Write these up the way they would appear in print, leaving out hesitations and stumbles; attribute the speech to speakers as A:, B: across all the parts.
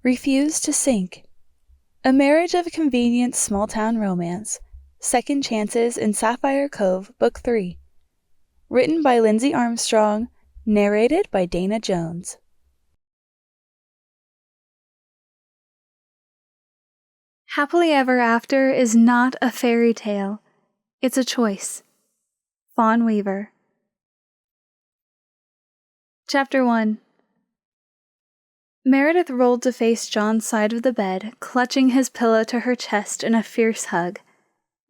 A: Refuse to Sink. A Marriage of Convenience Small-Town Romance. Second Chances in Sapphire Cove, Book 3. Written by Lindzee Armstrong. Narrated by Dana Jones.
B: Happily Ever After is not a fairy tale. It's a choice. Fawn Weaver. Chapter 1. Meredith rolled to face John's side of the bed, clutching his pillow to her chest in a fierce hug.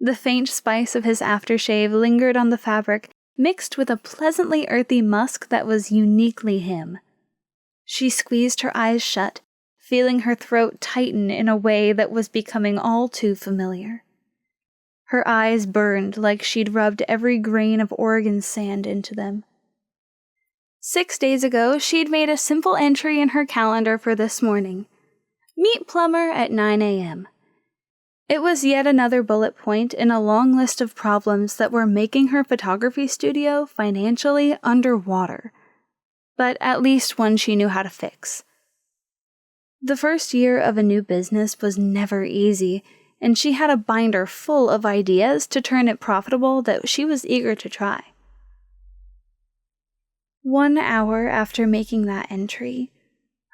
B: The faint spice of his aftershave lingered on the fabric, mixed with a pleasantly earthy musk that was uniquely him. She squeezed her eyes shut, feeling her throat tighten in a way that was becoming all too familiar. Her eyes burned like she'd rubbed every grain of Oregon sand into them. 6 days ago, she'd made a simple entry in her calendar for this morning. Meet plumber at 9 a.m. It was yet another bullet point in a long list of problems that were making her photography studio financially underwater. But at least one she knew how to fix. The first year of a new business was never easy, and she had a binder full of ideas to turn it profitable that she was eager to try. 1 hour after making that entry,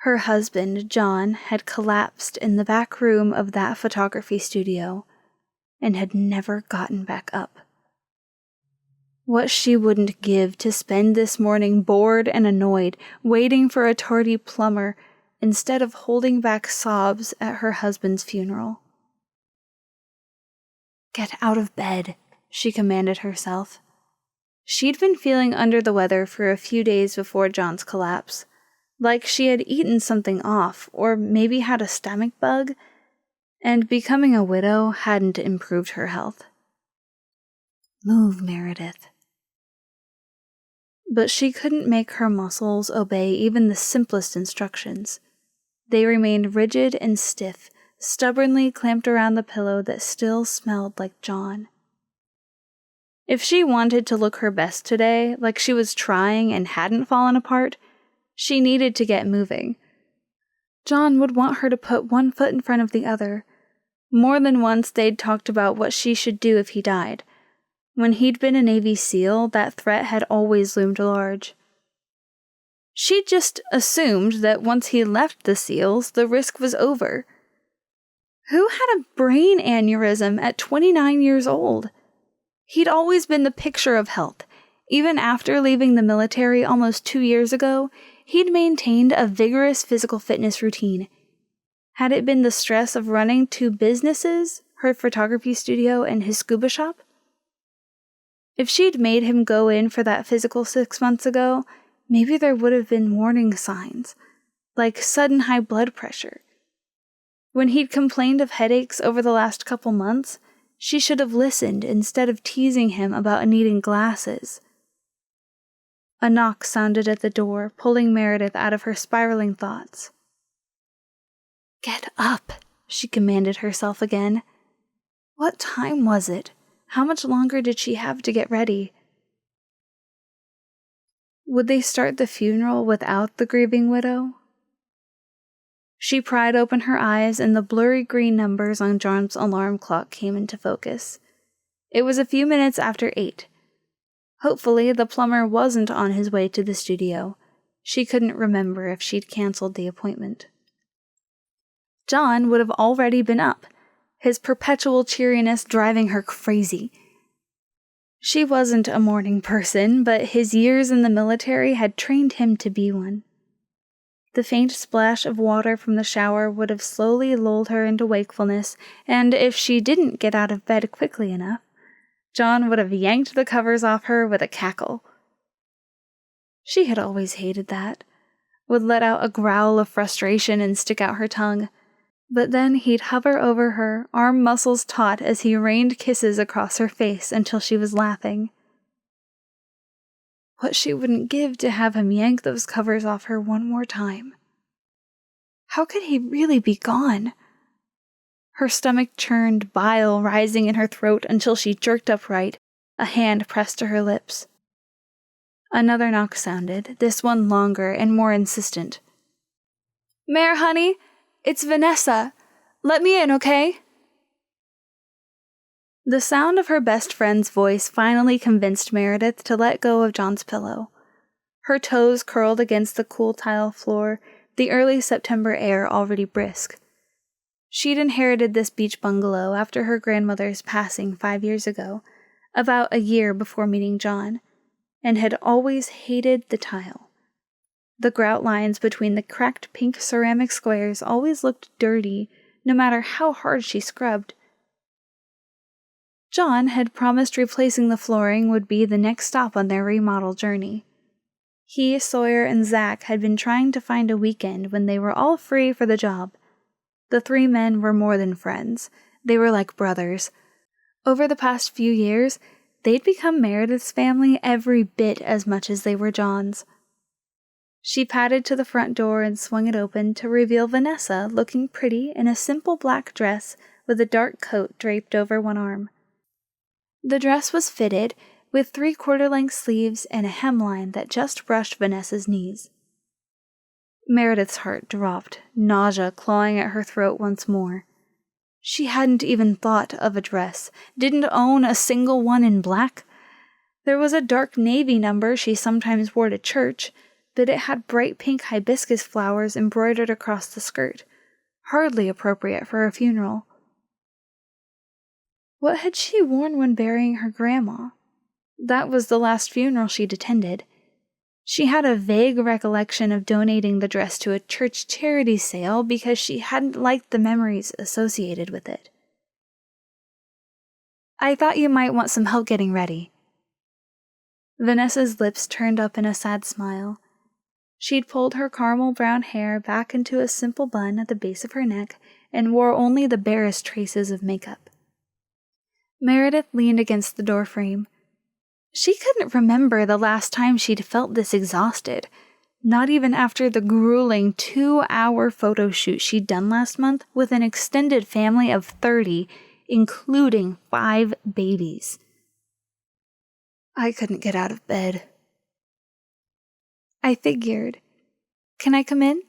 B: her husband, John, had collapsed in the back room of that photography studio and had never gotten back up. What she wouldn't give to spend this morning bored and annoyed, waiting for a tardy plumber instead of holding back sobs at her husband's funeral. Get out of bed, she commanded herself. She'd been feeling under the weather for a few days before John's collapse, like she had eaten something off, or maybe had a stomach bug, and becoming a widow hadn't improved her health. Move, Meredith. But she couldn't make her muscles obey even the simplest instructions. They remained rigid and stiff, stubbornly clamped around the pillow that still smelled like John. If she wanted to look her best today, like she was trying and hadn't fallen apart, she needed to get moving. John would want her to put one foot in front of the other. More than once they'd talked about what she should do if he died. When he'd been a Navy SEAL, that threat had always loomed large. She'd just assumed that once he left the SEALs, the risk was over. Who had a brain aneurysm at 29 years old? He'd always been the picture of health. Even after leaving the military almost 2 years ago, he'd maintained a vigorous physical fitness routine. Had it been the stress of running 2 businesses, her photography studio and his scuba shop? If she'd made him go in for that physical 6 months ago, maybe there would have been warning signs, like sudden high blood pressure. When he'd complained of headaches over the last couple months, she should have listened instead of teasing him about needing glasses. A knock sounded at the door, pulling Meredith out of her spiraling thoughts. Get up, she commanded herself again. What time was it? How much longer did she have to get ready? Would they start the funeral without the grieving widow? She pried open her eyes and the blurry green numbers on John's alarm clock came into focus. It was a few minutes after 8. Hopefully, the plumber wasn't on his way to the studio. She couldn't remember if she'd canceled the appointment. John would have already been up, his perpetual cheeriness driving her crazy. She wasn't a morning person, but his years in the military had trained him to be one. The faint splash of water from the shower would have slowly lulled her into wakefulness, and if she didn't get out of bed quickly enough, John would have yanked the covers off her with a cackle. She had always hated that, would let out a growl of frustration and stick out her tongue, but then he'd hover over her, arm muscles taut as he rained kisses across her face until she was laughing. What she wouldn't give to have him yank those covers off her one more time. How could he really be gone? Her stomach churned, bile rising in her throat until she jerked upright, a hand pressed to her lips. Another knock sounded, this one longer and more insistent. "Mare, honey, It's Vanessa. Let me in, okay?" The sound of her best friend's voice finally convinced Meredith to let go of John's pillow. Her toes curled against the cool tile floor, the early September air already brisk. She'd inherited this beach bungalow after her grandmother's passing 5 years ago, about a year before meeting John, and had always hated the tile. The grout lines between the cracked pink ceramic squares always looked dirty, no matter how hard she scrubbed. John had promised replacing the flooring would be the next stop on their remodel journey. He, Sawyer, and Zach had been trying to find a weekend when they were all free for the job. The 3 men were more than friends. They were like brothers. Over the past few years, they'd become Meredith's family every bit as much as they were John's. She padded to the front door and swung it open to reveal Vanessa looking pretty in a simple black dress with a dark coat draped over one arm. The dress was fitted, with 3/4-length sleeves and a hemline that just brushed Vanessa's knees. Meredith's heart dropped, nausea clawing at her throat once more. She hadn't even thought of a dress, didn't own a single one in black. There was a dark navy number she sometimes wore to church, but it had bright pink hibiscus flowers embroidered across the skirt, hardly appropriate for a funeral. What had she worn when burying her grandma? That was the last funeral she'd attended. She had a vague recollection of donating the dress to a church charity sale because she hadn't liked the memories associated with it. "I thought you might want some help getting ready." Vanessa's lips turned up in a sad smile. She'd pulled her caramel brown hair back into a simple bun at the base of her neck and wore only the barest traces of makeup. Meredith leaned against the doorframe. She couldn't remember the last time she'd felt this exhausted, not even after the grueling 2-hour photo shoot she'd done last month with an extended family of 30, including 5 babies. "I couldn't get out of bed." "I figured. Can I come in?"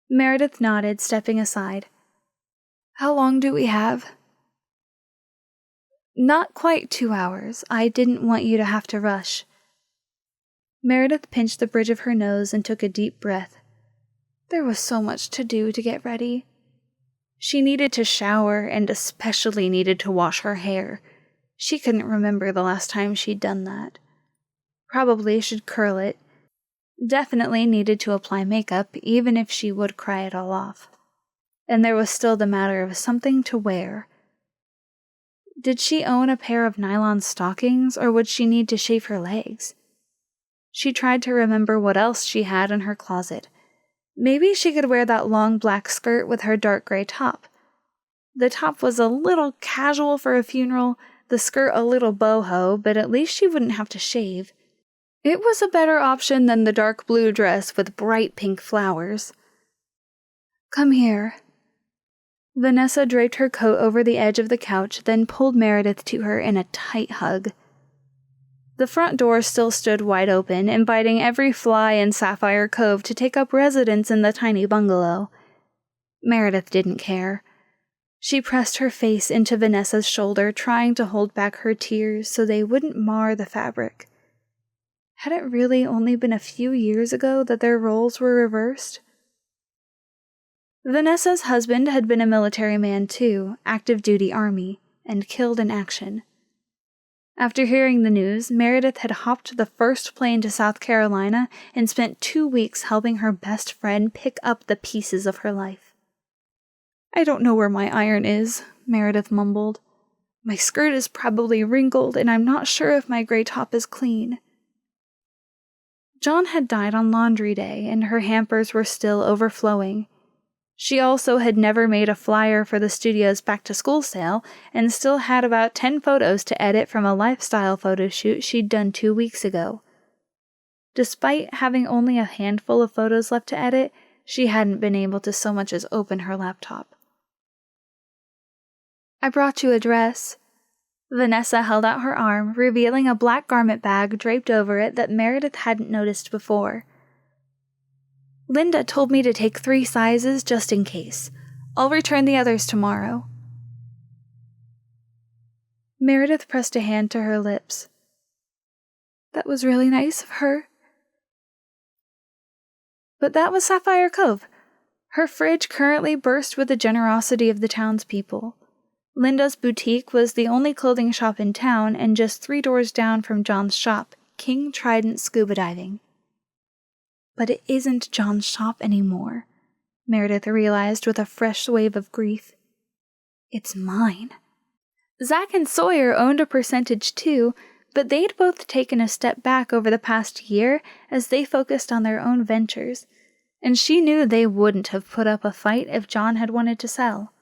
B: Meredith nodded, stepping aside. "How long do we have?" "Not quite 2 hours. I didn't want you to have to rush." Meredith pinched the bridge of her nose and took a deep breath. There was so much to do to get ready. She needed to shower and especially needed to wash her hair. She couldn't remember the last time she'd done that. Probably should curl it. Definitely needed to apply makeup, even if she would cry it all off. And there was still the matter of something to wear. Did she own a pair of nylon stockings, or would she need to shave her legs? She tried to remember what else she had in her closet. Maybe she could wear that long black skirt with her dark gray top. The top was a little casual for a funeral, the skirt a little boho, but at least she wouldn't have to shave. It was a better option than the dark blue dress with bright pink flowers. "Come here." Vanessa draped her coat over the edge of the couch, then pulled Meredith to her in a tight hug. The front door still stood wide open, inviting every fly in Sapphire Cove to take up residence in the tiny bungalow. Meredith didn't care. She pressed her face into Vanessa's shoulder, trying to hold back her tears so they wouldn't mar the fabric. Had it really only been a few years ago that their roles were reversed? Vanessa's husband had been a military man too, active duty Army, and killed in action. After hearing the news, Meredith had hopped the first plane to South Carolina and spent 2 weeks helping her best friend pick up the pieces of her life. "I don't know where my iron is," Meredith mumbled. "My skirt is probably wrinkled, and I'm not sure if my gray top is clean." John had died on laundry day, and her hampers were still overflowing. She also had never made a flyer for the studio's back-to-school sale, and still had about 10 photos to edit from a lifestyle photo shoot she'd done 2 weeks ago. Despite having only a handful of photos left to edit, she hadn't been able to so much as open her laptop. "I brought you a dress." Vanessa held out her arm, revealing a black garment bag draped over it that Meredith hadn't noticed before. Linda told me to take 3 sizes just in case. I'll return the others tomorrow. Meredith pressed a hand to her lips. That was really nice of her. But that was Sapphire Cove. Her fridge currently burst with the generosity of the townspeople. Linda's boutique was the only clothing shop in town and just 3 doors down from John's shop, King Trident Scuba Diving. But it isn't John's shop anymore, Meredith realized with a fresh wave of grief. It's mine. Zach and Sawyer owned a percentage too, but they'd both taken a step back over the past year as they focused on their own ventures, and she knew they wouldn't have put up a fight if John had wanted to sell.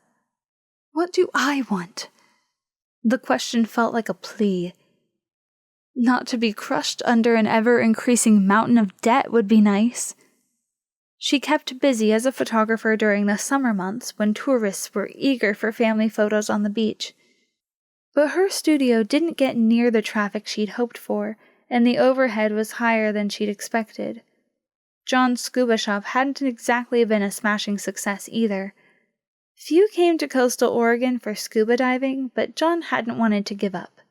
B: What do I want? The question felt like a plea. Not to be crushed under an ever-increasing mountain of debt would be nice. She kept busy as a photographer during the summer months when tourists were eager for family photos on the beach. But her studio didn't get near the traffic she'd hoped for, and the overhead was higher than she'd expected. John's scuba shop hadn't exactly been a smashing success either. Few came to coastal Oregon for scuba diving, but John hadn't wanted to give up.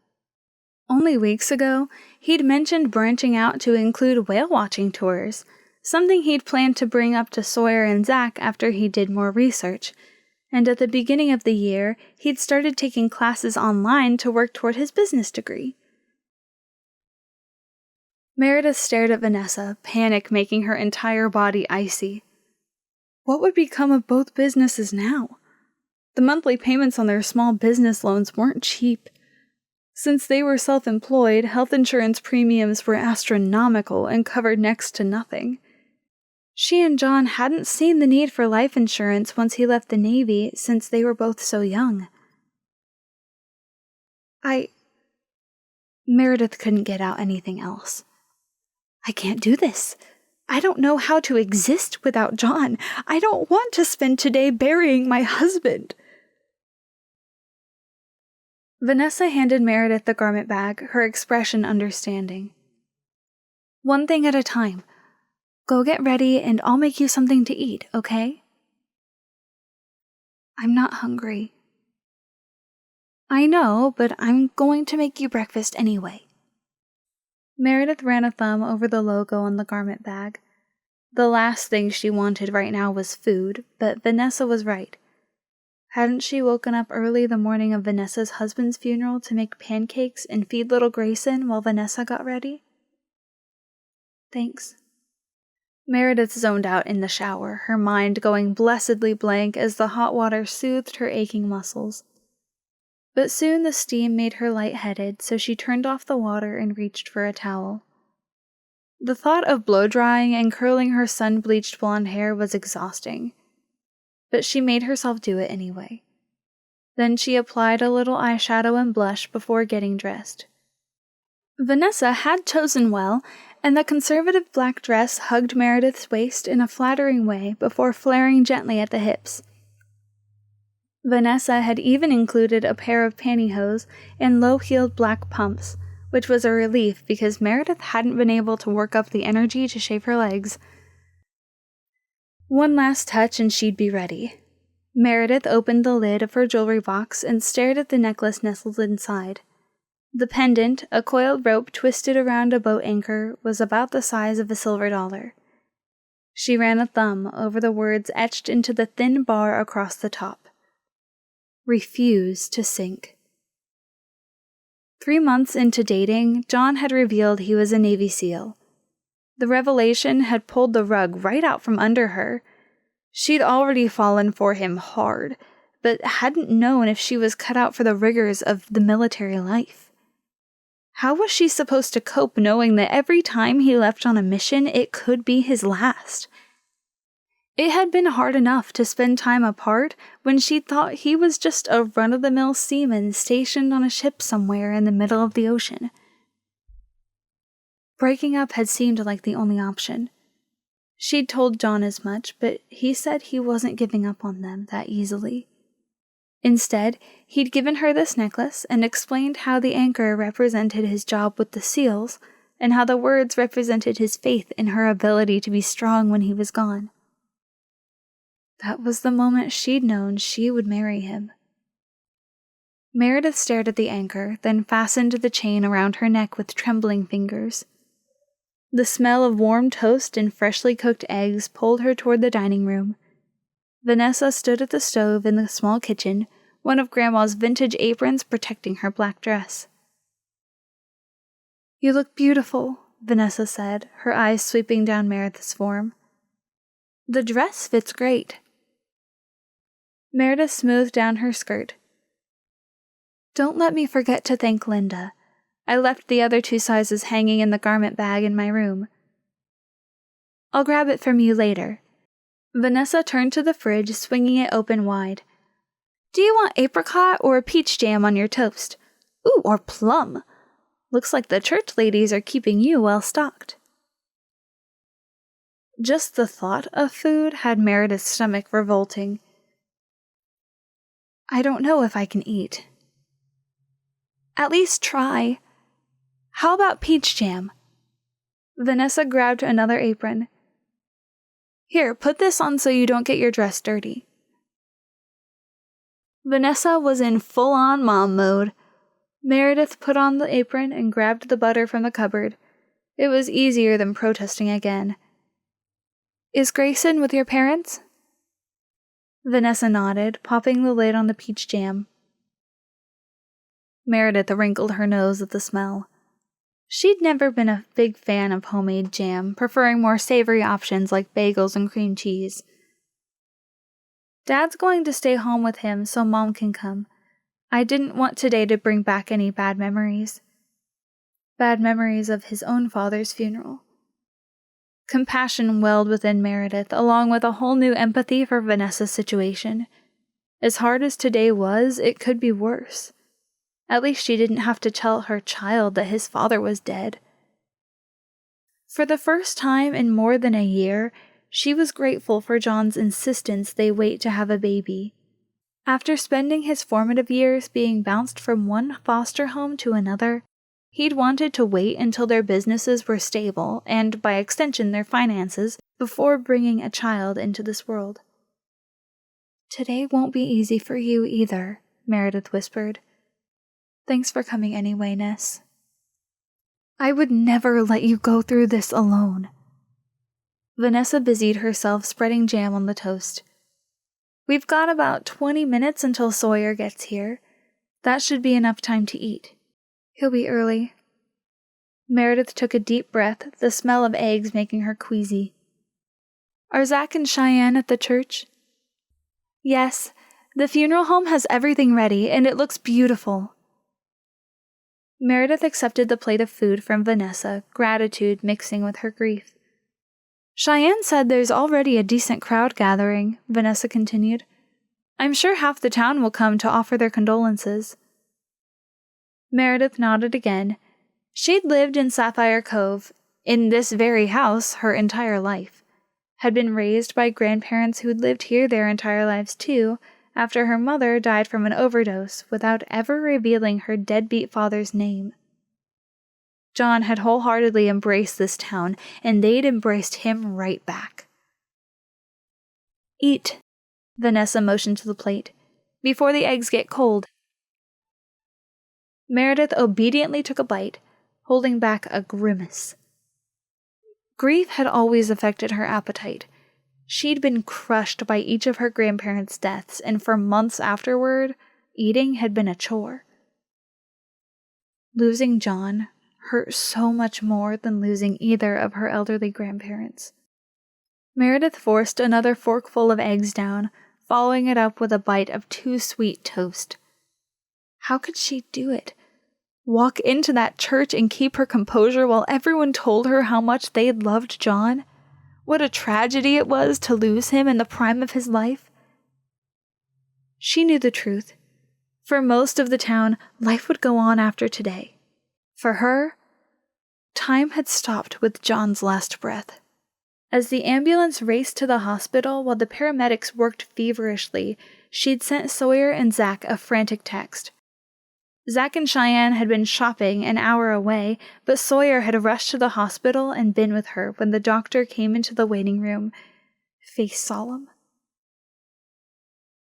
B: Only weeks ago, he'd mentioned branching out to include whale-watching tours, something he'd planned to bring up to Sawyer and Zach after he did more research, and at the beginning of the year, he'd started taking classes online to work toward his business degree. Meredith stared at Vanessa, panic making her entire body icy. What would become of both businesses now? The monthly payments on their small business loans weren't cheap. Since they were self-employed, health insurance premiums were astronomical and covered next to nothing. She and John hadn't seen the need for life insurance once he left the Navy, since they were both so young. Meredith couldn't get out anything else. I can't do this. I don't know how to exist without John. I don't want to spend today burying my husband. Vanessa handed Meredith the garment bag, her expression understanding. One thing at a time. Go get ready and I'll make you something to eat, okay? I'm not hungry. I know, but I'm going to make you breakfast anyway. Meredith ran a thumb over the logo on the garment bag. The last thing she wanted right now was food, but Vanessa was right. Hadn't she woken up early the morning of Vanessa's husband's funeral to make pancakes and feed little Grayson while Vanessa got ready? Thanks. Meredith zoned out in the shower, her mind going blessedly blank as the hot water soothed her aching muscles. But soon the steam made her lightheaded, so she turned off the water and reached for a towel. The thought of blow-drying and curling her sun-bleached blonde hair was exhausting, but she made herself do it anyway. Then she applied a little eyeshadow and blush before getting dressed. Vanessa had chosen well, and the conservative black dress hugged Meredith's waist in a flattering way before flaring gently at the hips. Vanessa had even included a pair of pantyhose and low-heeled black pumps, which was a relief because Meredith hadn't been able to work up the energy to shave her legs. One last touch and she'd be ready. Meredith opened the lid of her jewelry box and stared at the necklace nestled inside. The pendant, a coiled rope twisted around a boat anchor, was about the size of a silver dollar. She ran a thumb over the words etched into the thin bar across the top. Refuse to sink. 3 months into dating, John had revealed he was a Navy SEAL. The revelation had pulled the rug right out from under her. She'd already fallen for him hard, but hadn't known if she was cut out for the rigors of the military life. How was she supposed to cope knowing that every time he left on a mission, it could be his last? It had been hard enough to spend time apart when she thought he was just a run-of-the-mill seaman stationed on a ship somewhere in the middle of the ocean. Breaking up had seemed like the only option. She'd told John as much, but he said he wasn't giving up on them that easily. Instead, he'd given her this necklace and explained how the anchor represented his job with the SEALs, and how the words represented his faith in her ability to be strong when he was gone. That was the moment she'd known she would marry him. Meredith stared at the anchor, then fastened the chain around her neck with trembling fingers. The smell of warm toast and freshly cooked eggs pulled her toward the dining room. Vanessa stood at the stove in the small kitchen, one of Grandma's vintage aprons protecting her black dress. "You look beautiful," Vanessa said, her eyes sweeping down Meredith's form. "The dress fits great." Meredith smoothed down her skirt. "Don't let me forget to thank Linda. I left the other 2 sizes hanging in the garment bag in my room. I'll grab it from you later." Vanessa turned to the fridge, swinging it open wide. "Do you want apricot or peach jam on your toast? Ooh, or plum. Looks like the church ladies are keeping you well stocked." Just the thought of food had Meredith's stomach revolting. "I don't know if I can eat." "At least try. How about peach jam?" Vanessa grabbed another apron. "Here, put this on so you don't get your dress dirty." Vanessa was in full-on mom mode. Meredith put on the apron and grabbed the butter from the cupboard. It was easier than protesting again. "Is Grayson with your parents?" Vanessa nodded, popping the lid on the peach jam. Meredith wrinkled her nose at the smell. She'd never been a big fan of homemade jam, preferring more savory options like bagels and cream cheese. "Dad's going to stay home with him so Mom can come. I didn't want today to bring back any bad memories." Bad memories of his own father's funeral. Compassion welled within Meredith, along with a whole new empathy for Vanessa's situation. As hard as today was, it could be worse. At least she didn't have to tell her child that his father was dead. For the first time in more than a year, she was grateful for John's insistence they wait to have a baby. After spending his formative years being bounced from one foster home to another, he'd wanted to wait until their businesses were stable, and by extension their finances, before bringing a child into this world. "Today won't be easy for you either," Meredith whispered. "Thanks for coming anyway, Ness." "I would never let you go through this alone." Vanessa busied herself spreading jam on the toast. "We've got about 20 minutes until Sawyer gets here. That should be enough time to eat. He'll be early." Meredith took a deep breath, the smell of eggs making her queasy. "Are Zach and Cheyenne at the church?" "Yes. The funeral home has everything ready, and it looks beautiful." Meredith accepted the plate of food from Vanessa, gratitude mixing with her grief. "Cheyenne said there's already a decent crowd gathering," Vanessa continued. "I'm sure half the town will come to offer their condolences." Meredith nodded again. She'd lived in Sapphire Cove, in this very house, her entire life. Had been raised by grandparents who'd lived here their entire lives too, after her mother died from an overdose without ever revealing her deadbeat father's name. John had wholeheartedly embraced this town, and they'd embraced him right back. "Eat," Vanessa motioned to the plate, "before the eggs get cold." Meredith obediently took a bite, holding back a grimace. Grief had always affected her appetite. She'd been crushed by each of her grandparents' deaths, and for months afterward, eating had been a chore. Losing John hurt so much more than losing either of her elderly grandparents. Meredith forced another forkful of eggs down, following it up with a bite of too sweet toast. How could she do it? Walk into that church and keep her composure while everyone told her how much they'd loved John? What a tragedy it was to lose him in the prime of his life. She knew the truth. For most of the town, life would go on after today. For her, time had stopped with John's last breath. As the ambulance raced to the hospital while the paramedics worked feverishly, she'd sent Sawyer and Zach a frantic text. Zack and Cheyenne had been shopping an hour away, but Sawyer had rushed to the hospital and been with her when the doctor came into the waiting room, face solemn.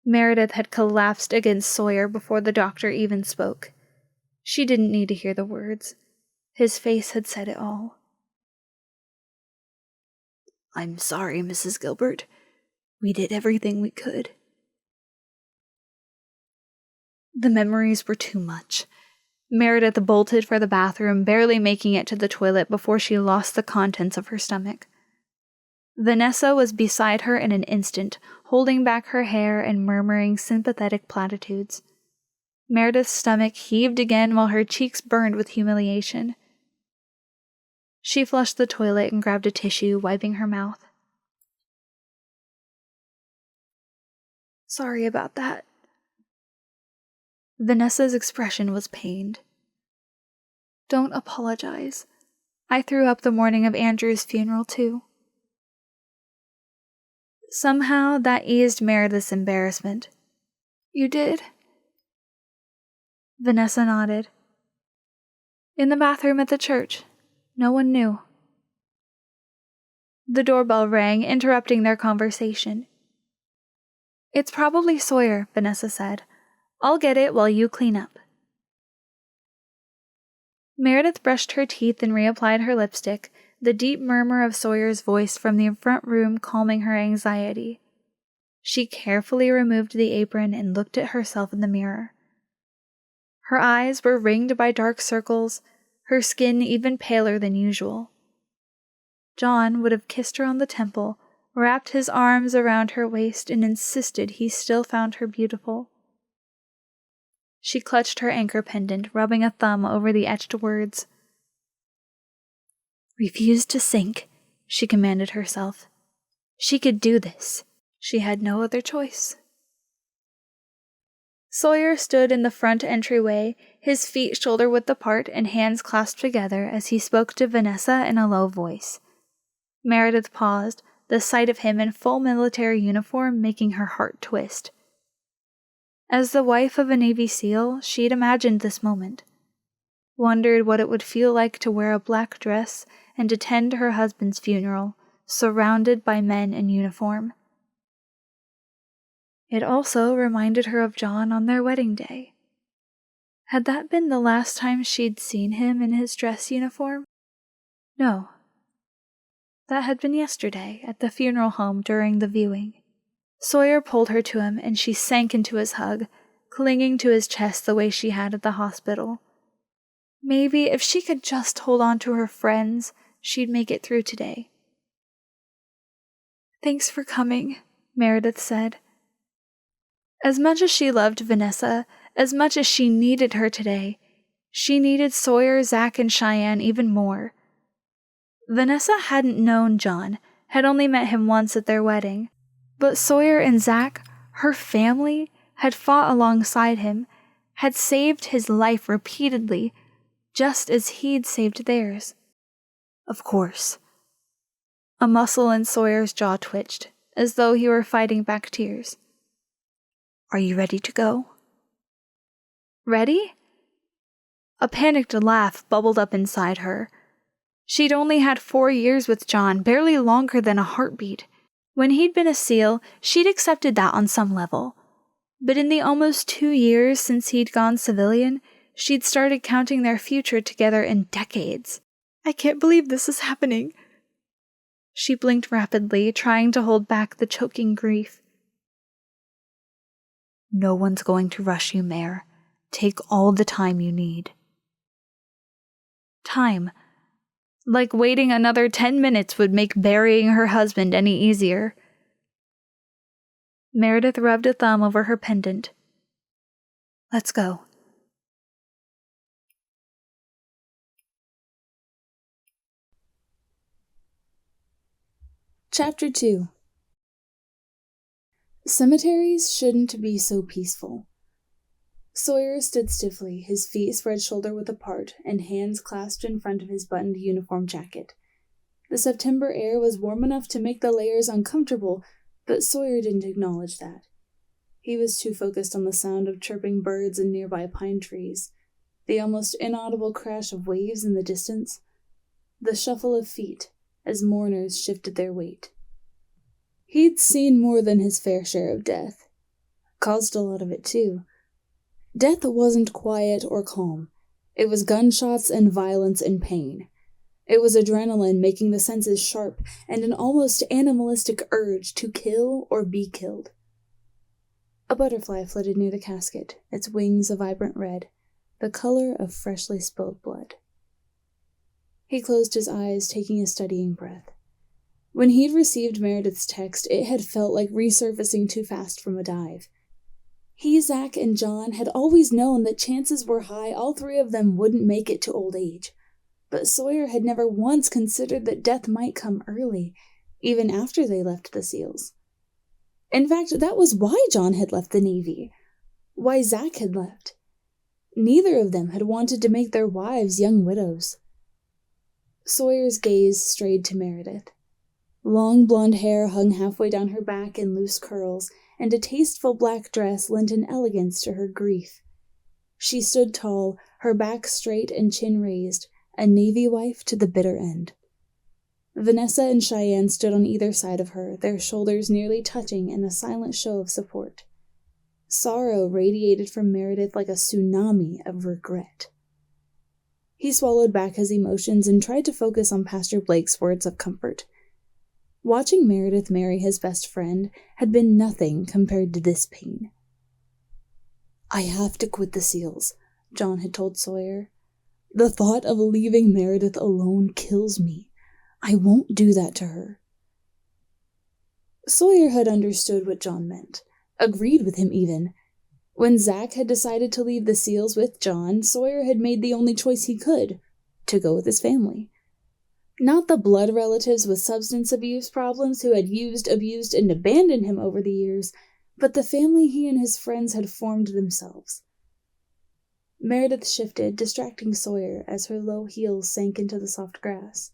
B: Meredith had collapsed against Sawyer before the doctor even spoke. She didn't need to hear the words. His face had said it all. "I'm sorry, Mrs. Gilbert. We did everything we could." The memories were too much. Meredith bolted for the bathroom, barely making it to the toilet before she lost the contents of her stomach. Vanessa was beside her in an instant, holding back her hair and murmuring sympathetic platitudes. Meredith's stomach heaved again while her cheeks burned with humiliation. She flushed the toilet and grabbed a tissue, wiping her mouth. "Sorry about that." Vanessa's expression was pained. "Don't apologize. I threw up the morning of Andrew's funeral, too." Somehow that eased Meredith's embarrassment. "You did?" Vanessa nodded. "In the bathroom at the church. No one knew." The doorbell rang, interrupting their conversation. "It's probably Sawyer," Vanessa said. "I'll get it while you clean up." Meredith brushed her teeth and reapplied her lipstick, the deep murmur of Sawyer's voice from the front room calming her anxiety. She carefully removed the apron and looked at herself in the mirror. Her eyes were ringed by dark circles, her skin even paler than usual. John would have kissed her on the temple, wrapped his arms around her waist, and insisted he still found her beautiful. She clutched her anchor pendant, rubbing a thumb over the etched words. "Refuse to sink," she commanded herself. She could do this. She had no other choice. Sawyer stood in the front entryway, his feet shoulder-width apart and hands clasped together as he spoke to Vanessa in a low voice. Meredith paused, the sight of him in full military uniform making her heart twist. As the wife of a Navy SEAL, she'd imagined this moment. Wondered what it would feel like to wear a black dress and attend her husband's funeral, surrounded by men in uniform. It also reminded her of John on their wedding day. Had that been the last time she'd seen him in his dress uniform? No. That had been yesterday at the funeral home during the viewing. Sawyer pulled her to him and she sank into his hug, clinging to his chest the way she had at the hospital. Maybe if she could just hold on to her friends, she'd make it through today. "Thanks for coming," Meredith said. As much as she loved Vanessa, as much as she needed her today, she needed Sawyer, Zack, and Cheyenne even more. Vanessa hadn't known John, had only met him once at their wedding, but Sawyer and Zack, her family, had fought alongside him, had saved his life repeatedly, just as he'd saved theirs. Of course. A muscle in Sawyer's jaw twitched, as though he were fighting back tears. "Are you ready to go?" "Ready?" A panicked laugh bubbled up inside her. She'd only had 4 years with John, barely longer than a heartbeat. When he'd been a SEAL, she'd accepted that on some level. But in the almost 2 years since he'd gone civilian, she'd started counting their future together in decades. "I can't believe this is happening." She blinked rapidly, trying to hold back the choking grief. "No one's going to rush you, Mare. Take all the time you need." Time. Like waiting another 10 minutes would make burying her husband any easier. Meredith rubbed a thumb over her pendant. "Let's go."
A: Chapter 2. Cemeteries shouldn't be so peaceful. Sawyer stood stiffly, his feet spread shoulder-width apart and hands clasped in front of his buttoned uniform jacket. The September air was warm enough to make the layers uncomfortable, but Sawyer didn't acknowledge that. He was too focused on the sound of chirping birds and nearby pine trees, the almost inaudible crash of waves in the distance, the shuffle of feet as mourners shifted their weight. He'd seen more than his fair share of death. Caused a lot of it, too. Death wasn't quiet or calm. It was gunshots and violence and pain. It was adrenaline making the senses sharp and an almost animalistic urge to kill or be killed. A butterfly flitted near the casket, its wings a vibrant red, the color of freshly spilled blood. He closed his eyes, taking a steadying breath. When he'd received Meredith's text, it had felt like resurfacing too fast from a dive. He, Zach, and John had always known that chances were high all three of them wouldn't make it to old age. But Sawyer had never once considered that death might come early, even after they left the SEALs. In fact, that was why John had left the Navy, why Zach had left. Neither of them had wanted to make their wives young widows. Sawyer's gaze strayed to Meredith. Long blonde hair hung halfway down her back in loose curls, and a tasteful black dress lent an elegance to her grief. She stood tall, her back straight and chin raised, a Navy wife to the bitter end. Vanessa and Cheyenne stood on either side of her, their shoulders nearly touching in a silent show of support. Sorrow radiated from Meredith like a tsunami of regret. He swallowed back his emotions and tried to focus on Pastor Blake's words of comfort. Watching Meredith marry his best friend had been nothing compared to this pain. "I have to quit the SEALs," John had told Sawyer. "The thought of leaving Meredith alone kills me. I won't do that to her." Sawyer had understood what John meant, agreed with him even. When Zach had decided to leave the SEALs with John, Sawyer had made the only choice he could, to go with his family. Not the blood relatives with substance abuse problems who had used, abused, and abandoned him over the years, but the family he and his friends had formed themselves. Meredith shifted, distracting Sawyer as her low heels sank into the soft grass.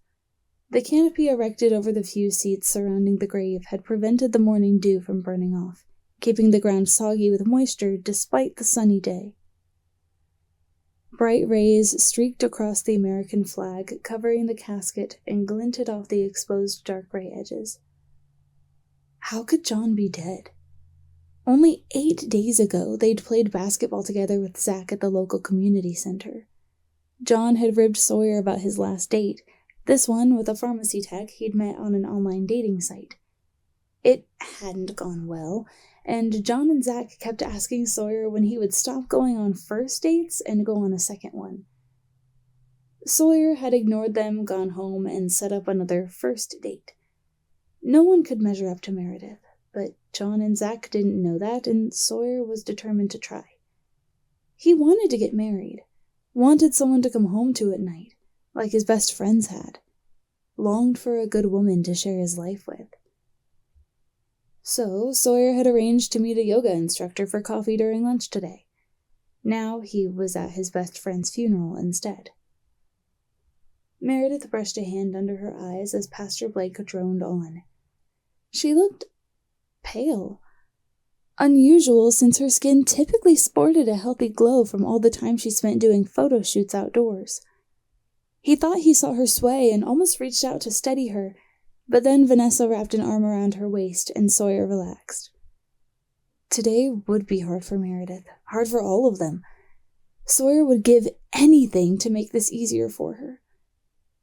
A: The canopy erected over the few seats surrounding the grave had prevented the morning dew from burning off, keeping the ground soggy with moisture despite the sunny day. Bright rays streaked across the American flag, covering the casket, and glinted off the exposed dark gray edges. How could John be dead? Only 8 days ago, they'd played basketball together with Zach at the local community center. John had ribbed Sawyer about his last date, this one with a pharmacy tech he'd met on an online dating site. It hadn't gone well, and John and Zach kept asking Sawyer when he would stop going on first dates and go on a second one. Sawyer had ignored them, gone home, and set up another first date. No one could measure up to Meredith, but John and Zach didn't know that, and Sawyer was determined to try. He wanted to get married, wanted someone to come home to at night, like his best friends had, longed for a good woman to share his life with. So, Sawyer had arranged to meet a yoga instructor for coffee during lunch today. Now he was at his best friend's funeral instead. Meredith brushed a hand under her eyes as Pastor Blake droned on. She looked pale. Unusual, since her skin typically sported a healthy glow from all the time she spent doing photo shoots outdoors. He thought he saw her sway and almost reached out to steady her, but then Vanessa wrapped an arm around her waist and Sawyer relaxed. Today would be hard for Meredith, hard for all of them. Sawyer would give anything to make this easier for her.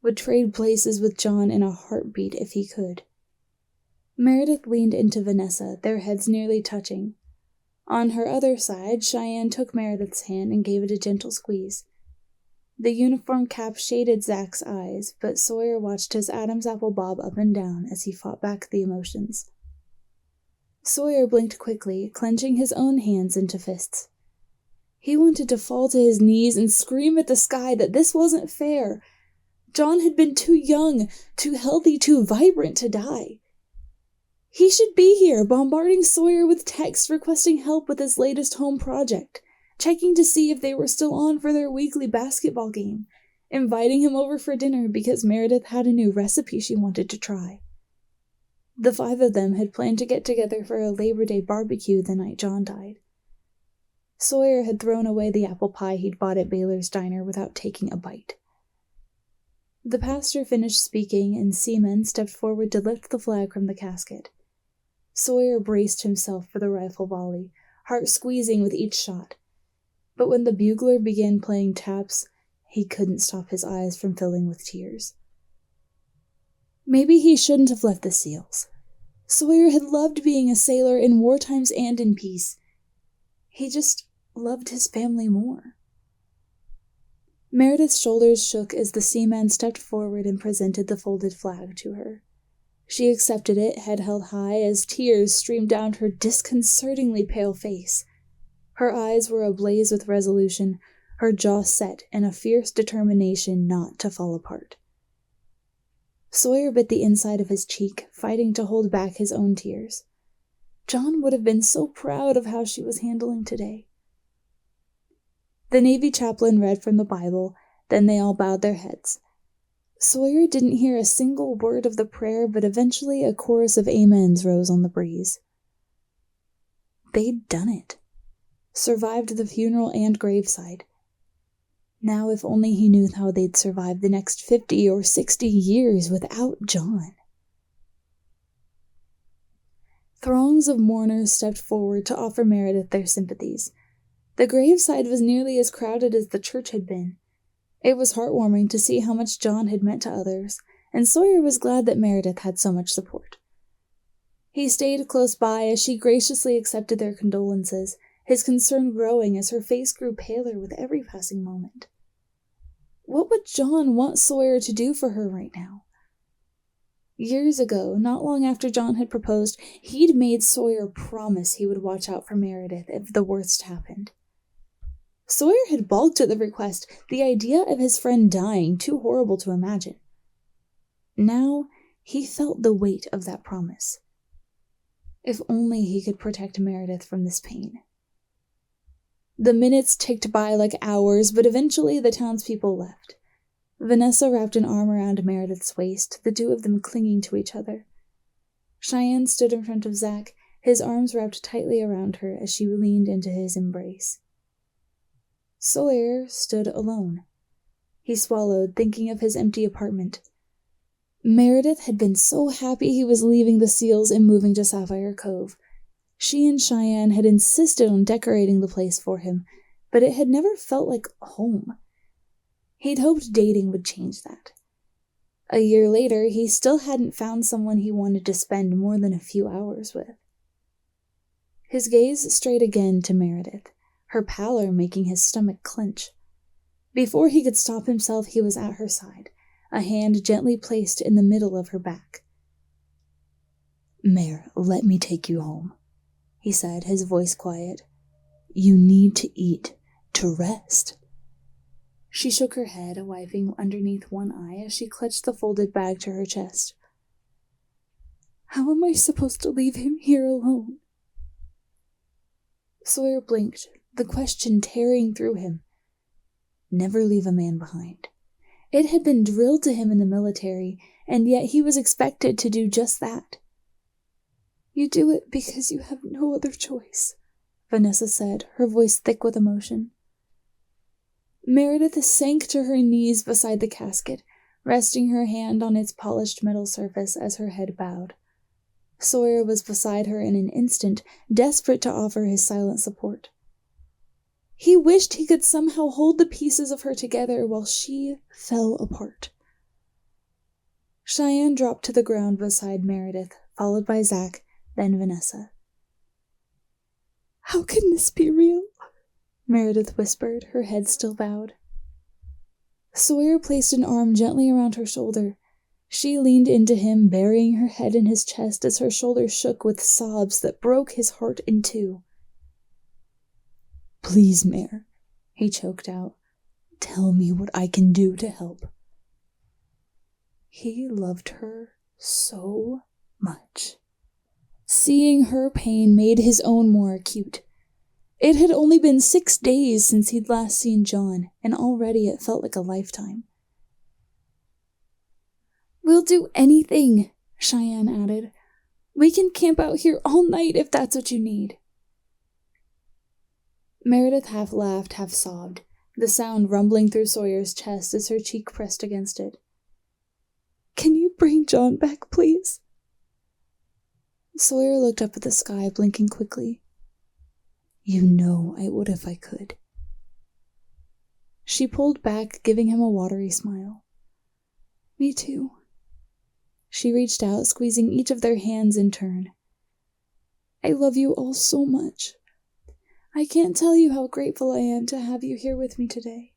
A: Would trade places with John in a heartbeat if he could. Meredith leaned into Vanessa, their heads nearly touching. On her other side, Cheyenne took Meredith's hand and gave it a gentle squeeze. The uniform cap shaded Zach's eyes, but Sawyer watched his Adam's apple bob up and down as he fought back the emotions. Sawyer blinked quickly, clenching his own hands into fists. He wanted to fall to his knees and scream at the sky that this wasn't fair. John had been too young, too healthy, too vibrant to die. He should be here, bombarding Sawyer with texts requesting help with his latest home project, checking to see if they were still on for their weekly basketball game, inviting him over for dinner because Meredith had a new recipe she wanted to try. The 5 of them had planned to get together for a Labor Day barbecue the night John died. Sawyer had thrown away the apple pie he'd bought at Baylor's diner without taking a bite. The pastor finished speaking, and seamen stepped forward to lift the flag from the casket. Sawyer braced himself for the rifle volley, heart squeezing with each shot. But when the bugler began playing taps, he couldn't stop his eyes from filling with tears. Maybe he shouldn't have left the SEALs. Sawyer had loved being a sailor in war times and in peace. He just loved his family more. Meredith's shoulders shook as the seaman stepped forward and presented the folded flag to her. She accepted it, head held high, as tears streamed down her disconcertingly pale face. Her eyes were ablaze with resolution, her jaw set in a fierce determination not to fall apart. Sawyer bit the inside of his cheek, fighting to hold back his own tears. John would have been so proud of how she was handling today. The Navy chaplain read from the Bible, then they all bowed their heads. Sawyer didn't hear a single word of the prayer, but eventually a chorus of amens rose on the breeze. They'd done it. Survived the funeral and graveside. Now if only he knew how they'd survive the next 50 or 60 years without John. Throngs of mourners stepped forward to offer Meredith their sympathies. The graveside was nearly as crowded as the church had been. It was heartwarming to see how much John had meant to others, and Sawyer was glad that Meredith had so much support. He stayed close by as she graciously accepted their condolences, his concern growing as her face grew paler with every passing moment. What would John want Sawyer to do for her right now? Years ago, not long after John had proposed, he'd made Sawyer promise he would watch out for Meredith if the worst happened. Sawyer had balked at the request, the idea of his friend dying too horrible to imagine. Now, he felt the weight of that promise. If only he could protect Meredith from this pain. The minutes ticked by like hours, but eventually the townspeople left. Vanessa wrapped an arm around Meredith's waist, the two of them clinging to each other. Cheyenne stood in front of Zach, his arms wrapped tightly around her as she leaned into his embrace. Sawyer stood alone. He swallowed, thinking of his empty apartment. Meredith had been so happy he was leaving the SEALs and moving to Sapphire Cove. She and Cheyenne had insisted on decorating the place for him, but it had never felt like home. He'd hoped dating would change that. A year later, he still hadn't found someone he wanted to spend more than a few hours with. His gaze strayed again to Meredith, her pallor making his stomach clench. Before he could stop himself, he was at her side, a hand gently placed in the middle of her back. "Mare, let me take you home," he said, his voice quiet. "You need to eat, to rest." She shook her head, wiping underneath one eye as she clutched the folded bag to her chest. "How am I supposed to leave him here alone?" Sawyer blinked, the question tearing through him. Never leave a man behind. It had been drilled to him in the military, and yet he was expected to do just that. "You do it because you have no other choice," Vanessa said, her voice thick with emotion. Meredith sank to her knees beside the casket, resting her hand on its polished metal surface as her head bowed. Sawyer was beside her in an instant, desperate to offer his silent support. He wished he could somehow hold the pieces of her together while she fell apart. Cheyenne dropped to the ground beside Meredith, followed by Zach, then Vanessa. "How can this be real?" Meredith whispered, her head still bowed. Sawyer placed an arm gently around her shoulder. She leaned into him, burying her head in his chest as her shoulders shook with sobs that broke his heart in two. "Please, Mare," he choked out. "Tell me what I can do to help." He loved her so much. Seeing her pain made his own more acute. It had only been 6 days since he'd last seen John, and already it felt like a lifetime. "We'll do anything," Cheyenne added. "We can camp out here all night if that's what you need." Meredith half laughed, half sobbed, the sound rumbling through Sawyer's chest as her cheek pressed against it. "Can you bring John back, please?" Sawyer looked up at the sky, blinking quickly. "You know I would if I could." She pulled back, giving him a watery smile. "Me too." She reached out, squeezing each of their hands in turn. "I love you all so much. I can't tell you how grateful I am to have you here with me today."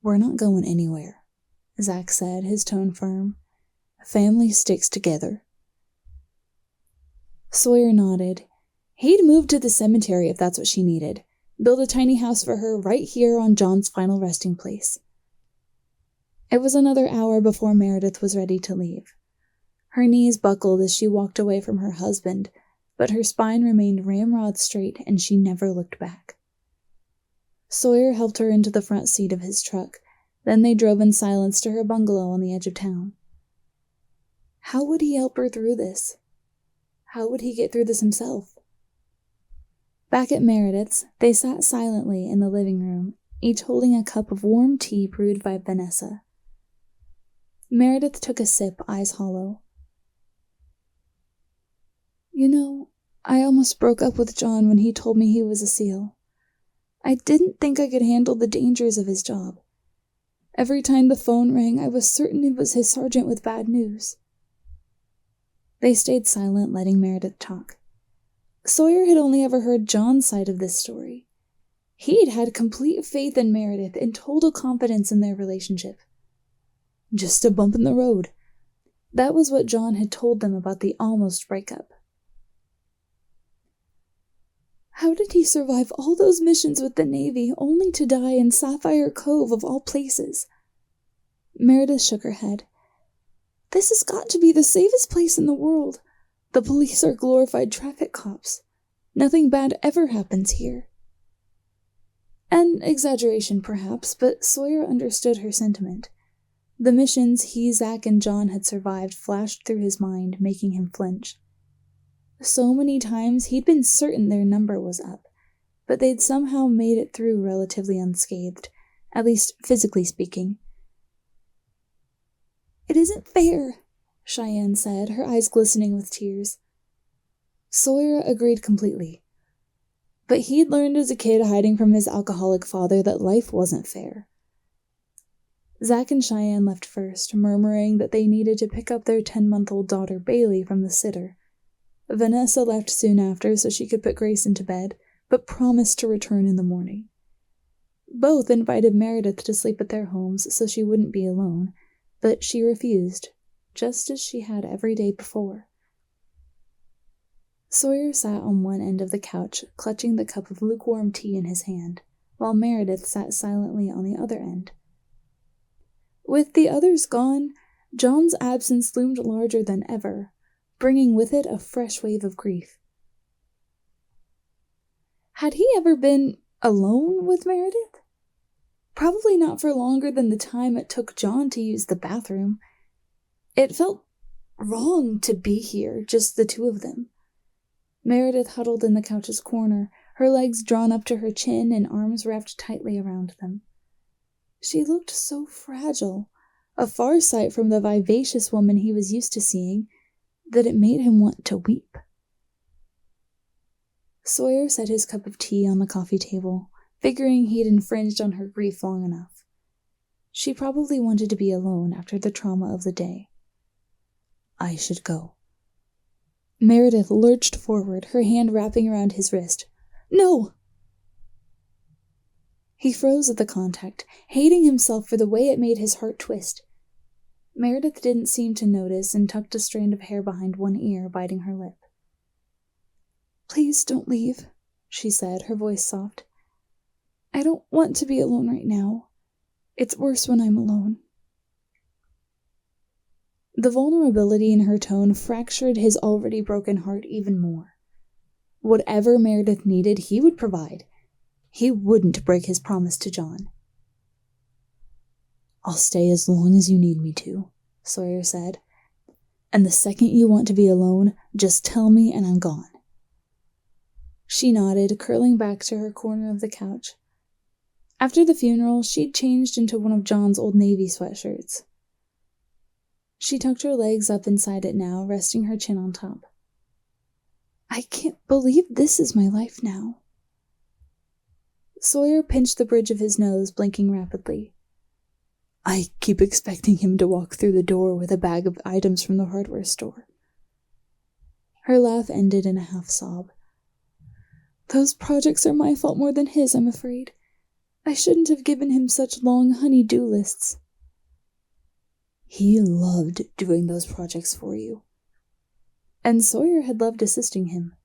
A: "We're not going anywhere," Zach said, his tone firm. "Family sticks together." Sawyer nodded. He'd move to the cemetery if that's what she needed. Build a tiny house for her right here on John's final resting place. It was another hour before Meredith was ready to leave. Her knees buckled as she walked away from her husband, but her spine remained ramrod straight and she never looked back. Sawyer helped her into the front seat of his truck. Then they drove in silence to her bungalow on the edge of town. How would he help her through this? How would he get through this himself? Back at Meredith's, they sat silently in the living room, each holding a cup of warm tea brewed by Vanessa. Meredith took a sip, eyes hollow. "You know, I almost broke up with John when he told me he was a SEAL. I didn't think I could handle the dangers of his job. Every time the phone rang, I was certain it was his sergeant with bad news." They stayed silent, letting Meredith talk. Sawyer had only ever heard John's side of this story. He'd had complete faith in Meredith and total confidence in their relationship. Just a bump in the road. That was what John had told them about the almost breakup. How did he survive all those missions with the Navy only to die in Sapphire Cove of all places? Meredith shook her head. This has got to be the safest place in the world. The police are glorified traffic cops. Nothing bad ever happens here. An exaggeration, perhaps, but Sawyer understood her sentiment. The missions he, Zach, and John had survived flashed through his mind, making him flinch. So many times he'd been certain their number was up, but they'd somehow made it through relatively unscathed, at least physically speaking. "It isn't fair," Cheyenne said, her eyes glistening with tears. Sawyer agreed completely. But he'd learned as a kid hiding from his alcoholic father that life wasn't fair. Zach and Cheyenne left first, murmuring that they needed to pick up their 10-month-old daughter Bailey from the sitter. Vanessa left soon after so she could put Grace into bed, but promised to return in the morning. Both invited Meredith to sleep at their homes so she wouldn't be alone, but she refused, just as she had every day before. Sawyer sat on one end of the couch, clutching the cup of lukewarm tea in his hand, while Meredith sat silently on the other end. With the others gone, John's absence loomed larger than ever, bringing with it a fresh wave of grief. Had he ever been alone with Meredith? Probably not for longer than the time it took John to use the bathroom. It felt wrong to be here, just the two of them. Meredith huddled in the couch's corner, her legs drawn up to her chin and arms wrapped tightly around them. She looked so fragile, a far sight from the vivacious woman he was used to seeing, that it made him want to weep. Sawyer set his cup of tea on the coffee table, figuring he'd infringed on her grief long enough. She probably wanted to be alone after the trauma of the day. "I should go." Meredith lurched forward, her hand wrapping around his wrist. "No!" He froze at the contact, hating himself for the way it made his heart twist. Meredith didn't seem to notice and tucked a strand of hair behind one ear, biting her lip. "Please don't leave," she said, her voice soft. "I don't want to be alone right now. It's worse when I'm alone." The vulnerability in her tone fractured his already broken heart even more. Whatever Meredith needed, he would provide. He wouldn't break his promise to John. "I'll stay as long as you need me to," Sawyer said. "And the second you want to be alone, just tell me and I'm gone." She nodded, curling back to her corner of the couch. After the funeral, she'd changed into one of John's old Navy sweatshirts. She tucked her legs up inside it now, resting her chin on top. I can't believe this is my life now. Sawyer pinched the bridge of his nose, blinking rapidly. I keep expecting him to walk through the door with a bag of items from the hardware store. Her laugh ended in a half-sob. Those projects are my fault more than his, I'm afraid. I shouldn't have given him such long honey-do lists. He loved doing those projects for you. And Sawyer had loved assisting him.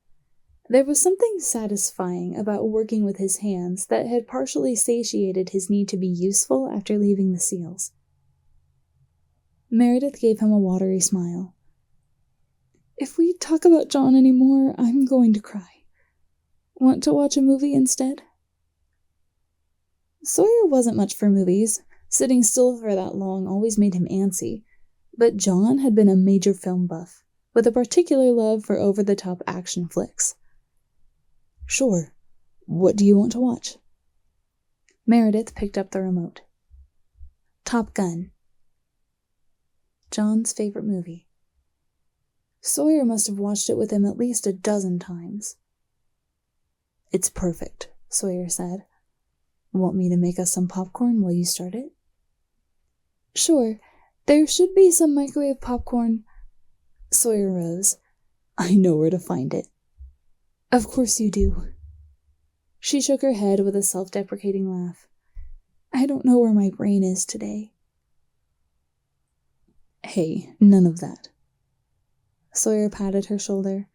A: There was something satisfying about working with his hands that had partially satiated his need to be useful after leaving the SEALs. Meredith gave him a watery smile. If we talk about John anymore, I'm going to cry. Want to watch a movie instead? Sawyer wasn't much for movies. Sitting still for that long always made him antsy. But John had been a major film buff, with a particular love for over-the-top action flicks. Sure. What do you want to watch? Meredith picked up the remote. Top Gun. John's favorite movie. Sawyer must have watched it with him at least a dozen times. It's perfect, Sawyer said. Want me to make us some popcorn while you start it? Sure. There should be some microwave popcorn. Sawyer rose. I know where to find it. Of course you do. She shook her head with a self-deprecating laugh. I don't know where my brain is today. Hey, none of that. Sawyer patted her shoulder.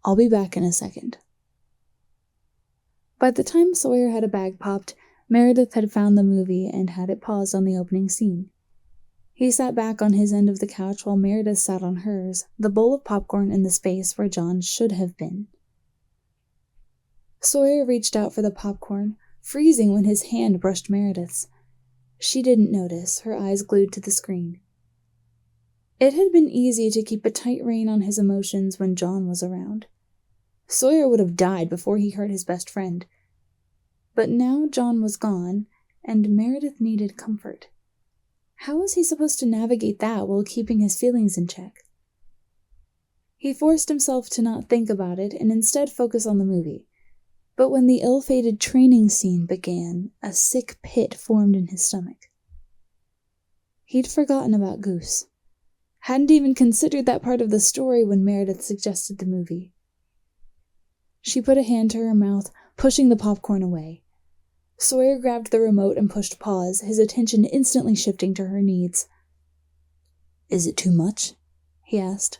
A: I'll be back in a second. By the time Sawyer had a bag popped, Meredith had found the movie and had it paused on the opening scene. He sat back on his end of the couch while Meredith sat on hers, the bowl of popcorn in the space where John should have been. Sawyer reached out for the popcorn, freezing when his hand brushed Meredith's. She didn't notice, her eyes glued to the screen. It had been easy to keep a tight rein on his emotions when John was around. Sawyer would have died before he hurt his best friend. But now John was gone, and Meredith needed comfort. How was he supposed to navigate that while keeping his feelings in check? He forced himself to not think about it and instead focus on the movie. But when the ill-fated training scene began, a sick pit formed in his stomach. He'd forgotten about Goose. Hadn't even considered that part of the story when Meredith suggested the movie. She put a hand to her mouth, pushing the popcorn away. Sawyer grabbed the remote and pushed pause, his attention instantly shifting to her needs. Is it too much? He asked.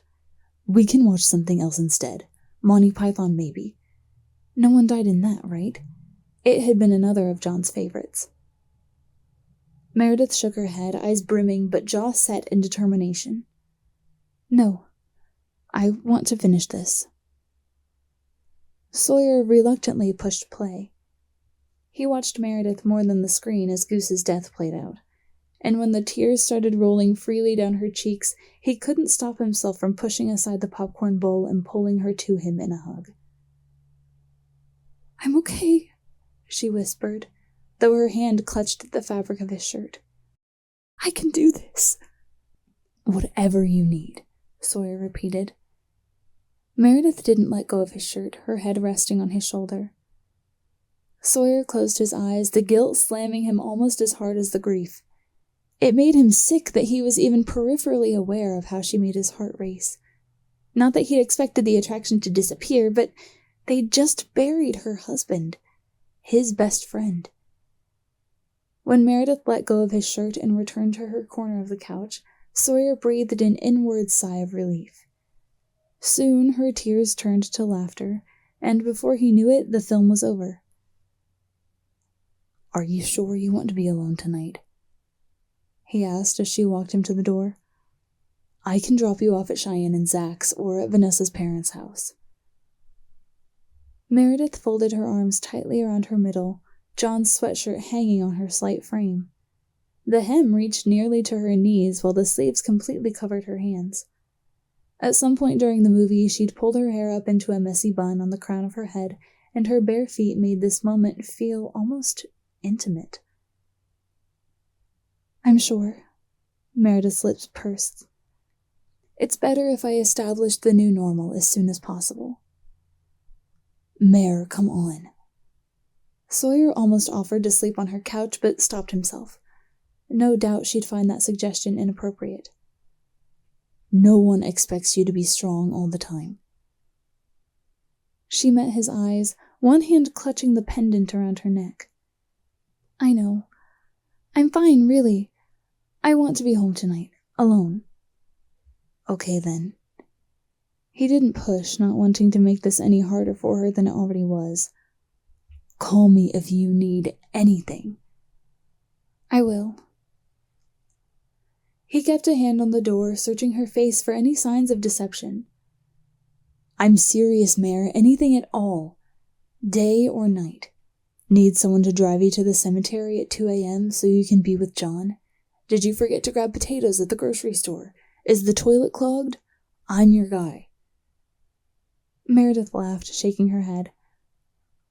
A: We can watch something else instead. Monty Python, maybe. No one died in that, right? It had been another of John's favorites. Meredith shook her head, eyes brimming, but jaw set in determination. No. I want to finish this. Sawyer reluctantly pushed play. He watched Meredith more than the screen as Goose's death played out, and when the tears started rolling freely down her cheeks, he couldn't stop himself from pushing aside the popcorn bowl and pulling her to him in a hug. I'm okay, she whispered, though her hand clutched at the fabric of his shirt. I can do this. Whatever you need, Sawyer repeated. Meredith didn't let go of his shirt, her head resting on his shoulder. Sawyer closed his eyes, the guilt slamming him almost as hard as the grief. It made him sick that he was even peripherally aware of how she made his heart race. Not that he'd expected the attraction to disappear, but they'd just buried her husband, his best friend. When Meredith let go of his shirt and returned to her corner of the couch, Sawyer breathed an inward sigh of relief. Soon her tears turned to laughter, and before he knew it, the film was over. Are you sure you want to be alone tonight? He asked as she walked him to the door. I can drop you off at Cheyenne and Zach's or at Vanessa's parents' house. Meredith folded her arms tightly around her middle, John's sweatshirt hanging on her slight frame. The hem reached nearly to her knees while the sleeves completely covered her hands. At some point during the movie, she'd pulled her hair up into a messy bun on the crown of her head, and her bare feet made this moment feel almost intimate. "I'm sure." Meredith's lips pursed. "It's better if I establish the new normal as soon as possible." "Mare, come on." Sawyer almost offered to sleep on her couch, but stopped himself. No doubt she'd find that suggestion inappropriate. "No one expects you to be strong all the time." She met his eyes, one hand clutching the pendant around her neck. "I know. I'm fine, really. I want to be home tonight, alone." "Okay, then." He didn't push, not wanting to make this any harder for her than it already was. "Call me if you need anything." "I will." He kept a hand on the door, searching her face for any signs of deception. "I'm serious, Mare. Anything at all. Day or night. Need someone to drive you to the cemetery at 2 a.m. so you can be with John? Did you forget to grab potatoes at the grocery store? Is the toilet clogged? I'm your guy." Meredith laughed, shaking her head.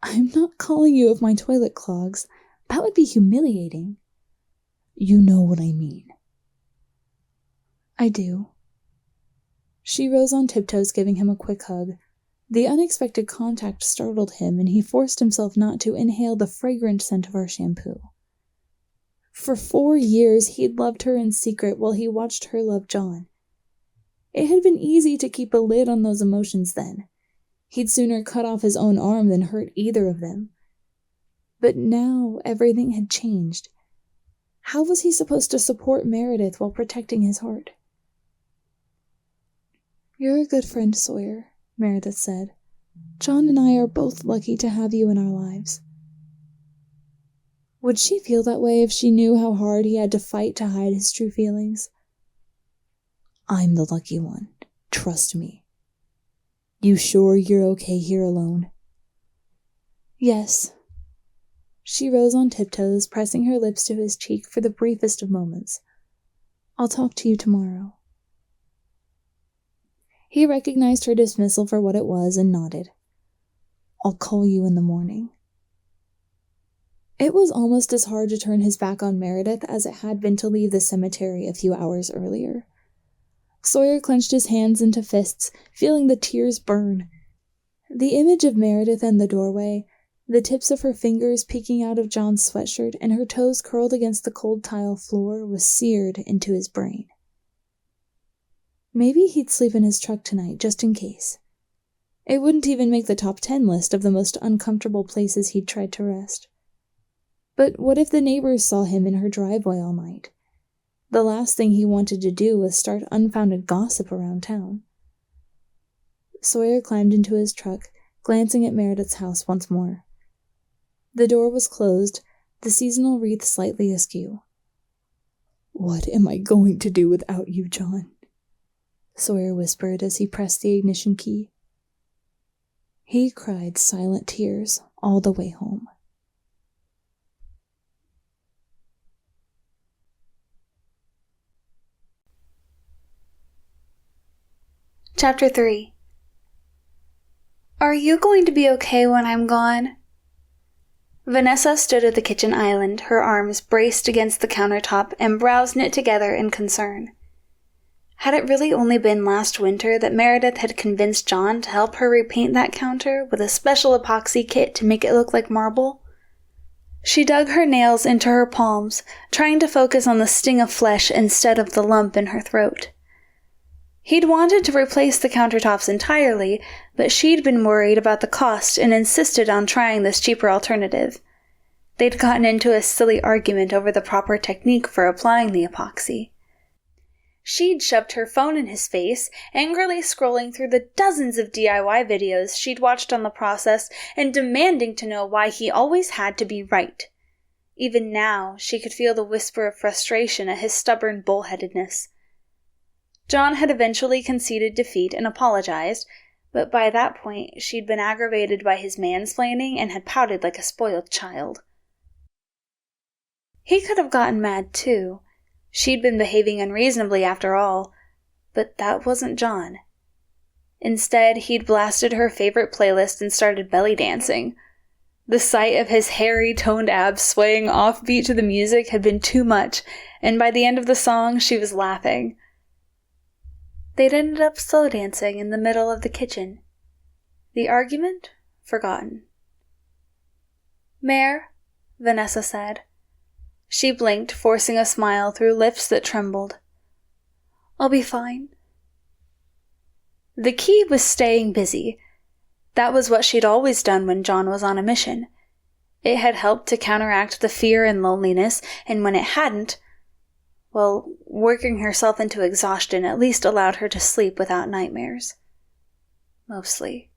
A: "I'm not calling you if my toilet clogs. That would be humiliating." "You know what I mean." "I do." She rose on tiptoes, giving him a quick hug. The unexpected contact startled him, and he forced himself not to inhale the fragrant scent of her shampoo. For 4 years, he'd loved her in secret while he watched her love John. It had been easy to keep a lid on those emotions then. He'd sooner cut off his own arm than hurt either of them. But now everything had changed. How was he supposed to support Meredith while protecting his heart? "You're a good friend, Sawyer," Meredith said. "John and I are both lucky to have you in our lives." Would she feel that way if she knew how hard he had to fight to hide his true feelings? "I'm the lucky one. Trust me." "You sure you're okay here alone?" "Yes." She rose on tiptoes, pressing her lips to his cheek for the briefest of moments. "I'll talk to you tomorrow." He recognized her dismissal for what it was and nodded. "I'll call you in the morning." It was almost as hard to turn his back on Meredith as it had been to leave the cemetery a few hours earlier. Sawyer clenched his hands into fists, feeling the tears burn. The image of Meredith in the doorway, the tips of her fingers peeking out of John's sweatshirt and her toes curled against the cold tile floor, was seared into his brain. Maybe he'd sleep in his truck tonight, just in case. It wouldn't even make the top 10 list of the most uncomfortable places he'd tried to rest. But what if the neighbors saw him in her driveway all night? The last thing he wanted to do was start unfounded gossip around town. Sawyer climbed into his truck, glancing at Meredith's house once more. The door was closed, the seasonal wreath slightly askew. "What am I going to do without you, John?" Sawyer whispered as he pressed the ignition key. He cried silent tears all the way home.
B: Chapter 3. Are you going to be okay when I'm gone? Vanessa stood at the kitchen island, her arms braced against the countertop and brows knit together in concern. Had it really only been last winter that Meredith had convinced John to help her repaint that counter with a special epoxy kit to make it look like marble? She dug her nails into her palms, trying to focus on the sting of flesh instead of the lump in her throat. He'd wanted to replace the countertops entirely, but she'd been worried about the cost and insisted on trying this cheaper alternative. They'd gotten into a silly argument over the proper technique for applying the epoxy. She'd shoved her phone in his face, angrily scrolling through the dozens of DIY videos she'd watched on the process and demanding to know why he always had to be right. Even now, she could feel the whisper of frustration at his stubborn bullheadedness. John had eventually conceded defeat and apologized, but by that point she'd been aggravated by his mansplaining and had pouted like a spoiled child. He could have gotten mad too. She'd been behaving unreasonably after all, but that wasn't John.
A: Instead, he'd blasted her favorite playlist and started belly dancing. The sight of his hairy, toned abs swaying offbeat to the music had been too much, and by the end of the song, she was laughing. They'd ended up slow dancing in the middle of the kitchen. The argument forgotten. "Mare," Vanessa said. She blinked, forcing a smile through lips that trembled. "I'll be fine." The key was staying busy. That was what she'd always done when John was on a mission. It had helped to counteract the fear and loneliness, and when it hadn't, well, working herself into exhaustion at least allowed her to sleep without nightmares. Mostly.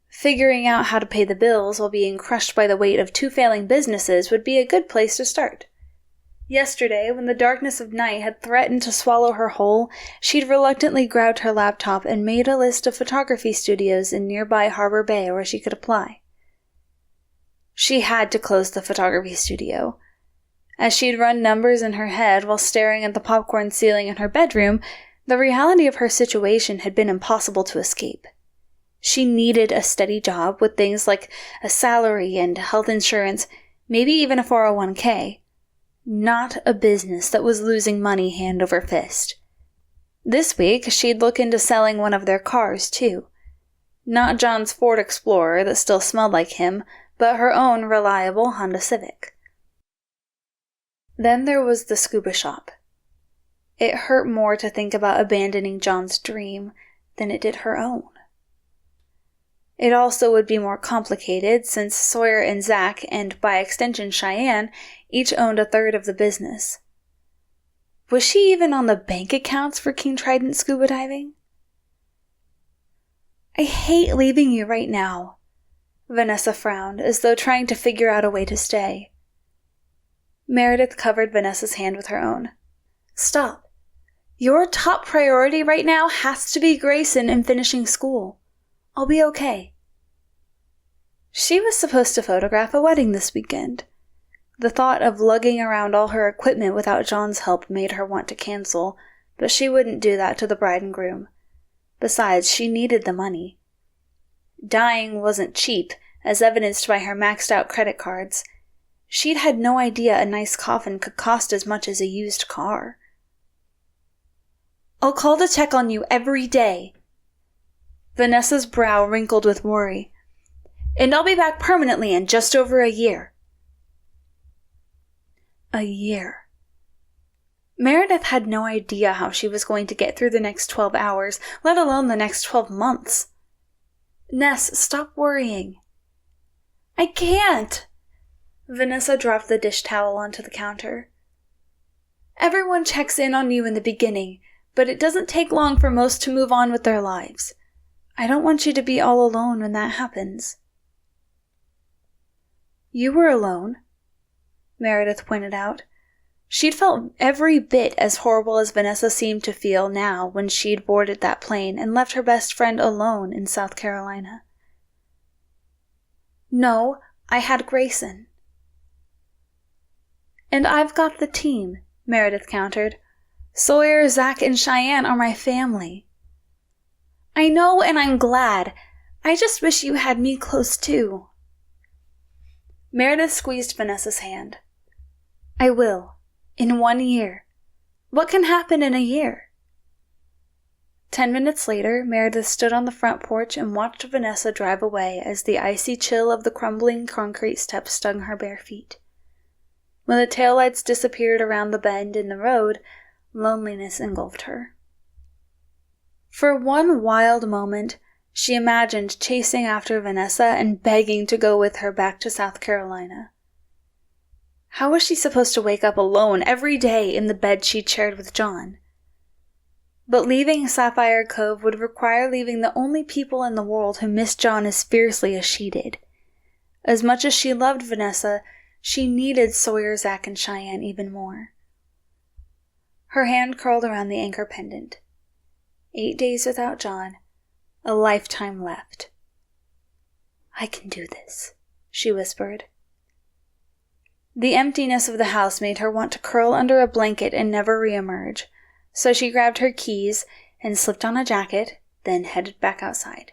A: Figuring out how to pay the bills while being crushed by the weight of 2 failing businesses would be a good place to start. Yesterday, when the darkness of night had threatened to swallow her whole, she'd reluctantly grabbed her laptop and made a list of photography studios in nearby Harbor Bay where she could apply. She had to close the photography studio. As she'd run numbers in her head while staring at the popcorn ceiling in her bedroom, the reality of her situation had been impossible to escape. She needed a steady job with things like a salary and health insurance, maybe even a 401k. Not a business that was losing money hand over fist. This week, she'd look into selling one of their cars, too. Not John's Ford Explorer that still smelled like him, but her own reliable Honda Civic. Then there was the scuba shop. It hurt more to think about abandoning John's dream than it did her own. It also would be more complicated since Sawyer and Zach, and by extension Cheyenne, each owned a third of the business. Was she even on the bank accounts for King Trident scuba diving? "I hate leaving you right now," Vanessa frowned, as though trying to figure out a way to stay. Meredith covered Vanessa's hand with her own. "Stop. Your top priority right now has to be Grayson and finishing school. I'll be okay." She was supposed to photograph a wedding this weekend. The thought of lugging around all her equipment without John's help made her want to cancel, but she wouldn't do that to the bride and groom. Besides, she needed the money. Dying wasn't cheap, as evidenced by her maxed-out credit cards. She'd had no idea a nice coffin could cost as much as a used car. "I'll call to check on you every day." Vanessa's brow wrinkled with worry. "And I'll be back permanently in just over a year." A year. Meredith had no idea how she was going to get through the next 12 hours, let alone the next 12 months. "Ness, stop worrying." "I can't." Vanessa dropped the dish towel onto the counter. "Everyone checks in on you in the beginning, but it doesn't take long for most to move on with their lives. I don't want you to be all alone when that happens." "You were alone," Meredith pointed out. She'd felt every bit as horrible as Vanessa seemed to feel now when she'd boarded that plane and left her best friend alone in South Carolina. "No, I had Grayson." "And I've got the team," Meredith countered. "Sawyer, Zach, and Cheyenne are my family." "I know, and I'm glad. I just wish you had me close too." Meredith squeezed Vanessa's hand. "I will. In 1 year. What can happen in a year?" 10 minutes later, Meredith stood on the front porch and watched Vanessa drive away as the icy chill of the crumbling concrete steps stung her bare feet. When the taillights disappeared around the bend in the road, loneliness engulfed her. For one wild moment, she imagined chasing after Vanessa and begging to go with her back to South Carolina. How was she supposed to wake up alone every day in the bed she'd shared with John? But leaving Sapphire Cove would require leaving the only people in the world who missed John as fiercely as she did. As much as she loved Vanessa, she needed Sawyer, Zach, and Cheyenne even more. Her hand curled around the anchor pendant. 8 days without John, a lifetime left. "I can do this," she whispered. The emptiness of the house made her want to curl under a blanket and never reemerge, so she grabbed her keys and slipped on a jacket, then headed back outside.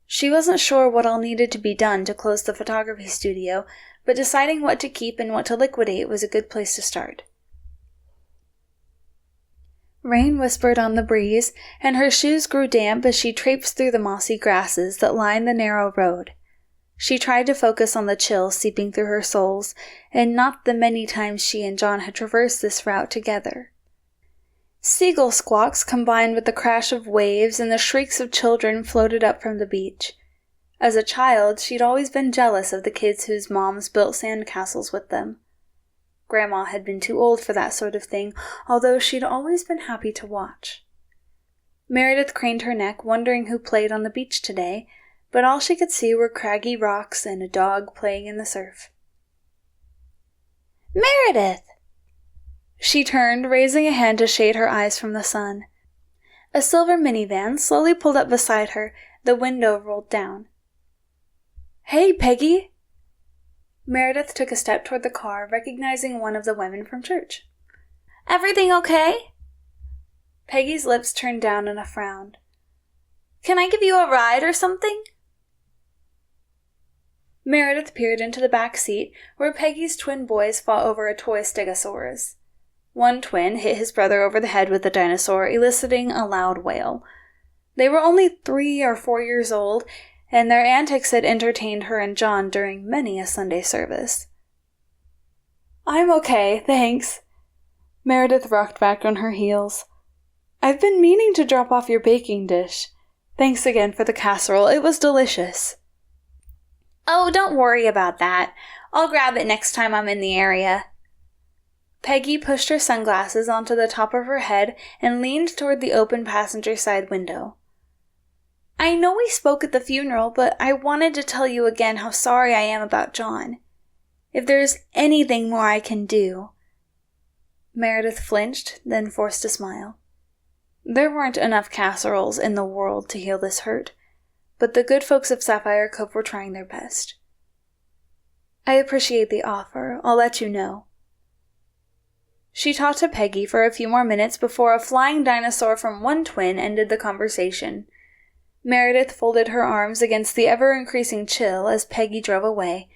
A: She wasn't sure what all needed to be done to close the photography studio, but deciding what to keep and what to liquidate was a good place to start. Rain whispered on the breeze, and her shoes grew damp as she traipsed through the mossy grasses that lined the narrow road. She tried to focus on the chill seeping through her soles, and not the many times she and John had traversed this route together. Seagull squawks combined with the crash of waves and the shrieks of children floated up from the beach. As a child, she'd always been jealous of the kids whose moms built sandcastles with them. Grandma had been too old for that sort of thing, although she'd always been happy to watch. Meredith craned her neck, wondering who played on the beach today, but all she could see were craggy rocks and a dog playing in the surf. "Meredith!" She turned, raising a hand to shade her eyes from the sun. A silver minivan slowly pulled up beside her, the window rolled down. "Hey, Peggy!" Meredith took a step toward the car, recognizing one of the women from church. "Everything okay?" Peggy's lips turned down in a frown. "Can I give you a ride or something?" Meredith peered into the back seat, where Peggy's twin boys fought over a toy stegosaurus. One twin hit his brother over the head with the dinosaur, eliciting a loud wail. They were only 3 or 4 years old, and their antics had entertained her and John during many a Sunday service. "I'm okay, thanks." Meredith rocked back on her heels. "I've been meaning to drop off your baking dish. Thanks again for the casserole, it was delicious." "Oh, don't worry about that. I'll grab it next time I'm in the area." Peggy pushed her sunglasses onto the top of her head and leaned toward the open passenger side window. "I know we spoke at the funeral, but I wanted to tell you again how sorry I am about John. If there's anything more I can do." Meredith flinched, then forced a smile. There weren't enough casseroles in the world to heal this hurt, but the good folks of Sapphire Cove were trying their best. "I appreciate the offer. I'll let you know." She talked to Peggy for a few more minutes before a flying dinosaur from one twin ended the conversation. Meredith folded her arms against the ever-increasing chill as Peggy drove away,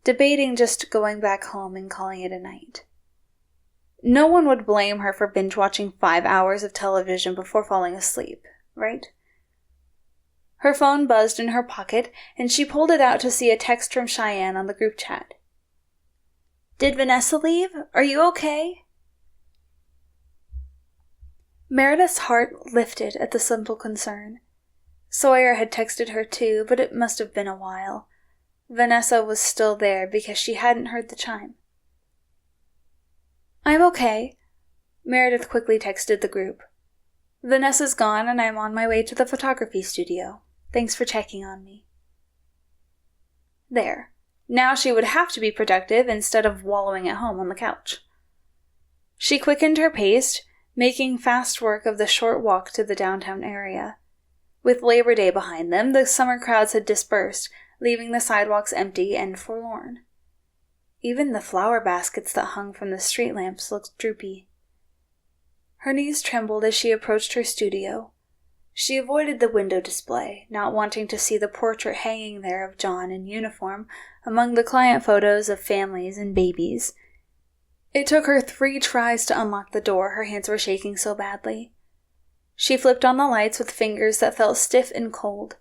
A: debating just going back home and calling it a night. No one would blame her for binge-watching 5 hours of television before falling asleep, right? Her phone buzzed in her pocket, and she pulled it out to see a text from Cheyenne on the group chat. "Did Vanessa leave? Are you okay?" Meredith's heart lifted at the simple concern. Sawyer had texted her too, but it must have been a while. Vanessa was still there because she hadn't heard the chime. "I'm okay," Meredith quickly texted the group. "Vanessa's gone and I'm on my way to the photography studio. Thanks for checking on me." There. Now she would have to be productive instead of wallowing at home on the couch. She quickened her pace, making fast work of the short walk to the downtown area. With Labor Day behind them, the summer crowds had dispersed, leaving the sidewalks empty and forlorn. Even the flower baskets that hung from the street lamps looked droopy. Her knees trembled as she approached her studio. She avoided the window display, not wanting to see the portrait hanging there of John in uniform among the client photos of families and babies. It took her 3 tries to unlock the door, her hands were shaking so badly. She flipped on the lights with fingers that felt stiff and cold.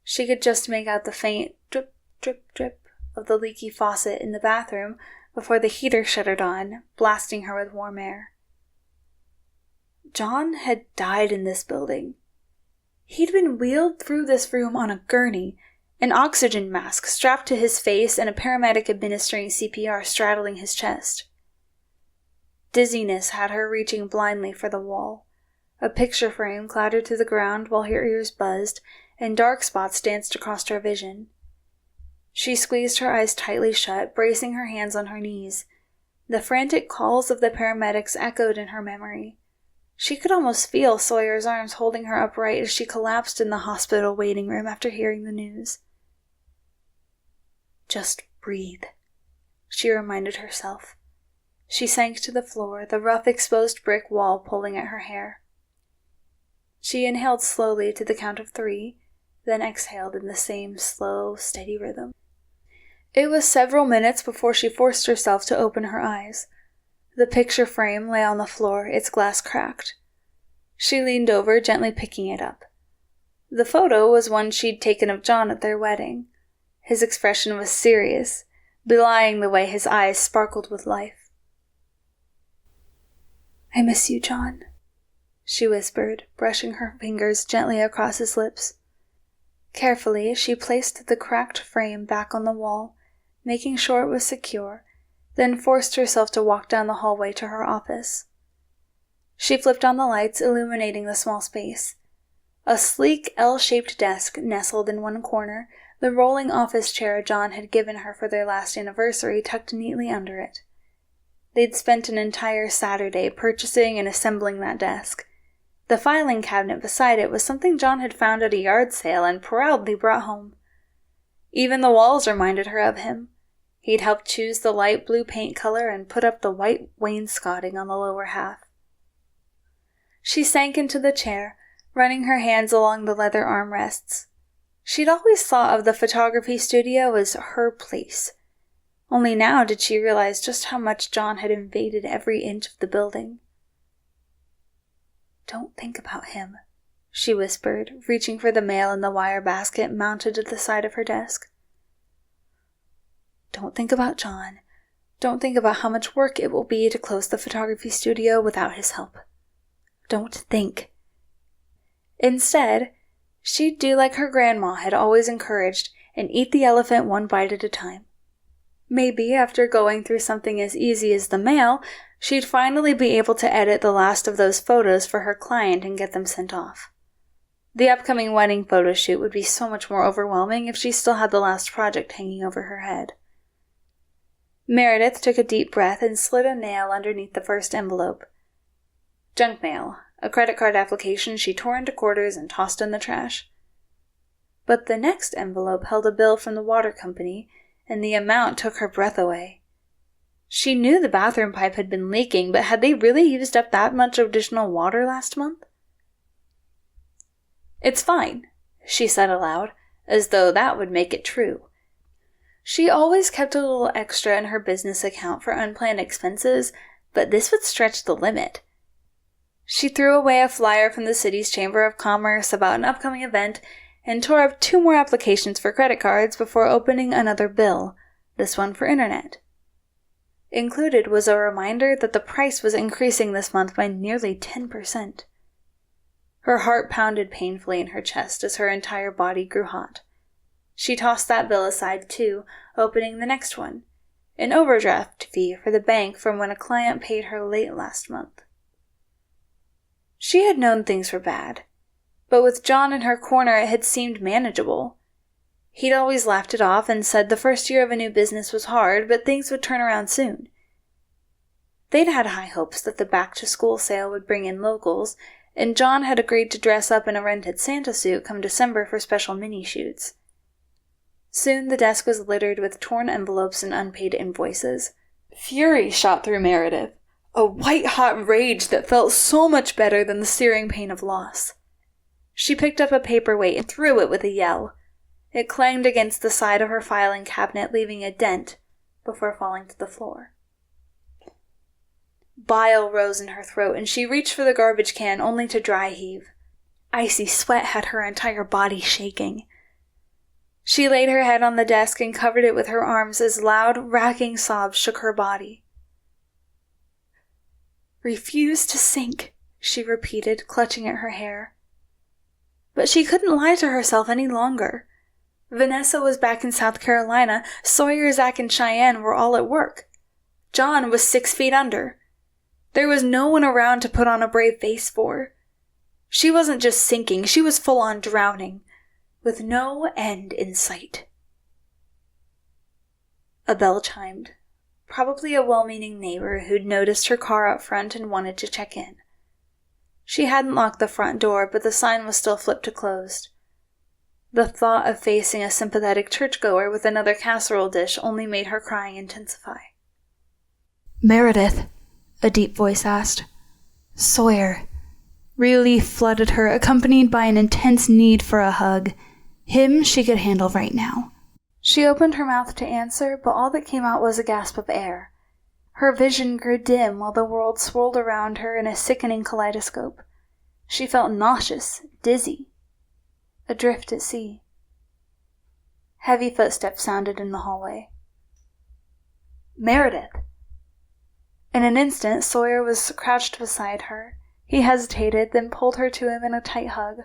A: She could just make out the faint drip, drip, drip of the leaky faucet in the bathroom before the heater shuttered on, blasting her with warm air. John had died in this building. He'd been wheeled through this room on a gurney, an oxygen mask strapped to his face and a paramedic administering CPR straddling his chest. Dizziness had her reaching blindly for the wall. A picture frame clattered to the ground while her ears buzzed, and dark spots danced across her vision. She squeezed her eyes tightly shut, bracing her hands on her knees. The frantic calls of the paramedics echoed in her memory. She could almost feel Sawyer's arms holding her upright as she collapsed in the hospital waiting room after hearing the news. "Just breathe," she reminded herself. She sank to the floor, the rough exposed brick wall pulling at her hair. She inhaled slowly to the count of 3, then exhaled in the same slow, steady rhythm. It was several minutes before she forced herself to open her eyes. The picture frame lay on the floor, its glass cracked. She leaned over, gently picking it up. The photo was one she'd taken of John at their wedding. His expression was serious, belying the way his eyes sparkled with life. "I miss you, John," she whispered, brushing her fingers gently across his lips. Carefully, she placed the cracked frame back on the wall, making sure it was secure, then forced herself to walk down the hallway to her office. She flipped on the lights, illuminating the small space. A sleek L-shaped desk nestled in one corner, the rolling office chair John had given her for their last anniversary tucked neatly under it. They'd spent an entire Saturday purchasing and assembling that desk. The filing cabinet beside it was something John had found at a yard sale and proudly brought home. Even the walls reminded her of him. He'd helped choose the light blue paint color and put up the white wainscoting on the lower half. She sank into the chair, running her hands along the leather armrests. She'd always thought of the photography studio as her place. Only now did she realize just how much John had invaded every inch of the building. "Don't think about him," she whispered, reaching for the mail in the wire basket mounted at the side of her desk. "Don't think about John. Don't think about how much work it will be to close the photography studio without his help. Don't think." Instead, she'd do like her grandma had always encouraged and eat the elephant one bite at a time. Maybe after going through something as easy as the mail, she'd finally be able to edit the last of those photos for her client and get them sent off. The upcoming wedding photo shoot would be so much more overwhelming if she still had the last project hanging over her head. Meredith took a deep breath and slid a nail underneath the first envelope. Junk mail, a credit card application she tore into quarters and tossed in the trash. But the next envelope held a bill from the water company, and the amount took her breath away. She knew the bathroom pipe had been leaking, but had they really used up that much additional water last month? "It's fine," she said aloud, as though that would make it true. She always kept a little extra in her business account for unplanned expenses, but this would stretch the limit. She threw away a flyer from the city's Chamber of Commerce about an upcoming event and tore up 2 more applications for credit cards before opening another bill, this one for internet. Included was a reminder that the price was increasing this month by nearly 10%. Her heart pounded painfully in her chest as her entire body grew hot. She tossed that bill aside too, opening the next one, an overdraft fee for the bank from when a client paid her late last month. She had known things were bad, but with John in her corner it had seemed manageable. He'd always laughed it off and said the first year of a new business was hard, but things would turn around soon. They'd had high hopes that the back-to-school sale would bring in locals, and John had agreed to dress up in a rented Santa suit come December for special mini-shoots. Soon the desk was littered with torn envelopes and unpaid invoices. Fury shot through Meredith, a white-hot rage that felt so much better than the searing pain of loss. She picked up a paperweight and threw it with a yell. It clanged against the side of her filing cabinet, leaving a dent before falling to the floor. Bile rose in her throat, and she reached for the garbage can only to dry heave. Icy sweat had her entire body shaking. She laid her head on the desk and covered it with her arms as loud, racking sobs shook her body. "Refuse to sink," she repeated, clutching at her hair. But she couldn't lie to herself any longer. Vanessa was back in South Carolina. Sawyer, Zach, and Cheyenne were all at work. John was 6 feet under. There was no one around to put on a brave face for. She wasn't just sinking, she was full-on drowning, with no end in sight. A bell chimed. Probably a well-meaning neighbor who'd noticed her car up front and wanted to check in. She hadn't locked the front door, but the sign was still flipped to closed. The thought of facing a sympathetic churchgoer with another casserole dish only made her crying intensify.
B: "Meredith," a deep voice asked. "Sawyer.
A: Relief flooded her, accompanied by an intense need for a hug. Him she could handle right now. She opened her mouth to answer, but all that came out was a gasp of air. Her vision grew dim while the world swirled around her in a sickening kaleidoscope. She felt nauseous, dizzy, adrift at sea. Heavy footsteps sounded in the hallway. Meredith! In an instant, Sawyer was crouched beside her. He hesitated, then pulled her to him in a tight hug.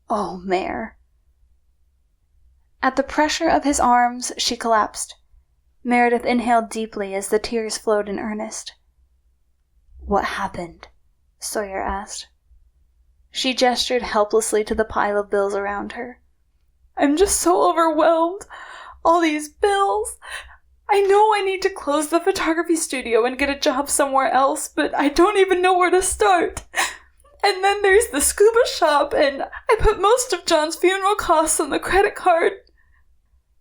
A: Oh, Mare. At the pressure of his arms, she collapsed. Meredith inhaled deeply as the tears flowed in earnest. What happened? Sawyer asked. She gestured helplessly to the pile of bills around her. I'm just so overwhelmed. All these bills. I know I need to close the photography studio and get a job somewhere else, but I don't even know where to start. And then there's the scuba shop, and I put most of John's funeral costs on the credit card.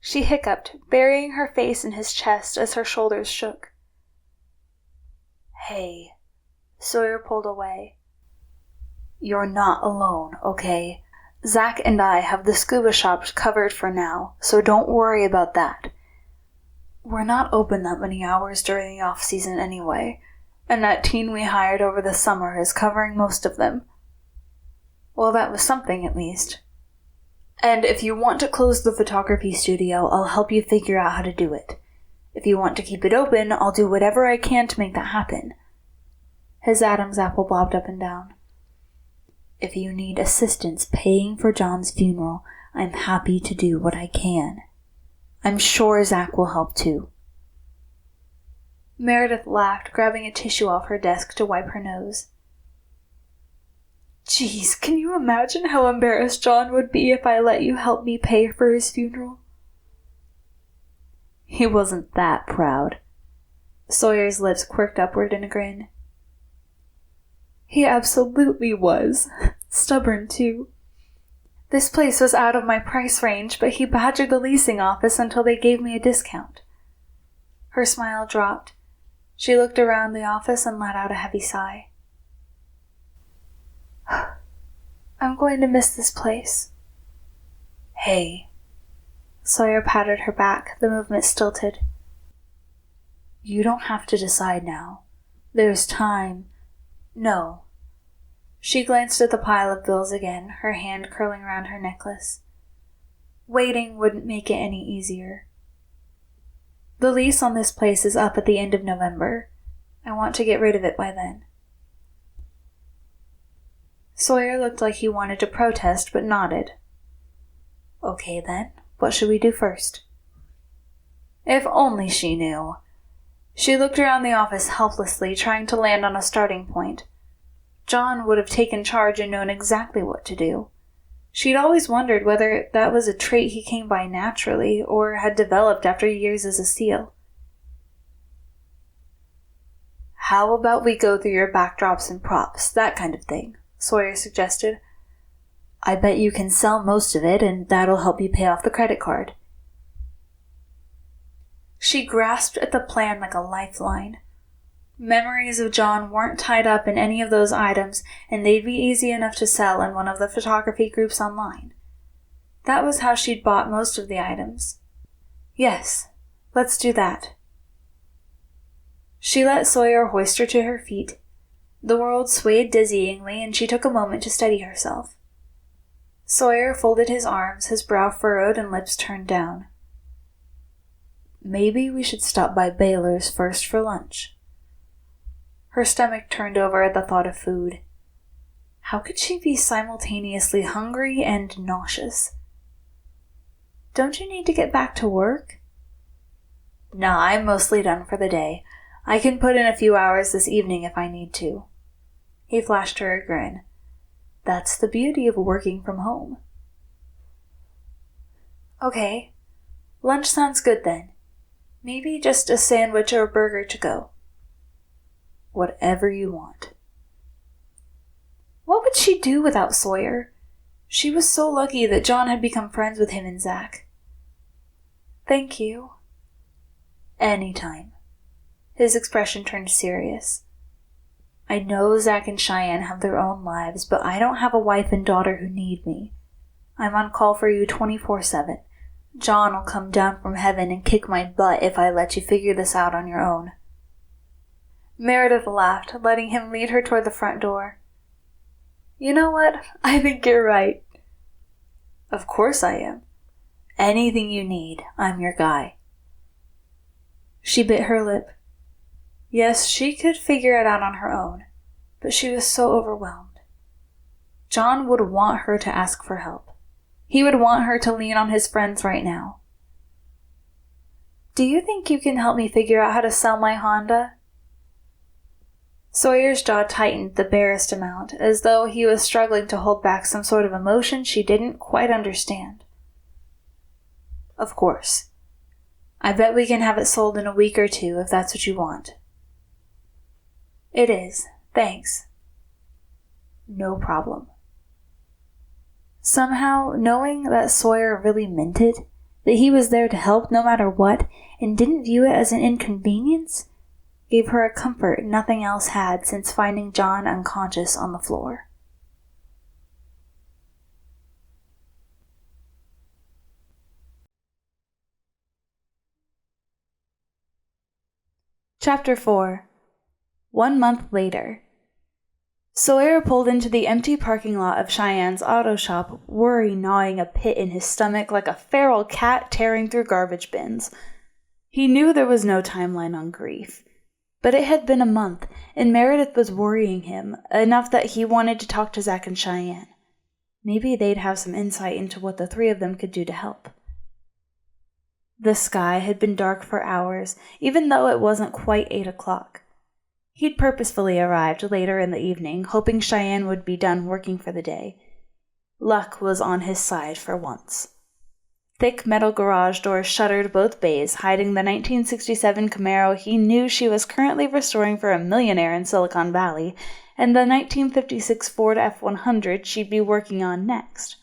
A: She hiccuped, burying her face in his chest as her shoulders shook. Hey, Sawyer pulled away. You're not alone, okay? Zach and I have the scuba shop covered for now, so don't worry about that. We're not open that many hours during the off-season anyway, and that teen we hired over the summer is covering most of them. Well, that was something at least. And if you want to close the photography studio, I'll help you figure out how to do it. If you want to keep it open, I'll do whatever I can to make that happen. His Adam's apple bobbed up and down. If you need assistance paying for John's funeral, I'm happy to do what I can. I'm sure Zach will help too. Meredith laughed, grabbing a tissue off her desk to wipe her nose. Jeez, can you imagine how embarrassed John would be if I let you help me pay for his funeral? He wasn't that proud. Sawyer's lips quirked upward in a grin. He absolutely was. Stubborn, too. This place was out of my price range, but he badgered the leasing office until they gave me a discount. Her smile dropped. She looked around the office and let out a heavy sigh. I'm going to miss this place. Hey. Sawyer patted her back, the movement stilted. You don't have to decide now. There's time. No. She glanced at the pile of bills again, her hand curling around her necklace. Waiting wouldn't make it any easier. The lease on this place is up at the end of November. I want to get rid of it by then. Sawyer looked like he wanted to protest, but nodded. Okay then, what should we do first? If only she knew. She looked around the office helplessly, trying to land on a starting point. John would have taken charge and known exactly what to do. She'd always wondered whether that was a trait he came by naturally or had developed after years as a SEAL. How about we go through your backdrops and props, that kind of thing, Sawyer suggested. I bet you can sell most of it, and that'll help you pay off the credit card. She grasped at the plan like a lifeline. Memories of John weren't tied up in any of those items, and they'd be easy enough to sell in one of the photography groups online. That was how she'd bought most of the items. Yes, let's do that. She let Sawyer hoist her to her feet. The world swayed dizzyingly, and she took a moment to steady herself. Sawyer folded his arms, his brow furrowed and lips turned down. Maybe we should stop by Baylor's first for lunch. Her stomach turned over at the thought of food. How could she be simultaneously hungry and nauseous? Don't you need to get back to work? Nah, I'm mostly done for the day. I can put in a few hours this evening if I need to. He flashed her a grin. That's the beauty of working from home. Okay. Lunch sounds good then. Maybe just a sandwich or a burger to go. Whatever you want. What would she do without Sawyer? She was so lucky that John had become friends with him and Zach. Thank you. Anytime. His expression turned serious. I know Zach and Cheyenne have their own lives, but I don't have a wife and daughter who need me. I'm on call for you 24/7. John will come down from heaven and kick my butt if I let you figure this out on your own." Meredith laughed, letting him lead her toward the front door. "You know what? I think you're right." "Of course I am. Anything you need, I'm your guy." She bit her lip. Yes, she could figure it out on her own, but she was so overwhelmed. John would want her to ask for help. He would want her to lean on his friends right now. "Do you think you can help me figure out how to sell my Honda?" Sawyer's jaw tightened the barest amount, as though he was struggling to hold back some sort of emotion she didn't quite understand. "Of course. I bet we can have it sold in a week or two if that's what you want." "It is. Thanks." "No problem." Somehow, knowing that Sawyer really meant it, that he was there to help no matter what, and didn't view it as an inconvenience, gave her a comfort nothing else had since finding John unconscious on the floor. Chapter 4. 1 month later. Sawyer pulled into the empty parking lot of Cheyenne's auto shop, worry gnawing a pit in his stomach like a feral cat tearing through garbage bins. He knew there was no timeline on grief. But it had been a month, and Meredith was worrying him enough that he wanted to talk to Zach and Cheyenne. Maybe they'd have some insight into what the three of them could do to help. The sky had been dark for hours, even though it wasn't quite 8 o'clock. He'd purposefully arrived later in the evening, hoping Cheyenne would be done working for the day. Luck was on his side for once. Thick metal garage doors shuttered both bays, hiding the 1967 Camaro he knew she was currently restoring for a millionaire in Silicon Valley, and the 1956 Ford F-100 she'd be working on next.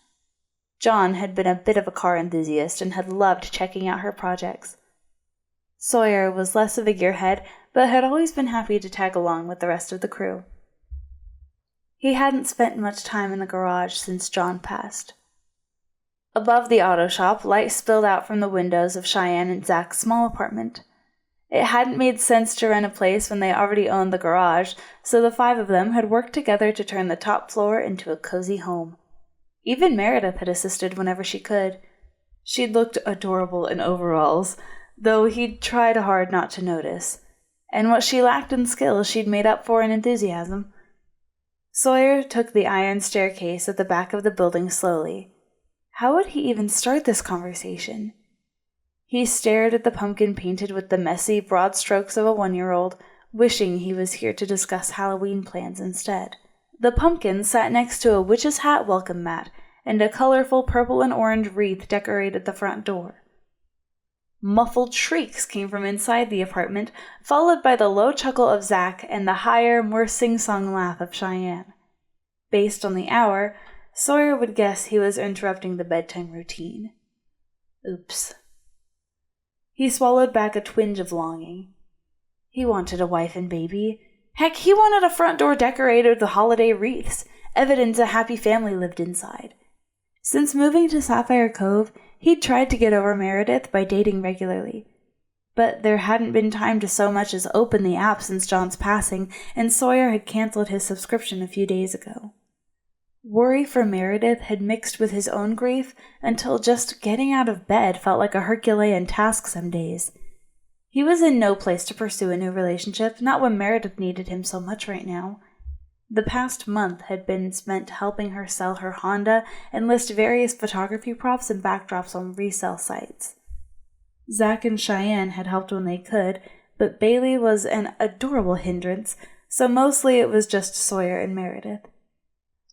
A: John had been a bit of a car enthusiast and had loved checking out her projects. Sawyer was less of a gearhead, but had always been happy to tag along with the rest of the crew. He hadn't spent much time in the garage since John passed. Above the auto shop, light spilled out from the windows of Cheyenne and Zach's small apartment. It hadn't made sense to rent a place when they already owned the garage, so the 5 of them had worked together to turn the top floor into a cozy home. Even Meredith had assisted whenever she could. She'd looked adorable in overalls, though he'd tried hard not to notice. And what she lacked in skill she'd made up for in enthusiasm. Sawyer took the iron staircase at the back of the building slowly. How would he even start this conversation? He stared at the pumpkin painted with the messy, broad strokes of a 1-year-old, wishing he was here to discuss Halloween plans instead. The pumpkin sat next to a witch's hat welcome mat, and a colorful purple and orange wreath decorated the front door. Muffled shrieks came from inside the apartment, followed by the low chuckle of Zach and the higher, more sing-song laugh of Cheyenne. Based on the hour, Sawyer would guess he was interrupting the bedtime routine. Oops. He swallowed back a twinge of longing. He wanted a wife and baby. Heck, he wanted a front door decorated with holiday wreaths, evidence a happy family lived inside. Since moving to Sapphire Cove, he'd tried to get over Meredith by dating regularly. But there hadn't been time to so much as open the app since John's passing, and Sawyer had canceled his subscription a few days ago. Worry for Meredith had mixed with his own grief until just getting out of bed felt like a Herculean task some days. He was in no place to pursue a new relationship, not when Meredith needed him so much right now. The past month had been spent helping her sell her Honda and list various photography props and backdrops on resale sites. Zach and Cheyenne had helped when they could, but Bailey was an adorable hindrance, so mostly it was just Sawyer and Meredith.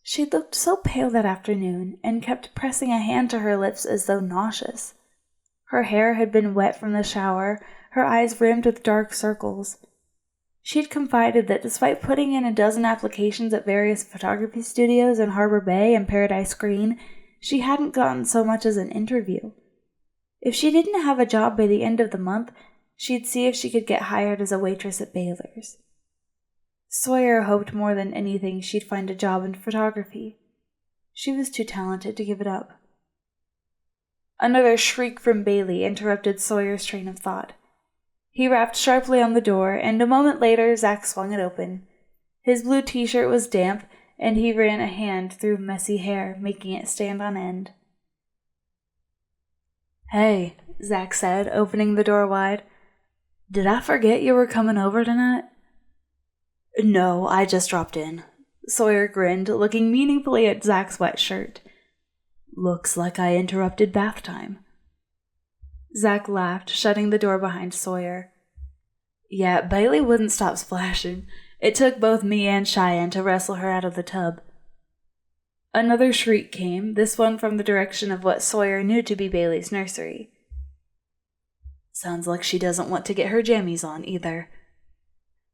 A: She looked so pale that afternoon and kept pressing a hand to her lips as though nauseous. Her hair had been wet from the shower, her eyes rimmed with dark circles. She'd confided that despite putting in a dozen applications at various photography studios in Harbor Bay and Paradise Green, she hadn't gotten so much as an interview. If she didn't have a job by the end of the month, she'd see if she could get hired as a waitress at Baylor's. Sawyer hoped more than anything she'd find a job in photography. She was too talented to give it up. Another shriek from Bailey interrupted Sawyer's train of thought. He rapped sharply on the door, and a moment later Zach swung it open. His blue t-shirt was damp, and he ran a hand through messy hair, making it stand on end. "Hey," Zach said, opening the door wide. "Did I forget you were coming over tonight?" "No, I just dropped in." Sawyer grinned, looking meaningfully at Zach's wet shirt. "Looks like I interrupted bath time." Zach laughed, shutting the door behind Sawyer. "Yeah, Bailey wouldn't stop splashing. It took both me and Cheyenne to wrestle her out of the tub." Another shriek came, this one from the direction of what Sawyer knew to be Bailey's nursery. "Sounds like she doesn't want to get her jammies on, either."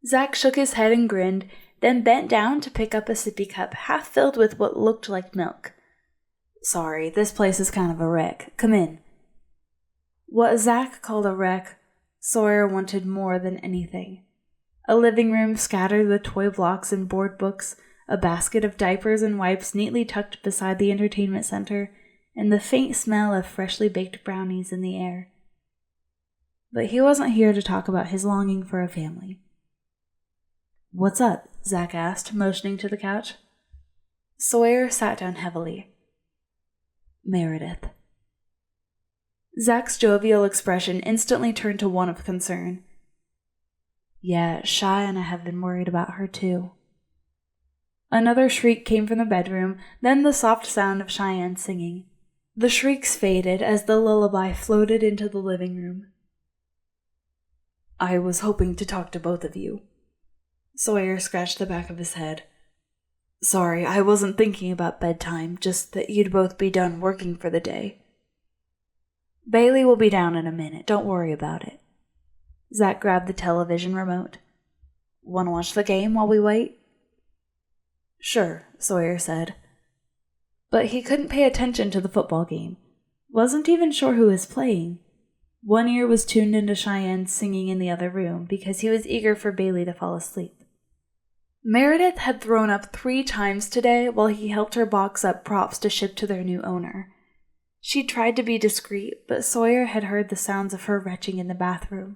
A: Zach shook his head and grinned, then bent down to pick up a sippy cup half filled with what looked like milk. "Sorry, this place is kind of a wreck. Come in." What Zach called a wreck, Sawyer wanted more than anything. A living room scattered with toy blocks and board books, a basket of diapers and wipes neatly tucked beside the entertainment center, and the faint smell of freshly baked brownies in the air. But he wasn't here to talk about his longing for a family. "What's up?" Zach asked, motioning to the couch. Sawyer sat down heavily. "Meredith." Zach's jovial expression instantly turned to one of concern. "Yeah, Shy and I have been worried about her too." Another shriek came from the bedroom, then the soft sound of Cheyenne singing. The shrieks faded as the lullaby floated into the living room. "I was hoping to talk to both of you." Sawyer scratched the back of his head. "Sorry, I wasn't thinking about bedtime, just that you'd both be done working for the day." "Bailey will be down in a minute, don't worry about it." Zach grabbed the television remote. "Want to watch the game while we wait?" "Sure," Sawyer said. But he couldn't pay attention to the football game. Wasn't even sure who was playing. One ear was tuned into Cheyenne singing in the other room because he was eager for Bailey to fall asleep. Meredith had thrown up 3 times today while he helped her box up props to ship to their new owner. She tried to be discreet, but Sawyer had heard the sounds of her retching in the bathroom.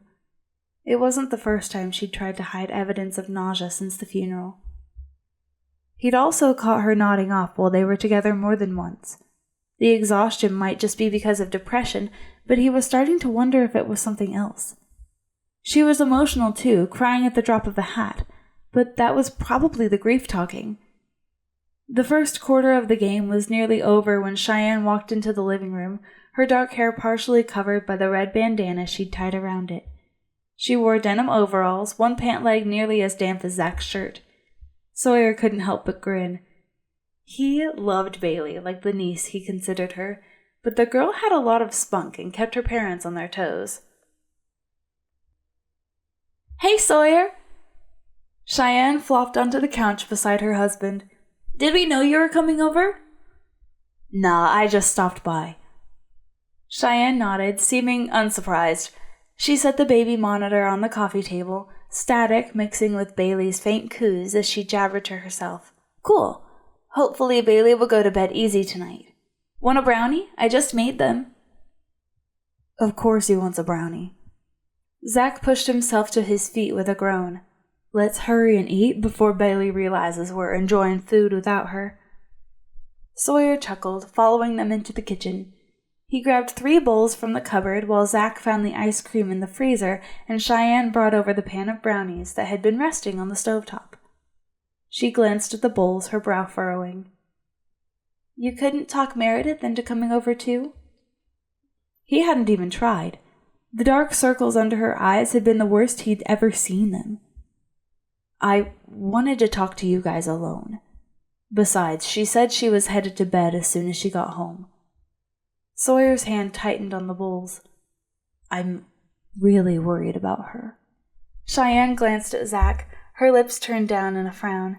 A: It wasn't the first time she'd tried to hide evidence of nausea since the funeral. He'd also caught her nodding off while they were together more than once. The exhaustion might just be because of depression, but he was starting to wonder if it was something else. She was emotional too, crying at the drop of a hat, but that was probably the grief talking. The first quarter of the game was nearly over when Cheyenne walked into the living room, her dark hair partially covered by the red bandana she'd tied around it. She wore denim overalls, one pant leg nearly as damp as Zach's shirt. Sawyer couldn't help but grin. He loved Bailey like the niece he considered her, but the girl had a lot of spunk and kept her parents on their toes. "Hey, Sawyer!" Cheyenne flopped onto the couch beside her husband. "Did we know you were coming over?" "Nah, I just stopped by." Cheyenne nodded, seeming unsurprised. She set the baby monitor on the coffee table, static mixing with Bailey's faint coos as she jabbered to herself. "Cool. Hopefully Bailey will go to bed easy tonight. Want a brownie? I just made them." Of course he wants a brownie. Zach pushed himself to his feet with a groan. Let's hurry and eat before Bailey realizes we're enjoying food without her. Sawyer chuckled, following them into the kitchen. He grabbed 3 bowls from the cupboard while Zach found the ice cream in the freezer and Cheyenne brought over the pan of brownies that had been resting on the stovetop. She glanced at the bowls, her brow furrowing. "You couldn't talk Meredith into coming over too?" He hadn't even tried. The dark circles under her eyes had been the worst he'd ever seen them. "I wanted to talk to you guys alone. Besides, she said she was headed to bed as soon as she got home." Sawyer's hand tightened on the bowls. "I'm really worried about her." Cheyenne glanced at Zach, her lips turned down in a frown.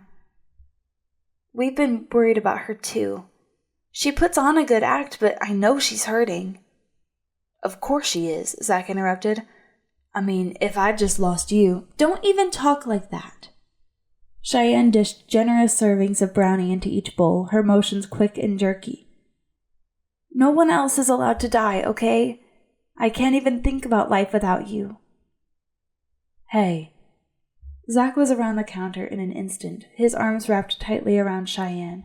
A: "We've been worried about her too. She puts on a good act, but I know she's hurting." "Of course she is," Zach interrupted. "I mean, if I'd just lost you—" "Don't even talk like that." Cheyenne dished generous servings of brownie into each bowl, her motions quick and jerky. No one else is allowed to die, okay? I can't even think about life without you. Hey. Zach was around the counter in an instant, his arms wrapped tightly around Cheyenne.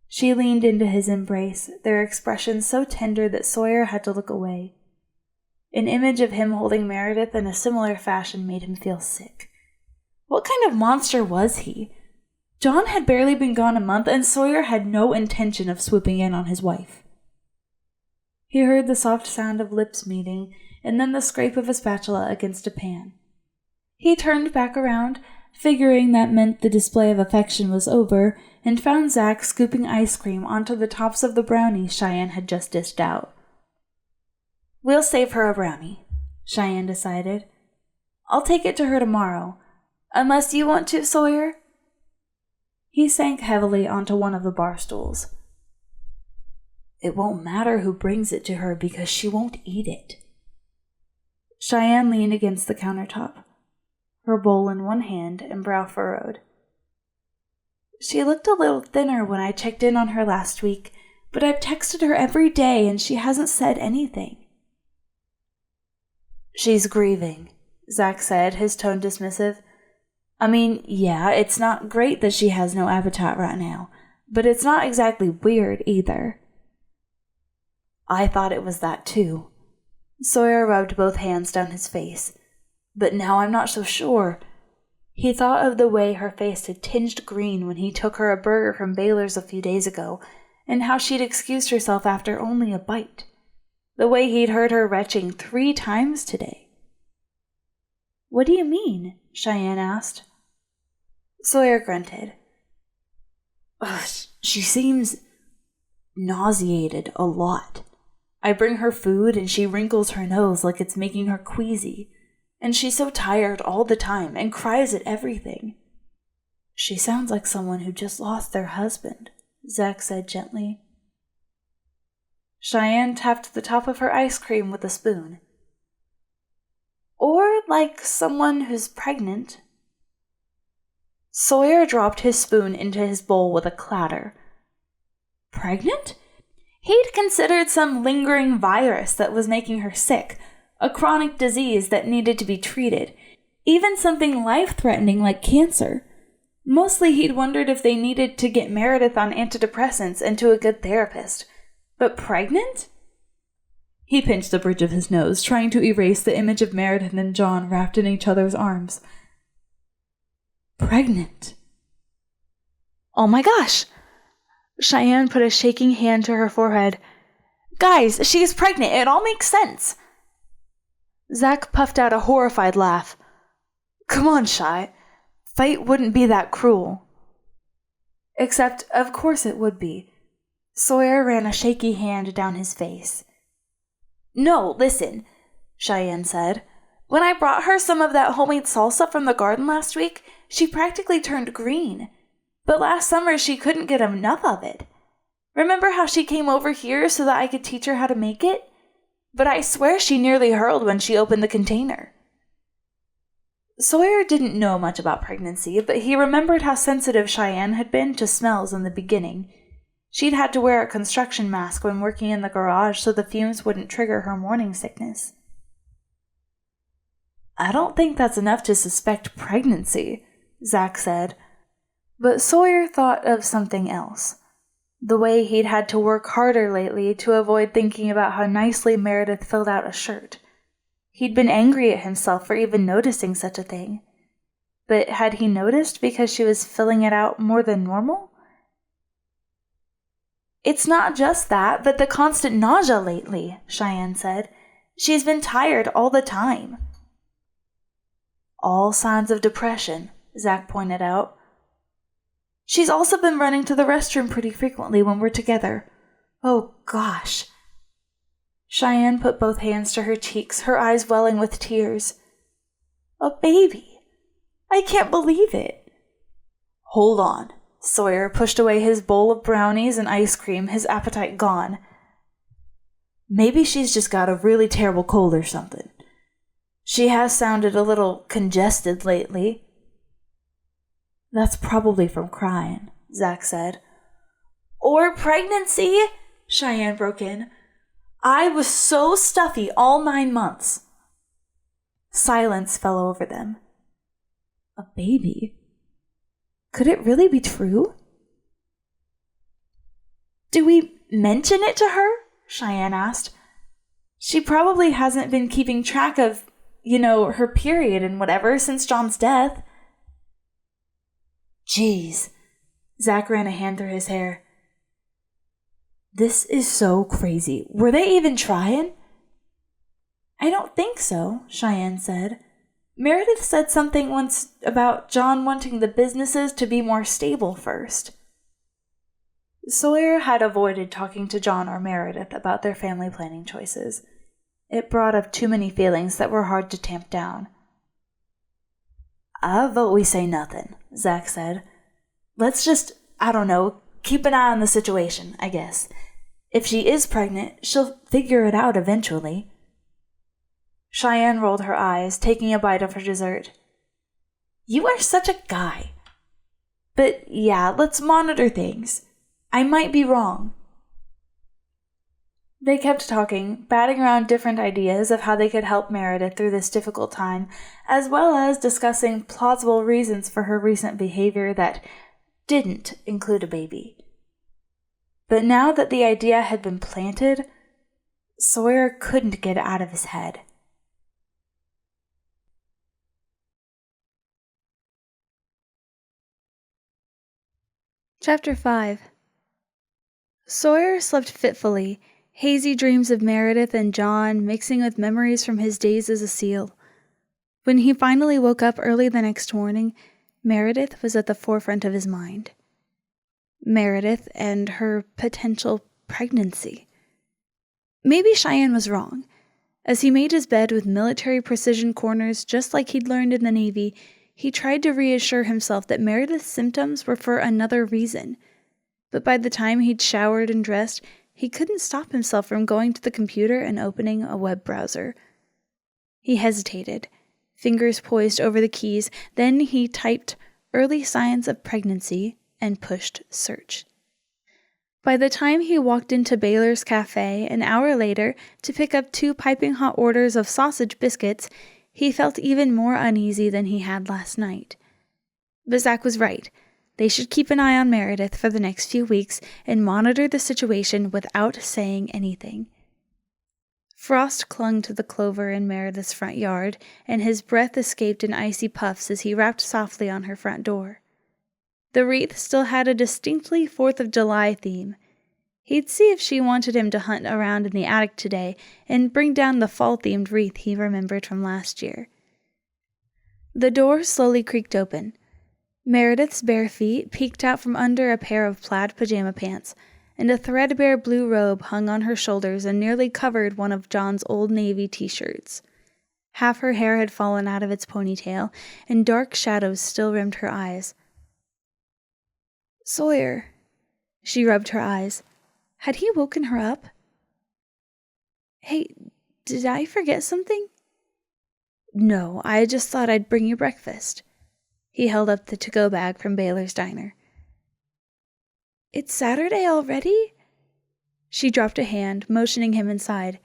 A: She leaned into his embrace, their expressions so tender that Sawyer had to look away. An image of him holding Meredith in a similar fashion made him feel sick. What kind of monster was he? John had barely been gone a month, and Sawyer had no intention of swooping in on his wife. He heard the soft sound of lips meeting, and then the scrape of a spatula against a pan. He turned back around, figuring that meant the display of affection was over, and found Zach scooping ice cream onto the tops of the brownies Cheyenne had just dished out. We'll save her a brownie, Cheyenne decided. I'll take it to her tomorrow. Unless you want to, Sawyer? He sank heavily onto one of the bar stools. It won't matter who brings it to her because she won't eat it. Cheyenne leaned against the countertop, her bowl in one hand and brow furrowed. She looked a little thinner when I checked in on her last week, but I've texted her every day and she hasn't said anything. She's grieving, Zach said, his tone dismissive. I mean, yeah, it's not great that she has no appetite right now, but it's not exactly weird either. I thought it was that too. Sawyer rubbed both hands down his face. But now I'm not so sure. He thought of the way her face had tinged green when he took her a burger from Baylor's a few days ago, and how she'd excused herself after only a bite. The way he'd heard her retching 3 times today. What do you mean? Cheyenne asked. Sawyer grunted. She seems nauseated a lot. I bring her food and she wrinkles her nose like it's making her queasy. And she's so tired all the time and cries at everything. She sounds like someone who just lost their husband, Zach said gently. Cheyenne tapped the top of her ice cream with a spoon. Or like someone who's pregnant. Sawyer dropped his spoon into his bowl with a clatter. Pregnant? He'd considered some lingering virus that was making her sick, a chronic disease that needed to be treated, even something life-threatening like cancer. Mostly he'd wondered if they needed to get Meredith on antidepressants and to a good therapist. But pregnant? He pinched the bridge of his nose, trying to erase the image of Meredith and John wrapped in each other's arms. Pregnant. Oh my gosh! Cheyenne put a shaking hand to her forehead. Guys, she's pregnant. It all makes sense. Zach puffed out a horrified laugh. Come on, Shy. Fate wouldn't be that cruel. Except, of course it would be. Sawyer ran a shaky hand down his face. No, listen, Cheyenne said. When I brought her some of that homemade salsa from the garden last week, she practically turned green. But last summer she couldn't get enough of it. Remember how she came over here so that I could teach her how to make it? But I swear she nearly hurled when she opened the container. Sawyer didn't know much about pregnancy, but he remembered how sensitive Cheyenne had been to smells in the beginning. She'd had to wear a construction mask when working in the garage so the fumes wouldn't trigger her morning sickness. I don't think that's enough to suspect pregnancy, Zach said. But Sawyer thought of something else. The way he'd had to work harder lately to avoid thinking about how nicely Meredith filled out a shirt. He'd been angry at himself for even noticing such a thing. But had he noticed because she was filling it out more than normal? It's not just that, but the constant nausea lately, Cheyenne said. She's been tired all the time. All signs of depression, Zach pointed out. She's also been running to the restroom pretty frequently when we're together. Oh, gosh. Cheyenne put both hands to her cheeks, her eyes welling with tears. A baby. I can't believe it. Hold on. Sawyer pushed away his bowl of brownies and ice cream, his appetite gone. Maybe she's just got a really terrible cold or something. She has sounded a little congested lately. That's probably from crying, Zach said. Or pregnancy, Cheyenne broke in. I was so stuffy all 9 months. Silence fell over them. A baby? Could it really be true? Do we mention it to her? Cheyenne asked. She probably hasn't been keeping track of, her period and whatever since John's death. Jeez. Zach ran a hand through his hair. This is so crazy. Were they even trying? I don't think so, Cheyenne said. Meredith said something once about John wanting the businesses to be more stable first. Sawyer had avoided talking to John or Meredith about their family planning choices. It brought up too many feelings that were hard to tamp down. I vote we say nothing, Zach said. Let's just, keep an eye on the situation, I guess. If she is pregnant, she'll figure it out eventually. Cheyenne rolled her eyes, taking a bite of her dessert. You are such a guy. But yeah, let's monitor things. I might be wrong. They kept talking, batting around different ideas of how they could help Meredith through this difficult time, as well as discussing plausible reasons for her recent behavior that didn't include a baby. But now that the idea had been planted, Sawyer couldn't get it out of his head.
B: Chapter 5. Sawyer slept fitfully, hazy dreams of Meredith and John mixing with memories from his days as a SEAL. When he finally woke up early the next morning, Meredith was at the forefront of his mind. Meredith and her potential pregnancy. Maybe Cheyenne was wrong. As he made his bed with military precision corners just like he'd learned in the Navy, he tried to reassure himself that Meredith's symptoms were for another reason. But by the time he'd showered and dressed, he couldn't stop himself from going to the computer and opening a web browser. He hesitated, fingers poised over the keys, then he typed "early signs of pregnancy" and pushed search. By the time he walked into Baylor's Cafe an hour later to pick up 2 piping hot orders of sausage biscuits, he felt even more uneasy than he had last night. But Zach was right. They should keep an eye on Meredith for the next few weeks and monitor the situation without saying anything. Frost clung to the clover in Meredith's front yard, and his breath escaped in icy puffs as he rapped softly on her front door. The wreath still had a distinctly 4th of July theme. He'd see if she wanted him to hunt around in the attic today and bring down the fall-themed wreath he remembered from last year. The door slowly creaked open. Meredith's bare feet peeked out from under a pair of plaid pajama pants, and a threadbare blue robe hung on her shoulders and nearly covered one of John's old Navy t-shirts. Half her hair had fallen out of its ponytail, and dark shadows still rimmed her eyes. Sawyer. She rubbed her eyes. Had he woken her up? Hey, did I forget something? No, I just thought I'd bring you breakfast. He held up the to-go bag from Baylor's diner. It's Saturday already? She dropped a hand, motioning him inside.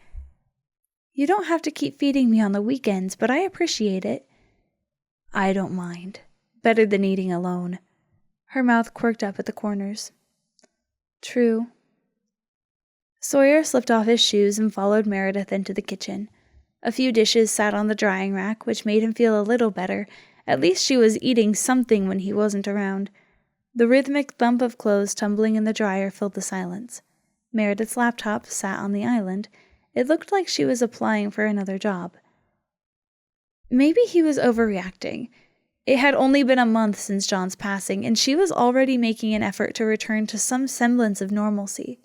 B: You don't have to keep feeding me on the weekends, but I appreciate it. I don't mind. Better than eating alone. Her mouth quirked up at the corners. True. Sawyer slipped off his shoes and followed Meredith into the kitchen. A few dishes sat on the drying rack, which made him feel a little better. At least she was eating something when he wasn't around. The rhythmic thump of clothes tumbling in the dryer filled the silence. Meredith's laptop sat on the island. It looked like she was applying for another job. Maybe he was overreacting. It had only been a month since John's passing, and she was already making an effort to return to some semblance of normalcy.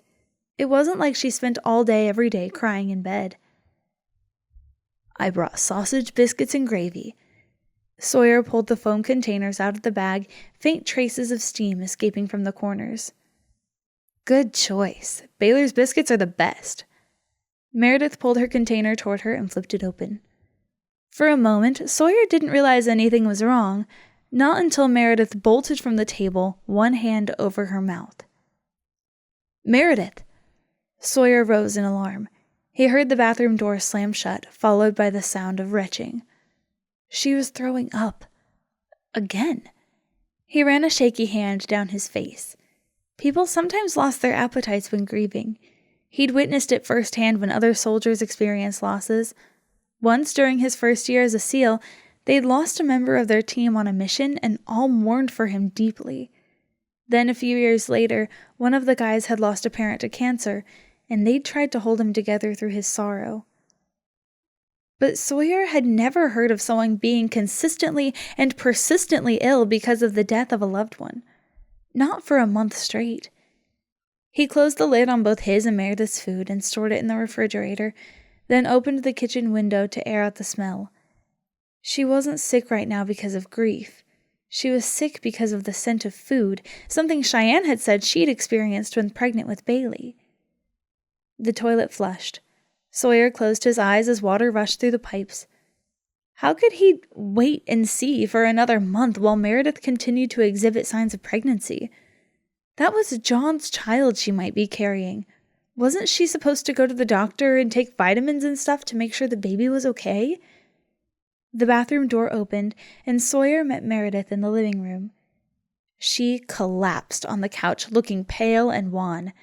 B: It wasn't like she spent all day every day crying in bed. I brought sausage, biscuits, and gravy. Sawyer pulled the foam containers out of the bag, faint traces of steam escaping from the corners. Good choice. Baylor's biscuits are the best. Meredith pulled her container toward her and flipped it open. For a moment, Sawyer didn't realize anything was wrong. not until Meredith bolted from the table, one hand over her mouth. "Meredith!" Sawyer rose in alarm. He heard the bathroom door slam shut, followed by the sound of retching. She was throwing up. Again. He ran a shaky hand down his face. People sometimes lost their appetites when grieving. He'd witnessed it firsthand when other soldiers experienced losses. Once, during his first year as a SEAL, they'd lost a member of their team on a mission and all mourned for him deeply. Then, a few years later, one of the guys had lost a parent to cancer, and they'd tried to hold him together through his sorrow. But Sawyer had never heard of someone being consistently and persistently ill because of the death of a loved one. Not for a month straight. He closed the lid on both his and Meredith's food and stored it in the refrigerator, then opened the kitchen window to air out the smell. She wasn't sick right now because of grief. She was sick because of the scent of food, something Cheyenne had said she'd experienced when pregnant with Bailey. The toilet flushed. Sawyer closed his eyes as water rushed through the pipes. How could he wait and see for another month while Meredith continued to exhibit signs of pregnancy? That was John's child she might be carrying. Wasn't she supposed to go to the doctor and take vitamins and stuff to make sure the baby was okay? The bathroom door opened, and Sawyer met Meredith in the living room. She collapsed on the couch, looking pale and wan,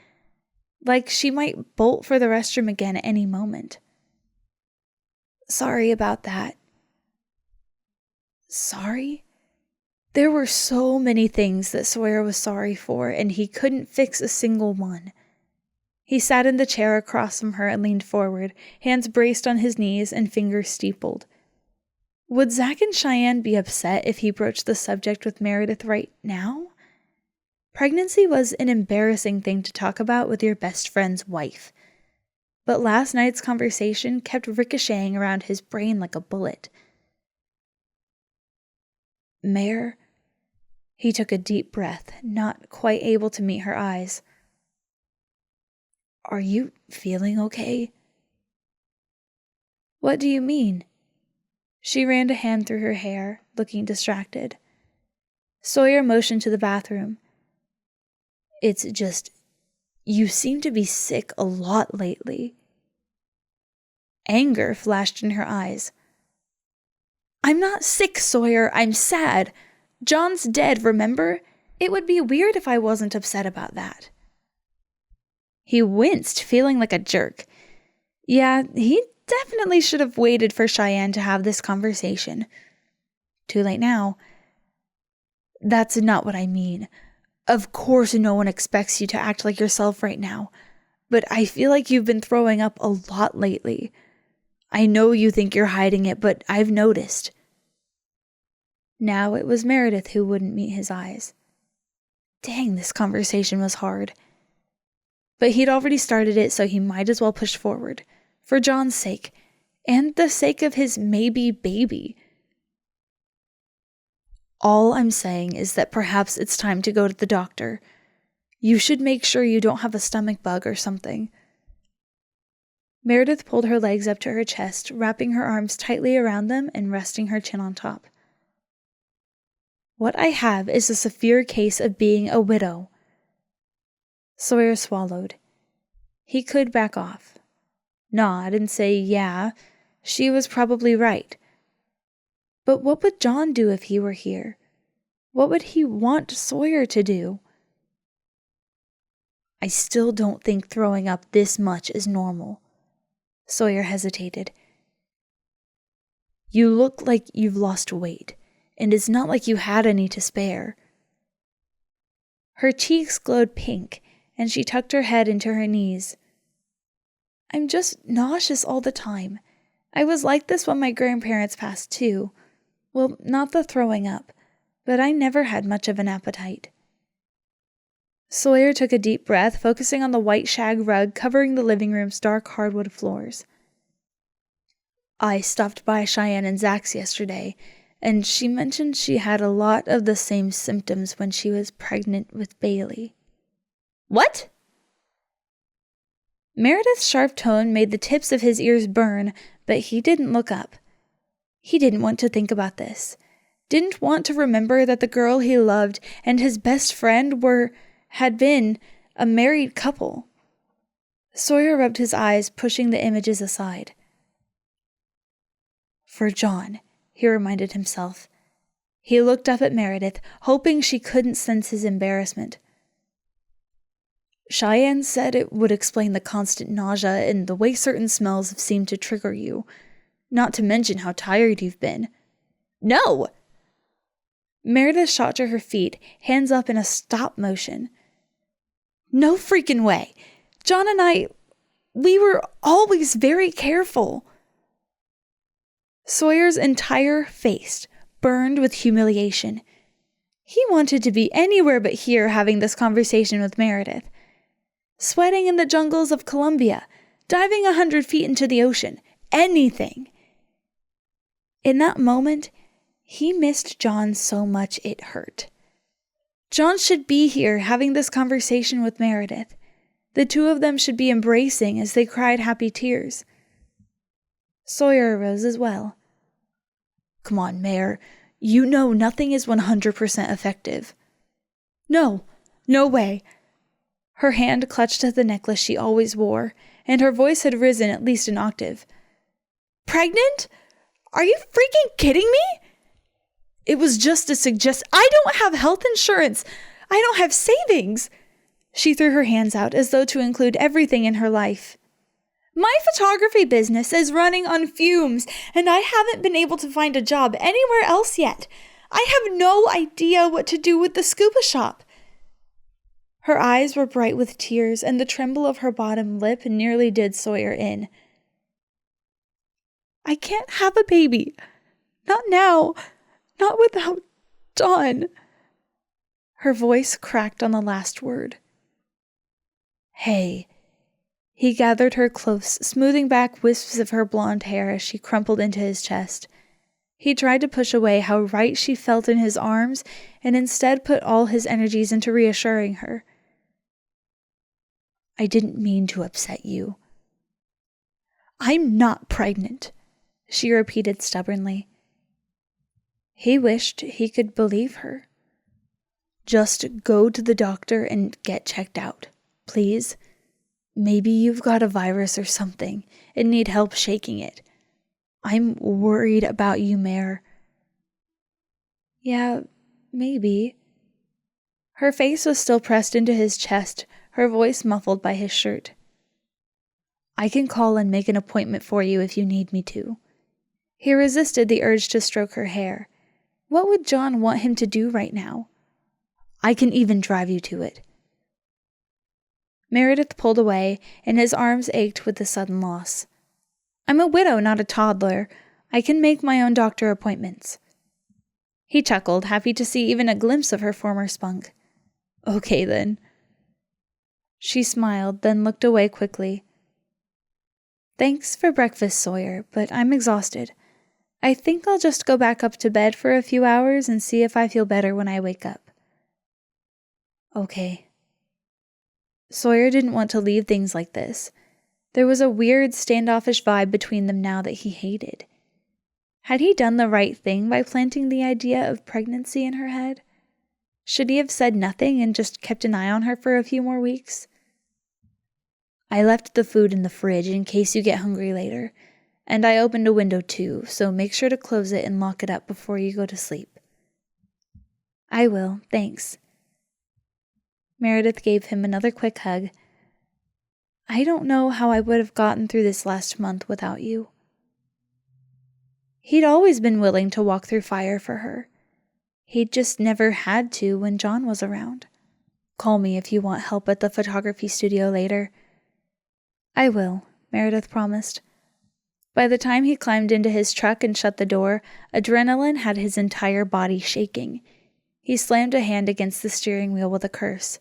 B: like she might bolt for the restroom again at any moment. "Sorry about that." Sorry? There were so many things that Sawyer was sorry for, and he couldn't fix a single one. He sat in the chair across from her and leaned forward, hands braced on his knees and fingers steepled. Would Zach and Cheyenne be upset if he broached the subject with Meredith right now? Pregnancy was an embarrassing thing to talk about with your best friend's wife. But last night's conversation kept ricocheting around his brain like a bullet. "Mare?" He took a deep breath, not quite able to meet her eyes. "Are you feeling okay?" "What do you mean?" She ran a hand through her hair, looking distracted. Sawyer motioned to the bathroom. "It's just, you seem to be sick a lot lately." Anger flashed in her eyes. "I'm not sick, Sawyer. I'm sad. John's dead, remember? It would be weird if I wasn't upset about that." He winced, feeling like a jerk. Yeah, he definitely should have waited for Cheyenne to have this conversation. Too late now. "That's not what I mean. Of course no one expects you to act like yourself right now, but I feel like you've been throwing up a lot lately. I know you think you're hiding it, but I've noticed." Now it was Meredith who wouldn't meet his eyes. Dang, this conversation was hard. But he'd already started it, so he might as well push forward. For John's sake, and the sake of his maybe baby. "All I'm saying is that perhaps it's time to go to the doctor. You should make sure you don't have a stomach bug or something." Meredith pulled her legs up to her chest, wrapping her arms tightly around them and resting her chin on top. "What I have is a severe case of being a widow." Sawyer swallowed. He could back off, nod and say, yeah, she was probably right. But what would John do if he were here? What would he want Sawyer to do? "I still don't think throwing up this much is normal." Sawyer hesitated. "You look like you've lost weight, and it's not like you had any to spare." Her cheeks glowed pink, and she tucked her head into her knees. "I'm just nauseous all the time. I was like this when my grandparents passed too. Well, not the throwing up, but I never had much of an appetite." Sawyer took a deep breath, focusing on the white shag rug covering the living room's dark hardwood floors. "I stopped by Cheyenne and Zach's yesterday, and she mentioned she had a lot of the same symptoms when she was pregnant with Bailey." "What?" Meredith's sharp tone made the tips of his ears burn, but he didn't look up. He didn't want to think about this.
A: didn't want to remember that the girl he loved and his best friend had been a married couple. Sawyer rubbed his eyes, pushing the images aside. For John, he reminded himself. He looked up at Meredith, hoping she couldn't sense his embarrassment. Cheyenne said it would explain the constant nausea and the way certain smells have seemed to trigger you, not to mention how tired you've been. No! Meredith shot to her feet, hands up in a stop motion. No freaking way! John and we were always very careful. Sawyer's entire face burned with humiliation. He wanted to be anywhere but here having this conversation with Meredith. Sweating in the jungles of Colombia, diving 100 feet into the ocean, anything. In that moment, he missed John so much it hurt. John should be here having this conversation with Meredith. The two of them should be embracing as they cried happy tears. Sawyer arose as well. Come on, Mare. You know nothing is 100% effective. No way. Her hand clutched at the necklace she always wore, and her voice had risen at least an octave. Pregnant? Are you freaking kidding me? It was just a suggestion. I don't have health insurance. I don't have savings. She threw her hands out as though to include everything in her life. My photography business is running on fumes, and I haven't been able to find a job anywhere else yet. I have no idea what to do with the scuba shop. Her eyes were bright with tears, and the tremble of her bottom lip nearly did Sawyer in. I can't have a baby. Not now. Not without John. Her voice cracked on the last word. Hey. He gathered her close, smoothing back wisps of her blonde hair as she crumpled into his chest. He tried to push away how right she felt in his arms, and instead put all his energies into reassuring her. I didn't mean to upset you. I'm not pregnant, she repeated stubbornly. He wished he could believe her. Just go to the doctor and get checked out, please. Maybe you've got a virus or something and need help shaking it. I'm worried about you, Mare. Yeah, maybe. Her face was still pressed into his chest, her voice muffled by his shirt. I can call and make an appointment for you if you need me to. He resisted the urge to stroke her hair. What would John want him to do right now? I can even drive you to it. Meredith pulled away, and his arms ached with the sudden loss. I'm a widow, not a toddler. I can make my own doctor appointments. He chuckled, happy to see even a glimpse of her former spunk. Okay, then. She smiled, then looked away quickly. Thanks for breakfast, Sawyer, but I'm exhausted. I think I'll just go back up to bed for a few hours and see if I feel better when I wake up. Okay. Sawyer didn't want to leave things like this. There was a weird standoffish vibe between them now that he hated. Had he done the right thing by planting the idea of pregnancy in her head? Should he have said nothing and just kept an eye on her for a few more weeks? I left the food in the fridge in case you get hungry later, and I opened a window too, so make sure to close it and lock it up before you go to sleep. I will, thanks. Meredith gave him another quick hug. I don't know how I would have gotten through this last month without you. He'd always been willing to walk through fire for her. He'd just never had to when John was around. Call me if you want help at the photography studio later. I will, Meredith promised. By the time he climbed into his truck and shut the door, adrenaline had his entire body shaking. He slammed a hand against the steering wheel with a curse.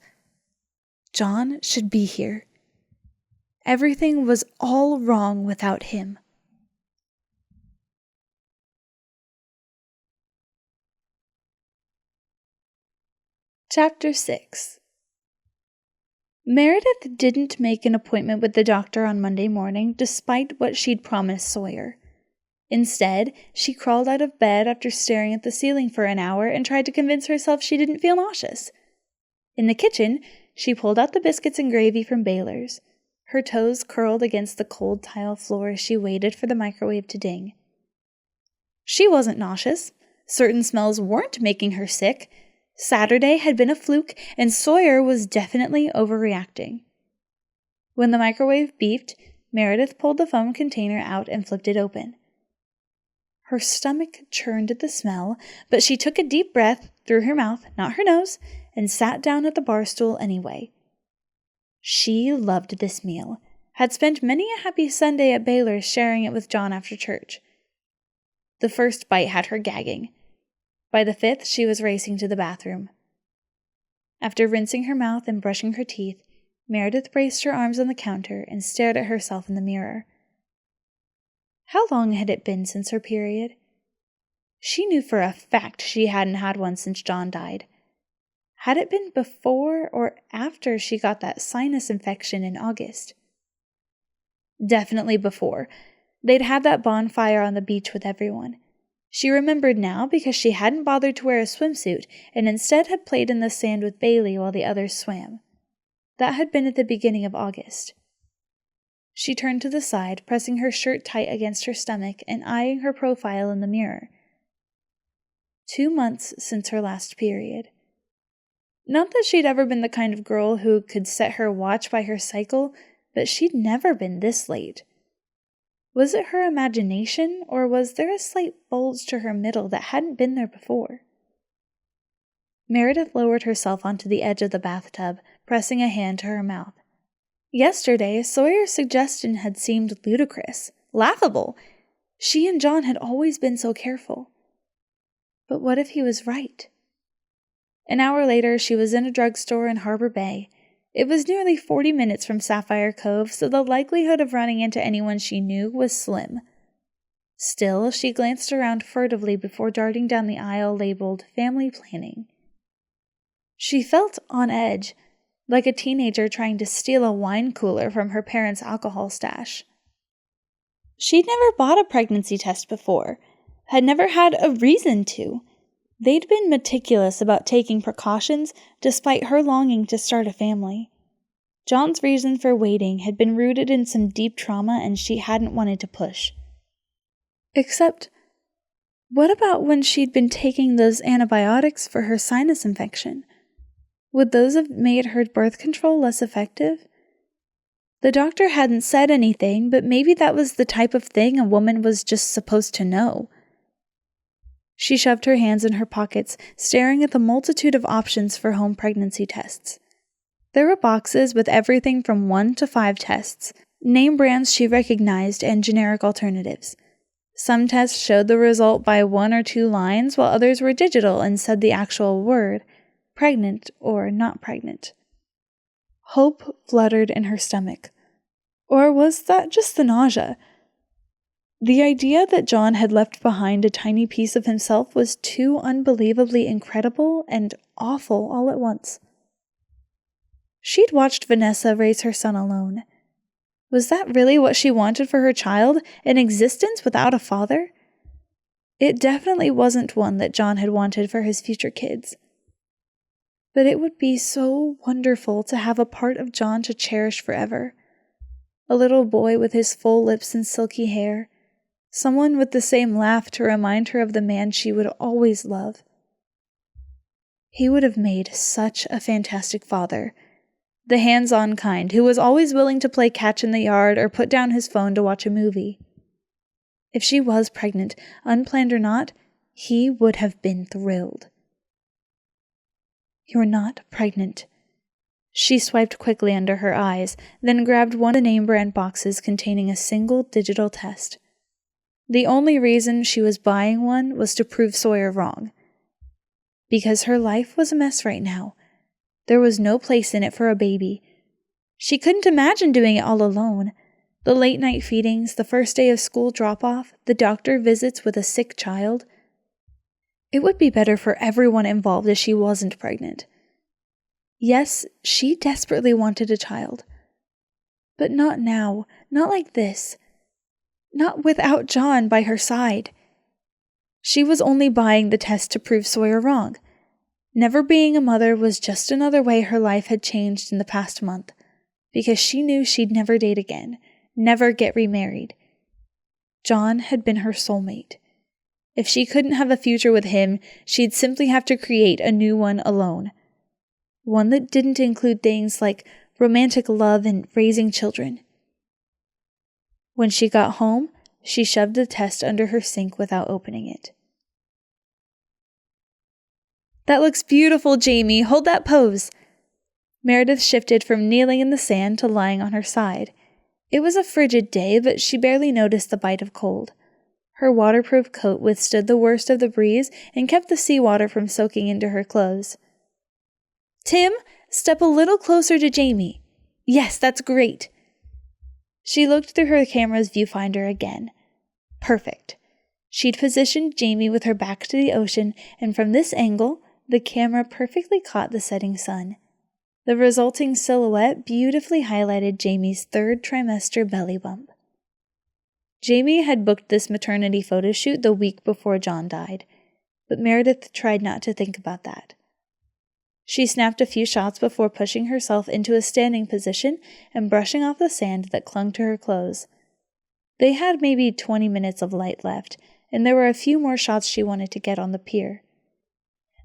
A: John should be here. Everything was all wrong without him. Chapter 6. Meredith didn't make an appointment with the doctor on Monday morning, despite what she'd promised Sawyer. Instead, she crawled out of bed after staring at the ceiling for an hour and tried to convince herself she didn't feel nauseous. In the kitchen, she pulled out the biscuits and gravy from Baylor's. Her toes curled against the cold tile floor as she waited for the microwave to ding. She wasn't nauseous. Certain smells weren't making her sick. Saturday had been a fluke, and Sawyer was definitely overreacting. When the microwave beeped, Meredith pulled the foam container out and flipped it open. Her stomach churned at the smell, but she took a deep breath through her mouth, not her nose, and sat down at the bar stool anyway. She loved this meal, had spent many a happy Sunday at Baylor's sharing it with John after church. The first bite had her gagging. By the fifth, she was racing to the bathroom. After rinsing her mouth and brushing her teeth, Meredith braced her arms on the counter and stared at herself in the mirror. How long had it been since her period? She knew for a fact she hadn't had one since John died. Had it been before or after she got that sinus infection in August? Definitely before. They'd had that bonfire on the beach with everyone. She remembered now because she hadn't bothered to wear a swimsuit and instead had played in the sand with Bailey while the others swam. That had been at the beginning of August. She turned to the side, pressing her shirt tight against her stomach and eyeing her profile in the mirror. 2 months since her last period. Not that she'd ever been the kind of girl who could set her watch by her cycle, but she'd never been this late. Was it her imagination, or was there a slight bulge to her middle that hadn't been there before? Meredith lowered herself onto the edge of the bathtub, pressing a hand to her mouth. Yesterday, Sawyer's suggestion had seemed ludicrous, laughable. She and John had always been so careful. But what if he was right? An hour later, she was in a drugstore in Harbor Bay. It was nearly 40 minutes from Sapphire Cove, so the likelihood of running into anyone she knew was slim. Still, she glanced around furtively before darting down the aisle labeled Family Planning. She felt on edge, like a teenager trying to steal a wine cooler from her parents' alcohol stash. She'd never bought a pregnancy test before, had never had a reason to. They'd been meticulous about taking precautions despite her longing to start a family. John's reason for waiting had been rooted in some deep trauma and she hadn't wanted to push. Except, what about when she'd been taking those antibiotics for her sinus infection? Would those have made her birth control less effective? The doctor hadn't said anything, but maybe that was the type of thing a woman was just supposed to know. She shoved her hands in her pockets, staring at the multitude of options for home pregnancy tests. There were boxes with everything from 1 to 5 tests, name brands she recognized, and generic alternatives. Some tests showed the result by 1 or 2 lines, while others were digital and said the actual word, pregnant or not pregnant. Hope fluttered in her stomach. Or was that just the nausea? The idea that John had left behind a tiny piece of himself was too unbelievably incredible and awful all at once. She'd watched Vanessa raise her son alone. Was that really what she wanted for her child, an existence without a father? It definitely wasn't one that John had wanted for his future kids. But it would be so wonderful to have a part of John to cherish forever. A little boy with his full lips and silky hair. Someone with the same laugh to remind her of the man she would always love. He would have made such a fantastic father. The hands-on kind, who was always willing to play catch in the yard or put down his phone to watch a movie. If she was pregnant, unplanned or not, he would have been thrilled. "You're not pregnant." She swiped quickly under her eyes, then grabbed one of the name brand boxes containing a single digital test. The only reason she was buying one was to prove Sawyer wrong. Because her life was a mess right now. There was no place in it for a baby. She couldn't imagine doing it all alone. The late-night feedings, the first day of school drop-off, the doctor visits with a sick child. It would be better for everyone involved if she wasn't pregnant. Yes, she desperately wanted a child. But not now, not like this. Not without John by her side. She was only buying the test to prove Sawyer wrong. Never being a mother was just another way her life had changed in the past month, because she knew she'd never date again, never get remarried. John had been her soulmate. If she couldn't have a future with him, she'd simply have to create a new one alone. One that didn't include things like romantic love and raising children. When she got home, she shoved the test under her sink without opening it. "That looks beautiful, Jamie. Hold that pose." Meredith shifted from kneeling in the sand to lying on her side. It was a frigid day, but she barely noticed the bite of cold. Her waterproof coat withstood the worst of the breeze and kept the seawater from soaking into her clothes. "Tim, step a little closer to Jamie. Yes, that's great." She looked through her camera's viewfinder again. Perfect. She'd positioned Jamie with her back to the ocean, and from this angle, the camera perfectly caught the setting sun. The resulting silhouette beautifully highlighted Jamie's third trimester belly bump. Jamie had booked this maternity photo shoot the week before John died, but Meredith tried not to think about that. She snapped a few shots before pushing herself into a standing position and brushing off the sand that clung to her clothes. They had maybe 20 minutes of light left, and there were a few more shots she wanted to get on the pier.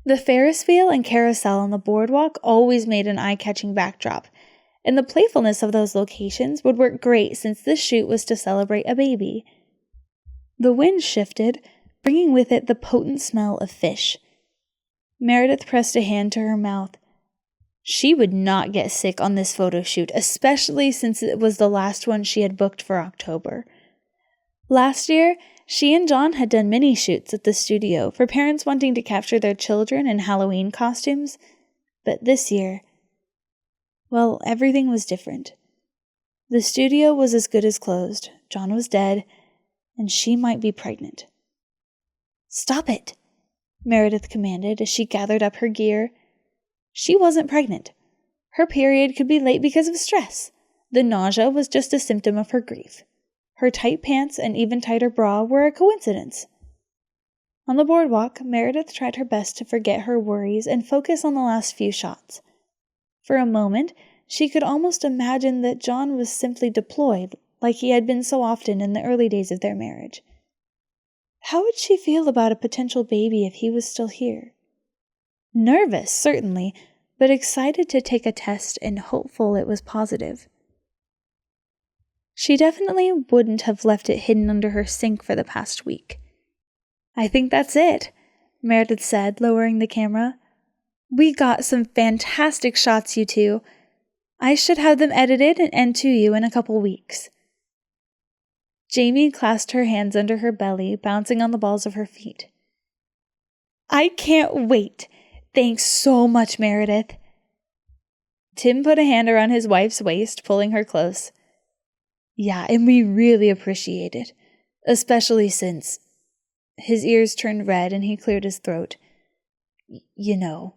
A: The Ferris wheel and carousel on the boardwalk always made an eye-catching backdrop, and the playfulness of those locations would work great since this shoot was to celebrate a baby. The wind shifted, bringing with it the potent smell of fish. Meredith pressed a hand to her mouth. She would not get sick on this photo shoot, especially since it was the last one she had booked for October. Last year, she and John had done mini shoots at the studio for parents wanting to capture their children in Halloween costumes, but this year, well, everything was different. The studio was as good as closed, John was dead, and she might be pregnant. "Stop it," Meredith commanded as she gathered up her gear. She wasn't pregnant. Her period could be late because of stress. The nausea was just a symptom of her grief. Her tight pants and even tighter bra were a coincidence. On the boardwalk, Meredith tried her best to forget her worries and focus on the last few shots. For a moment, she could almost imagine that John was simply deployed, like he had been so often in the early days of their marriage. How would she feel about a potential baby if he was still here? Nervous, certainly, but excited to take a test and hopeful it was positive. She definitely wouldn't have left it hidden under her sink for the past week. "I think that's it," Meredith said, lowering the camera. "We got some fantastic shots, you two. I should have them edited and to you in a couple weeks." Jamie clasped her hands under her belly, bouncing on the balls of her feet. "I can't wait. Thanks so much, Meredith." Tim put a hand around his wife's waist, pulling her close. "Yeah, and we really appreciate it, especially since..." His ears turned red and he cleared his throat. "You know."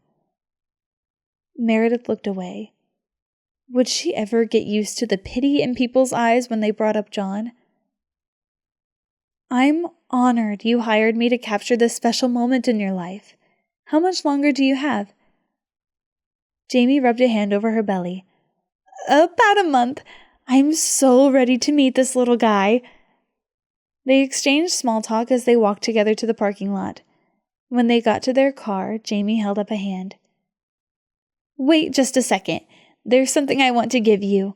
A: Meredith looked away. Would she ever get used to the pity in people's eyes when they brought up John? "I'm honored you hired me to capture this special moment in your life. How much longer do you have?" Jamie rubbed a hand over her belly. "About a month. I'm so ready to meet this little guy." They exchanged small talk as they walked together to the parking lot. When they got to their car, Jamie held up a hand. "Wait just a second. There's something I want to give you."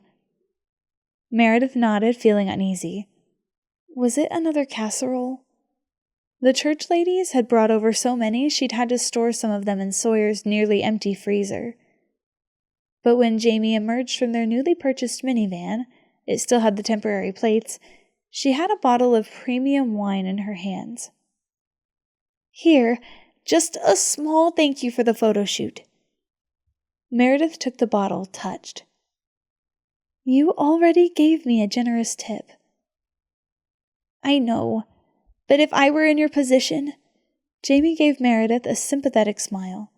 A: Meredith nodded, feeling uneasy. Was it another casserole? The church ladies had brought over so many she'd had to store some of them in Sawyer's nearly empty freezer. But when Jamie emerged from their newly purchased minivan, it still had the temporary plates, she had a bottle of premium wine in her hands. "Here, just a small thank you for the photo shoot." Meredith took the bottle, touched. "You already gave me a generous tip." "I know, but if I were in your position..." Jamie gave Meredith a sympathetic smile.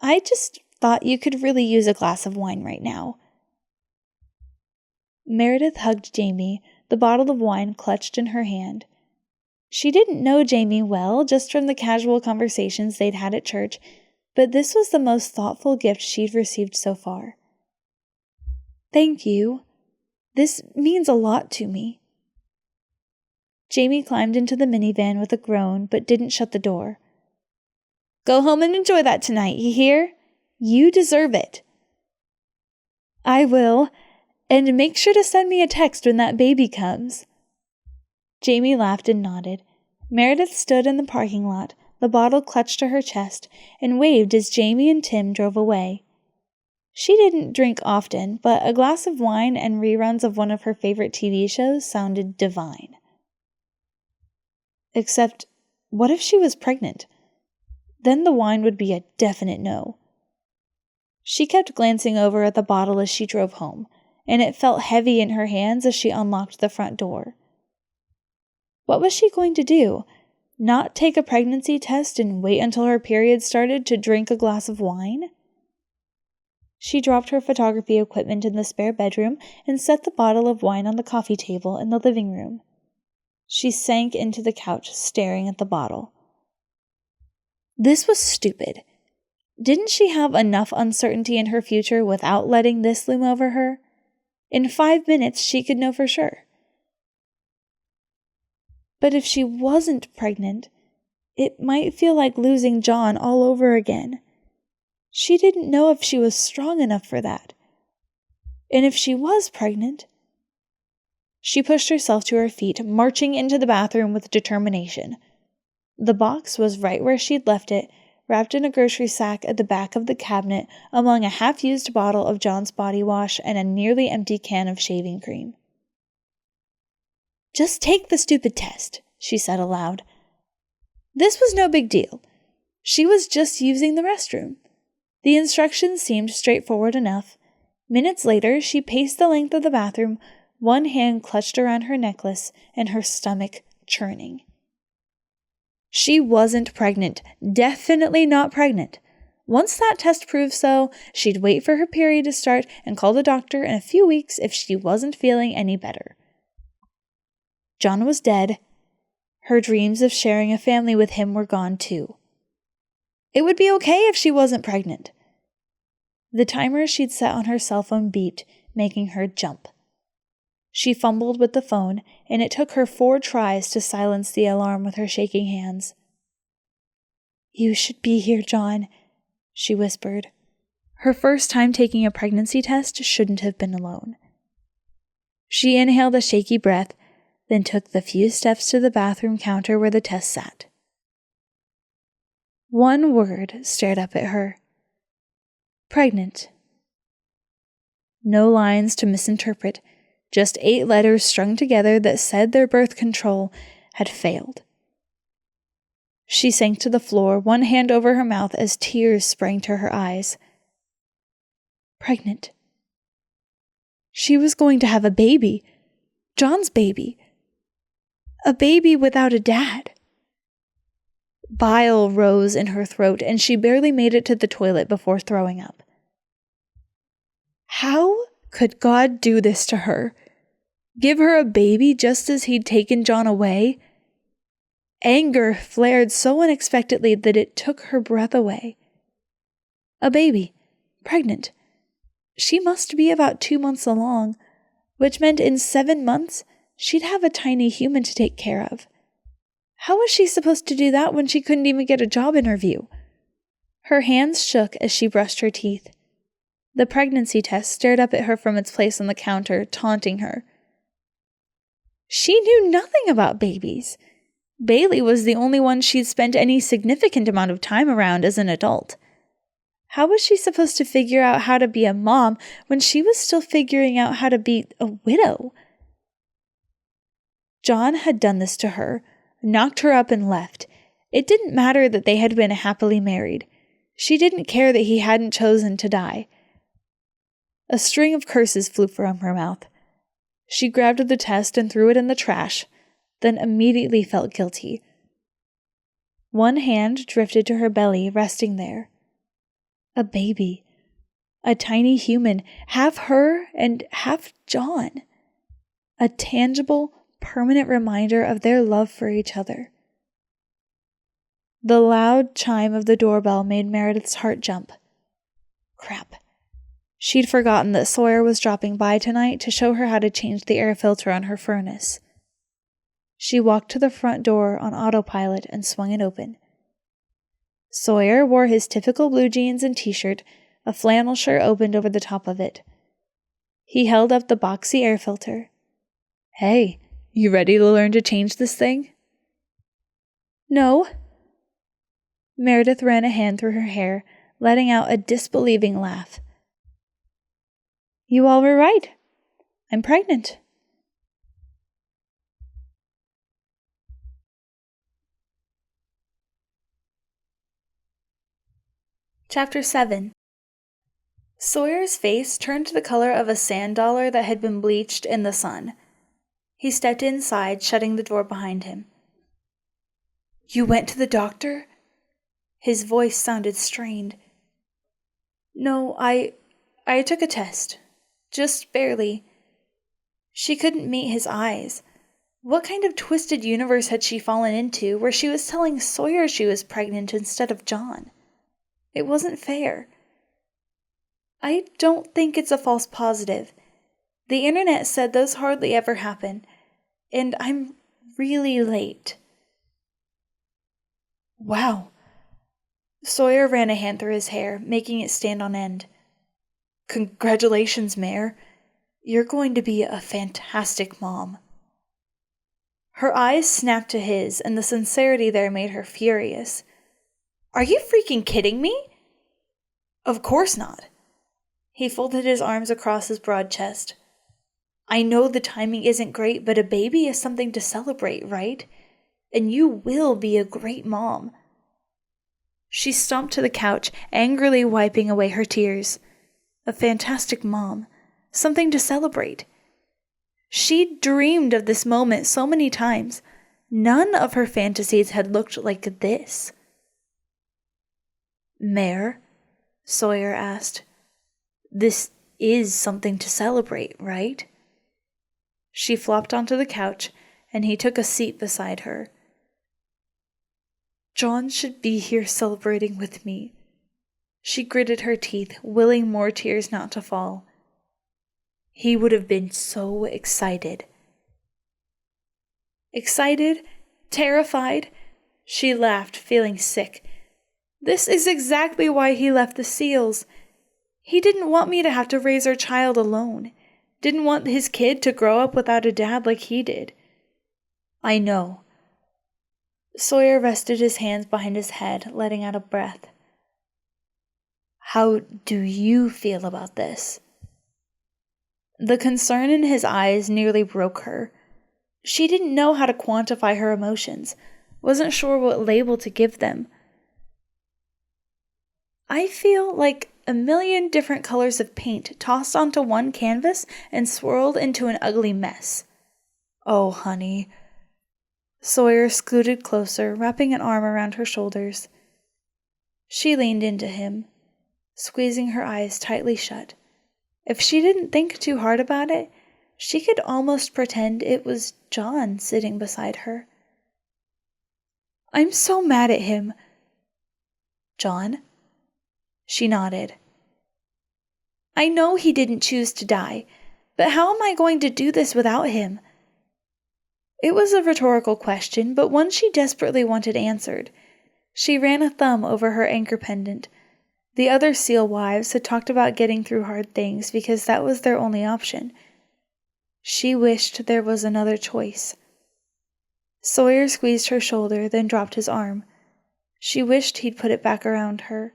A: "I just thought you could really use a glass of wine right now." Meredith hugged Jamie, the bottle of wine clutched in her hand. She didn't know Jamie well, just from the casual conversations they'd had at church, but this was the most thoughtful gift she'd received so far. "Thank you. This means a lot to me." Jamie climbed into the minivan with a groan, but didn't shut the door. "Go home and enjoy that tonight, you hear? You deserve it." "I will, and make sure to send me a text when that baby comes." Jamie laughed and nodded. Meredith stood in the parking lot, the bottle clutched to her chest, and waved as Jamie and Tim drove away. She didn't drink often, but a glass of wine and reruns of one of her favorite TV shows sounded divine. Except, what if she was pregnant? Then the wine would be a definite no. She kept glancing over at the bottle as she drove home, and it felt heavy in her hands as she unlocked the front door. What was she going to do? Not take a pregnancy test and wait until her period started to drink a glass of wine? She dropped her photography equipment in the spare bedroom and set the bottle of wine on the coffee table in the living room. She sank into the couch, staring at the bottle. This was stupid. Didn't she have enough uncertainty in her future without letting this loom over her? In 5 minutes, she could know for sure. But if she wasn't pregnant, it might feel like losing John all over again. She didn't know if she was strong enough for that. And if she was pregnant... She pushed herself to her feet, marching into the bathroom with determination. The box was right where she'd left it, wrapped in a grocery sack at the back of the cabinet among a half-used bottle of John's body wash and a nearly empty can of shaving cream. "Just take the stupid test," she said aloud. This was no big deal. She was just using the restroom. The instructions seemed straightforward enough. Minutes later, she paced the length of the bathroom, one hand clutched around her necklace and her stomach churning. She wasn't pregnant. Definitely not pregnant. Once that test proved so, she'd wait for her period to start and call the doctor in a few weeks if she wasn't feeling any better. John was dead. Her dreams of sharing a family with him were gone too. It would be okay if she wasn't pregnant. The timer she'd set on her cell phone beeped, making her jump. She fumbled with the phone, and it took her 4 tries to silence the alarm with her shaking hands. "You should be here, John," she whispered. Her first time taking a pregnancy test shouldn't have been alone. She inhaled a shaky breath, then took the few steps to the bathroom counter where the test sat. One word stared up at her. Pregnant. No lines to misinterpret, just 8 letters strung together that said their birth control had failed. She sank to the floor, one hand over her mouth as tears sprang to her eyes. Pregnant. She was going to have a baby. John's baby. A baby without a dad. Bile rose in her throat, and she barely made it to the toilet before throwing up. How could God do this to her? Give her a baby just as he'd taken John away? Anger flared so unexpectedly that it took her breath away. A baby. Pregnant. She must be about 2 months along, which meant in 7 months she'd have a tiny human to take care of. How was she supposed to do that when she couldn't even get a job interview? Her hands shook as she brushed her teeth. The pregnancy test stared up at her from its place on the counter, taunting her. She knew nothing about babies. Bailey was the only one she'd spent any significant amount of time around as an adult. How was she supposed to figure out how to be a mom when she was still figuring out how to be a widow? John had done this to her, knocked her up and left. It didn't matter that they had been happily married. She didn't care that he hadn't chosen to die. A string of curses flew from her mouth. She grabbed the test and threw it in the trash, then immediately felt guilty. One hand drifted to her belly, resting there. A baby. A tiny human, half her and half John. a tangible, permanent reminder of their love for each other. The loud chime of the doorbell made Meredith's heart jump. Crap. She'd forgotten that Sawyer was dropping by tonight to show her how to change the air filter on her furnace. She walked to the front door on autopilot and swung it open. Sawyer wore his typical blue jeans and t-shirt, a flannel shirt opened over the top of it. He held up the boxy air filter. Hey, you ready to learn to change this thing? No. Meredith ran a hand through her hair, letting out a disbelieving laugh. You all were right. I'm pregnant. Chapter 7. Sawyer's face turned to the color of a sand dollar that had been bleached in the sun. He stepped inside, shutting the door behind him. You went to the doctor? His voice sounded strained. No, I took a test. Just barely. She couldn't meet his eyes. What kind of twisted universe had she fallen into where she was telling Sawyer she was pregnant instead of John? It wasn't fair. I don't think it's a false positive. The internet said those hardly ever happen, and I'm really late. Wow. Sawyer ran a hand through his hair, making it stand on end. Congratulations, Mare. You're going to be a fantastic mom. Her eyes snapped to his, and the sincerity there made her furious. Are you freaking kidding me? Of course not. He folded his arms across his broad chest. I know the timing isn't great, but a baby is something to celebrate, right? And you will be a great mom. She stomped to the couch, angrily wiping away her tears. A fantastic mom. Something to celebrate. She'd dreamed of this moment so many times. None of her fantasies had looked like this. Mare? Sawyer asked. This is something to celebrate, right? She flopped onto the couch, and he took a seat beside her. John should be here celebrating with me. She gritted her teeth, willing more tears not to fall. He would have been so excited. Excited? Terrified? She laughed, feeling sick. This is exactly why he left the seals. He didn't want me to have to raise our child alone. Didn't want his kid to grow up without a dad like he did. I know. Sawyer rested his hands behind his head, letting out a breath. How do you feel about this? The concern in his eyes nearly broke her. She didn't know how to quantify her emotions, wasn't sure what label to give them. I feel like a million different colors of paint tossed onto one canvas and swirled into an ugly mess. Oh, honey. Sawyer scooted closer, wrapping an arm around her shoulders. She leaned into him, squeezing her eyes tightly shut. If she didn't think too hard about it, she could almost pretend it was John sitting beside her. I'm so mad at him. John? She nodded. I know he didn't choose to die, but how am I going to do this without him? It was a rhetorical question, but one she desperately wanted answered. She ran a thumb over her anchor pendant. The other seal wives had talked about getting through hard things because that was their only option. She wished there was another choice. Sawyer squeezed her shoulder, then dropped his arm. She wished he'd put it back around her.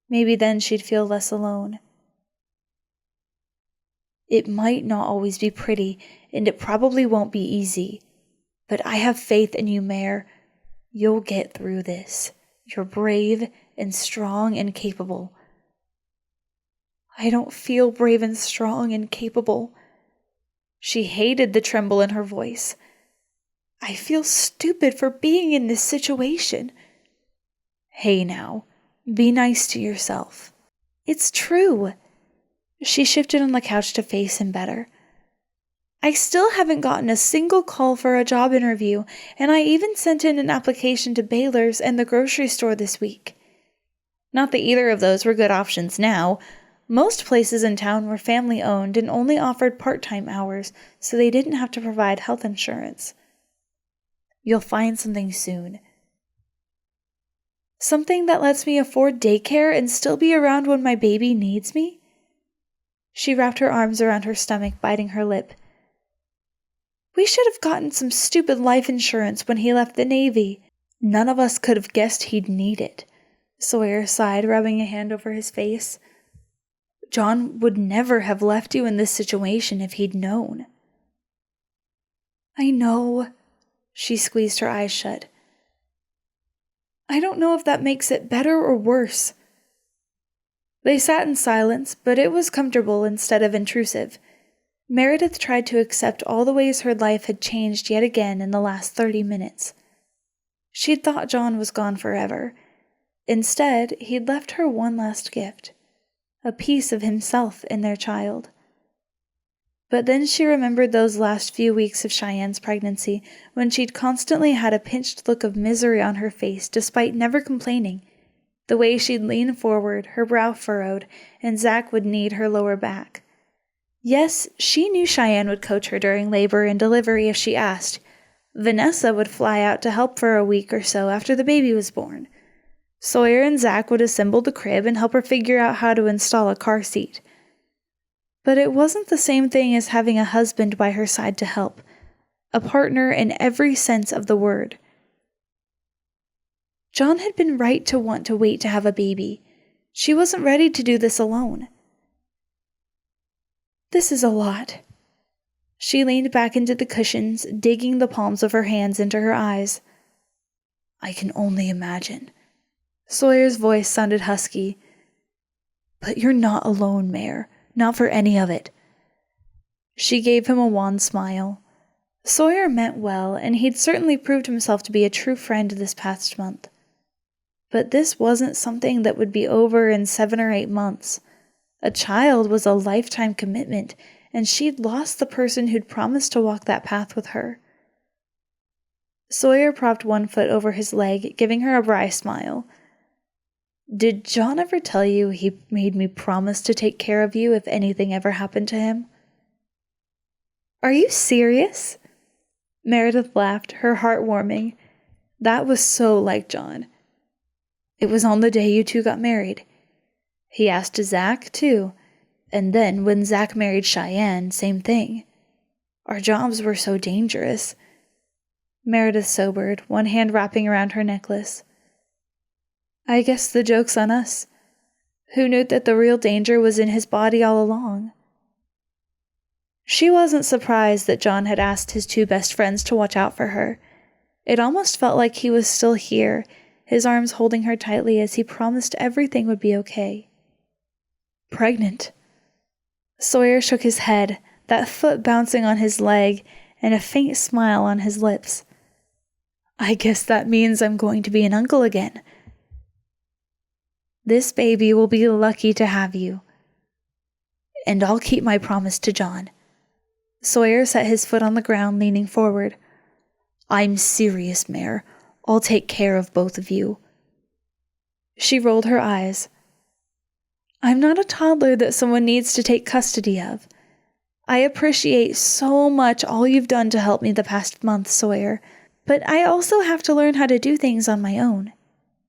A: Maybe then she'd feel less alone. It might not always be pretty, and it probably won't be easy. But I have faith in you, Mare. You'll get through this. You're brave and strong and capable. I don't feel brave and strong and capable. She hated the tremble in her voice. I feel stupid for being in this situation. Hey now, be nice to yourself. It's true. She shifted on the couch to face him better. I still haven't gotten a single call for a job interview, and I even sent in an application to Baylor's and the grocery store this week. Not that either of those were good options now. Most places in town were family-owned and only offered part-time hours, so they didn't have to provide health insurance. You'll find something soon. Something that lets me afford daycare and still be around when my baby needs me? She wrapped her arms around her stomach, biting her lip. We should have gotten some stupid life insurance when he left the Navy. None of us could have guessed he'd need it. Sawyer sighed, rubbing a hand over his face. John would never have left you in this situation if he'd known. I know. She squeezed her eyes shut. I don't know if that makes it better or worse. They sat in silence, but it was comfortable instead of intrusive. Meredith tried to accept all the ways her life had changed yet again in the last 30 minutes. She'd thought John was gone forever. Instead, he'd left her one last gift, a piece of himself in their child. But then she remembered those last few weeks of Cheyenne's pregnancy, when she'd constantly had a pinched look of misery on her face despite never complaining, the way she'd lean forward, her brow furrowed, and Zach would knead her lower back. Yes, she knew Cheyenne would coach her during labor and delivery if she asked. Vanessa would fly out to help for a week or so after the baby was born. Sawyer and Zach would assemble the crib and help her figure out how to install a car seat. But it wasn't the same thing as having a husband by her side to help, a partner in every sense of the word. John had been right to want to wait to have a baby. She wasn't ready to do this alone. This is a lot. She leaned back into the cushions, digging the palms of her hands into her eyes. I can only imagine. Sawyer's voice sounded husky. But you're not alone, Mare. Not for any of it. She gave him a wan smile. Sawyer meant well, and he'd certainly proved himself to be a true friend this past month. But this wasn't something that would be over in 7 or 8 months. A child was a lifetime commitment, and she'd lost the person who'd promised to walk that path with her. Sawyer propped one foot over his leg, giving her a wry smile. Did John ever tell you he made me promise to take care of you if anything ever happened to him? Are you serious? Meredith laughed, her heart warming. That was so like John. It was on the day you two got married. He asked Zach, too, and then when Zach married Cheyenne, same thing. Our jobs were so dangerous. Meredith sobered, one hand wrapping around her necklace. I guess the joke's on us. Who knew that the real danger was in his body all along? She wasn't surprised that John had asked his 2 best friends to watch out for her. It almost felt like he was still here, his arms holding her tightly as he promised everything would be okay. Pregnant. Sawyer shook his head, that foot bouncing on his leg, and a faint smile on his lips. I guess that means I'm going to be an uncle again. This baby will be lucky to have you. And I'll keep my promise to John. Sawyer set his foot on the ground, leaning forward. I'm serious, Mare. I'll take care of both of you. She rolled her eyes. I'm not a toddler that someone needs to take custody of. I appreciate so much all you've done to help me the past month, Sawyer, but I also have to learn how to do things on my own.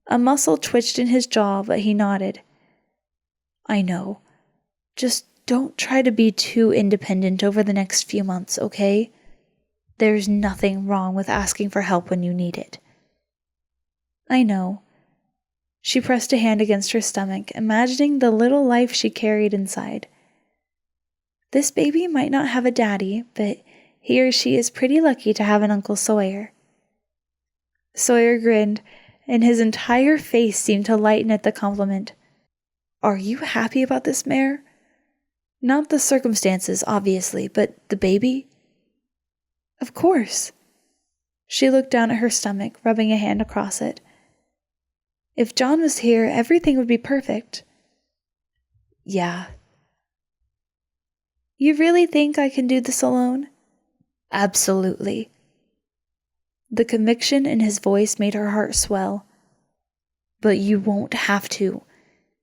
A: A muscle twitched in his jaw, but he nodded. I know. Just don't try to be too independent over the next few months, okay? There's nothing wrong with asking for help when you need it. I know. She pressed a hand against her stomach, imagining the little life she carried inside. This baby might not have a daddy, but he or she is pretty lucky to have an Uncle Sawyer. Sawyer grinned, and his entire face seemed to lighten at the compliment. Are you happy about this, Mare? Not the circumstances, obviously, but the baby? Of course. She looked down at her stomach, rubbing a hand across it. If John was here, everything would be perfect. Yeah. You really think I can do this alone? Absolutely. The conviction in his voice made her heart swell. But you won't have to.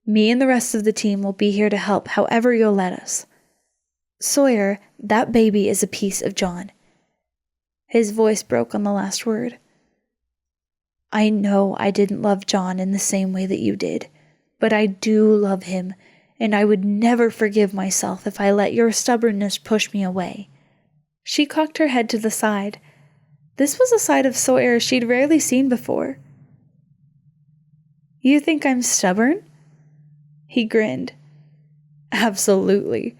A: Me and the rest of the team will be here to help however you'll let us. Sawyer, that baby is a piece of John. His voice broke on the last word. I know I didn't love John in the same way that you did, but I do love him, and I would never forgive myself if I let your stubbornness push me away. She cocked her head to the side. This was a side of Sawyer she'd rarely seen before. You think I'm stubborn? He grinned. Absolutely.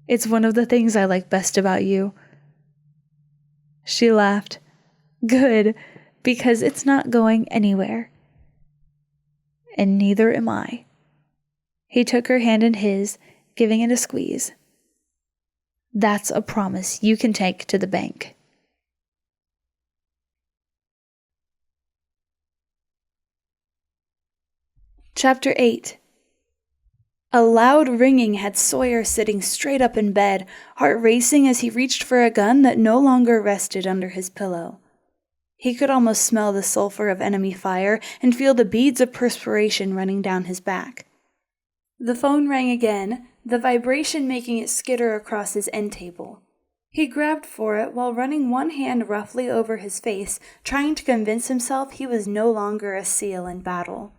A: It's one of the things I like best about you. She laughed. Good, because it's not going anywhere. And neither am I. He took her hand in his, giving it a squeeze. That's a promise you can take to the bank. Chapter 8. A loud ringing had Sawyer sitting straight up in bed, heart racing as he reached for a gun that no longer rested under his pillow. He could almost smell the sulfur of enemy fire and feel the beads of perspiration running down his back. The phone rang again, the vibration making it skitter across his end table. He grabbed for it while running one hand roughly over his face, trying to convince himself he was no longer a seal in battle.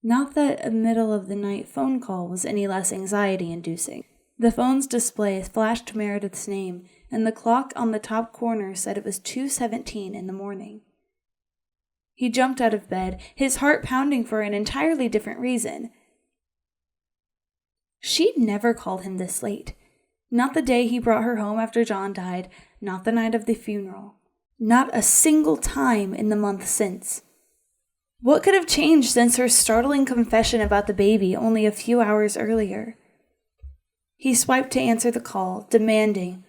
A: Not that a middle-of-the-night phone call was any less anxiety-inducing. The phone's display flashed Meredith's name, and the clock on the top corner said it was 2:17 in the morning. He jumped out of bed, his heart pounding for an entirely different reason. She'd never called him this late. Not the day he brought her home after John died, not the night of the funeral. Not a single time in the month since. What could have changed since her startling confession about the baby only a few hours earlier? He swiped to answer the call, demanding,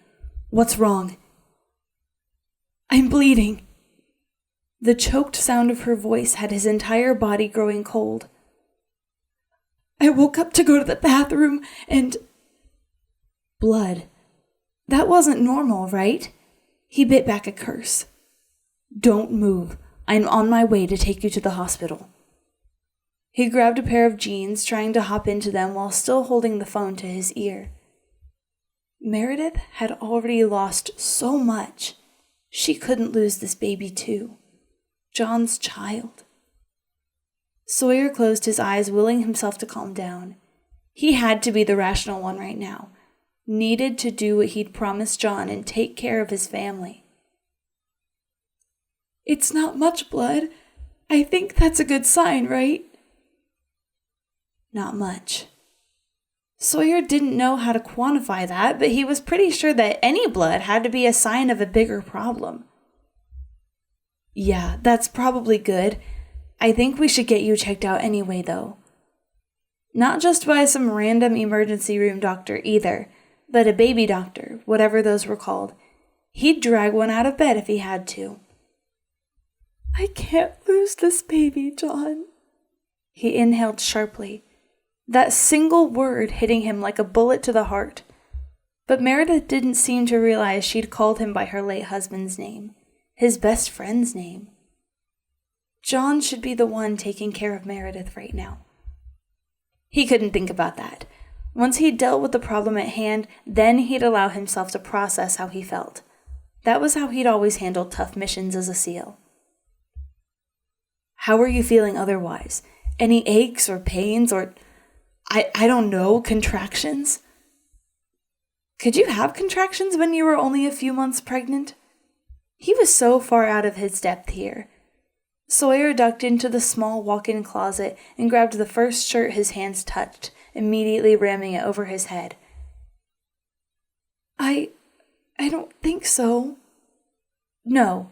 A: "What's wrong?" "I'm bleeding." The choked sound of her voice had his entire body growing cold. "I woke up to go to the bathroom and—" Blood. That wasn't normal, right? He bit back a curse. "Don't move. I'm on my way to take you to the hospital." He grabbed a pair of jeans, trying to hop into them while still holding the phone to his ear. Meredith had already lost so much. She couldn't lose this baby too. John's child. Sawyer closed his eyes, willing himself to calm down. He had to be the rational one right now. Needed to do what he'd promised John and take care of his family. "It's not much blood. I think that's a good sign, right?" Not much. Sawyer didn't know how to quantify that, but he was pretty sure that any blood had to be a sign of a bigger problem. "Yeah, that's probably good. I think we should get you checked out anyway, though. Not just by some random emergency room doctor either, but a baby doctor, whatever those were called. He'd drag one out of bed if he had to." "I can't lose this baby, John." He inhaled sharply, that single word hitting him like a bullet to the heart. But Meredith didn't seem to realize she'd called him by her late husband's name, his best friend's name. John should be the one taking care of Meredith right now. He couldn't think about that. Once he'd dealt with the problem at hand, then he'd allow himself to process how he felt. That was how he'd always handled tough missions as a SEAL. "How are you feeling otherwise? Any aches or pains or, I don't know, contractions?" Could you have contractions when you were only a few months pregnant? He was so far out of his depth here. Sawyer ducked into the small walk-in closet and grabbed the first shirt his hands touched, immediately ramming it over his head. I don't think so." "No."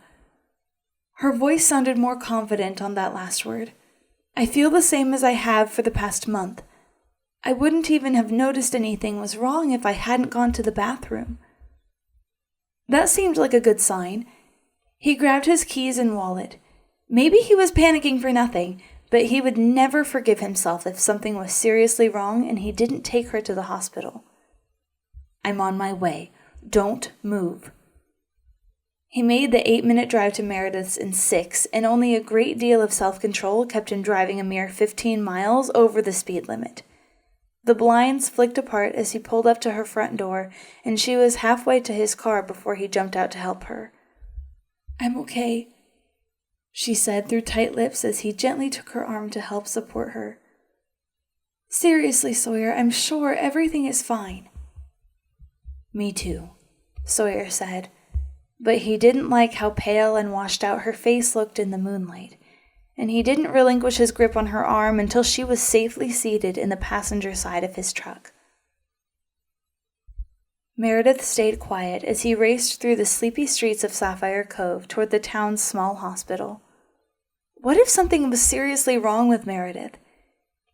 A: Her voice sounded more confident on that last word. "I feel the same as I have for the past month. I wouldn't even have noticed anything was wrong if I hadn't gone to the bathroom." That seemed like a good sign. He grabbed his keys and wallet. Maybe he was panicking for nothing, but he would never forgive himself if something was seriously wrong and he didn't take her to the hospital. "I'm on my way. Don't move." He made the 8-minute drive to Meredith's in 6, and only a great deal of self-control kept him driving a mere 15 miles over the speed limit. The blinds flicked apart as he pulled up to her front door, and she was halfway to his car before he jumped out to help her. "I'm okay," she said through tight lips as he gently took her arm to help support her. "Seriously, Sawyer, I'm sure everything is fine." "Me too," Sawyer said, but he didn't like how pale and washed out her face looked in the moonlight, and he didn't relinquish his grip on her arm until she was safely seated in the passenger side of his truck. Meredith stayed quiet as he raced through the sleepy streets of Sapphire Cove toward the town's small hospital. What if something was seriously wrong with Meredith?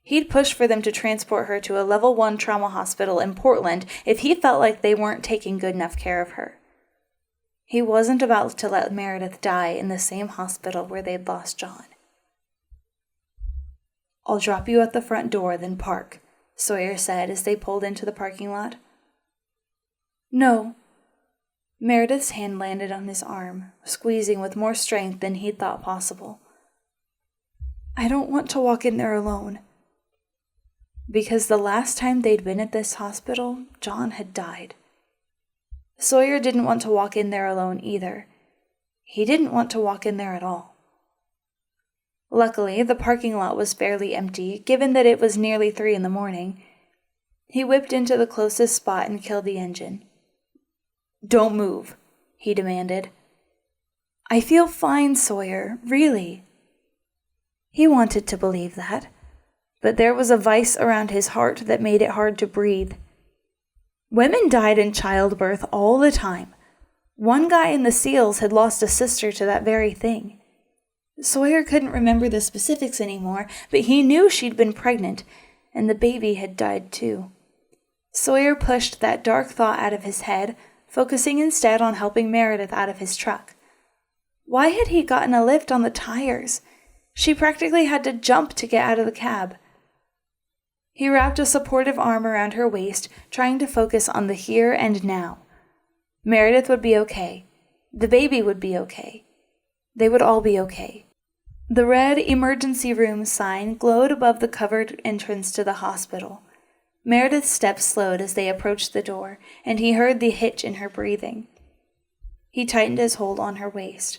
A: He'd push for them to transport her to a level 1 trauma hospital in Portland if he felt like they weren't taking good enough care of her. He wasn't about to let Meredith die in the same hospital where they'd lost John. "I'll drop you at the front door, then park," Sawyer said as they pulled into the parking lot. "No." Meredith's hand landed on his arm, squeezing with more strength than he'd thought possible. "I don't want to walk in there alone." Because the last time they'd been at this hospital, John had died. Sawyer didn't want to walk in there alone either. He didn't want to walk in there at all. Luckily, the parking lot was fairly empty, given that it was nearly 3 in the morning. He whipped into the closest spot and killed the engine. "Don't move," he demanded. "I feel fine, Sawyer, really." He wanted to believe that, but there was a vice around his heart that made it hard to breathe. Women died in childbirth all the time. One guy in the SEALs had lost a sister to that very thing. Sawyer couldn't remember the specifics anymore, but he knew she'd been pregnant, and the baby had died too. Sawyer pushed that dark thought out of his head, focusing instead on helping Meredith out of his truck. Why had he gotten a lift on the tires? She practically had to jump to get out of the cab. He wrapped a supportive arm around her waist, trying to focus on the here and now. Meredith would be okay. The baby would be okay. They would all be okay. The red emergency room sign glowed above the covered entrance to the hospital. Meredith's steps slowed as they approached the door, and he heard the hitch in her breathing. He tightened his hold on her waist.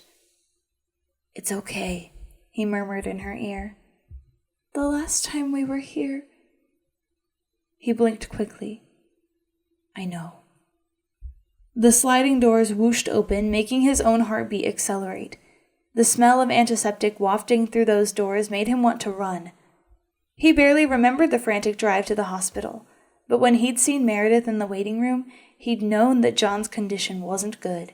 A: "It's okay," he murmured in her ear. "The last time we were here..." He blinked quickly. "I know." The sliding doors whooshed open, making his own heartbeat accelerate. The smell of antiseptic wafting through those doors made him want to run. He barely remembered the frantic drive to the hospital, but when he'd seen Meredith in the waiting room, he'd known that John's condition wasn't good.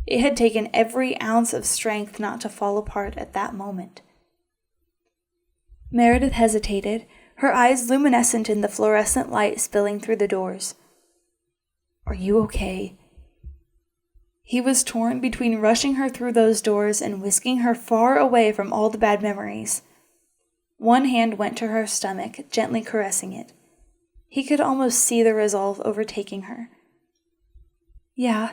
A: It had taken every ounce of strength not to fall apart at that moment. Meredith hesitated, her eyes luminescent in the fluorescent light spilling through the doors. "Are you okay?" He was torn between rushing her through those doors and whisking her far away from all the bad memories. One hand went to her stomach, gently caressing it. He could almost see the resolve overtaking her. "Yeah."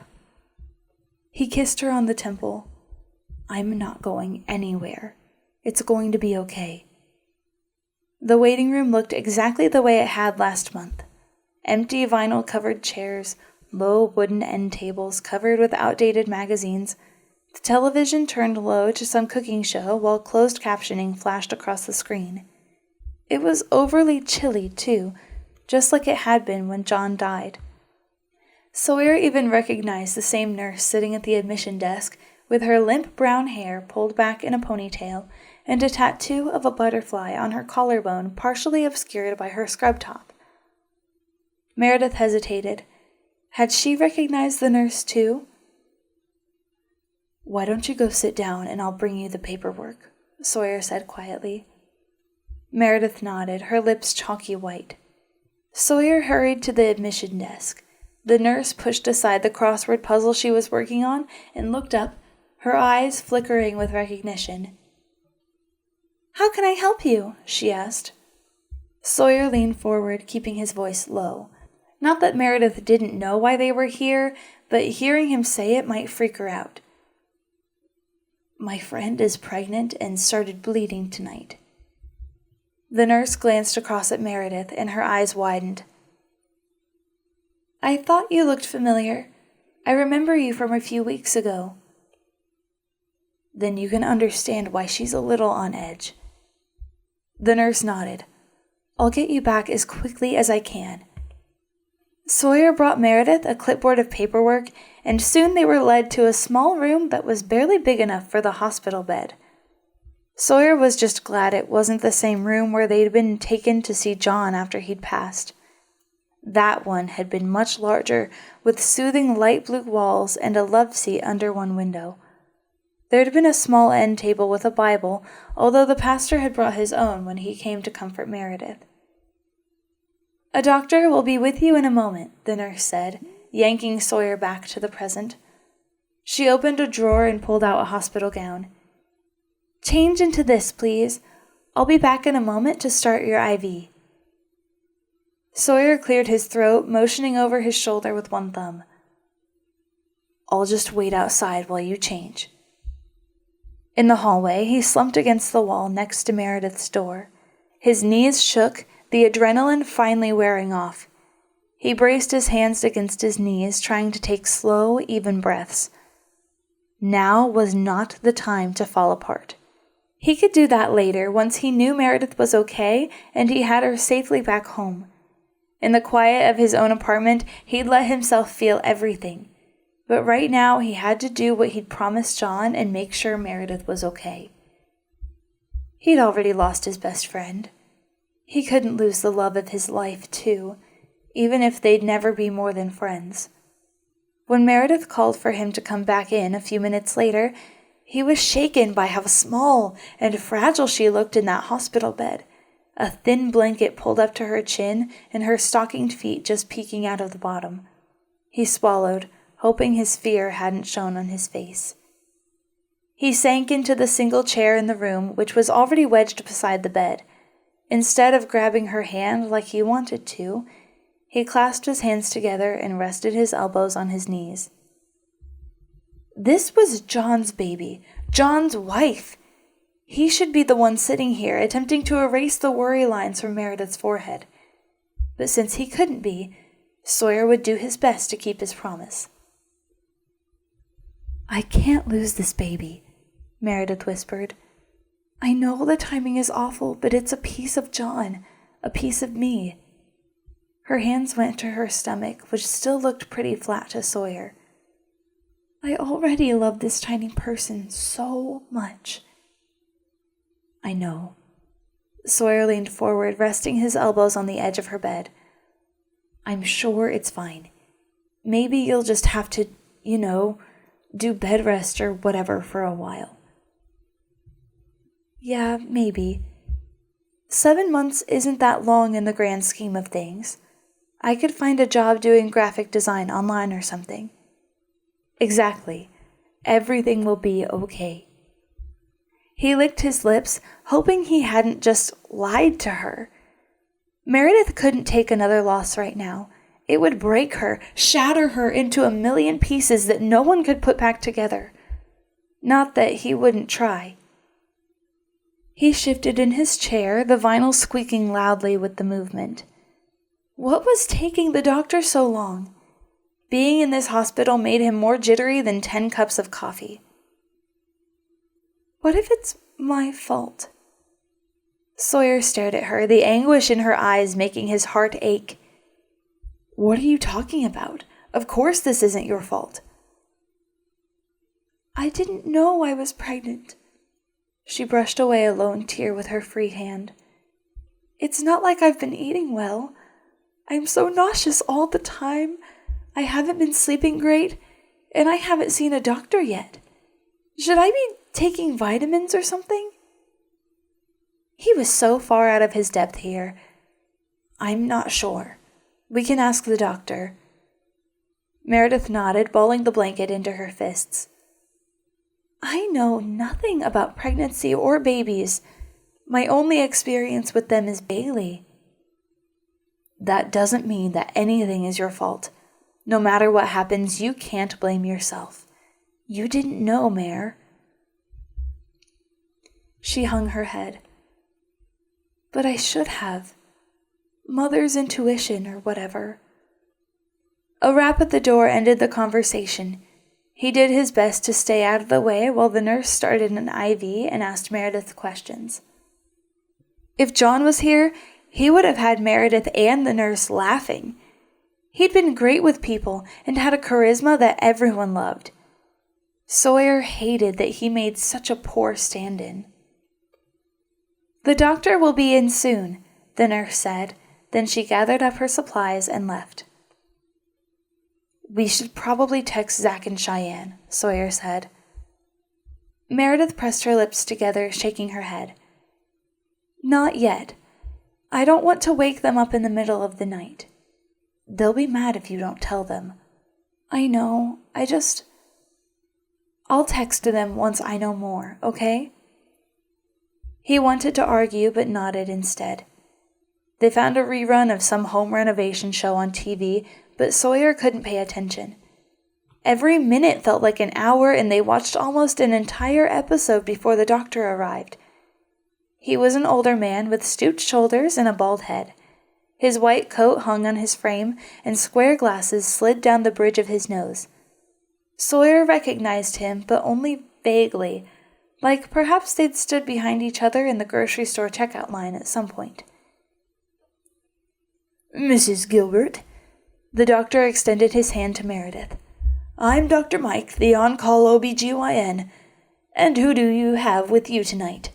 A: He kissed her on the temple. "I'm not going anywhere. It's going to be okay." The waiting room looked exactly the way it had last month. Empty vinyl-covered chairs, low wooden end tables covered with outdated magazines. The television turned low to some cooking show while closed captioning flashed across the screen. It was overly chilly, too, just like it had been when John died. Sawyer even recognized the same nurse sitting at the admission desk with her limp brown hair pulled back in a ponytail and a tattoo of a butterfly on her collarbone partially obscured by her scrub top. Meredith hesitated. Had she recognized the nurse too? "Why don't you go sit down and I'll bring you the paperwork," Sawyer said quietly. Meredith nodded, her lips chalky white. Sawyer hurried to the admission desk. The nurse pushed aside the crossword puzzle she was working on and looked up, her eyes flickering with recognition. "How can I help you?" she asked. Sawyer leaned forward, keeping his voice low. Not that Meredith didn't know why they were here, but hearing him say it might freak her out. My friend is pregnant and started bleeding tonight. The nurse glanced across at Meredith, and her eyes widened. I thought you looked familiar. I remember you from a few weeks ago. Then you can understand why she's a little on edge. The nurse nodded. I'll get you back as quickly as I can. Sawyer brought Meredith a clipboard of paperwork, and soon they were led to a small room that was barely big enough for the hospital bed. Sawyer was just glad it wasn't the same room where they'd been taken to see John after he'd passed. That one had been much larger, with soothing light blue walls and a love seat under one window. There had been a small end table with a Bible, although the pastor had brought his own when he came to comfort Meredith. A doctor will be with you in a moment, the nurse said, yanking Sawyer back to the present. She opened a drawer and pulled out a hospital gown. Change into this, please. I'll be back in a moment to start your IV. Sawyer cleared his throat, motioning over his shoulder with one thumb. I'll just wait outside while you change. In the hallway, he slumped against the wall next to Meredith's door. His knees shook, the adrenaline finally wearing off. He braced his hands against his knees, trying to take slow, even breaths. Now was not the time to fall apart. He could do that later, once he knew Meredith was okay and he had her safely back home. In the quiet of his own apartment, he'd let himself feel everything. But right now, he had to do what he'd promised John and make sure Meredith was okay. He'd already lost his best friend. He couldn't lose the love of his life, too, even if they'd never be more than friends. When Meredith called for him to come back in a few minutes later, he was shaken by how small and fragile she looked in that hospital bed, a thin blanket pulled up to her chin and her stockinged feet just peeking out of the bottom. He swallowed, hoping his fear hadn't shown on his face. He sank into the single chair in the room, which was already wedged beside the bed. Instead of grabbing her hand like he wanted to, he clasped his hands together and rested his elbows on his knees. This was John's baby, John's wife. He should be the one sitting here, attempting to erase the worry lines from Meredith's forehead. But since he couldn't be, Sawyer would do his best to keep his promise. I can't lose this baby, Meredith whispered. I know the timing is awful, but it's a piece of John, a piece of me. Her hands went to her stomach, which still looked pretty flat to Sawyer. I already love this tiny person so much. I know. Sawyer leaned forward, resting his elbows on the edge of her bed. I'm sure it's fine. Maybe you'll just have to, do bed rest or whatever for a while. Yeah, maybe. 7 months isn't that long in the grand scheme of things. I could find a job doing graphic design online or something. Exactly. Everything will be okay. He licked his lips, hoping he hadn't just lied to her. Meredith couldn't take another loss right now. It would break her, shatter her into a million pieces that no one could put back together. Not that he wouldn't try. He shifted in his chair, the vinyl squeaking loudly with the movement. What was taking the doctor so long? Being in this hospital made him more jittery than 10 cups of coffee. What if it's my fault? Sawyer stared at her, the anguish in her eyes making his heart ache. What are you talking about? Of course this isn't your fault. I didn't know I was pregnant. She brushed away a lone tear with her free hand. It's not like I've been eating well. I'm so nauseous all the time. I haven't been sleeping great, and I haven't seen a doctor yet. Should I be taking vitamins or something? He was so far out of his depth here. I'm not sure. We can ask the doctor. Meredith nodded, balling the blanket into her fists. I know nothing about pregnancy or babies. My only experience with them is Bailey. That doesn't mean that anything is your fault. No matter what happens, you can't blame yourself. You didn't know, Mare. She hung her head. But I should have. Mother's intuition or whatever. A rap at the door ended the conversation. He did his best to stay out of the way while the nurse started an IV and asked Meredith questions. If John was here, he would have had Meredith and the nurse laughing. He'd been great with people and had a charisma that everyone loved. Sawyer hated that he made such a poor stand-in. The doctor will be in soon, the nurse said. Then she gathered up her supplies and left. We should probably text Zach and Cheyenne, Sawyer said. Meredith pressed her lips together, shaking her head. Not yet. I don't want to wake them up in the middle of the night. They'll be mad if you don't tell them. I know, I'll text them once I know more, okay? He wanted to argue, but nodded instead. They found a rerun of some home renovation show on TV, but Sawyer couldn't pay attention. Every minute felt like an hour, and they watched almost an entire episode before the doctor arrived. He was an older man with stooped shoulders and a bald head. His white coat hung on his frame, and square glasses slid down the bridge of his nose. Sawyer recognized him, but only vaguely, like perhaps they'd stood behind each other in the grocery store checkout line at some point. Mrs. Gilbert, the doctor extended his hand to Meredith. I'm Dr. Mike, the on-call OBGYN. And who do you have with you tonight?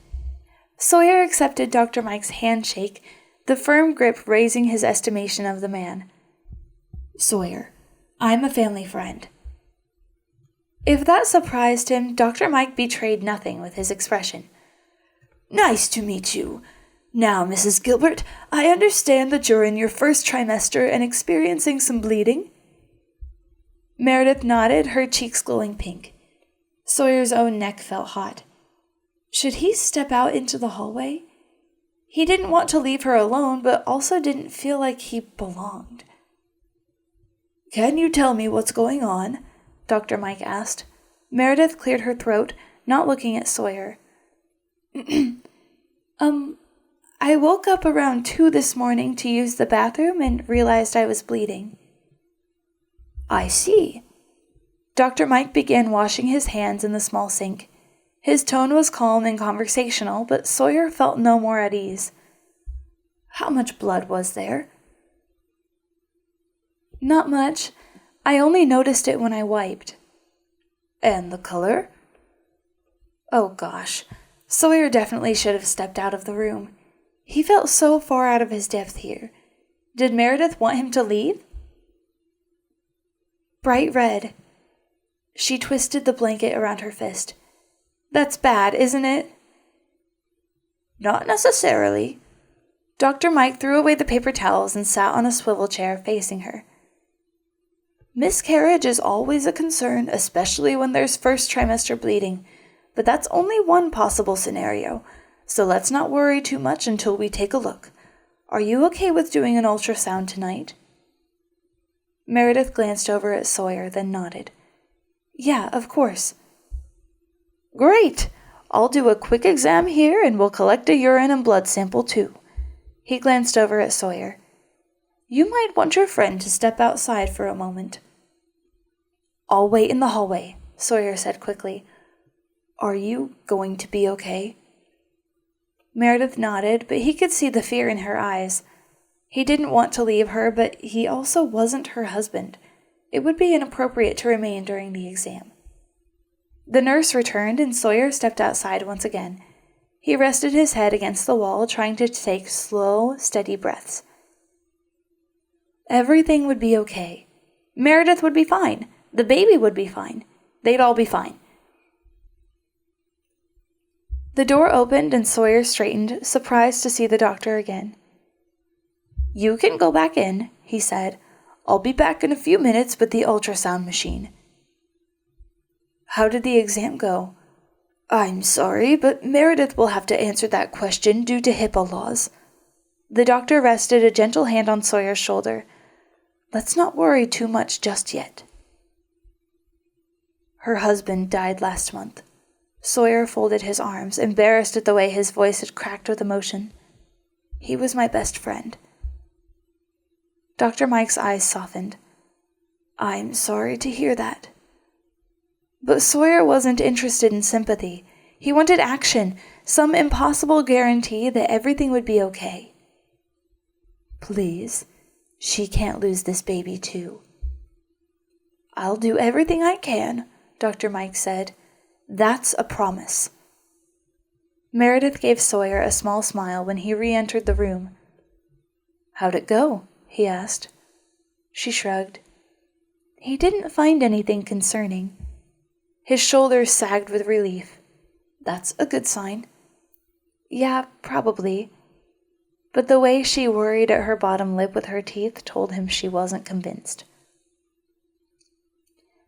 A: Sawyer accepted Dr. Mike's handshake, the firm grip raising his estimation of the man. Sawyer, I'm a family friend. If that surprised him, Dr. Mike betrayed nothing with his expression. Nice to meet you. Now, Mrs. Gilbert, I understand that you're in your first trimester and experiencing some bleeding. Meredith nodded, her cheeks glowing pink. Sawyer's own neck felt hot. Should he step out into the hallway? He didn't want to leave her alone, but also didn't feel like he belonged. Can you tell me what's going on? Dr. Mike asked. Meredith cleared her throat, not looking at Sawyer. I woke up around 2 this morning to use the bathroom and realized I was bleeding. I see. Dr. Mike began washing his hands in the small sink. His tone was calm and conversational, but Sawyer felt no more at ease. How much blood was there? Not much. I only noticed it when I wiped. And the color? Oh gosh, Sawyer definitely should have stepped out of the room. He felt so far out of his depth here. Did Meredith want him to leave? Bright red. She twisted the blanket around her fist. That's bad, isn't it? Not necessarily. Dr. Mike threw away the paper towels and sat on a swivel chair facing her. Miscarriage is always a concern, especially when there's first trimester bleeding, but that's only one possible scenario, so let's not worry too much until we take a look. Are you okay with doing an ultrasound tonight? Meredith glanced over at Sawyer, then nodded. Yeah, of course. Great! I'll do a quick exam here and we'll collect a urine and blood sample too. He glanced over at Sawyer. You might want your friend to step outside for a moment. I'll wait in the hallway, Sawyer said quickly. Are you going to be okay? Meredith nodded, but he could see the fear in her eyes. He didn't want to leave her, but he also wasn't her husband. It would be inappropriate to remain during the exam. The nurse returned, and Sawyer stepped outside once again. He rested his head against the wall, trying to take slow, steady breaths. Everything would be okay. Meredith would be fine. The baby would be fine. They'd all be fine. The door opened and Sawyer straightened, surprised to see the doctor again. You can go back in, he said. I'll be back in a few minutes with the ultrasound machine. How did the exam go? I'm sorry, but Meredith will have to answer that question due to HIPAA laws. The doctor rested a gentle hand on Sawyer's shoulder. Let's not worry too much just yet. Her husband died last month. Sawyer folded his arms, embarrassed at the way his voice had cracked with emotion. He was my best friend. Dr. Mike's eyes softened. I'm sorry to hear that. But Sawyer wasn't interested in sympathy. He wanted action, some impossible guarantee that everything would be okay. Please, she can't lose this baby too. I'll do everything I can, Dr. Mike said. That's a promise. Meredith gave Sawyer a small smile when he re-entered the room. How'd it go? He asked. She shrugged. He didn't find anything concerning. His shoulders sagged with relief. That's a good sign. Yeah, probably. But the way she worried at her bottom lip with her teeth told him she wasn't convinced.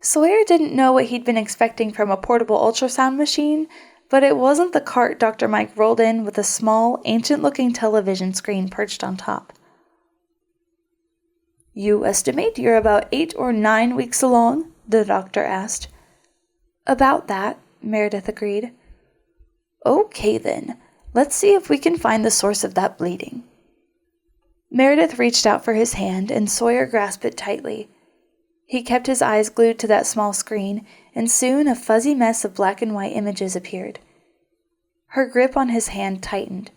A: Sawyer didn't know what he'd been expecting from a portable ultrasound machine, but it wasn't the cart Dr. Mike rolled in with a small, ancient-looking television screen perched on top. You estimate you're about 8 or 9 weeks along? The doctor asked. About that, Meredith agreed. Okay then, let's see if we can find the source of that bleeding. Meredith reached out for his hand, and Sawyer grasped it tightly. He kept his eyes glued to that small screen, and soon a fuzzy mess of black and white images appeared. Her grip on his hand tightened.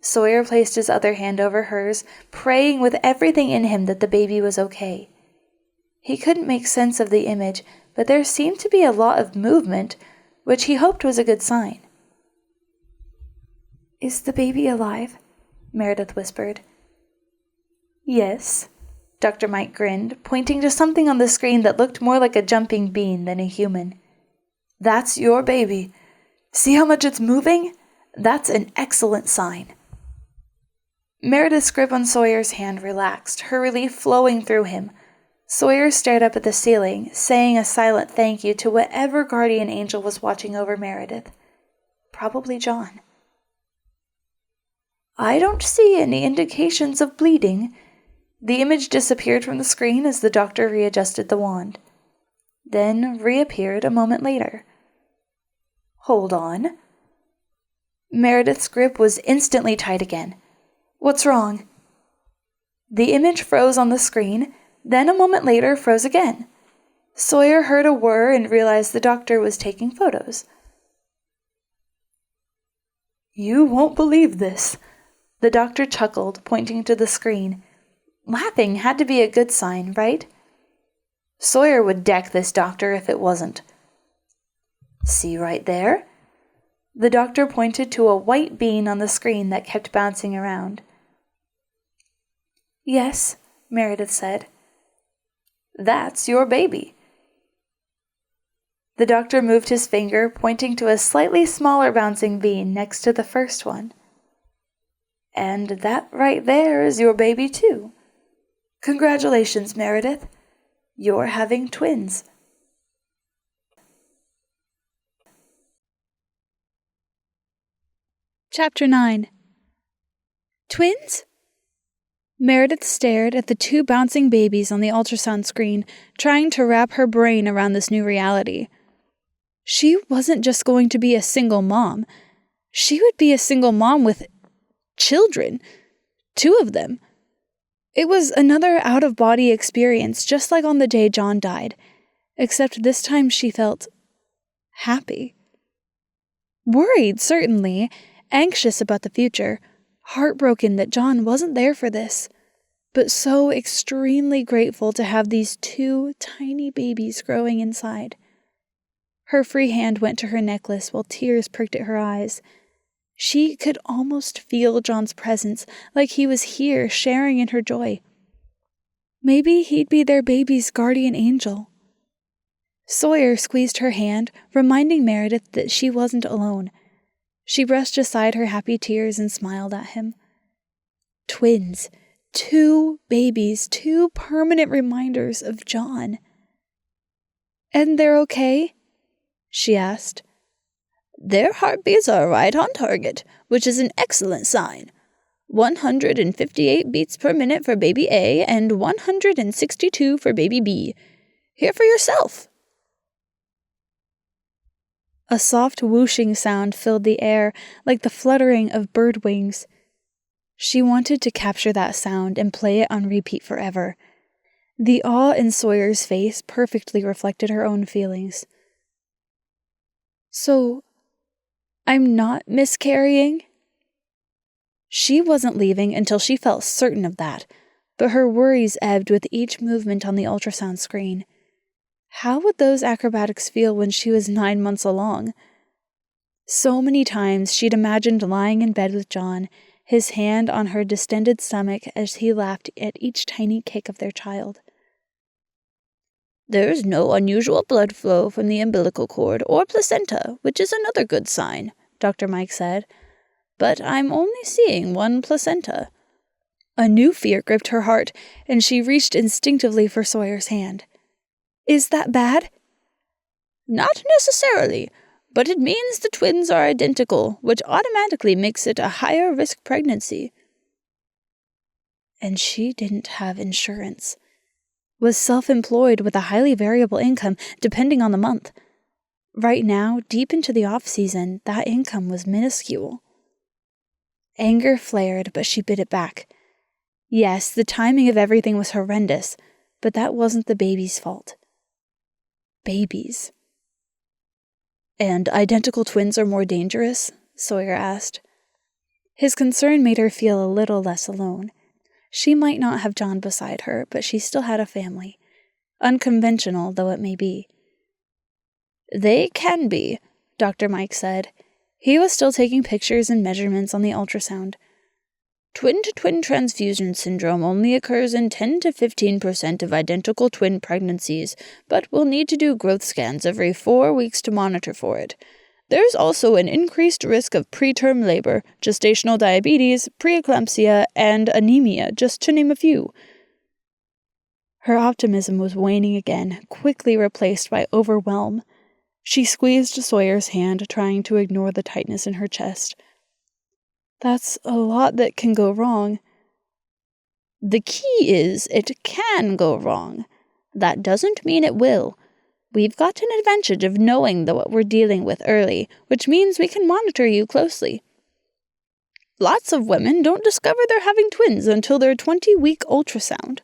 A: Sawyer placed his other hand over hers, praying with everything in him that the baby was okay. He couldn't make sense of the image, but there seemed to be a lot of movement, which he hoped was a good sign. Is the baby alive? Meredith whispered. Yes. Dr. Mike grinned, pointing to something on the screen that looked more like a jumping bean than a human. That's your baby. See how much it's moving? That's an excellent sign. Meredith's grip on Sawyer's hand relaxed, her relief flowing through him. Sawyer stared up at the ceiling, saying a silent thank you to whatever guardian angel was watching over Meredith. Probably John. I don't see any indications of bleeding. The image disappeared from the screen as the doctor readjusted the wand, then reappeared a moment later. Hold on. Meredith's grip was instantly tight again. What's wrong? The image froze on the screen, then a moment later froze again. Sawyer heard a whir and realized the doctor was taking photos. You won't believe this. The doctor chuckled, pointing to the screen. Laughing had to be a good sign, right? Sawyer would deck this doctor if it wasn't. See right there? The doctor pointed to a white bean on the screen that kept bouncing around. Yes, Meredith said. That's your baby. The doctor moved his finger, pointing to a slightly smaller bouncing bean next to the first one. And that right there is your baby too. Congratulations, Meredith. You're having twins.
B: Chapter 9. Twins? Meredith stared at the 2 bouncing babies on the ultrasound screen, trying to wrap her brain around this new reality. She wasn't just going to be a single mom. She would be a single mom with children. 2 of them. It was another out-of-body experience, just like on the day John died, except this time she felt happy. Worried, certainly, anxious about the future, heartbroken that John wasn't there for this, but so extremely grateful to have these 2 tiny babies growing inside. Her free hand went to her necklace while tears pricked at her eyes. She could almost feel John's presence, like he was here sharing in her joy. Maybe he'd be their baby's guardian angel. Sawyer squeezed her hand, reminding Meredith that she wasn't alone. She brushed aside her happy tears and smiled at him. Twins. 2 babies, 2 permanent reminders of John. And they're okay? She asked. Their heartbeats are right on target, which is an excellent sign. 158 beats per minute for baby A and 162 for baby B. Hear for yourself. A soft whooshing sound filled the air like the fluttering of bird wings. She wanted to capture that sound and play it on repeat forever. The awe in Sawyer's face perfectly reflected her own feelings. "So, I'm not miscarrying?" She wasn't leaving until she felt certain of that, but her worries ebbed with each movement on the ultrasound screen. How would those acrobatics feel when she was 9 months along? So many times she'd imagined lying in bed with John, his hand on her distended stomach as he laughed at each tiny kick of their child. "There's no unusual blood flow from the umbilical cord or placenta, which is another good sign," Dr. Mike said. "But I'm only seeing one placenta." A new fear gripped her heart, and she reached instinctively for Sawyer's hand. "Is that bad?" "Not necessarily, but it means the twins are identical, which automatically makes it a higher risk pregnancy." And she didn't have insurance. Was self-employed with a highly variable income depending on the month. Right now, deep into the off-season, that income was minuscule. Anger flared, but she bit it back. Yes, the timing of everything was horrendous, but that wasn't the baby's fault. Babies. "And identical twins are more dangerous?" Sawyer asked. His concern made her feel a little less alone. She might not have John beside her, but she still had a family, unconventional though it may be. "They can be," Dr. Mike said. He was still taking pictures and measurements on the ultrasound. "Twin-to-twin transfusion syndrome only occurs in 10 to 15% of identical twin pregnancies, but we'll need to do growth scans every 4 weeks to monitor for it. There's also an increased risk of preterm labor, gestational diabetes, preeclampsia, and anemia, just to name a few." Her optimism was waning again, quickly replaced by overwhelm. She squeezed Sawyer's hand, trying to ignore the tightness in her chest. "That's a lot that can go wrong." "The key is it can go wrong. That doesn't mean it will. We've got an advantage of knowing what we're dealing with early, which means we can monitor you closely. Lots of women don't discover they're having twins until their 20-week ultrasound."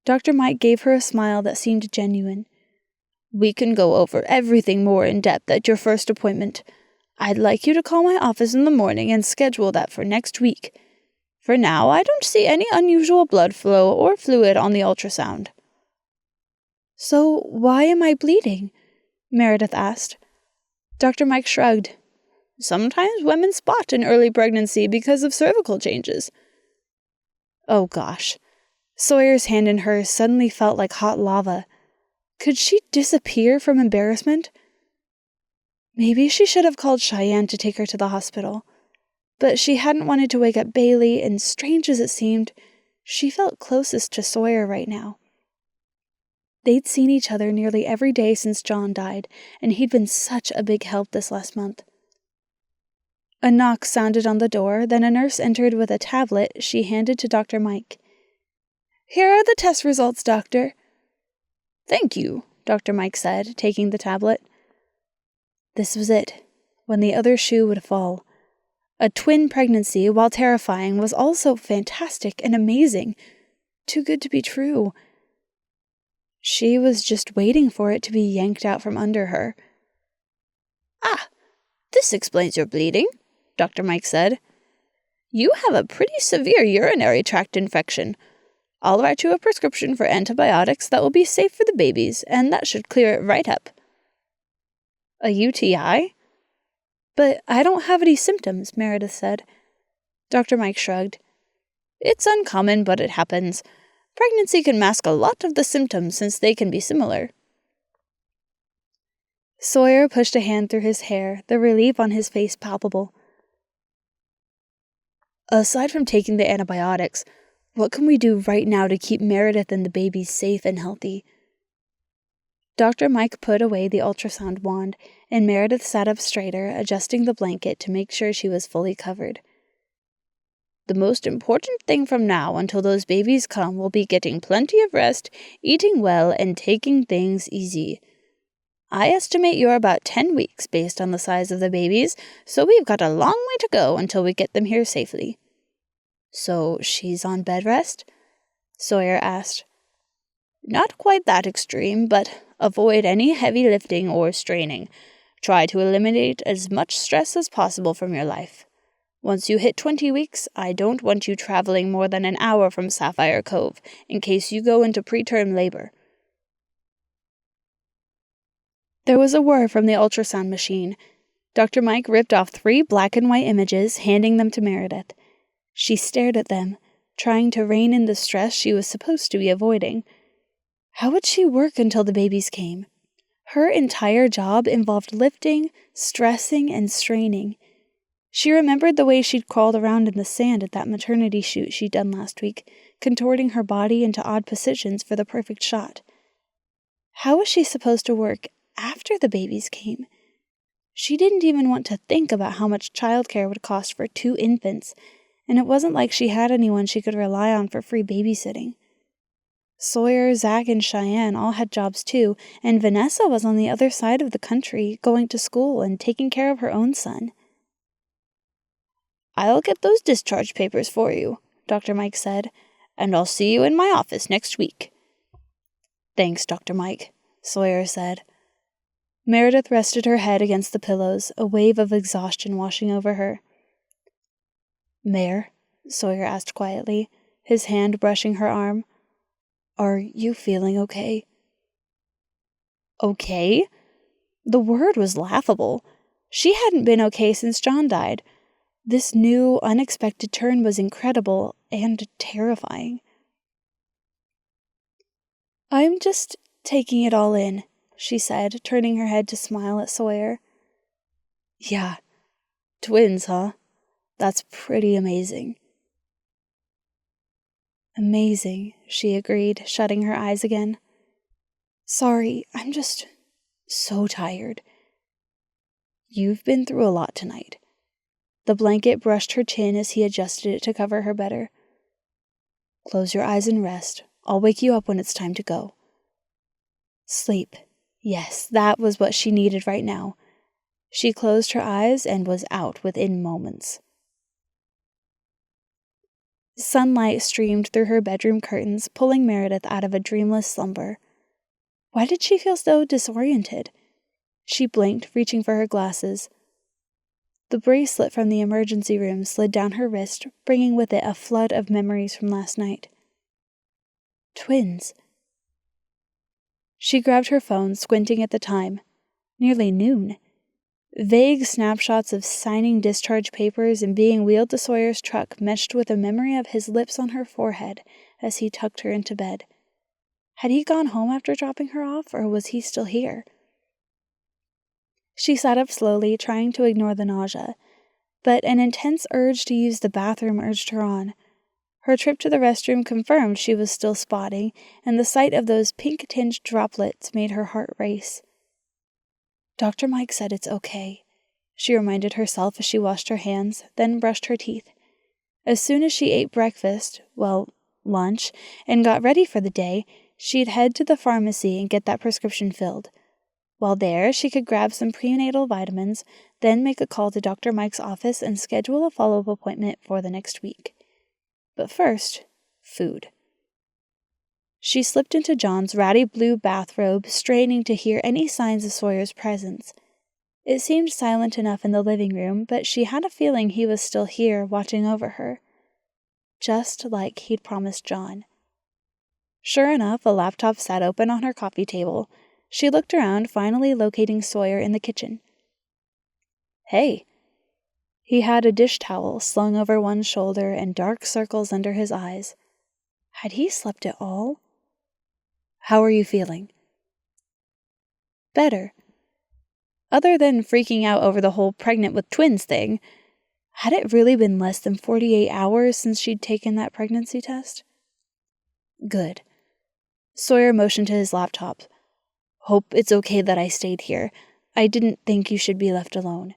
B: Dr. Mike gave her a smile that seemed genuine. "We can go over everything more in depth at your first appointment. I'd like you to call my office in the morning and schedule that for next week. For now, I don't see any unusual blood flow or fluid on the ultrasound." "So why am I bleeding?" Meredith asked. Dr. Mike shrugged. "Sometimes women spot in early pregnancy because of cervical changes." Oh gosh. Sawyer's hand in hers suddenly felt like hot lava. Could she disappear from embarrassment? Maybe she should have called Cheyenne to take her to the hospital. But she hadn't wanted to wake up Bailey, and strange as it seemed, she felt closest to Sawyer right now. They'd seen each other nearly every day since John died, and he'd been such a big help this last month. A knock sounded on the door, then a nurse entered with a tablet she handed to Dr. Mike. "Here are the test results, doctor." "Thank you," Dr. Mike said, taking the tablet. This was it, when the other shoe would fall. A twin pregnancy, while terrifying, was also fantastic and amazing. Too good to be true. She was just waiting for it to be yanked out from under her. "Ah, this explains your bleeding," Dr. Mike said. "You have a pretty severe urinary tract infection. I'll write you a prescription for antibiotics that will be safe for the babies, and that should clear it right up." "A UTI?" "But I don't have any symptoms," Meredith said. Dr. Mike shrugged. "It's uncommon, but it happens. Pregnancy can mask a lot of the symptoms since they can be similar." Sawyer pushed a hand through his hair, the relief on his face palpable. "Aside from taking the antibiotics, what can we do right now to keep Meredith and the babies safe and healthy?" Dr. Mike put away the ultrasound wand, and Meredith sat up straighter, adjusting the blanket to make sure she was fully covered. "The most important thing from now until those babies come will be getting plenty of rest, eating well, and taking things easy.
C: I estimate you're about 10 weeks based on the size of the babies, so we've got a long way to go until we get them here safely." "So she's on bed rest?" Sawyer asked. "Not quite that extreme, but avoid any heavy lifting or straining. Try to eliminate as much stress as possible from your life. Once you hit 20 weeks, I don't want you traveling more than an hour from Sapphire Cove, in case you go into preterm labor."
A: There was a whir from the ultrasound machine. Dr. Mike ripped off 3 black and white images, handing them to Meredith. She stared at them, trying to rein in the stress she was supposed to be avoiding. How would she work until the babies came? Her entire job involved lifting, stressing, and straining. She remembered the way she'd crawled around in the sand at that maternity shoot she'd done last week, contorting her body into odd positions for the perfect shot. How was she supposed to work after the babies came? She didn't even want to think about how much childcare would cost for 2 infants, and it wasn't like she had anyone she could rely on for free babysitting. Sawyer, Zach, and Cheyenne all had jobs too, and Vanessa was on the other side of the country, going to school and taking care of her own son.
C: "I'll get those discharge papers for you," Dr. Mike said, "and I'll see you in my office next week."
A: "Thanks, Dr. Mike," Sawyer said. Meredith rested her head against the pillows, a wave of exhaustion washing over her. "Mare," Sawyer asked quietly, his hand brushing her arm, "are you feeling okay?"
C: Okay? The word was laughable. She hadn't been okay since John died. This new, unexpected turn was incredible and terrifying.
A: "I'm just taking it all in," she said, turning her head to smile at Sawyer. "Yeah, twins, huh? That's pretty amazing." "Amazing," she agreed, shutting her eyes again. "Sorry, I'm just so tired." "You've been through a lot tonight." The blanket brushed her chin as he adjusted it to cover her better. "Close your eyes and rest. I'll wake you up when it's time to go." Sleep. Yes, that was what she needed right now. She closed her eyes and was out within moments. Sunlight streamed through her bedroom curtains, pulling Meredith out of a dreamless slumber. Why did she feel so disoriented? She blinked, reaching for her glasses. The bracelet from the emergency room slid down her wrist, bringing with it a flood of memories from last night. Twins. She grabbed her phone, squinting at the time. Nearly noon. Vague snapshots of signing discharge papers and being wheeled to Sawyer's truck meshed with a memory of his lips on her forehead as he tucked her into bed. Had he gone home after dropping her off, or was he still here? She sat up slowly, trying to ignore the nausea, but an intense urge to use the bathroom urged her on. Her trip to the restroom confirmed she was still spotting, and the sight of those pink-tinged droplets made her heart race. Dr. Mike said it's okay, she reminded herself as she washed her hands, then brushed her teeth. As soon as she ate breakfast, lunch, and got ready for the day, she'd head to the pharmacy and get that prescription filled. While there, she could grab some prenatal vitamins, then make a call to Dr. Mike's office and schedule a follow-up appointment for the next week. But first, food. She slipped into John's ratty blue bathrobe, straining to hear any signs of Sawyer's presence. It seemed silent enough in the living room, but she had a feeling he was still here, watching over her. Just like he'd promised John. Sure enough, a laptop sat open on her coffee table. She looked around, finally locating Sawyer in the kitchen. "Hey." He had a dish towel slung over one shoulder and dark circles under his eyes. Had he slept at all? "How are you feeling?" "Better." Other than freaking out over the whole pregnant with twins thing, had it really been less than 48 hours since she'd taken that pregnancy test? "Good." Sawyer motioned to his laptop. "Hope it's okay that I stayed here. I didn't think you should be left alone."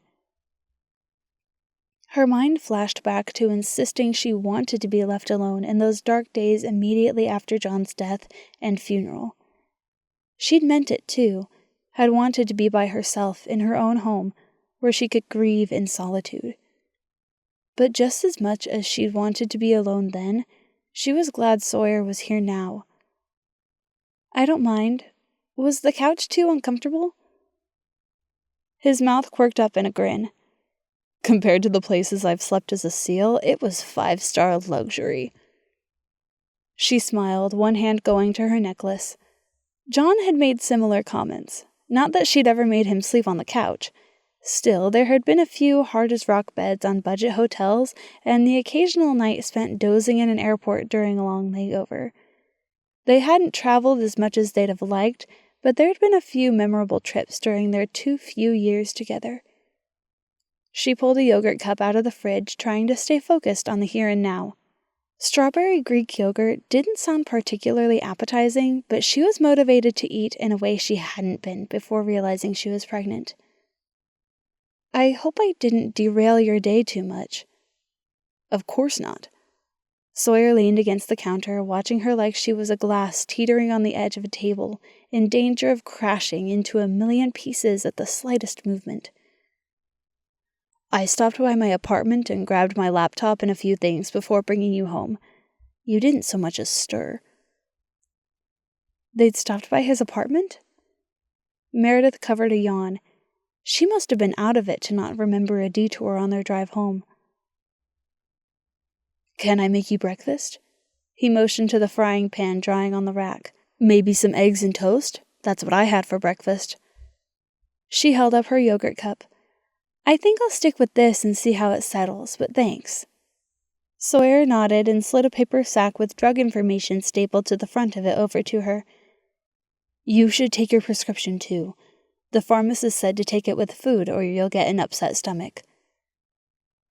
A: Her mind flashed back to insisting she wanted to be left alone in those dark days immediately after John's death and funeral. She'd meant it, too, had wanted to be by herself in her own home where she could grieve in solitude. But just as much as she'd wanted to be alone then, she was glad Sawyer was here now. "I don't mind. Was the couch too uncomfortable?" His mouth quirked up in a grin. "Compared to the places I've slept as a seal, it was 5-star luxury." She smiled, one hand going to her necklace. John had made similar comments. Not that she'd ever made him sleep on the couch. Still, there had been a few hard-as-rock beds on budget hotels, and the occasional night spent dozing in an airport during a long layover. They hadn't traveled as much as they'd have liked, but there'd been a few memorable trips during their too few years together. She pulled a yogurt cup out of the fridge, trying to stay focused on the here and now. Strawberry Greek yogurt didn't sound particularly appetizing, but she was motivated to eat in a way she hadn't been before realizing she was pregnant. "I hope I didn't derail your day too much." "Of course not." Sawyer leaned against the counter, watching her like she was a glass teetering on the edge of a table, in danger of crashing into a million pieces at the slightest movement. "I stopped by my apartment and grabbed my laptop and a few things before bringing you home. You didn't so much as stir." They'd stopped by his apartment? Meredith covered a yawn. She must have been out of it to not remember a detour on their drive home. "Can I make you breakfast?" He motioned to the frying pan drying on the rack. "Maybe some eggs and toast? That's what I had for breakfast." She held up her yogurt cup. "I think I'll stick with this and see how it settles, but thanks." Sawyer nodded and slid a paper sack with drug information stapled to the front of it over to her. "You should take your prescription too. The pharmacist said to take it with food or you'll get an upset stomach."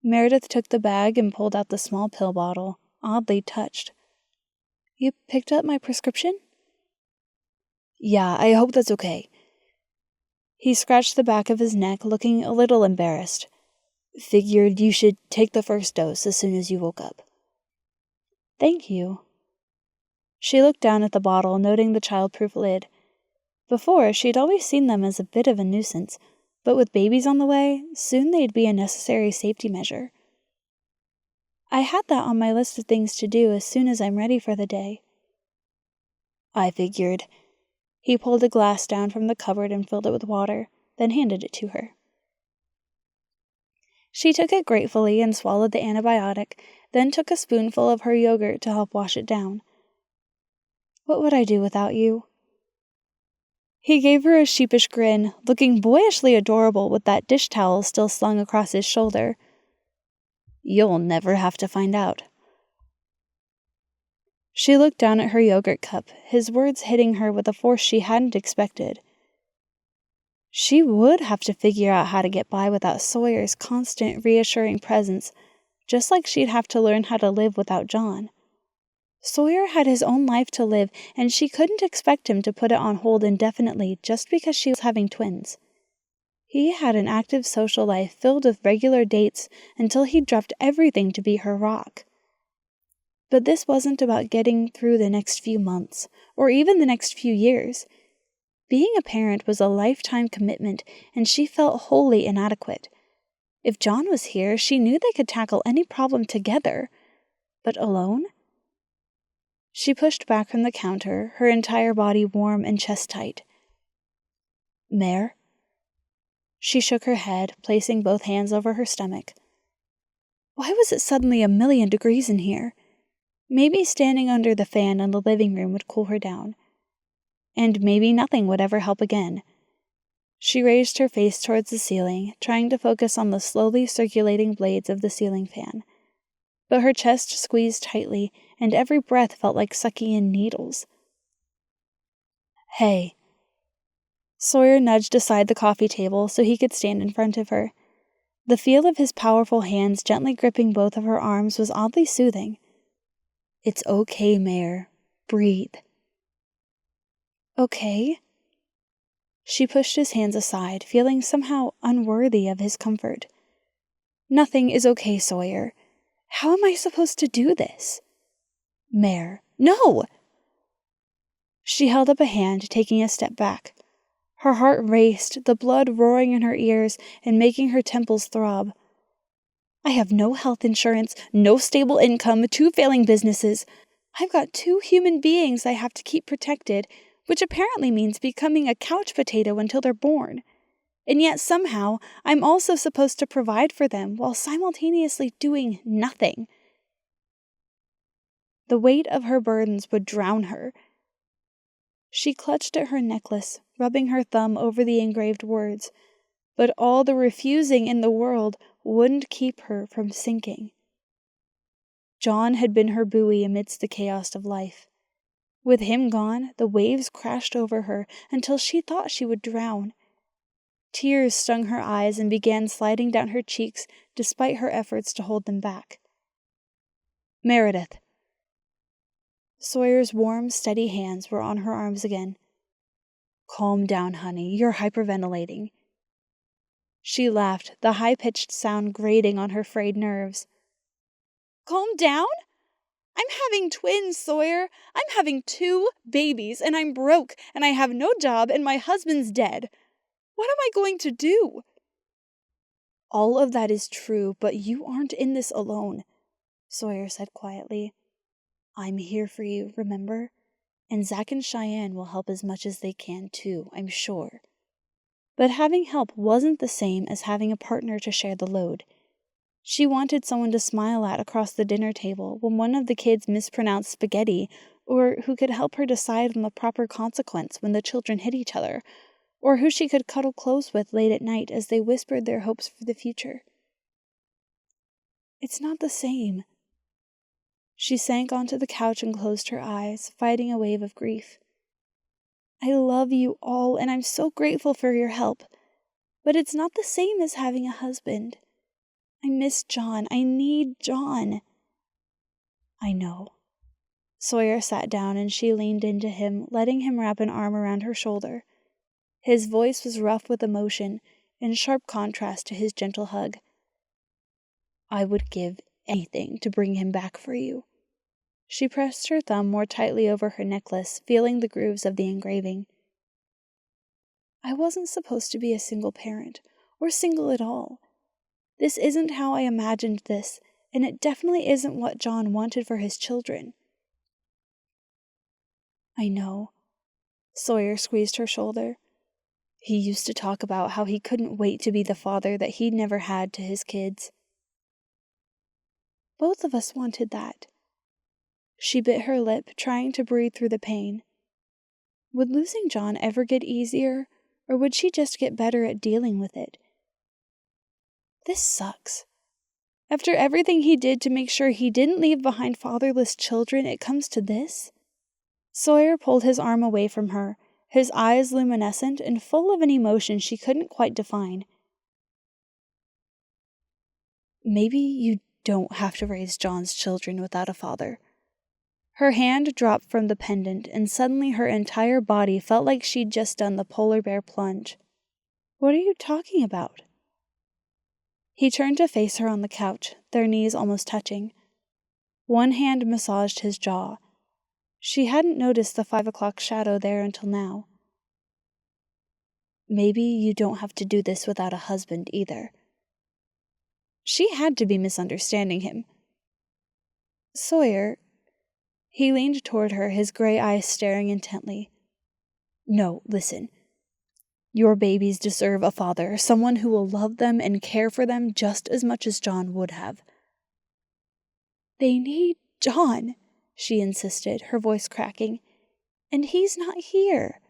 A: Meredith took the bag and pulled out the small pill bottle, oddly touched. "You picked up my prescription?" "Yeah, I hope that's okay." He scratched the back of his neck, looking a little embarrassed. "Figured you should take the first dose as soon as you woke up." "Thank you." She looked down at the bottle, noting the childproof lid. Before, she'd always seen them as a bit of a nuisance, but with babies on the way, soon they'd be a necessary safety measure. "I had that on my list of things to do as soon as I'm ready for the day." "I figured." He pulled a glass down from the cupboard and filled it with water, then handed it to her. She took it gratefully and swallowed the antibiotic, then took a spoonful of her yogurt to help wash it down. "What would I do without you?" He gave her a sheepish grin, looking boyishly adorable with that dish towel still slung across his shoulder. "You'll never have to find out." She looked down at her yogurt cup, his words hitting her with a force she hadn't expected. She would have to figure out how to get by without Sawyer's constant, reassuring presence, just like she'd have to learn how to live without John. Sawyer had his own life to live, and she couldn't expect him to put it on hold indefinitely just because she was having twins. He had an active social life filled with regular dates until he'd dropped everything to be her rock. But this wasn't about getting through the next few months, or even the next few years. Being a parent was a lifetime commitment, and she felt wholly inadequate. If John was here, she knew they could tackle any problem together. But alone? She pushed back from the counter, her entire body warm and chest-tight. "Mare?" She shook her head, placing both hands over her stomach. Why was it suddenly 1,000,000 degrees in here? Maybe standing under the fan in the living room would cool her down. And maybe nothing would ever help again. She raised her face towards the ceiling, trying to focus on the slowly circulating blades of the ceiling fan. But her chest squeezed tightly, and every breath felt like sucking in needles. "Hey." Sawyer nudged aside the coffee table so he could stand in front of her. The feel of his powerful hands gently gripping both of her arms was oddly soothing. "It's okay, Mare. Breathe." "Okay?" She pushed his hands aside, feeling somehow unworthy of his comfort. "Nothing is okay, Sawyer. How am I supposed to do this?" "Mare, no!" She held up a hand, taking a step back.
B: Her heart raced, the blood roaring in her ears and making her temples throb. I have no health insurance, no stable income, 2 failing businesses. I've got 2 human beings I have to keep protected, which apparently means becoming a couch potato until they're born. And yet somehow I'm also supposed to provide for them while simultaneously doing nothing. The weight of her burdens would drown her. She clutched at her necklace, rubbing her thumb over the engraved words, but all the refusing in the world wouldn't keep her from sinking. John had been her buoy amidst the chaos of life. With him gone, the waves crashed over her until she thought she would drown. Tears stung her eyes and began sliding down her cheeks despite her efforts to hold them back. Meredith. Sawyer's warm, steady hands were on her arms again. Calm down, honey. You're hyperventilating. She laughed, the high-pitched sound grating on her frayed nerves. Calm down? I'm having twins, Sawyer. I'm having 2 babies, and I'm broke, and I have no job, and my husband's dead. What am I going to do? All of that is true, but you aren't in this alone, Sawyer said quietly. I'm here for you, remember? And Zach and Cheyenne will help as much as they can too, I'm sure. But having help wasn't the same as having a partner to share the load. She wanted someone to smile at across the dinner table when one of the kids mispronounced spaghetti, or who could help her decide on the proper consequence when the children hit each other, or who she could cuddle close with late at night as they whispered their hopes for the future. It's not the same. She sank onto the couch and closed her eyes, fighting a wave of grief. I love you all, and I'm so grateful for your help, but it's not the same as having a husband. I miss John. I need John. I know. Sawyer sat down and she leaned into him, letting him wrap an arm around her shoulder. His voice was rough with emotion, in sharp contrast to his gentle hug. I would give anything to bring him back for you. She pressed her thumb more tightly over her necklace, feeling the grooves of the engraving. I wasn't supposed to be a single parent, or single at all. This isn't how I imagined this, and it definitely isn't what John wanted for his children. I know. Sawyer squeezed her shoulder. He used to talk about how he couldn't wait to be the father that he'd never had to his kids. Both of us wanted that. She bit her lip, trying to breathe through the pain. Would losing John ever get easier, or would she just get better at dealing with it? This sucks. After everything he did to make sure he didn't leave behind fatherless children, it comes to this? Sawyer pulled his arm away from her, his eyes luminescent and full of an emotion she couldn't quite define. Maybe you don't have to raise John's children without a father. Her hand dropped from the pendant, and suddenly her entire body felt like she'd just done the polar bear plunge. What are you talking about? He turned to face her on the couch, their knees almost touching. One hand massaged his jaw. She hadn't noticed the 5 o'clock shadow there until now. Maybe you don't have to do this without a husband either. She had to be misunderstanding him. Sawyer... He leaned toward her, his gray eyes staring intently. No, listen. Your babies deserve a father, someone who will love them and care for them just as much as John would have. They need John, she insisted, her voice cracking. And he's not here.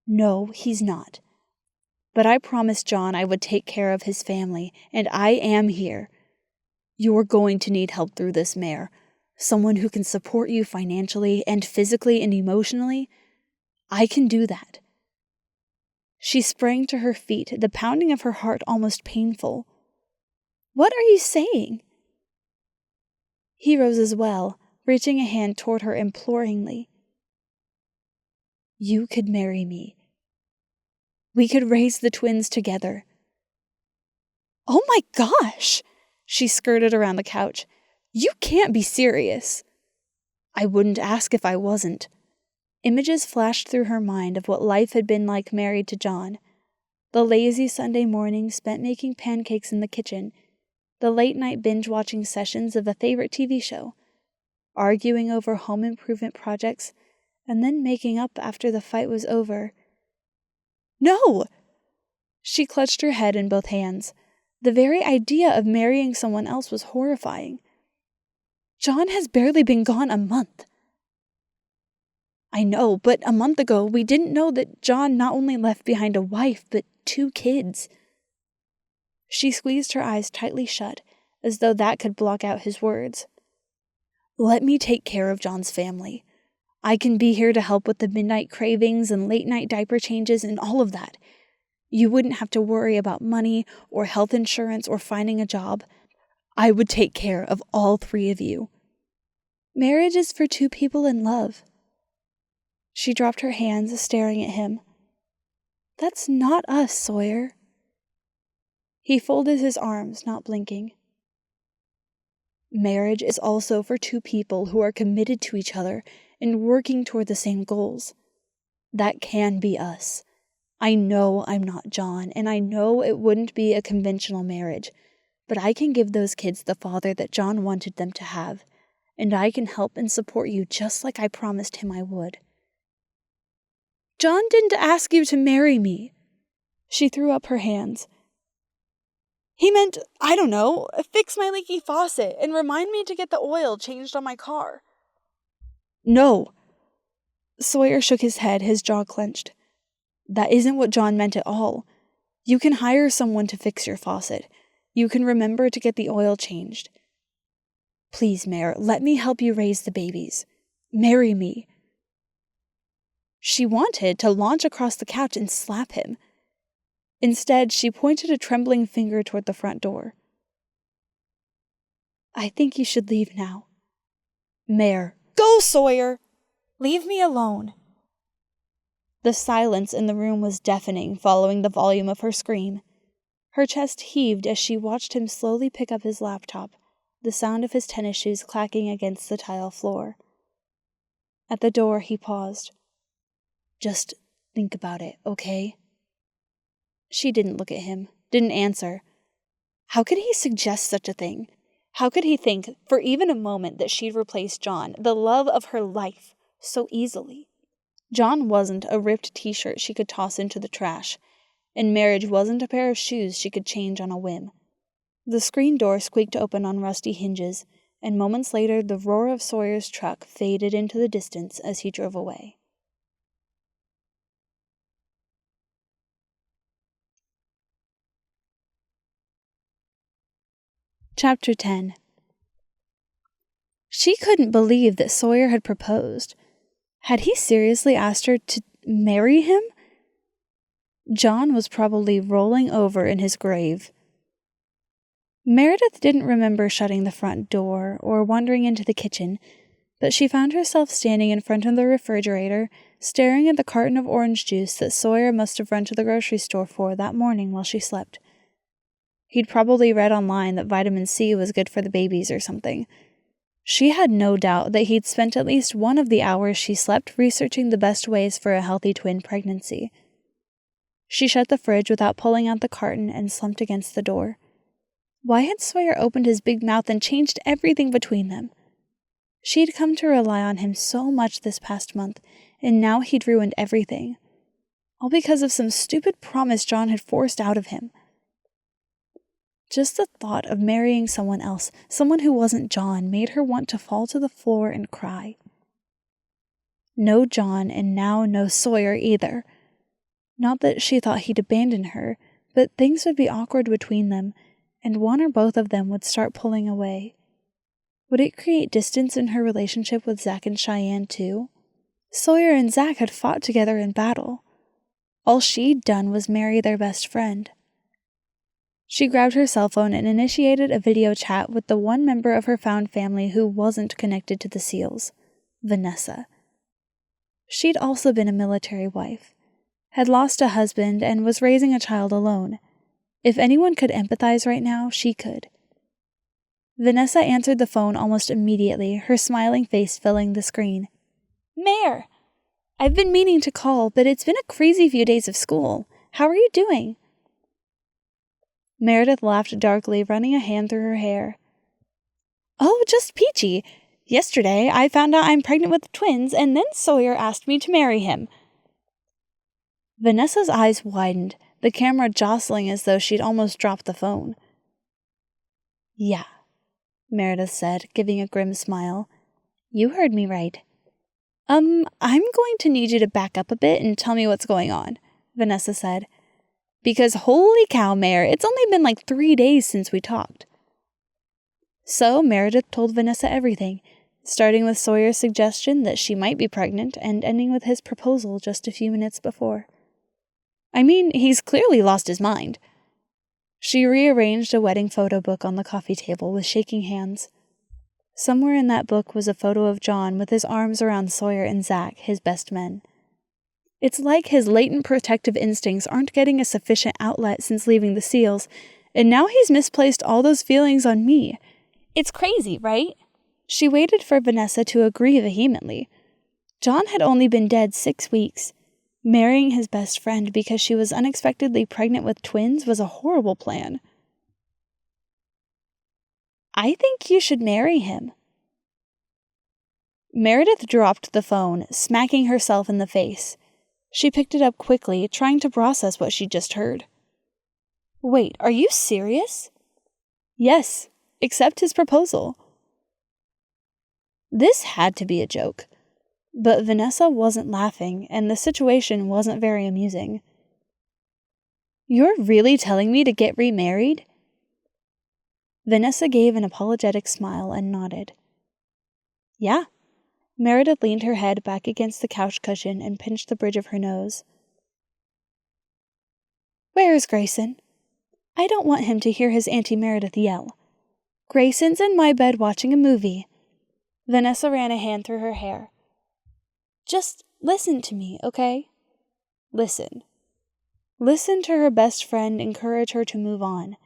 B: No, he's not. But I promised John I would take care of his family, and I am here. You're going to need help through this, Mare. Someone who can support you financially and physically and emotionally. I can do that. She sprang to her feet, the pounding of her heart almost painful. What are you saying? He rose as well, reaching a hand toward her imploringly. You could marry me. We could raise the twins together. Oh my gosh! She skirted around the couch. You can't be serious. I wouldn't ask if I wasn't.
C: Images flashed through her mind of what life had been like married to John. The lazy Sunday mornings spent making pancakes in the kitchen, the late-night binge-watching sessions of a favorite TV show, arguing over home improvement projects, and then making up after the fight was over. No! She clutched her head in both hands. The very idea of marrying someone else was horrifying. John has barely been gone a month. I know, but a month ago we didn't know that John not only left behind a wife, but 2 kids. She squeezed her eyes tightly shut, as though that could block out his words. Let me take care of John's family. I can be here to help with the midnight cravings and late-night diaper changes and all of that. You wouldn't have to worry about money or health insurance or finding a job. I would take care of all 3 of you. Marriage is for 2 people in love. She dropped her hands, staring at him. That's not us, Sawyer. He folded his arms, not blinking. Marriage is also for 2 people who are committed to each other and working toward the same goals. That can be us. I know I'm not John, and I know it wouldn't be a conventional marriage, but I can give those kids the father that John wanted them to have, and I can help and support you just like I promised him I would. John didn't ask you to marry me. She threw up her hands. He meant, I don't know, fix my leaky faucet and remind me to get the oil changed on my car. No. Sawyer shook his head, his jaw clenched. That isn't what John meant at all. You can hire someone to fix your faucet. You can remember to get the oil changed. Please, Mare, let me help you raise the babies. Marry me. She wanted to launch across the couch and slap him. Instead, she pointed a trembling finger toward the front door. I think you should leave now. Mare, go, Sawyer! Leave me alone. The silence in the room was deafening following the volume of her scream. Her chest heaved as she watched him slowly pick up his laptop, the sound of his tennis shoes clacking against the tile floor. At the door, he paused. Just think about it, okay? She didn't look at him, didn't answer. How could he suggest such a thing? How could he think, for even a moment, that she'd replace John, the love of her life, so easily? John wasn't a ripped t-shirt she could toss into the trash, and marriage wasn't a pair of shoes she could change on a whim. The screen door squeaked open on rusty hinges, and moments later the roar of Sawyer's truck faded into the distance as he drove away. Chapter 10. She couldn't believe that Sawyer had proposed. Had he seriously asked her to marry him? John was probably rolling over in his grave. Meredith didn't remember shutting the front door or wandering into the kitchen, but she found herself standing in front of the refrigerator, staring at the carton of orange juice that Sawyer must have run to the grocery store for that morning while she slept. He'd probably read online that vitamin C was good for the babies or something. She had no doubt that he'd spent at least one of the hours she slept researching the best ways for a healthy twin pregnancy. She shut the fridge without pulling out the carton and slumped against the door. Why had Sawyer opened his big mouth and changed everything between them? She'd come to rely on him so much this past month, and now he'd ruined everything. All because of some stupid promise John had forced out of him. Just the thought of marrying someone else, someone who wasn't John, made her want to fall to the floor and cry. No John, and now no Sawyer either. Not that she thought he'd abandon her, but things would be awkward between them, and one or both of them would start pulling away. Would it create distance in her relationship with Zach and Cheyenne too? Sawyer and Zach had fought together in battle. All she'd done was marry their best friend. She grabbed her cell phone and initiated a video chat with the one member of her found family who wasn't connected to the Seals, Vanessa. She'd also been a military wife, had lost a husband, and was raising a child alone. If anyone could empathize right now, she could. Vanessa answered the phone almost immediately, her smiling face filling the screen. "Mare, I've been meaning to call, but it's been a crazy few days of school. How are you doing?" Meredith laughed darkly, running a hand through her hair. "Oh, just peachy. Yesterday, I found out I'm pregnant with twins, and then Sawyer asked me to marry him." Vanessa's eyes widened, the camera jostling as though she'd almost dropped the phone. "Yeah," Meredith said, giving a grim smile. "You heard me right." I'm going to need you to back up a bit and tell me what's going on," Vanessa said. "Because holy cow, Mare, it's only been like 3 days since we talked." So Meredith told Vanessa everything, starting with Sawyer's suggestion that she might be pregnant and ending with his proposal just a few minutes before. I mean, he's clearly lost his mind. She rearranged a wedding photo book on the coffee table with shaking hands. Somewhere in that book was a photo of John with his arms around Sawyer and Zach, his best men. It's like his latent protective instincts aren't getting a sufficient outlet since leaving the SEALs, and now he's misplaced all those feelings on me. It's crazy, right? She waited for Vanessa to agree vehemently. John had only been dead 6 weeks. Marrying his best friend because she was unexpectedly pregnant with twins was a horrible plan. "I think you should marry him." Meredith dropped the phone, smacking herself in the face. She picked it up quickly, trying to process what she'd just heard. "Wait, are you serious?" "Yes, accept his proposal." This had to be a joke. But Vanessa wasn't laughing, and the situation wasn't very amusing. "You're really telling me to get remarried?" Vanessa gave an apologetic smile and nodded. "Yeah." Meredith leaned her head back against the couch cushion and pinched the bridge of her nose. "Where is Grayson? I don't want him to hear his Auntie Meredith yell. Grayson's in my bed watching a movie." Vanessa ran a hand through her hair. "Just listen to me, okay? Listen. Listen to her best friend encourage her to move on,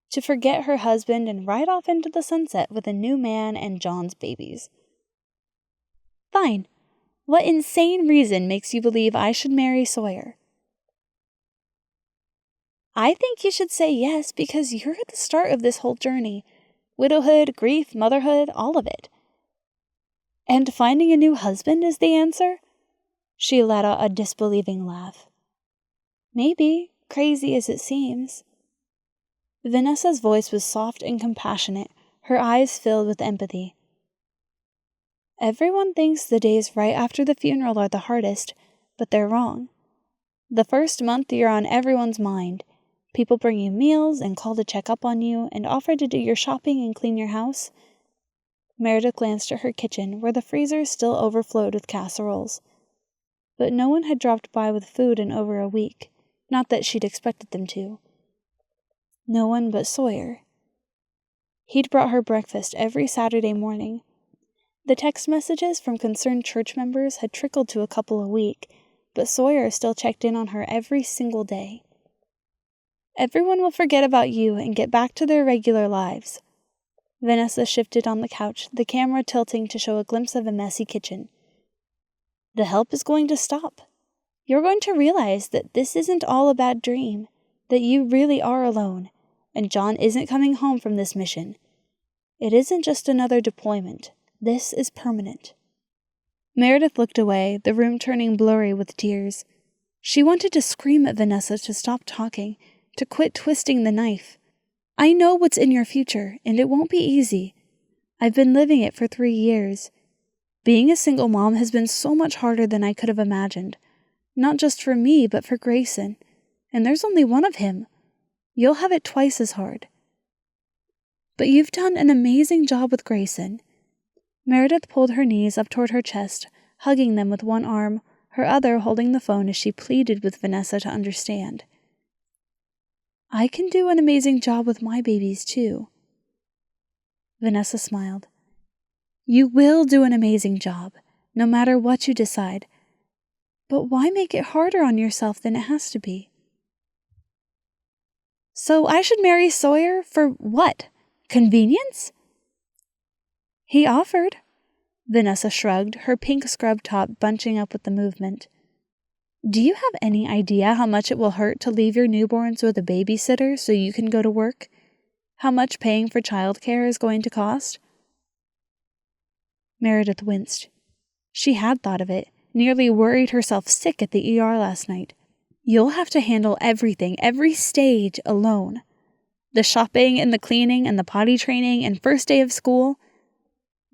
C: to forget her husband and ride off into the sunset with a new man and John's babies." "Fine. What insane reason makes you believe I should marry Sawyer?" "I think you should say yes because you're at the start of this whole journey. Widowhood, grief, motherhood, all of it." "And finding a new husband is the answer?" She let out a disbelieving laugh. "Maybe, crazy as it seems." Vanessa's voice was soft and compassionate, her eyes filled with empathy. "Everyone thinks the days right after the funeral are the hardest, but they're wrong. The first month you're on everyone's mind. People bring you meals and call to check up on you and offer to do your shopping and clean your house." Meredith glanced at her kitchen, where the freezer still overflowed with casseroles. But no one had dropped by with food in over a week, not that she'd expected them to. No one but Sawyer. He'd brought her breakfast every Saturday morning. The text messages from concerned church members had trickled to a couple a week, but Sawyer still checked in on her every single day. "Everyone will forget about you and get back to their regular lives." Vanessa shifted on the couch, the camera tilting to show a glimpse of a messy kitchen. "The help is going to stop. You're going to realize that this isn't all a bad dream, that you really are alone, and John isn't coming home from this mission. It isn't just another deployment. This is permanent." Meredith looked away, the room turning blurry with tears. She wanted to scream at Vanessa to stop talking, to quit twisting the knife. "I know what's in your future, and it won't be easy. I've been living it for 3 years. Being a single mom has been so much harder than I could have imagined. Not just for me, but for Grayson. And there's only one of him. You'll have it twice as hard. But you've done an amazing job with Grayson." Meredith pulled her knees up toward her chest, hugging them with one arm, her other holding the phone as she pleaded with Vanessa to understand. "I can do an amazing job with my babies, too." Vanessa smiled. "You will do an amazing job, no matter what you decide. But why make it harder on yourself than it has to be?" "So I should marry Sawyer for what? Convenience?" "He offered." Vanessa shrugged, her pink scrub top bunching up with the movement. Do you have any idea how much it will hurt to leave your newborns with a babysitter so you can go to work? How much paying for childcare is going to cost? Meredith winced. She had thought of it, nearly worried herself sick at the ER last night. You'll have to handle everything, every stage, alone. The shopping and the cleaning and the potty training and first day of school.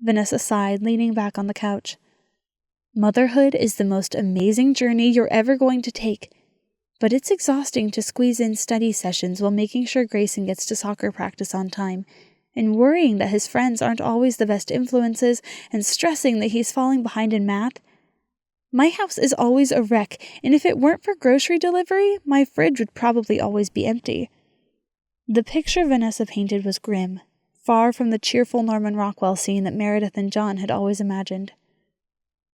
C: Vanessa sighed, leaning back on the couch. Motherhood is the most amazing journey you're ever going to take, but it's exhausting to squeeze in study sessions while making sure Grayson gets to soccer practice on time, and worrying that his friends aren't always the best influences, and stressing that he's falling behind in math. My house is always a wreck, and if it weren't for grocery delivery, my fridge would probably always be empty. The picture Vanessa painted was grim, far from the cheerful Norman Rockwell scene that Meredith and John had always imagined.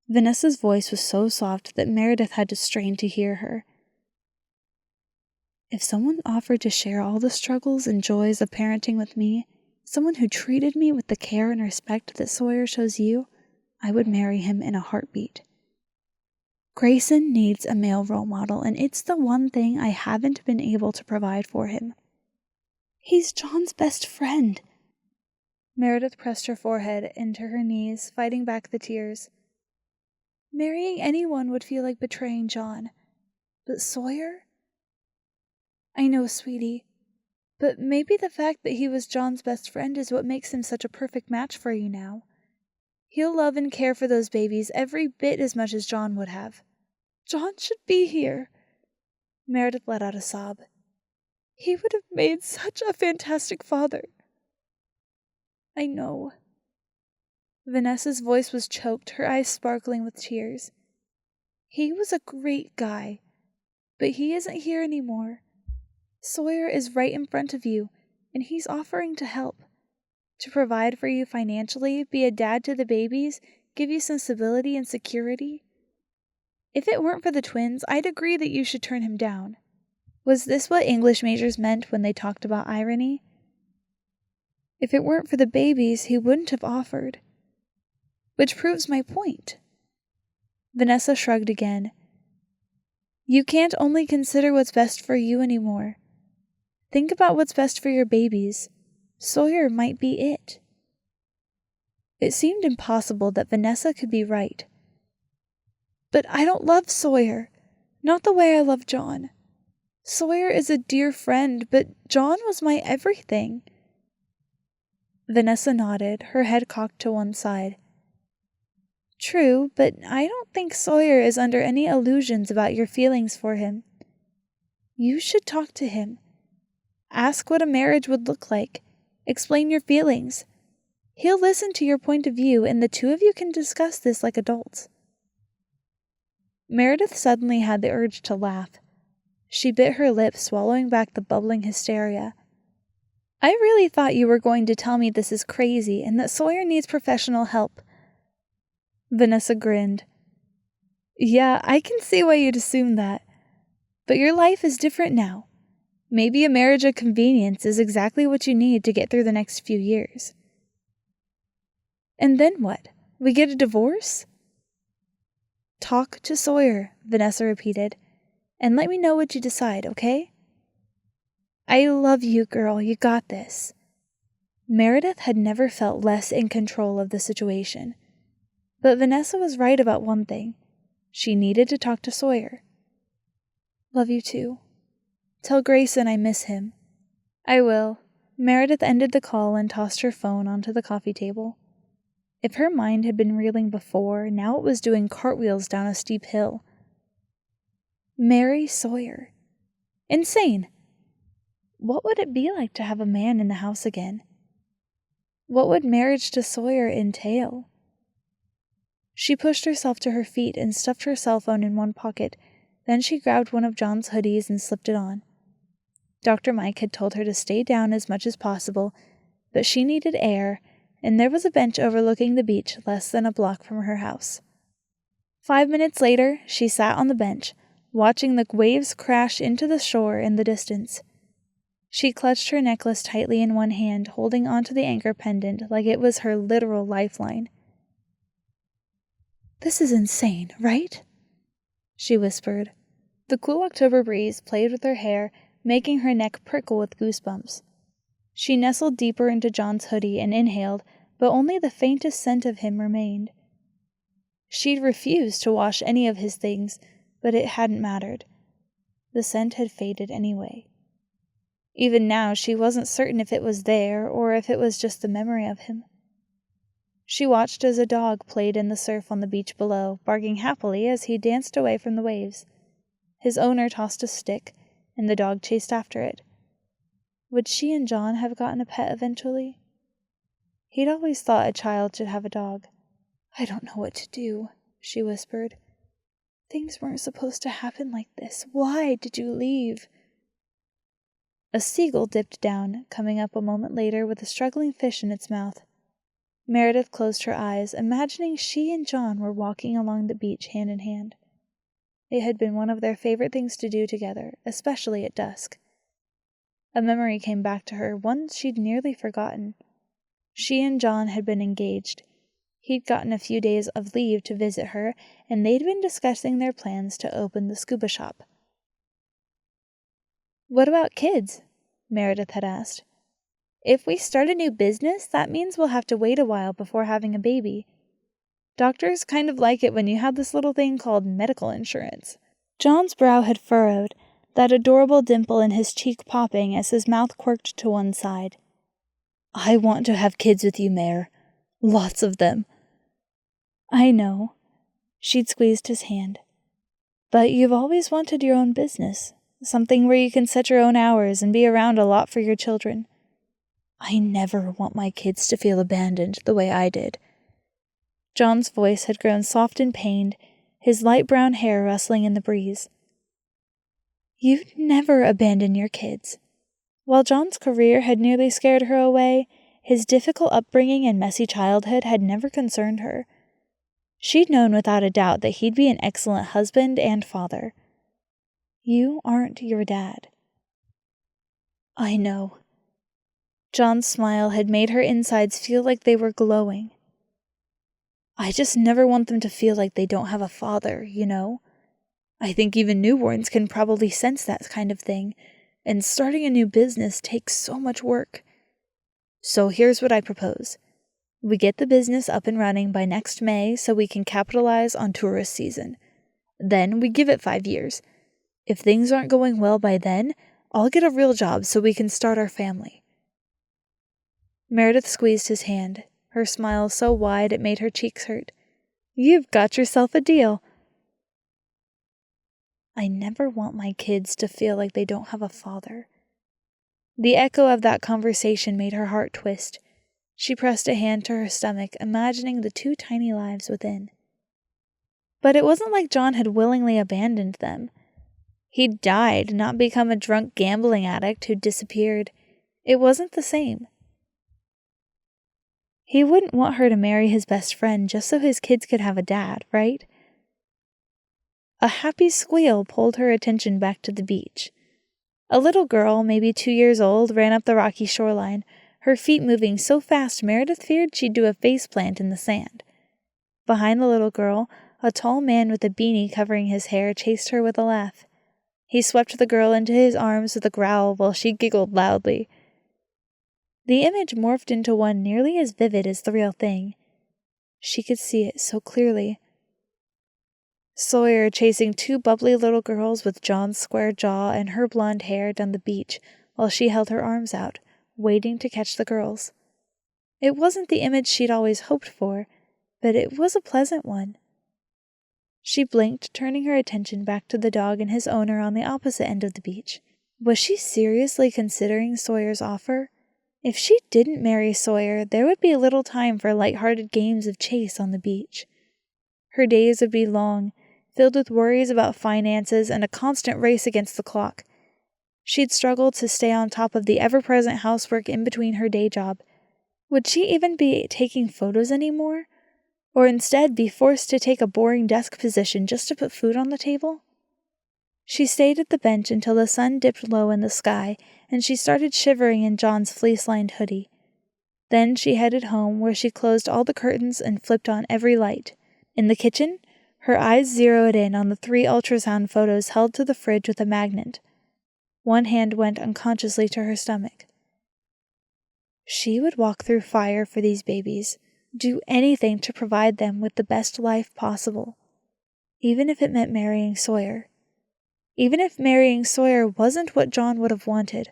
C: Vanessa's voice was so soft that Meredith had to strain to hear her. If someone offered to share all the struggles and joys of parenting with me, someone who treated me with the care and respect that Sawyer shows you, I would marry him in a heartbeat. Grayson needs a male role model, and it's the one thing I haven't been able to provide for him. He's John's best friend. Meredith pressed her forehead into her knees, fighting back the tears. Marrying anyone would feel like betraying John. But Sawyer? I know, sweetie. But maybe the fact that he was John's best friend is what makes him such a perfect match for you now. He'll love and care for those babies every bit as much as John would have. John should be here. Meredith let out a sob. He would have made such a fantastic father. I know. Vanessa's voice was choked, her eyes sparkling with tears. He was a great guy, but he isn't here anymore. Sawyer is right in front of you, and he's offering to help. To provide for you financially, be a dad to the babies, give you some stability and security. If it weren't for the twins, I'd agree that you should turn him down. Was this what English majors meant when they talked about irony? If it weren't for the babies, he wouldn't have offered. Which proves my point. Vanessa shrugged again. You can't only consider what's best for you anymore. Think about what's best for your babies. Sawyer might be it. It seemed impossible that Vanessa could be right. But I don't love Sawyer. Not the way I love John. Sawyer is a dear friend, but John was my everything. Vanessa nodded, her head cocked to one side. True, but I don't think Sawyer is under any illusions about your feelings for him. You should talk to him. Ask what a marriage would look like. Explain your feelings. He'll listen to your point of view, and the two of you can discuss this like adults. Meredith suddenly had the urge to laugh. She bit her lip, swallowing back the bubbling hysteria. I really thought you were going to tell me this is crazy and that Sawyer needs professional help. Vanessa grinned. Yeah, I can see why you'd assume that. But your life is different now. Maybe a marriage of convenience is exactly what you need to get through the next few years. And then what? We get a divorce? Talk to Sawyer, Vanessa repeated, and let me know what you decide, okay? I love you, girl. You got this. Meredith had never felt less in control of the situation. But Vanessa was right about one thing. She needed to talk to Sawyer. Love you too. Tell Grayson I miss him. I will. Meredith ended the call and tossed her phone onto the coffee table. If her mind had been reeling before, now it was doing cartwheels down a steep hill. Marry Sawyer. Insane. What would it be like to have a man in the house again? What would marriage to Sawyer entail? She pushed herself to her feet and stuffed her cell phone in one pocket. Then she grabbed one of John's hoodies and slipped it on. Dr. Mike had told her to stay down as much as possible, but she needed air, and there was a bench overlooking the beach less than a block from her house. 5 minutes later, she sat on the bench, watching the waves crash into the shore in the distance. She clutched her necklace tightly in one hand, holding onto the anchor pendant like it was her literal lifeline.
A: This is insane, right? She whispered. The cool October breeze played with her hair, making her neck prickle with goosebumps. She nestled deeper into John's hoodie and inhaled, but only the faintest scent of him remained. She'd refused to wash any of his things, but it hadn't mattered. The scent had faded anyway. Even now, she wasn't certain if it was there or if it was just the memory of him. She watched as a dog played in the surf on the beach below, barking happily as he danced away from the waves. His owner tossed a stick, and the dog chased after it. Would she and John have gotten a pet eventually? He'd always thought a child should have a dog. I don't know what to do, she whispered. Things weren't supposed to happen like this. Why did you leave? A seagull dipped down, coming up a moment later with a struggling fish in its mouth. Meredith closed her eyes, imagining she and John were walking along the beach hand in hand. It had been one of their favorite things to do together, especially at dusk. A memory came back to her, one she'd nearly forgotten. She and John had been engaged. He'd gotten a few days of leave to visit her, and they'd been discussing their plans to open the scuba shop. What about kids? Meredith had asked. If we start a new business, that means we'll have to wait a while before having a baby. Doctors kind of like it when you have this little thing called medical insurance. John's brow had furrowed, that adorable dimple in his cheek popping as his mouth quirked to one side. I want to have kids with you, Mayor. Lots of them. I know. She'd squeezed his hand. But you've always wanted your own business, something where you can set your own hours and be around a lot for your children. I never want my kids to feel abandoned the way I did. John's voice had grown soft and pained, his light brown hair rustling in the breeze. You'd never abandon your kids. While John's career had nearly scared her away, his difficult upbringing and messy childhood had never concerned her. She'd known without a doubt that he'd be an excellent husband and father. You aren't your dad. I know. John's smile had made her insides feel like they were glowing. I just never want them to feel like they don't have a father, you know? I think even newborns can probably sense that kind of thing, and starting a new business takes so much work. So here's what I propose. We get the business up and running by next May so we can capitalize on tourist season. Then we give it 5 years. If things aren't going well by then, I'll get a real job so we can start our family. Meredith squeezed his hand, her smile so wide it made her cheeks hurt. You've got yourself a deal. I never want my kids to feel like they don't have a father. The echo of that conversation made her heart twist. She pressed a hand to her stomach, imagining the 2 tiny lives within. But it wasn't like John had willingly abandoned them. He'd died, not become a drunk gambling addict who disappeared. It wasn't the same. He wouldn't want her to marry his best friend just so his kids could have a dad, right? A happy squeal pulled her attention back to the beach. A little girl, maybe 2 years old, ran up the rocky shoreline, her feet moving so fast Meredith feared she'd do a faceplant in the sand. Behind the little girl, a tall man with a beanie covering his hair chased her with a laugh. He swept the girl into his arms with a growl while she giggled loudly. The image morphed into one nearly as vivid as the real thing. She could see it so clearly. Sawyer chasing 2 bubbly little girls with John's square jaw and her blonde hair down the beach while she held her arms out, waiting to catch the girls. It wasn't the image she'd always hoped for, but it was a pleasant one. She blinked, turning her attention back to the dog and his owner on the opposite end of the beach. Was she seriously considering Sawyer's offer? If she didn't marry Sawyer, there would be little time for light-hearted games of chase on the beach. Her days would be long, filled with worries about finances and a constant race against the clock. She'd struggle to stay on top of the ever-present housework in between her day job. Would she even be taking photos anymore? Or instead be forced to take a boring desk position just to put food on the table? She stayed at the bench until the sun dipped low in the sky, and she started shivering in John's fleece-lined hoodie. Then she headed home, where she closed all the curtains and flipped on every light.
B: In the kitchen, her eyes zeroed in on the 3 ultrasound photos held to the fridge with a magnet. One hand went unconsciously to her stomach. She would walk through fire for these babies, do anything to provide them with the best life possible, even if it meant marrying Sawyer. Even if marrying Sawyer wasn't what John would have wanted.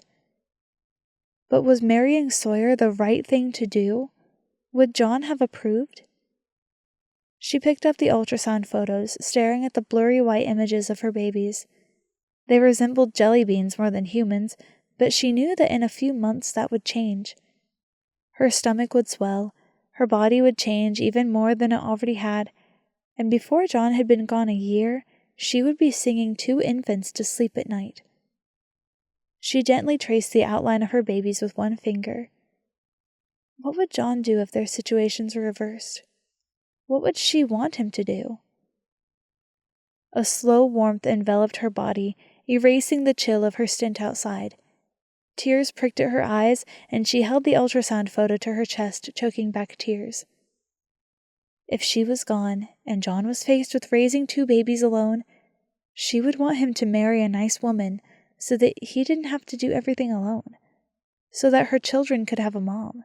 B: But was marrying Sawyer the right thing to do? Would John have approved? She picked up the ultrasound photos, staring at the blurry white images of her babies. They resembled jelly beans more than humans, but she knew that in a few months that would change. Her stomach would swell, her body would change even more than it already had, and before John had been gone a year, she would be singing 2 infants to sleep at night. She gently traced the outline of her babies with one finger. What would John do if their situations were reversed? What would she want him to do? A slow warmth enveloped her body, erasing the chill of her stint outside. Tears pricked at her eyes, and she held the ultrasound photo to her chest, choking back tears. If she was gone, and John was faced with raising 2 babies alone, she would want him to marry a nice woman so that he didn't have to do everything alone, so that her children could have a mom.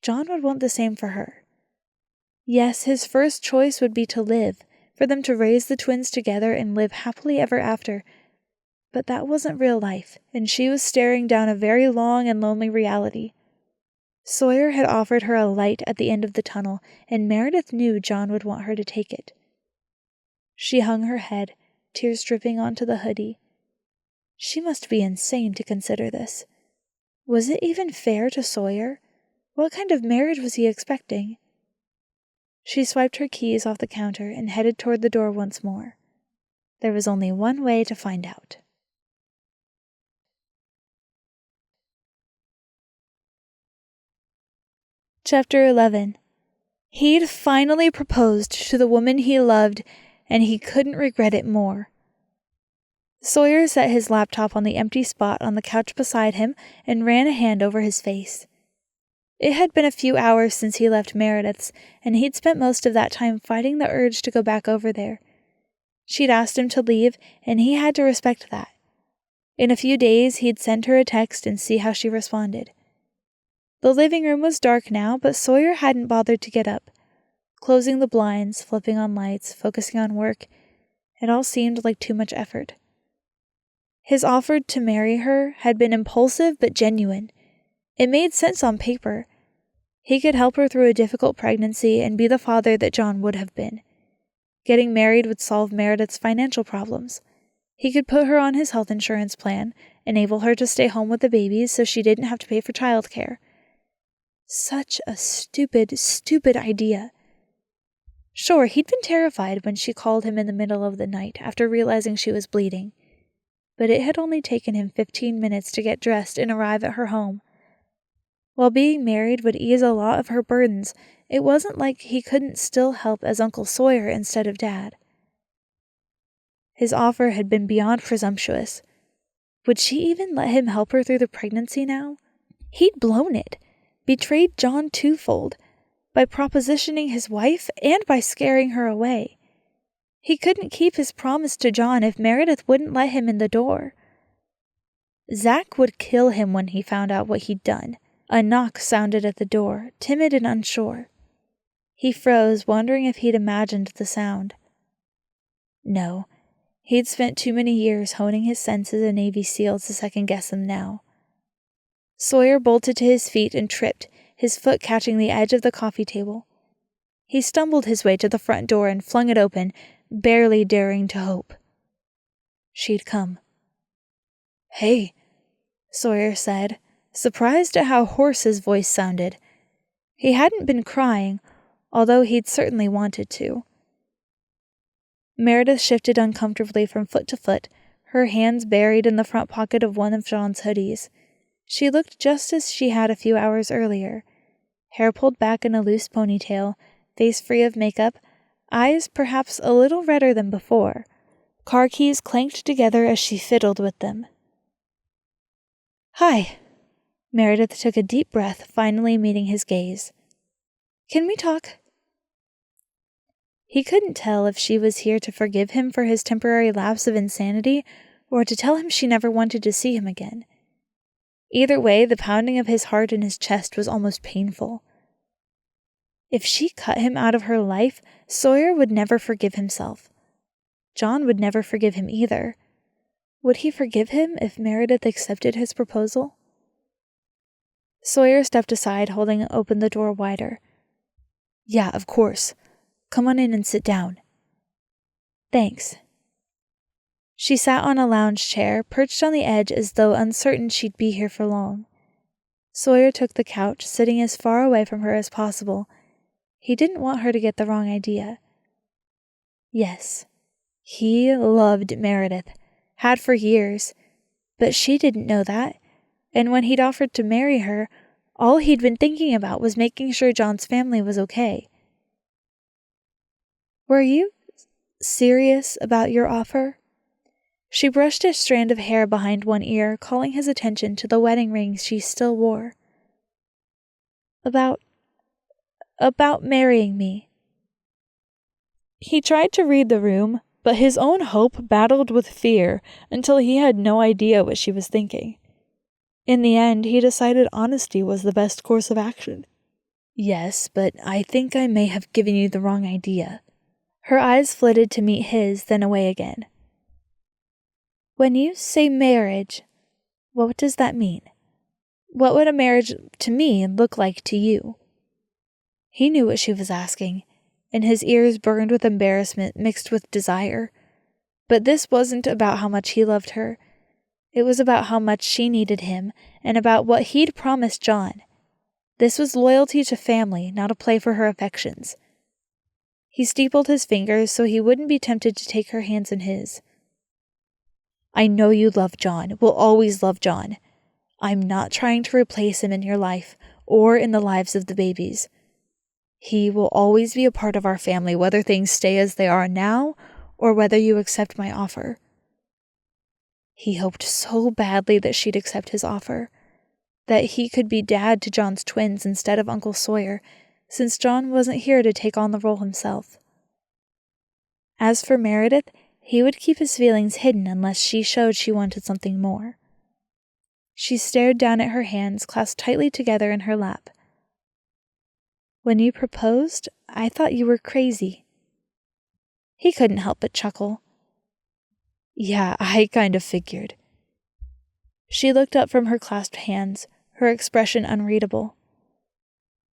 B: John would want the same for her. Yes, his first choice would be to live, for them to raise the twins together and live happily ever after, but that wasn't real life, and she was staring down a very long and lonely reality. Sawyer had offered her a light at the end of the tunnel, and Meredith knew John would want her to take it. She hung her head, tears dripping onto the hoodie. She must be insane to consider this. Was it even fair to Sawyer? What kind of marriage was he expecting? She swiped her keys off the counter and headed toward the door once more. There was only one way to find out. Chapter 11. He'd finally proposed to the woman he loved, and he couldn't regret it more. Sawyer set his laptop on the empty spot on the couch beside him and ran a hand over his face. It had been a few hours since he left Meredith's, and he'd spent most of that time fighting the urge to go back over there. She'd asked him to leave, and he had to respect that. In a few days, he'd send her a text and see how she responded. The living room was dark now, but Sawyer hadn't bothered to get up. Closing the blinds, flipping on lights, focusing on work, it all seemed like too much effort. His offer to marry her had been impulsive but genuine. It made sense on paper. He could help her through a difficult pregnancy and be the father that John would have been. Getting married would solve Meredith's financial problems. He could put her on his health insurance plan, enable her to stay home with the babies so she didn't have to pay for childcare. Such a stupid, stupid idea. Sure, he'd been terrified when she called him in the middle of the night after realizing she was bleeding. But it had only taken him 15 minutes to get dressed and arrive at her home. While being married would ease a lot of her burdens, it wasn't like he couldn't still help as Uncle Sawyer instead of Dad. His offer had been beyond presumptuous. Would she even let him help her through the pregnancy now? He'd blown it, betrayed John twofold, by propositioning his wife and by scaring her away. He couldn't keep his promise to John if Meredith wouldn't let him in the door. Zach would kill him when he found out what he'd done. A knock sounded at the door, timid and unsure. He froze, wondering if he'd imagined the sound. No, he'd spent too many years honing his sense as a Navy SEAL to second-guess them now. Sawyer bolted to his feet and tripped, his foot catching the edge of the coffee table. He stumbled his way to the front door and flung it open, barely daring to hope. She'd come. "Hey," Sawyer said, surprised at how hoarse his voice sounded. He hadn't been crying, although he'd certainly wanted to. Meredith shifted uncomfortably from foot to foot, her hands buried in the front pocket of one of John's hoodies. She looked just as she had a few hours earlier. Hair pulled back in a loose ponytail, face free of makeup, eyes perhaps a little redder than before. Car keys clanked together as she fiddled with them. "Hi." Meredith took a deep breath, finally meeting his gaze. "Can we talk?" He couldn't tell if she was here to forgive him for his temporary lapse of insanity or to tell him she never wanted to see him again. Either way, the pounding of his heart in his chest was almost painful. If she cut him out of her life, Sawyer would never forgive himself. John would never forgive him either. Would he forgive him if Meredith accepted his proposal? Sawyer stepped aside, holding open the door wider. "Yeah, of course. Come on in and sit down." "Thanks." She sat on a lounge chair, perched on the edge as though uncertain she'd be here for long. Sawyer took the couch, sitting as far away from her as possible. He didn't want her to get the wrong idea. Yes, he loved Meredith, had for years, but she didn't know that, and when he'd offered to marry her, all he'd been thinking about was making sure John's family was okay. "Were you serious about your offer?" She brushed a strand of hair behind one ear, calling his attention to the wedding ring she still wore. About marrying me." He tried to read the room, but his own hope battled with fear until he had no idea what she was thinking. In the end, he decided honesty was the best course of action. "Yes, but I think I may have given you the wrong idea." Her eyes flitted to meet his, then away again. "When you say marriage, what does that mean? What would a marriage to me look like to you?" He knew what she was asking, and his ears burned with embarrassment mixed with desire. But this wasn't about how much he loved her. It was about how much she needed him, and about what he'd promised John. This was loyalty to family, not a play for her affections. He steepled his fingers so he wouldn't be tempted to take her hands in his. "I know you love John, will always love John. I'm not trying to replace him in your life, or in the lives of the babies. He will always be a part of our family, whether things stay as they are now, or whether you accept my offer." He hoped so badly that she'd accept his offer, that he could be dad to John's twins instead of Uncle Sawyer, since John wasn't here to take on the role himself. As for Meredith, he would keep his feelings hidden unless she showed she wanted something more. She stared down at her hands clasped tightly together in her lap. "When you proposed, I thought you were crazy." He couldn't help but chuckle. "Yeah, I kind of figured." She looked up from her clasped hands, her expression unreadable.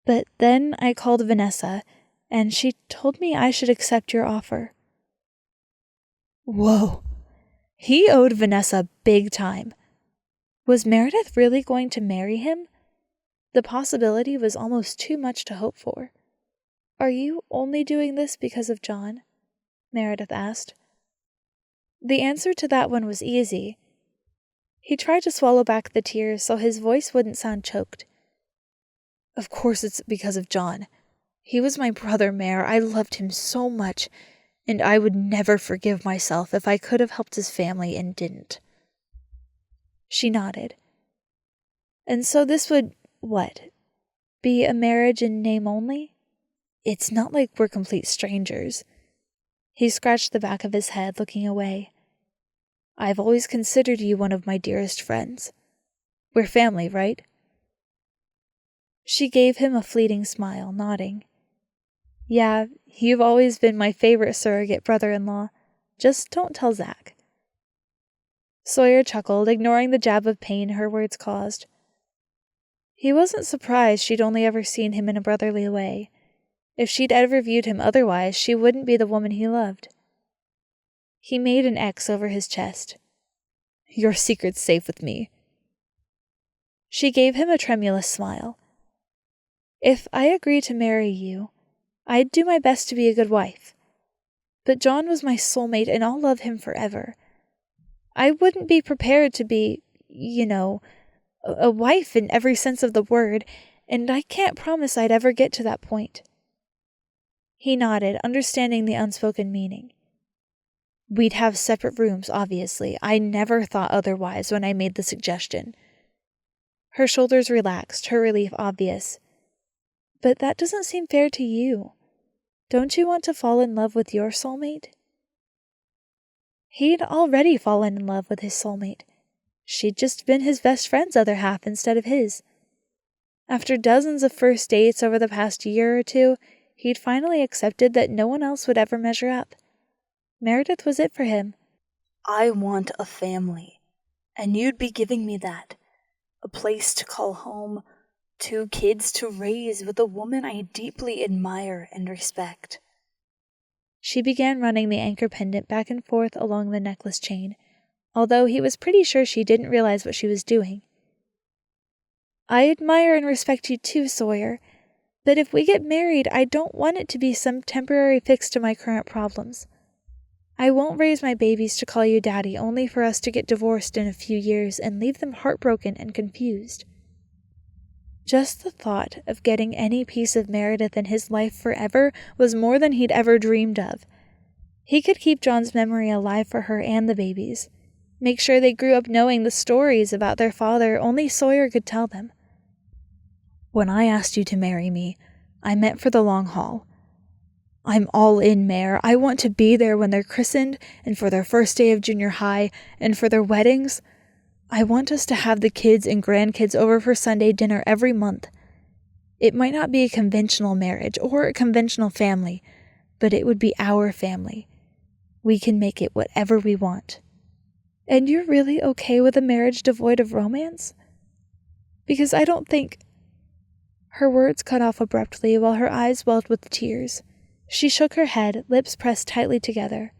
B: "But then I called Vanessa, and she told me I should accept your offer." Whoa. He owed Vanessa big time. Was Meredith really going to marry him? The possibility was almost too much to hope for. "Are you only doing this because of John?" Meredith asked. The answer to that one was easy. He tried to swallow back the tears so his voice wouldn't sound choked. "Of course it's because of John. He was my brother, Mare. I loved him so much, and I would never forgive myself if I could have helped his family and didn't." She nodded. "And so this would, what, be a marriage in name only? It's not like we're complete strangers." He scratched the back of his head, looking away. "I've always considered you one of my dearest friends. We're family, right?" She gave him a fleeting smile, nodding. "Yeah, you've always been my favorite surrogate brother-in-law. Just don't tell Zach." Sawyer chuckled, ignoring the jab of pain her words caused. He wasn't surprised she'd only ever seen him in a brotherly way. If she'd ever viewed him otherwise, she wouldn't be the woman he loved. He made an X over his chest. "Your secret's safe with me." She gave him a tremulous smile. "If I agree to marry you, I'd do my best to be a good wife. But John was my soulmate, and I'll love him forever. I wouldn't be prepared to be, a wife in every sense of the word, and I can't promise I'd ever get to that point." He nodded, understanding the unspoken meaning. "We'd have separate rooms, obviously. I never thought otherwise when I made the suggestion." Her shoulders relaxed, her relief obvious. "But that doesn't seem fair to you. Don't you want to fall in love with your soulmate? He'd already fallen in love with his soulmate. She'd just been his best friend's other half instead of his. After dozens of first dates over the past year or two, he'd finally accepted that no one else would ever measure up. Meredith was it for him.
A: I want a family, and you'd be giving me that. A place to call home, 2 kids to raise with a woman I deeply admire and respect.
B: She began running the anchor pendant back and forth along the necklace chain, although he was pretty sure she didn't realize what she was doing. I admire and respect you too, Sawyer, but if we get married, I don't want it to be some temporary fix to my current problems. I won't raise my babies to call you daddy only for us to get divorced in a few years and leave them heartbroken and confused. Just the thought of getting any piece of Meredith in his life forever was more than he'd ever dreamed of. He could keep John's memory alive for her and the babies, make sure they grew up knowing the stories about their father only Sawyer could tell them. When I asked you to marry me, I meant for the long haul. I'm all in, Mare. I want to be there when they're christened, and for their first day of junior high, and for their weddings. I want us to have the kids and grandkids over for Sunday dinner every month. It might not be a conventional marriage or a conventional family, but it would be our family. We can make it whatever we want. And you're really okay with a marriage devoid of romance? Because I don't think... Her words cut off abruptly while her eyes welled with tears. She shook her head, lips pressed tightly together.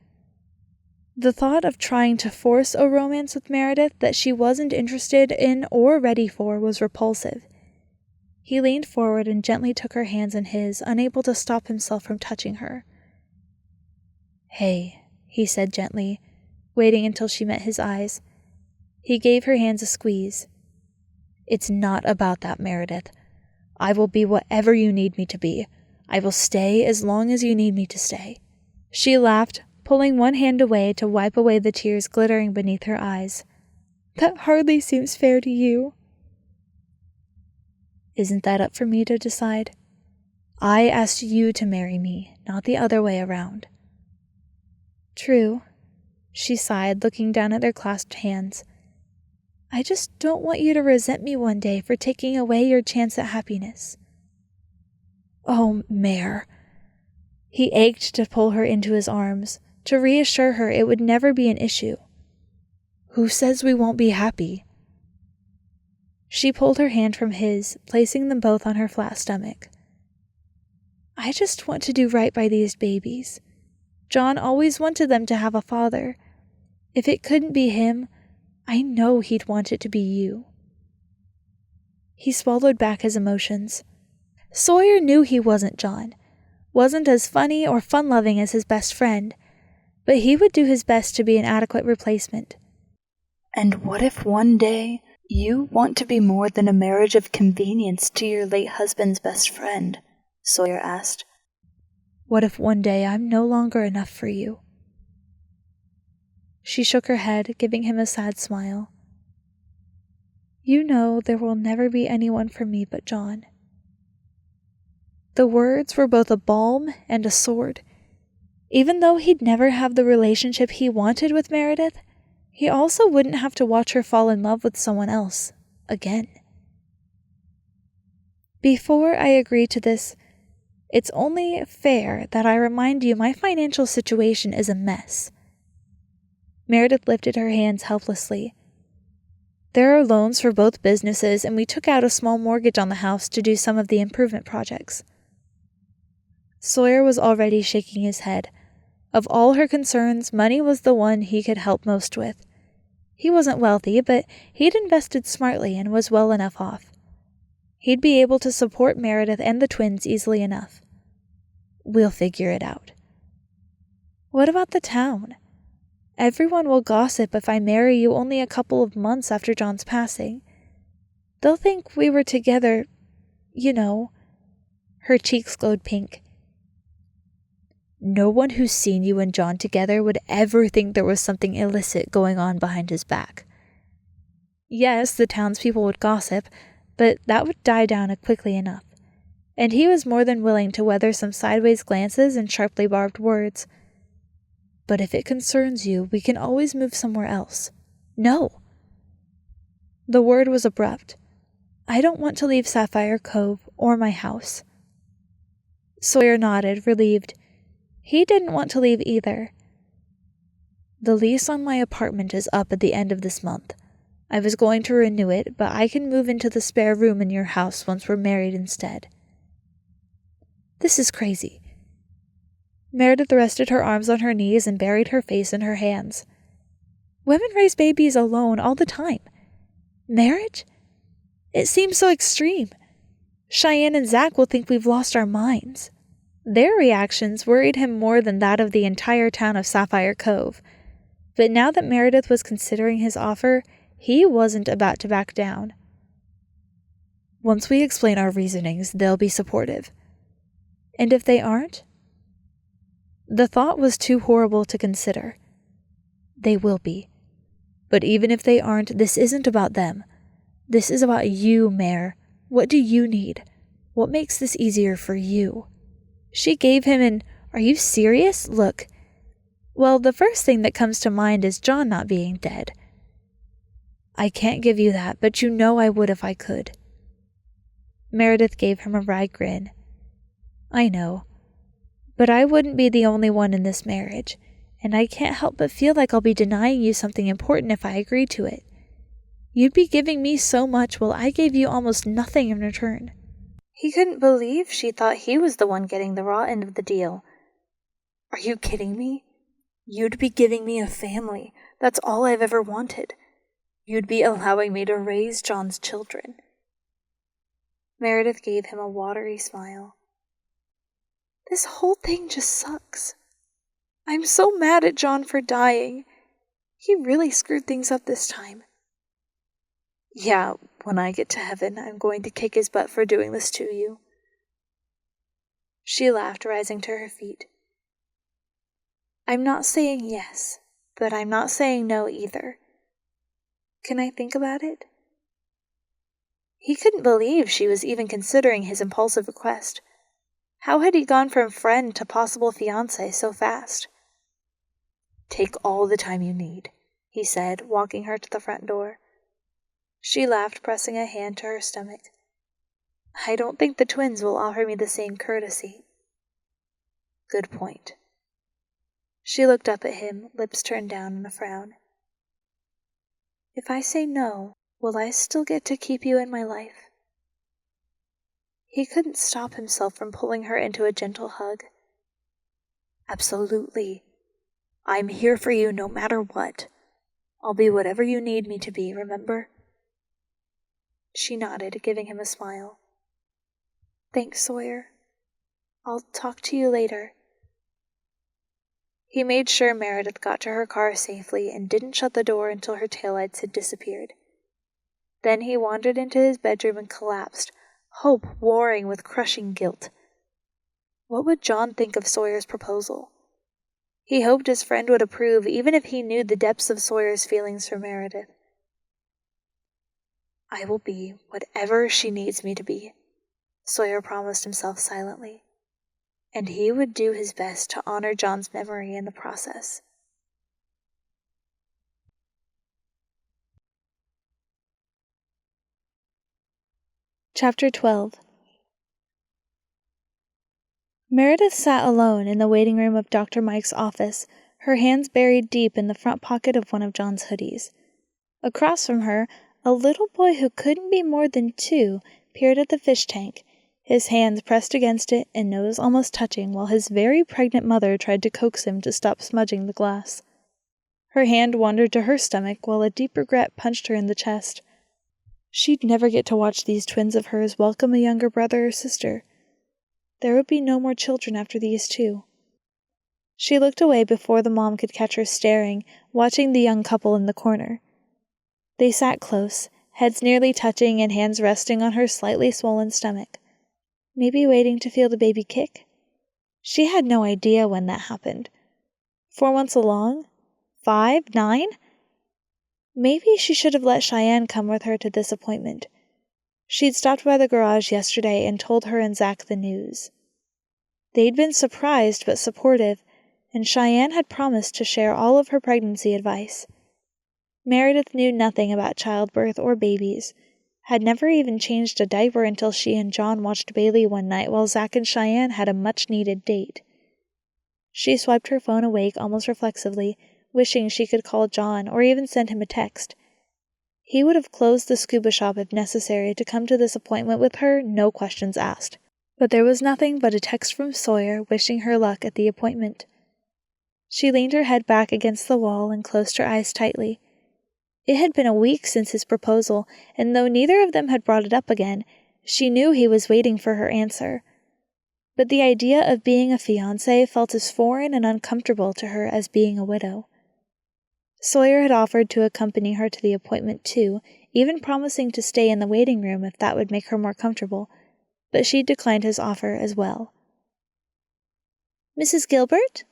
B: The thought of trying to force a romance with Meredith that she wasn't interested in or ready for was repulsive. He leaned forward and gently took her hands in his, unable to stop himself from touching her. "Hey," he said gently, waiting until she met his eyes. He gave her hands a squeeze. "It's not about that, Meredith. I will be whatever you need me to be. I will stay as long as you need me to stay." She laughed, pulling one hand away to wipe away the tears glittering beneath her eyes. "That hardly seems fair to you." "Isn't that up for me to decide? I asked you to marry me, not the other way around." "True," she sighed, looking down at their clasped hands. "I just don't want you to resent me one day for taking away your chance at happiness." "Oh, Mare." He ached to pull her into his arms, to reassure her it would never be an issue. "Who says we won't be happy?" She pulled her hand from his, placing them both on her flat stomach. "I just want to do right by these babies. John always wanted them to have a father. If it couldn't be him, I know he'd want it to be you." He swallowed back his emotions. Sawyer knew he wasn't John, wasn't as funny or fun-loving as his best friend, but he would do his best to be an adequate replacement.
A: And what if one day you want to be more than a marriage of convenience to your late husband's best friend? Sawyer asked.
B: "What if one day I'm no longer enough for you?" She shook her head, giving him a sad smile. "You know there will never be anyone for me but John." The words were both a balm and a sword. Even though he'd never have the relationship he wanted with Meredith, he also wouldn't have to watch her fall in love with someone else again. "Before I agree to this, it's only fair that I remind you my financial situation is a mess." Meredith lifted her hands helplessly. "There are loans for both businesses, and we took out a small mortgage on the house to do some of the improvement projects." Sawyer was already shaking his head. Of all her concerns, money was the one he could help most with. He wasn't wealthy, but he'd invested smartly and was well enough off. He'd be able to support Meredith and the twins easily enough. "We'll figure it out." "What about the town? Everyone will gossip if I marry you only a couple of months after John's passing. They'll think we were together, you know." Her cheeks glowed pink. "No one who's seen you and John together would ever think there was something illicit going on behind his back. Yes, the townspeople would gossip, but that would die down quickly enough. and he was more than willing to weather some sideways glances and sharply barbed words. "But if it concerns you, we can always move somewhere else." "No." The word was abrupt. "I don't want to leave Sapphire Cove or my house." Sawyer nodded, relieved. He didn't want to leave either. "The lease on my apartment is up at the end of this month. I was going to renew it, but I can move into the spare room in your house once we're married instead." "This is crazy." Meredith rested her arms on her knees and buried her face in her hands. "Women raise babies alone all the time. Marriage? It seems so extreme. Cheyenne and Zach will think we've lost our minds." Their reactions worried him more than that of the entire town of Sapphire Cove. But now that Meredith was considering his offer, he wasn't about to back down. "Once we explain our reasonings, they'll be supportive." "And if they aren't?" The thought was too horrible to consider. "They will be. But even if they aren't, this isn't about them. This is about you, Mare. What do you need? What makes this easier for you?" She gave him an "Are you serious?" look. Well, the first thing that comes to mind is John not being dead. "I can't give you that, but you know I would if I could." Meredith gave him a wry grin. "I know. But I wouldn't be the only one in this marriage, and I can't help but feel like I'll be denying you something important if I agree to it. You'd be giving me so much while I gave you almost nothing in return." He couldn't believe she thought he was the one getting the raw end of the deal. "Are you kidding me? You'd be giving me a family. That's all I've ever wanted. You'd be allowing me to raise John's children." Meredith gave him a watery smile. "This whole thing just sucks. I'm so mad at John for dying. He really screwed things up this time." "Yeah, when I get to heaven, I'm going to kick his butt for doing this to you." She laughed, rising to her feet. "I'm not saying yes, but I'm not saying no either. Can I think about it?" He couldn't believe she was even considering his impulsive request. How had he gone from friend to possible fiancé so fast? "Take all the time you need," he said, walking her to the front door. She laughed, pressing a hand to her stomach. "I don't think the twins will offer me the same courtesy." "Good point." She looked up at him, lips turned down in a frown. "If I say no, will I still get to keep you in my life?" He couldn't stop himself from pulling her into a gentle hug. "Absolutely. I'm here for you no matter what. I'll be whatever you need me to be, remember?" She nodded, giving him a smile. "Thanks, Sawyer. I'll talk to you later." He made sure Meredith got to her car safely and didn't shut the door until her taillights had disappeared. Then he wandered into his bedroom and collapsed, hope warring with crushing guilt. What would John think of Sawyer's proposal? He hoped his friend would approve, even if he knew the depths of Sawyer's feelings for Meredith. "I will be whatever she needs me to be," Sawyer promised himself silently. And he would do his best to honor John's memory in the process. Chapter 12. Meredith sat alone in the waiting room of Dr. Mike's office, her hands buried deep in the front pocket of one of John's hoodies. Across from her, a little boy who couldn't be more than 2 peered at the fish tank, his hands pressed against it and nose almost touching while his very pregnant mother tried to coax him to stop smudging the glass. Her hand wandered to her stomach while a deep regret punched her in the chest. She'd never get to watch these twins of hers welcome a younger brother or sister. There would be no more children after these 2. She looked away before the mom could catch her staring, watching the young couple in the corner. They sat close, heads nearly touching and hands resting on her slightly swollen stomach. Maybe waiting to feel the baby kick? She had no idea when that happened. 4 months along? 5? 9? Maybe she should have let Cheyenne come with her to this appointment. She'd stopped by the garage yesterday and told her and Zach the news. They'd been surprised but supportive, and Cheyenne had promised to share all of her pregnancy advice. Meredith knew nothing about childbirth or babies, had never even changed a diaper until she and John watched Bailey one night while Zach and Cheyenne had a much-needed date. She swiped her phone awake almost reflexively, wishing she could call John or even send him a text. He would have closed the scuba shop if necessary to come to this appointment with her, no questions asked. But there was nothing but a text from Sawyer wishing her luck at the appointment. She leaned her head back against the wall and closed her eyes tightly. It had been a week since his proposal, and though neither of them had brought it up again, she knew he was waiting for her answer. But the idea of being a fiancé felt as foreign and uncomfortable to her as being a widow. Sawyer had offered to accompany her to the appointment too, even promising to stay in the waiting room if that would make her more comfortable, but she declined his offer as well. "Mrs. Gilbert?"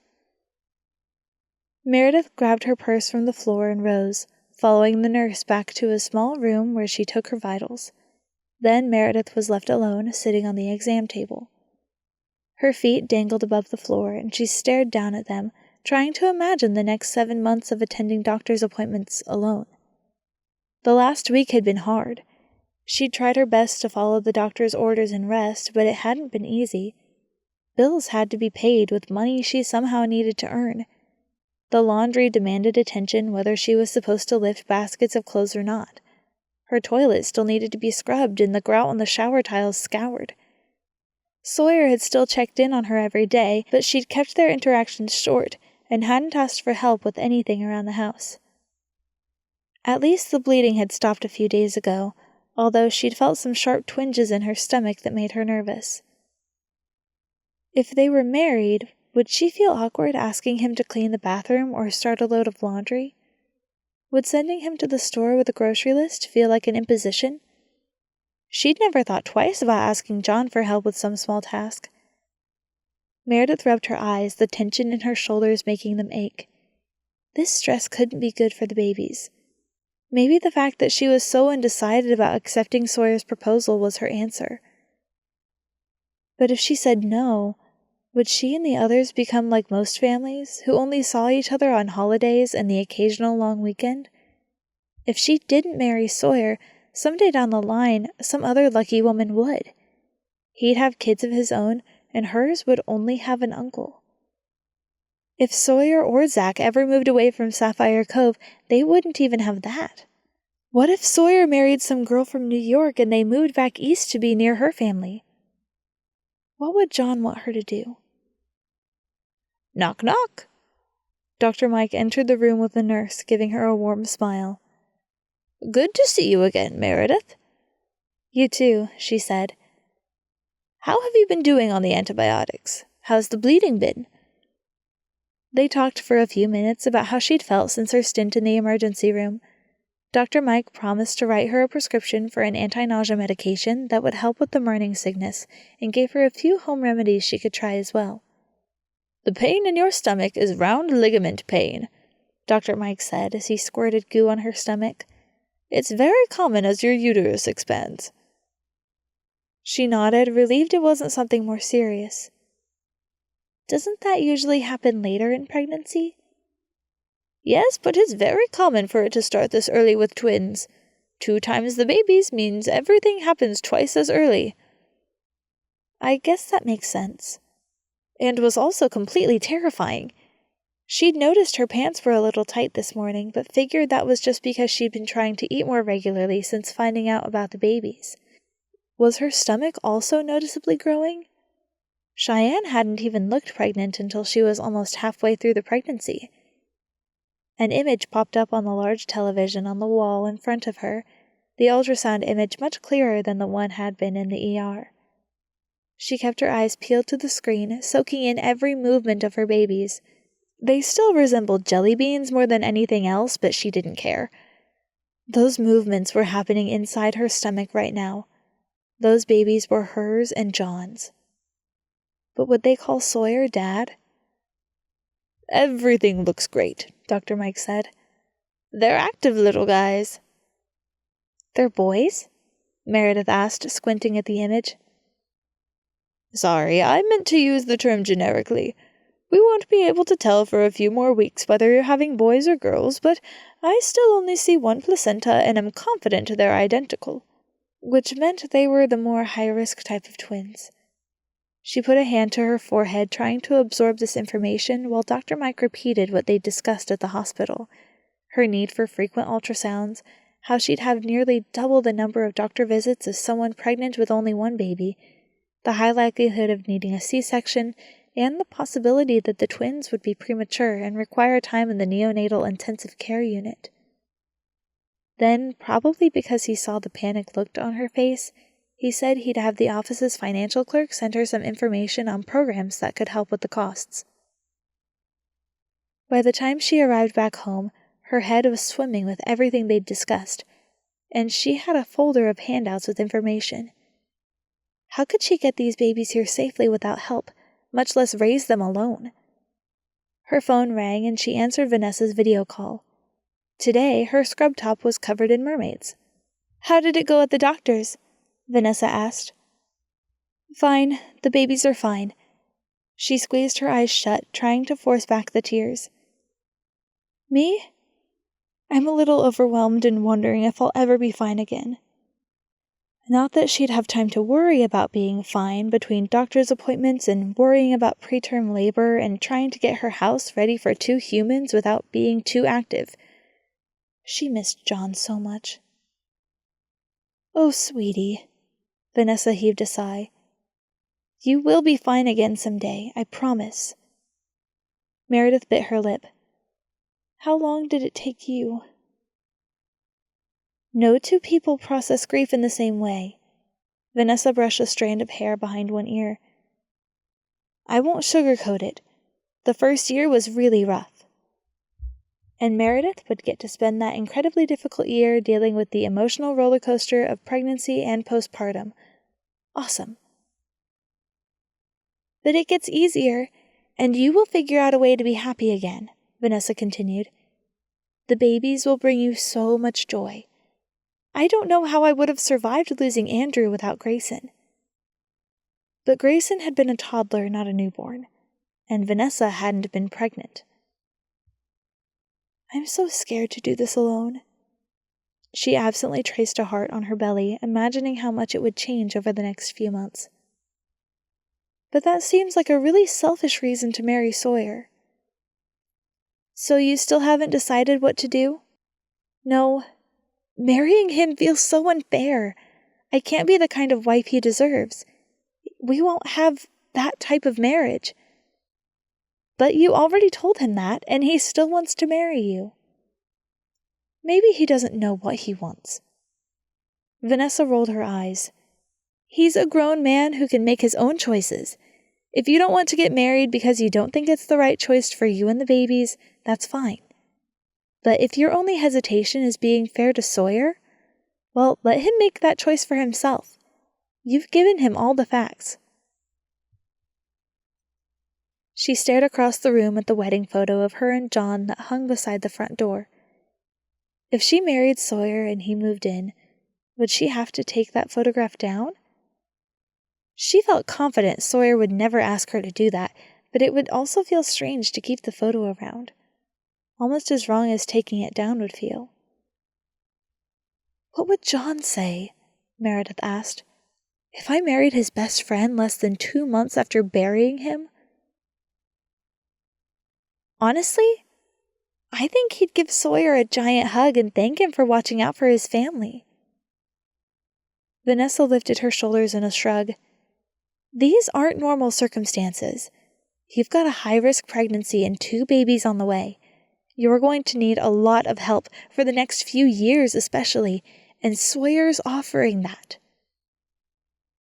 B: Meredith grabbed her purse from the floor and rose, following the nurse back to a small room where she took her vitals. Then Meredith was left alone, sitting on the exam table. Her feet dangled above the floor, and she stared down at them, trying to imagine the next 7 months of attending doctor's appointments alone. The last week had been hard. She'd tried her best to follow the doctor's orders and rest, but it hadn't been easy. Bills had to be paid with money she somehow needed to earn. The laundry demanded attention whether she was supposed to lift baskets of clothes or not. Her toilet still needed to be scrubbed and the grout on the shower tiles scoured. Sawyer had still checked in on her every day, but she'd kept their interactions short and hadn't asked for help with anything around the house. At least the bleeding had stopped a few days ago, although she'd felt some sharp twinges in her stomach that made her nervous. If they were married, would she feel awkward asking him to clean the bathroom or start a load of laundry? Would sending him to the store with a grocery list feel like an imposition? She'd never thought twice about asking John for help with some small task. Meredith rubbed her eyes, the tension in her shoulders making them ache. This stress couldn't be good for the babies. Maybe the fact that she was so undecided about accepting Sawyer's proposal was her answer. But if she said no, would she and the others become like most families, who only saw each other on holidays and the occasional long weekend? If she didn't marry Sawyer, someday down the line, some other lucky woman would. He'd have kids of his own, and hers would only have an uncle. If Sawyer or Zach ever moved away from Sapphire Cove, they wouldn't even have that. What if Sawyer married some girl from New York and they moved back east to be near her family? What would John want her to do? Knock, knock. Dr. Mike entered the room with the nurse, giving her a warm smile. Good to see you again, Meredith. You too, she said. How have you been doing on the antibiotics? How's the bleeding been? They talked for a few minutes about how she'd felt since her stint in the emergency room. Dr. Mike promised to write her a prescription for an anti-nausea medication that would help with the mourning sickness and gave her a few home remedies she could try as well. The pain in your stomach is round ligament pain, Dr. Mike said as he squirted goo on her stomach. It's very common as your uterus expands. She nodded, relieved it wasn't something more serious. Doesn't that usually happen later in pregnancy? Yes, but it's very common for it to start this early with twins. 2 times the babies means everything happens twice as early. I guess that makes sense. And was also completely terrifying. She'd noticed her pants were a little tight this morning, but figured that was just because she'd been trying to eat more regularly since finding out about the babies. Was her stomach also noticeably growing? Cheyenne hadn't even looked pregnant until she was almost halfway through the pregnancy. An image popped up on the large television on the wall in front of her, the ultrasound image much clearer than the one had been in the ER. She kept her eyes peeled to the screen, soaking in every movement of her babies. They still resembled jelly beans more than anything else, but she didn't care. Those movements were happening inside her stomach right now. Those babies were hers and John's. But would they call Sawyer Dad? Everything looks great, Dr. Mike said. They're active little guys. They're boys?
A: Meredith asked, squinting at the image.
C: Sorry, I meant to use the term generically. We won't be able to tell for a few more weeks whether you're having boys or girls, but I still only see one placenta and am confident they're identical.
A: Which meant they were the more high-risk type of twins. She put a hand to her forehead, trying to absorb this information, while Dr. Mike repeated what they'd discussed at the hospital. Her need for frequent ultrasounds, how she'd have nearly double the number of doctor visits as someone pregnant with only one baby, the high likelihood of needing a C-section, and the possibility that the twins would be premature and require time in the neonatal intensive care unit. Then, probably because he saw the panic look on her face, he said he'd have the office's financial clerk send her some information on programs that could help with the costs. By the time she arrived back home, her head was swimming with everything they'd discussed, and she had a folder of handouts with information. How could she get these babies here safely without help, much less raise them alone? Her phone rang and she answered Vanessa's video call. Today, her scrub top was covered in mermaids. "How did it go at the doctor's?" Vanessa asked. "Fine. The babies are fine." She squeezed her eyes shut, trying to force back the tears. "Me? I'm a little overwhelmed and wondering if I'll ever be fine again." Not that she'd have time to worry about being fine between doctor's appointments and worrying about preterm labor and trying to get her house ready for 2 humans without being too active. She missed John so much. "Oh, sweetie," Vanessa heaved a sigh. "You will be fine again someday, I promise." Meredith bit her lip. "How long did it take you?" No two people process grief in the same way. Vanessa brushed a strand of hair behind one ear. "I won't sugarcoat it. The first year was really rough." And Meredith would get to spend that incredibly difficult year dealing with the emotional roller coaster of pregnancy and postpartum. Awesome. "But it gets easier, and you will figure out a way to be happy again," Vanessa continued. "The babies will bring you so much joy. I don't know how I would have survived losing Andrew without Grayson." But Grayson had been a toddler, not a newborn, and Vanessa hadn't been pregnant. "I'm so scared to do this alone." She absently traced a heart on her belly, imagining how much it would change over the next few months. "But that seems like a really selfish reason to marry Sawyer." "So you still haven't decided what to do?" "No. Marrying him feels so unfair. I can't be the kind of wife he deserves. We won't have that type of marriage." "But you already told him that, and he still wants to marry you." "Maybe he doesn't know what he wants." Vanessa rolled her eyes. "He's a grown man who can make his own choices. If you don't want to get married because you don't think it's the right choice for you and the babies, that's fine. But if your only hesitation is being fair to Sawyer, well, let him make that choice for himself. You've given him all the facts." She stared across the room at the wedding photo of her and John that hung beside the front door. If she married Sawyer and he moved in, would she have to take that photograph down? She felt confident Sawyer would never ask her to do that, but it would also feel strange to keep the photo around. Almost as wrong as taking it down would feel. "What would John say?" Meredith asked. "If I married his best friend less than 2 months after burying him?" "Honestly, I think he'd give Sawyer a giant hug and thank him for watching out for his family." Vanessa lifted her shoulders in a shrug. "These aren't normal circumstances. You've got a high-risk pregnancy and 2 babies on the way. You're going to need a lot of help for the next few years especially, and Sawyer's offering that."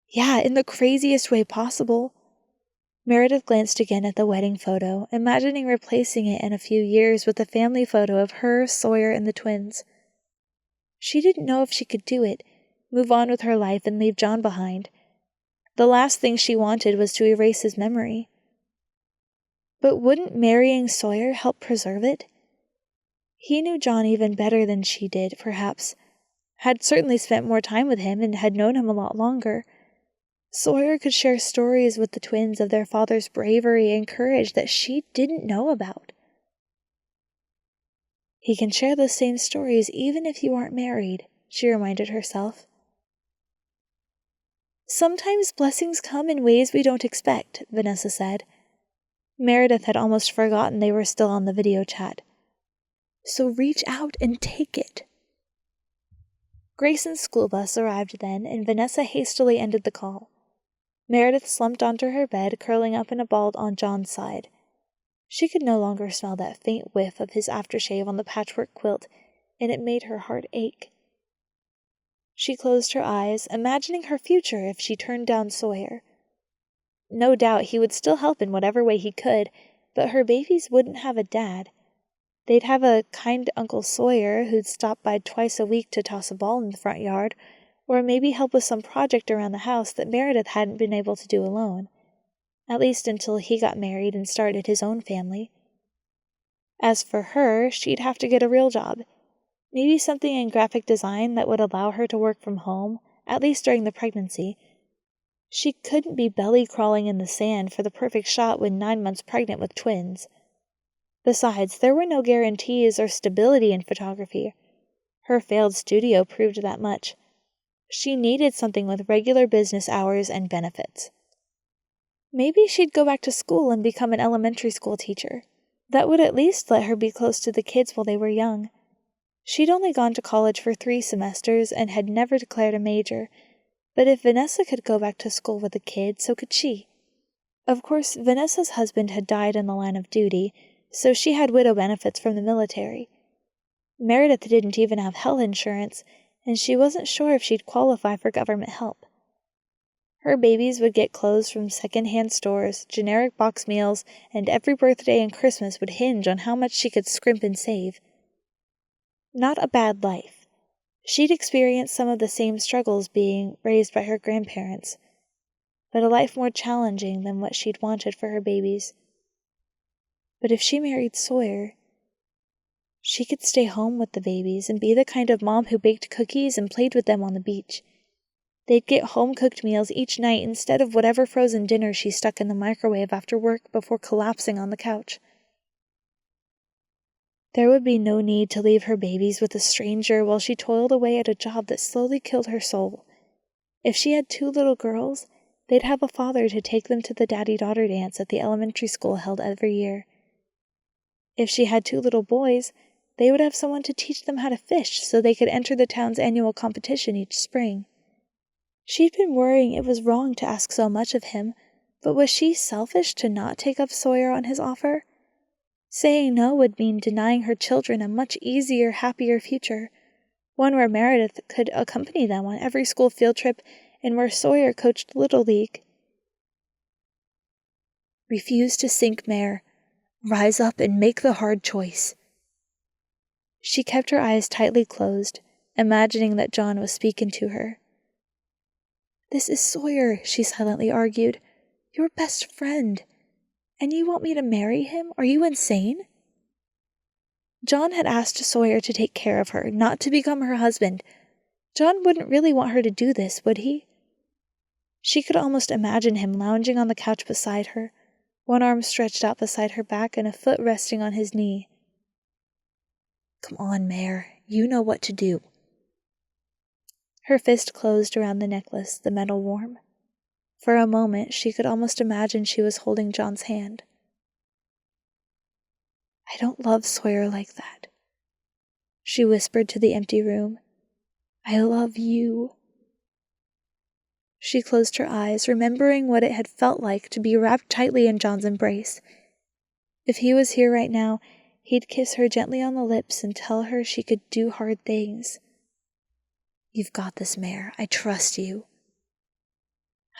A: "Yeah, in the craziest way possible." Meredith glanced again at the wedding photo, imagining replacing it in a few years with a family photo of her, Sawyer, and the twins. She didn't know if she could do it, move on with her life and leave John behind. The last thing she wanted was to erase his memory. But wouldn't marrying Sawyer help preserve it? He knew John even better than she did, perhaps,
C: had certainly spent more time with him and had known him a lot longer. Sawyer could share stories with the twins of their father's bravery and courage that she didn't know about. He can share those same stories even if you aren't married, she reminded herself. Sometimes blessings come in ways we don't expect, Vanessa said. Meredith had almost forgotten they were still on the video chat. So reach out and take it. Grayson's school bus arrived then, and Vanessa hastily ended the call. Meredith slumped onto her bed, curling up in a ball on John's side. She could no longer smell that faint whiff of his aftershave on the patchwork quilt, and it made her heart ache. She closed her eyes, imagining her future if she turned down Sawyer. No doubt he would still help in whatever way he could, but her babies wouldn't have a dad. They'd have a kind Uncle Sawyer who'd stop by twice a week to toss a ball in the front yard, or maybe help with some project around the house that Meredith hadn't been able to do alone, at least until he got married and started his own family. As for her, she'd have to get a real job, maybe something in graphic design that would allow her to work from home, at least during the pregnancy. She couldn't be belly crawling in the sand for the perfect shot when 9 months pregnant with twins. Besides, there were no guarantees or stability in photography. Her failed studio proved that much. She needed something with regular business hours and benefits. Maybe she'd go back to school and become an elementary school teacher. That would at least let her be close to the kids while they were young. She'd only gone to college for 3 semesters and had never declared a major, but if Vanessa could go back to school with a kid, so could she. Of course, Vanessa's husband had died in the line of duty, so she had widow benefits from the military. Meredith didn't even have health insurance, and she wasn't sure if she'd qualify for government help. Her babies would get clothes from second-hand stores, generic box meals, and every birthday and Christmas would hinge on how much she could scrimp and save. Not a bad life. She'd experienced some of the same struggles being raised by her grandparents, but a life more challenging than what she'd wanted for her babies. But if she married Sawyer, she could stay home with the babies and be the kind of mom who baked cookies and played with them on the beach. They'd get home-cooked meals each night instead of whatever frozen dinner she stuck in the microwave after work before collapsing on the couch. There would be no need to leave her babies with a stranger while she toiled away at a job that slowly killed her soul. If she had 2 little girls, they'd have a father to take them to the daddy-daughter dance at the elementary school held every year. If she had 2 little boys, they would have someone to teach them how to fish so they could enter the town's annual competition each spring. She'd been worrying it was wrong to ask so much of him, but was she selfish to not take up Sawyer on his offer? Saying no would mean denying her children a much easier, happier future, one where Meredith could accompany them on every school field trip and where Sawyer coached Little League. Refuse to sink, Mare. Rise up and make the hard choice. She kept her eyes tightly closed, imagining that John was speaking to her. This is Sawyer, she silently argued. Your best friend. And you want me to marry him? Are you insane? John had asked Sawyer to take care of her, not to become her husband. John wouldn't really want her to do this, would he? She could almost imagine him lounging on the couch beside her, one arm stretched out beside her back and a foot resting on his knee. Come on, Mare. You know what to do. Her fist closed around the necklace, the metal warm. For a moment, she could almost imagine she was holding John's hand. I don't love Sawyer like that, she whispered to the empty room. I love you. She closed her eyes, remembering what it had felt like to be wrapped tightly in John's embrace. If he was here right now, he'd kiss her gently on the lips and tell her she could do hard things. You've got this, Mare. I trust you.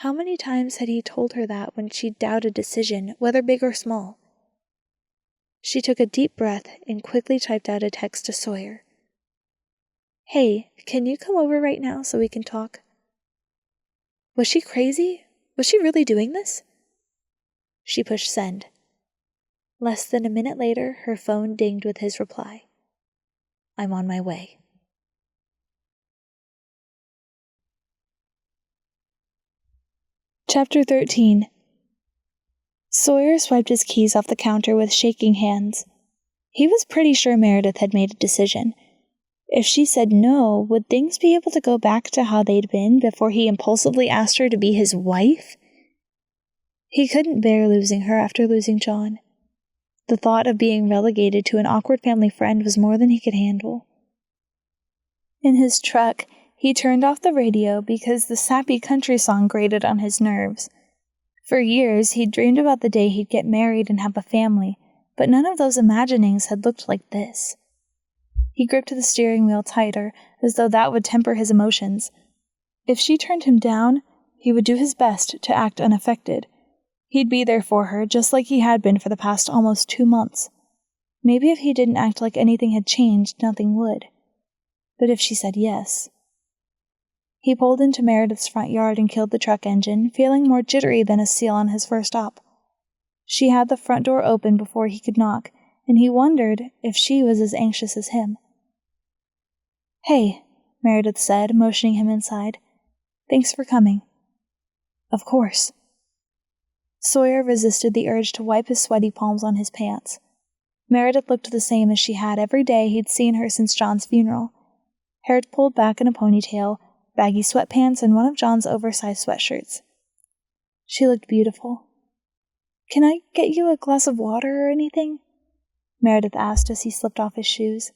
C: How many times had he told her that when she'd doubt a decision, whether big or small? She took a deep breath and quickly typed out a text to Sawyer. Hey, can you come over right now so we can talk? Was she crazy? Was she really doing this? She pushed send. Less than a minute later, her phone dinged with his reply. I'm on my way.
A: Chapter 13. Sawyer swiped his keys off the counter with shaking hands. He was pretty sure Meredith had made a decision. If she said no, would things be able to go back to how they'd been before he impulsively asked her to be his wife? He couldn't bear losing her after losing John. The thought of being relegated to an awkward family friend was more than he could handle. In his truck, he turned off the radio because the sappy country song grated on his nerves. For years, he'd dreamed about the day he'd get married and have a family, but none of those imaginings had looked like this. He gripped the steering wheel tighter, as though that would temper his emotions. If she turned him down, he would do his best to act unaffected. He'd be there for her, just like he had been for the past almost 2 months. Maybe if he didn't act like anything had changed, nothing would. But if she said yes... He pulled into Meredith's front yard and killed the truck engine, feeling more jittery than a seal on his first stop. She had the front door open before he could knock, and he wondered if she was as anxious as him. "Hey," Meredith said, motioning him inside. "Thanks for coming." "Of course." Sawyer resisted the urge to wipe his sweaty palms on his pants. Meredith looked the same as she had every day he'd seen her since John's funeral. Hair pulled back in a ponytail, baggy sweatpants, and one of John's oversized sweatshirts. She looked beautiful. "Can I get you a glass of water or anything?" Meredith asked as he slipped off his shoes.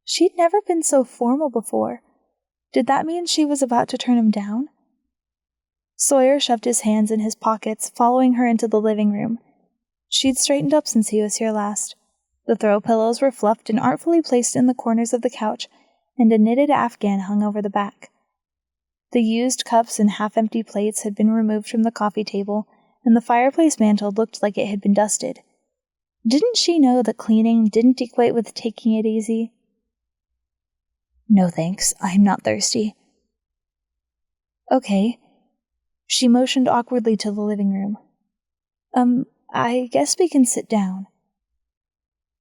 A: She'd never been so formal before. Did that mean she was about to turn him down? Sawyer shoved his hands in his pockets, following her into the living room. She'd straightened up since he was here last. The throw pillows were fluffed and artfully placed in the corners of the couch, and a knitted afghan hung over the back. The used cups and half-empty plates had been removed from the coffee table, and the fireplace mantel looked like it had been dusted. Didn't she know that cleaning didn't equate with taking it easy? "No thanks, I'm not thirsty." "Okay." She motioned awkwardly to the living room. I guess we can sit down."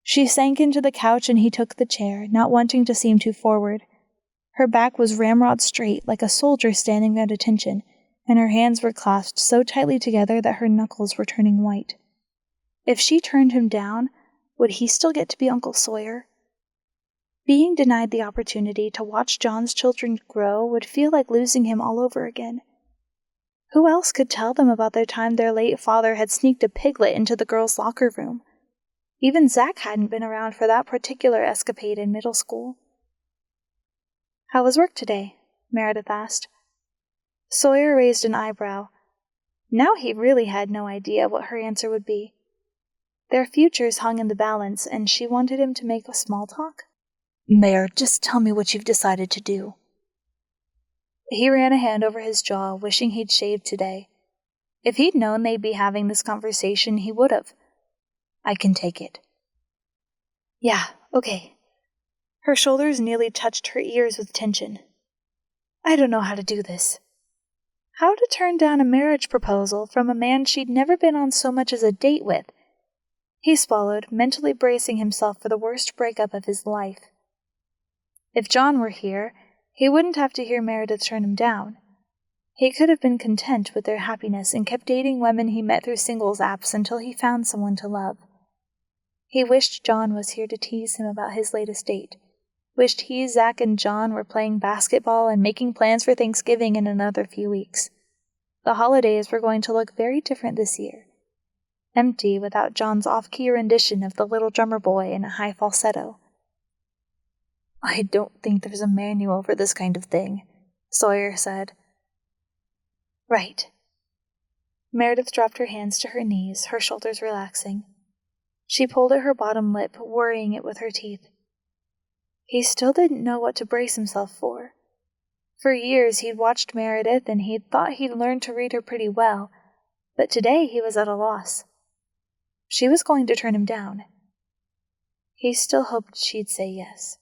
A: She sank into the couch and he took the chair, not wanting to seem too forward. Her back was ramrod straight, like a soldier standing at attention, and her hands were clasped so tightly together that her knuckles were turning white. If she turned him down, would he still get to be Uncle Sawyer? Being denied the opportunity to watch John's children grow would feel like losing him all over again. Who else could tell them about their time their late father had sneaked a piglet into the girls' locker room? Even Zach hadn't been around for that particular escapade in middle school. "How was work today?" Meredith asked. Sawyer raised an eyebrow. Now he really had no idea what her answer would be. Their futures hung in the balance, and she wanted him to make a small talk. "Mayor, just tell me what you've decided to do." He ran a hand over his jaw, wishing he'd shaved today. If he'd known they'd be having this conversation, he would have. "I can take it." "Yeah, okay." Her shoulders nearly touched her ears with tension. "I don't know how to do this." How to turn down a marriage proposal from a man she'd never been on so much as a date with? He swallowed, mentally bracing himself for the worst breakup of his life. If John were here, he wouldn't have to hear Meredith turn him down. He could have been content with their happiness and kept dating women he met through singles apps until he found someone to love. He wished John was here to tease him about his latest date. Wished he, Zach, and John were playing basketball and making plans for Thanksgiving in another few weeks. The holidays were going to look very different this year. Empty without John's off-key rendition of the Little Drummer Boy in a high falsetto. "I don't think there's a manual for this kind of thing," Sawyer said. "Right." Meredith dropped her hands to her knees, her shoulders relaxing. She pulled at her bottom lip, worrying it with her teeth. He still didn't know what to brace himself for. For years he'd watched Meredith and he'd thought he'd learned to read her pretty well, but today he was at a loss. She was going to turn him down. He still hoped she'd say yes.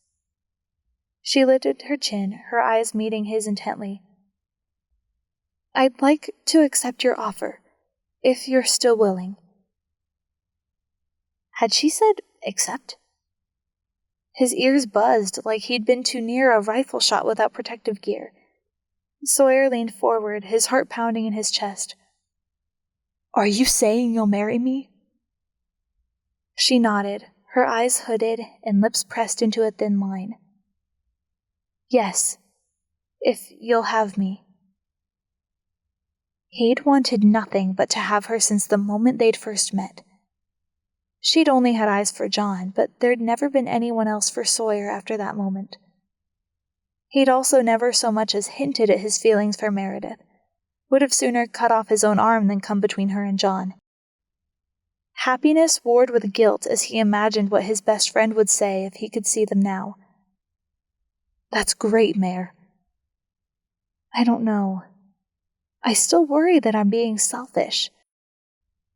A: She lifted her chin, her eyes meeting his intently. "I'd like to accept your offer, if you're still willing." Had she said accept? His ears buzzed like he'd been too near a rifle shot without protective gear. Sawyer leaned forward, his heart pounding in his chest, Are you saying you'll marry me? She nodded, her eyes hooded and lips pressed into a thin line. Yes, if you'll have me. He'd wanted nothing but to have her since the moment they'd first met. She'd only had eyes for John, but there'd never been anyone else for Sawyer after that moment. He'd also never so much as hinted at his feelings for Meredith, would have sooner cut off his own arm than come between her and John. Happiness warred with guilt as he imagined what his best friend would say if he could see them now. That's great, Mare. I don't know. I still worry that I'm being selfish.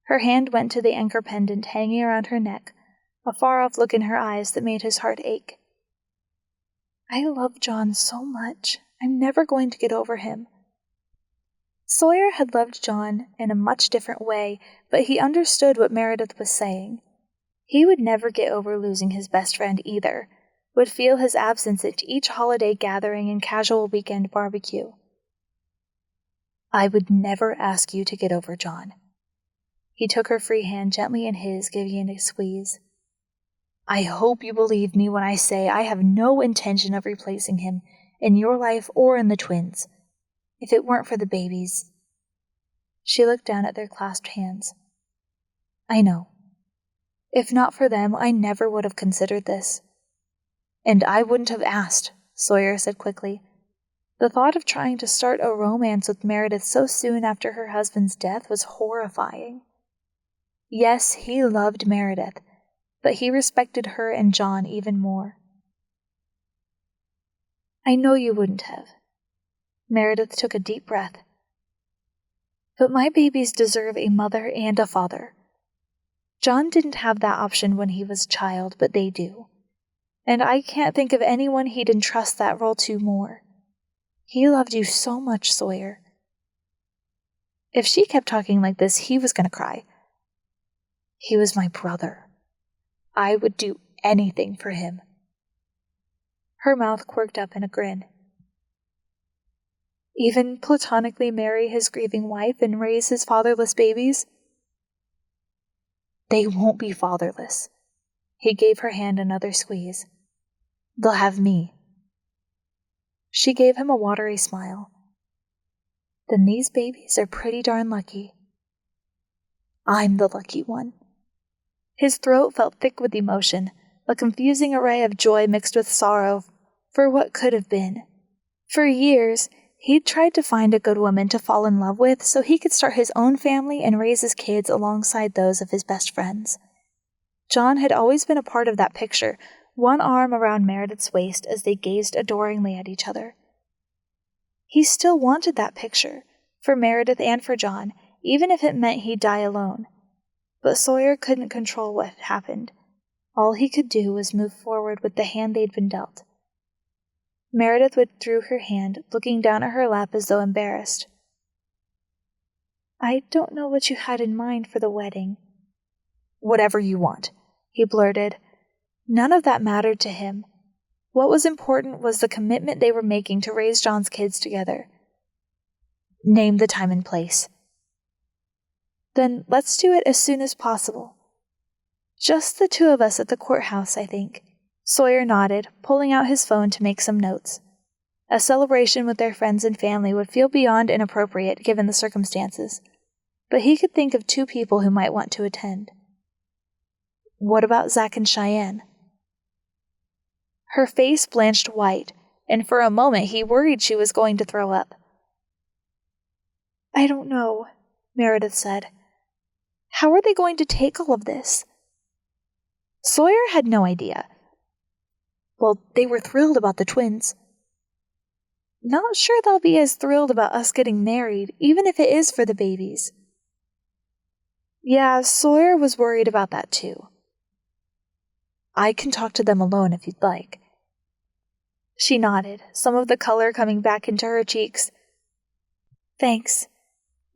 A: Her hand went to the anchor pendant hanging around her neck, a far-off look in her eyes that made his heart ache. I love John so much. I'm never going to get over him. Sawyer had loved John in a much different way, but he understood what Meredith was saying. He would never get over losing his best friend either, would feel his absence at each holiday gathering and casual weekend barbecue. I would never ask you to get over John. He took her free hand gently in his, giving it a squeeze. I hope you believe me when I say I have no intention of replacing him in your life or in the twins. If it weren't for the babies. She looked down at their clasped hands. I know. If not for them, I never would have considered this. And I wouldn't have asked, Sawyer said quickly. The thought of trying to start a romance with Meredith so soon after her husband's death was horrifying. Yes, he loved Meredith, but he respected her and John even more. I know you wouldn't have. Meredith took a deep breath. But my babies deserve a mother and a father. John didn't have that option when he was a child, but they do. And I can't think of anyone he'd entrust that role to more. He loved you so much, Sawyer. If she kept talking like this, he was going to cry. He was my brother. I would do anything for him. Her mouth quirked up in a grin. Even platonically marry his grieving wife and raise his fatherless babies? They won't be fatherless. He gave her hand another squeeze. They'll have me. She gave him a watery smile. Then these babies are pretty darn lucky. I'm the lucky one. His throat felt thick with emotion, a confusing array of joy mixed with sorrow for what could have been. For years, he'd tried to find a good woman to fall in love with so he could start his own family and raise his kids alongside those of his best friends. John had always been a part of that picture, one arm around Meredith's waist as they gazed adoringly at each other. He still wanted that picture, for Meredith and for John, even if it meant he'd die alone. But Sawyer couldn't control what had happened. All he could do was move forward with the hand they'd been dealt. Meredith withdrew her hand, looking down at her lap as though embarrassed. I don't know what you had in mind for the wedding. Whatever you want, he blurted. None of that mattered to him. What was important was the commitment they were making to raise John's kids together. Name the time and place. Then let's do it as soon as possible. Just the two of us at the courthouse, I think. Sawyer nodded, pulling out his phone to make some notes. A celebration with their friends and family would feel beyond inappropriate given the circumstances, but he could think of 2 people who might want to attend. What about Zach and Cheyenne? Her face blanched white, and for a moment he worried she was going to throw up. I don't know, Meredith said. How are they going to take all of this? Sawyer had no idea. Well, they were thrilled about the twins. Not sure they'll be as thrilled about us getting married, even if it is for the babies. Yeah, Sawyer was worried about that too. I can talk to them alone if you'd like. She nodded, some of the color coming back into her cheeks. Thanks.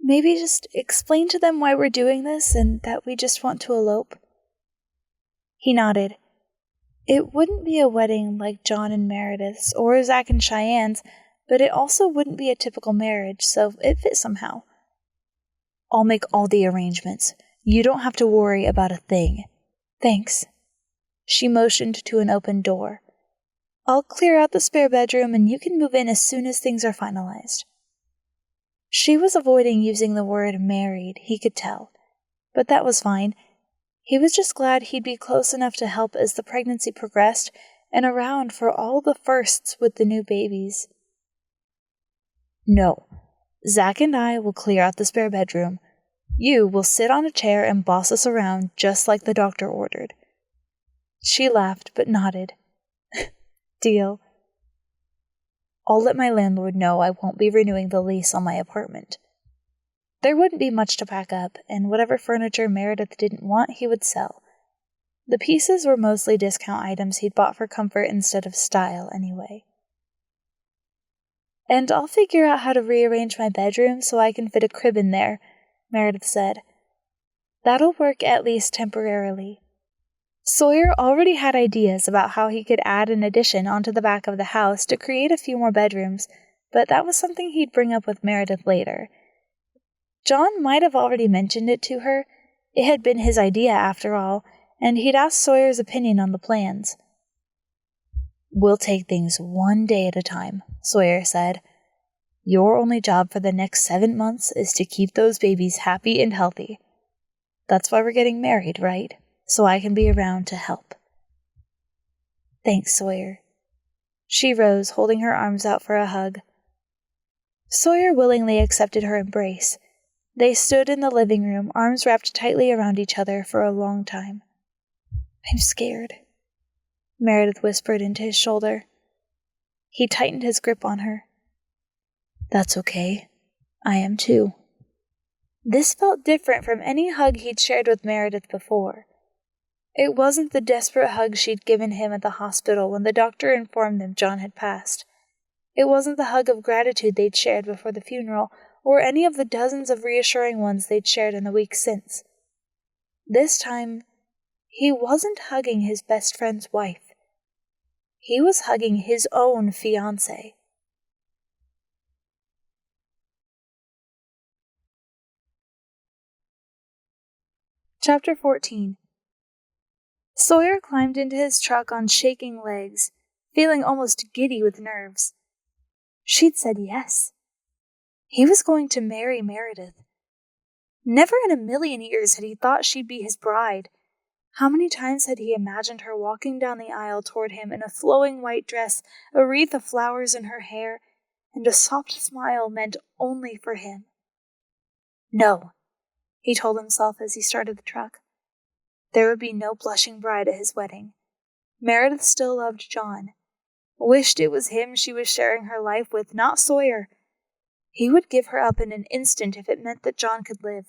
A: Maybe just explain to them why we're doing this and that we just want to elope. He nodded. It wouldn't be a wedding like John and Meredith's or Zach and Cheyenne's, but it also wouldn't be a typical marriage, so it fit somehow. I'll make all the arrangements. You don't have to worry about a thing. Thanks. She motioned to an open door. I'll clear out the spare bedroom and you can move in as soon as things are finalized. She was avoiding using the word married, he could tell. But that was fine. He was just glad he'd be close enough to help as the pregnancy progressed and around for all the firsts with the new babies. No, Zach and I will clear out the spare bedroom. You will sit on a chair and boss us around just like the doctor ordered. She laughed but nodded. Deal. I'll let my landlord know I won't be renewing the lease on my apartment. There wouldn't be much to pack up, and whatever furniture Meredith didn't want, he would sell. The pieces were mostly discount items he'd bought for comfort instead of style, anyway. And I'll figure out how to rearrange my bedroom so I can fit a crib in there, Meredith said. That'll work at least temporarily. Sawyer already had ideas about how he could add an addition onto the back of the house to create a few more bedrooms, but that was something he'd bring up with Meredith later. John might have already mentioned it to her. It had been his idea, after all, and he'd asked Sawyer's opinion on the plans. We'll take things one day at a time, Sawyer said. Your only job for the next 7 months is to keep those babies happy and healthy. That's why we're getting married, right? So I can be around to help. Thanks, Sawyer. She rose, holding her arms out for a hug. Sawyer willingly accepted her embrace. They stood in the living room, arms wrapped tightly around each other for a long time. I'm scared, Meredith whispered into his shoulder. He tightened his grip on her. That's okay. I am too. This felt different from any hug he'd shared with Meredith before. It wasn't the desperate hug she'd given him at the hospital when the doctor informed them John had passed. It wasn't the hug of gratitude they'd shared before the funeral, or any of the dozens of reassuring ones they'd shared in the weeks since. This time, he wasn't hugging his best friend's wife. He was hugging his own fiancée. Chapter 14. Sawyer climbed into his truck on shaking legs, feeling almost giddy with nerves. She'd said yes. He was going to marry Meredith. Never in a million years had he thought she'd be his bride. How many times had he imagined her walking down the aisle toward him in a flowing white dress, a wreath of flowers in her hair, and a soft smile meant only for him. No, he told himself as he started the truck. There would be no blushing bride at his wedding. Meredith still loved John. Wished it was him she was sharing her life with, not Sawyer. He would give her up in an instant if it meant that John could live.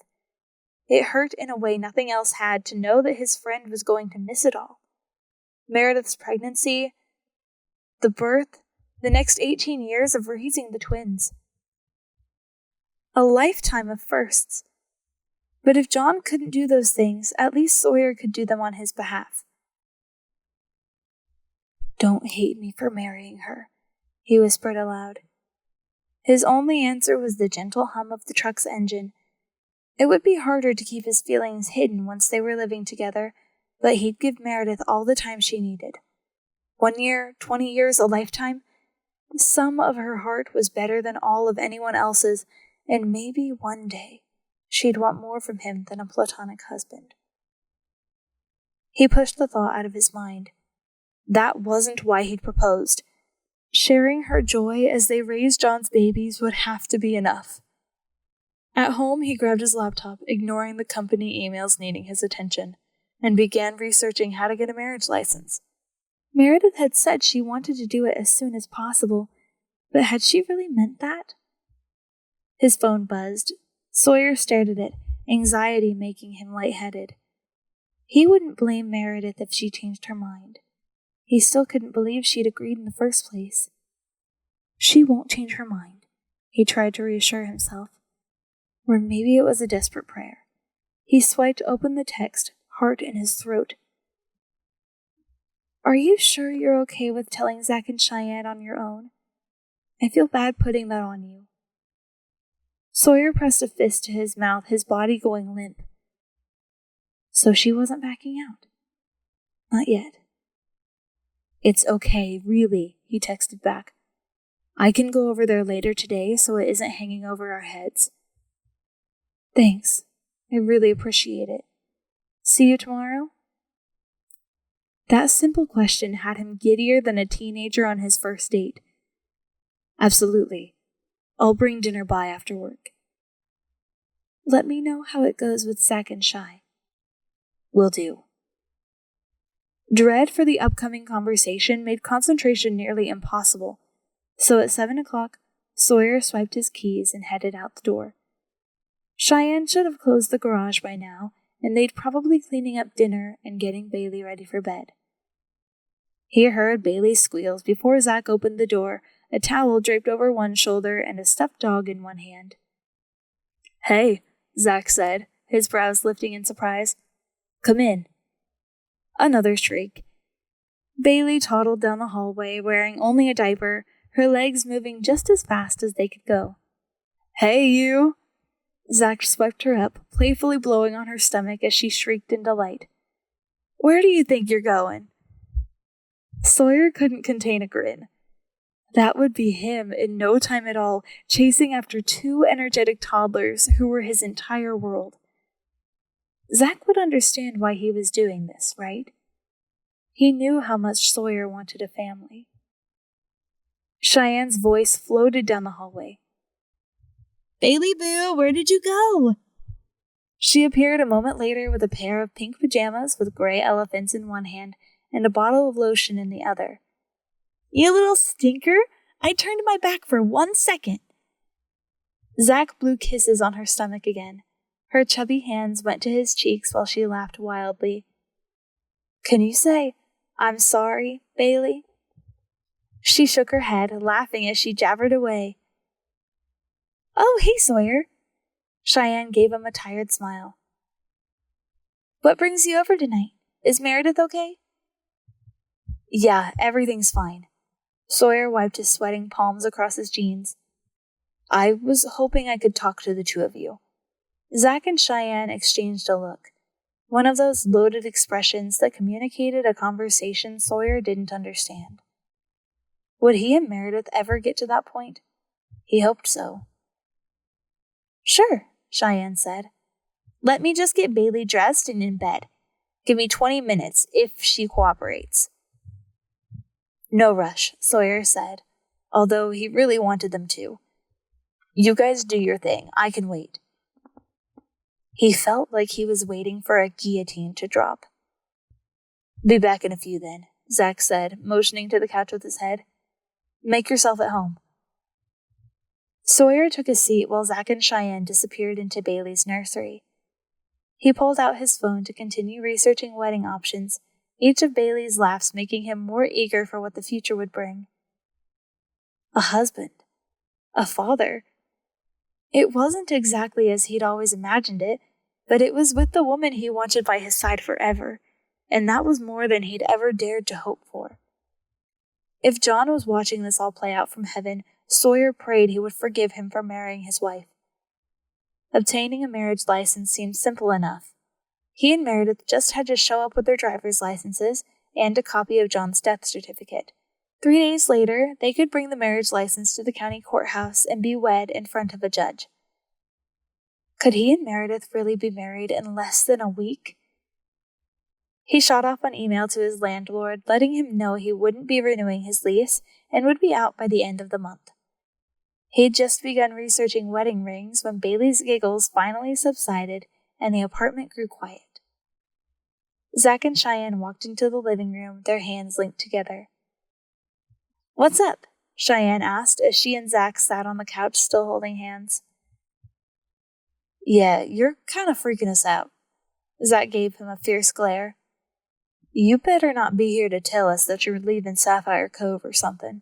A: It hurt in a way nothing else had to know that his friend was going to miss it all. Meredith's pregnancy, the birth, the next 18 years of raising the twins. A lifetime of firsts. But if John couldn't do those things, at least Sawyer could do them on his behalf. Don't hate me for marrying her, he whispered aloud. His only answer was the gentle hum of the truck's engine. It would be harder to keep his feelings hidden once they were living together, but he'd give Meredith all the time she needed. 1 year, 20 years, a lifetime. The sum of her heart was better than all of anyone else's, and maybe one day she'd want more from him than a platonic husband. He pushed the thought out of his mind. That wasn't why he'd proposed. Sharing her joy as they raised John's babies would have to be enough. At home, he grabbed his laptop, ignoring the company emails needing his attention, and began researching how to get a marriage license. Meredith had said she wanted to do it as soon as possible, but had she really meant that? His phone buzzed. Sawyer stared at it, anxiety making him lightheaded. He wouldn't blame Meredith if she changed her mind. He still couldn't believe she'd agreed in the first place. She won't change her mind, he tried to reassure himself. Or maybe it was a desperate prayer. He swiped open the text, heart in his throat. Are you sure you're okay with telling Zach and Cheyenne on your own? I feel bad putting that on you.
B: Sawyer pressed a fist to his mouth, his body going limp. So she wasn't backing out. Not yet. It's okay, really, he texted back. I can go over there later today so it isn't hanging over our heads. Thanks. I really appreciate it. See you tomorrow? That simple question had him giddier than a teenager on his first date. Absolutely. I'll bring dinner by after work. Let me know how it goes with Zach and Shy. Will do. Dread for the upcoming conversation made concentration nearly impossible, so at 7 o'clock, Sawyer swiped his keys and headed out the door. Cheyenne should have closed the garage by now, and they'd probably cleaning up dinner and getting Bailey ready for bed. He heard Bailey's squeals before Zach opened the door, a towel draped over one shoulder and a stuffed dog in one hand. Hey, Zach said, his brows lifting in surprise. Come in. Another shriek. Bailey toddled down the hallway, wearing only a diaper, her legs moving just as fast as they could go. Hey, you! Zach swept her up, playfully blowing on her stomach as she shrieked in delight. Where do you think you're going? Sawyer couldn't contain a grin. That would be him in no time at all, chasing after two energetic toddlers who were his entire world. Zach would understand why he was doing this, right? He knew how much Sawyer wanted a family. Cheyenne's voice floated down the hallway. Bailey Boo, where did you go? She appeared a moment later with a pair of pink pajamas with gray elephants in one hand and a bottle of lotion in the other. You little stinker! I turned my back for 1 second. Zach blew kisses on her stomach again. Her chubby hands went to his cheeks while she laughed wildly. Can you say, I'm sorry, Bailey? She shook her head, laughing as she jabbered away. Oh, hey, Sawyer. Cheyenne gave him a tired smile. What brings you over tonight? Is Meredith okay? Yeah, everything's fine. Sawyer wiped his sweating palms across his jeans. I was hoping I could talk to the two of you. Zach and Cheyenne exchanged a look, one of those loaded expressions that communicated a conversation Sawyer didn't understand. Would he and Meredith ever get to that point? He hoped so. Sure, Cheyenne said. Let me just get Bailey dressed and in bed. Give me 20 minutes if she cooperates. No rush, Sawyer said, although he really wanted them to. You guys do your thing. I can wait. He felt like he was waiting for a guillotine to drop. Be back in a few then, Zach said, motioning to the couch with his head. Make yourself at home. Sawyer took a seat while Zach and Cheyenne disappeared into Bailey's nursery. He pulled out his phone to continue researching wedding options, each of Bailey's laughs making him more eager for what the future would bring. A husband. A father. It wasn't exactly as he'd always imagined it, but it was with the woman he wanted by his side forever, and that was more than he'd ever dared to hope for. If John was watching this all play out from heaven, Sawyer prayed he would forgive him for marrying his wife. Obtaining a marriage license seemed simple enough. He and Meredith just had to show up with their driver's licenses and a copy of John's death certificate. 3 days later, they could bring the marriage license to the county courthouse and be wed in front of a judge. Could he and Meredith really be married in less than a week? He shot off an email to his landlord, letting him know he wouldn't be renewing his lease and would be out by the end of the month. He'd just begun researching wedding rings when Bailey's giggles finally subsided and the apartment grew quiet. Zach and Cheyenne walked into the living room, their hands linked together. What's up? Cheyenne asked as she and Zach sat on the couch still holding hands. Yeah, you're kind of freaking us out. Zach gave him a fierce glare. You better not be here to tell us that you're leaving Sapphire Cove or something.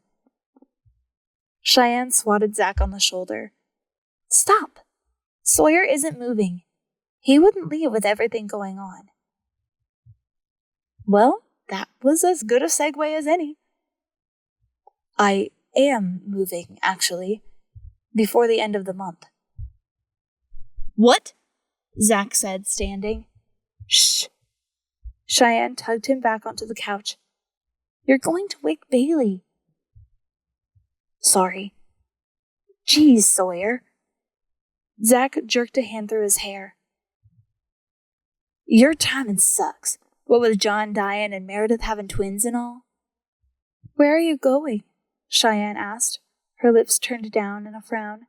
B: Cheyenne swatted Zach on the shoulder. Stop! Sawyer isn't moving. He wouldn't leave with everything going on. Well, that was as good a segue as any. I am moving, actually, before the end of the month.
A: What? Zach said, standing. Shh. Cheyenne tugged him back onto the couch. You're going to wake Bailey. Sorry. Geez, Sawyer. Zach jerked a hand through his hair. Your timing sucks. What with John dying and Meredith having twins and all. Where are you going? Cheyenne asked, her lips turned down in a frown.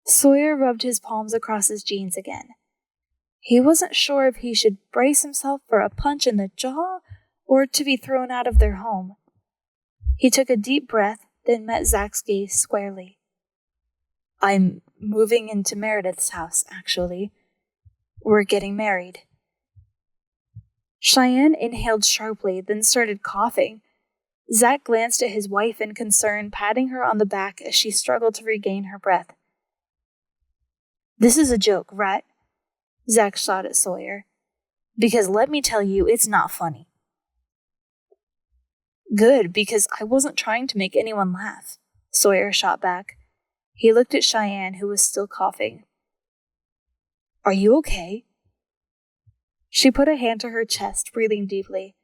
A: Sawyer rubbed his palms across his jeans again. He wasn't sure if he should brace himself for a punch in the jaw or to be thrown out of their home. He took a deep breath, then met Zach's gaze squarely. I'm moving into Meredith's house, actually. We're getting married. Cheyenne inhaled sharply, then started coughing. Zach glanced at his wife in concern, patting her on the back as she struggled to regain her breath. This is a joke, right? Zach shot at Sawyer. Because let me tell you, it's not funny. Good, because I wasn't trying to make anyone laugh, Sawyer shot back. He looked at Cheyenne, who was still coughing. Are you okay? She put a hand to her chest, breathing deeply.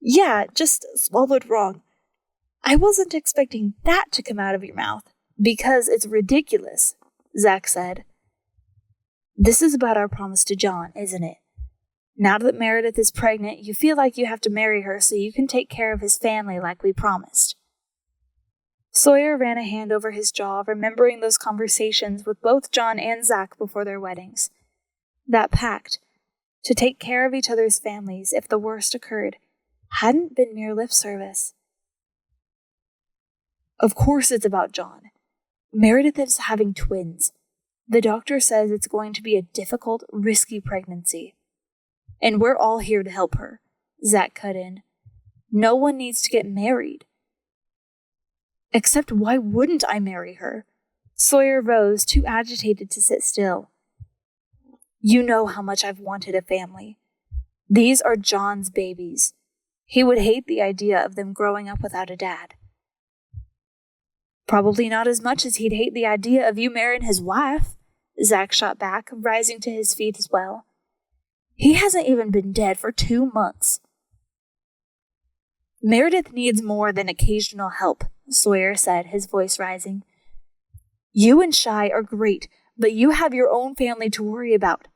A: Yeah, just swallowed wrong. I wasn't expecting that to come out of your mouth, because it's ridiculous, Zach said. This is about our promise to John, isn't it? Now that Meredith is pregnant, you feel like you have to marry her so you can take care of his family like we promised. Sawyer ran a hand over his jaw, remembering those conversations with both John and Zach before their weddings. That pact, to take care of each other's families if the worst occurred, hadn't been mere lip service. Of course it's about John. Meredith is having twins. The doctor says it's going to be a difficult, risky pregnancy. And we're all here to help her, Zach cut in. No one needs to get married. Except why wouldn't I marry her? Sawyer rose, too agitated to sit still. You know how much I've wanted a family. These are John's babies. He would hate the idea of them growing up without a dad. Probably not as much as he'd hate the idea of you marrying his wife, Zach shot back, rising to his feet as well. He hasn't even been dead for 2 months. Meredith needs more than occasional help, Sawyer said, his voice rising. You and Shy are great, but you have your own family to worry about.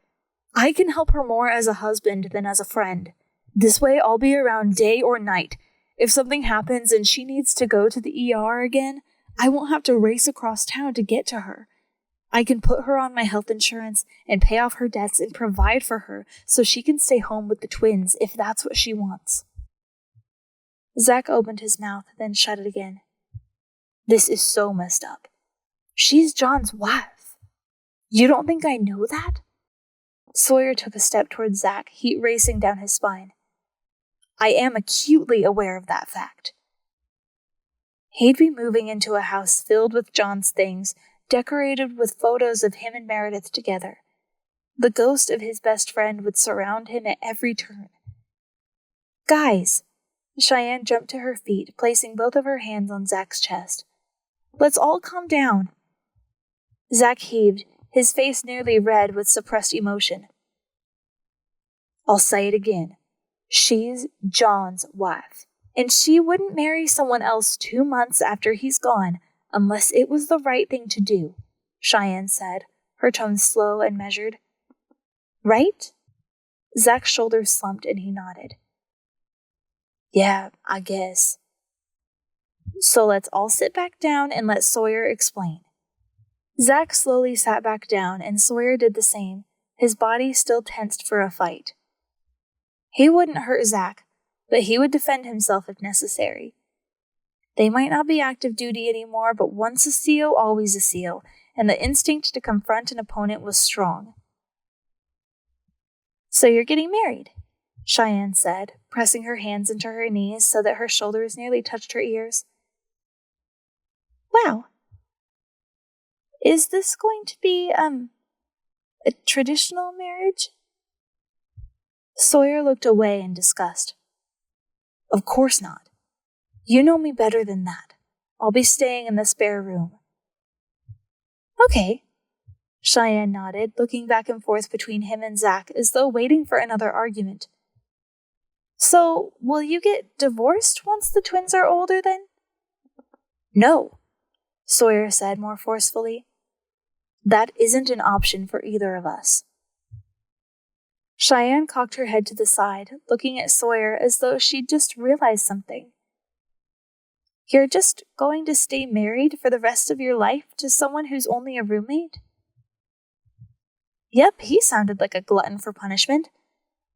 A: I can help her more as a husband than as a friend. This way I'll be around day or night. If something happens and she needs to go to the ER again, I won't have to race across town to get to her. I can put her on my health insurance and pay off her debts and provide for her so she can stay home with the twins if that's what she wants. Zach opened his mouth, then shut it again. This is so messed up. She's John's wife. You don't think I know that? Sawyer took a step towards Zach, heat racing down his spine. I am acutely aware of that fact. He'd be moving into a house filled with John's things, decorated with photos of him and Meredith together. The ghost of his best friend would surround him at every turn. Guys! Cheyenne jumped to her feet, placing both of her hands on Zach's chest. Let's all calm down. Zach heaved, his face nearly red with suppressed emotion. I'll say it again. She's John's wife, and she wouldn't marry someone else 2 months after he's gone unless it was the right thing to do, Cheyenne said, her tone slow and measured. Right? Zach's shoulders slumped and he nodded. Yeah, I guess. So let's all sit back down and let Sawyer explain. Zach slowly sat back down and Sawyer did the same, his body still tensed for a fight. He wouldn't hurt Zach, but he would defend himself if necessary. They might not be active duty anymore, but once a SEAL, always a SEAL, and the instinct to confront an opponent was strong. So you're getting married, Cheyenne said, pressing her hands into her knees so that her shoulders nearly touched her ears. Wow. Is this going to be, a traditional marriage? Sawyer looked away in disgust. Of course not. You know me better than that. I'll be staying in the spare room. Okay, Cheyenne nodded, looking back and forth between him and Zach as though waiting for another argument. So, will you get divorced once the twins are older then? No, Sawyer said more forcefully. That isn't an option for either of us. Cheyenne cocked her head to the side, looking at Sawyer as though she'd just realized something. You're just going to stay married for the rest of your life to someone who's only a roommate? Yep, he sounded like a glutton for punishment,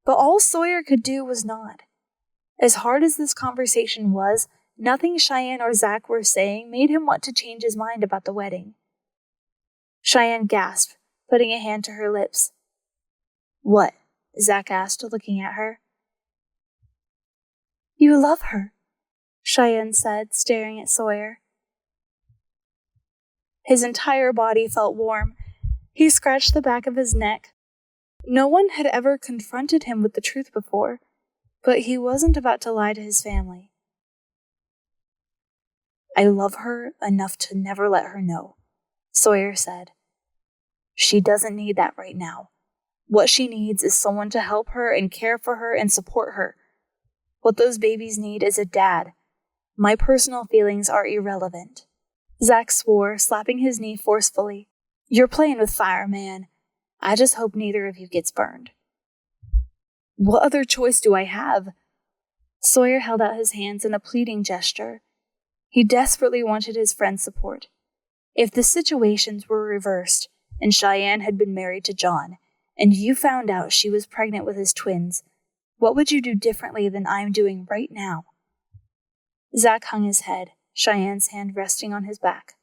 A: but all Sawyer could do was nod. As hard as this conversation was, nothing Cheyenne or Zach were saying made him want to change his mind about the wedding. Cheyenne gasped, putting a hand to her lips. What? Zach asked, looking at her. You love her, Cheyenne said, staring at Sawyer. His entire body felt warm. He scratched the back of his neck. No one had ever confronted him with the truth before, but he wasn't about to lie to his family. I love her enough to never let her know, Sawyer said. She doesn't need that right now. What she needs is someone to help her and care for her and support her. What those babies need is a dad. My personal feelings are irrelevant. Zach swore, slapping his knee forcefully. You're playing with fire, man. I just hope neither of you gets burned. What other choice do I have? Sawyer held out his hands in a pleading gesture. He desperately wanted his friend's support. If the situations were reversed, and Cheyenne had been married to John, and you found out she was pregnant with his twins, what would you do differently than I'm doing right now? Zach hung his head, Cheyenne's hand resting on his back.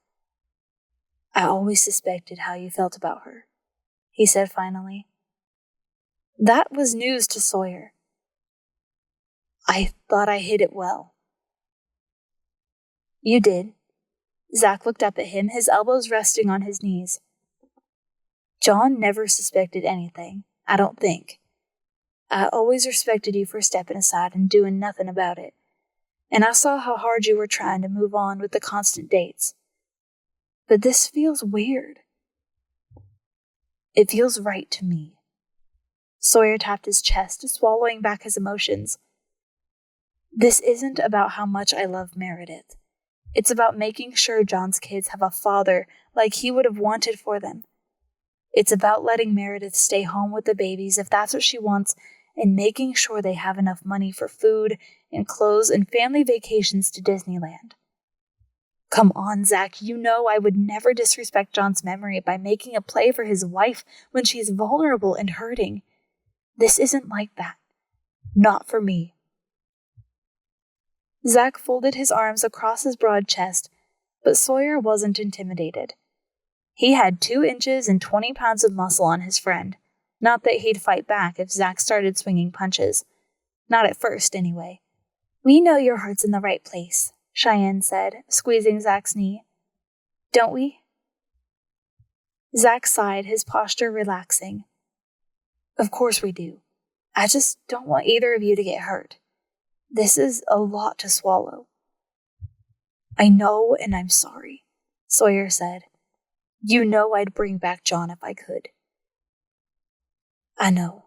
A: I always suspected how you felt about her, he said finally. That was news to Sawyer. I thought I hid it well. You did. Zach looked up at him, his elbows resting on his knees. John never suspected anything, I don't think. I always respected you for stepping aside and doing nothing about it. And I saw how hard you were trying to move on with the constant dates. But this feels weird. It feels right to me. Sawyer tapped his chest, swallowing back his emotions. This isn't about how much I love Meredith. It's about making sure John's kids have a father like he would have wanted for them. It's about letting Meredith stay home with the babies if that's what she wants, and making sure they have enough money for food and clothes and family vacations to Disneyland. Come on, Zach, you know I would never disrespect John's memory by making a play for his wife when she's vulnerable and hurting. This isn't like that. Not for me. Zach folded his arms across his broad chest, but Sawyer wasn't intimidated. He had 2 inches and 20 pounds of muscle on his friend. Not that he'd fight back if Zach started swinging punches. Not at first, anyway. We know your heart's in the right place, Cheyenne said, squeezing Zach's knee. Don't we? Zach sighed, his posture relaxing. Of course we do. I just don't want either of you to get hurt. This is a lot to swallow. I know, and I'm sorry, Sawyer said. You know I'd bring back John if I could. I know.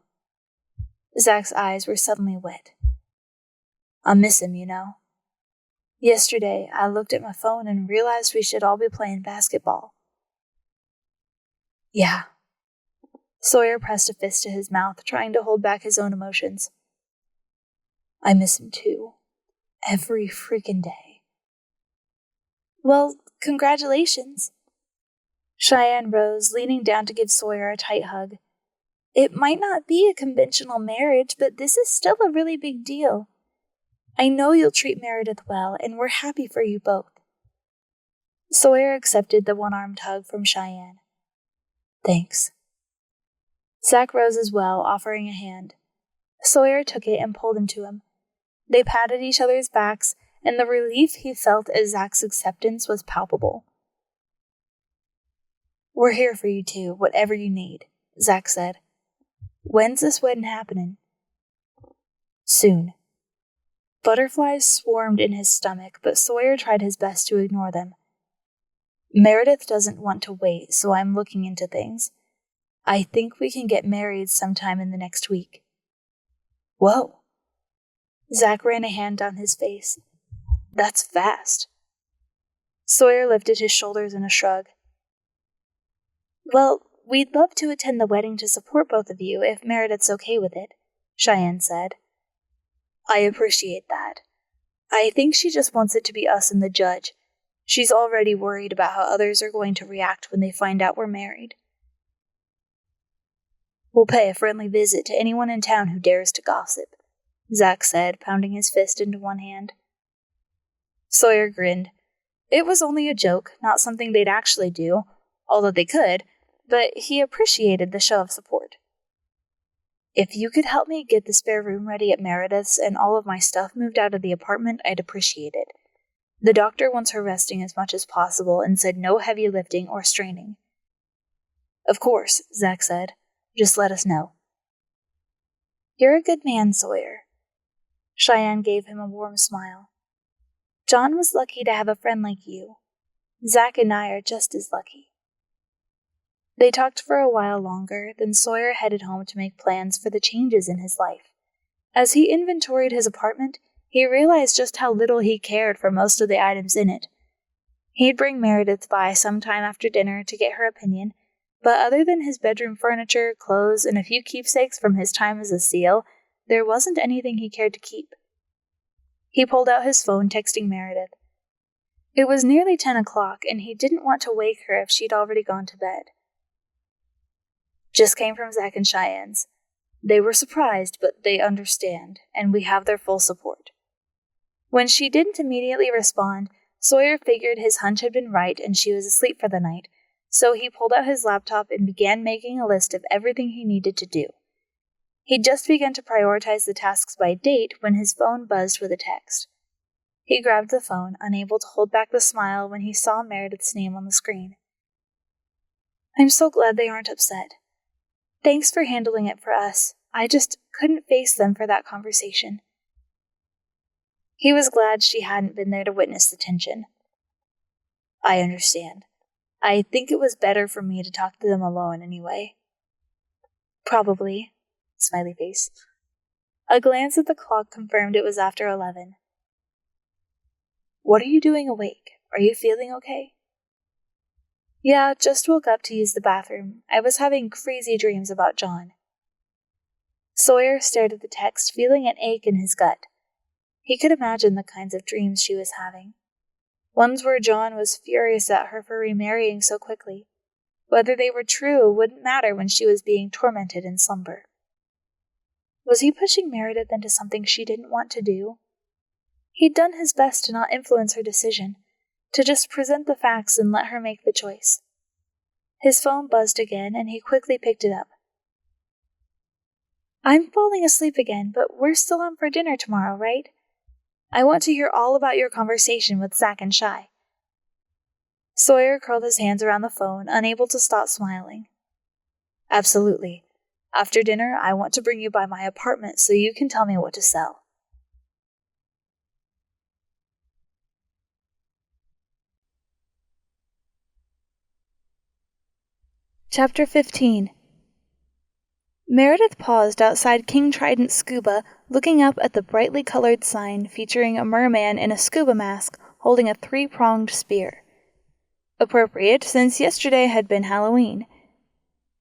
A: Zach's eyes were suddenly wet. I miss him, you know. Yesterday, I looked at my phone and realized we should all be playing basketball. Yeah. Sawyer pressed a fist to his mouth, trying to hold back his own emotions. I miss him too. Every freaking day. Well, congratulations. Cheyenne rose, leaning down to give Sawyer a tight hug. It might not be a conventional marriage, but this is still a really big deal. I know you'll treat Meredith well, and we're happy for you both. Sawyer accepted the one-armed hug from Cheyenne. Thanks. Zach rose as well, offering a hand. Sawyer took it and pulled him to him. They patted each other's backs, and the relief he felt at Zach's acceptance was palpable. We're here for you two, whatever you need, Zach said. When's this wedding happening? Soon. Butterflies swarmed in his stomach, but Sawyer tried his best to ignore them. Meredith doesn't want to wait, so I'm looking into things. I think we can get married sometime in the next week. Whoa. Zach ran a hand down his face. That's fast. Sawyer lifted his shoulders in a shrug. Well, we'd love to attend the wedding to support both of you if Meredith's okay with it, Cheyenne said. I appreciate that. I think she just wants it to be us and the judge. She's already worried about how others are going to react when they find out we're married. We'll pay a friendly visit to anyone in town who dares to gossip, Zach said, pounding his fist into one hand. Sawyer grinned. It was only a joke, not something they'd actually do, although they could, but he appreciated the show of support. If you could help me get the spare room ready at Meredith's and all of my stuff moved out of the apartment, I'd appreciate it. The doctor wants her resting as much as possible and said no heavy lifting or straining. Of course, Zach said. Just let us know. You're a good man, Sawyer. Cheyenne gave him a warm smile. John was lucky to have a friend like you. Zach and I are just as lucky. They talked for a while longer, then Sawyer headed home to make plans for the changes in his life. As he inventoried his apartment, he realized just how little he cared for most of the items in it. He'd bring Meredith by sometime after dinner to get her opinion, but other than his bedroom furniture, clothes, and a few keepsakes from his time as a SEAL, there wasn't anything he cared to keep. He pulled out his phone, texting Meredith. It was nearly 10 o'clock, and he didn't want to wake her if she'd already gone to bed. Just came from Zach and Cheyenne's. They were surprised, but they understand, and we have their full support. When she didn't immediately respond, Sawyer figured his hunch had been right and she was asleep for the night, so he pulled out his laptop and began making a list of everything he needed to do. He'd just begun to prioritize the tasks by date when his phone buzzed with a text. He grabbed the phone, unable to hold back the smile when he saw Meredith's name on the screen. I'm so glad they aren't upset. Thanks for handling it for us. I just couldn't face them for that conversation. He was glad she hadn't been there to witness the tension. I understand. I think it was better for me to talk to them alone anyway. Probably. Smiley face. A glance at the clock confirmed it was after 11. What are you doing awake? Are you feeling okay? Yeah, just woke up to use the bathroom. I was having crazy dreams about John. Sawyer stared at the text, feeling an ache in his gut. He could imagine the kinds of dreams she was having. Ones where John was furious at her for remarrying so quickly. Whether they were true wouldn't matter when she was being tormented in slumber. Was he pushing Meredith into something she didn't want to do? He'd done his best to not influence her decision, to just present the facts and let her make the choice. His phone buzzed again, and he quickly picked it up. I'm falling asleep again, but we're still on for dinner tomorrow, right? I want to hear all about your conversation with Zach and Shy. Sawyer curled his hands around the phone, unable to stop smiling. Absolutely. After dinner, I want to bring you by my apartment so you can tell me what to sell.
B: Chapter 15. Meredith paused outside King Trident Scuba, looking up at the brightly colored sign featuring a merman in a scuba mask holding a 3-pronged spear. Appropriate, since yesterday had been Halloween.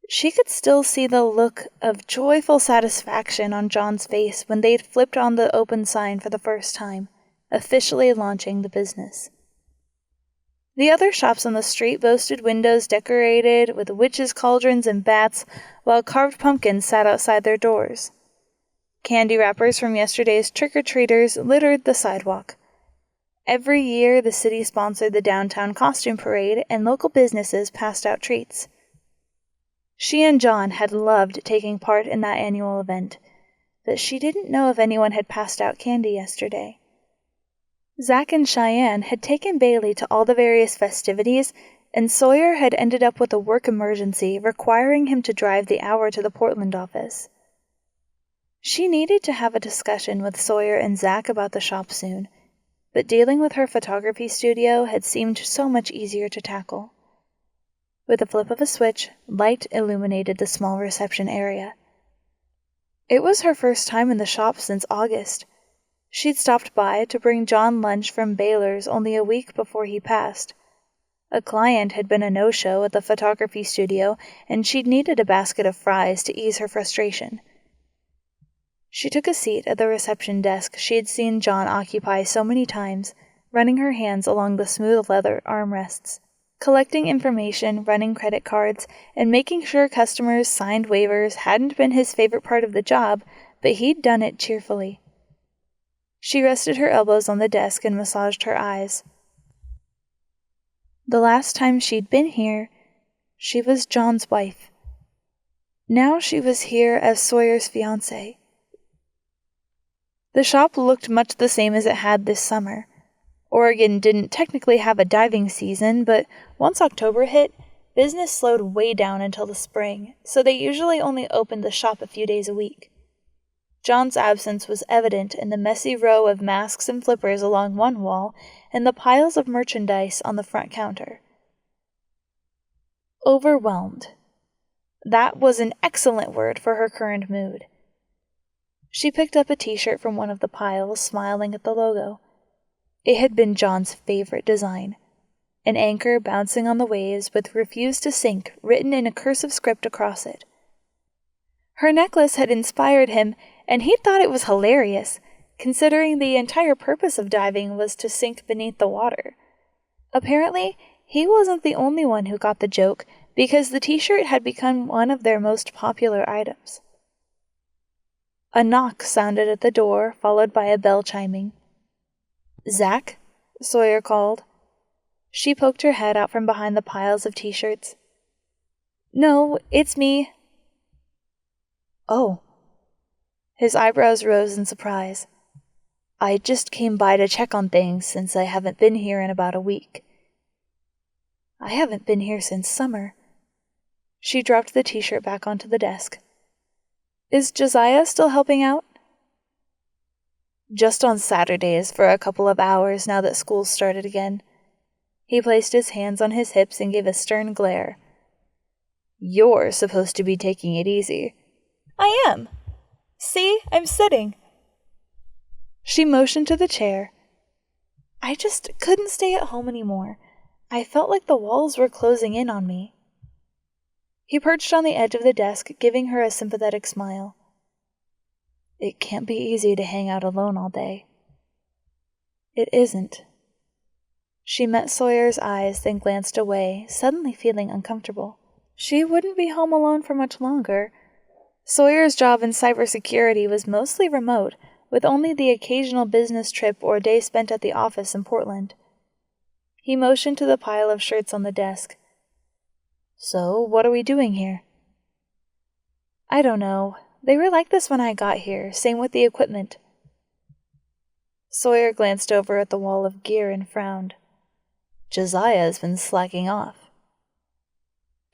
B: She could still see the look of joyful satisfaction on John's face when they'd flipped on the open sign for the first time, officially launching the business. The other shops on the street boasted windows decorated with witches' cauldrons and bats, while carved pumpkins sat outside their doors. Candy wrappers from yesterday's trick-or-treaters littered the sidewalk. Every year, the city sponsored the downtown costume parade, and local businesses passed out treats. She and John had loved taking part in that annual event, but she didn't know if anyone had passed out candy yesterday. Zach and Cheyenne had taken Bailey to all the various festivities, and Sawyer had ended up with a work emergency requiring him to drive the hour to the Portland office. She needed to have a discussion with Sawyer and Zach about the shop soon.
A: but dealing with her photography studio had seemed so much easier to tackle. With a flip of a switch, light illuminated the small reception area. It was her first time in the shop since August. She'd stopped by to bring John lunch from Baylor's only a week before he passed. A client had been a no-show at the photography studio, and she'd needed a basket of fries to ease her frustration. She took a seat at the reception desk she had seen John occupy so many times, running her hands along the smooth leather armrests, collecting information, running credit cards, and making sure customers' signed waivers hadn't been his favorite part of the job, but he'd done it cheerfully. She rested her elbows on the desk and massaged her eyes. The last time she'd been here, she was John's wife. Now she was here as Sawyer's fiancée. The shop looked much the same as it had this summer. Oregon didn't technically have a diving season, but once October hit, business slowed way down until the spring, so they usually only opened the shop a few days a week. John's absence was evident in the messy row of masks and flippers along one wall and the piles of merchandise on the front counter. Overwhelmed. That was an excellent word for her current mood. She picked up a t-shirt from one of the piles, smiling at the logo. It had been John's favorite design. An anchor bouncing on the waves with "Refuse to Sink" written in a cursive script across it. Her necklace had inspired him, and he thought it was hilarious, considering the entire purpose of diving was to sink beneath the water. Apparently, he wasn't the only one who got the joke, because the t-shirt had become one of their most popular items. A knock sounded at the door, followed by a bell chiming. "Zach?" Sawyer called. She poked her head out from behind the piles of t-shirts. "No, it's me." "Oh." His eyebrows rose in surprise. "I just came by to check on things since I haven't been here in about a week." "I haven't been here since summer." She dropped the t-shirt back onto the desk. "Is Josiah still helping out?" "Just on Saturdays for a couple of hours now that school's started again." He placed his hands on his hips and gave a stern glare. "You're supposed to be taking it easy." "I am. See, I'm sitting." She motioned to the chair. "I just couldn't stay at home anymore. I felt like the walls were closing in on me." He perched on the edge of the desk, giving her a sympathetic smile. "It can't be easy to hang out alone all day." "It isn't." She met Sawyer's eyes, then glanced away, suddenly feeling uncomfortable. She wouldn't be home alone for much longer. Sawyer's job in cybersecurity was mostly remote, with only the occasional business trip or day spent at the office in Portland. He motioned to the pile of shirts on the desk. "So, what are we doing here?" "I don't know. They were like this when I got here, same with the equipment." Sawyer glanced over at the wall of gear and frowned. "Josiah's been slacking off."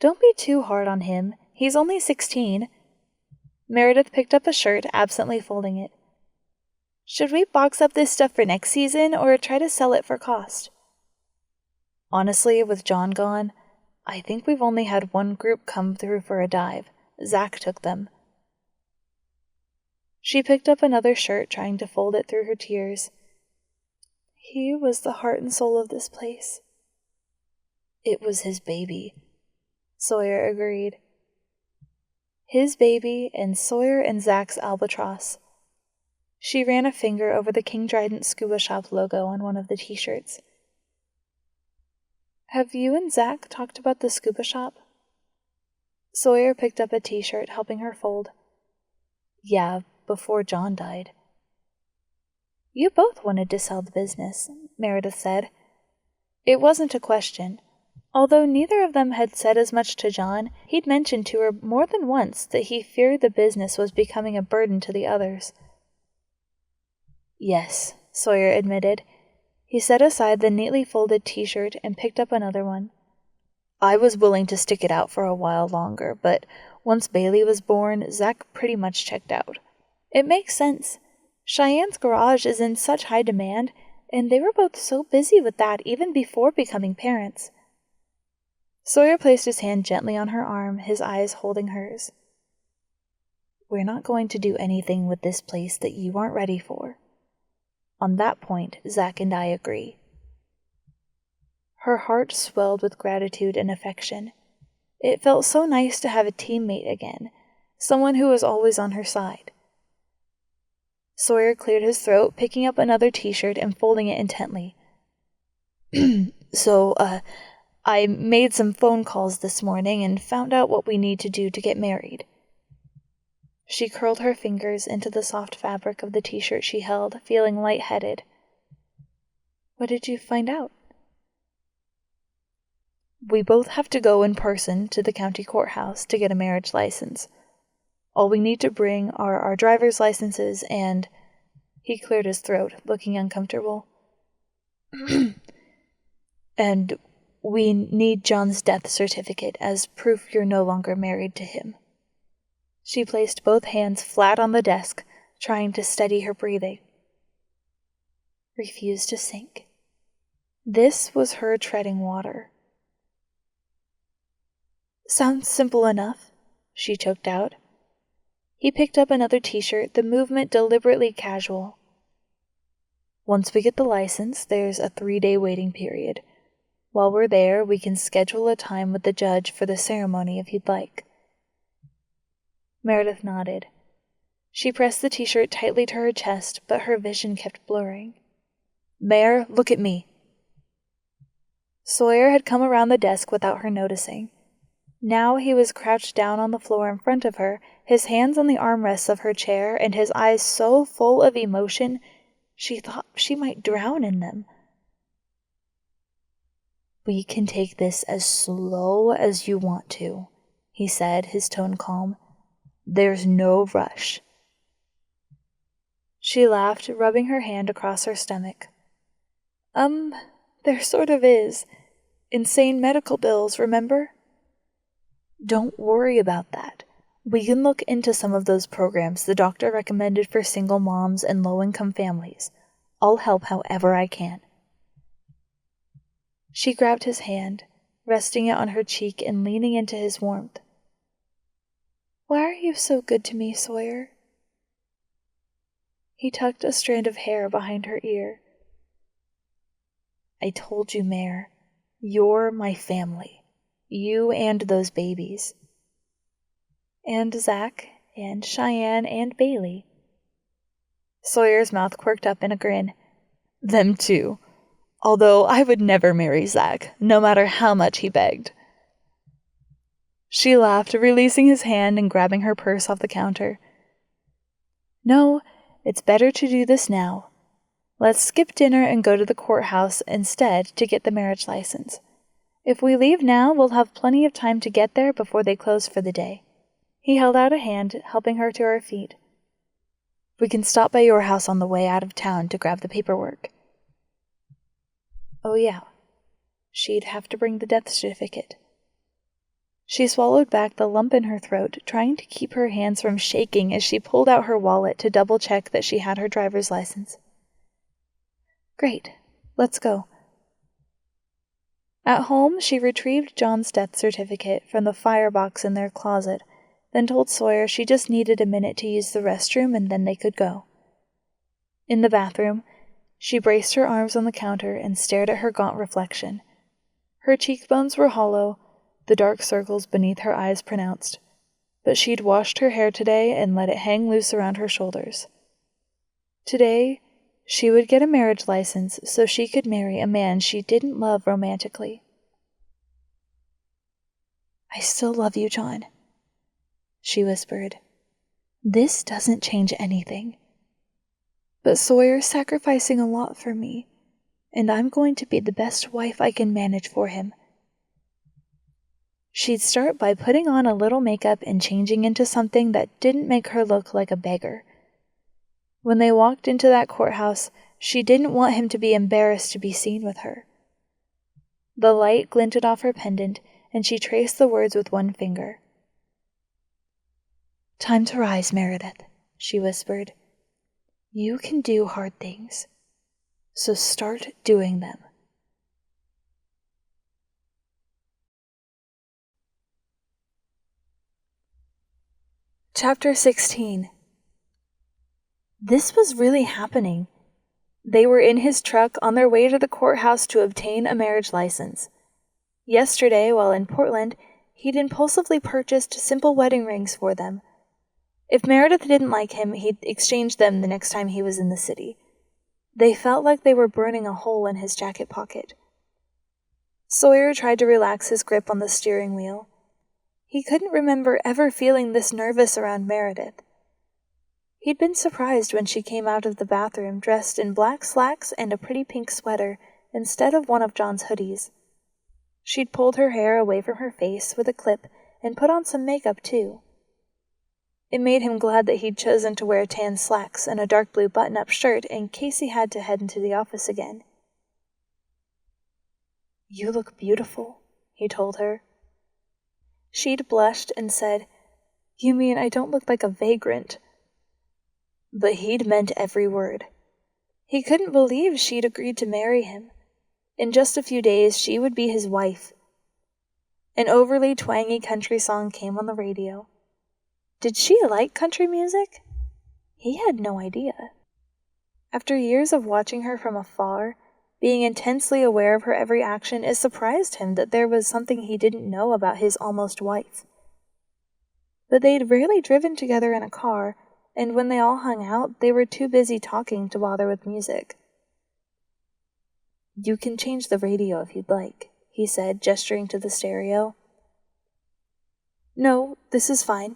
A: "Don't be too hard on him. He's only 16. Meredith picked up a shirt, absently folding it. "Should we box up this stuff for next season, or try to sell it for cost?" "Honestly, with John gone, I think we've only had one group come through for a dive. Zach took them." She picked up another shirt, trying to fold it through her tears. "He was the heart and soul of this place." "It was his baby," Sawyer agreed. His baby and Sawyer and Zach's albatross. She ran a finger over the King Trident Scuba Shop logo on one of the t-shirts. "Have you and Zach talked about the scuba shop?" Sawyer picked up a t-shirt, helping her fold. "Yeah, before John died." "You both wanted to sell the business," Meredith said. It wasn't a question. Although neither of them had said as much to John, he'd mentioned to her more than once that he feared the business was becoming a burden to the others. "Yes," Sawyer admitted. He set aside the neatly folded t-shirt and picked up another one. "I was willing to stick it out for a while longer, but once Bailey was born, Zach pretty much checked out." "It makes sense. Cheyenne's garage is in such high demand. and they were both so busy with that even before becoming parents. Sawyer placed his hand gently on her arm, his eyes holding hers. We're not going to do anything with this place that you aren't ready for. On that point, Zach and I agree. Her heart swelled with gratitude and affection. It felt so nice to have a teammate again, someone who was always on her side. Sawyer cleared his throat, picking up another t-shirt and folding it intently. So, I made some phone calls this morning and found out what we need to do to get married. She curled her fingers into the soft fabric of the t-shirt she held, feeling lightheaded. What did you find out? We both have to go in person to the county courthouse to get a marriage license. All we need to bring are our driver's licenses and... He cleared his throat, looking uncomfortable. And we need John's death certificate as proof you're no longer married to him. She placed both hands flat on the desk, trying to steady her breathing. Refused to sink. This was her treading water. Sounds simple enough, she choked out. He picked up another t-shirt, the movement deliberately casual. Once we get the license, there's a 3-day waiting period. While we're there, we can schedule a time with the judge for the ceremony if you'd like. Meredith nodded. She pressed the t-shirt tightly to her chest, but her vision kept blurring. Mare, look at me. Sawyer had come around the desk without her noticing. Now he was crouched down on the floor in front of her, his hands on the armrests of her chair, and his eyes so full of emotion she thought she might drown in them. We can take this as slow as you want to, he said, his tone calm. There's no rush. She laughed, rubbing her hand across her stomach. There sort of is. Insane medical bills, remember? Don't worry about that. We can look into some of those programs the doctor recommended for single moms and low-income families. I'll help however I can. She grabbed his hand, resting it on her cheek and leaning into his warmth. Why are you so good to me, Sawyer? He tucked a strand of hair behind her ear. I told you, Mare, you're my family. You and those babies. And Zach, and Cheyenne, and Bailey. Sawyer's mouth quirked up in a grin. Them too. Although I would never marry Zach, no matter how much he begged. She laughed, releasing his hand and grabbing her purse off the counter. No, it's better to do this now. Let's skip dinner and go to the courthouse instead to get the marriage license. If we leave now, we'll have plenty of time to get there before they close for the day. He held out a hand, helping her to her feet. We can stop by your house on the way out of town to grab the paperwork. Oh yeah, she'd have to bring the death certificate. She swallowed back the lump in her throat, trying to keep her hands from shaking as she pulled out her wallet to double-check that she had her driver's license. Great, let's go. At home, she retrieved John's death certificate from the firebox in their closet, then told Sawyer she just needed a minute to use the restroom and then they could go. In the bathroom, she braced her arms on the counter and stared at her gaunt reflection. Her cheekbones were hollow, the dark circles beneath her eyes pronounced, but she'd washed her hair today and let it hang loose around her shoulders. Today, she would get a marriage license so she could marry a man she didn't love romantically. I still love you, John, she whispered. This doesn't change anything. But Sawyer's sacrificing a lot for me, and I'm going to be the best wife I can manage for him. She'd start by putting on a little makeup and changing into something that didn't make her look like a beggar. When they walked into that courthouse, she didn't want him to be embarrassed to be seen with her. The light glinted off her pendant, and she traced the words with one finger. Time to rise, Meredith, she whispered. You can do hard things. So start doing them. Chapter 16. This was really happening. They were in his truck on their way to the courthouse to obtain a marriage license. Yesterday, while in Portland, he'd impulsively purchased simple wedding rings for them. If Meredith didn't like him, he'd exchange them the next time he was in the city. They felt like they were burning a hole in his jacket pocket. Sawyer tried to relax his grip on the steering wheel. He couldn't remember ever feeling this nervous around Meredith. He'd been surprised when she came out of the bathroom dressed in black slacks and a pretty pink sweater instead of one of John's hoodies. She'd pulled her hair away from her face with a clip and put on some makeup too. It made him glad that he'd chosen to wear tan slacks and a dark blue button-up shirt in case he had to head into the office again. "You look beautiful," he told her. She'd blushed and said, "You mean I don't look like a vagrant?" But he'd meant every word. He couldn't believe she'd agreed to marry him. In just a few days, she would be his wife. An overly twangy country song came on the radio. Did she like country music? He had no idea. After years of watching her from afar, being intensely aware of her every action, it surprised him that there was something he didn't know about his almost wife. But they'd rarely driven together in a car, and when they all hung out, they were too busy talking to bother with music. "You can change the radio if you'd like," he said, gesturing to the stereo. "No, this is fine."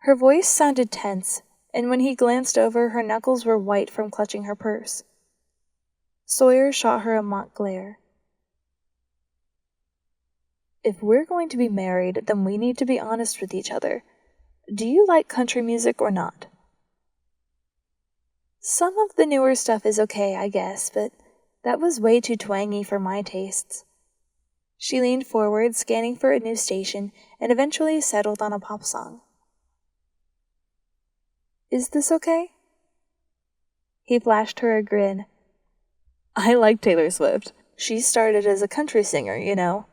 A: Her voice sounded tense, and when he glanced over, her knuckles were white from clutching her purse. Sawyer shot her a mock glare. "If we're going to be married, then we need to be honest with each other. Do you like country music or not?" "Some of the newer stuff is okay, I guess, but that was way too twangy for my tastes." She leaned forward, scanning for a new station, and eventually settled on a pop song. "Is this okay?" He flashed her a grin. "I like Taylor Swift. She started as a country singer, you know."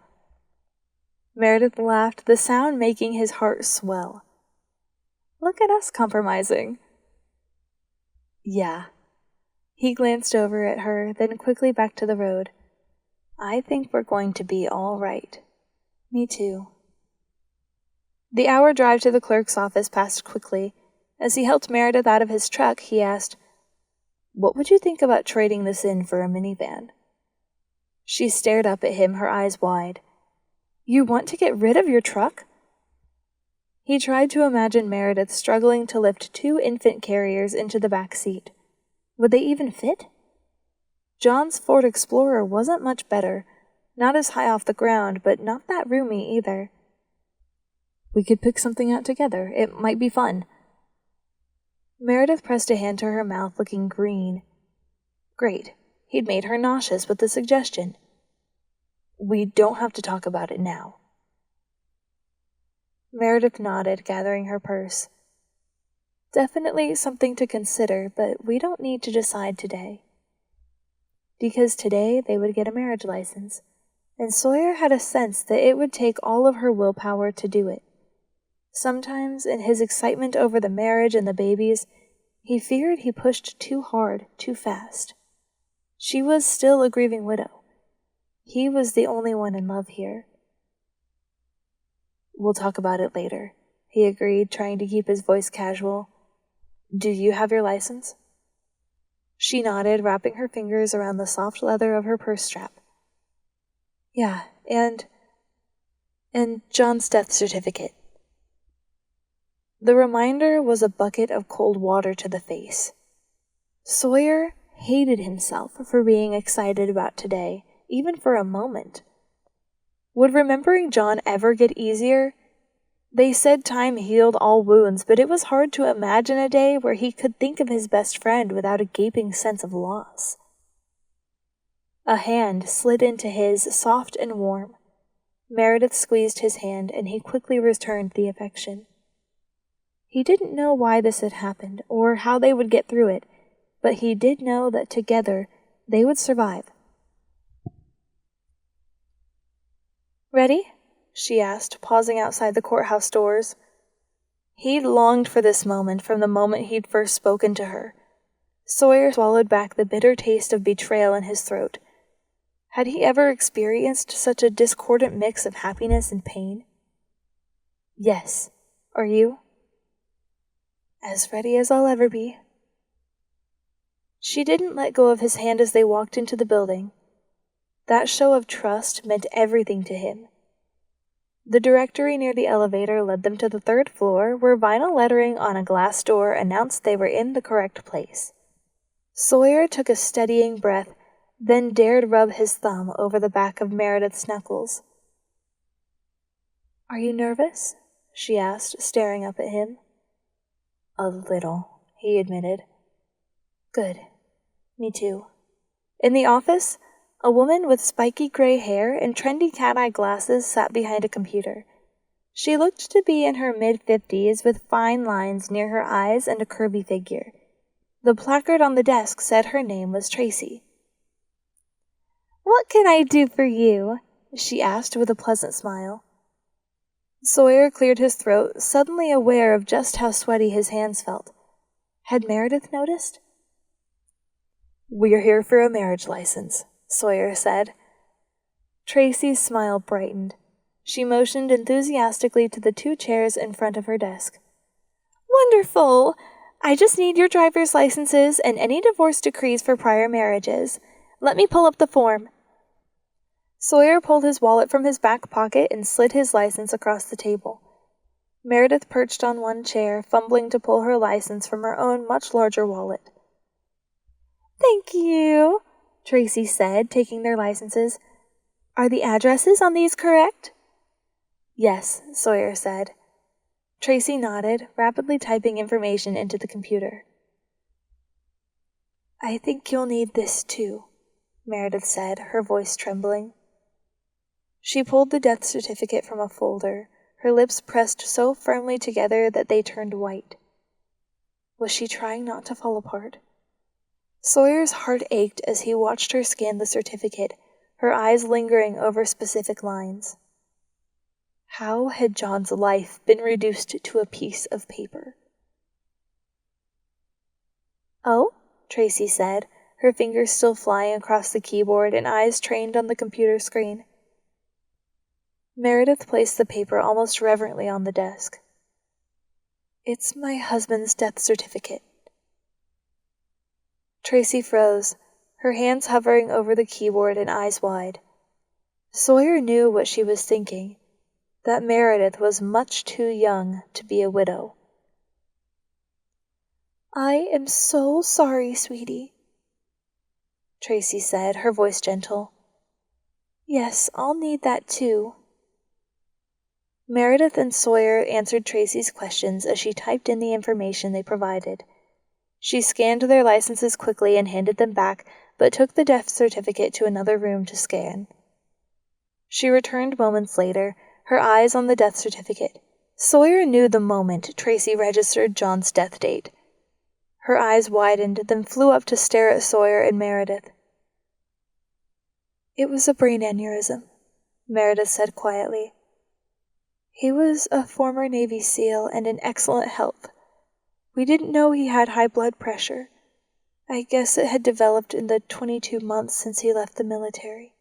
A: Meredith laughed, the sound making his heart swell. "Look at us compromising." "Yeah." He glanced over at her, then quickly back to the road. "I think we're going to be all right." "Me too." The hour drive to the clerk's office passed quickly. As he helped Meredith out of his truck, he asked, "What would you think about trading this in for a minivan?" She stared up at him, her eyes wide. "You want to get rid of your truck?" He tried to imagine Meredith struggling to lift 2 infant carriers into the back seat. Would they even fit? John's Ford Explorer wasn't much better, not as high off the ground, but not that roomy either. "We could pick something out together. It might be fun." Meredith pressed a hand to her mouth, looking green. Great. He'd made her nauseous with the suggestion. "We don't have to talk about it now." Meredith nodded, gathering her purse. "Definitely something to consider, but we don't need to decide today." Because today they would get a marriage license, and Sawyer had a sense that it would take all of her willpower to do it. Sometimes, in his excitement over the marriage and the babies, he feared he pushed too hard, too fast. She was still a grieving widow. He was the only one in love here. "We'll talk about it later," he agreed, trying to keep his voice casual. "Do you have your license?" She nodded, wrapping her fingers around the soft leather of her purse strap. "Yeah, and John's death certificate." The reminder was a bucket of cold water to the face. Sawyer hated himself for being excited about today, even for a moment. Would remembering John ever get easier? They said time healed all wounds, but it was hard to imagine a day where he could think of his best friend without a gaping sense of loss. A hand slid into his, soft and warm. Meredith squeezed his hand, and he quickly returned the affection. He didn't know why this had happened, or how they would get through it, but he did know that together they would survive. "Ready?" she asked, pausing outside the courthouse doors. He'd longed for this moment from the moment he'd first spoken to her. Sawyer swallowed back the bitter taste of betrayal in his throat. Had he ever experienced such a discordant mix of happiness and pain? "Yes. Are you?" "As ready as I'll ever be." She didn't let go of his hand as they walked into the building. That show of trust meant everything to him. The directory near the elevator led them to the 3rd floor, where vinyl lettering on a glass door announced they were in the correct place. Sawyer took a steadying breath, then dared rub his thumb over the back of Meredith's knuckles. "Are you nervous?" she asked, staring up at him. "A little," he admitted. "Good. Me too." In the office, a woman with spiky gray hair and trendy cat-eye glasses sat behind a computer. She looked to be in her mid-50s with fine lines near her eyes and a curvy figure. The placard on the desk said her name was Tracy. "What can I do for you?" she asked with a pleasant smile. Sawyer cleared his throat, suddenly aware of just how sweaty his hands felt. Had Meredith noticed? "We're here for a marriage license," Sawyer said. Tracy's smile brightened. She motioned enthusiastically to the 2 chairs in front of her desk. "Wonderful! I just need your driver's licenses and any divorce decrees for prior marriages. Let me pull up the form." Sawyer pulled his wallet from his back pocket and slid his license across the table. Meredith perched on one chair, fumbling to pull her license from her own much larger wallet. "Thank you," Tracy said, taking their licenses. "Are the addresses on these correct?" "Yes," Sawyer said. Tracy nodded, rapidly typing information into the computer. "I think you'll need this too," Meredith said, her voice trembling. She pulled the death certificate from a folder, her lips pressed so firmly together that they turned white. Was she trying not to fall apart? Sawyer's heart ached as he watched her scan the certificate, her eyes lingering over specific lines. How had John's life been reduced to a piece of paper? "Oh?" Tracy said, her fingers still flying across the keyboard and eyes trained on the computer screen. Meredith placed the paper almost reverently on the desk. "It's my husband's death certificate." Tracy froze, her hands hovering over the keyboard and eyes wide. Sawyer knew what she was thinking, that Meredith was much too young to be a widow. "I am so sorry, sweetie," Tracy said, her voice gentle. "Yes, I'll need that too." Meredith and Sawyer answered Tracy's questions as she typed in the information they provided. She scanned their licenses quickly and handed them back, but took the death certificate to another room to scan. She returned moments later, her eyes on the death certificate. Sawyer knew the moment Tracy registered John's death date. Her eyes widened, then flew up to stare at Sawyer and Meredith. "It was a brain aneurysm," Meredith said quietly. "He was a former Navy SEAL and in excellent health. We didn't know he had high blood pressure. I guess it had developed in the 22 months since he left the military."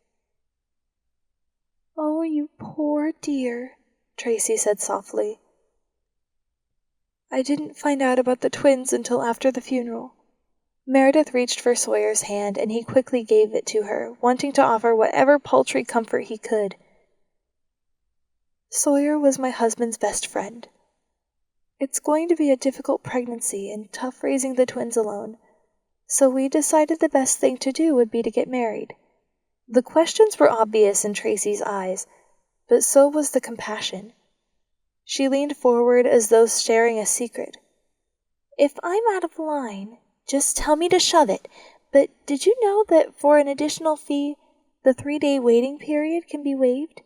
A: "Oh, you poor dear," Tracy said softly. "I didn't find out about the twins until after the funeral." Meredith reached for Sawyer's hand, and he quickly gave it to her, wanting to offer whatever paltry comfort he could. "Sawyer was my husband's best friend. It's going to be a difficult pregnancy and tough raising the twins alone, so we decided the best thing to do would be to get married." The questions were obvious in Tracy's eyes, but so was the compassion. She leaned forward as though sharing a secret. "If I'm out of line, just tell me to shove it, but did you know that for an additional fee, the 3-day waiting period can be waived?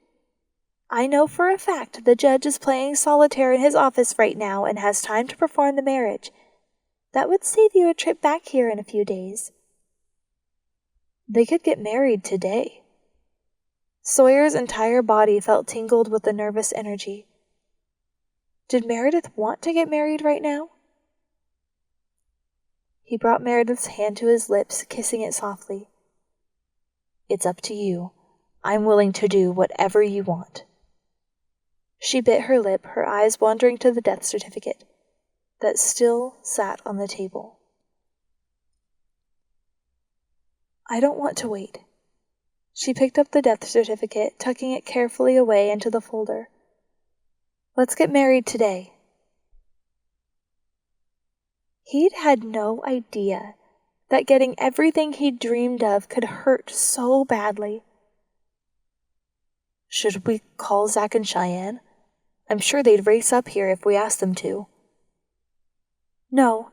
A: I know for a fact the judge is playing solitaire in his office right now and has time to perform the marriage. That would save you a trip back here in a few days. They could get married today. Sawyer's entire body felt tingled with the nervous energy. Did Meredith want to get married right now? He brought Meredith's hand to his lips, kissing it softly. It's up to you. I'm willing to do whatever you want. She bit her lip, her eyes wandering to the death certificate that still sat on the table. I don't want to wait. She picked up the death certificate, tucking it carefully away into the folder. Let's get married today. He'd had no idea that getting everything he'd dreamed of could hurt so badly. Should we call Zach and Cheyenne? I'm sure they'd race up here if we asked them to. No.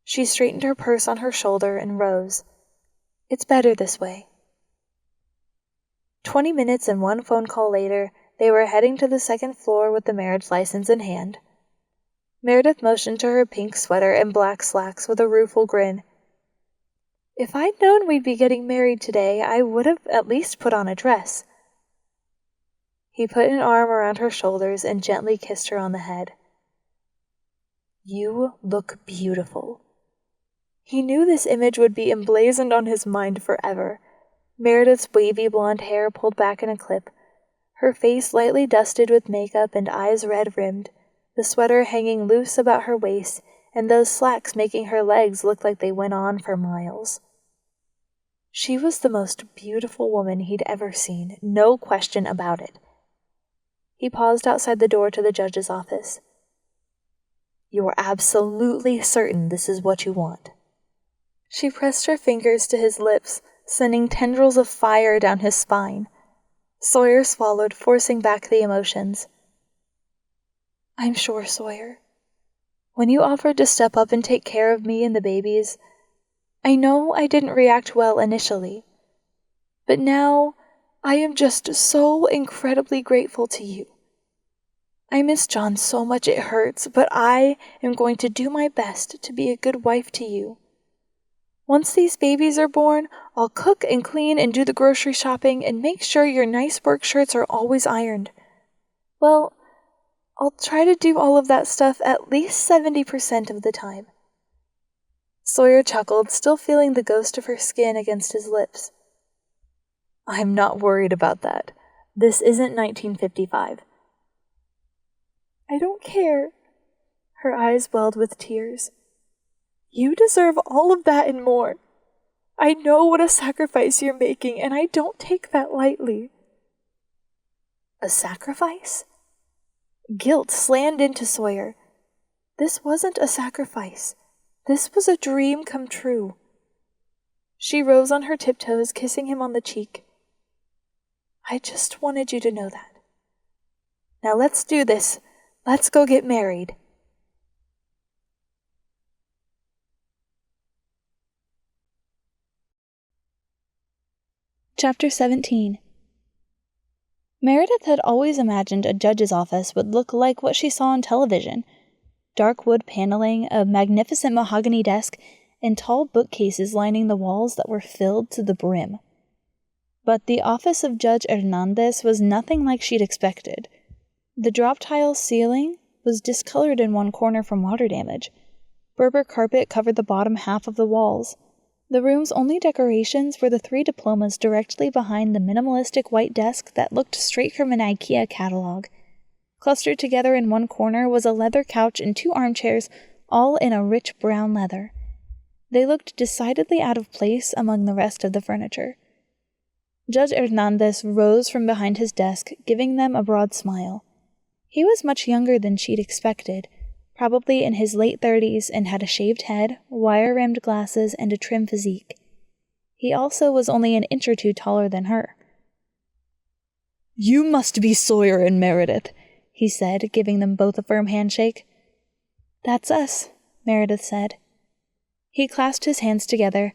A: She straightened her purse on her shoulder and rose. It's better this way. 20 minutes and one phone call later, they were heading to the second floor with the marriage license in hand. Meredith motioned to her pink sweater and black slacks with a rueful grin. If I'd known we'd be getting married today, I would have at least put on a dress. He put an arm around her shoulders and gently kissed her on the head. You look beautiful. He knew this image would be emblazoned on his mind forever. Meredith's wavy blonde hair pulled back in a clip, her face lightly dusted with makeup and eyes red-rimmed, the sweater hanging loose about her waist, and those slacks making her legs look like they went on for miles. She was the most beautiful woman he'd ever seen, no question about it. He paused outside the door to the judge's office. You're absolutely certain this is what you want. She pressed her fingers to his lips, sending tendrils of fire down his spine. Sawyer swallowed, forcing back the emotions. I'm sure, Sawyer. When you offered to step up and take care of me and the babies, I know I didn't react well initially, but now I am just so incredibly grateful to you. I miss John so much it hurts, but I am going to do my best to be a good wife to you. Once these babies are born, I'll cook and clean and do the grocery shopping and make sure your nice work shirts are always ironed. Well, I'll try to do all of that stuff at least 70% of the time. Sawyer chuckled, still feeling the ghost of her skin against his lips. I'm not worried about that. This isn't 1955. I don't care. Her eyes welled with tears. You deserve all of that and more. I know what a sacrifice you're making, and I don't take that lightly. A sacrifice? Guilt slammed into Sawyer. This wasn't a sacrifice. This was a dream come true. She rose on her tiptoes, kissing him on the cheek. I just wanted you to know that. Now let's do this. Let's go get married.
C: Chapter 17. Meredith had always imagined a judge's office would look like what she saw on television. Dark wood paneling, a magnificent mahogany desk, and tall bookcases lining the walls that were filled to the brim. But the office of Judge Hernandez was nothing like she'd expected. The drop-tile ceiling was discolored in one corner from water damage. Berber carpet covered the bottom half of the walls. The room's only decorations were the 3 diplomas directly behind the minimalistic white desk that looked straight from an IKEA catalog. Clustered together in one corner was a leather couch and 2 armchairs, all in a rich brown leather. They looked decidedly out of place among the rest of the furniture. Judge Hernandez rose from behind his desk, giving them a broad smile. He was much younger than she'd expected, probably in his late 30s, and had a shaved head, wire-rimmed glasses, and a trim physique. He also was only an inch or 2 taller than her. You must be Sawyer and Meredith, he said, giving them both a firm handshake. That's us, Meredith said. He clasped his hands together.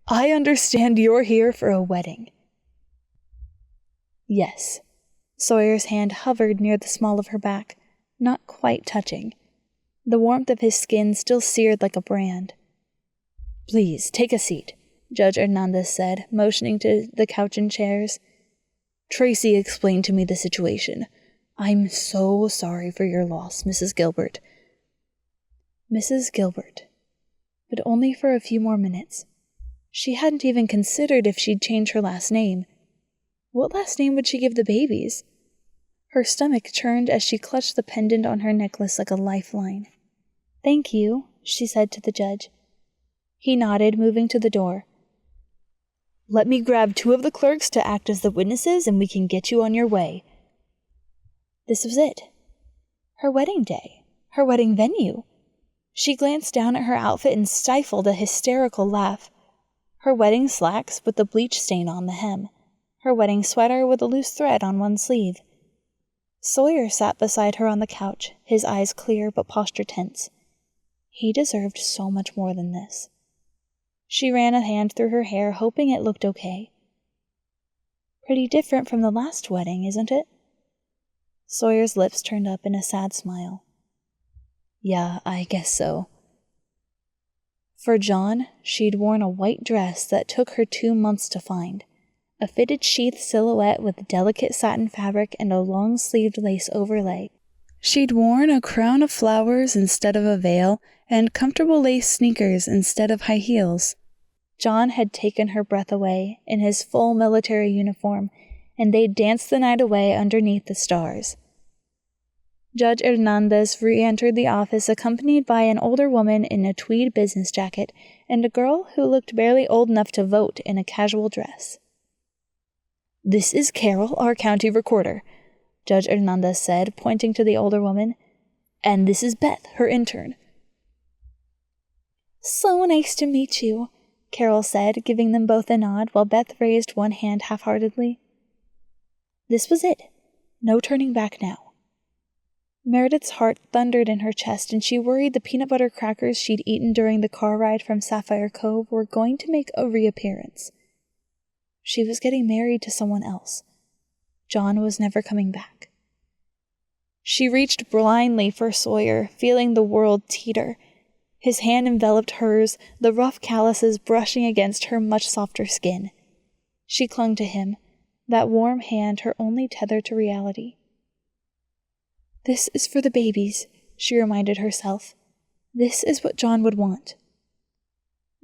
C: I understand you're here for a wedding. Yes. Sawyer's hand hovered near the small of her back, not quite touching. The warmth of his skin still seared like a brand. "Please, take a seat," Judge Hernandez said, motioning to the couch and chairs. "Tracy explained to me the situation. I'm so sorry for your loss, Mrs. Gilbert." Mrs. Gilbert. But only for a few more minutes. She hadn't even considered if she'd change her last name. What last name would she give the babies? Her stomach churned as she clutched the pendant on her necklace like a lifeline. "Thank you," she said to the judge. He nodded, moving to the door. "Let me grab 2 of the clerks to act as the witnesses, and we can get you on your way." This was it. Her wedding day. Her wedding venue. She glanced down at her outfit and stifled a hysterical laugh. Her wedding slacks with the bleach stain on the hem. Her wedding sweater with a loose thread on one sleeve. Sawyer sat beside her on the couch, his eyes clear but posture tense. He deserved so much more than this. She ran a hand through her hair, hoping it looked okay. "Pretty different from the last wedding, isn't it?" Sawyer's lips turned up in a sad smile. "Yeah, I guess so." For John, she'd worn a white dress that took her 2 months to find. A fitted sheath silhouette with delicate satin fabric and a long-sleeved lace overlay. She'd worn a crown of flowers instead of a veil, and comfortable lace sneakers instead of high heels. John had taken her breath away in his full military uniform, and they'd danced the night away underneath the stars. Judge Hernandez re-entered the office accompanied by an older woman in a tweed business jacket and a girl who looked barely old enough to vote in a casual dress. "This is Carol, our county recorder," Judge Hernandez said, pointing to the older woman. "And this is Beth, her intern." "So nice to meet you," Carol said, giving them both a nod while Beth raised one hand half-heartedly. This was it. No turning back now. Meredith's heart thundered in her chest, and she worried the peanut butter crackers she'd eaten during the car ride from Sapphire Cove were going to make a reappearance. She was getting married to someone else. John was never coming back. She reached blindly for Sawyer, feeling the world teeter. His hand enveloped hers, the rough calluses brushing against her much softer skin. She clung to him, that warm hand her only tether to reality. "This is for the babies," she reminded herself. "This is what John would want."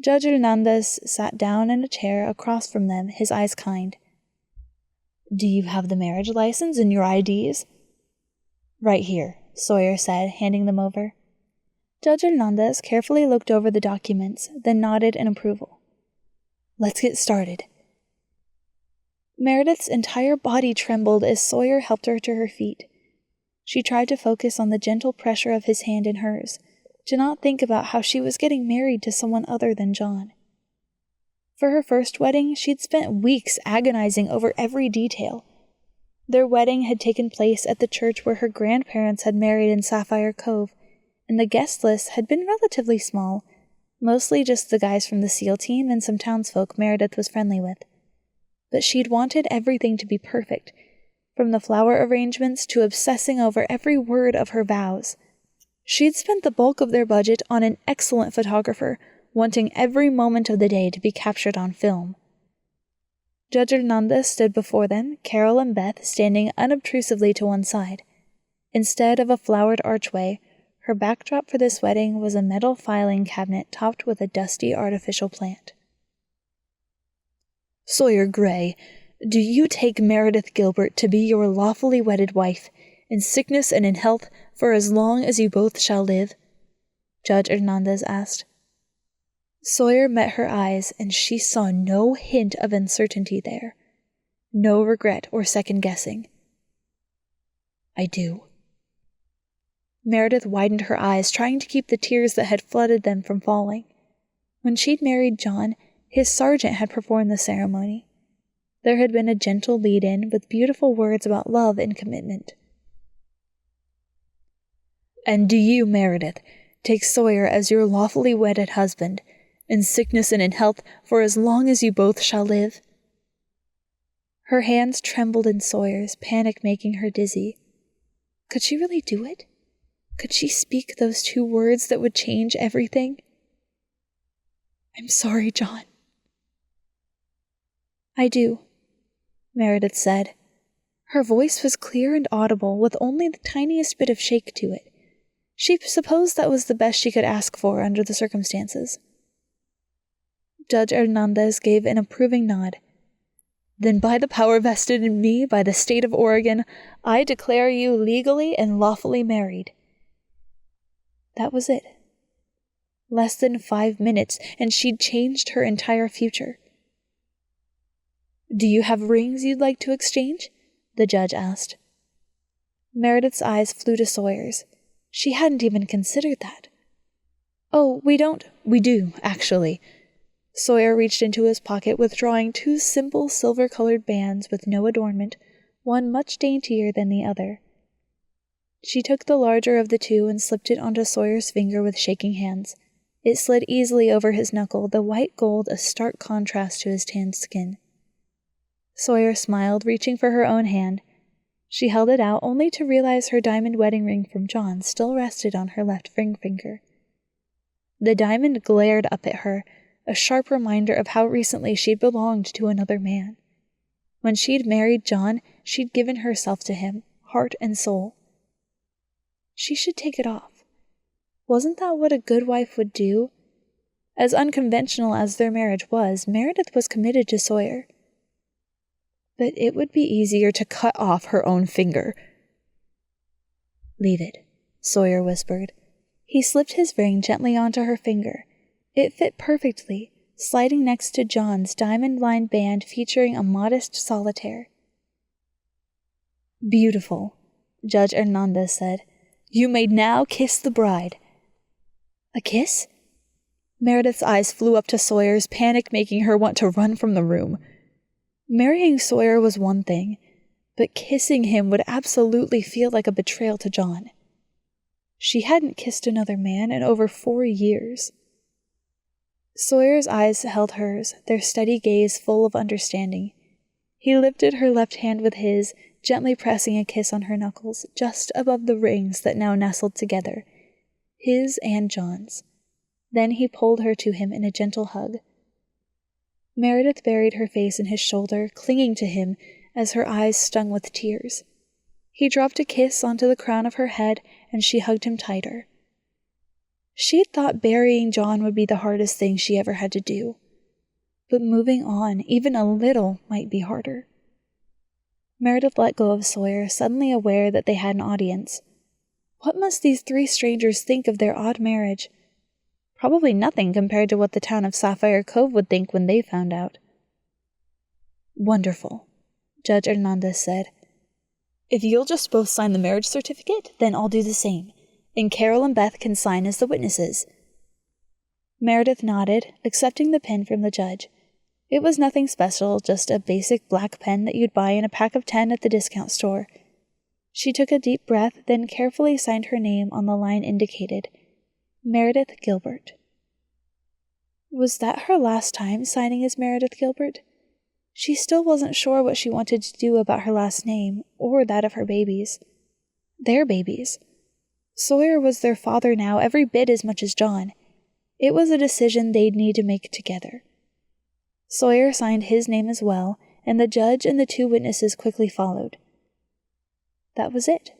C: Judge Hernandez sat down in a chair across from them, his eyes kind. "Do you have the marriage license and your IDs?" "Right here," Sawyer said, handing them over. Judge Hernandez carefully looked over the documents, then nodded in approval. "Let's get started." Meredith's entire body trembled as Sawyer helped her to her feet. She tried to focus on the gentle pressure of his hand in hers, to not think about how she was getting married to someone other than John. For her first wedding, she'd spent weeks agonizing over every detail. Their wedding had taken place at the church where her grandparents had married in Sapphire Cove, and the guest list had been relatively small, mostly just the guys from the SEAL team and some townsfolk Meredith was friendly with. But she'd wanted everything to be perfect, from the flower arrangements to obsessing over every word of her vows. She'd spent the bulk of their budget on an excellent photographer, wanting every moment of the day to be captured on film. Judge Hernandez stood before them, Carol and Beth standing unobtrusively to one side. Instead of a flowered archway, her backdrop for this wedding was a metal filing cabinet topped with a dusty artificial plant. "Sawyer Gray, do you take Meredith Gilbert to be your lawfully wedded wife, in sickness and in health, for as long as you both shall live?" Judge Hernandez asked. Sawyer met her eyes, and she saw no hint of uncertainty there. No regret or second-guessing. "I do." Meredith widened her eyes, trying to keep the tears that had flooded them from falling. When she'd married John, his sergeant had performed the ceremony. There had been a gentle lead-in with beautiful words about love and commitment. "And do you, Meredith, take Sawyer as your lawfully wedded husband, in sickness and in health, for as long as you both shall live?" Her hands trembled in Sawyer's, panic making her dizzy. Could she really do it?
A: Could she speak those 2 words that would change everything? I'm sorry, John. I do, Meredith said. Her voice was clear and audible, with only the tiniest bit of shake to it. She supposed that was the best she could ask for under the circumstances. Judge Hernandez gave an approving nod. Then by the power vested in me by the state of Oregon, I declare you legally and lawfully married. That was it. Less than 5 minutes, and she'd changed her entire future. Do you have rings you'd like to exchange? The judge asked. Meredith's eyes flew to Sawyer's. She hadn't even considered that. Oh, we don't. We do, actually. Sawyer reached into his pocket, withdrawing 2 simple silver-colored bands with no adornment, one much daintier than the other. She took the larger of the 2 and slipped it onto Sawyer's finger with shaking hands. It slid easily over his knuckle, the white gold a stark contrast to his tanned skin. Sawyer smiled, reaching for her own hand. She held it out, only to realize her diamond wedding ring from John still rested on her left ring finger. The diamond glared up at her, a sharp reminder of how recently she'd belonged to another man. When she'd married John, she'd given herself to him, heart and soul. She should take it off. Wasn't that what a good wife would do? As unconventional as their marriage was, Meredith was committed to Sawyer. But it would be easier to cut off her own finger. Leave it, Sawyer whispered. He slipped his ring gently onto her finger. It fit perfectly, sliding next to John's diamond-lined band featuring a modest solitaire. Beautiful, Judge Hernandez said. You may now kiss the bride. A kiss? Meredith's eyes flew up to Sawyer's, panic making her want to run from the room. Marrying Sawyer was one thing, but kissing him would absolutely feel like a betrayal to John. She hadn't kissed another man in over 4 years. Sawyer's eyes held hers, their steady gaze full of understanding. He lifted her left hand with his, gently pressing a kiss on her knuckles, just above the rings that now nestled together, his and John's. Then he pulled her to him in a gentle hug. Meredith buried her face in his shoulder, clinging to him as her eyes stung with tears. He dropped a kiss onto the crown of her head, and she hugged him tighter. She'd thought burying John would be the hardest thing she ever had to do. But moving on, even a little, might be harder. Meredith let go of Sawyer, suddenly aware that they had an audience. What must these 3 strangers think of their odd marriage? Probably nothing compared to what the town of Sapphire Cove would think when they found out. Wonderful, Judge Hernandez said. If you'll just both sign the marriage certificate, then I'll do the same, and Carol and Beth can sign as the witnesses. Meredith nodded, accepting the pen from the judge. It was nothing special, just a basic black pen that you'd buy in a pack of 10 at the discount store. She took a deep breath, then carefully signed her name on the line indicated. Meredith Gilbert. Was that her last time signing as Meredith Gilbert? She still wasn't sure what she wanted to do about her last name, or that of her babies. Their babies. Sawyer was their father now every bit as much as John. It was a decision they'd need to make together. Sawyer signed his name as well, and the judge and the 2 witnesses quickly followed. That was it.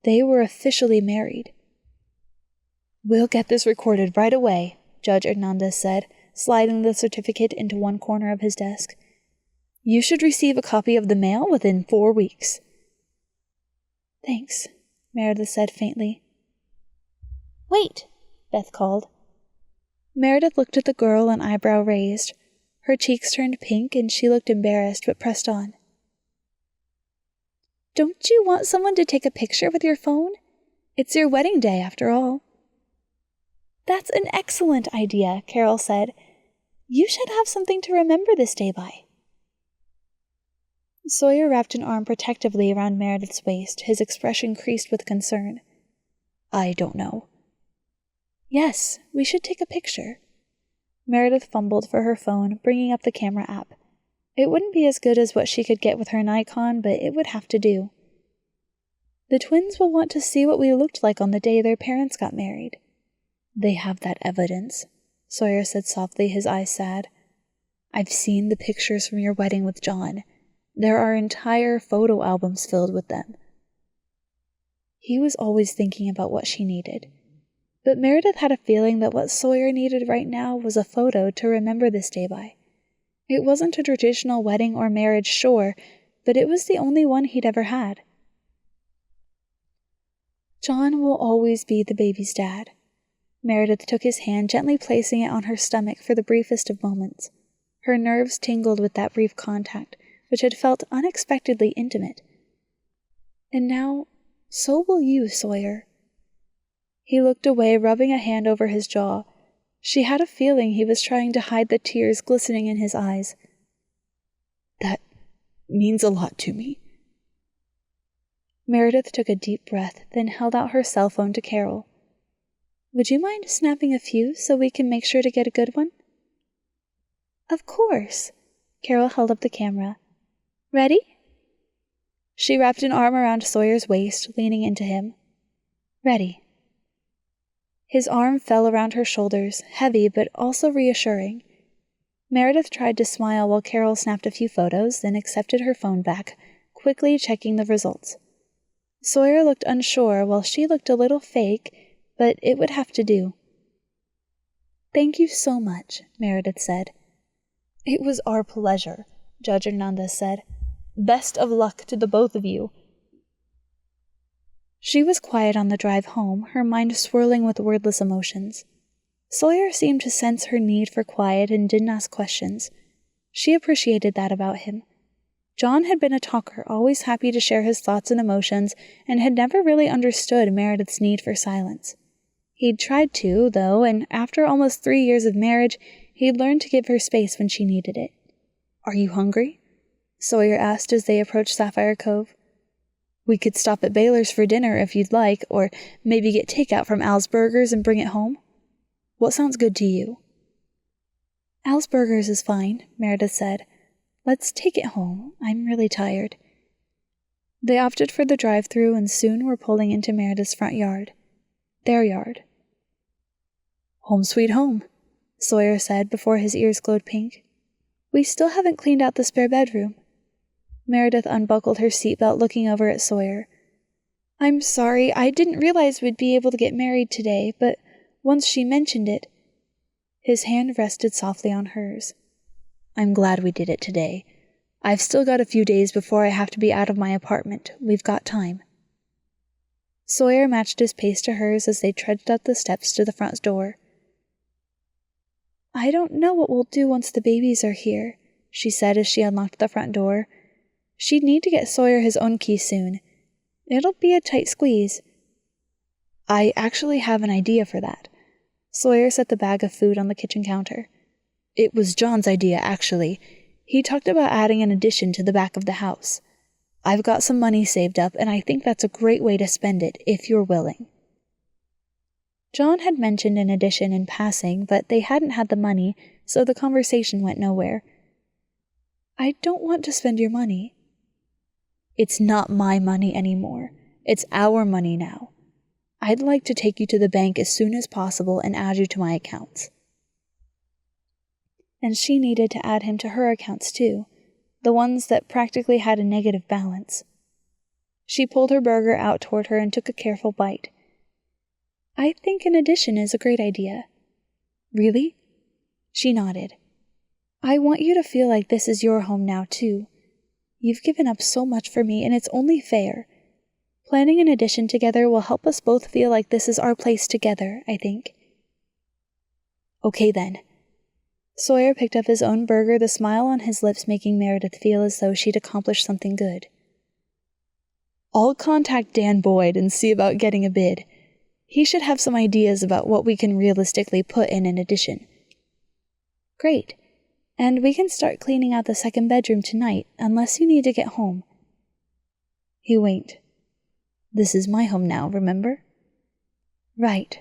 A: They were officially married. We'll get this recorded right away, Judge Hernandez said, sliding the certificate into one corner of his desk. You should receive a copy of the mail within 4 weeks. Thanks, Meredith said faintly. Wait, Beth called. Meredith looked at the girl, an eyebrow raised. Her cheeks turned pink, and she looked embarrassed, but pressed on. Don't you want someone to take a picture with your phone? It's your wedding day, after all. That's an excellent idea, Carol said. You should have something to remember this day by. Sawyer wrapped an arm protectively around Meredith's waist, his expression creased with concern. I don't know. Yes, we should take a picture. Meredith fumbled for her phone, bringing up the camera app. It wouldn't be as good as what she could get with her Nikon, but it would have to do. The twins will want to see what we looked like on the day their parents got married. They have that evidence, Sawyer said softly, his eyes sad. I've seen the pictures from your wedding with John. There are entire photo albums filled with them. He was always thinking about what she needed. But Meredith had a feeling that what Sawyer needed right now was a photo to remember this day by. It wasn't a traditional wedding or marriage, sure, but it was the only one he'd ever had. John will always be the baby's dad. Meredith took his hand, gently placing it on her stomach for the briefest of moments. Her nerves tingled with that brief contact, which had felt unexpectedly intimate. And now, so will you, Sawyer. He looked away, rubbing a hand over his jaw. She had a feeling he was trying to hide the tears glistening in his eyes. That means a lot to me. Meredith took a deep breath, then held out her cell phone to Carol. Would you mind snapping a few so we can make sure to get a good one? Of course. Carol held up the camera. Ready? She wrapped an arm around Sawyer's waist, leaning into him. Ready. His arm fell around her shoulders, heavy but also reassuring. Meredith tried to smile while Carol snapped a few photos, then accepted her phone back, quickly checking the results. Sawyer looked unsure while she looked a little fake, but it would have to do. Thank you so much, Meredith said. It was our pleasure, Judge Hernandez said. Best of luck to the both of you. She was quiet on the drive home, her mind swirling with wordless emotions. Sawyer seemed to sense her need for quiet and didn't ask questions. She appreciated that about him. John had been a talker, always happy to share his thoughts and emotions, and had never really understood Meredith's need for silence. He'd tried to, though, and after almost 3 years of marriage, he'd learned to give her space when she needed it. Are you hungry? Sawyer asked as they approached Sapphire Cove. We could stop at Baylor's for dinner if you'd like, or maybe get takeout from Al's Burgers and bring it home. What sounds good to you? Al's Burgers is fine, Meredith said. Let's take it home. I'm really tired. They opted for the drive-thru and soon were pulling into Meredith's front yard. Their yard. Home sweet home, Sawyer said before his ears glowed pink. We still haven't cleaned out the spare bedroom. Meredith unbuckled her seatbelt, looking over at Sawyer. I'm sorry, I didn't realize we'd be able to get married today, but once she mentioned it... His hand rested softly on hers. I'm glad we did it today. I've still got a few days before I have to be out of my apartment. We've got time. Sawyer matched his pace to hers as they trudged up the steps to the front door. I don't know what we'll do once the babies are here, she said as she unlocked the front door. She'd need to get Sawyer his own key soon. It'll be a tight squeeze. I actually have an idea for that. Sawyer set the bag of food on the kitchen counter. It was John's idea, actually. He talked about adding an addition to the back of the house. I've got some money saved up, and I think that's a great way to spend it, if you're willing. John had mentioned an addition in passing, but they hadn't had the money, so the conversation went nowhere. I don't want to spend your money. It's not my money anymore. It's our money now. I'd like to take you to the bank as soon as possible and add you to my accounts. And she needed to add him to her accounts too, the ones that practically had a negative balance. She pulled her burger out toward her and took a careful bite. I think an addition is a great idea. Really? She nodded. I want you to feel like this is your home now too. You've given up so much for me, and it's only fair. Planning an addition together will help us both feel like this is our place together, I think. Okay then. Sawyer picked up his own burger, the smile on his lips making Meredith feel as though she'd accomplished something good. I'll contact Dan Boyd and see about getting a bid. He should have some ideas about what we can realistically put in an addition. Great. And we can start cleaning out the second bedroom tonight, unless you need to get home. He winked. This is my home now, remember? Right.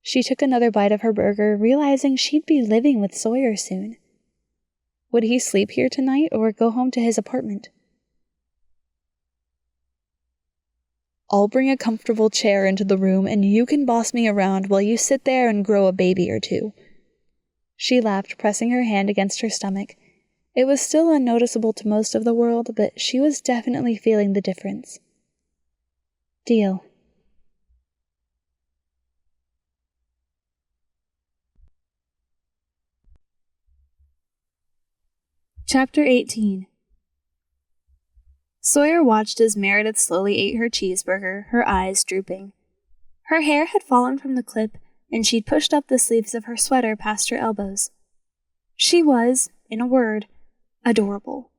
A: She took another bite of her burger, realizing she'd be living with Sawyer soon. Would he sleep here tonight or go home to his apartment? I'll bring a comfortable chair into the room and you can boss me around while you sit there and grow a baby or two." She laughed, pressing her hand against her stomach. It was still unnoticeable to most of the world, but she was definitely feeling the difference. "Deal." Chapter 18. Sawyer watched as Meredith slowly ate her cheeseburger, her eyes drooping. Her hair had fallen from the clip, and she'd pushed up the sleeves of her sweater past her elbows. She was, in a word, adorable.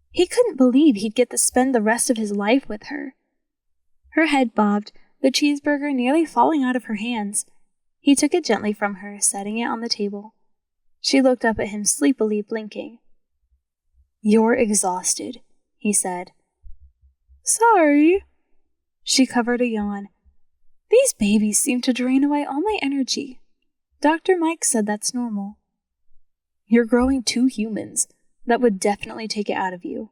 A: He couldn't believe he'd get to spend the rest of his life with her. Her head bobbed, the cheeseburger nearly falling out of her hands. He took it gently from her, setting it on the table. She looked up at him sleepily, blinking. "You're exhausted," he said. "Sorry." She covered a yawn. "These babies seem to drain away all my energy. Dr. Mike said that's normal." "You're growing 2 humans. That would definitely take it out of you."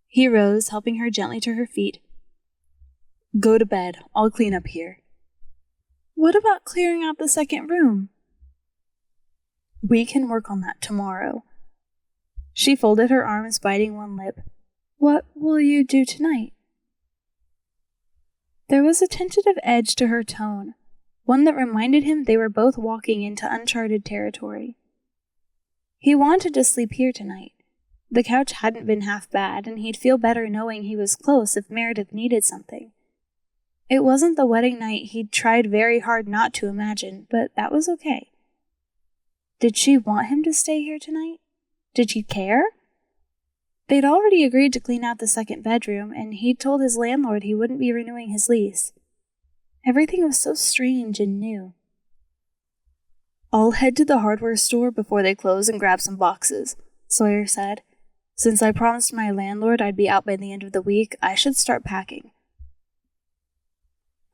A: He rose, helping her gently to her feet. "Go to bed. I'll clean up here." "What about clearing out the second room?" "We can work on that tomorrow." She folded her arms, biting one lip. "What will you do tonight?" There was a tentative edge to her tone, one that reminded him they were both walking into uncharted territory. He wanted to sleep here tonight. The couch hadn't been half bad, and he'd feel better knowing he was close if Meredith needed something. It wasn't the wedding night he'd tried very hard not to imagine, but that was okay. Did she want him to stay here tonight? Did she care? They'd already agreed to clean out the second bedroom, and he'd told his landlord he wouldn't be renewing his lease. Everything was so strange and new. "I'll head to the hardware store before they close and grab some boxes," Sawyer said. "Since I promised my landlord I'd be out by the end of the week, I should start packing."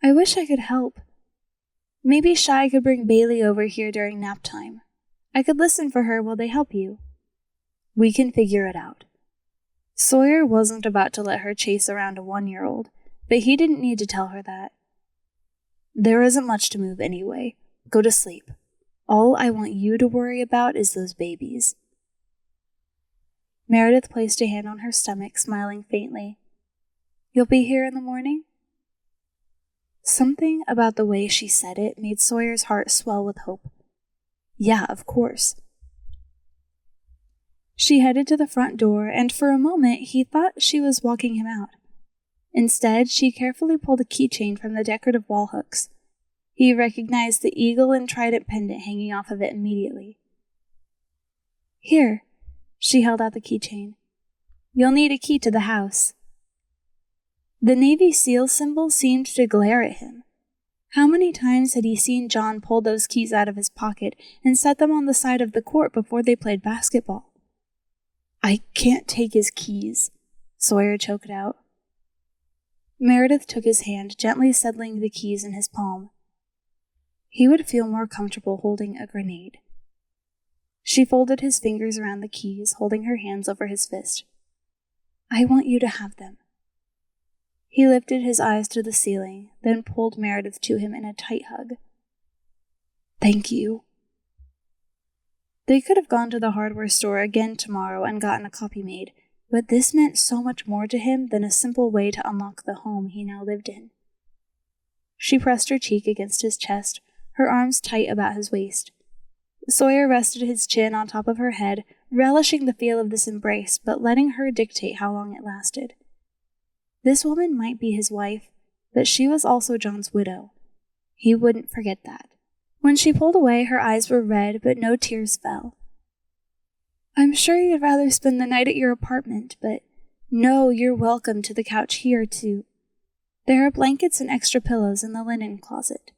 A: "I wish I could help. Maybe Shai could bring Bailey over here during nap time. I could listen for her while they help you." "We can figure it out." Sawyer wasn't about to let her chase around a 1-year-old, but he didn't need to tell her that. "There isn't much to move anyway. Go to sleep. All I want you to worry about is those babies." Meredith placed a hand on her stomach, smiling faintly. "You'll be here in the morning?" Something about the way she said it made Sawyer's heart swell with hope. "Yeah, of course." She headed to the front door, and for a moment he thought she was walking him out. Instead, she carefully pulled a keychain from the decorative wall hooks. He recognized the eagle and trident pendant hanging off of it immediately. "Here." She held out the keychain. "You'll need a key to the house." The Navy SEAL symbol seemed to glare at him. How many times had he seen John pull those keys out of his pocket and set them on the side of the court before they played basketball? "I can't take his keys," Sawyer choked out. Meredith took his hand, gently settling the keys in his palm. He would feel more comfortable holding a grenade. She folded his fingers around the keys, holding her hands over his fist. "I want you to have them." He lifted his eyes to the ceiling, then pulled Meredith to him in a tight hug. "Thank you." They could have gone to the hardware store again tomorrow and gotten a copy made, but this meant so much more to him than a simple way to unlock the home he now lived in. She pressed her cheek against his chest, her arms tight about his waist. Sawyer rested his chin on top of her head, relishing the feel of this embrace, but letting her dictate how long it lasted. This woman might be his wife, but she was also John's widow. He wouldn't forget that. When she pulled away, her eyes were red, but no tears fell. "I'm sure you'd rather spend the night at your apartment, but no, you're welcome to the couch here, too. There are blankets and extra pillows in the linen closet."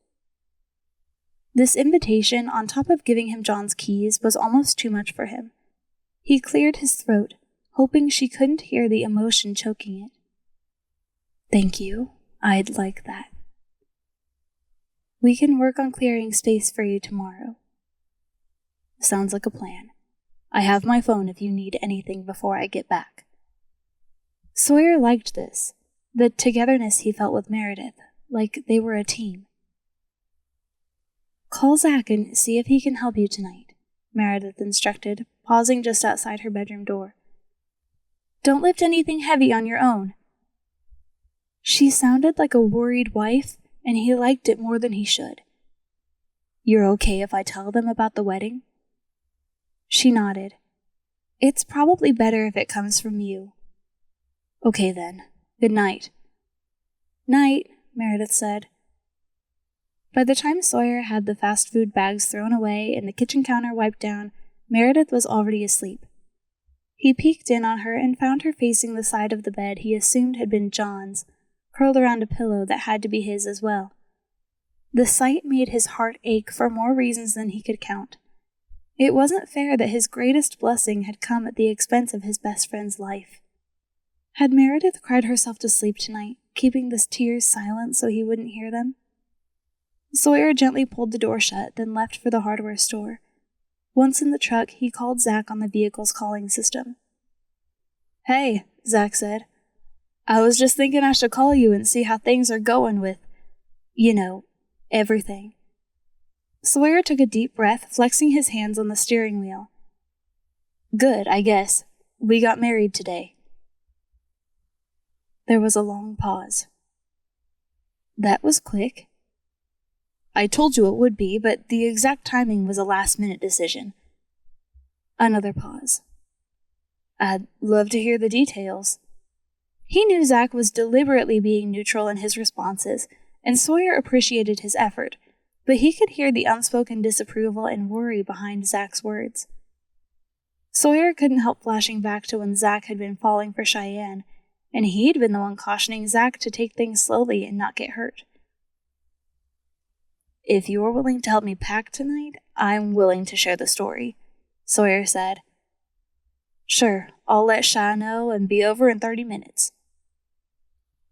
A: This invitation, on top of giving him John's keys, was almost too much for him. He cleared his throat, hoping she couldn't hear the emotion choking it. "Thank you. I'd like that." "We can work on clearing space for you tomorrow." "Sounds like a plan. I have my phone if you need anything before I get back." Sawyer liked this.
B: the togetherness he felt with Meredith, like they were a team. "Call Zach and see if he can help you tonight," Meredith instructed, pausing just outside her bedroom door. "Don't lift anything heavy on your own." She sounded like a worried wife, and he liked it more than he should. "You're okay if I tell them about the wedding?" She nodded. "It's probably better if it comes from you." "Okay then. Good night." "Night," Meredith said. By the time Sawyer had the fast food bags thrown away and the kitchen counter wiped down, Meredith was already asleep. He peeked in on her and found her facing the side of the bed he assumed had been John's, curled around a pillow that had to be his as well. The sight made his heart ache for more reasons than he could count. It wasn't fair that his greatest blessing had come at the expense of his best friend's life. Had Meredith cried herself to sleep tonight, keeping the tears silent so he wouldn't hear them? Sawyer gently pulled the door shut, then left for the hardware store. Once in the truck, he called Zach on the vehicle's calling system. "Hey," Zach said. "I was just thinking I should call you and see how things are going with, everything." Sawyer took a deep breath, flexing his hands on the steering wheel. "Good, I guess. We got married today." There was a long pause. "That was quick." "I told you it would be, but the exact timing was a last-minute decision." Another pause. "I'd love to hear the details." He knew Zach was deliberately being neutral in his responses, and Sawyer appreciated his effort, but he could hear the unspoken disapproval and worry behind Zach's words. Sawyer couldn't help flashing back to when Zach had been falling for Cheyenne, and he'd been the one cautioning Zach to take things slowly and not get hurt. "If you're willing to help me pack tonight, I'm willing to share the story," Sawyer said. "Sure, I'll let Sha know and be over in 30 minutes.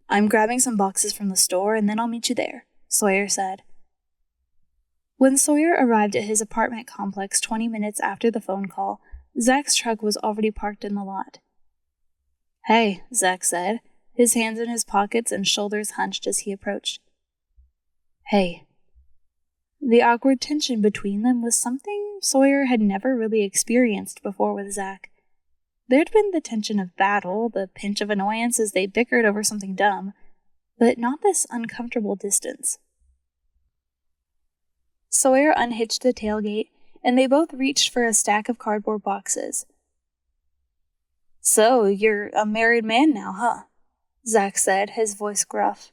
B: "I'm grabbing some boxes from the store and then I'll meet you there," Sawyer said. When Sawyer arrived at his apartment complex 20 minutes after the phone call, Zach's truck was already parked in the lot. "Hey," Zach said, his hands in his pockets and shoulders hunched as he approached. "Hey." The awkward tension between them was something Sawyer had never really experienced before with Zach. There'd been the tension of battle, the pinch of annoyance as they bickered over something dumb, but not this uncomfortable distance. Sawyer unhitched the tailgate, and they both reached for a stack of cardboard boxes. "So, you're a married man now, huh?" Zach said, his voice gruff.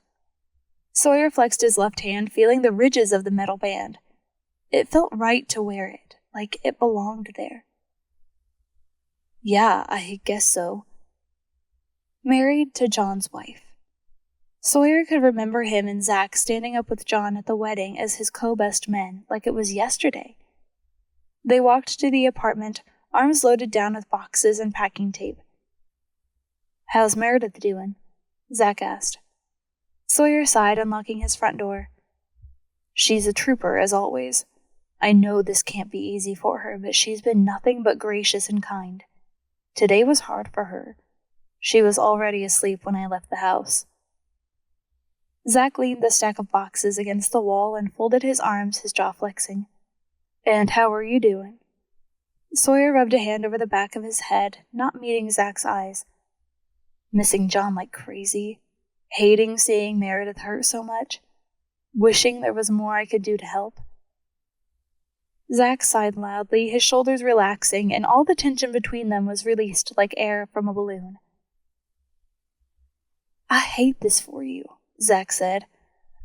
B: Sawyer flexed his left hand, feeling the ridges of the metal band. It felt right to wear it, like it belonged there. "Yeah, I guess so." Married to John's wife. Sawyer could remember him and Zach standing up with John at the wedding as his co-best men, like it was yesterday. They walked to the apartment, arms loaded down with boxes and packing tape. "How's Meredith doing?" Zach asked. Sawyer sighed, unlocking his front door. "She's a trooper, as always. I know this can't be easy for her, but she's been nothing but gracious and kind. Today was hard for her. She was already asleep when I left the house." Zach leaned the stack of boxes against the wall and folded his arms, his jaw flexing. "And how are you doing?" Sawyer rubbed a hand over the back of his head, not meeting Zach's eyes. "Missing John like crazy. Hating seeing Meredith hurt so much. Wishing there was more I could do to help." Zach sighed loudly, his shoulders relaxing, and all the tension between them was released like air from a balloon. "I hate this for you," Zach said.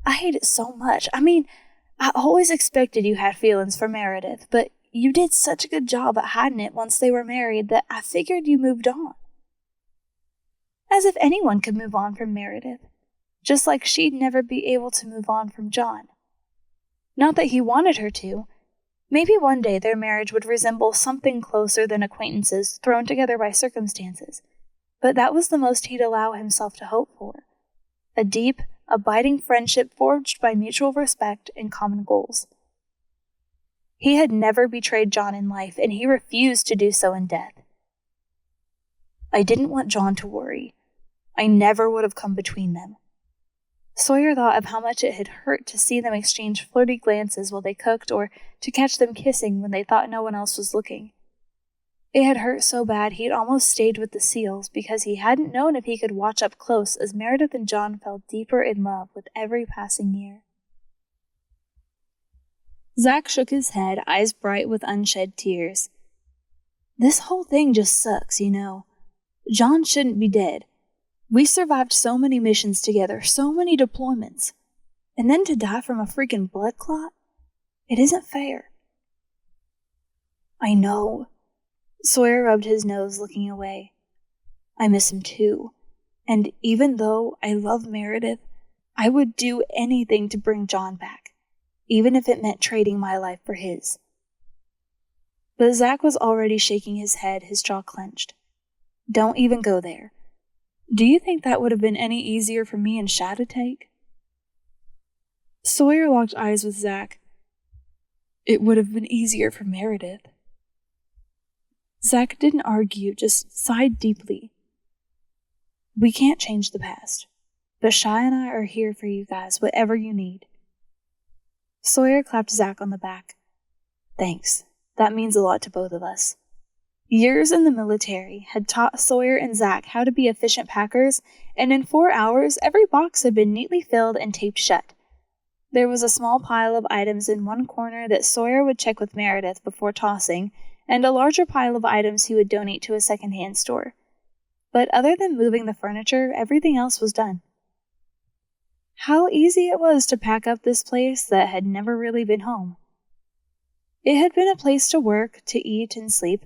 B: "I hate it so much. I mean, I always expected you had feelings for Meredith, but you did such a good job at hiding it once they were married that I figured you moved on." As if anyone could move on from Meredith, just like she'd never be able to move on from John. Not that he wanted her to. Maybe one day their marriage would resemble something closer than acquaintances thrown together by circumstances, but that was the most he'd allow himself to hope for. A deep, abiding friendship forged by mutual respect and common goals. He had never betrayed John in life, and he refused to do so in death. "I didn't want John to worry.
A: I never would have come between them. Sawyer thought of how much it had hurt to see them exchange flirty glances while they cooked, or to catch them kissing when they thought no one else was looking. It had hurt so bad he'd almost stayed with the seals because he hadn't known if he could watch up close as Meredith and John fell deeper in love with every passing year. Zach shook his head, eyes bright with unshed tears. This whole thing just sucks, you know. John shouldn't be dead. We survived so many missions together, so many deployments. And then to die from a freaking blood clot? It isn't fair. I know. Sawyer rubbed his nose, looking away. I miss him too. And even though I love Meredith, I would do anything to bring John back, even if it meant trading my life for his. But Zach was already shaking his head, his jaw clenched. Don't even go there. Do you think that would have been any easier for me and Sha to take? Sawyer locked eyes with Zach. It would have been easier for Meredith. Zach didn't argue, just sighed deeply. We can't change the past, but Sha and I are here for you guys, whatever you need. Sawyer clapped Zach on the back. Thanks. That means a lot to both of us. Years in the military had taught Sawyer and Zach how to be efficient packers, and in 4 hours, every box had been neatly filled and taped shut. There was a small pile of items in one corner that Sawyer would check with Meredith before tossing, and a larger pile of items he would donate to a second-hand store. But other than moving the furniture, everything else was done. How easy it was to pack up this place that had never really been home. It had been a place to work, to eat, and sleep,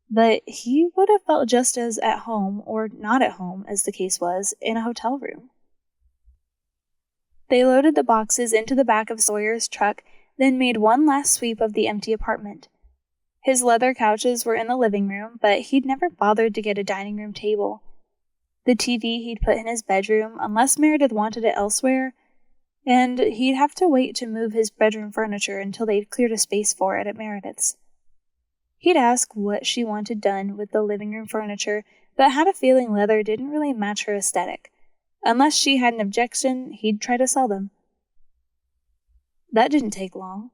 A: but he would have felt just as at home, or not at home, as the case was, in a hotel room. They loaded the boxes into the back of Sawyer's truck, then made one last sweep of the empty apartment. His leather couches were in the living room, but he'd never bothered to get a dining room table. The TV he'd put in his bedroom, unless Meredith wanted it elsewhere, and he'd have to wait to move his bedroom furniture until they'd cleared a space for it at Meredith's. He'd ask what she wanted done with the living room furniture, but had a feeling leather didn't really match her aesthetic. Unless she had an objection, he'd try to sell them. That didn't take long.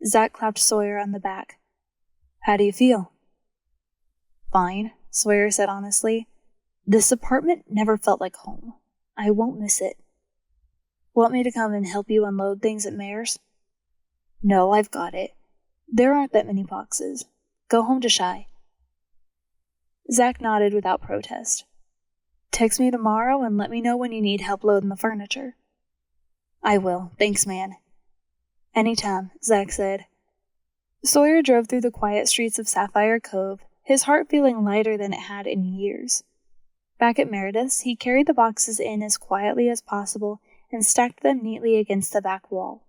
A: Zach clapped Sawyer on the back. How do you feel? Fine, Sawyer said honestly. This apartment never felt like home. I won't miss it. Want me to come and help you unload things at Mayor's? No, I've got it. There aren't that many boxes. Go home to Shy. Zach nodded without protest. Text me tomorrow and let me know when you need help loading the furniture. I will. Thanks, man. Anytime, Zach said. Sawyer drove through the quiet streets of Sapphire Cove, his heart feeling lighter than it had in years. Back at Meredith's, he carried the boxes in as quietly as possible and stacked them neatly against the back wall.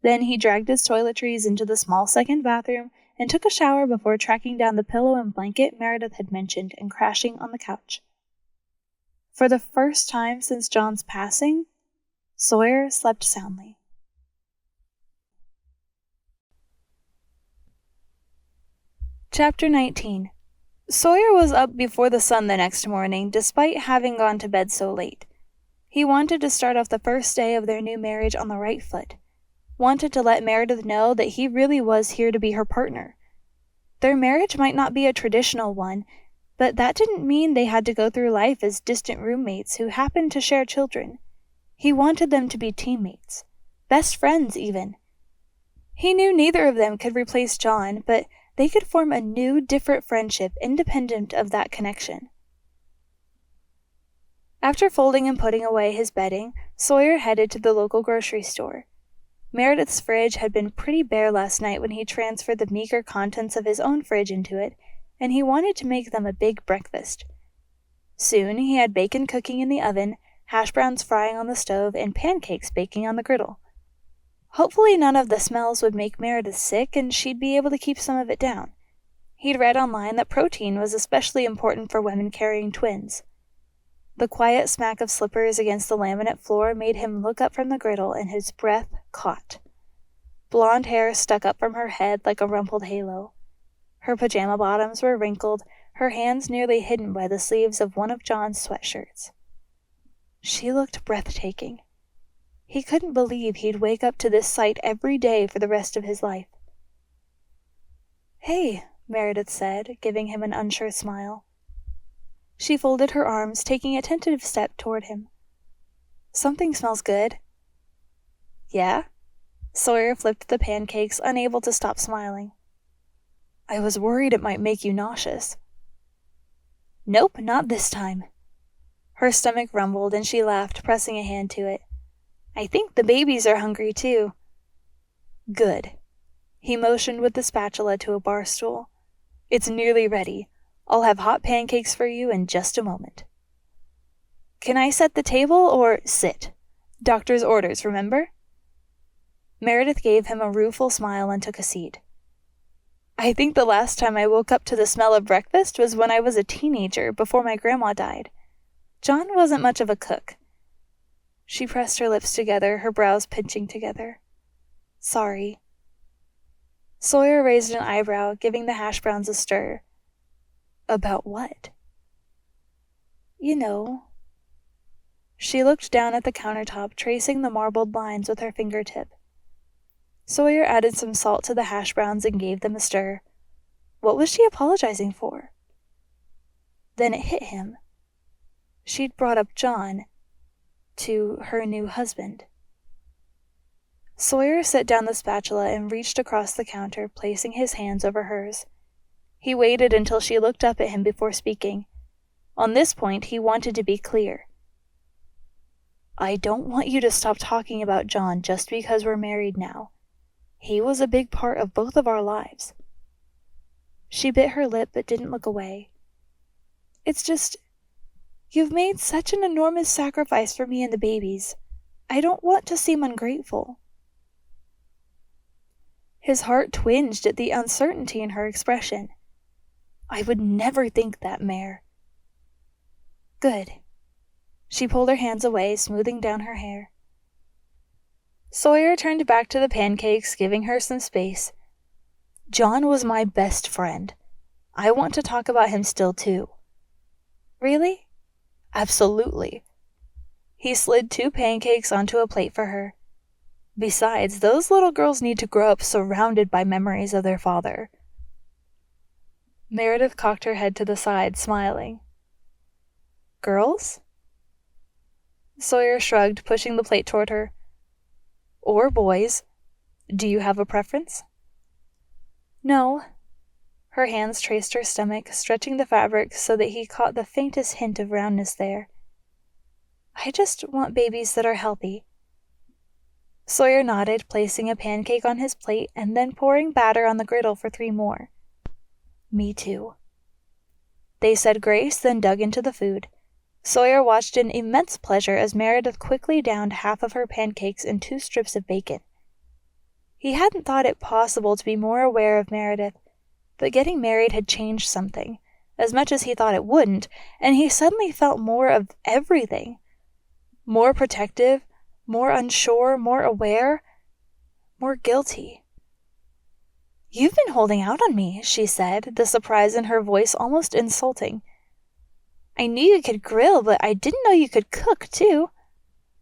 A: Then he dragged his toiletries into the small second bathroom and took a shower before tracking down the pillow and blanket Meredith had mentioned and crashing on the couch. For the first time since John's passing, Sawyer slept soundly. Chapter 19. Sawyer was up before the sun the next morning, despite having gone to bed so late. He wanted to start off the first day of their new marriage on the right foot. Wanted to let Meredith know that he really was here to be her partner. Their marriage might not be a traditional one, but that didn't mean they had to go through life as distant roommates who happened to share children. He wanted them to be teammates, best friends even. He knew neither of them could replace John, but they could form a new, different friendship independent of that connection. After folding and putting away his bedding, Sawyer headed to the local grocery store. Meredith's fridge had been pretty bare last night when he transferred the meager contents of his own fridge into it, and he wanted to make them a big breakfast. Soon he had bacon cooking in the oven, hash browns frying on the stove, and pancakes baking on the griddle. Hopefully none of the smells would make Meredith sick, and she'd be able to keep some of it down. He'd read online that protein was especially important for women carrying twins. The quiet smack of slippers against the laminate floor made him look up from the griddle, and his breath caught. Blonde hair stuck up from her head like a rumpled halo. Her pajama bottoms were wrinkled, her hands nearly hidden by the sleeves of one of John's sweatshirts. She looked breathtaking. He couldn't believe he'd wake up to this sight every day for the rest of his life. "Hey," Meredith said, giving him an unsure smile. She folded her arms, taking a tentative step toward him. "Something smells good." "Yeah?" Sawyer flipped the pancakes, unable to stop smiling. "I was worried it might make you nauseous." "Nope, not this time." Her stomach rumbled and she laughed, pressing a hand to it. "I think the babies are hungry too." "Good." He motioned with the spatula to a bar stool. "It's nearly ready. I'll have hot pancakes for you in just a moment." "Can I set the table or sit? Doctor's orders, remember?" Meredith gave him a rueful smile and took a seat. "I think the last time I woke up to the smell of breakfast was when I was a teenager before my grandma died. John wasn't much of a cook." She pressed her lips together, her brows pinching together. "Sorry." Sawyer raised an eyebrow, giving the hash browns a stir. "About what?" "You know." She looked down at the countertop, tracing the marbled lines with her fingertip. Sawyer added some salt to the hash browns and gave them a stir. What was she apologizing for? Then it hit him. She'd brought up John to her new husband. Sawyer set down the spatula and reached across the counter, placing his hands over hers. He waited until she looked up at him before speaking. On this point, he wanted to be clear. "I don't want you to stop talking about John just because we're married now. He was a big part of both of our lives." She bit her lip but didn't look away. "It's just, you've made such an enormous sacrifice for me and the babies. I don't want to seem ungrateful." His heart twinged at the uncertainty in her expression. "I would never think that, Mare." "Good." She pulled her hands away, smoothing down her hair. Sawyer turned back to the pancakes, giving her some space. "John was my best friend. I want to talk about him still, too." "Really?" "Absolutely." He slid 2 pancakes onto a plate for her. "Besides, those little girls need to grow up surrounded by memories of their father." Meredith cocked her head to the side, smiling. "Girls?" Sawyer shrugged, pushing the plate toward her. "Or boys. Do you have a preference?" "No." Her hands traced her stomach, stretching the fabric so that he caught the faintest hint of roundness there. "I just want babies that are healthy." Sawyer nodded, placing a pancake on his plate and then pouring batter on the griddle for 3 more. "Me too." They said grace, then dug into the food. Sawyer watched in immense pleasure as Meredith quickly downed half of her pancakes and 2 strips of bacon. He hadn't thought it possible to be more aware of Meredith, but getting married had changed something, as much as he thought it wouldn't, and he suddenly felt more of everything. More protective, more unsure, more aware, more guilty. "You've been holding out on me," she said, the surprise in her voice almost insulting. "I knew you could grill, but I didn't know you could cook, too."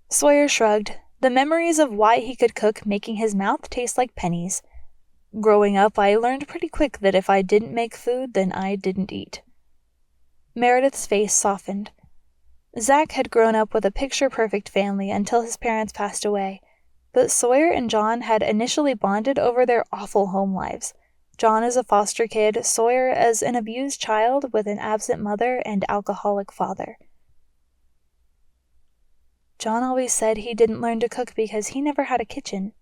A: Sawyer shrugged, the memories of why he could cook making his mouth taste like pennies. "Growing up, I learned pretty quick that if I didn't make food, then I didn't eat." Meredith's face softened. Zach had grown up with a picture-perfect family until his parents passed away, but Sawyer and John had initially bonded over their awful home lives. John as a foster kid, Sawyer as an abused child with an absent mother and alcoholic father. John always said he didn't learn to cook because he never had a kitchen.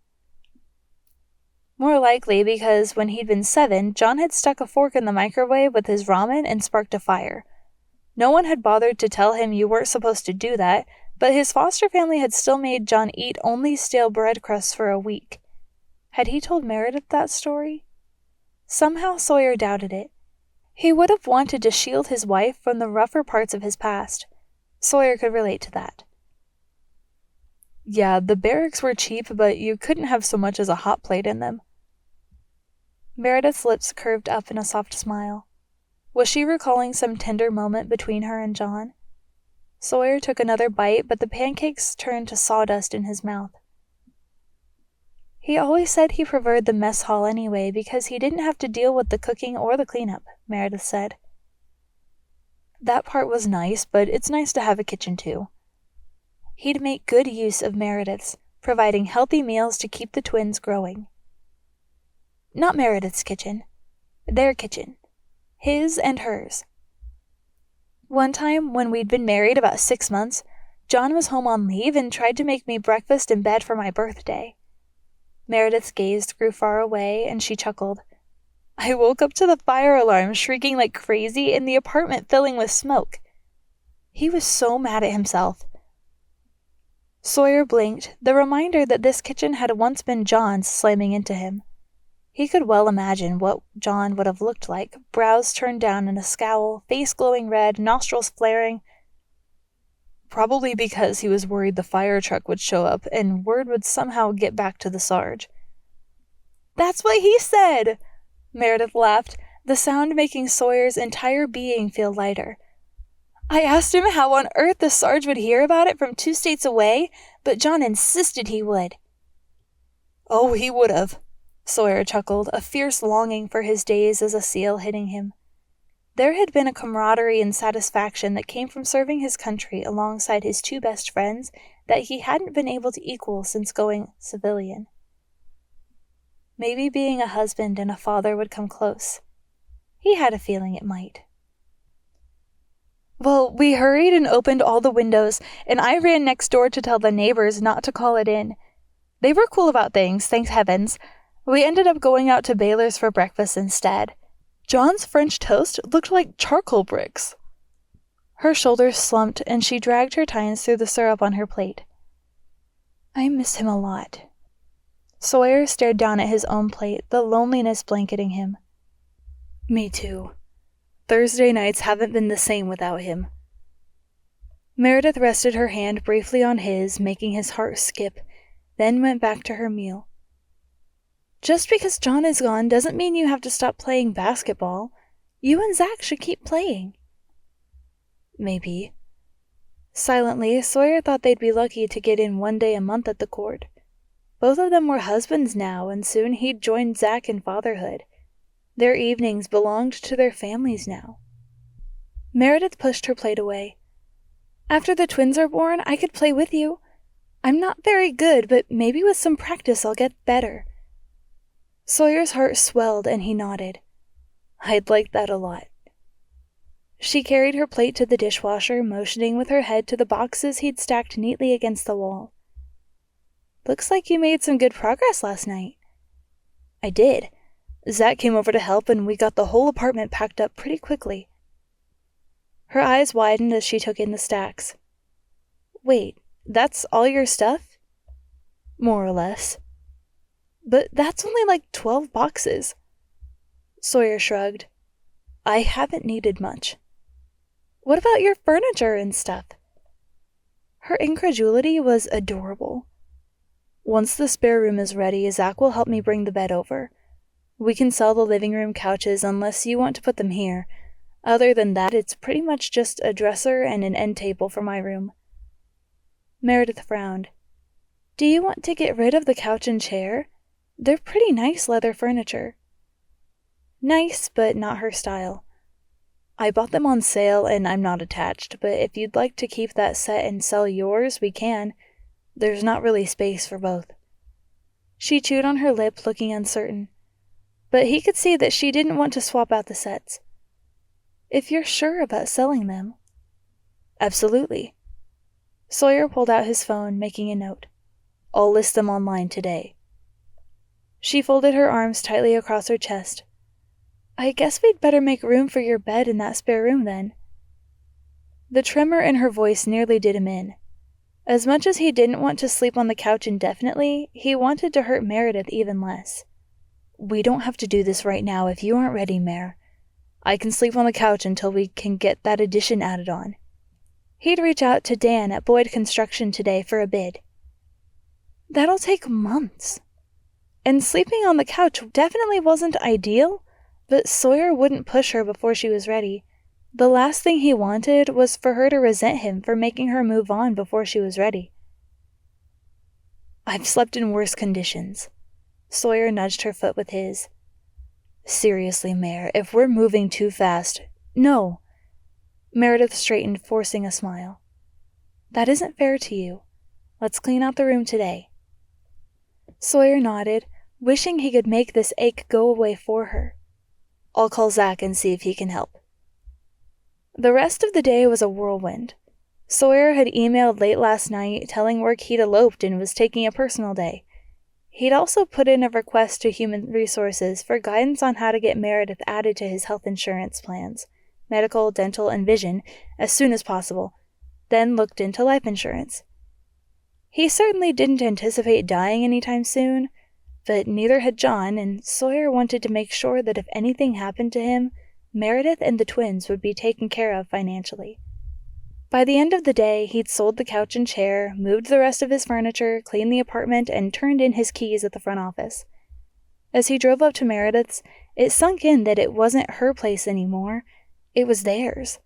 A: More likely because when he'd been 7, John had stuck a fork in the microwave with his ramen and sparked a fire. No one had bothered to tell him you weren't supposed to do that, but his foster family had still made John eat only stale bread crusts for a week. Had he told Meredith that story? Somehow Sawyer doubted it. He would have wanted to shield his wife from the rougher parts of his past. Sawyer could relate to that. "Yeah, the barracks were cheap, but you couldn't have so much as a hot plate in them." Meredith's lips curved up in a soft smile. Was she recalling some tender moment between her and John? Sawyer took another bite, but the pancakes turned to sawdust in his mouth. He always said he preferred the mess hall anyway because he didn't have to deal with the cooking or the cleanup, Meredith said. That part was nice, but it's nice to have a kitchen too. He'd make good use of Meredith's, providing healthy meals to keep the twins growing. Not Meredith's kitchen. Their kitchen. His and hers. One time, when we'd been married about 6 months, John was home on leave and tried to make me breakfast in bed for my birthday. Meredith's gaze grew far away, and she chuckled. I woke up to the fire alarm shrieking like crazy and the apartment filling with smoke. He was so mad at himself. Sawyer blinked, the reminder that this kitchen had once been John's slamming into him. He could well imagine what John would have looked like, brows turned down in a scowl, face glowing red, nostrils flaring. Probably because he was worried the fire truck would show up and word would somehow get back to the Sarge. That's what he said! Meredith laughed, the sound making Sawyer's entire being feel lighter. I asked him how on earth the Sarge would hear about it from 2 states away, but John insisted he would. Oh, he would have, Sawyer chuckled, a fierce longing for his days as a SEAL hitting him. There had been a camaraderie and satisfaction that came from serving his country alongside his 2 best friends that he hadn't been able to equal since going civilian. Maybe being a husband and a father would come close. He had a feeling it might. Well, we hurried and opened all the windows, and I ran next door to tell the neighbors not to call it in. They were cool about things, thank heavens. We ended up going out to Baylor's for breakfast instead. John's French toast looked like charcoal bricks. Her shoulders slumped, and she dragged her tines through the syrup on her plate. I miss him a lot. Sawyer stared down at his own plate, the loneliness blanketing him. Me too. Thursday nights haven't been the same without him. Meredith rested her hand briefly on his, making his heart skip, then went back to her meal. Just because John is gone doesn't mean you have to stop playing basketball. You and Zach should keep playing. Maybe. Silently, Sawyer thought they'd be lucky to get in 1 day a month at the court. Both of them were husbands now, and soon he'd join Zach in fatherhood. Their evenings belonged to their families now. Meredith pushed her plate away. After the twins are born, I could play with you. I'm not very good, but maybe with some practice I'll get better. Sawyer's heart swelled, and he nodded. I'd like that a lot. She carried her plate to the dishwasher, motioning with her head to the boxes he'd stacked neatly against the wall. Looks like you made some good progress last night. I did. Zach came over to help, and we got the whole apartment packed up pretty quickly. Her eyes widened as she took in the stacks. Wait, that's all your stuff? More or less. But that's only like 12 boxes. Sawyer shrugged. I haven't needed much. What about your furniture and stuff? Her incredulity was adorable. Once the spare room is ready, Zach will help me bring the bed over. We can sell the living room couches unless you want to put them here. Other than that, it's pretty much just a dresser and an end table for my room. Meredith frowned. Do you want to get rid of the couch and chair? They're pretty nice leather furniture. Nice, but not her style. I bought them on sale and I'm not attached, but if you'd like to keep that set and sell yours, we can. There's not really space for both. She chewed on her lip, looking uncertain. But he could see that she didn't want to swap out the sets. If you're sure about selling them. Absolutely. Sawyer pulled out his phone, making a note. I'll list them online today. She folded her arms tightly across her chest. I guess we'd better make room for your bed in that spare room then. The tremor in her voice nearly did him in. As much as he didn't want to sleep on the couch indefinitely, he wanted to hurt Meredith even less. We don't have to do this right now if you aren't ready, Mare. I can sleep on the couch until we can get that addition added on. He'd reach out to Dan at Boyd Construction today for a bid. That'll take months. And sleeping on the couch definitely wasn't ideal, but Sawyer wouldn't push her before she was ready. The last thing he wanted was for her to resent him for making her move on before she was ready. "I've slept in worse conditions." Sawyer nudged her foot with his. "Seriously, Mare, if we're moving too fast—" "No." Meredith straightened, forcing a smile. "That isn't fair to you. Let's clean out the room today." Sawyer nodded, wishing he could make this ache go away for her. "I'll call Zach and see if he can help." The rest of the day was a whirlwind. Sawyer had emailed late last night telling work he'd eloped and was taking a personal day. He'd also put in a request to Human Resources for guidance on how to get Meredith added to his health insurance plans, medical, dental, and vision, as soon as possible, then looked into life insurance. He certainly didn't anticipate dying anytime soon, but neither had John, and Sawyer wanted to make sure that if anything happened to him, Meredith and the twins would be taken care of financially. By the end of the day, he'd sold the couch and chair, moved the rest of his furniture, cleaned the apartment, and turned in his keys at the front office. As he drove up to Meredith's, it sunk in that it wasn't her place anymore, it was theirs.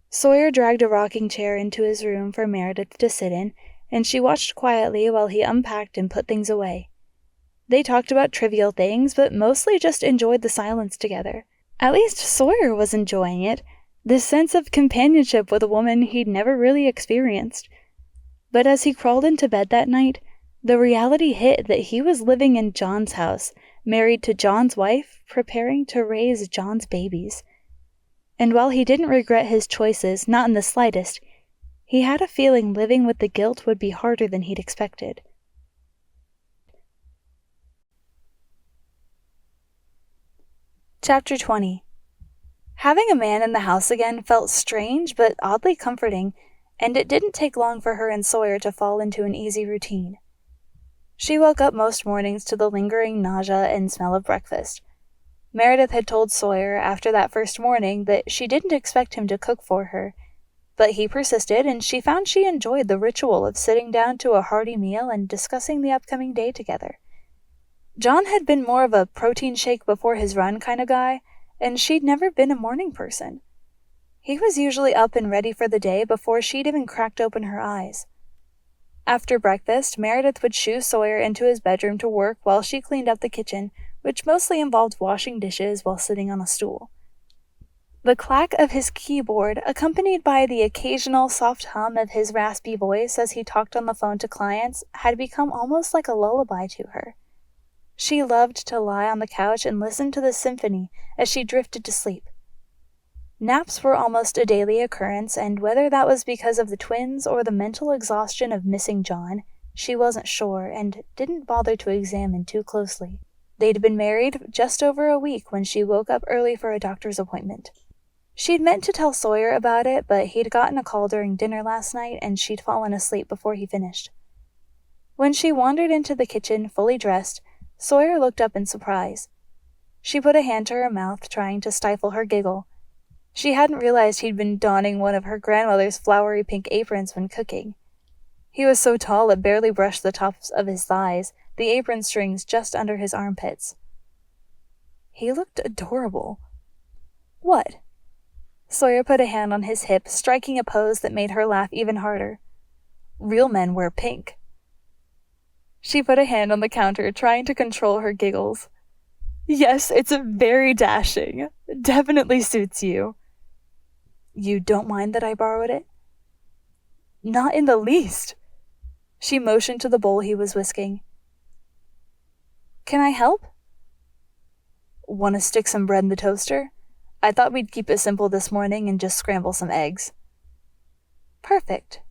A: Sawyer dragged a rocking chair into his room for Meredith to sit in, and she watched quietly while he unpacked and put things away. They talked about trivial things, but mostly just enjoyed the silence together. At least Sawyer was enjoying it, this sense of companionship with a woman he'd never really experienced. But as he crawled into bed that night, the reality hit that he was living in John's house, married to John's wife, preparing to raise John's babies. And while he didn't regret his choices, not in the slightest, he had a feeling living with the guilt would be harder than he'd expected. Chapter 20. Having a man in the house again felt strange but oddly comforting, and it didn't take long for her and Sawyer to fall into an easy routine. She woke up most mornings to the lingering nausea and smell of breakfast. Meredith had told Sawyer after that first morning that she didn't expect him to cook for her, but he persisted, and she found she enjoyed the ritual of sitting down to a hearty meal and discussing the upcoming day together. John had been more of a protein shake before his run kind of guy, and she'd never been a morning person. He was usually up and ready for the day before she'd even cracked open her eyes. After breakfast, Meredith would shoo Sawyer into his bedroom to work while she cleaned up the kitchen, which mostly involved washing dishes while sitting on a stool. The clack of his keyboard, accompanied by the occasional soft hum of his raspy voice as he talked on the phone to clients, had become almost like a lullaby to her. She loved to lie on the couch and listen to the symphony as she drifted to sleep. Naps were almost a daily occurrence, and whether that was because of the twins or the mental exhaustion of missing John, she wasn't sure and didn't bother to examine too closely. They'd been married just over a week when she woke up early for a doctor's appointment. She'd meant to tell Sawyer about it, but he'd gotten a call during dinner last night and she'd fallen asleep before he finished. When she wandered into the kitchen, fully dressed, Sawyer looked up in surprise. She put a hand to her mouth, trying to stifle her giggle. She hadn't realized he'd been donning one of her grandmother's flowery pink aprons when cooking. He was so tall it barely brushed the tops of his thighs, the apron strings just under his armpits. He looked adorable. What? Sawyer put a hand on his hip, striking a pose that made her laugh even harder. Real men wear pink. She put a hand on the counter, trying to control her giggles. Yes, it's very dashing. Definitely suits you. You don't mind that I borrowed it? Not in the least. She motioned to the bowl he was whisking. Can I help? Want to stick some bread in the toaster? I thought we'd keep it simple this morning and just scramble some eggs. Perfect.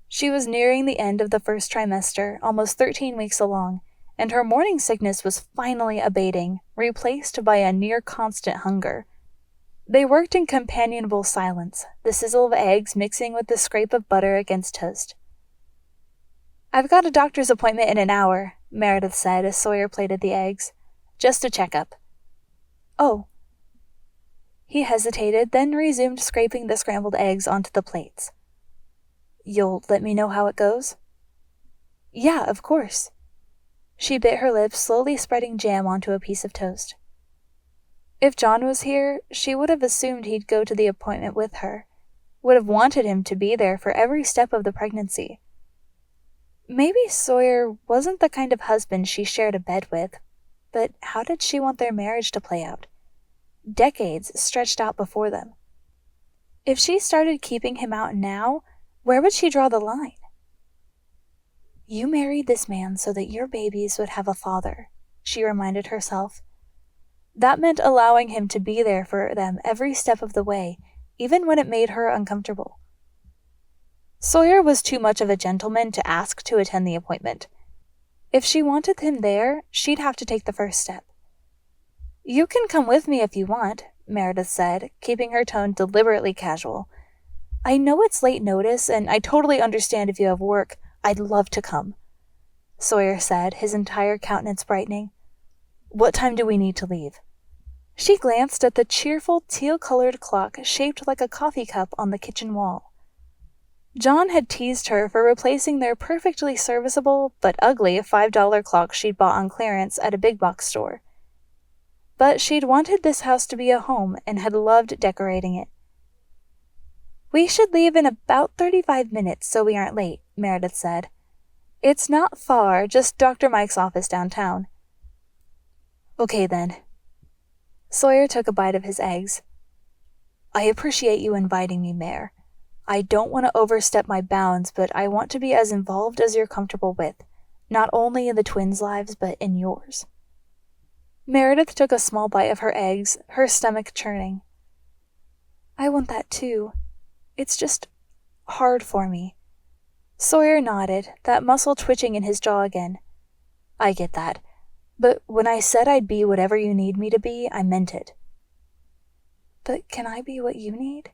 A: She was nearing the end of the first trimester, almost 13 weeks along, and her morning sickness was finally abating, replaced by a near-constant hunger. They worked in companionable silence, the sizzle of eggs mixing with the scrape of butter against toast. I've got a doctor's appointment in an hour, Meredith said as Sawyer plated the eggs. Just a checkup. Oh. He hesitated, then resumed scraping the scrambled eggs onto the plates. You'll let me know how it goes? Yeah, of course. She bit her lips, slowly spreading jam onto a piece of toast. If John was here, she would have assumed he'd go to the appointment with her, would have wanted him to be there for every step of the pregnancy. Maybe Sawyer wasn't the kind of husband she shared a bed with, but how did she want their marriage to play out? Decades stretched out before them. If she started keeping him out now, where would she draw the line? You married this man so that your babies would have a father, she reminded herself. That meant allowing him to be there for them every step of the way, even when it made her uncomfortable. Sawyer was too much of a gentleman to ask to attend the appointment. If she wanted him there, she'd have to take the first step. You can come with me if you want, Meredith said, keeping her tone deliberately casual. I know it's late notice, and I totally understand if you have work. I'd love to come, Sawyer said, his entire countenance brightening. What time do we need to leave? She glanced at the cheerful teal-colored clock shaped like a coffee cup on the kitchen wall. John had teased her for replacing their perfectly serviceable but ugly $5 clock she'd bought on clearance at a big box store. But she'd wanted this house to be a home and had loved decorating it. We should leave in about 35 minutes so we aren't late, Meredith said. It's not far, just Dr. Mike's office downtown. Okay then. Sawyer took a bite of his eggs. I appreciate you inviting me, Mare. I don't want to overstep my bounds, but I want to be as involved as you're comfortable with, not only in the twins' lives, but in yours. Meredith took a small bite of her eggs, her stomach churning. I want that too. It's just hard for me. Sawyer nodded, that muscle twitching in his jaw again. I get that. But when I said I'd be whatever you need me to be, I meant it. But can I be what you need?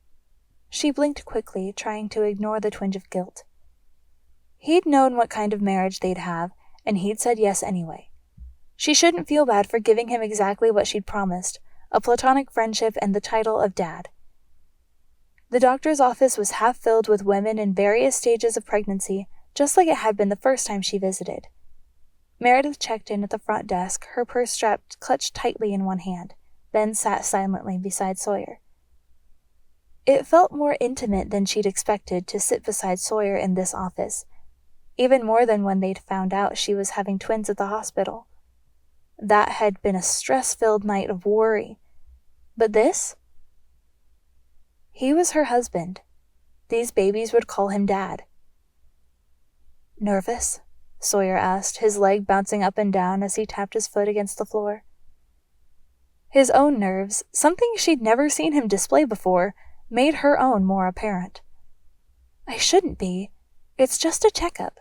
A: She blinked quickly, trying to ignore the twinge of guilt. He'd known what kind of marriage they'd have, and he'd said yes anyway. She shouldn't feel bad for giving him exactly what she'd promised, a platonic friendship and the title of Dad. The doctor's office was half filled with women in various stages of pregnancy, just like it had been the first time she visited. Meredith checked in at the front desk, her purse strapped clutched tightly in one hand, then sat silently beside Sawyer. It felt more intimate than she'd expected to sit beside Sawyer in this office, even more than when they'd found out she was having twins at the hospital. That had been a stress-filled night of worry. But this? He was her husband. These babies would call him Dad. Nervous? Sawyer asked, his leg bouncing up and down as he tapped his foot against the floor. His own nerves, something she'd never seen him display before, made her own more apparent. I shouldn't be. It's just a checkup.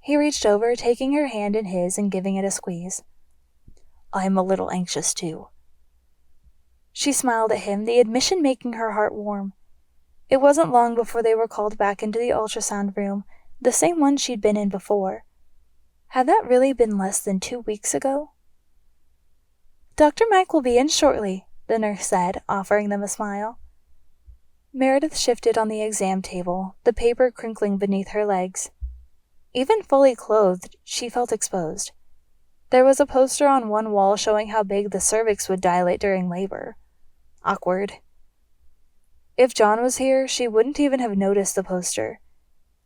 A: He reached over, taking her hand in his and giving it a squeeze. I'm a little anxious, too. She smiled at him, the admission making her heart warm. It wasn't long before they were called back into the ultrasound room, the same one she'd been in before. Had that really been less than 2 weeks ago? Dr. Mike will be in shortly, the nurse said, offering them a smile. Meredith shifted on the exam table, the paper crinkling beneath her legs. Even fully clothed, she felt exposed. There was a poster on one wall showing how big the cervix would dilate during labor. Awkward. If John was here, she wouldn't even have noticed the poster.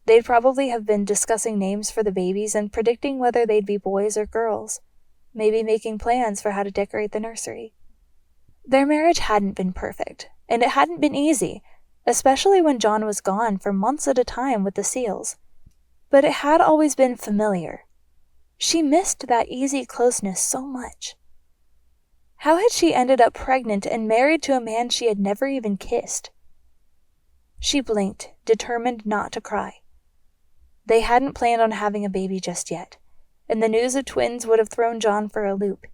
A: They'd probably have been discussing names for the babies and predicting whether they'd be boys or girls, maybe making plans for how to decorate the nursery. Their marriage hadn't been perfect, and it hadn't been easy, especially when John was gone for months at a time with the seals. But it had always been familiar. She missed that easy closeness so much. How had she ended up pregnant and married to a man she had never even kissed? She blinked, determined not to cry. They hadn't planned on having a baby just yet, and the news of twins would have thrown John for a loop.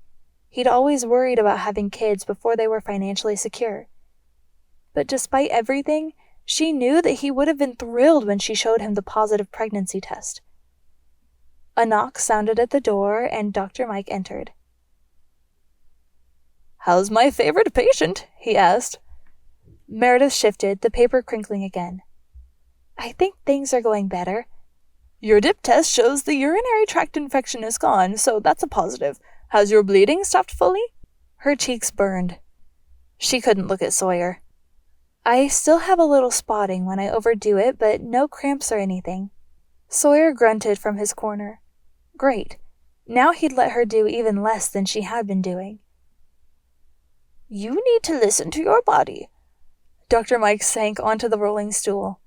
A: He'd always worried about having kids before they were financially secure. But despite everything, she knew that he would have been thrilled when she showed him the positive pregnancy test. A knock sounded at the door, and Dr. Mike entered. "How's my favorite patient?" he asked. Meredith shifted, the paper crinkling again. "I think things are going better. Your dip test shows the urinary tract infection is gone, so that's a positive. Has your bleeding stopped fully?" Her cheeks burned. She couldn't look at Sawyer. I still have a little spotting when I overdo it, but no cramps or anything. Sawyer grunted from his corner. Great. Now he'd let her do even less than she had been doing. You need to listen to your body. Dr. Mike sank onto the rolling stool.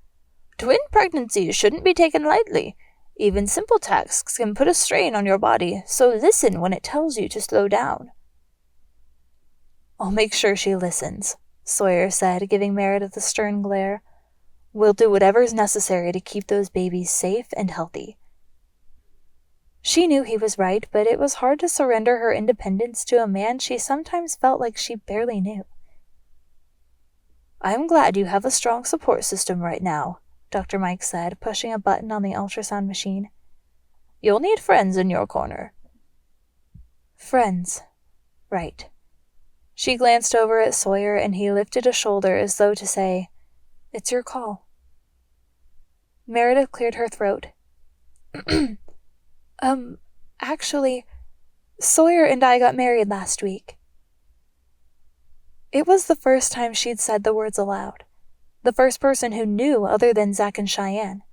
A: Twin pregnancies shouldn't be taken lightly. Even simple tasks can put a strain on your body, so listen when it tells you to slow down. I'll make sure she listens, Sawyer said, giving Meredith a stern glare. We'll do whatever's necessary to keep those babies safe and healthy. She knew he was right, but it was hard to surrender her independence to a man she sometimes felt like she barely knew. I'm glad you have a strong support system right now, Dr. Mike said, pushing a button on the ultrasound machine. You'll need friends in your corner. Friends. Right. She glanced over at Sawyer and he lifted a shoulder as though to say, It's your call. Meredith cleared her throat. Actually, Sawyer and I got married last week. It was the first time she'd said the words aloud. The first person who knew other than Zach and Cheyenne.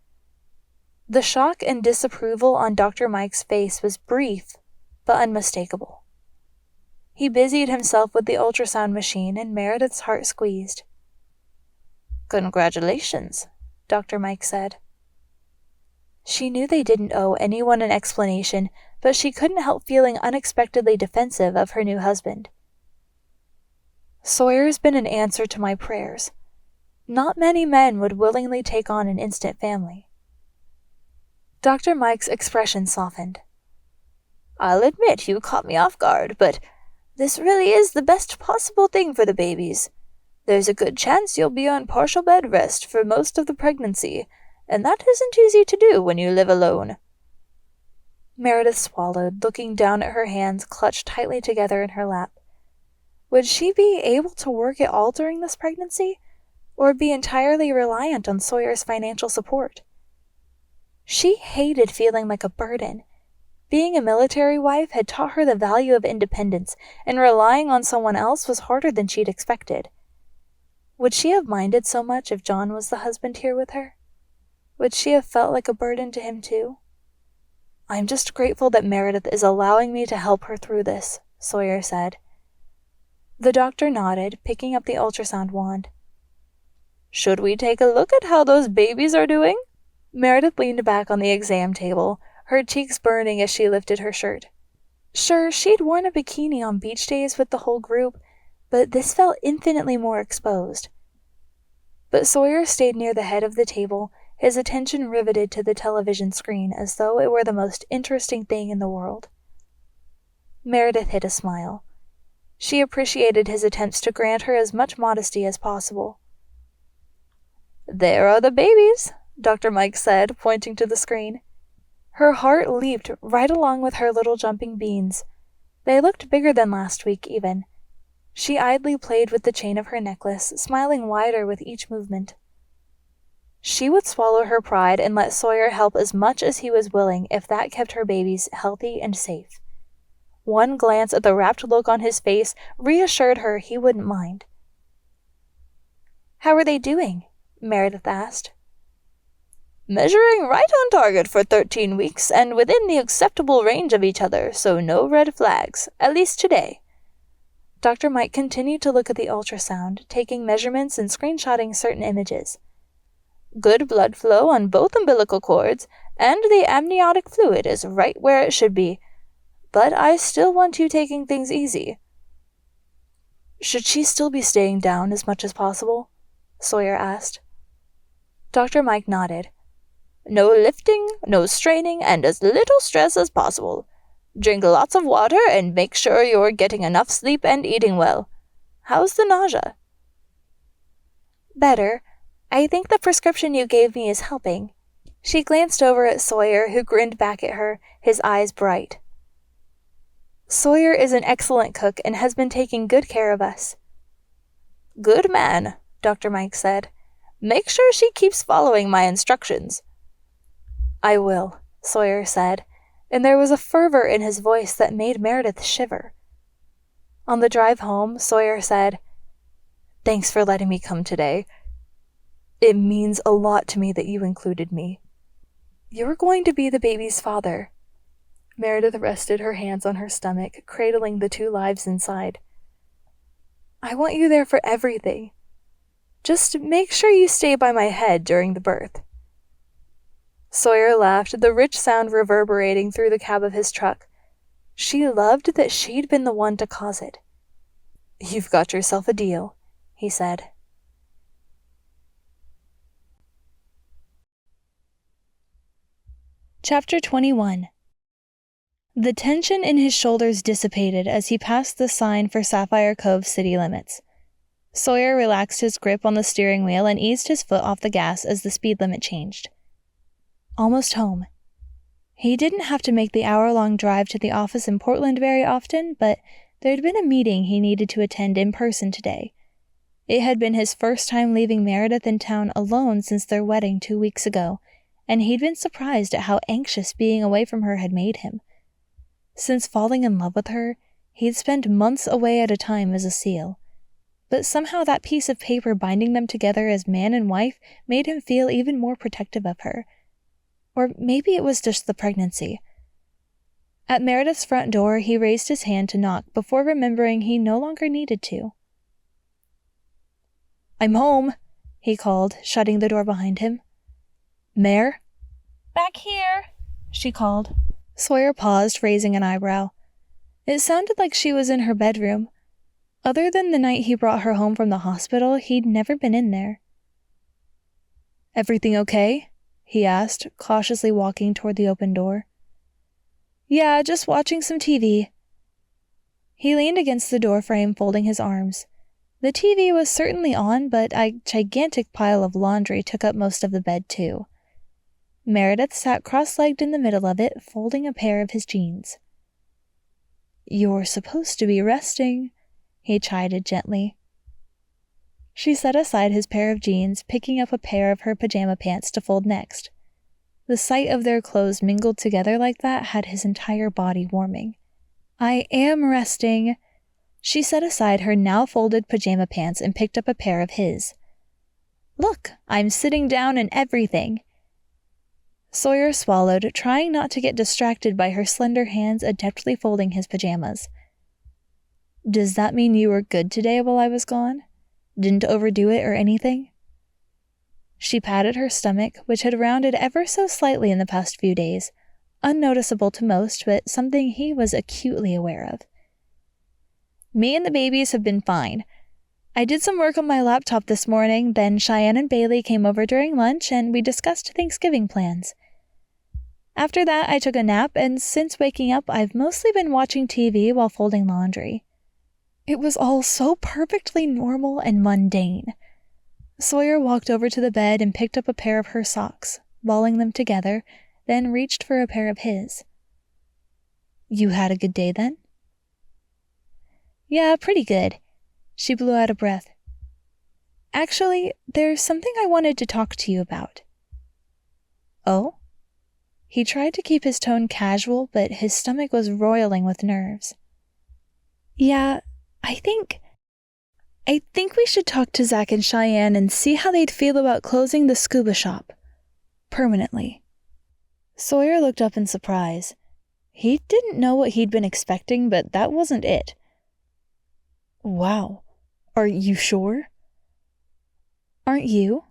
A: The shock and disapproval on Dr. Mike's face was brief, but unmistakable. He busied himself with the ultrasound machine and Meredith's heart squeezed. Congratulations, Dr. Mike said. She knew they didn't owe anyone an explanation, but she couldn't help feeling unexpectedly defensive of her new husband. Sawyer's been an answer to my prayers. Not many men would willingly take on an instant family. Dr. Mike's expression softened. I'll admit you caught me off guard, but this really is the best possible thing for the babies. There's a good chance you'll be on partial bed rest for most of the pregnancy, and that isn't easy to do when you live alone. Meredith swallowed, looking down at her hands clutched tightly together in her lap. Would she be able to work at all during this pregnancy, or be entirely reliant on Sawyer's financial support? She hated feeling like a burden. Being a military wife had taught her the value of independence, and relying on someone else was harder than she'd expected. Would she have minded so much if John was the husband here with her? Would she have felt like a burden to him too? I'm just grateful that Meredith is allowing me to help her through this, Sawyer said. The doctor nodded, picking up the ultrasound wand. Should we take a look at how those babies are doing? Meredith leaned back on the exam table, her cheeks burning as she lifted her shirt. Sure, she'd worn a bikini on beach days with the whole group, but this felt infinitely more exposed. But Sawyer stayed near the head of the table, his attention riveted to the television screen as though it were the most interesting thing in the world. Meredith hid a smile. She appreciated his attempts to grant her as much modesty as possible. There are the babies, Dr. Mike said, pointing to the screen. Her heart leaped right along with her little jumping beans. They looked bigger than last week, even. She idly played with the chain of her necklace, smiling wider with each movement. She would swallow her pride and let Sawyer help as much as he was willing if that kept her babies healthy and safe. One glance at the rapt look on his face reassured her he wouldn't mind. How are they doing? Meredith asked. Measuring right on target for 13 weeks and within the acceptable range of each other, so no red flags, at least today. Dr. Mike continued to look at the ultrasound, taking measurements and screenshotting certain images. Good blood flow on both umbilical cords, and the amniotic fluid is right where it should be. But I still want you taking things easy. Should she still be staying down as much as possible? Sawyer asked. Dr. Mike nodded. No lifting, no straining, and as little stress as possible. Drink lots of water and make sure you're getting enough sleep and eating well. How's the nausea? Better. I think the prescription you gave me is helping. She glanced over at Sawyer, who grinned back at her, his eyes bright. Sawyer is an excellent cook and has been taking good care of us. Good man, Dr. Mike said. Make sure she keeps following my instructions. I will, Sawyer said, and there was a fervor in his voice that made Meredith shiver. On the drive home, Sawyer said, "Thanks for letting me come today. It means a lot to me that you included me. You're going to be the baby's father." Meredith rested her hands on her stomach, cradling the two lives inside. "I want you there for everything. Just make sure you stay by my head during the birth." Sawyer laughed, the rich sound reverberating through the cab of his truck. She loved that she'd been the one to cause it. "You've got yourself a deal," he said.
C: Chapter 21. The tension in his shoulders dissipated as he passed the sign for Sapphire Cove city limits. Sawyer relaxed his grip on the steering wheel and eased his foot off the gas as the speed limit changed. Almost home. He didn't have to make the hour-long drive to the office in Portland very often, but there'd been a meeting he needed to attend in person today. It had been his first time leaving Meredith in town alone since their wedding 2 weeks ago, and he'd been surprised at how anxious being away from her had made him. Since falling in love with her, he'd spent months away at a time as a SEAL. But somehow that piece of paper binding them together as man and wife made him feel even more protective of her. Or maybe it was just the pregnancy. At Meredith's front door, he raised his hand to knock before remembering he no longer needed to. "I'm home," he called, shutting the door behind him. "Mare?"
A: "Back here," she called.
C: Sawyer paused, raising an eyebrow. It sounded like she was in her bedroom. Other than the night he brought her home from the hospital, he'd never been in there. "Everything okay?" he asked, cautiously walking toward the open door. "Yeah, just watching some TV." He leaned against the doorframe, folding his arms. The TV was certainly on, but a gigantic pile of laundry took up most of the bed, too. Meredith sat cross-legged in the middle of it, folding a pair of his jeans. "You're supposed to be resting," he chided gently. She set aside his pair of jeans, picking up a pair of her pajama pants to fold next. The sight of their clothes mingled together like that had his entire body warming. "I am resting." She set aside her now folded pajama pants and picked up a pair of his. "Look, I'm sitting down and everything." Sawyer swallowed, trying not to get distracted by her slender hands adeptly folding his pajamas. "Does that mean you were good today while I was gone? Didn't overdo it or anything?" She patted her stomach, which had rounded ever so slightly in the past few days, unnoticeable to most, but something he was acutely aware of. "Me and the babies have been fine. I did some work on my laptop this morning, then Cheyenne and Bailey came over during lunch and we discussed Thanksgiving plans. After that, I took a nap, and since waking up, I've mostly been watching TV while folding laundry." It was all so perfectly normal and mundane. Sawyer walked over to the bed and picked up a pair of her socks, balling them together, then reached for a pair of his. "You had a good day then?" "Yeah, pretty good." She blew out a breath. "Actually, there's something I wanted to talk to you about." "Oh?" He tried to keep his tone casual, but his stomach was roiling with nerves. "Yeah, I think we should talk to Zach and Cheyenne and see how they'd feel about closing the scuba shop. Permanently." Sawyer looked up in surprise. He didn't know what he'd been expecting, but that wasn't it. "Wow. Are you sure?" "Aren't you?"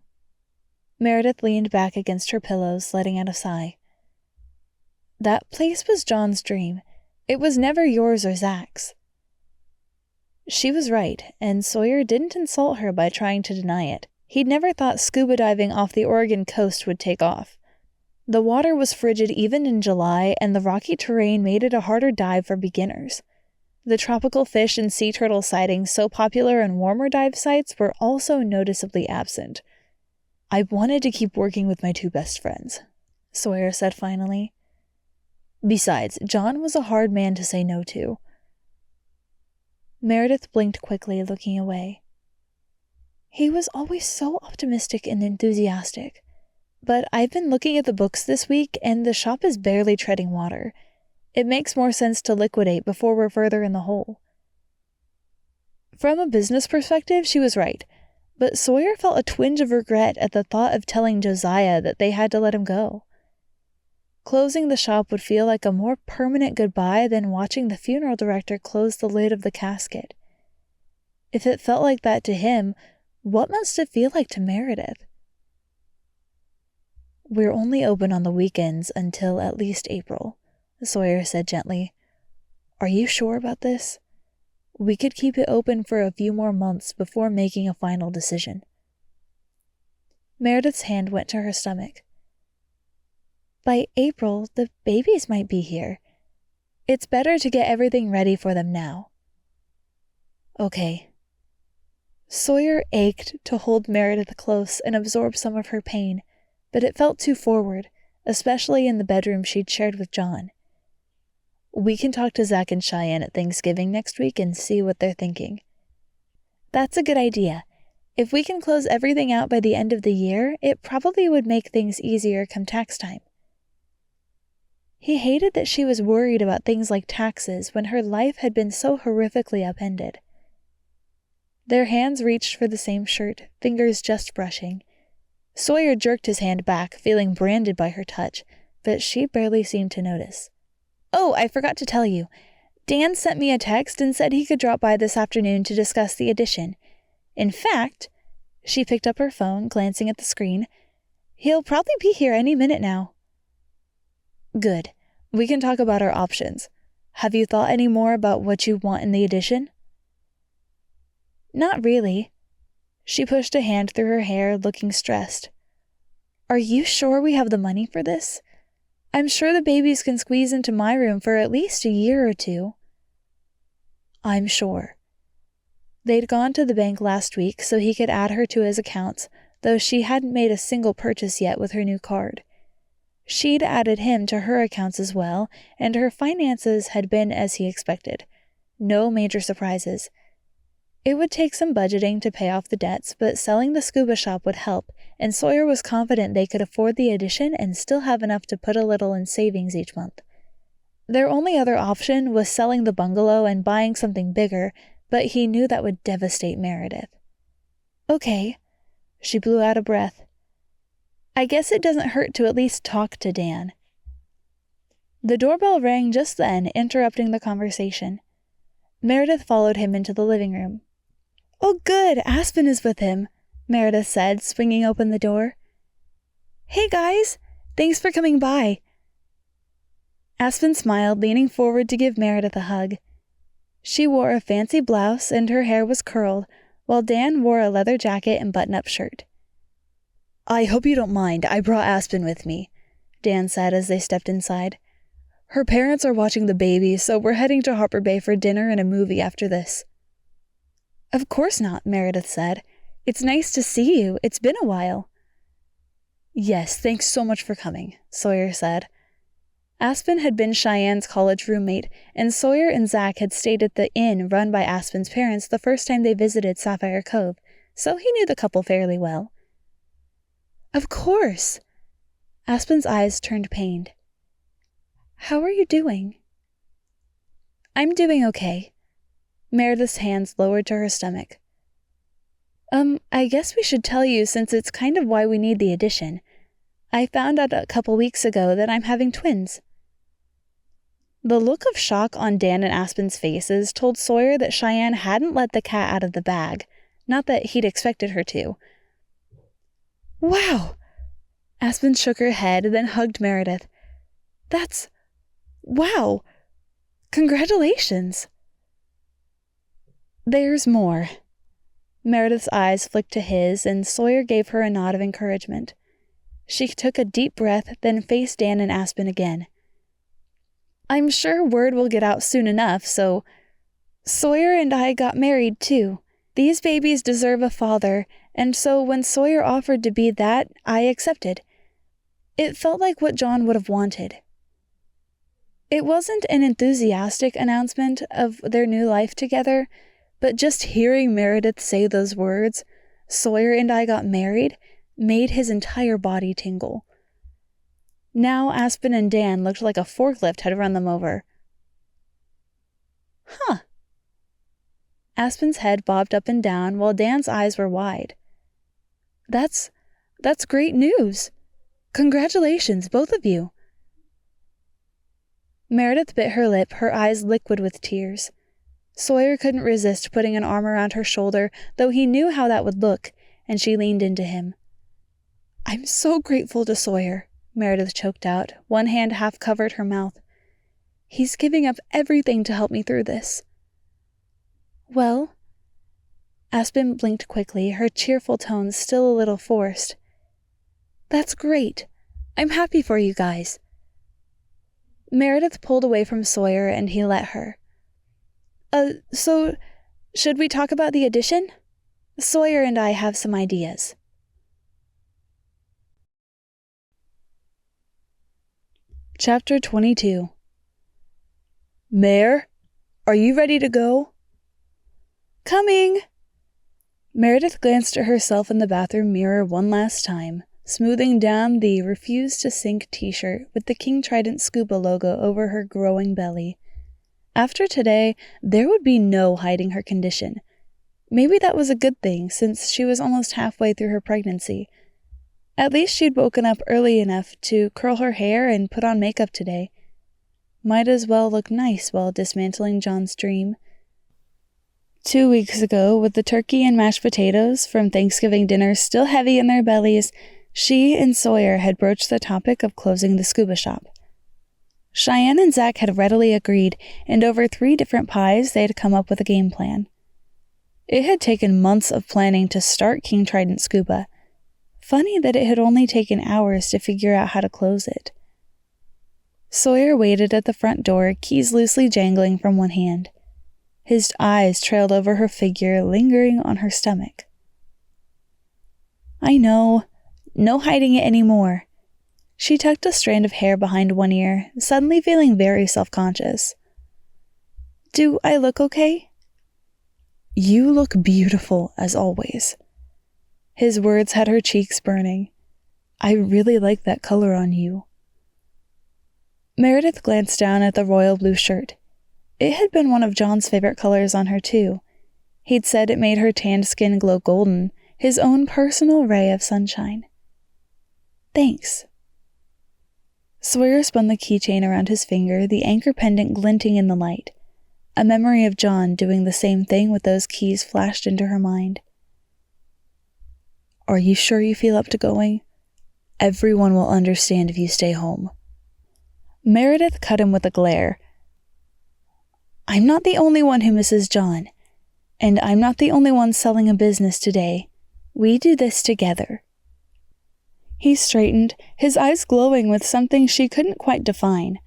C: Meredith leaned back against her pillows, letting out a sigh. That place was John's dream. It was never yours or Zach's. She was right, and Sawyer didn't insult her by trying to deny it. He'd never thought scuba diving off the Oregon coast would take off. The water was frigid even in July, and the rocky terrain made it a harder dive for beginners. The tropical fish and sea turtle sightings so popular in warmer dive sites were also noticeably absent. "I wanted to keep working with my two best friends," Sawyer said finally. Besides, John was a hard man to say no to. Meredith blinked quickly, looking away. He was always so optimistic and enthusiastic. But I've been looking at the books this week, and the shop is barely treading water. It makes more sense to liquidate before we're further in the hole.
A: From a business perspective, she was right, but Sawyer felt a twinge of regret at the thought of telling Josiah that they had to let him go. Closing the shop would feel like a more permanent goodbye than watching the funeral director close the lid of the casket. If it felt like that to him, what must it feel like to Meredith? "We're only open on the weekends until at least April," Sawyer said gently. "Are you sure about this? We could keep it open for a few more months before making a final decision." Meredith's hand went to her stomach. "By April, the babies might be here. It's better to get everything ready for them now." "Okay." Sawyer ached to hold Meredith close and absorb some of her pain, but it felt too forward, especially in the bedroom she'd shared with John. "We can talk to Zach and Cheyenne at Thanksgiving next week and see what they're thinking." "That's a good idea. If we can close everything out by the end of the year, it probably would make things easier come tax time." He hated that she was worried about things like taxes when her life had been so horrifically upended. Their hands reached for the same shirt, fingers just brushing. Sawyer jerked his hand back, feeling branded by her touch, but she barely seemed to notice. "Oh, I forgot to tell you. Dan sent me a text and said he could drop by this afternoon to discuss the addition. In fact," she picked up her phone, glancing at the screen, "he'll probably be here any minute now." "Good. We can talk about our options. Have you thought any more about what you want in the addition?" "Not really." She pushed a hand through her hair, looking stressed. "Are you sure we have the money for this? I'm sure the babies can squeeze into my room for at least a year or two." "I'm sure." They'd gone to the bank last week so he could add her to his accounts, though she hadn't made a single purchase yet with her new card. She'd added him to her accounts as well, and her finances had been as he expected. No major surprises. It would take some budgeting to pay off the debts, but selling the scuba shop would help, and Sawyer was confident they could afford the addition and still have enough to put a little in savings each month. Their only other option was selling the bungalow and buying something bigger, but he knew that would devastate Meredith. "Okay." She blew out a breath. "I guess it doesn't hurt to at least talk to Dan." The doorbell rang just then, interrupting the conversation. Meredith followed him into the living room. "Oh, good, Aspen is with him," Meredith said, swinging open the door. "Hey, guys, thanks for coming by." Aspen smiled, leaning forward to give Meredith a hug. She wore a fancy blouse and her hair was curled, while Dan wore a leather jacket and button-up shirt. "I hope you don't mind, I brought Aspen with me," Dan said as they stepped inside. "Her parents are watching the baby, so we're heading to Harper Bay for dinner and a movie after this." "Of course not," Meredith said. "It's nice to see you. It's been a while." "Yes, thanks so much for coming," Sawyer said. Aspen had been Cheyenne's college roommate, and Sawyer and Zach had stayed at the inn run by Aspen's parents the first time they visited Sapphire Cove, so he knew the couple fairly well. "Of course." Aspen's eyes turned pained. "How are you doing?" "I'm doing okay." Meredith's hands lowered to her stomach. I guess we should tell you since it's kind of why we need the addition. I found out a couple weeks ago that I'm having twins." The look of shock on Dan and Aspen's faces told Sawyer that Cheyenne hadn't let the cat out of the bag, not that he'd expected her to. "Wow!" Aspen shook her head, then hugged Meredith. Wow! Congratulations!" "There's more." Meredith's eyes flicked to his, and Sawyer gave her a nod of encouragement. She took a deep breath, then faced Dan and Aspen again. "I'm sure word will get out soon enough, so Sawyer and I got married, too. These babies deserve a father, and so when Sawyer offered to be that, I accepted. It felt like what John would have wanted." It wasn't an enthusiastic announcement of their new life together, but just hearing Meredith say those words, "Sawyer and I got married," made his entire body tingle. Now Aspen and Dan looked like a forklift had run them over. "Huh." Aspen's head bobbed up and down while Dan's eyes were wide. That's great news. Congratulations, both of you. Meredith bit her lip, her eyes liquid with tears. Sawyer couldn't resist putting an arm around her shoulder, though he knew how that would look, and she leaned into him. I'm so grateful to Sawyer, Meredith choked out. One hand half covered her mouth. He's giving up everything to help me through this. Well, Aspen blinked quickly, her cheerful tones still a little forced. That's great. I'm happy for you guys. Meredith pulled away from Sawyer and he let her. So, should we talk about the addition? Sawyer and I have some ideas. Chapter 22. Mare, are you ready to go? Coming! Meredith glanced at herself in the bathroom mirror one last time, smoothing down the Refuse to Sink t-shirt with the King Trident Scuba logo over her growing belly. After today, there would be no hiding her condition. Maybe that was a good thing, since she was almost halfway through her pregnancy. At least she'd woken up early enough to curl her hair and put on makeup today. Might as well look nice while dismantling John's dream. 2 weeks ago, with the turkey and mashed potatoes from Thanksgiving dinner still heavy in their bellies, she and Sawyer had broached the topic of closing the scuba shop. Cheyenne and Zach had readily agreed, and over 3 different pies they had come up with a game plan. It had taken months of planning to start King Trident Scuba. Funny that it had only taken hours to figure out how to close it. Sawyer waited at the front door, keys loosely jangling from one hand. His eyes trailed over her figure, lingering on her stomach. I know. No hiding it anymore. She tucked a strand of hair behind one ear, suddenly feeling very self-conscious. Do I look okay? You look beautiful, as always. His words had her cheeks burning. I really like that color on you. Meredith glanced down at the royal blue shirt. It had been one of John's favorite colors on her, too. He'd said it made her tanned skin glow golden, his own personal ray of sunshine. Thanks. Sawyer spun the keychain around his finger, the anchor pendant glinting in the light. A memory of John doing the same thing with those keys flashed into her mind. Are you sure you feel up to going? Everyone will understand if you stay home. Meredith cut him with a glare. I'm not the only one who misses John, and I'm not the only one selling a business today. We do this together. He straightened, his eyes glowing with something she couldn't quite define.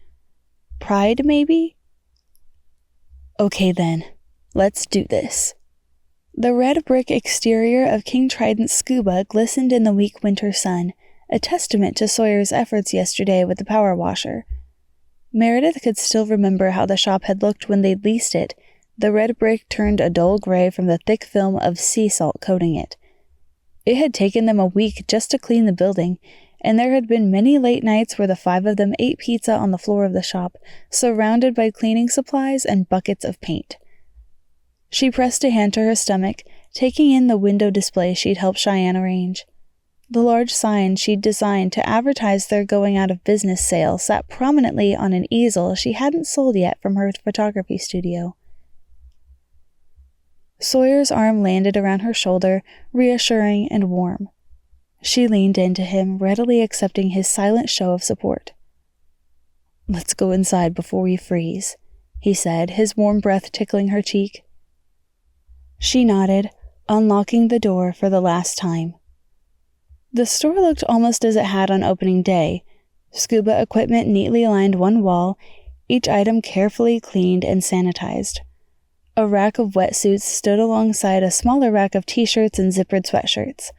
A: Pride, maybe? Okay then, let's do this. The red brick exterior of King Trident Scuba glistened in the weak winter sun, a testament to Sawyer's efforts yesterday with the power washer. Meredith could still remember how the shop had looked when they'd leased it, the red brick turned a dull gray from the thick film of sea salt coating it. It had taken them a week just to clean the building, and there had been many late nights where the 5 of them ate pizza on the floor of the shop, surrounded by cleaning supplies and buckets of paint. She pressed a hand to her stomach, taking in the window display she'd helped Cheyenne arrange. The large sign she'd designed to advertise their going out of business sale sat prominently on an easel she hadn't sold yet from her photography studio. Sawyer's arm landed around her shoulder, reassuring and warm. She leaned into him, readily accepting his silent show of support. Let's go inside before we freeze, he said, his warm breath tickling her cheek. She nodded, unlocking the door for the last time. The store looked almost as it had on opening day. Scuba equipment neatly lined one wall, each item carefully cleaned and sanitized. A rack of wetsuits stood alongside a smaller rack of t-shirts and zippered sweatshirts.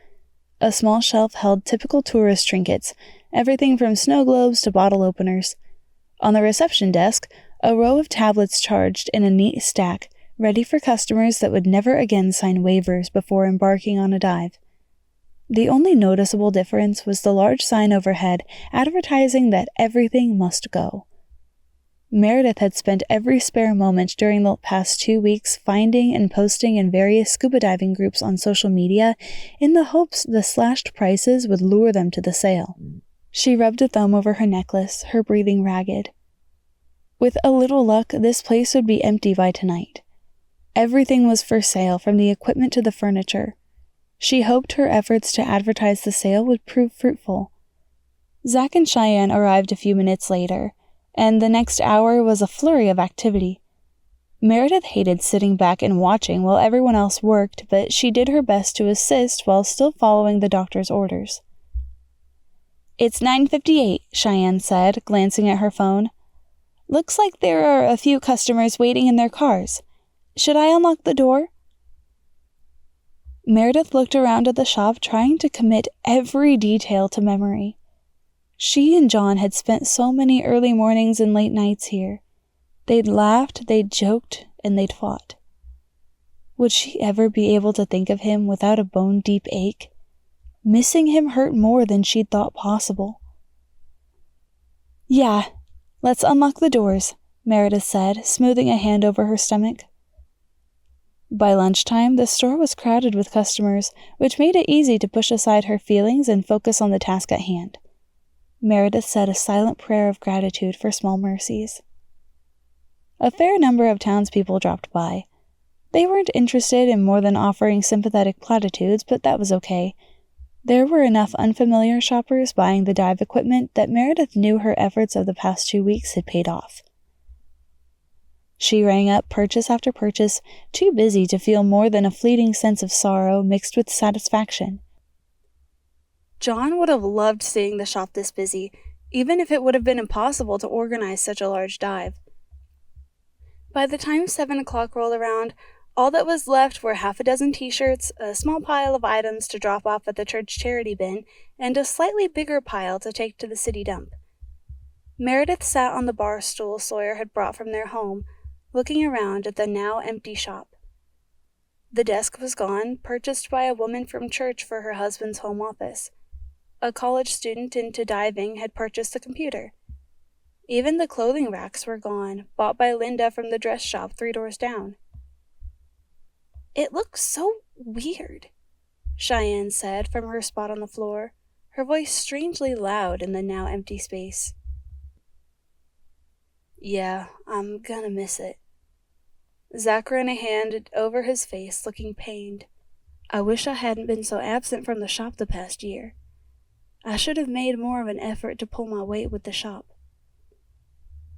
A: A small shelf held typical tourist trinkets, everything from snow globes to bottle openers. On the reception desk, a row of tablets charged in a neat stack, ready for customers that would never again sign waivers before embarking on a dive. The only noticeable difference was the large sign overhead advertising that everything must go. Meredith had spent every spare moment during the past 2 weeks finding and posting in various scuba diving groups on social media in the hopes the slashed prices would lure them to the sale. She rubbed a thumb over her necklace, her breathing ragged. With a little luck, this place would be empty by tonight. Everything was for sale, from the equipment to the furniture. She hoped her efforts to advertise the sale would prove fruitful. Zach and Cheyenne arrived a few minutes later, and the next hour was a flurry of activity. Meredith hated sitting back and watching while everyone else worked, but she did her best to assist while still following the doctor's orders. "It's 9:58, Cheyenne said, glancing at her phone. "Looks like there are a few customers waiting in their cars. Should I unlock the door?" Meredith looked around at the shop, trying to commit every detail to memory. She and John had spent so many early mornings and late nights here. They'd laughed, they'd joked, and they'd fought. Would she ever be able to think of him without a bone-deep ache? Missing him hurt more than she'd thought possible. "Yeah, let's unlock the doors," Meredith said, smoothing a hand over her stomach. By lunchtime, the store was crowded with customers, which made it easy to push aside her feelings and focus on the task at hand. Meredith said a silent prayer of gratitude for small mercies. A fair number of townspeople dropped by. They weren't interested in more than offering sympathetic platitudes, but that was okay. There were enough unfamiliar shoppers buying the dive equipment that Meredith knew her efforts of the past 2 weeks had paid off. She rang up purchase after purchase, too busy to feel more than a fleeting sense of sorrow mixed with satisfaction. John would have loved seeing the shop this busy, even if it would have been impossible to organize such a large dive. By the time 7 o'clock rolled around, all that was left were half a dozen t-shirts, a small pile of items to drop off at the church charity bin, and a slightly bigger pile to take to the city dump. Meredith sat on the bar stool Sawyer had brought from their home, looking around at the now empty shop. The desk was gone, purchased by a woman from church for her husband's home office. A college student into diving had purchased a computer. Even the clothing racks were gone, bought by Linda from the dress shop 3 doors down. "It looks so weird," Cheyenne said from her spot on the floor, her voice strangely loud in the now empty space. "Yeah, I'm gonna miss it." Zach ran a hand over his face, looking pained. "I wish I hadn't been so absent from the shop the past year. I should have made more of an effort to pull my weight with the shop."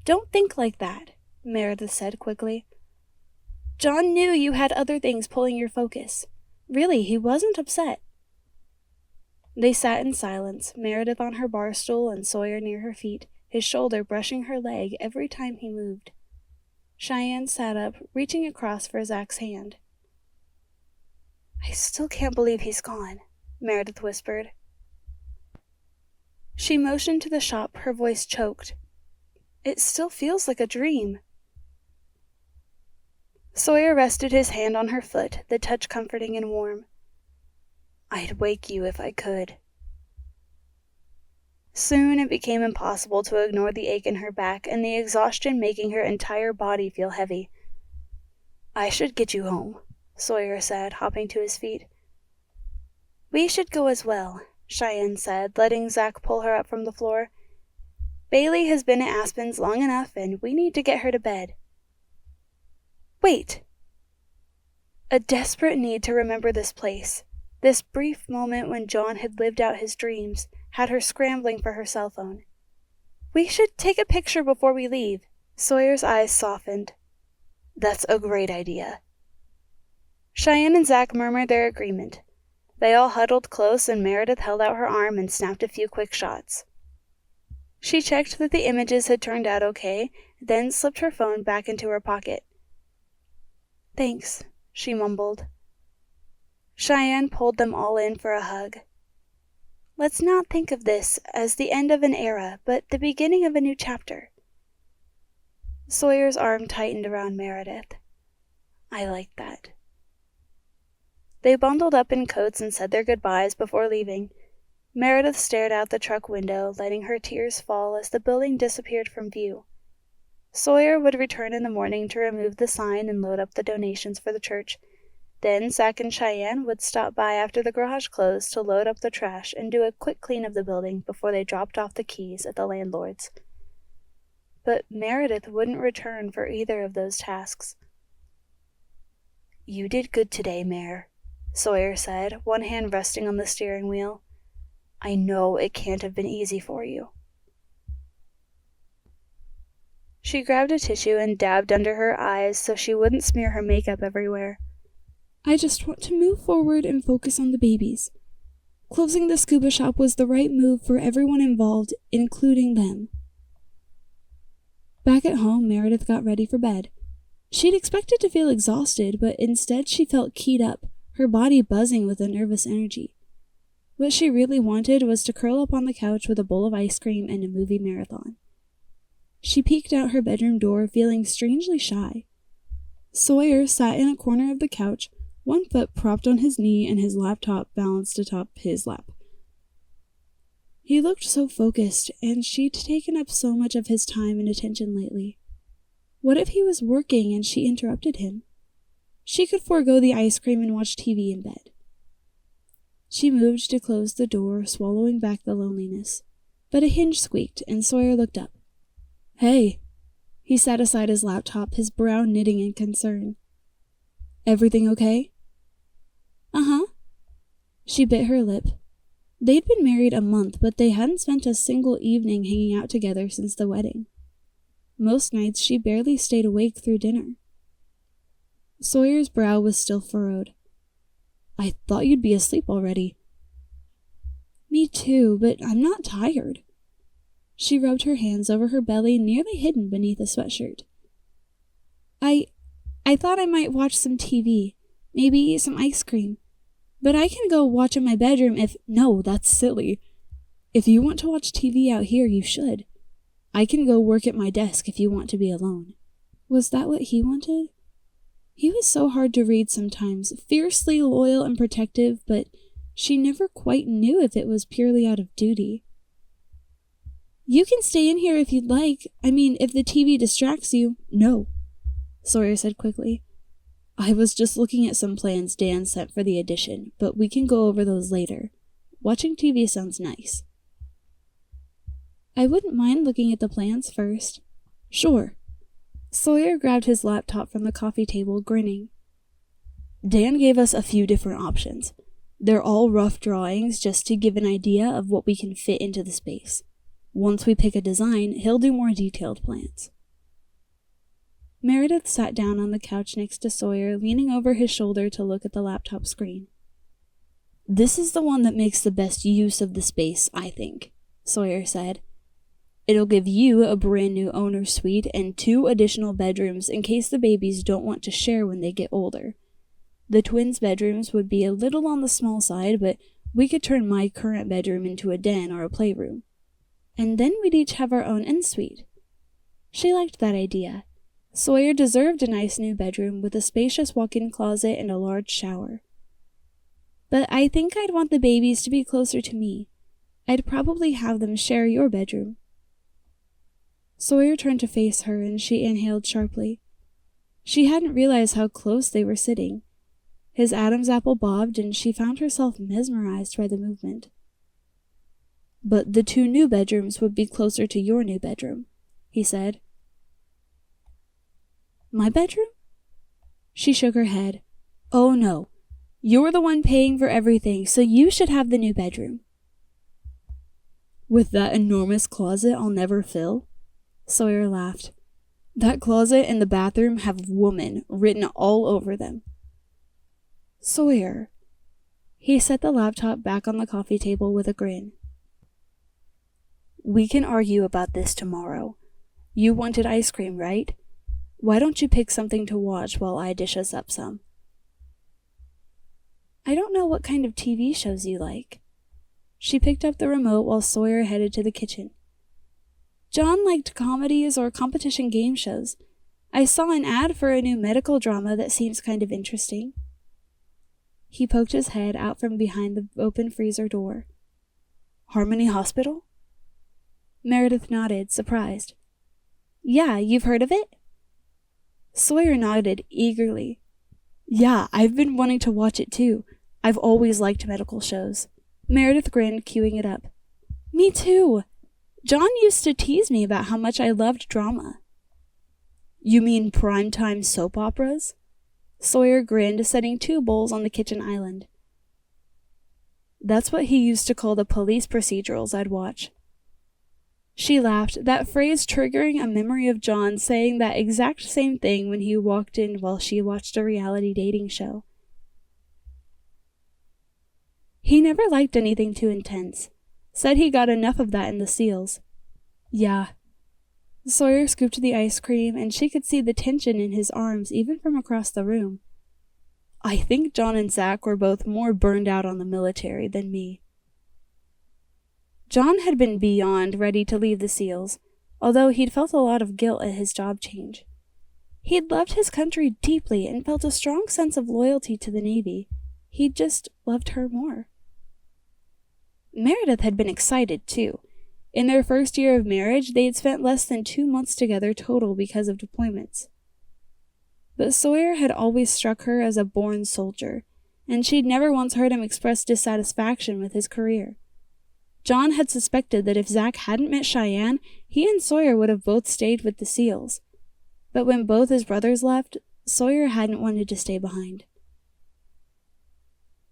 A: "Don't think like that," Meredith said quickly. "John knew you had other things pulling your focus. Really, he wasn't upset." They sat in silence, Meredith on her bar stool and Sawyer near her feet, his shoulder brushing her leg every time he moved. Cheyenne sat up, reaching across for Zach's hand. "I still can't believe he's gone," Meredith whispered. She motioned to the shop, her voice choked. "It still feels like a dream." Sawyer rested his hand on her foot, the touch comforting and warm. "I'd wake you if I could." Soon it became impossible to ignore the ache in her back and the exhaustion making her entire body feel heavy. "I should get you home," Sawyer said, hopping to his feet. "We should go as well," Cheyenne said, letting Zach pull her up from the floor. "Bailey has been at Aspen's long enough, and we need to get her to bed." "Wait!" A desperate need to remember this place, this brief moment when John had lived out his dreams, had her scrambling for her cell phone. "We should take a picture before we leave." Sawyer's eyes softened. "That's a great idea." Cheyenne and Zach murmured their agreement. They all huddled close, and Meredith held out her arm and snapped a few quick shots. She checked that the images had turned out okay, then slipped her phone back into her pocket. "Thanks," she mumbled. Cheyenne pulled them all in for a hug. "Let's not think of this as the end of an era, but the beginning of a new chapter." Sawyer's arm tightened around Meredith. "I like that." They bundled up in coats and said their goodbyes before leaving. Meredith stared out the truck window, letting her tears fall as the building disappeared from view. Sawyer would return in the morning to remove the sign and load up the donations for the church. Then Zach and Cheyenne would stop by after the garage closed to load up the trash and do a quick clean of the building before they dropped off the keys at the landlord's. But Meredith wouldn't return for either of those tasks. "You did good today, Mare," Sawyer said, one hand resting on the steering wheel. "I know it can't have been easy for you." She grabbed a tissue and dabbed under her eyes so she wouldn't smear her makeup everywhere. "I just want to move forward and focus on the babies. Closing the scuba shop was the right move for everyone involved, including them." Back at home, Meredith got ready for bed. She'd expected to feel exhausted, but instead she felt keyed up, her body buzzing with a nervous energy. What she really wanted was to curl up on the couch with a bowl of ice cream and a movie marathon. She peeked out her bedroom door, feeling strangely shy. Sawyer sat in a corner of the couch, one foot propped on his knee and his laptop balanced atop his lap. He looked so focused, and she'd taken up so much of his time and attention lately. What if he was working and she interrupted him? She could forego the ice cream and watch TV in bed. She moved to close the door, swallowing back the loneliness. But a hinge squeaked, and Sawyer looked up. "Hey." He sat aside his laptop, his brow knitting in concern. "Everything okay?" "Uh-huh." She bit her lip. They'd been married a month, but they hadn't spent a single evening hanging out together since the wedding. Most nights she barely stayed awake through dinner. Sawyer's brow was still furrowed. "I thought you'd be asleep already." "Me too, but I'm not tired." She rubbed her hands over her belly, nearly hidden beneath a sweatshirt. I thought I might watch some TV, maybe eat some ice cream. But I can go watch in my bedroom if— No, that's silly. If you want to watch TV out here, you should. I can go work at my desk if you want to be alone." Was that what he wanted? He was so hard to read sometimes, fiercely loyal and protective, but she never quite knew if it was purely out of duty. "You can stay in here if you'd like. I mean, if the TV distracts you." "No," Sawyer said quickly. "I was just looking at some plans Dan sent for the addition, but we can go over those later. Watching TV sounds nice." "I wouldn't mind looking at the plans first." "Sure." Sawyer grabbed his laptop from the coffee table, grinning. "Dan gave us a few different options. They're all rough drawings just to give an idea of what we can fit into the space. Once we pick a design, he'll do more detailed plans." Meredith sat down on the couch next to Sawyer, leaning over his shoulder to look at the laptop screen. "This is the one that makes the best use of the space, I think," Sawyer said. "It'll give you a brand new owner's suite and 2 additional bedrooms in case the babies don't want to share when they get older. The twins' bedrooms would be a little on the small side, but we could turn my current bedroom into a den or a playroom. And then we'd each have our own ensuite." She liked that idea. Sawyer deserved a nice new bedroom with a spacious walk-in closet and a large shower. "But I think I'd want the babies to be closer to me. I'd probably have them share your bedroom." Sawyer turned to face her, and she inhaled sharply. She hadn't realized how close they were sitting. His Adam's apple bobbed, and she found herself mesmerized by the movement. "But the 2 new bedrooms would be closer to your new bedroom," he said. "My bedroom?" She shook her head. "Oh no. You're the one paying for everything, so you should have the new bedroom." "With that enormous closet I'll never fill?" Sawyer laughed. "That closet and the bathroom have 'woman' written all over them." "Sawyer." He set the laptop back on the coffee table with a grin. "We can argue about this tomorrow. You wanted ice cream, right? Why don't you pick something to watch while I dish us up some?" "I don't know what kind of TV shows you like." She picked up the remote while Sawyer headed to the kitchen. "John liked comedies or competition game shows. I saw an ad for a new medical drama that seems kind of interesting." He poked his head out from behind the open freezer door. "Harmony Hospital?" Meredith nodded, surprised. Yeah, you've heard of it? Sawyer nodded eagerly. Yeah, I've been wanting to watch it too. I've always liked medical shows. Meredith grinned, queuing it up. Me too. John used to tease me about how much I loved drama. You mean primetime soap operas? Sawyer grinned, setting 2 bowls on the kitchen island. That's what he used to call the police procedurals I'd watch. She laughed, that phrase triggering a memory of John saying that exact same thing when he walked in while she watched a reality dating show. He never liked anything too intense. Said he got enough of that in the SEALs. Yeah. Sawyer scooped the ice cream, and she could see the tension in his arms even from across the room. I think John and Zach were both more burned out on the military than me. John had been beyond ready to leave the SEALs, although he'd felt a lot of guilt at his job change. He'd loved his country deeply and felt a strong sense of loyalty to the Navy. He'd just loved her more. Meredith had been excited, too. In their first year of marriage, they had spent less than 2 months together total because of deployments. But Sawyer had always struck her as a born soldier, and she'd never once heard him express dissatisfaction with his career. John had suspected that if Zach hadn't met Cheyenne, he and Sawyer would have both stayed with the SEALs. But when both his brothers left, Sawyer hadn't wanted to stay behind.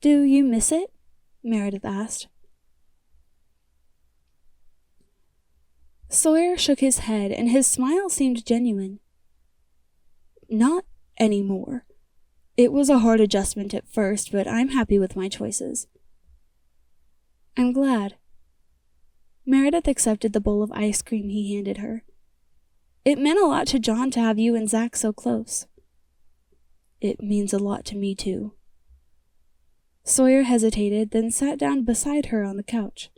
A: Do you miss it? Meredith asked. Sawyer shook his head, and his smile seemed genuine. Not anymore. It was a hard adjustment at first, but I'm happy with my choices. I'm glad. Meredith accepted the bowl of ice cream he handed her. It meant a lot to John to have you and Zach so close. It means a lot to me, too. Sawyer hesitated, then sat down beside her on the couch.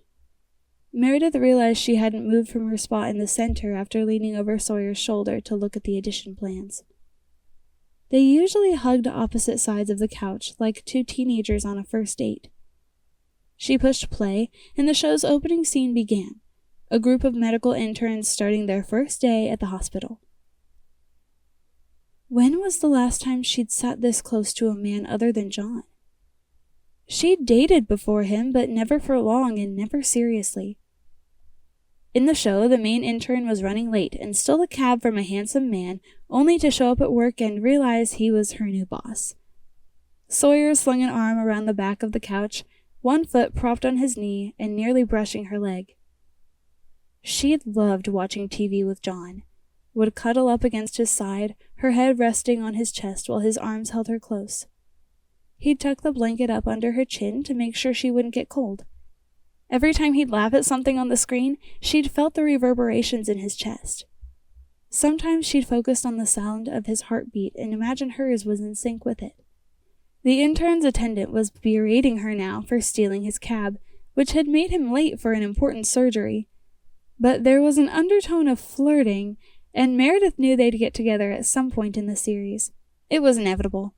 A: Meredith realized she hadn't moved from her spot in the center after leaning over Sawyer's shoulder to look at the addition plans. They usually hugged opposite sides of the couch like 2 teenagers on a first date. She pushed play, and the show's opening scene began, a group of medical interns starting their first day at the hospital. When was the last time she'd sat this close to a man other than John? She'd dated before him, but never for long and never seriously. In the show, the main intern was running late and stole a cab from a handsome man, only to show up at work and realize he was her new boss. Sawyer slung an arm around the back of the couch, 1 foot propped on his knee and nearly brushing her leg. She'd loved watching TV with John, would cuddle up against his side, her head resting on his chest while his arms held her close. He'd tuck the blanket up under her chin to make sure she wouldn't get cold. Every time he'd laugh at something on the screen, she'd felt the reverberations in his chest. Sometimes she'd focused on the sound of his heartbeat and imagined hers was in sync with it. The intern's attendant was berating her now for stealing his cab, which had made him late for an important surgery. But there was an undertone of flirting, and Meredith knew they'd get together at some point in the series. It was inevitable.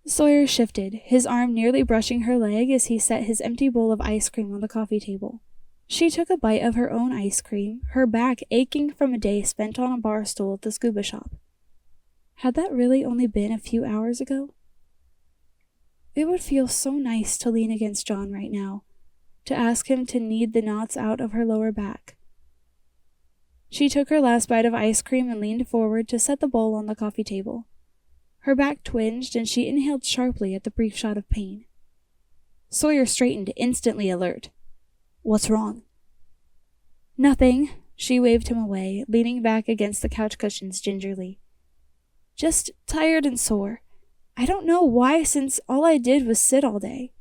A: Sawyer shifted, his arm nearly brushing her leg as he set his empty bowl of ice cream on the coffee table. She took a bite of her own ice cream, her back aching from a day spent on a bar stool at the scuba shop. Had that really only been a few hours ago? It would feel so nice to lean against John right now, to ask him to knead the knots out of her lower back. She took her last bite of ice cream and leaned forward to set the bowl on the coffee table. Her back twinged, and she inhaled sharply at the brief shot of pain. Sawyer straightened, instantly alert. What's wrong? Nothing. She waved him away, leaning back against the couch cushions gingerly. Just tired and sore. I don't know why, since all I did was sit all day.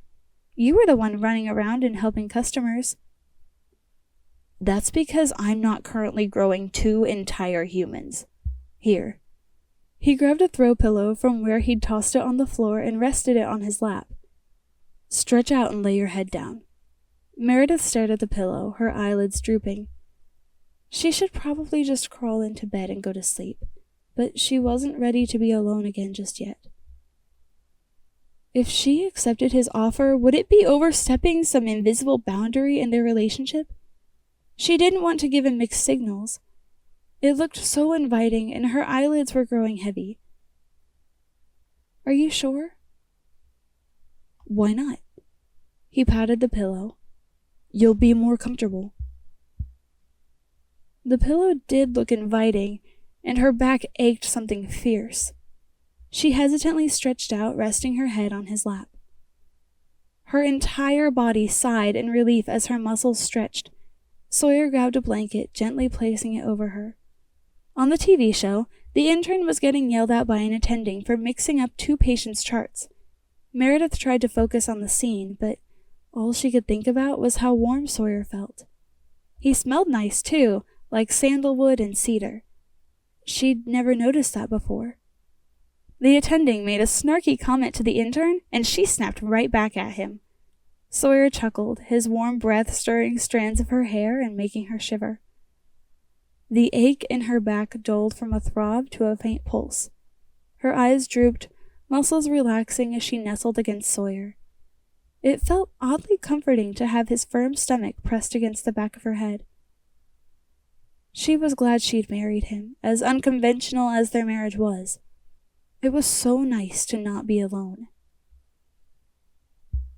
A: You were the one running around and helping customers. That's because I'm not currently growing 2 entire humans. Here. He grabbed a throw pillow from where he'd tossed it on the floor and rested it on his lap. Stretch out and lay your head down. Meredith stared at the pillow, her eyelids drooping. She should probably just crawl into bed and go to sleep, but she wasn't ready to be alone again just yet. If she accepted his offer, would it be overstepping some invisible boundary in their relationship? She didn't want to give him mixed signals. It looked so inviting, and her eyelids were growing heavy. "Are you sure?" "Why not?" He patted the pillow. "You'll be more comfortable." The pillow did look inviting, and her back ached something fierce. She hesitantly stretched out, resting her head on his lap. Her entire body sighed in relief as her muscles stretched. Sawyer grabbed a blanket, gently placing it over her. On the TV show, the intern was getting yelled at by an attending for mixing up two patients' charts. Meredith tried to focus on the scene, but all she could think about was how warm Sawyer felt. He smelled nice, too, like sandalwood and cedar. She'd never noticed that before. The attending made a snarky comment to the intern, and she snapped right back at him. Sawyer chuckled, his warm breath stirring strands of her hair and making her shiver. The ache in her back dulled from a throb to a faint pulse. Her eyes drooped, muscles relaxing as she nestled against Sawyer. It felt oddly comforting to have his firm stomach pressed against the back of her head. She was glad she'd married him, as unconventional as their marriage was. It was so nice to not be alone.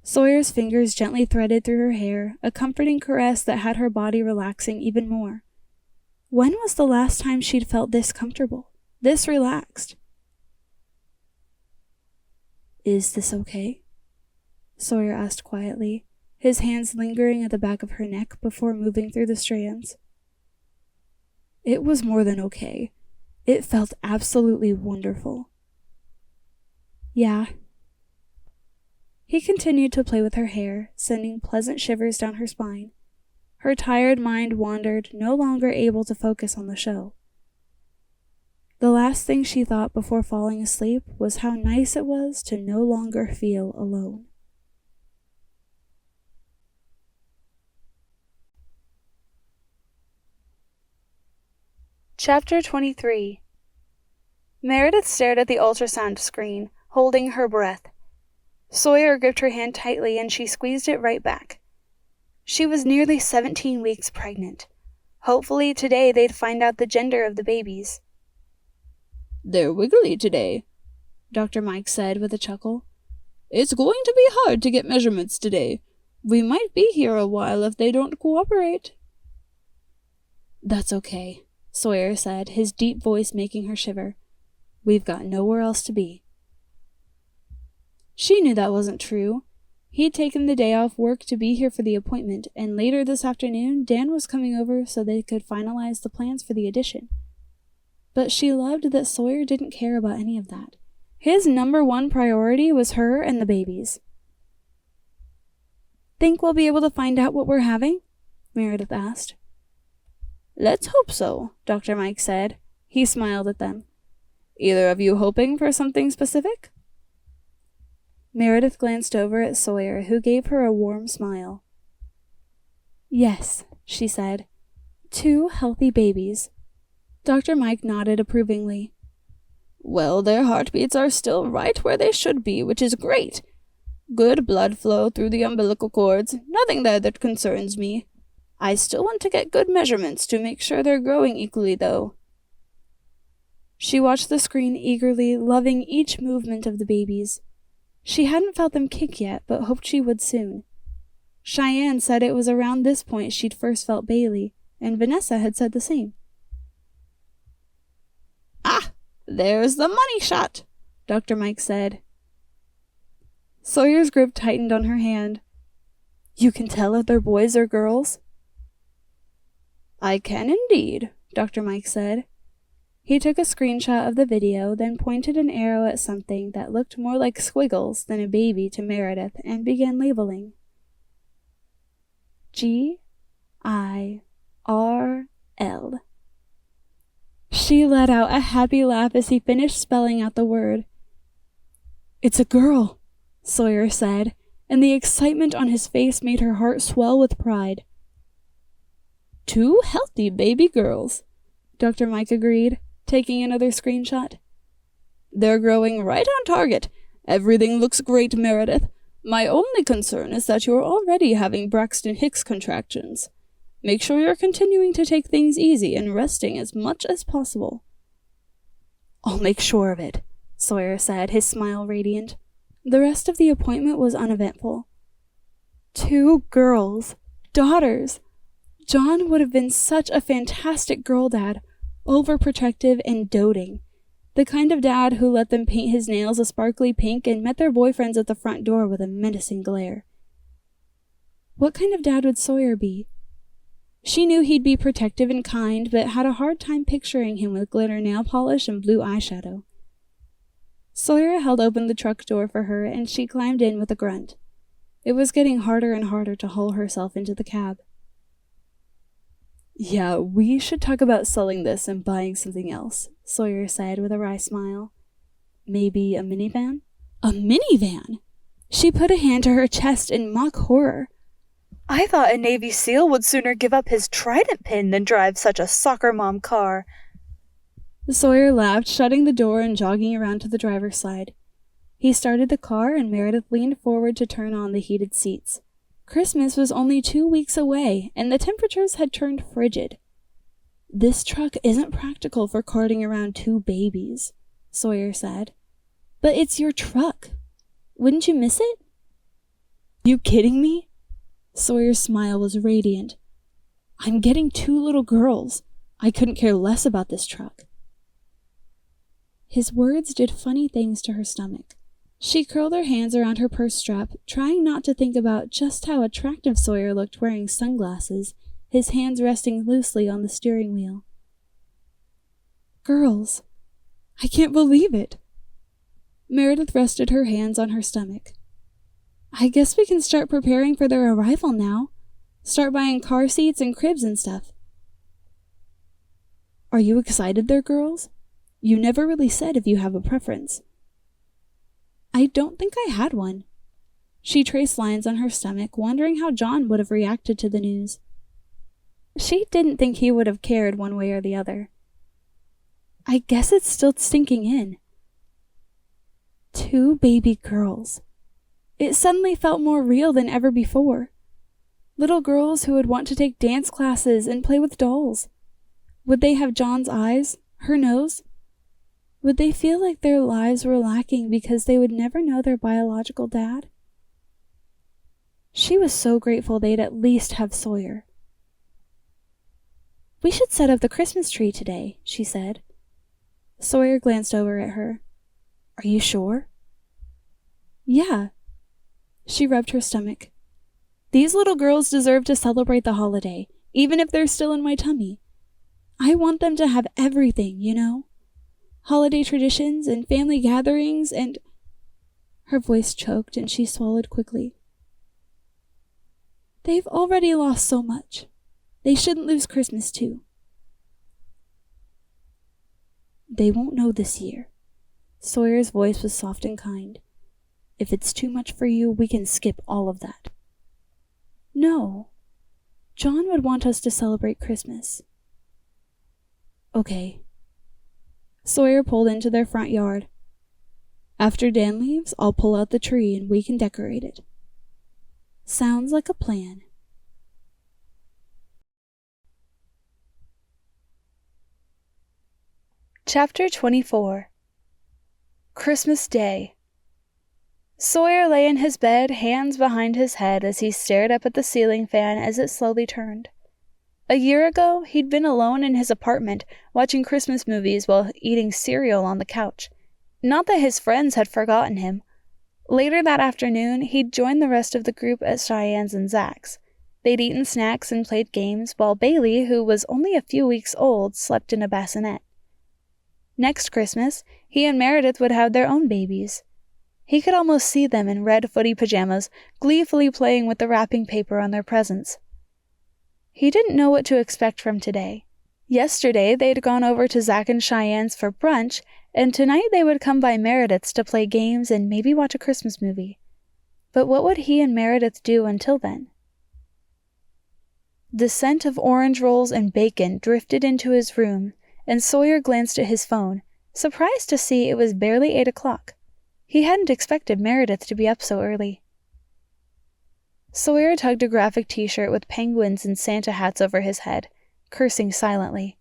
A: Sawyer's fingers gently threaded through her hair, a comforting caress that had her body relaxing even more. When was the last time she'd felt this comfortable, this relaxed? "Is this okay?" Sawyer asked quietly, his hands lingering at the back of her neck before moving through the strands. It was more than okay. It felt absolutely wonderful. "Yeah." He continued to play with her hair, sending pleasant shivers down her spine. Her tired mind wandered, no longer able to focus on the show. The last thing she thought before falling asleep was how nice it was to no longer feel alone. Chapter 23. Meredith stared at the ultrasound screen, holding her breath. Sawyer gripped her hand tightly and she squeezed it right back. She was nearly 17 weeks pregnant. Hopefully today they'd find out the gender of the babies.
C: "They're wiggly today," Dr. Mike said with a chuckle. "It's going to be hard to get measurements today. We might be here a while if they don't cooperate." "That's okay," Sawyer said, his deep voice making her shiver. "We've got nowhere else to be." She knew that wasn't true. He'd taken the day off work to be here for the appointment, and later this afternoon Dan was coming over so they could finalize the plans for the addition. But she loved that Sawyer didn't care about any of that. His number one priority was her and the babies. "Think we'll be able to find out what we're having?" Meredith asked. "Let's hope so," Dr. Mike said. He smiled at them. "Either of you hoping for something specific?" Meredith glanced over at Sawyer, who gave her a warm smile. "Yes," she said. "2 healthy babies." Dr. Mike nodded approvingly. "Well, their heartbeats are still right where they should be, which is great. Good blood flow through the umbilical cords, nothing there that concerns me. I still want to get good measurements to make sure they're growing equally, though." She watched the screen eagerly, loving each movement of the babies. She hadn't felt them kick yet, but hoped she would soon. Cheyenne said it was around this point she'd first felt Bailey, and Vanessa had said the same. "Ah, there's the money shot," Dr. Mike said. Sawyer's grip tightened on her hand. "You can tell if they're boys or girls?" "I can indeed," Dr. Mike said. He took a screenshot of the video, then pointed an arrow at something that looked more like squiggles than a baby to Meredith and began labeling. G-I-R-L. She let out a happy laugh as he finished spelling out the word. "It's a girl," Sawyer said, and the excitement on his face made her heart swell with pride. "2 healthy baby girls," Dr. Mike agreed, taking another screenshot. "They're growing right on target. Everything looks great, Meredith. My only concern is that you're already having Braxton Hicks contractions. Make sure you're continuing to take things easy and resting as much as possible." "I'll make sure of it," Sawyer said, his smile radiant. The rest of the appointment was uneventful. 2 girls. Daughters. John would have been such a fantastic girl dad, overprotective and doting. The kind of dad who let them paint his nails a sparkly pink and met their boyfriends at the front door with a menacing glare. What kind of dad would Sawyer be? She knew he'd be protective and kind, but had a hard time picturing him with glitter nail polish and blue eyeshadow. Sawyer held open the truck door for her, and she climbed in with a grunt. It was getting harder and harder to haul herself into the cab. "Yeah, we should talk about selling this and buying something else," Sawyer said with a wry smile. "Maybe a minivan?" "A minivan?" She put a hand to her chest in mock horror. "I thought a Navy SEAL would sooner give up his trident pin than drive such a soccer mom car." Sawyer laughed, shutting the door and jogging around to the driver's side. He started the car, and Meredith leaned forward to turn on the heated seats. Christmas was only 2 weeks away, and the temperatures had turned frigid. "This truck isn't practical for carting around 2 babies," Sawyer said. "But it's your truck. Wouldn't you miss it?" "You kidding me?" Sawyer's smile was radiant. "I'm getting 2 little girls. I couldn't care less about this truck." His words did funny things to her stomach. She curled her hands around her purse strap, trying not to think about just how attractive Sawyer looked wearing sunglasses, his hands resting loosely on the steering wheel. "Girls, I can't believe it." Meredith rested her hands on her stomach. "I guess we can start preparing for their arrival now. Start buying car seats and cribs and stuff." "Are you excited they're girls? You never really said if you have a preference." "I don't think I had one." She traced lines on her stomach, wondering how John would have reacted to the news. She didn't think he would have cared one way or the other. "I guess it's still sinking in." 2 baby girls. It suddenly felt more real than ever before. Little girls who would want to take dance classes and play with dolls. Would they have John's eyes, her nose? Would they feel like their lives were lacking because they would never know their biological dad? She was so grateful they'd at least have Sawyer. "We should set up the Christmas tree today," she said. Sawyer glanced over at her. "Are you sure?" "Yeah." She rubbed her stomach. "These little girls deserve to celebrate the holiday, even if they're still in my tummy. I want them to have everything, you know? Holiday traditions and family gatherings and—" Her voice choked and she swallowed quickly. "They've already lost so much. They shouldn't lose Christmas too." "They won't know this year." Sawyer's voice was soft and kind. "If it's too much for you, we can skip all of that." "No. John would want us to celebrate Christmas." "Okay." Sawyer pulled into their front yard. "After Dan leaves, I'll pull out the tree and we can decorate it." "Sounds like a plan." Chapter 24. Christmas Day. Sawyer lay in his bed, hands behind his head, as he stared up at the ceiling fan as it slowly turned. A year ago, he'd been alone in his apartment, watching Christmas movies while eating cereal on the couch. Not that his friends had forgotten him. Later that afternoon, he'd joined the rest of the group at Cheyenne's and Zach's. They'd eaten snacks and played games, while Bailey, who was only a few weeks old, slept in a bassinet. Next Christmas, he and Meredith would have their own babies. He could almost see them in red footy pajamas, gleefully playing with the wrapping paper on their presents. He didn't know what to expect from today. Yesterday, they'd gone over to Zach and Cheyenne's for brunch, and tonight they would come by Meredith's to play games and maybe watch a Christmas movie. But what would he and Meredith do until then? The scent of orange rolls and bacon drifted into his room, and Sawyer glanced at his phone, surprised to see it was barely 8 o'clock. He hadn't expected Meredith to be up so early.
A: Sawyer tugged a graphic t-shirt with penguins and Santa hats over his head, cursing silently.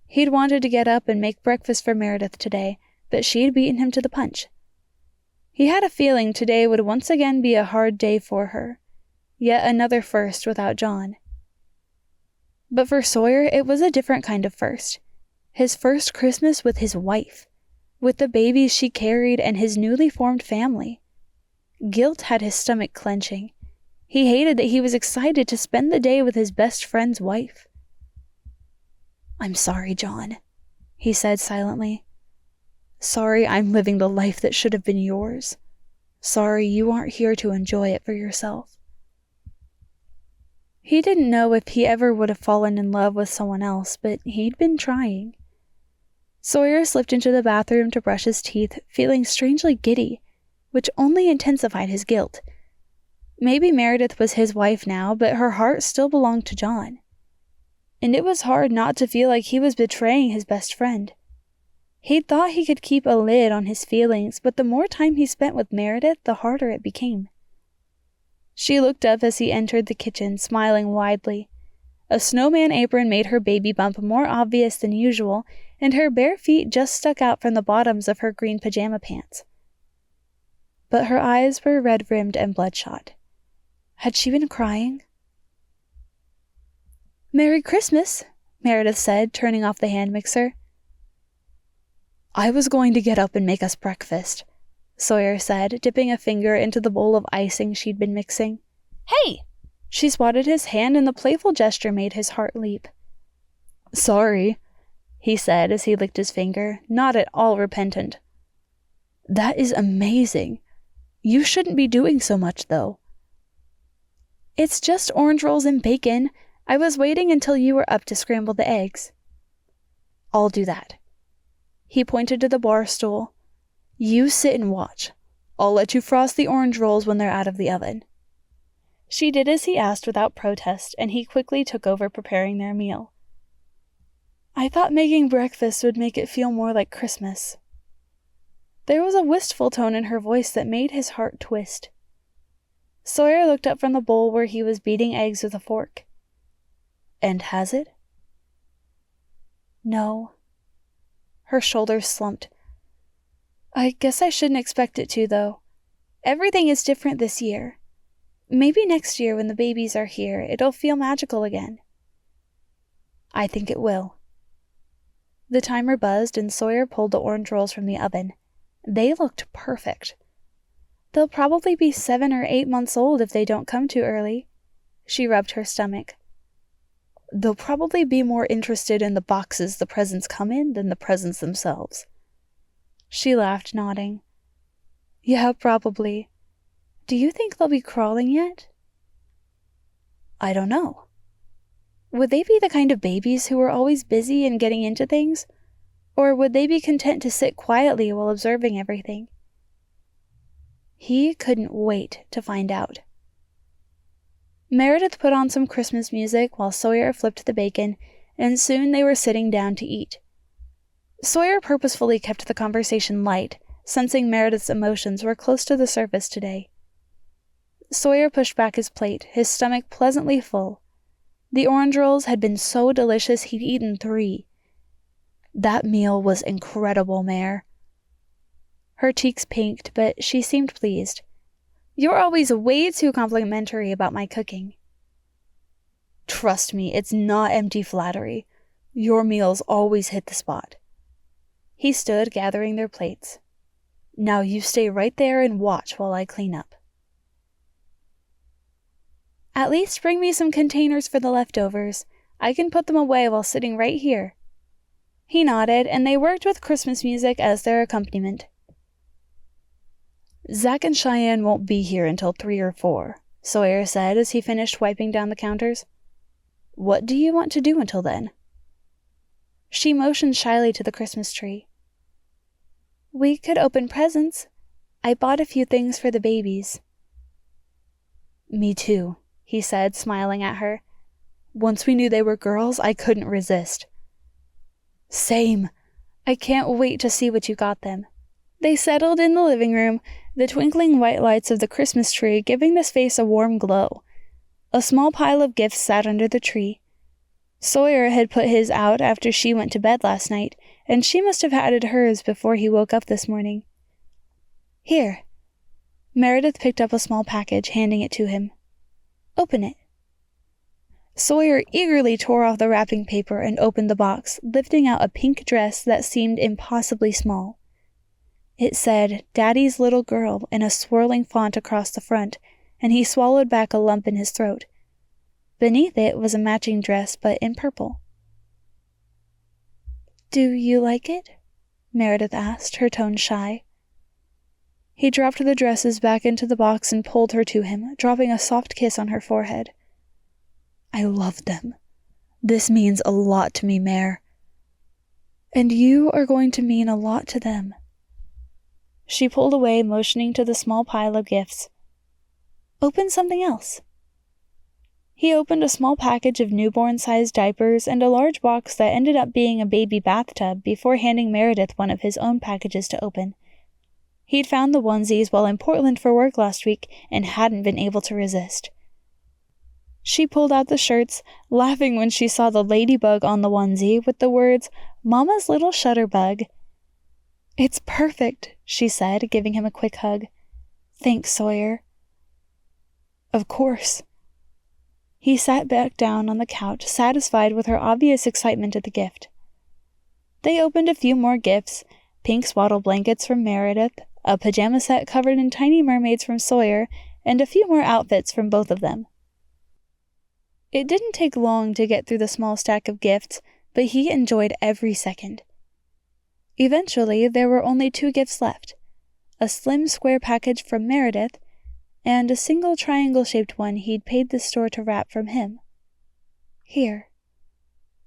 A: He'd wanted to get up and make breakfast for Meredith today, but she had beaten him to the punch. He had a feeling today would once again be a hard day for her, yet another first without John. But for Sawyer, it was a different kind of first. His first Christmas with his wife, with the babies she carried and his newly formed family. Guilt had his stomach clenching. He hated that he was excited to spend the day with his best friend's wife. "I'm sorry, John," he said silently. "Sorry I'm living the life that should have been yours. Sorry you aren't here to enjoy it for yourself." He didn't know if he ever would have fallen in love with someone else, but he'd been trying. Sawyer slipped into the bathroom to brush his teeth, feeling strangely giddy, which only intensified his guilt. Maybe Meredith was his wife now, but her heart still belonged to John. And it was hard not to feel like he was betraying his best friend. He'd thought he could keep a lid on his feelings, but the more time he spent with Meredith, the harder it became. She looked up as he entered the kitchen, smiling widely. A snowman apron made her baby bump more obvious than usual, and her bare feet just stuck out from the bottoms of her green pajama pants. But her eyes were red-rimmed and bloodshot. Had she been crying? "Merry Christmas," Meredith said, turning off the hand mixer. "I was going to get up and make us breakfast," Sawyer said, dipping a finger into the bowl of icing she'd been mixing. "Hey!" She swatted his hand, and the playful gesture made his heart leap. "Sorry," he said as he licked his finger, not at all repentant. "That is amazing. You shouldn't be doing so much, though." "It's just orange rolls and bacon. I was waiting until you were up to scramble the eggs." "I'll do that." He pointed to the bar stool. "You sit and watch. I'll let you frost the orange rolls when they're out of the oven." She did as he asked without protest, and he quickly took over preparing their meal. "I thought making breakfast would make it feel more like Christmas." There was a wistful tone in her voice that made his heart twist. Sawyer looked up from the bowl where he was beating eggs with a fork. "And has it?" "No." Her shoulders slumped. "I guess I shouldn't expect it to, though. Everything is different this year. Maybe next year when the babies are here, it'll feel magical again." "I think it will." The timer buzzed and Sawyer pulled the orange rolls from the oven. They looked perfect. "They'll probably be 7 or 8 months old if they don't come too early." She rubbed her stomach. "They'll probably be more interested in the boxes the presents come in than the presents themselves." She laughed, nodding. "Yeah, probably. Do you think they'll be crawling yet?" "I don't know." Would they be the kind of babies who were always busy and getting into things? Or would they be content to sit quietly while observing everything? He couldn't wait to find out. Meredith put on some Christmas music while Sawyer flipped the bacon, and soon they were sitting down to eat. Sawyer purposefully kept the conversation light, sensing Meredith's emotions were close to the surface today. Sawyer pushed back his plate, his stomach pleasantly full. The orange rolls had been so delicious he'd eaten 3. "That meal was incredible, Mare." Her cheeks pinked, but she seemed pleased. "You're always way too complimentary about my cooking." "Trust me, it's not empty flattery. Your meals always hit the spot." He stood gathering their plates. "Now you stay right there and watch while I clean up." "At least bring me some containers for the leftovers. I can put them away while sitting right here." He nodded, and they worked with Christmas music as their accompaniment. "Zach and Cheyenne won't be here until 3 or 4, Sawyer said as he finished wiping down the counters. "What do you want to do until then?" She motioned shyly to the Christmas tree. "We could open presents. I bought a few things for the babies." "Me too," he said, smiling at her. "Once we knew they were girls, I couldn't resist." "Same. I can't wait to see what you got them." They settled in the living room, the twinkling white lights of the Christmas tree giving the space a warm glow. A small pile of gifts sat under the tree. Sawyer had put his out after she went to bed last night, and she must have added hers before he woke up this morning. Here. Meredith picked up a small package, handing it to him. Open it. Sawyer eagerly tore off the wrapping paper and opened the box, lifting out a pink dress that seemed impossibly small. It said, "Daddy's Little Girl," in a swirling font across the front, and he swallowed back a lump in his throat. Beneath it was a matching dress, but in purple. "Do you like it?" Meredith asked, her tone shy. He dropped the dresses back into the box and pulled her to him, dropping a soft kiss on her forehead. "I love them. This means a lot to me, Mare. And you are going to mean a lot to them." She pulled away, motioning to the small pile of gifts. "Open something else." He opened a small package of newborn-sized diapers and a large box that ended up being a baby bathtub before handing Meredith one of his own packages to open. He'd found the onesies while in Portland for work last week and hadn't been able to resist. She pulled out the shirts, laughing when she saw the ladybug on the onesie with the words, "Mama's Little Shutterbug." "It's perfect," she said, giving him a quick hug. "Thanks, Sawyer." "Of course." He sat back down on the couch, satisfied with her obvious excitement at the gift. They opened a few more gifts, pink swaddle blankets from Meredith, a pajama set covered in tiny mermaids from Sawyer, and a few more outfits from both of them. It didn't take long to get through the small stack of gifts, but he enjoyed every second. Eventually, there were only 2 gifts left, a slim square package from Meredith, and a single triangle-shaped one he'd paid the store to wrap from him. "Here."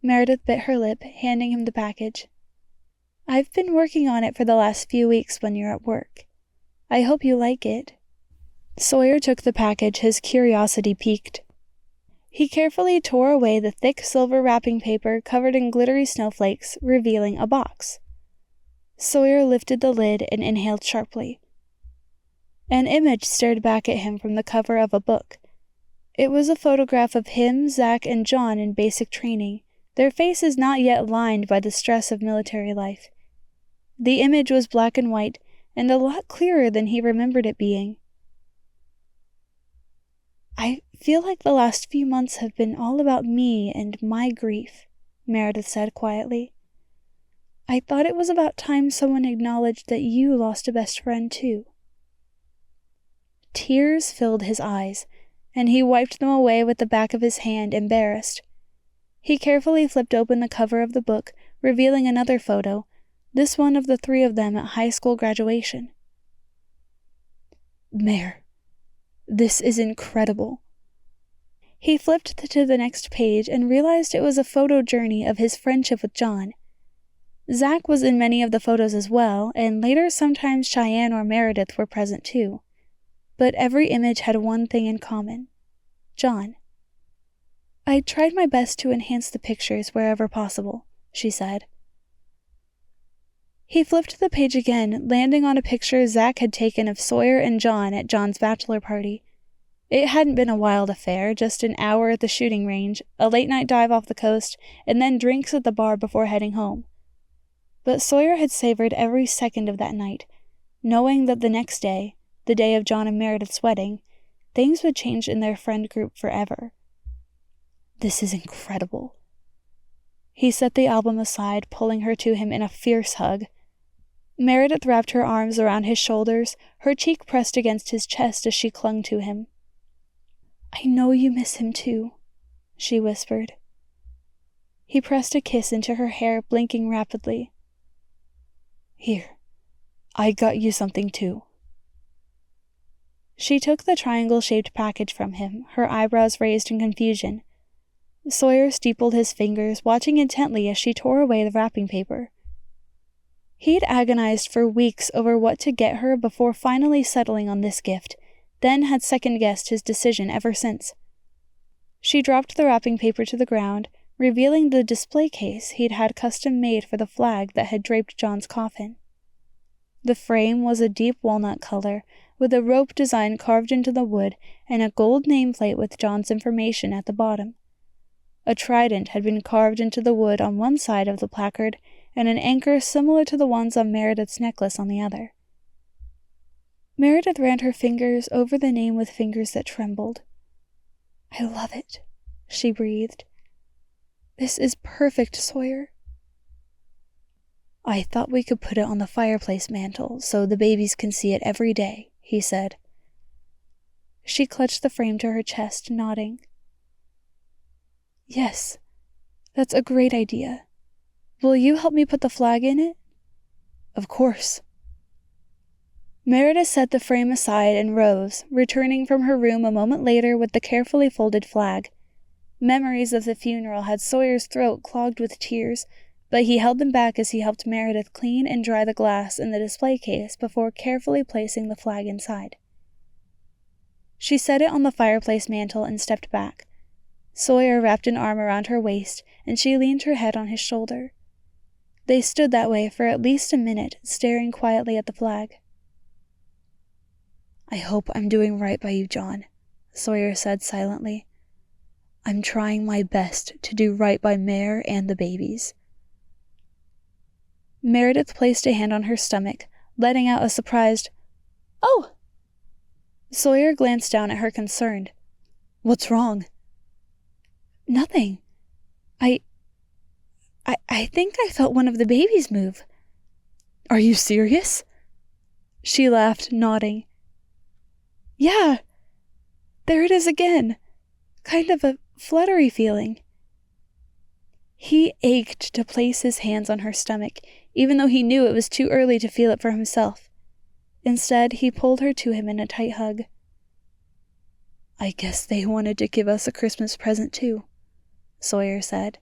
A: Meredith bit her lip, handing him the package. "I've been working on it for the last few weeks when you're at work. I hope you like it." Sawyer took the package, his curiosity piqued. He carefully tore away the thick silver wrapping paper covered in glittery snowflakes, revealing a box. Sawyer lifted the lid and inhaled sharply. An image stared back at him from the cover of a book. It was a photograph of him, Zach, and John in basic training, their faces not yet lined by the stress of military life. The image was black and white, and a lot clearer than he remembered it being. "I feel like the last few months have been all about me and my grief," Meredith said quietly. "I thought it was about time someone acknowledged that you lost a best friend too." Tears filled his eyes, and he wiped them away with the back of his hand, embarrassed. He carefully flipped open the cover of the book, revealing another photo, this one of the 3 of them at high school graduation. "Mare, this is incredible." He flipped to the next page and realized it was a photo journey of his friendship with John. Zach was in many of the photos as well, and later sometimes Cheyenne or Meredith were present too. But every image had one thing in common: John. "I tried my best to enhance the pictures wherever possible," she said. He flipped the page again, landing on a picture Zach had taken of Sawyer and John at John's bachelor party. It hadn't been a wild affair, just an hour at the shooting range, a late-night dive off the coast, and then drinks at the bar before heading home. But Sawyer had savored every second of that night, knowing that the next day, the day of John and Meredith's wedding, things would change in their friend group forever. "This is incredible." He set the album aside, pulling her to him in a fierce hug. Meredith wrapped her arms around his shoulders, her cheek pressed against his chest as she clung to him. "I know you miss him too," she whispered. He pressed a kiss into her hair, blinking rapidly. "Here, I got you something too." She took the triangle-shaped package from him, her eyebrows raised in confusion. Sawyer steepled his fingers, watching intently as she tore away the wrapping paper. He'd agonized for weeks over what to get her before finally settling on this gift, then had second-guessed his decision ever since. She dropped the wrapping paper to the ground, revealing the display case he'd had custom-made for the flag that had draped John's coffin.
C: The frame was a deep walnut color, with a rope design carved into the wood and a gold nameplate with John's information at the bottom. A trident had been carved into the wood on one side of the placard, and an anchor similar to the ones on Meredith's necklace on the other. Meredith ran her fingers over the name with fingers that trembled. "I love it," she breathed. "This is perfect, Sawyer." "I thought we could put it on the fireplace mantel so the babies can see it every day," he said. She clutched the frame to her chest, nodding. "Yes, that's a great idea. Will you help me put the flag in it?" "Of course." Meredith set the frame aside and rose, returning from her room a moment later with the carefully folded flag. Memories of the funeral had Sawyer's throat clogged with tears, but he held them back as he helped Meredith clean and dry the glass in the display case before carefully placing the flag inside. She set it on the fireplace mantel and stepped back. Sawyer wrapped an arm around her waist, and she leaned her head on his shoulder. They stood that way for at least a minute, staring quietly at the flag. "I hope I'm doing right by you, John," Sawyer said silently. "I'm trying my best to do right by Mare and the babies." Meredith placed a hand on her stomach, letting out a surprised, "Oh!" Sawyer glanced down at her concerned. "What's wrong?" "Nothing. I think I felt one of the babies move." "Are you serious?" She laughed, nodding. "Yeah, there it is again. Kind of a fluttery feeling." He ached to place his hands on her stomach, even though he knew it was too early to feel it for himself. Instead, he pulled her to him in a tight hug. "I guess they wanted to give us a Christmas present too," Sawyer said.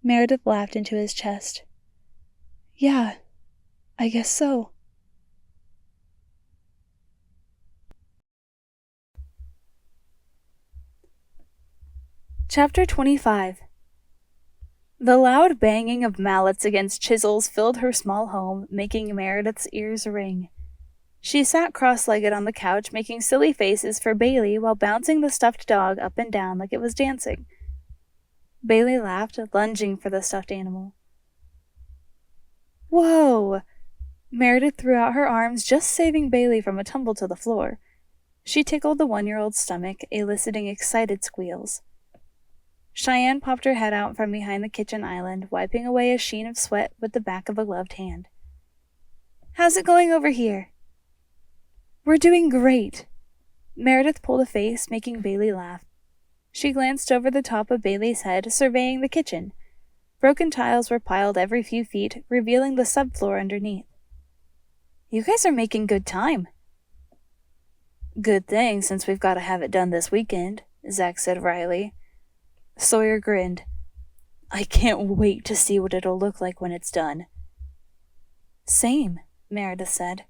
C: Meredith laughed into his chest. "Yeah, I guess so." Chapter 25. The loud banging of mallets against chisels filled her small home, making Meredith's ears ring. She sat cross-legged on the couch, making silly faces for Bailey while bouncing the stuffed dog up and down like it was dancing. Bailey laughed, lunging for the stuffed animal. "Whoa!" Meredith threw out her arms, just saving Bailey from a tumble to the floor. She tickled the 1-year-old's stomach, eliciting excited squeals. Cheyenne popped her head out from behind the kitchen island, wiping away a sheen of sweat with the back of a gloved hand. "How's it going over here?" "We're doing great." Meredith pulled a face, making Bailey laugh. She glanced over the top of Bailey's head, surveying the kitchen. Broken tiles were piled every few feet, revealing the subfloor underneath. "You guys are making good time." "Good thing, since we've got to have it done this weekend," Zach said wryly. Sawyer grinned. "I can't wait to see what it'll look like when it's done." "Same," Meredith said.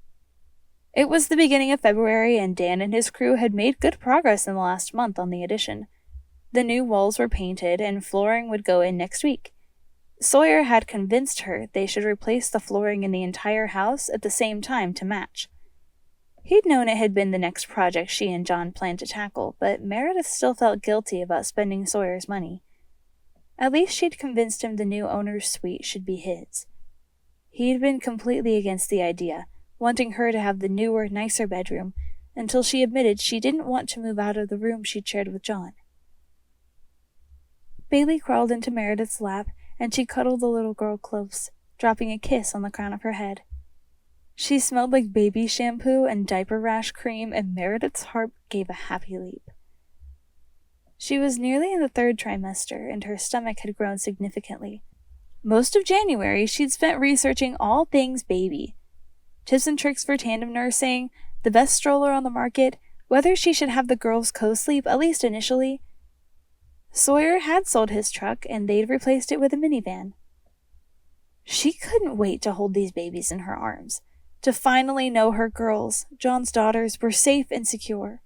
C: It was the beginning of February, and Dan and his crew had made good progress in the last month on the addition. The new walls were painted, and flooring would go in next week. Sawyer had convinced her they should replace the flooring in the entire house at the same time to match. He'd known it had been the next project she and John planned to tackle, but Meredith still felt guilty about spending Sawyer's money. At least she'd convinced him the new owner's suite should be his. He'd been completely against the idea, wanting her to have the newer, nicer bedroom, until she admitted she didn't want to move out of the room she'd shared with John. Bailey crawled into Meredith's lap, and she cuddled the little girl close, dropping a kiss on the crown of her head. She smelled like baby shampoo and diaper rash cream, and Meredith's heart gave a happy leap. She was nearly in the 3rd trimester, and her stomach had grown significantly. Most of January, she'd spent researching all things baby. Tips and tricks for tandem nursing, the best stroller on the market, whether she should have the girls co-sleep, at least initially. Sawyer had sold his truck, and they'd replaced it with a minivan. She couldn't wait to hold these babies in her arms, to finally know her girls, John's daughters, were safe and secure.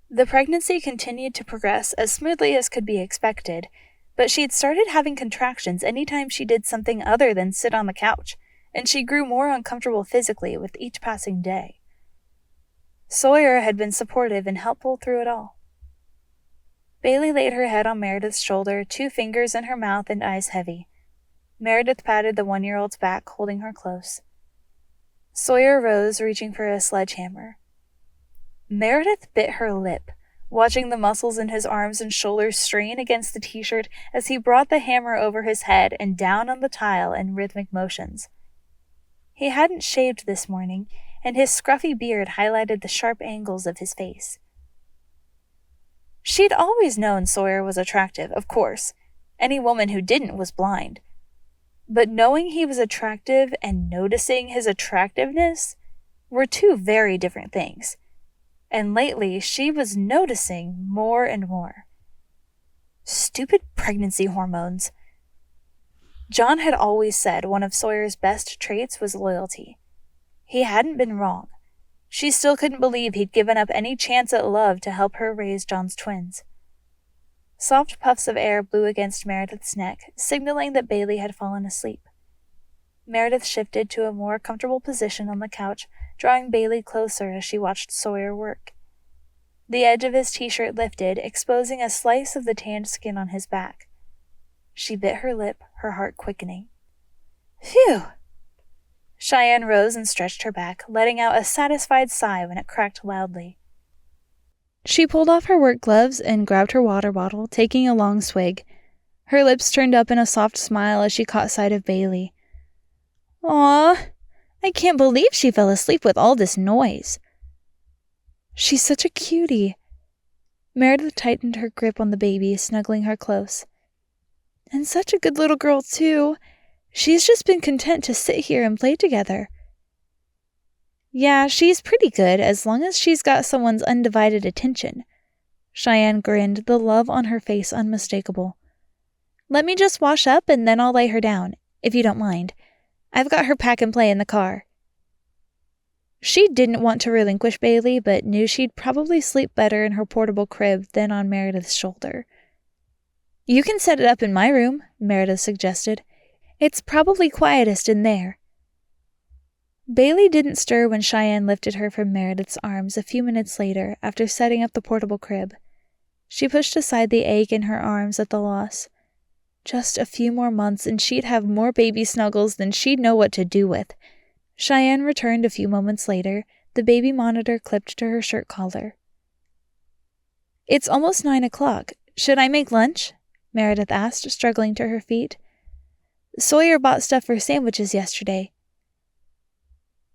C: The pregnancy continued to progress as smoothly as could be expected, but she'd started having contractions anytime she did something other than sit on the couch,
A: and she grew more uncomfortable physically with each passing day. Sawyer had been supportive and helpful through it all. Bailey laid her head on Meredith's shoulder, 2 fingers in her mouth and eyes heavy. Meredith patted the 1-year-old's back, holding her close. Sawyer rose, reaching for a sledgehammer. Meredith bit her lip, watching the muscles in his arms and shoulders strain against the t-shirt as he brought the hammer over his head and down on the tile in rhythmic motions. He hadn't shaved this morning, and his scruffy beard highlighted the sharp angles of his face. She'd always known Sawyer was attractive, of course. Any woman who didn't was blind. But knowing he was attractive and noticing his attractiveness were 2 very different things. And lately, she was noticing more and more. Stupid pregnancy hormones. John had always said one of Sawyer's best traits was loyalty. He hadn't been wrong. She still couldn't believe he'd given up any chance at love to help her raise John's twins. Soft puffs of air blew against Meredith's neck, signaling that Bailey had fallen asleep. Meredith shifted to a more comfortable position on the couch, drawing Bailey closer as she watched Sawyer work. The edge of his t-shirt lifted, exposing a slice of the tanned skin on his back. She bit her lip, her heart quickening. Phew! Cheyenne rose and stretched her back, letting out a satisfied sigh when it cracked loudly.
C: She pulled off her work gloves and grabbed her water bottle, taking a long swig. Her lips turned up in a soft smile as she caught sight of Bailey. Aw, I can't believe she fell asleep with all this noise. She's such a cutie. Meredith tightened her grip on the baby, snuggling her close. And such a good little girl, too. She's just been content to sit here and play together. Yeah, she's pretty good as long as she's got someone's undivided attention. Cheyenne grinned, the love on her face unmistakable. Let me just wash up and then I'll lay her down, if you don't mind. I've got her pack and play in the car. She didn't want to relinquish Bailey, but knew she'd probably sleep better in her portable crib than on Meredith's shoulder. You can set it up in my room, Meredith suggested. It's probably quietest in there. Bailey didn't stir when Cheyenne lifted her from Meredith's arms a few minutes later after setting up the portable crib. She pushed aside the ache in her arms at the loss. Just a few more months and she'd have more baby snuggles than she'd know what to do with. Cheyenne returned a few moments later, the baby monitor clipped to her shirt collar. It's almost 9 o'clock. Should I make lunch? Meredith asked, struggling to her feet. Sawyer bought stuff for sandwiches yesterday.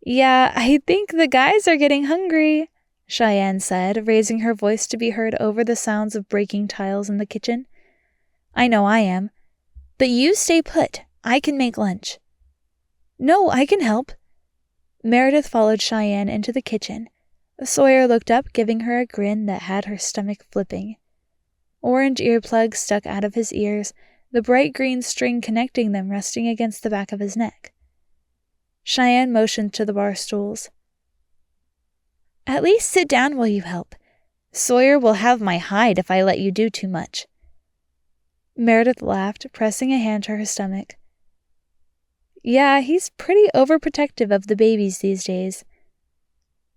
C: Yeah, I think the guys are getting hungry, Cheyenne said, raising her voice to be heard over the sounds of breaking tiles in the kitchen. I know I am. But you stay put. I can make lunch. No, I can help. Meredith followed Cheyenne into the kitchen. Sawyer looked up, giving her a grin that had her stomach flipping. Orange earplugs stuck out of his ears, the bright green string connecting them resting against the back of his neck. Cheyenne motioned to the bar stools. At least sit down while you help. Sawyer will have my hide if I let you do too much. Meredith laughed, pressing a hand to her stomach. Yeah, he's pretty overprotective of the babies these days.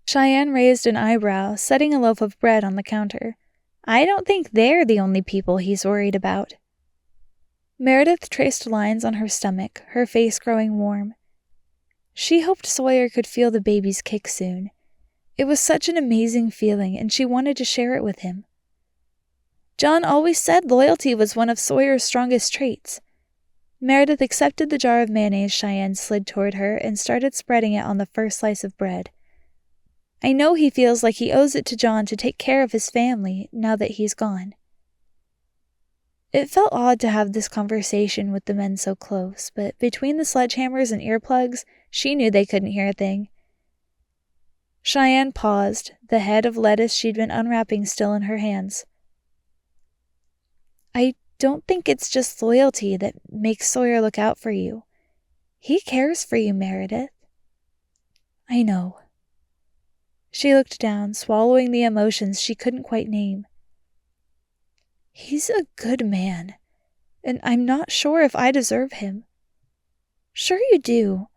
C: Cheyenne raised an eyebrow, setting a loaf of bread on the counter. I don't think they're the only people he's worried about. Meredith traced lines on her stomach, her face growing warm. She hoped Sawyer could feel the baby's kick soon. It was such an amazing feeling, and she wanted to share it with him. John always said loyalty was one of Sawyer's strongest traits. Meredith accepted the jar of mayonnaise Cheyenne slid toward her and started spreading it on the first slice of bread. I know he feels like he owes it to John to take care of his family now that he's gone. It felt odd to have this conversation with the men so close, but between the sledgehammers and earplugs, she knew they couldn't hear a thing. Cheyenne paused, the head of lettuce she'd been unwrapping still in her hands. I don't think it's just loyalty that makes Sawyer look out for you. He cares for you, Meredith. I know. She looked down, swallowing the emotions she couldn't quite name. He's a good man, and I'm not sure if I deserve him. Sure you do.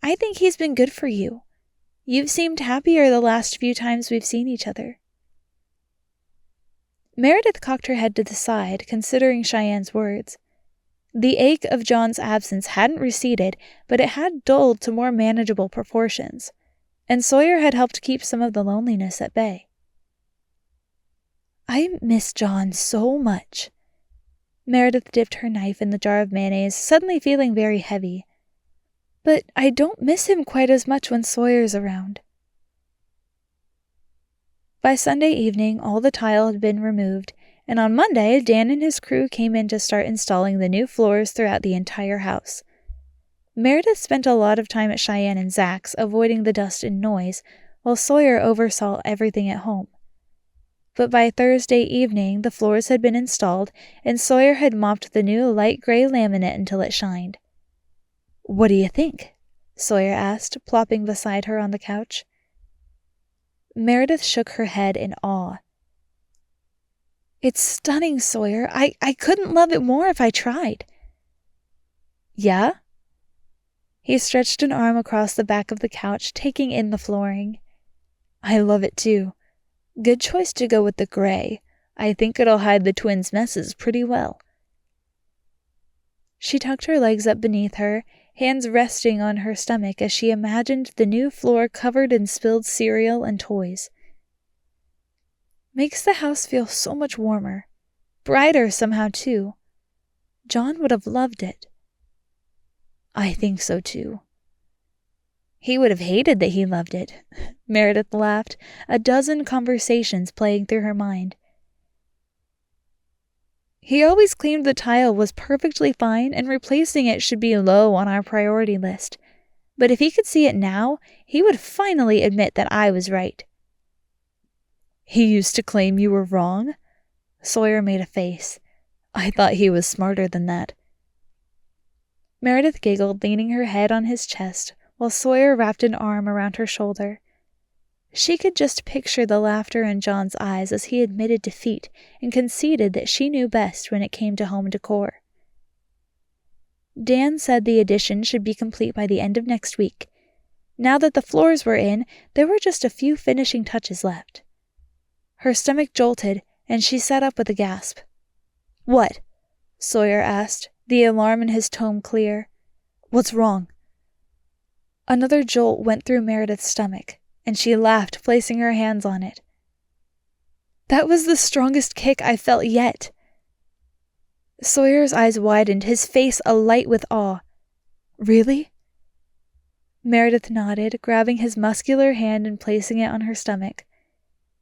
A: I think he's been good for you. You've seemed happier the last few times we've seen each other." Meredith cocked her head to the side, considering Cheyenne's words. The ache of John's absence hadn't receded, but it had dulled to more manageable proportions, and Sawyer had helped keep some of the loneliness at bay. "I miss John so much." Meredith dipped her knife in the jar of mayonnaise, suddenly feeling very heavy. "But I don't miss him quite as much when Sawyer's around." By Sunday evening, all the tile had been removed, and on Monday, Dan and his crew came in to start installing the new floors throughout the entire house. Meredith spent a lot of time at Cheyenne and Zach's, avoiding the dust and noise, while Sawyer oversaw everything at home. But by Thursday evening, the floors had been installed, and Sawyer had mopped the new light gray laminate until it shined. "What do you think?" Sawyer asked, plopping beside her on the couch. Meredith shook her head in awe. "It's stunning, Sawyer. I couldn't love it more if I tried." "Yeah?" He stretched an arm across the back of the couch, taking in the flooring. "I love it too. Good choice to go with the gray. I think it'll hide the twins' messes pretty well." She tucked her legs up beneath her, hands resting on her stomach as she imagined the new floor covered in spilled cereal and toys. "Makes the house feel so much warmer. Brighter somehow, too. John would have loved it." "I think so, too." "He would have hated that he loved it." Meredith laughed, a dozen conversations playing through her mind. "He always claimed the tile was perfectly fine and replacing it should be low on our priority list. But if he could see it now, he would finally admit that I was right." "He used to claim you were wrong?" Sawyer made a face. "I thought he was smarter than that." Meredith giggled, leaning her head on his chest, while Sawyer wrapped an arm around her shoulder. She could just picture the laughter in John's eyes as he admitted defeat and conceded that she knew best when it came to home decor. Dan said the addition should be complete by the end of next week. Now that the floors were in, there were just a few finishing touches left. Her stomach jolted, and she sat up with a gasp. "What?" Sawyer asked, the alarm in his tone clear. "What's wrong?" Another jolt went through Meredith's stomach, and she laughed, placing her hands on it. "That was the strongest kick I felt yet." Sawyer's eyes widened, his face alight with awe. "Really?" Meredith nodded, grabbing his muscular hand and placing it on her stomach.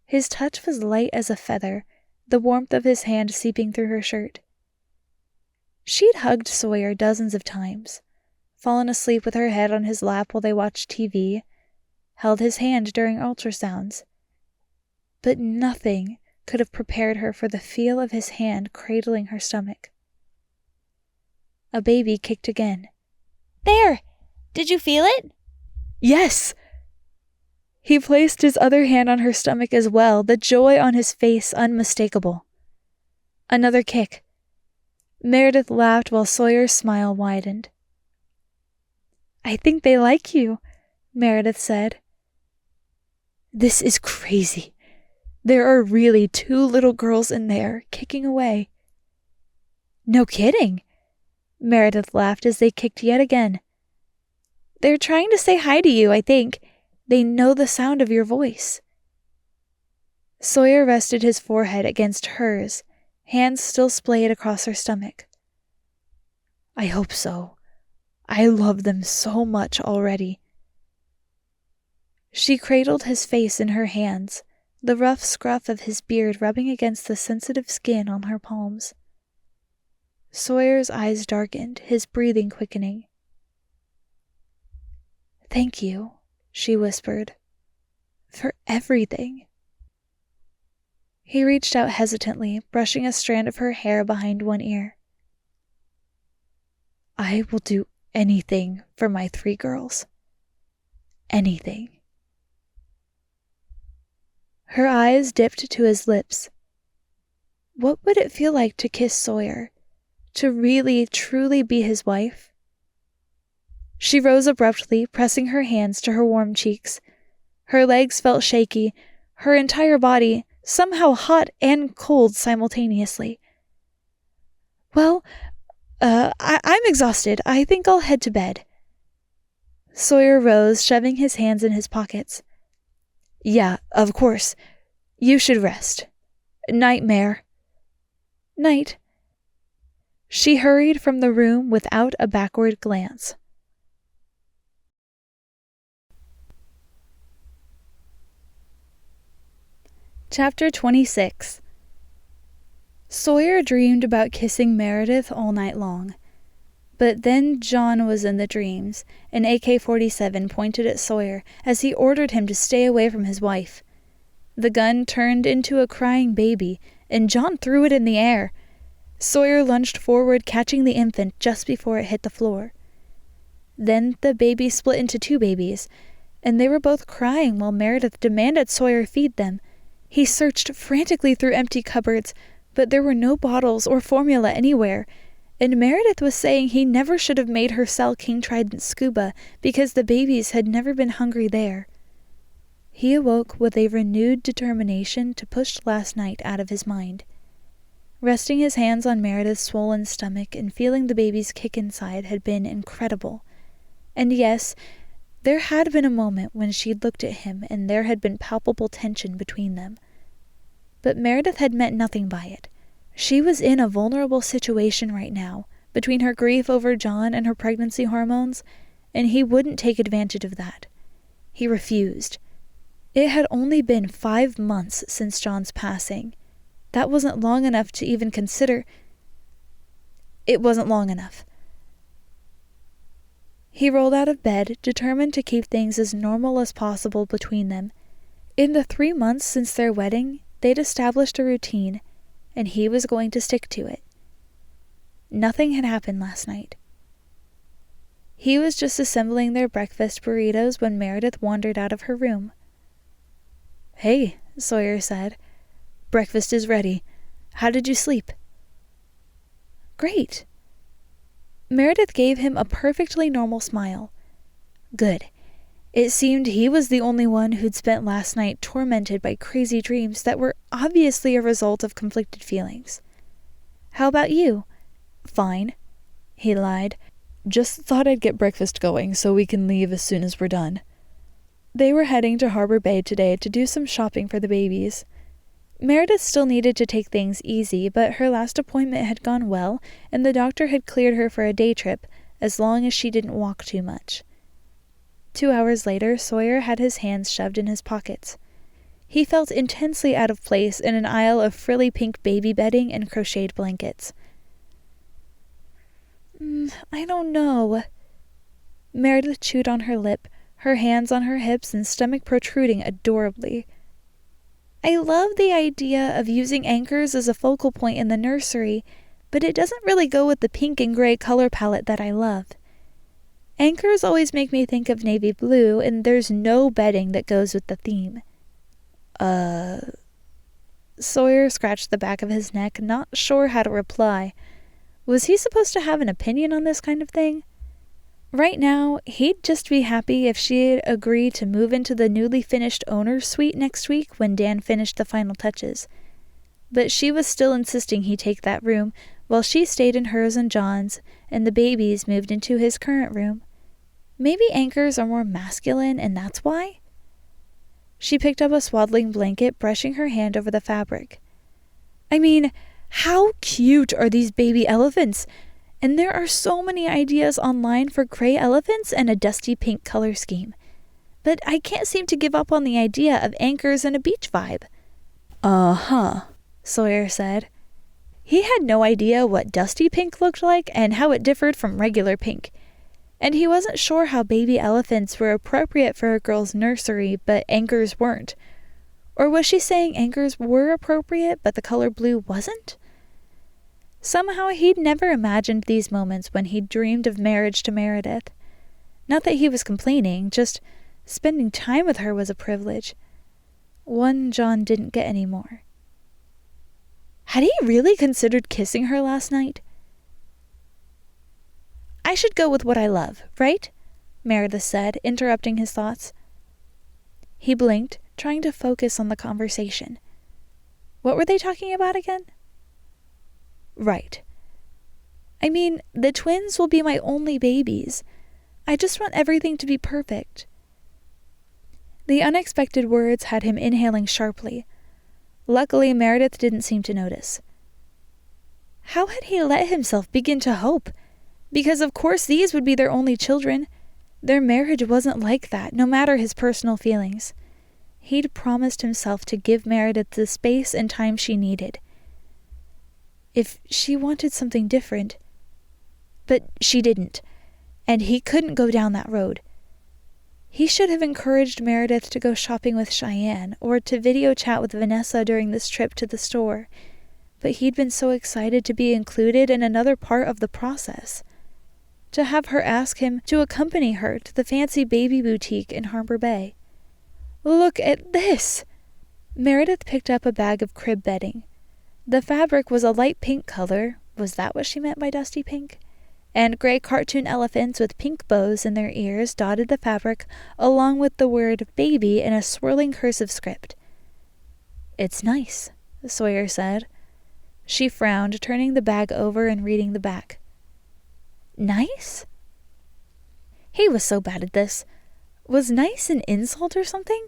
A: His touch was light as a feather, the warmth of his hand seeping through her shirt. She'd hugged Sawyer dozens of times, fallen asleep with her head on his lap while they watched TV, held his hand during ultrasounds. But nothing could have prepared her for the feel of his hand cradling her stomach. A baby kicked again.
C: "There! Did you feel it?"
A: "Yes!" He placed his other hand on her stomach as well, the joy on his face unmistakable. Another kick. Meredith laughed while Sawyer's smile widened. "I think they like you," Meredith said. "This is crazy. There are really 2 little girls in there, kicking away." "No kidding." Meredith laughed as they kicked yet again. "They're trying to say hi to you, I think. They know the sound of your voice." Sawyer rested his forehead against hers, hands still splayed across her stomach. "I hope so. I love them so much already." She cradled his face in her hands, the rough scruff of his beard rubbing against the sensitive skin on her palms. Sawyer's eyes darkened, his breathing quickening. "Thank you," she whispered, "for everything." He reached out hesitantly, brushing a strand of her hair behind one ear. "I will do anything for my 3 girls. Anything." Her eyes dipped to his lips. What would it feel like to kiss Sawyer? To really, truly be his wife? She rose abruptly, pressing her hands to her warm cheeks. Her legs felt shaky, her entire body somehow hot and cold simultaneously. "Well, I'm exhausted. I think I'll head to bed." Sawyer rose, shoving his hands in his pockets. "Yeah, of course. You should rest. Night, Mare." "Night." She hurried from the room without a backward glance. Chapter 26. Sawyer dreamed about kissing Meredith all night long. But then John was in the dreams, an AK-47 pointed at Sawyer as he ordered him to stay away from his wife. The gun turned into a crying baby, and John threw it in the air. Sawyer lunged forward, catching the infant just before it hit the floor. Then the baby split into two babies, and they were both crying while Meredith demanded Sawyer feed them. He searched frantically through empty cupboards, but there were no bottles or formula anywhere, and Meredith was saying he never should have made her sell King Trident Scuba because the babies had never been hungry there. He awoke with a renewed determination to push last night out of his mind. Resting his hands on Meredith's swollen stomach and feeling the baby's kick inside had been incredible. And yes, there had been a moment when she'd looked at him and there had been palpable tension between them. But Meredith had meant nothing by it. She was in a vulnerable situation right now, between her grief over John and her pregnancy hormones, and he wouldn't take advantage of that. He refused. It had only been 5 months since John's passing. That wasn't long enough to even consider. It wasn't long enough. He rolled out of bed, determined to keep things as normal as possible between them. In the 3 months since their wedding, they'd established a routine, and he was going to stick to it. Nothing had happened last night. He was just assembling their breakfast burritos when Meredith wandered out of her room. "Hey," Sawyer said. "Breakfast is ready. How did you sleep?" "Great." Meredith gave him a perfectly normal smile. Good. It seemed he was the only one who'd spent last night tormented by crazy dreams that were obviously a result of conflicted feelings. "How about you?" "Fine," he lied. "Just thought I'd get breakfast going so we can leave as soon as we're done." They were heading to Harbor Bay today to do some shopping for the babies. Meredith still needed to take things easy, but her last appointment had gone well, and the doctor had cleared her for a day trip, as long as she didn't walk too much. 2 hours later, Sawyer had his hands shoved in his pockets. He felt intensely out of place in an aisle of frilly pink baby bedding and crocheted blankets. I don't know." Meredith chewed on her lip, her hands on her hips and stomach protruding adorably. "I love the idea of using anchors as a focal point in the nursery, but it doesn't really go with the pink and gray color palette that I love. Anchors always make me think of navy blue, and there's no bedding that goes with the theme." Sawyer scratched the back of his neck, not sure how to reply. Was he supposed to have an opinion on this kind of thing? Right now, he'd just be happy if she'd agree to move into the newly finished owner's suite next week when Dan finished the final touches. But she was still insisting he take that room, while she stayed in hers and John's, and the babies moved into his current room. Maybe anchors are more masculine, and that's why? She picked up a swaddling blanket, brushing her hand over the fabric. I mean, how cute are these baby elephants? And there are so many ideas online for gray elephants and a dusty pink color scheme. But I can't seem to give up on the idea of anchors and a beach vibe. "Uh-huh," Sawyer said. He had no idea what dusty pink looked like and how it differed from regular pink. And he wasn't sure how baby elephants were appropriate for a girl's nursery, but anchors weren't. Or was she saying anchors were appropriate, but the color blue wasn't? Somehow he'd never imagined these moments when he'd dreamed of marriage to Meredith. Not that he was complaining, just spending time with her was a privilege. One John didn't get anymore. Had he really considered kissing her last night? "I should go with what I love, right?" Meredith said, interrupting his thoughts. He blinked, trying to focus on the conversation. What were they talking about again? Right. I mean, the twins will be my only babies. I just want everything to be perfect. The unexpected words had him inhaling sharply. Luckily, Meredith didn't seem to notice. How had he let himself begin to hope? Because of course these would be their only children. Their marriage wasn't like that, no matter his personal feelings. He'd promised himself to give Meredith the space and time she needed. If she wanted something different... But she didn't, and he couldn't go down that road. He should have encouraged Meredith to go shopping with Cheyenne, or to video chat with Vanessa during this trip to the store, but he'd been so excited to be included in another part of the process. To have her ask him to accompany her to the fancy baby boutique in Harbor Bay. Look at this! Meredith picked up a bag of crib bedding. The fabric was a light pink color. Was that what she meant by dusty pink? And gray cartoon elephants with pink bows in their ears dotted the fabric, along with the word baby in a swirling cursive script. It's nice, Sawyer said. She frowned, turning the bag over and reading the back. Nice? He was so bad at this. Was nice an insult or something?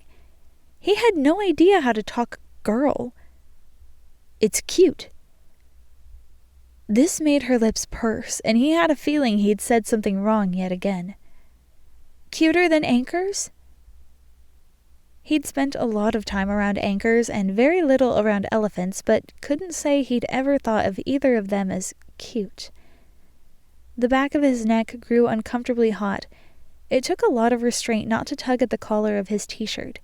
A: He had no idea how to talk girl. It's cute. This made her lips purse, and he had a feeling he'd said something wrong yet again. Cuter than anchors? He'd spent a lot of time around anchors and very little around elephants, but couldn't say he'd ever thought of either of them as cute. The back of his neck grew uncomfortably hot. It took a lot of restraint not to tug at the collar of his t-shirt.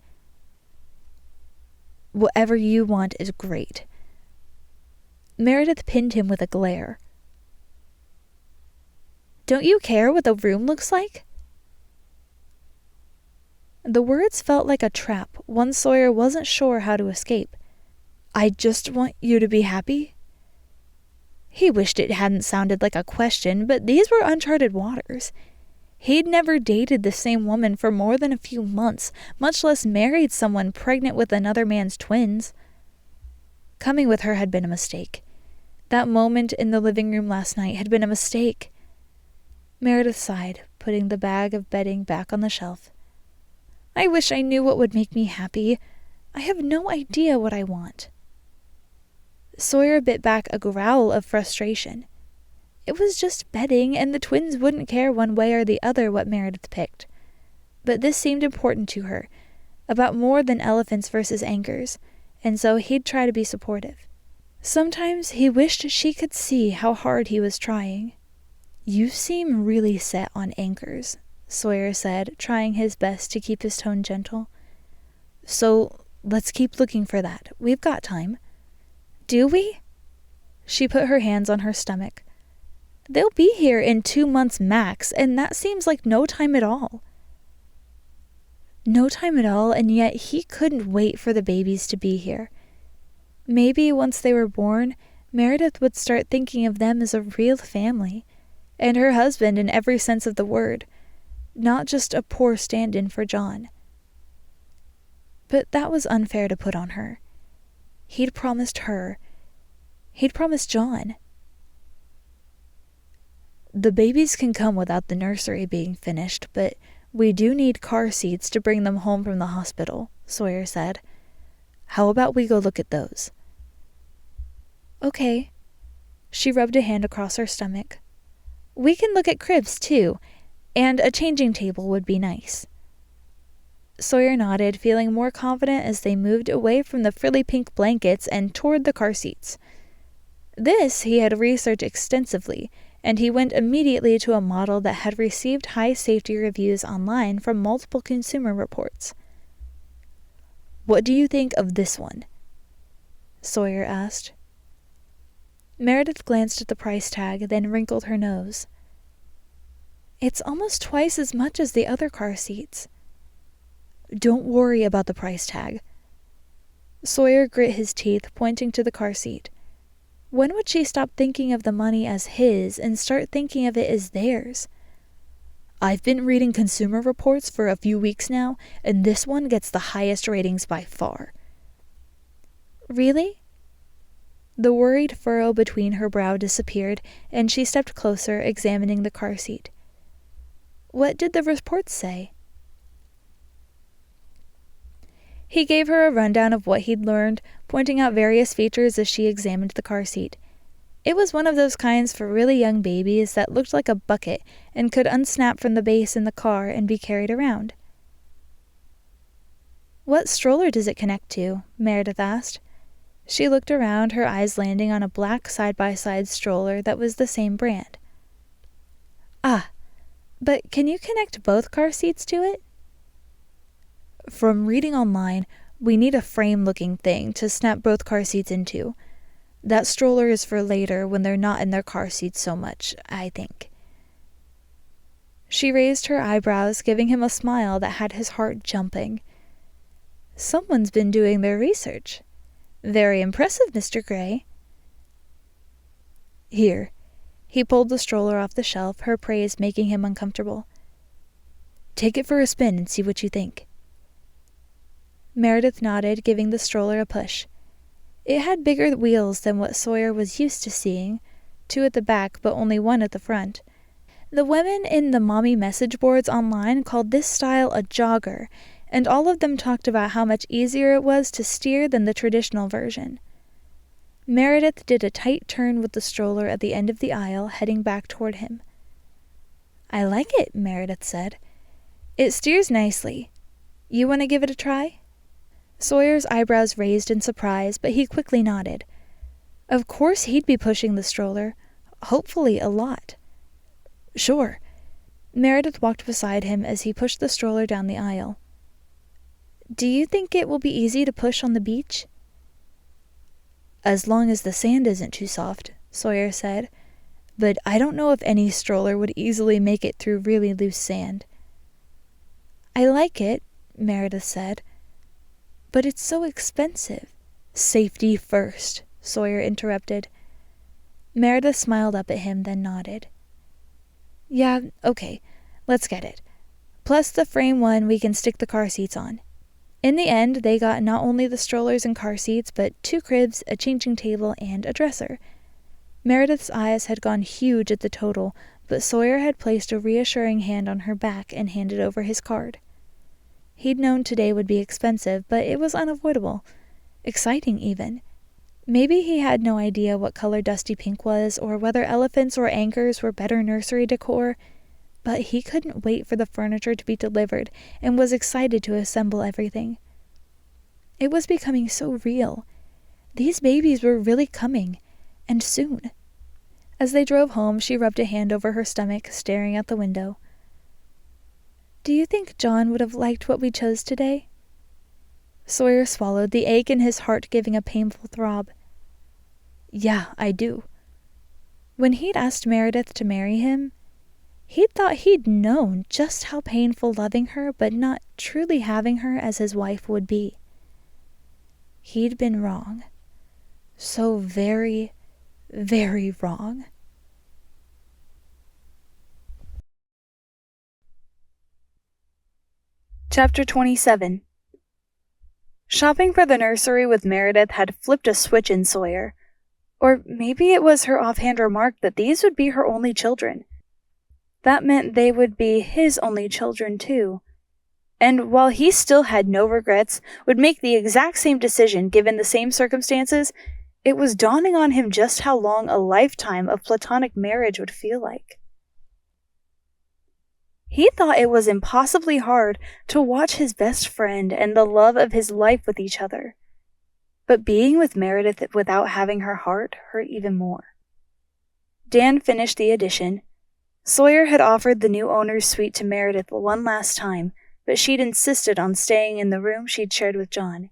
A: Whatever you want is great. Meredith pinned him with a glare. Don't you care what the room looks like? The words felt like a trap, one Sawyer wasn't sure how to escape. I just want you to be happy? He wished it hadn't sounded like a question, but these were uncharted waters. He'd never dated the same woman for more than a few months, much less married someone pregnant with another man's twins. Coming with her had been a mistake. That moment in the living room last night had been a mistake. Meredith sighed, putting the bag of bedding back on the shelf. I wish I knew what would make me happy. I have no idea what I want. Sawyer bit back a growl of frustration. It was just bedding, and the twins wouldn't care one way or the other what Meredith picked. But this seemed important to her, about more than elephants versus anchors, and so he'd try to be supportive. Sometimes he wished she could see how hard he was trying. You seem really set on anchors, Sawyer said, trying his best to keep his tone gentle. So let's keep looking for that. We've got time. Do we? She put her hands on her stomach. They'll be here in 2 months max, and that seems like no time at all. No time at all, and yet he couldn't wait for the babies to be here. Maybe once they were born, Meredith would start thinking of them as a real family, and her husband in every sense of the word, not just a poor stand-in for John. But that was unfair to put on her. He'd promised her. He'd promised John. The babies can come without the nursery being finished, but we do need car seats to bring them home from the hospital, Sawyer said. How about we go look at those? Okay. She rubbed a hand across her stomach. We can look at cribs, too, and a changing table would be nice. Sawyer nodded, feeling more confident as they moved away from the frilly pink blankets and toward the car seats. This he had researched extensively, and he went immediately to a model that had received high safety reviews online from multiple consumer reports. What do you think of this one? Sawyer asked. Meredith glanced at the price tag, then wrinkled her nose. It's almost twice as much as the other car seats. Don't worry about the price tag. Sawyer grit his teeth, pointing to the car seat. When would she stop thinking of the money as his and start thinking of it as theirs?
D: I've been reading consumer reports for a few weeks now, and this one gets the highest ratings by far.
B: Really?
A: The worried furrow between her brow disappeared, and she stepped closer, examining the car seat. What did the reports say? He gave her a rundown of what he'd learned, pointing out various features as she examined the car seat. It was one of those kinds for really young babies that looked like a bucket and could unsnap from the base in the car and be carried around. What stroller does it connect to? Meredith asked. She looked around, her eyes landing on a black side-by-side stroller that was the same brand. Ah, but can you connect both car seats to it?
D: From reading online, we need a frame-looking thing to snap both car seats into. That stroller is for later when they're not in their car seats so much, I think.
A: She raised her eyebrows, giving him a smile that had his heart jumping. Someone's been doing their research. Very impressive, Mr. Gray.
D: Here.
A: He pulled the stroller off the shelf, her praise making him uncomfortable.
D: Take it for a spin and see what you think.
A: Meredith nodded, giving the stroller a push. It had bigger wheels than what Sawyer was used to seeing, 2 at the back but only 1 at the front. The women in the mommy message boards online called this style a jogger, and all of them talked about how much easier it was to steer than the traditional version. Meredith did a tight turn with the stroller at the end of the aisle, heading back toward him. I like it, Meredith said. It steers nicely. You want to give it a try? Sawyer's eyebrows raised in surprise, but he quickly nodded. Of course he'd be pushing the stroller, hopefully a lot.
D: Sure.
A: Meredith walked beside him as he pushed the stroller down the aisle. Do you think it will be easy to push on the beach?
D: As long as the sand isn't too soft, Sawyer said, but I don't know if any stroller would easily make it through really loose sand.
A: I like it, Meredith said, but it's so expensive.
D: Safety first, Sawyer interrupted.
A: Meredith smiled up at him, then nodded. Yeah, okay, let's get it. Plus the frame one we can stick the car seats on. In the end, they got not only the strollers and car seats, but 2 cribs, a changing table, and a dresser. Meredith's eyes had gone huge at the total, but Sawyer had placed a reassuring hand on her back and handed over his card. He'd known today would be expensive, but it was unavoidable. Exciting, even. Maybe he had no idea what color dusty pink was, or whether elephants or anchors were better nursery decor, but he couldn't wait for the furniture to be delivered and was excited to assemble everything. It was becoming so real. These babies were really coming, and soon. As they drove home, she rubbed a hand over her stomach, staring out the window. Do you think John would have liked what we chose today? Sawyer swallowed, the ache in his heart giving a painful throb.
D: Yeah, I do.
A: When he'd asked Meredith to marry him, he'd thought he'd known just how painful loving her but not truly having her as his wife would be. He'd been wrong. So very, very wrong. Chapter 27. Shopping for the nursery with Meredith had flipped a switch in Sawyer. Or maybe it was her offhand remark that these would be her only children. That meant they would be his only children, too. And while he still had no regrets, would make the exact same decision given the same circumstances, it was dawning on him just how long a lifetime of platonic marriage would feel like. He thought it was impossibly hard to watch his best friend and the love of his life with each other. But being with Meredith without having her heart hurt even more. Dan finished the addition. Sawyer had offered the new owner's suite to Meredith one last time, but she'd insisted on staying in the room she'd shared with John.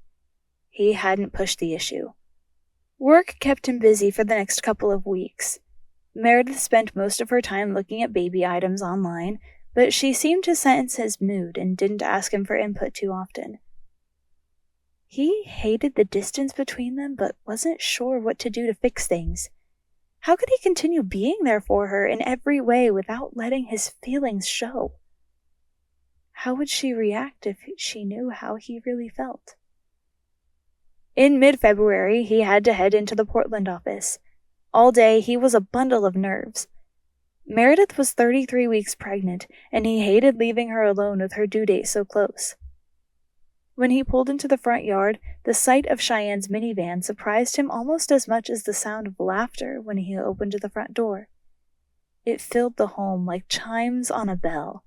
A: He hadn't pushed the issue. Work kept him busy for the next couple of weeks. Meredith spent most of her time looking at baby items online, but she seemed to sense his mood and didn't ask him for input too often. He hated the distance between them, but wasn't sure what to do to fix things. How could he continue being there for her in every way without letting his feelings show? How would she react if she knew how he really felt? In mid-February, he had to head into the Portland office. All day, he was a bundle of nerves. Meredith was 33 weeks pregnant, and he hated leaving her alone with her due date so close. When he pulled into the front yard, the sight of Cheyenne's minivan surprised him almost as much as the sound of laughter when he opened the front door. It filled the home like chimes on a bell.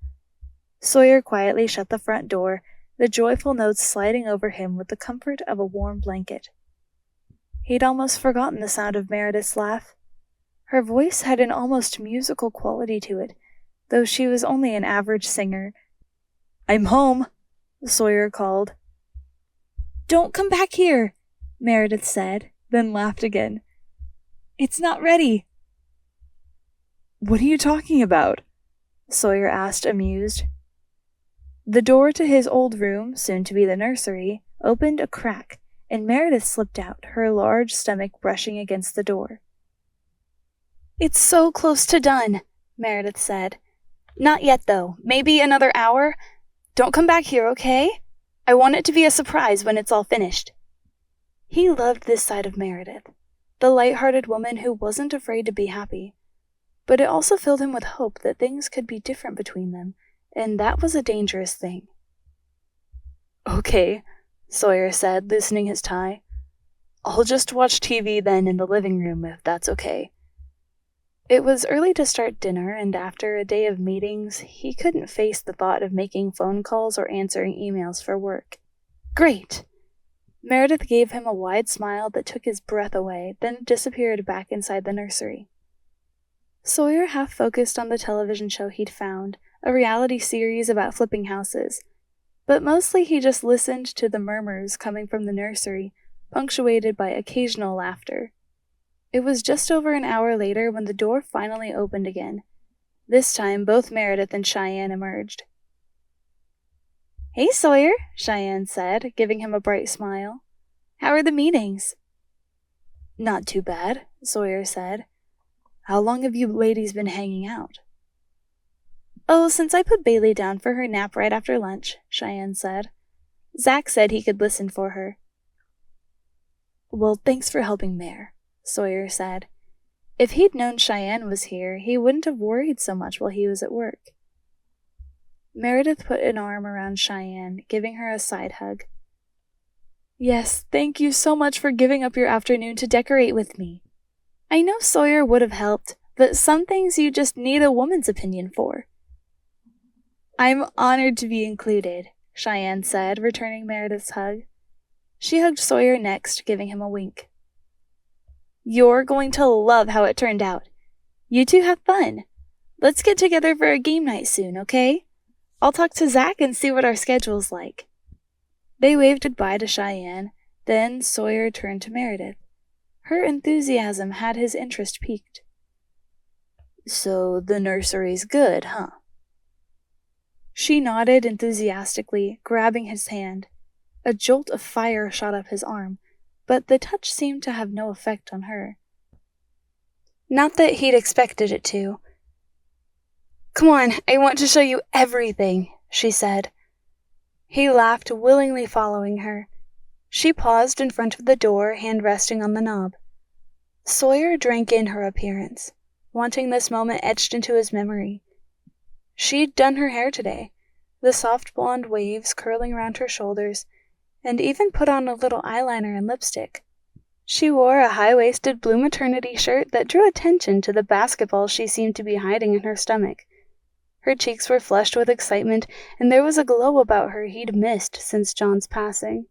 A: Sawyer quietly shut the front door, the joyful notes sliding over him with the comfort of a warm blanket. He'd almost forgotten the sound of Meredith's laugh. Her voice had an almost musical quality to it, though she was only an average singer. "I'm home," Sawyer called. "Don't come back here," Meredith said, then laughed again. "It's not ready." "What are you talking about?" Sawyer asked, amused. The door to his old room, soon to be the nursery, opened a crack, and Meredith slipped out, her large stomach brushing against the door. "It's so close to done," Meredith said. "Not yet, though. Maybe another hour. Don't come back here, okay? I want it to be a surprise when it's all finished." He loved this side of Meredith, the light-hearted woman who wasn't afraid to be happy. But it also filled him with hope that things could be different between them, and that was a dangerous thing. "Okay," Sawyer said, loosening his tie. "I'll just watch TV then in the living room, if that's okay." It was early to start dinner, and after a day of meetings, he couldn't face the thought of making phone calls or answering emails for work. "Great!" Meredith gave him a wide smile that took his breath away, then disappeared back inside the nursery. Sawyer half focused on the television show he'd found, a reality series about flipping houses, but mostly he just listened to the murmurs coming from the nursery, punctuated by occasional laughter. It was just over an hour later when the door finally opened again. This time, both Meredith and Cheyenne emerged. "Hey, Sawyer," Cheyenne said, giving him a bright smile. "How are the meetings?" "Not too bad," Sawyer said. "How long have you ladies been hanging out?" "Oh, since I put Bailey down for her nap right after lunch," Cheyenne said. "Zach said he could listen for her." "Well, thanks for helping Mare," Sawyer said. If he'd known Cheyenne was here, he wouldn't have worried so much while he was at work. Meredith put an arm around Cheyenne, giving her a side hug. "Yes, thank you so much for giving up your afternoon to decorate with me. I know Sawyer would have helped, but some things you just need a woman's opinion for." "I'm honored to be included," Cheyenne said, returning Meredith's hug. She hugged Sawyer next, giving him a wink. "You're going to love how it turned out. You two have fun. Let's get together for a game night soon, okay? I'll talk to Zach and see what our schedule's like." They waved goodbye to Cheyenne, then Sawyer turned to Meredith. Her enthusiasm had his interest piqued. "So the nursery's good, huh?" She nodded enthusiastically, grabbing his hand. A jolt of fire shot up his arm, but the touch seemed to have no effect on her. Not that he'd expected it to. "Come on, I want to show you everything," she said. He laughed, willingly following her. She paused in front of the door, hand resting on the knob. Sawyer drank in her appearance, wanting this moment etched into his memory. She'd done her hair today, the soft blonde waves curling around her shoulders, and even put on a little eyeliner and lipstick. She wore a high-waisted blue maternity shirt that drew attention to the basketball she seemed to be hiding in her stomach. Her cheeks were flushed with excitement, and there was a glow about her he'd missed since John's passing.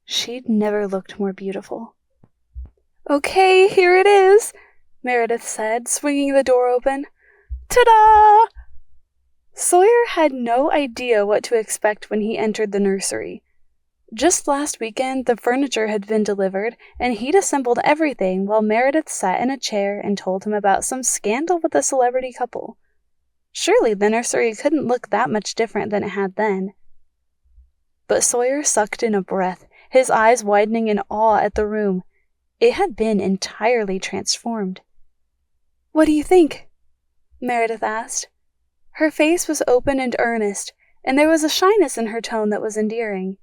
A: She'd never looked more beautiful. "Okay, here it is," Meredith said, swinging the door open. "Ta-da!" Sawyer had no idea what to expect when he entered the nursery. Just last weekend, the furniture had been delivered, and he'd assembled everything while Meredith sat in a chair and told him about some scandal with a celebrity couple. Surely the nursery couldn't look that much different than it had then. But Sawyer sucked in a breath, his eyes widening in awe at the room. It had been entirely transformed. "What do you think?" Meredith asked. Her face was open and earnest, and there was a shyness in her tone that was endearing.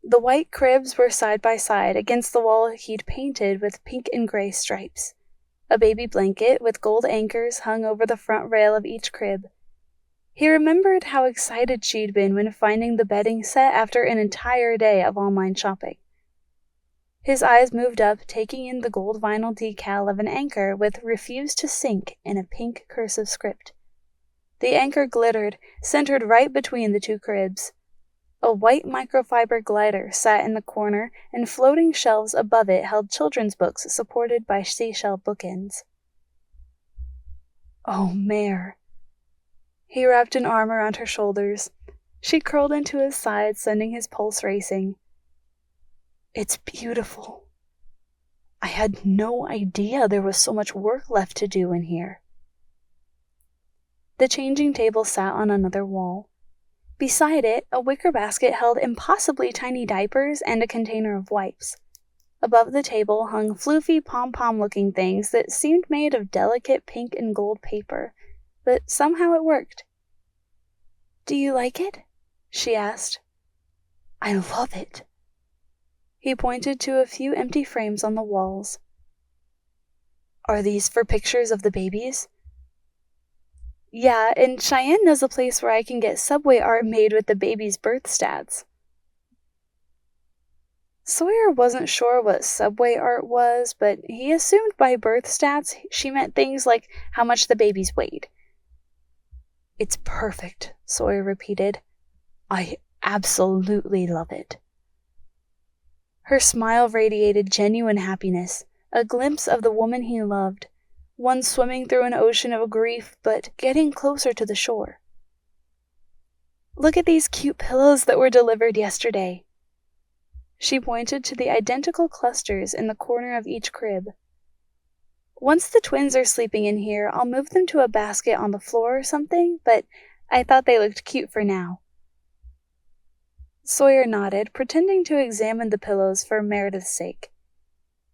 A: The white cribs were side by side against the wall he'd painted with pink and gray stripes. A baby blanket with gold anchors hung over the front rail of each crib. He remembered how excited she'd been when finding the bedding set after an entire day of online shopping. His eyes moved up, taking in the gold vinyl decal of an anchor with "Refuse to Sink" in a pink cursive script. The anchor glittered, centered right between the two cribs. A white microfiber glider sat in the corner, and floating shelves above it held children's books supported by seashell bookends. "Oh, Mare." He wrapped an arm around her shoulders. She curled into his side, sending his pulse racing. "It's beautiful. I had no idea there was so much work left to do in here." The changing table sat on another wall. Beside it, a wicker basket held impossibly tiny diapers and a container of wipes. Above the table hung floofy pom-pom-looking things that seemed made of delicate pink and gold paper, but somehow it worked. "Do you like it?" she asked. "I love it." He pointed to a few empty frames on the walls. "Are these for pictures of the babies?" "Yeah, and Cheyenne knows a place where I can get subway art made with the baby's birth stats." Sawyer wasn't sure what subway art was, but he assumed by birth stats she meant things like how much the babies weighed. "It's perfect," Sawyer repeated. "I absolutely love it." Her smile radiated genuine happiness, a glimpse of the woman he loved, one swimming through an ocean of grief but getting closer to the shore. "Look at these cute pillows that were delivered yesterday." She pointed to the identical clusters in the corner of each crib. "Once the twins are sleeping in here, I'll move them to a basket on the floor or something, but I thought they looked cute for now." Sawyer nodded, pretending to examine the pillows for Meredith's sake.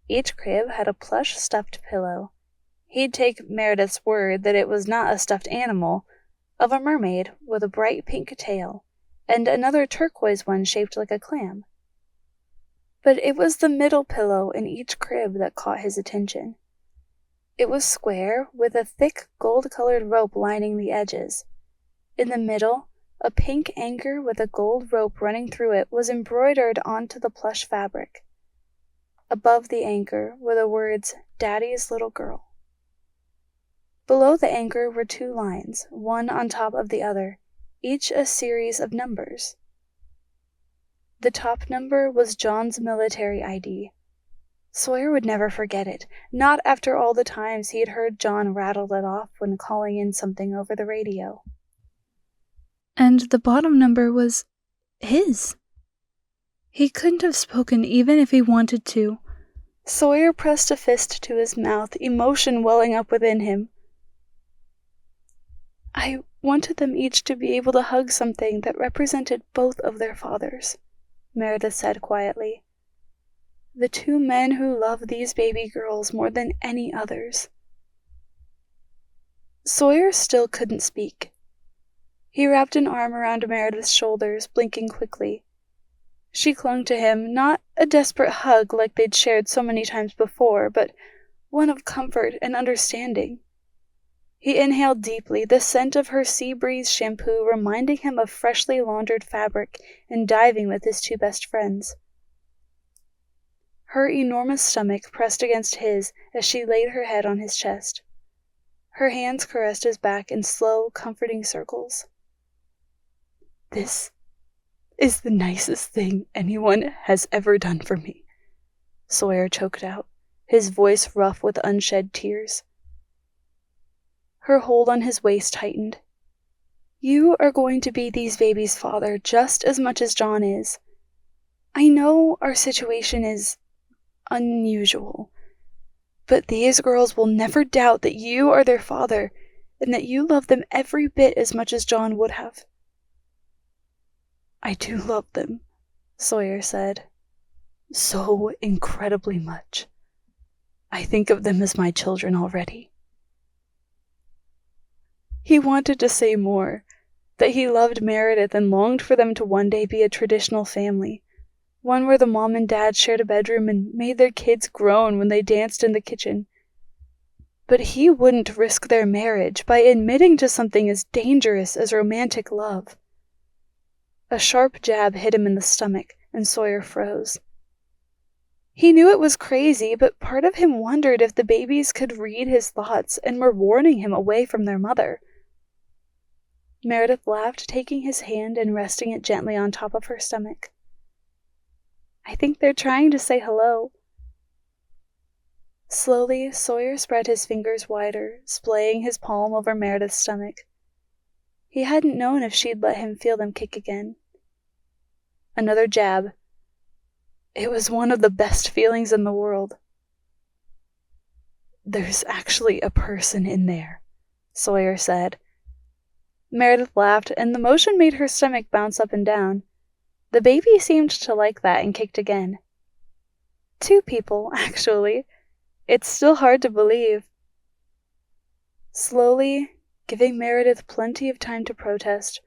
A: Each crib had a plush stuffed pillow. He'd take Meredith's word that it was not a stuffed animal, of a mermaid with a bright pink tail, and another turquoise one shaped like a clam. But it was the middle pillow in each crib that caught his attention. It was square, with a thick gold-colored rope lining the edges. In the middle, a pink anchor with a gold rope running through it was embroidered onto the plush fabric. Above the anchor were the words, "Daddy's Little Girl." Below the anchor were two lines, one on top of the other, each a series of numbers. The top number was John's military ID. Sawyer would never forget it, not after all the times he had heard John rattle it off when calling in something over the radio.
B: And the bottom number was his. He couldn't have spoken even if he wanted to.
A: Sawyer pressed a fist to his mouth, emotion welling up within him. "I wanted them each to be able to hug something that represented both of their fathers," Meredith said quietly. "The two men who love these baby girls more than any others." Sawyer still couldn't speak. He wrapped an arm around Meredith's shoulders, blinking quickly. She clung to him, not a desperate hug like they'd shared so many times before, but one of comfort and understanding. He inhaled deeply, the scent of her sea breeze shampoo reminding him of freshly laundered fabric and diving with his two best friends. Her enormous stomach pressed against his as she laid her head on his chest. Her hands caressed his back in slow, comforting circles. "This is the nicest thing anyone has ever done for me," Sawyer choked out, his voice rough with unshed tears. Her hold on his waist tightened. "You are going to be these babies' father just as much as John is. I know our situation is unusual, but these girls will never doubt that you are their father and that you love them every bit as much as John would have." "I do love them," Sawyer said. "So incredibly much. I think of them as my children already." He wanted to say more, that he loved Meredith and longed for them to one day be a traditional family, one where the mom and dad shared a bedroom and made their kids groan when they danced in the kitchen. But he wouldn't risk their marriage by admitting to something as dangerous as romantic love. A sharp jab hit him in the stomach, and Sawyer froze. He knew it was crazy, but part of him wondered if the babies could read his thoughts and were warning him away from their mother. Meredith laughed, taking his hand and resting it gently on top of her stomach. I think they're trying to say hello. Slowly, Sawyer spread his fingers wider, splaying his palm over Meredith's stomach. He hadn't known if she'd let him feel them kick again. Another jab. It was one of the best feelings in the world. There's actually a person in there, Sawyer said. Meredith laughed, and the motion made her stomach bounce up and down. The baby seemed to like that and kicked again. 2 people, actually. It's still hard to believe. Slowly, giving Meredith plenty of time to protest,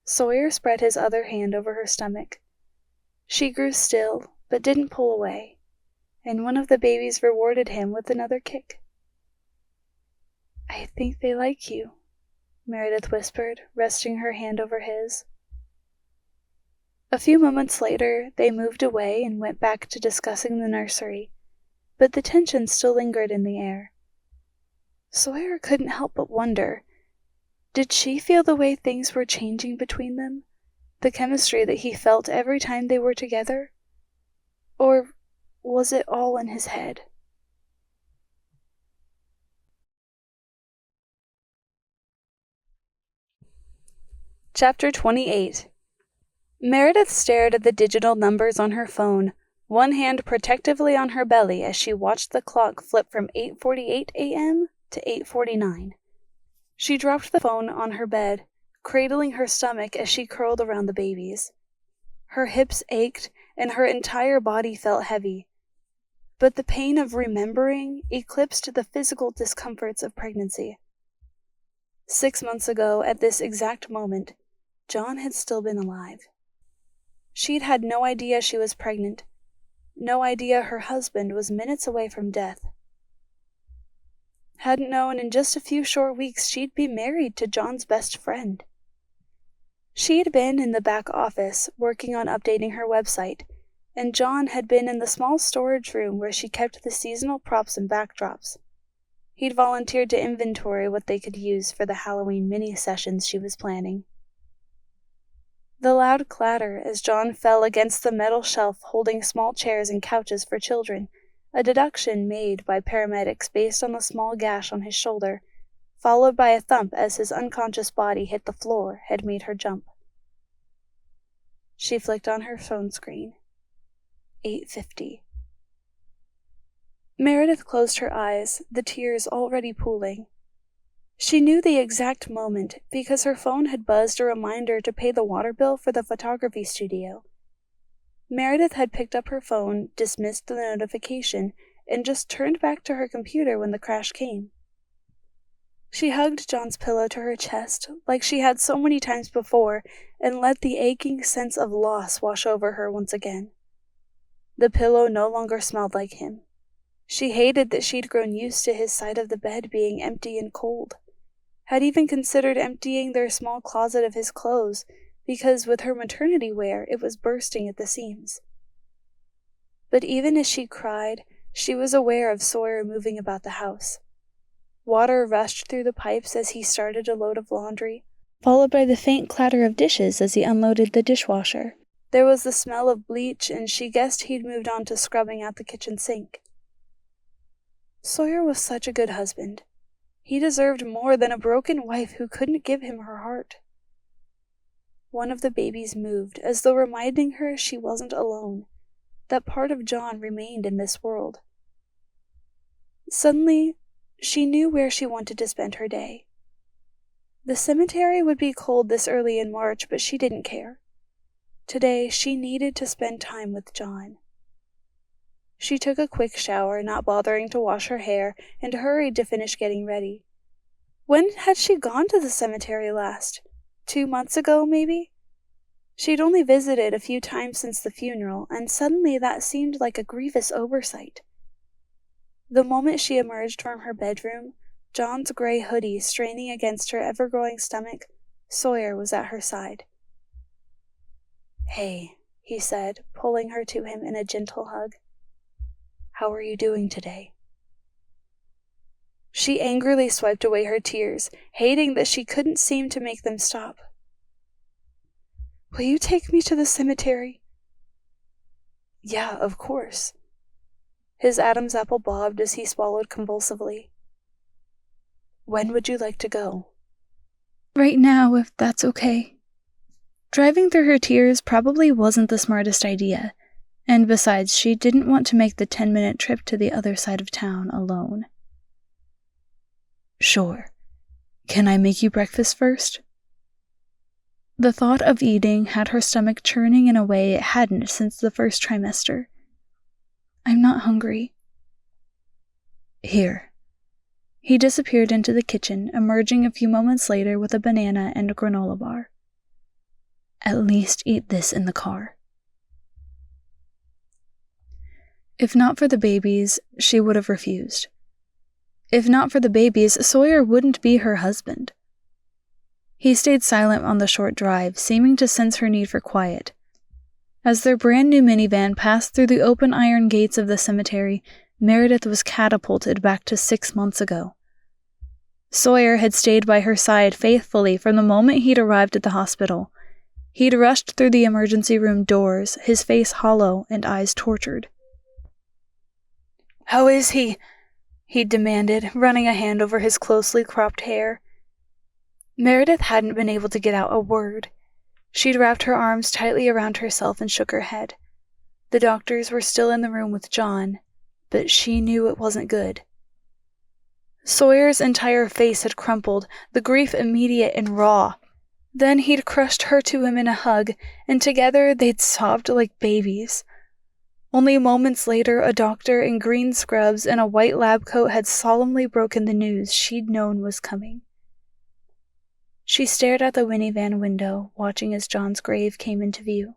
A: Sawyer spread his other hand over her stomach. She grew still, but didn't pull away, and one of the babies rewarded him with another kick. I think they like you, Meredith whispered, resting her hand over his. A few moments later, they moved away and went back to discussing the nursery, but the tension still lingered in the air. Sawyer couldn't help but wonder, did she feel the way things were changing between them, the chemistry that he felt every time they were together? Or was it all in his head? Chapter 28. Meredith stared at the digital numbers on her phone, one hand protectively on her belly as she watched the clock flip from 8:48 a.m. to 8:49. She dropped the phone on her bed, cradling her stomach as she curled around the babies. Her hips ached and her entire body felt heavy. But the pain of remembering eclipsed the physical discomforts of pregnancy. 6 months ago, at this exact moment, John had still been alive. She'd had no idea she was pregnant, no idea her husband was minutes away from death. Hadn't known in just a few short weeks she'd be married to John's best friend. She'd been in the back office, working on updating her website, and John had been in the small storage room where she kept the seasonal props and backdrops. He'd volunteered to inventory what they could use for the Halloween mini-sessions she was planning. The loud clatter as John fell against the metal shelf holding small chairs and couches for children, a deduction made by paramedics based on the small gash on his shoulder, followed by a thump as his unconscious body hit the floor, had made her jump. She flicked on her phone screen. 8:50. Meredith closed her eyes, the tears already pooling. She knew the exact moment because her phone had buzzed a reminder to pay the water bill for the photography studio. Meredith had picked up her phone, dismissed the notification, and just turned back to her computer when the crash came. She hugged John's pillow to her chest, like she had so many times before, and let the aching sense of loss wash over her once again. The pillow no longer smelled like him. She hated that she'd grown used to his side of the bed being empty and cold. Had even considered emptying their small closet of his clothes, because with her maternity wear it was bursting at the seams. But even as she cried, she was aware of Sawyer moving about the house. Water rushed through the pipes as he started a load of laundry, followed by the faint clatter of dishes as he unloaded the dishwasher. There was the smell of bleach, and she guessed he'd moved on to scrubbing out the kitchen sink. Sawyer was such a good husband. He deserved more than a broken wife who couldn't give him her heart. One of the babies moved, as though reminding her she wasn't alone, that part of John remained in this world. Suddenly, she knew where she wanted to spend her day. The cemetery would be cold this early in March, but she didn't care. Today, she needed to spend time with John. She took a quick shower, not bothering to wash her hair, and hurried to finish getting ready. When had she gone to the cemetery last? 2 months ago, maybe? She'd only visited a few times since the funeral, and suddenly that seemed like a grievous oversight. The moment she emerged from her bedroom, John's gray hoodie straining against her ever-growing stomach, Sawyer was at her side. "Hey," he said, pulling her to him in a gentle hug. "How are you doing today?" She angrily swiped away her tears, hating that she couldn't seem to make them stop. "Will you take me to the cemetery?" "Yeah, of course." His Adam's apple bobbed as he swallowed convulsively. "When would you like to go?"
B: "Right now, if that's okay." Driving through her tears probably wasn't the smartest idea, and besides, she didn't want to make the 10-minute trip to the other side of town alone.
D: "Sure. Can I make you breakfast first?"
B: The thought of eating had her stomach churning in a way it hadn't since the first trimester. "I'm not hungry."
D: "Here."
B: He disappeared into the kitchen, emerging a few moments later with a banana and a granola bar.
D: "At least eat this in the car."
B: If not for the babies, she would have refused. If not for the babies, Sawyer wouldn't be her husband. He stayed silent on the short drive, seeming to sense her need for quiet. As their brand new minivan passed through the open iron gates of the cemetery, Meredith was catapulted back to 6 months ago. Sawyer had stayed by her side faithfully from the moment he'd arrived at the hospital. He'd rushed through the emergency room doors, his face hollow and eyes tortured.
A: "How is he?" he demanded, running a hand over his closely cropped hair. Meredith hadn't been able to get out a word. She'd wrapped her arms tightly around herself and shook her head. The doctors were still in the room with John, but she knew it wasn't good. Sawyer's entire face had crumpled, the grief immediate and raw. Then he'd crushed her to him in a hug, and together they'd sobbed like babies. Only moments later, a doctor in green scrubs and a white lab coat had solemnly broken the news she'd known was coming. She stared out the minivan window, watching as John's grave came into view.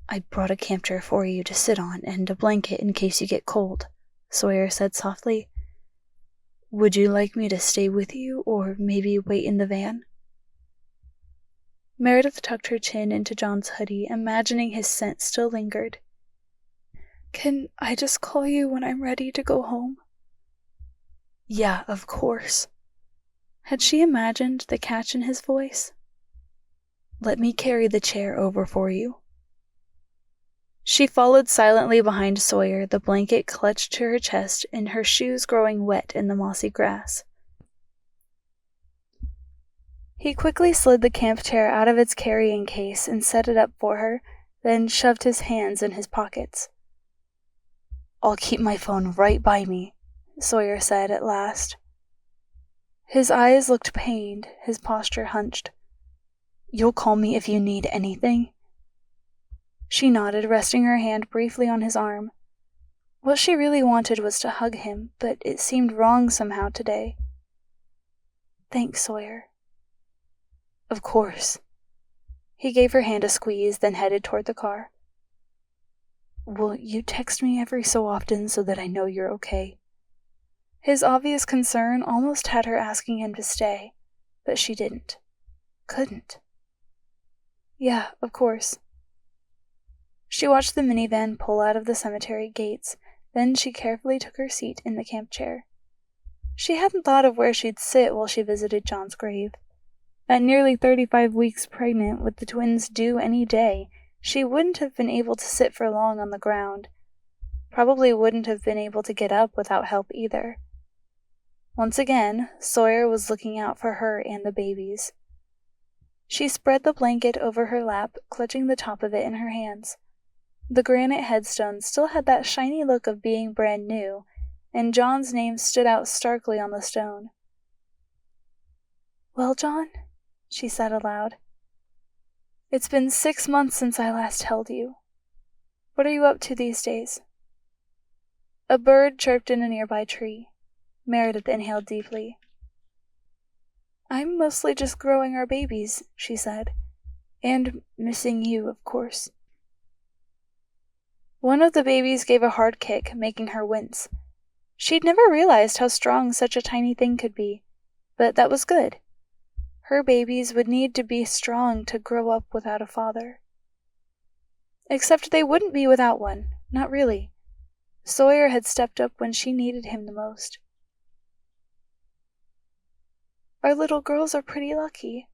D: "I brought a camp chair for you to sit on and a blanket in case you get cold," Sawyer said softly. "Would you like me to stay with you, or maybe wait in the van?"
A: Meredith tucked her chin into John's hoodie, imagining his scent still lingered. "Can I just call you when I'm ready to go home?"
D: "Yeah, of course."
A: Had she imagined the catch in his voice?
D: "Let me carry the chair over for you."
A: She followed silently behind Sawyer, the blanket clutched to her chest and her shoes growing wet in the mossy grass. He quickly slid the camp chair out of its carrying case and set it up for her, then shoved his hands in his pockets.
D: "I'll keep my phone right by me,"
A: Sawyer said at last. His eyes looked pained, his posture hunched.
D: "You'll call me if you need anything?"
A: She nodded, resting her hand briefly on his arm. What she really wanted was to hug him, but it seemed wrong somehow today. "Thanks, Sawyer."
D: "Of course."
A: He gave her hand a squeeze, then headed toward the car.
D: "Will you text me every so often so that I know you're okay?"
A: His obvious concern almost had her asking him to stay, but she didn't. Couldn't. "Yeah, of course." She watched the minivan pull out of the cemetery gates, then she carefully took her seat in the camp chair. She hadn't thought of where she'd sit while she visited John's grave. At nearly 35 weeks pregnant, with the twins due any day, she wouldn't have been able to sit for long on the ground. Probably wouldn't have been able to get up without help either. Once again, Sawyer was looking out for her and the babies. She spread the blanket over her lap, clutching the top of it in her hands. The granite headstone still had that shiny look of being brand new, and John's name stood out starkly on the stone. "Well, John?" she said aloud. "It's been 6 months since I last held you. What are you up to these days?" A bird chirped in a nearby tree. Meredith inhaled deeply. I'm mostly just growing our babies, she said. And missing you, of course. One of the babies gave a hard kick, making her wince. She'd never realized how strong such a tiny thing could be, but that was good. Her babies would need to be strong to grow up without a father. Except they wouldn't be without one, not really. Sawyer had stepped up when she needed him the most. Our little girls are pretty lucky.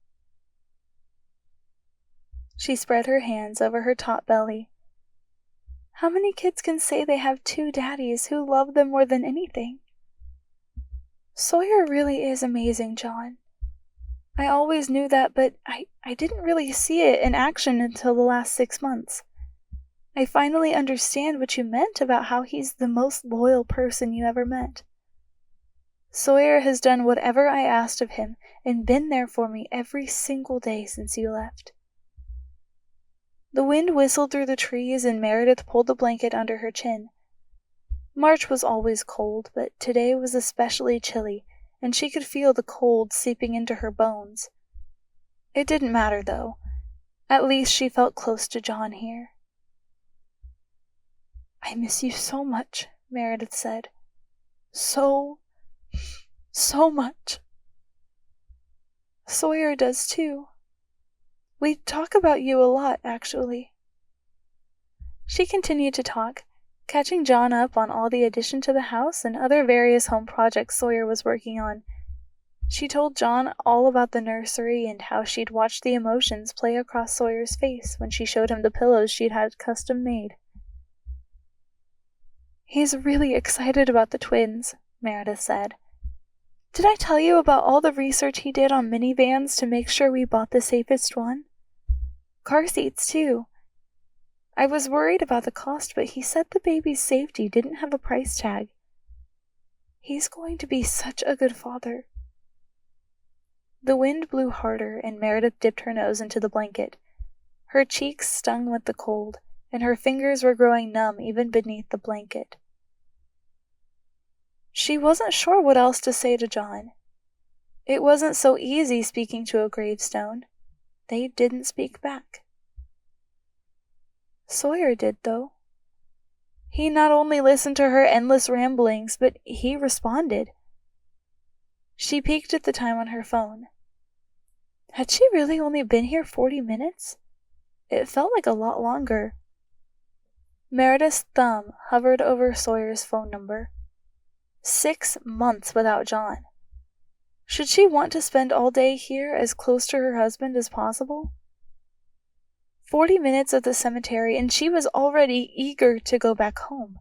A: She spread her hands over her taut belly. How many kids can say they have two daddies who love them more than anything? Sawyer really is amazing, John. I always knew that, but I didn't really see it in action until the last 6 months. I finally understand what you meant about how he's the most loyal person you ever met. Sawyer has done whatever I asked of him and been there for me every single day since you left. The wind whistled through the trees and Meredith pulled the blanket under her chin. March was always cold, but today was especially chilly, and she could feel the cold seeping into her bones. It didn't matter, though. At least she felt close to John here. I miss you so much, Meredith said. So much. Sawyer does too. We talk about you a lot, actually. She continued to talk, catching John up on all the addition to the house and other various home projects Sawyer was working on. She told John all about the nursery and how she'd watched the emotions play across Sawyer's face when she showed him the pillows she'd had custom made. He's really excited about the twins, Meredith said. Did I tell you about all the research he did on minivans to make sure we bought the safest one? Car seats, too. I was worried about the cost, but he said the baby's safety didn't have a price tag. He's going to be such a good father. The wind blew harder, and Meredith dipped her nose into the blanket. Her cheeks stung with the cold, and her fingers were growing numb even beneath the blanket. She wasn't sure what else to say to John. It wasn't so easy speaking to a gravestone. They didn't speak back. Sawyer did, though. He not only listened to her endless ramblings, but he responded. She peeked at the time on her phone. Had she really only been here 40 minutes? It felt like a lot longer. Meredith's thumb hovered over Sawyer's phone number. 6 months without John. Should she want to spend all day here as close to her husband as possible? 40 minutes at the cemetery and she was already eager to go back home.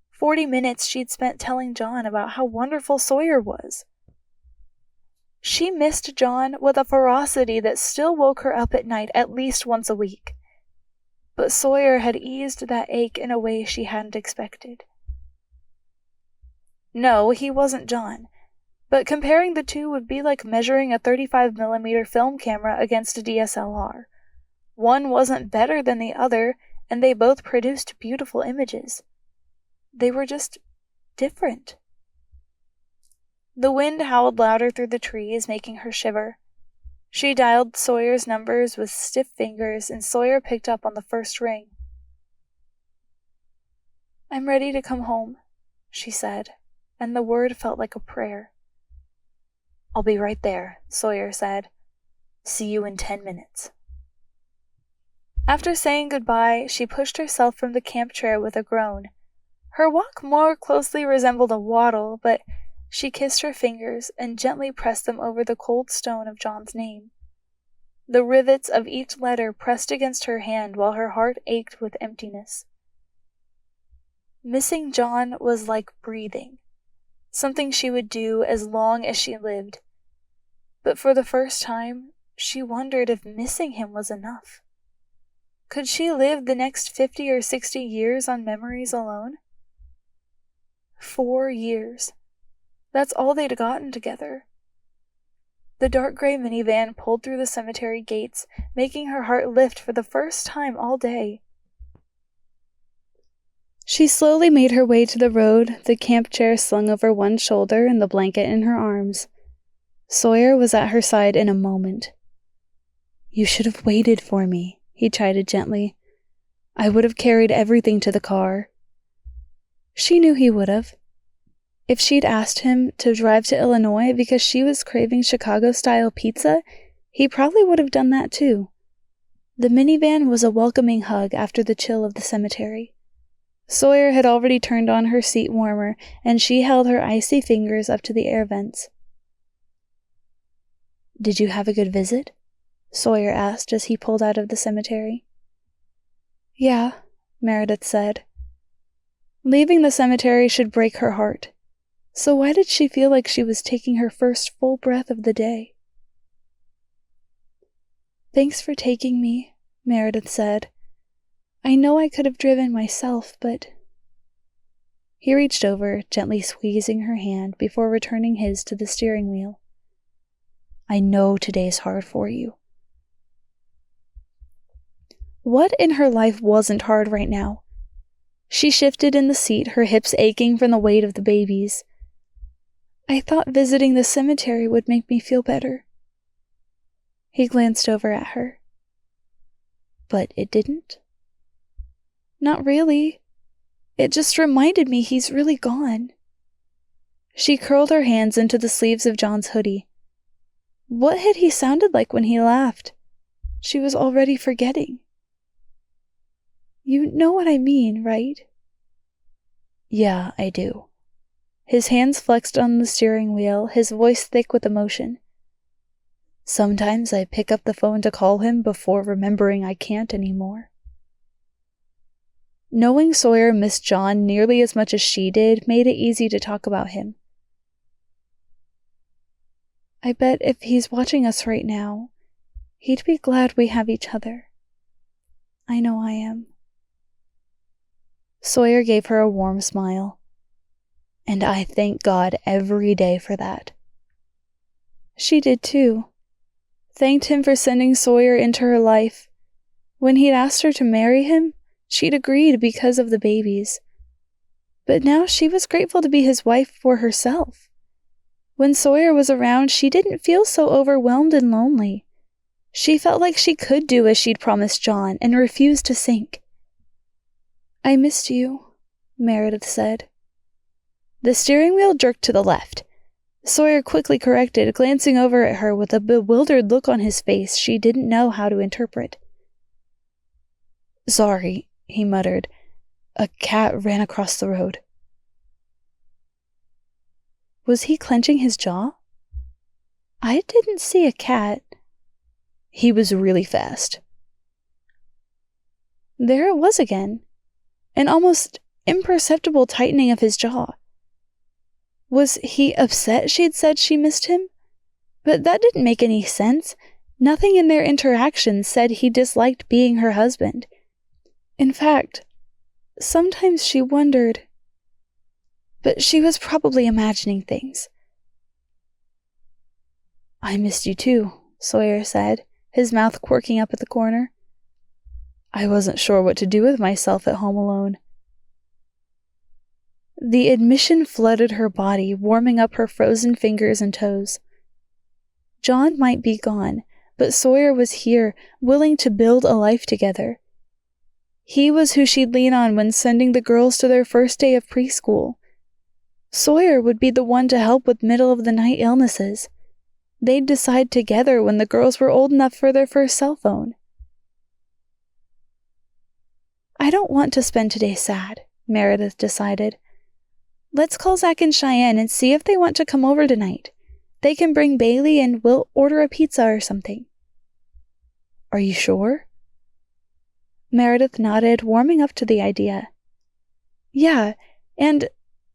A: 40 minutes she'd spent telling John about how wonderful Sawyer was. She missed John with a ferocity that still woke her up at night at least once a week. But Sawyer had eased that ache in a way she hadn't expected. No, he wasn't John, but comparing the two would be like measuring a 35mm film camera against a DSLR. One wasn't better than the other, and they both produced beautiful images. They were just different. The wind howled louder through the trees, making her shiver. She dialed Sawyer's numbers with stiff fingers, and Sawyer picked up on the first ring. I'm ready to come home, she said, and the word felt like a prayer. I'll be right there, Sawyer said. See you in 10 minutes. After saying goodbye, she pushed herself from the camp chair with a groan. Her walk more closely resembled a waddle, but she kissed her fingers and gently pressed them over the cold stone of John's name. The rivets of each letter pressed against her hand while her heart ached with emptiness. Missing John was like breathing, something she would do as long as she lived. But for the first time, she wondered if missing him was enough. Could she live the next 50 or 60 years on memories alone? 4 years. That's all they'd gotten together. The dark gray minivan pulled through the cemetery gates, making her heart lift for the first time all day. She slowly made her way to the road, the camp chair slung over one shoulder and the blanket in her arms. Sawyer was at her side in a moment. "You should have waited for me," he chided gently. "I would have carried everything to the car." She knew he would have. If she'd asked him to drive to Illinois because she was craving Chicago-style pizza, he probably would have done that too. The minivan was a welcoming hug after the chill of the cemetery. Sawyer had already turned on her seat warmer, and she held her icy fingers up to the air vents. "Did you have a good visit?" Sawyer asked as he pulled out of the cemetery. "Yeah," Meredith said. Leaving the cemetery should break her heart. So why did she feel like she was taking her first full breath of the day? "Thanks for taking me," Meredith said. "I know I could have driven myself, but—" He reached over, gently squeezing her hand before returning his to the steering wheel. "I know today's hard for you." What in her life wasn't hard right now? She shifted in the seat, her hips aching from the weight of the babies. "I thought visiting the cemetery would make me feel better." He glanced over at her. "But it didn't?" "Not really. It just reminded me he's really gone." She curled her hands into the sleeves of John's hoodie. What had he sounded like when he laughed? She was already forgetting. "You know what I mean, right?" "Yeah, I do." His hands flexed on the steering wheel, his voice thick with emotion. "Sometimes I pick up the phone to call him before remembering I can't anymore." Knowing Sawyer missed John nearly as much as she did made it easy to talk about him. "I bet if he's watching us right now, he'd be glad we have each other. I know I am." Sawyer gave her a warm smile. "And I thank God every day for that." She did too. Thanked him for sending Sawyer into her life. When he'd asked her to marry him, she'd agreed because of the babies. But now she was grateful to be his wife for herself. When Sawyer was around, she didn't feel so overwhelmed and lonely. She felt like she could do as she'd promised John and refused to sink. "I missed you," Meredith said. The steering wheel jerked to the left. Sawyer quickly corrected, glancing over at her with a bewildered look on his face she didn't know how to interpret. "Sorry," he muttered. "A cat ran across the road." Was he clenching his jaw? "I didn't see a cat." "He was really fast." There it was again. An almost imperceptible tightening of his jaw. Was he upset she'd said she missed him? But that didn't make any sense. Nothing in their interaction said he disliked being her husband. In fact, sometimes she wondered. But she was probably imagining things. "I missed you too," Sawyer said, his mouth quirking up at the corner. "I wasn't sure what to do with myself at home alone." The admission flooded her body, warming up her frozen fingers and toes. John might be gone, but Sawyer was here, willing to build a life together. He was who she'd lean on when sending the girls to their first day of preschool. Sawyer would be the one to help with middle-of-the-night illnesses. They'd decide together when the girls were old enough for their first cell phone. "I don't want to spend today sad," Meredith decided. "Let's call Zach and Cheyenne and see if they want to come over tonight. They can bring Bailey and we'll order a pizza or something." "Are you sure?" Meredith nodded, warming up to the idea. "Yeah, and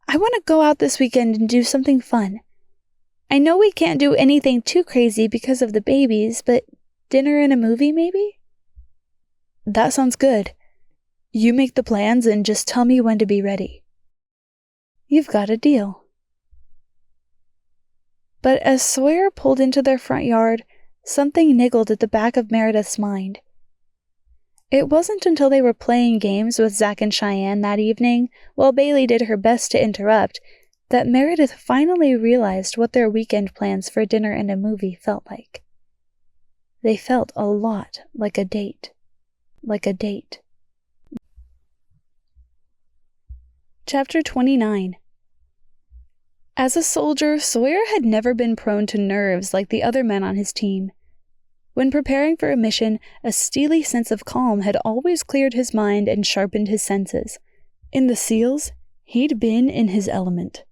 A: I want to go out this weekend and do something fun. I know we can't do anything too crazy because of the babies, but dinner and a movie maybe?" "That sounds good. You make the plans and just tell me when to be ready." "You've got a deal." But as Sawyer pulled into their front yard, something niggled at the back of Meredith's mind. It wasn't until they were playing games with Zach and Cheyenne that evening, while Bailey did her best to interrupt, that Meredith finally realized what their weekend plans for dinner and a movie felt like. They felt a lot like a date. Like a date. Chapter 29. As a soldier, Sawyer had never been prone to nerves like the other men on his team. When preparing for a mission, a steely sense of calm had always cleared his mind and sharpened his senses. In the SEALs, he'd been in his element.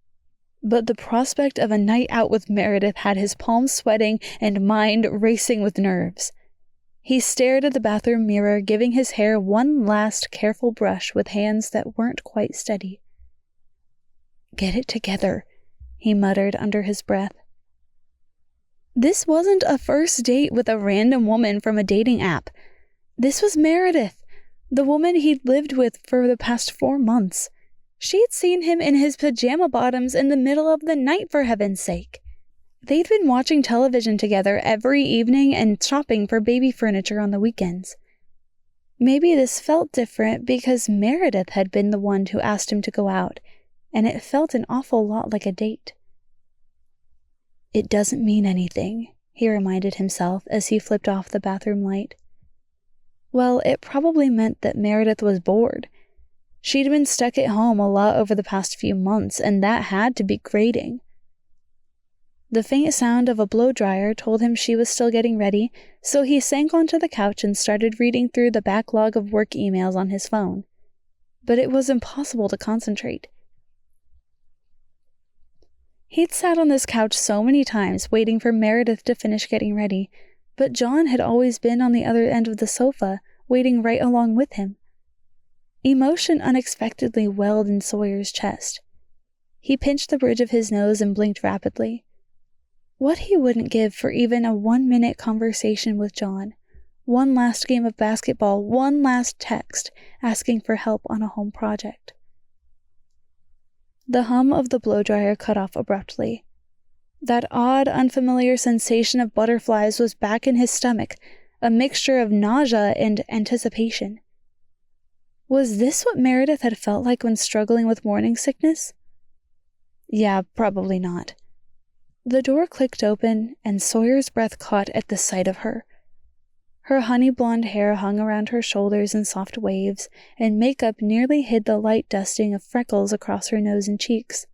A: But the prospect of a night out with Meredith had his palms sweating and mind racing with nerves. He stared at the bathroom mirror, giving his hair one last careful brush with hands that weren't quite steady. "Get it together," he muttered under his breath. This wasn't a first date with a random woman from a dating app. This was Meredith, the woman he'd lived with for the past 4 months. She'd seen him in his pajama bottoms in the middle of the night, for heaven's sake. They'd been watching television together every evening and shopping for baby furniture on the weekends. Maybe this felt different because Meredith had been the one who asked him to go out, and it felt an awful lot like a date. It doesn't mean anything, he reminded himself as he flipped off the bathroom light. Well, it probably meant that Meredith was bored. She'd been stuck at home a lot over the past few months, and that had to be grating. The faint sound of a blow-dryer told him she was still getting ready, so he sank onto the couch and started reading through the backlog of work emails on his phone. But it was impossible to concentrate. He'd sat on this couch so many times waiting for Meredith to finish getting ready, but John had always been on the other end of the sofa, waiting right along with him. Emotion unexpectedly welled in Sawyer's chest. He pinched the bridge of his nose and blinked rapidly. What he wouldn't give for even a 1-minute conversation with John, one last game of basketball, one last text asking for help on a home project. The hum of the blow-dryer cut off abruptly. That odd, unfamiliar sensation of butterflies was back in his stomach, a mixture of nausea and anticipation. Was this what Meredith had felt like when struggling with morning sickness? Yeah, probably not. The door clicked open, and Sawyer's breath caught at the sight of her. Her honey-blonde hair hung around her shoulders in soft waves, and makeup nearly hid the light dusting of freckles across her nose and cheeks.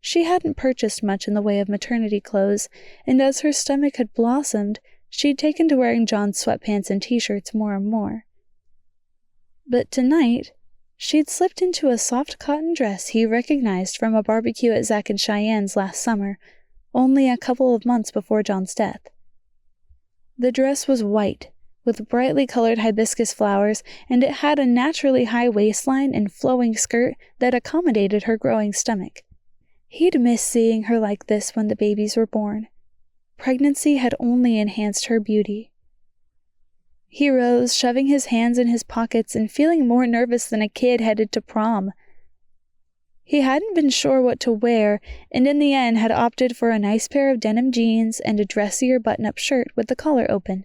A: She hadn't purchased much in the way of maternity clothes, and as her stomach had blossomed, she'd taken to wearing John's sweatpants and t-shirts more and more. But tonight, she'd slipped into a soft cotton dress he recognized from a barbecue at Zach and Cheyenne's last summer, only a couple of months before John's death. The dress was white, with brightly colored hibiscus flowers, and it had a naturally high waistline and flowing skirt that accommodated her growing stomach. He'd missed seeing her like this when the babies were born. Pregnancy had only enhanced her beauty. He rose, shoving his hands in his pockets and feeling more nervous than a kid headed to prom. He hadn't been sure what to wear, and in the end had opted for a nice pair of denim jeans and a dressier button-up shirt with the collar open.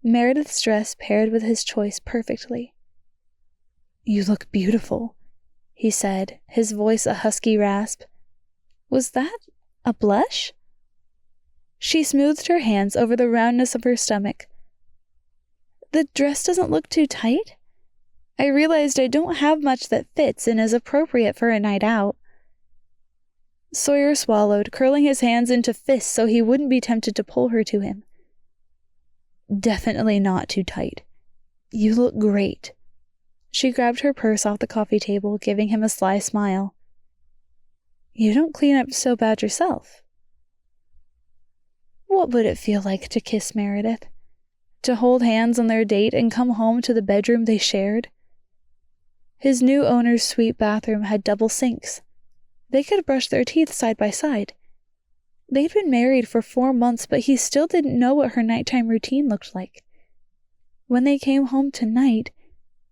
A: Meredith's dress paired with his choice perfectly. "You look beautiful," he said, his voice a husky rasp. Was that a blush? She smoothed her hands over the roundness of her stomach. "The dress doesn't look too tight? I realized I don't have much that fits and is appropriate for a night out." Sawyer swallowed, curling his hands into fists so he wouldn't be tempted to pull her to him. "Definitely not too tight. You look great." She grabbed her purse off the coffee table, giving him a sly smile. "You don't clean up so bad yourself." What would it feel like to kiss Meredith? To hold hands on their date and come home to the bedroom they shared? His new owner's suite bathroom had double sinks. They could brush their teeth side by side. They'd been married for 4 months, but he still didn't know what her nighttime routine looked like. When they came home tonight,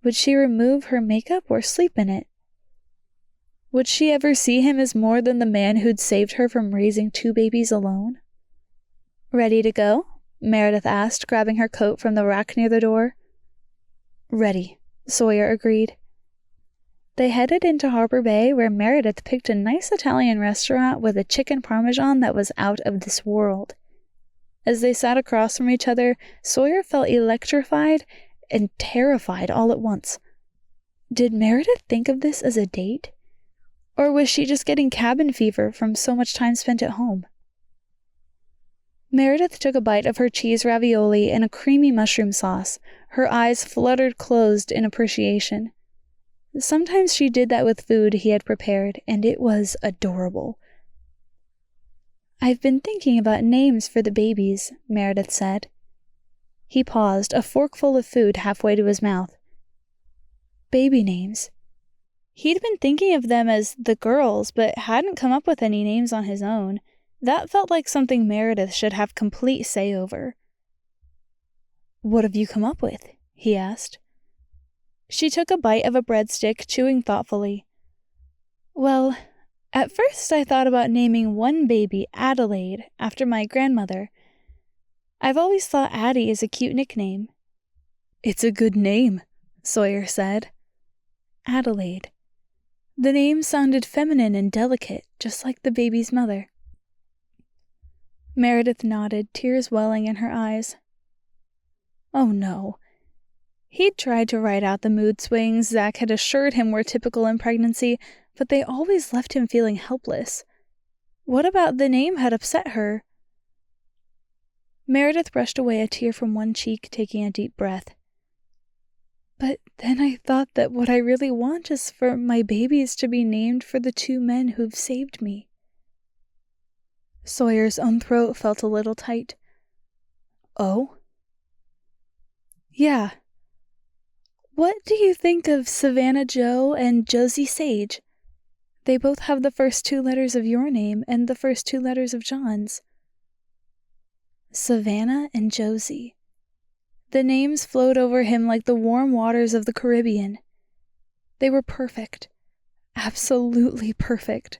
A: would she remove her makeup or sleep in it? Would she ever see him as more than the man who'd saved her from raising 2 babies alone? "Ready to go?" Meredith asked, grabbing her coat from the rack near the door. Ready, Sawyer agreed. They headed into Harbor Bay, where Meredith picked a nice Italian restaurant with a chicken parmesan that was out of this world. As they sat across from each other, Sawyer felt electrified and terrified all at once. Did Meredith think of this as a date? Or was she just getting cabin fever from so much time spent at home? Meredith took a bite of her cheese ravioli and a creamy mushroom sauce. Her eyes fluttered closed in appreciation. Sometimes she did that with food he had prepared, and it was adorable. "I've been thinking about names for the babies," Meredith said. He paused, a forkful of food halfway to his mouth. Baby names. He'd been thinking of them as the girls, but hadn't come up with any names on his own. That felt like something Meredith should have complete say over. "What have you come up with?" he asked. She took a bite of a breadstick, chewing thoughtfully. "Well, at first I thought about naming one baby Adelaide, after my grandmother. I've always thought Addie is a cute nickname." "It's a good name," Sawyer said. Adelaide. The name sounded feminine and delicate, just like the baby's mother. Meredith nodded, tears welling in her eyes. Oh no. He'd tried to write out the mood swings Zach had assured him were typical in pregnancy, but they always left him feeling helpless. What about the name had upset her? Meredith brushed away a tear from one cheek, taking a deep breath. "But then I thought that what I really want is for my babies to be named for the two men who've saved me." Sawyer's own throat felt a little tight. "Oh?" "Yeah. What do you think of Savannah Joe and Josie Sage? They both have the first two letters of your name and the first two letters of John's." Savannah and Josie. The names flowed over him like the warm waters of the Caribbean. They were perfect. Absolutely perfect.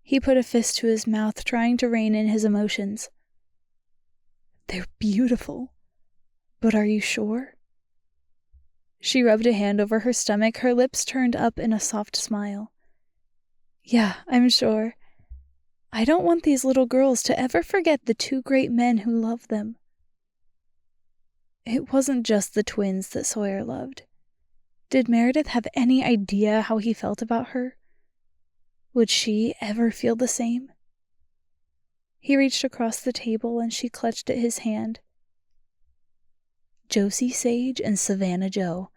A: He put a fist to his mouth, trying to rein in his emotions. "They're beautiful. But are you sure?" She rubbed a hand over her stomach, her lips turned up in a soft smile. "Yeah, I'm sure. I don't want these little girls to ever forget the two great men who loved them." It wasn't just the twins that Sawyer loved. Did Meredith have any idea how he felt about her? Would she ever feel the same? He reached across the table and she clutched at his hand. Josie Sage and Savannah Joe.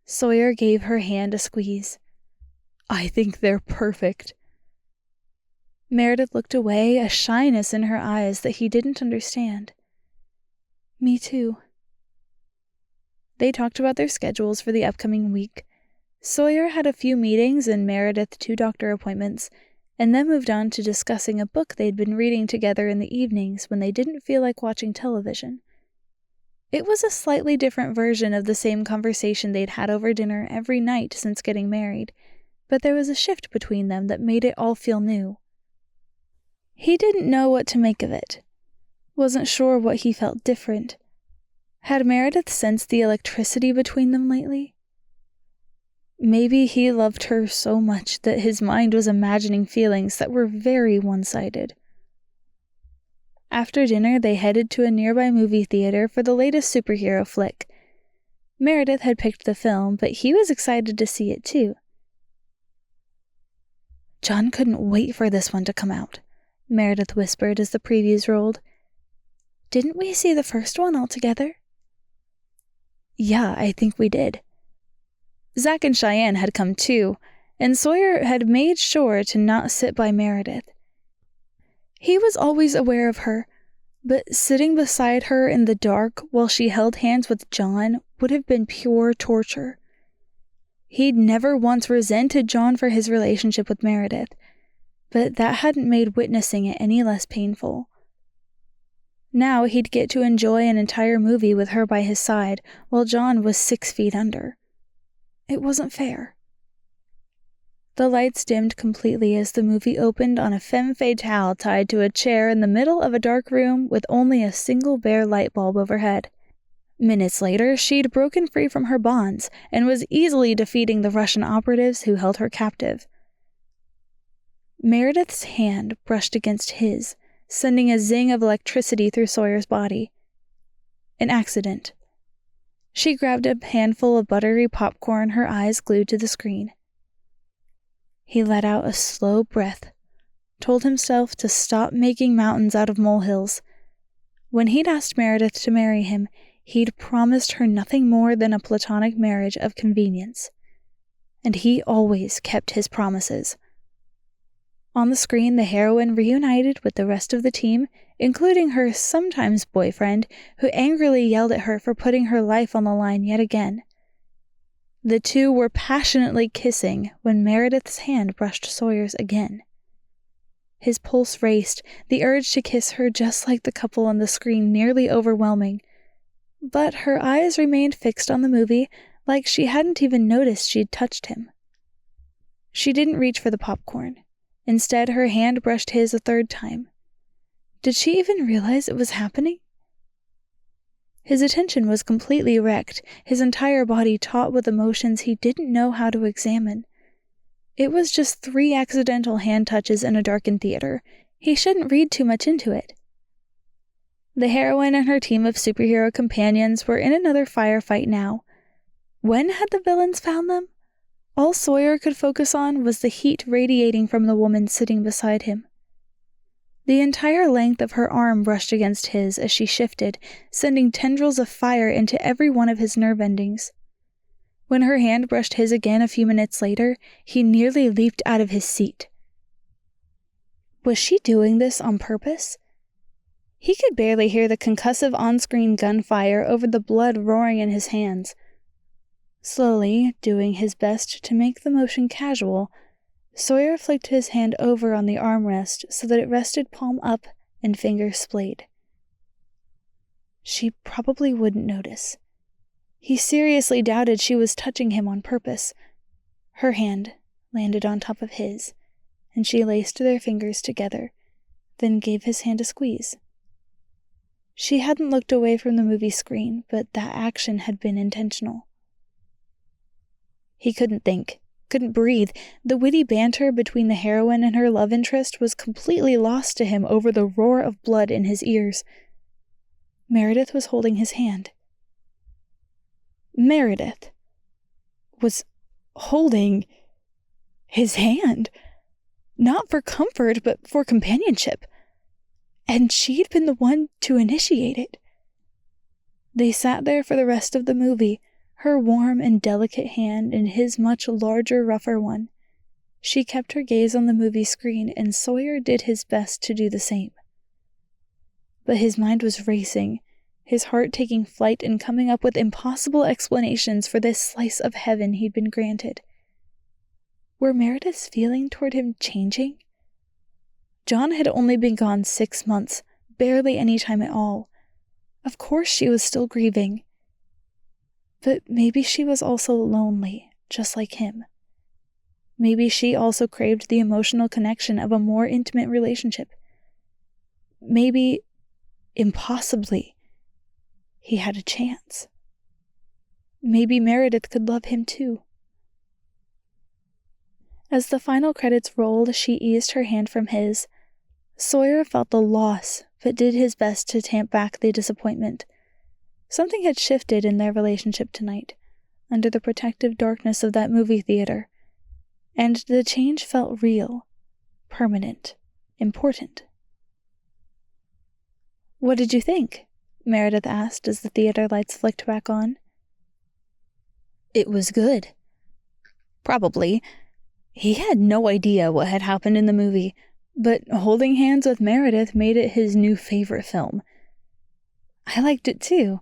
A: Sawyer gave her hand a squeeze. "I think they're perfect." Meredith looked away, a shyness in her eyes that he didn't understand. "Me too." They talked about their schedules for the upcoming week. Sawyer had a few meetings and Meredith 2 doctor appointments, and then moved on to discussing a book they'd been reading together in the evenings when they didn't feel like watching television. It was a slightly different version of the same conversation they'd had over dinner every night since getting married, but there was a shift between them that made it all feel new. He didn't know what to make of it. Wasn't sure what he felt different. Had Meredith sensed the electricity between them lately? Maybe he loved her so much that his mind was imagining feelings that were very one-sided. After dinner, they headed to a nearby movie theater for the latest superhero flick. Meredith had picked the film, but he was excited to see it too. "John couldn't wait for this one to come out," Meredith whispered as the previews rolled. "Didn't we see the first one all together?" "Yeah, I think we did." Zach and Cheyenne had come too, and Sawyer had made sure to not sit by Meredith. He was always aware of her, but sitting beside her in the dark while she held hands with John would have been pure torture. He'd never once resented John for his relationship with Meredith, but that hadn't made witnessing it any less painful. Now he'd get to enjoy an entire movie with her by his side while John was 6 feet under. It wasn't fair. The lights dimmed completely as the movie opened on a femme fatale tied to a chair in the middle of a dark room with only a single bare light bulb overhead. Minutes later, she'd broken free from her bonds and was easily defeating the Russian operatives who held her captive. Meredith's hand brushed against his, sending a zing of electricity through Sawyer's body. An accident. She grabbed a handful of buttery popcorn, her eyes glued to the screen. He let out a slow breath, told himself to stop making mountains out of molehills. When he'd asked Meredith to marry him, he'd promised her nothing more than a platonic marriage of convenience. And he always kept his promises. On the screen, the heroine reunited with the rest of the team, including her sometimes boyfriend, who angrily yelled at her for putting her life on the line yet again. The two were passionately kissing when Meredith's hand brushed Sawyer's again. His pulse raced, the urge to kiss her just like the couple on the screen nearly overwhelming. But her eyes remained fixed on the movie, like she hadn't even noticed she'd touched him. She didn't reach for the popcorn. Instead, her hand brushed his a third time. Did she even realize it was happening? His attention was completely wrecked, his entire body taut with emotions he didn't know how to examine. It was just 3 accidental hand touches in a darkened theater. He shouldn't read too much into it. The heroine and her team of superhero companions were in another firefight now. When had the villains found them? All Sawyer could focus on was the heat radiating from the woman sitting beside him. The entire length of her arm brushed against his as she shifted, sending tendrils of fire into every one of his nerve endings. When her hand brushed his again a few minutes later, he nearly leaped out of his seat. Was she doing this on purpose? He could barely hear the concussive on-screen gunfire over the blood roaring in his hands. Slowly, doing his best to make the motion casual, Sawyer flicked his hand over on the armrest so that it rested palm up and fingers splayed. She probably wouldn't notice. He seriously doubted she was touching him on purpose. Her hand landed on top of his, and she laced their fingers together, then gave his hand a squeeze. She hadn't looked away from the movie screen, but that action had been intentional. He couldn't think, couldn't breathe. The witty banter between the heroine and her love interest was completely lost to him over the roar of blood in his ears. Meredith was holding his hand. Meredith was holding his hand, not for comfort, but for companionship. And she'd been the one to initiate it. They sat there for the rest of the movie, her warm and delicate hand in his much larger, rougher one. She kept her gaze on the movie screen, and Sawyer did his best to do the same. But his mind was racing, his heart taking flight and coming up with impossible explanations for this slice of heaven he'd been granted. Were Meredith's feeling toward him changing? John had only been gone 6 months, barely any time at all. Of course she was still grieving. But maybe she was also lonely, just like him. Maybe she also craved the emotional connection of a more intimate relationship. Maybe, impossibly, he had a chance. Maybe Meredith could love him too. As the final credits rolled, she eased her hand from his. Sawyer felt the loss, but did his best to tamp back the disappointment. Something had shifted in their relationship tonight, under the protective darkness of that movie theater, and the change felt real, permanent, important. "What did you think?" Meredith asked as the theater lights flicked back on. "It was good." Probably. He had no idea what had happened in the movie, but holding hands with Meredith made it his new favorite film. "I liked it too."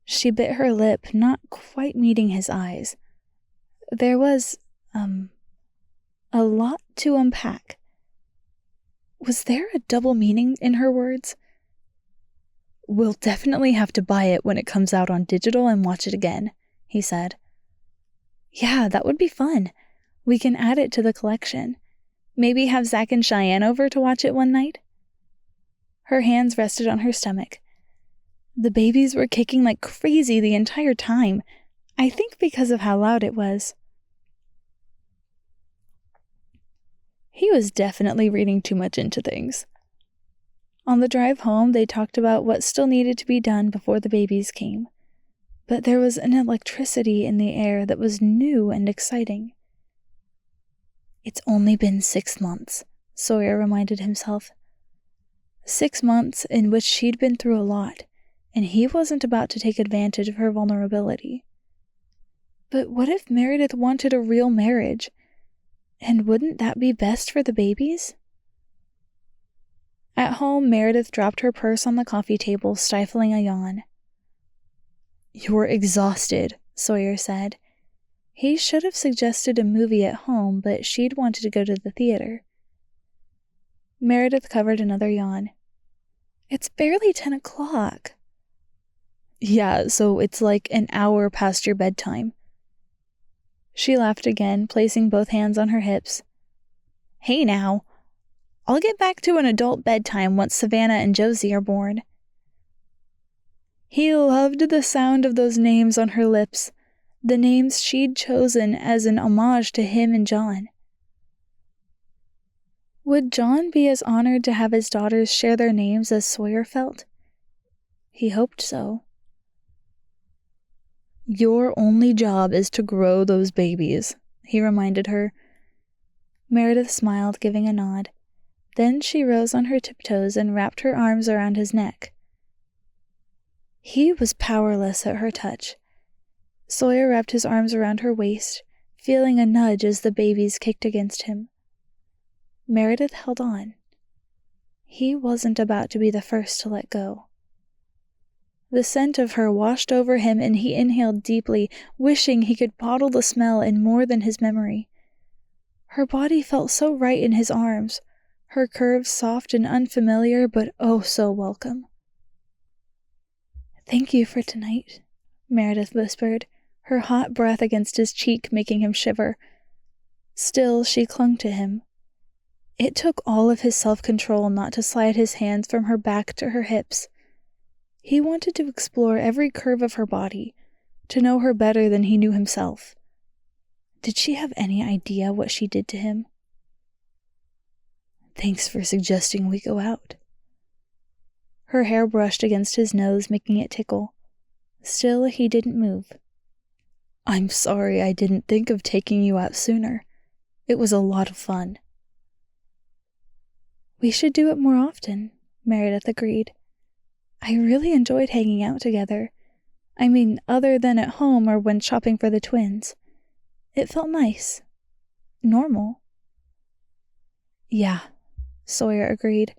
A: She bit her lip, not quite meeting his eyes. There was, a lot to unpack. Was there a double meaning in her words? "We'll definitely have to buy it when it comes out on digital and watch it again," he said. "Yeah, that would be fun. We can add it to the collection. Maybe have Zach and Cheyenne over to watch it one night?" Her hands rested on her stomach. The babies were kicking like crazy the entire time, I think because of how loud it was. He was definitely reading too much into things. On the drive home, they talked about what still needed to be done before the babies came. But there was an electricity in the air that was new and exciting. It's only been 6 months, Sawyer reminded himself. 6 months in which she'd been through a lot, and he wasn't about to take advantage of her vulnerability. But what if Meredith wanted a real marriage? And wouldn't that be best for the babies? At home, Meredith dropped her purse on the coffee table, stifling a yawn. "You're exhausted," Sawyer said. He should have suggested a movie at home, but she'd wanted to go to the theater. Meredith covered another yawn. "It's barely 10 o'clock. "Yeah, so it's like an hour past your bedtime." She laughed again, placing both hands on her hips. "Hey now, I'll get back to an adult bedtime once Savannah and Josie are born." He loved the sound of those names on her lips, the names she'd chosen as an homage to him and John. Would John be as honored to have his daughters share their names as Sawyer felt? He hoped so. "Your only job is to grow those babies," he reminded her. Meredith smiled, giving a nod. Then she rose on her tiptoes and wrapped her arms around his neck. He was powerless at her touch. Sawyer wrapped his arms around her waist, feeling a nudge as the babies kicked against him. Meredith held on. He wasn't about to be the first to let go. The scent of her washed over him, and he inhaled deeply, wishing he could bottle the smell in more than his memory. Her body felt so right in his arms, her curves soft and unfamiliar, but oh so welcome. "Thank you for tonight," Meredith whispered, her hot breath against his cheek making him shiver. Still, she clung to him. It took all of his self-control not to slide his hands from her back to her hips. He wanted to explore every curve of her body, to know her better than he knew himself. Did she have any idea what she did to him? "Thanks for suggesting we go out." Her hair brushed against his nose, making it tickle. Still, he didn't move. "I'm sorry I didn't think of taking you out sooner. It was a lot of fun." "We should do it more often," Meredith agreed. "I really enjoyed hanging out together. I mean, other than at home or when shopping for the twins. It felt nice. Normal." "Yeah," Sawyer agreed.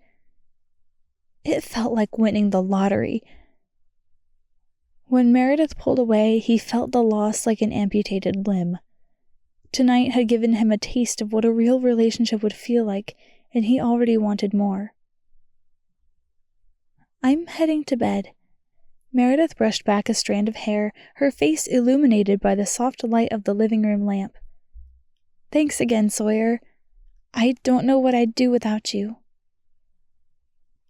A: It felt like winning the lottery. When Meredith pulled away, he felt the loss like an amputated limb. Tonight had given him a taste of what a real relationship would feel like, and he already wanted more. "I'm heading to bed." Meredith brushed back a strand of hair, her face illuminated by the soft light of the living room lamp. "Thanks again, Sawyer. I don't know what I'd do without you."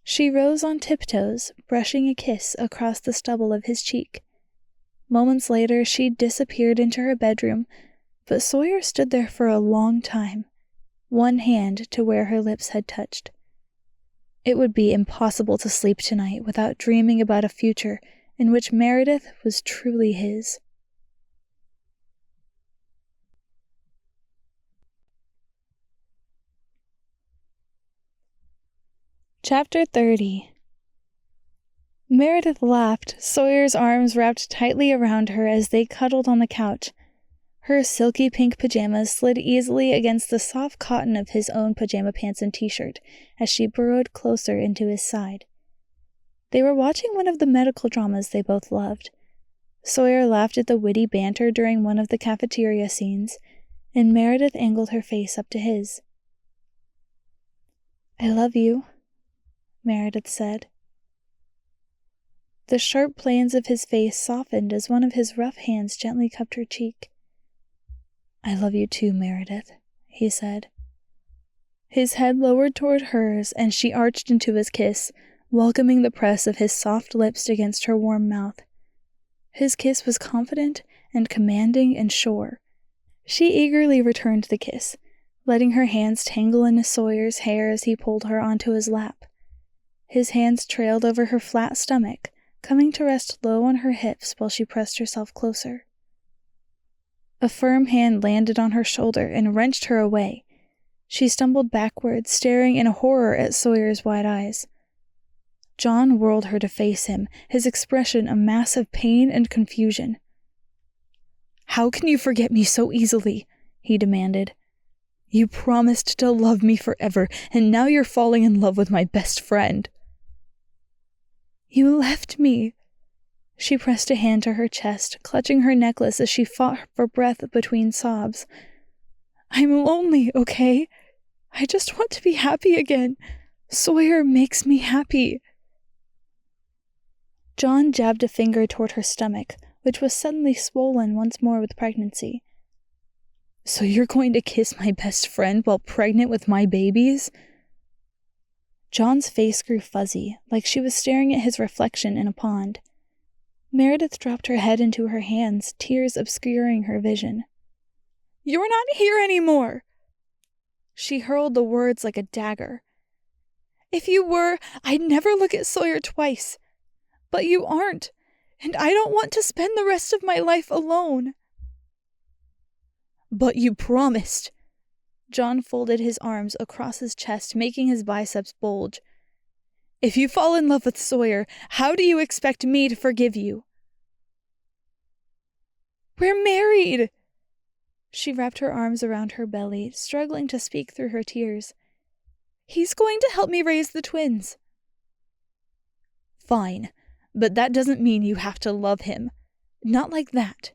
A: She rose on tiptoes, brushing a kiss across the stubble of his cheek. Moments later, she disappeared into her bedroom, but Sawyer stood there for a long time, one hand to where her lips had touched. It would be impossible to sleep tonight without dreaming about a future in which Meredith was truly his. Chapter 30. Meredith laughed, Sawyer's arms wrapped tightly around her as they cuddled on the couch. Her silky pink pajamas slid easily against the soft cotton of his own pajama pants and t-shirt as she burrowed closer into his side. They were watching one of the medical dramas they both loved. Sawyer laughed at the witty banter during one of the cafeteria scenes, and Meredith angled her face up to his. "I love you," Meredith said. The sharp planes of his face softened as one of his rough hands gently cupped her cheek. "I love you too, Meredith," he said. His head lowered toward hers, and she arched into his kiss, welcoming the press of his soft lips against her warm mouth. His kiss was confident and commanding and sure. She eagerly returned the kiss, letting her hands tangle in Sawyer's hair as he pulled her onto his lap. His hands trailed over her flat stomach, coming to rest low on her hips while she pressed herself closer. A firm hand landed on her shoulder and wrenched her away. She stumbled backwards, staring in horror at Sawyer's wide eyes. John whirled her to face him, his expression a mass of pain and confusion. "How can you forget me so easily?" he demanded. "You promised to love me forever, and now you're falling in love with my best friend." "You left me." She pressed a hand to her chest, clutching her necklace as she fought for breath between sobs. "I'm lonely, okay? I just want to be happy again. Sawyer makes me happy." John jabbed a finger toward her stomach, which was suddenly swollen once more with pregnancy. "So you're going to kiss my best friend while pregnant with my babies?" John's face grew fuzzy, like she was staring at his reflection in a pond. Meredith dropped her head into her hands, tears obscuring her vision. "You're not here anymore!" She hurled the words like a dagger. "If you were, I'd never look at Sawyer twice. But you aren't, and I don't want to spend the rest of my life alone." "But you promised." John folded his arms across his chest, making his biceps bulge. "If you fall in love with Sawyer, how do you expect me to forgive you?" "We're married!" She wrapped her arms around her belly, struggling to speak through her tears. "He's going to help me raise the twins." "Fine, but that doesn't mean you have to love him. Not like that."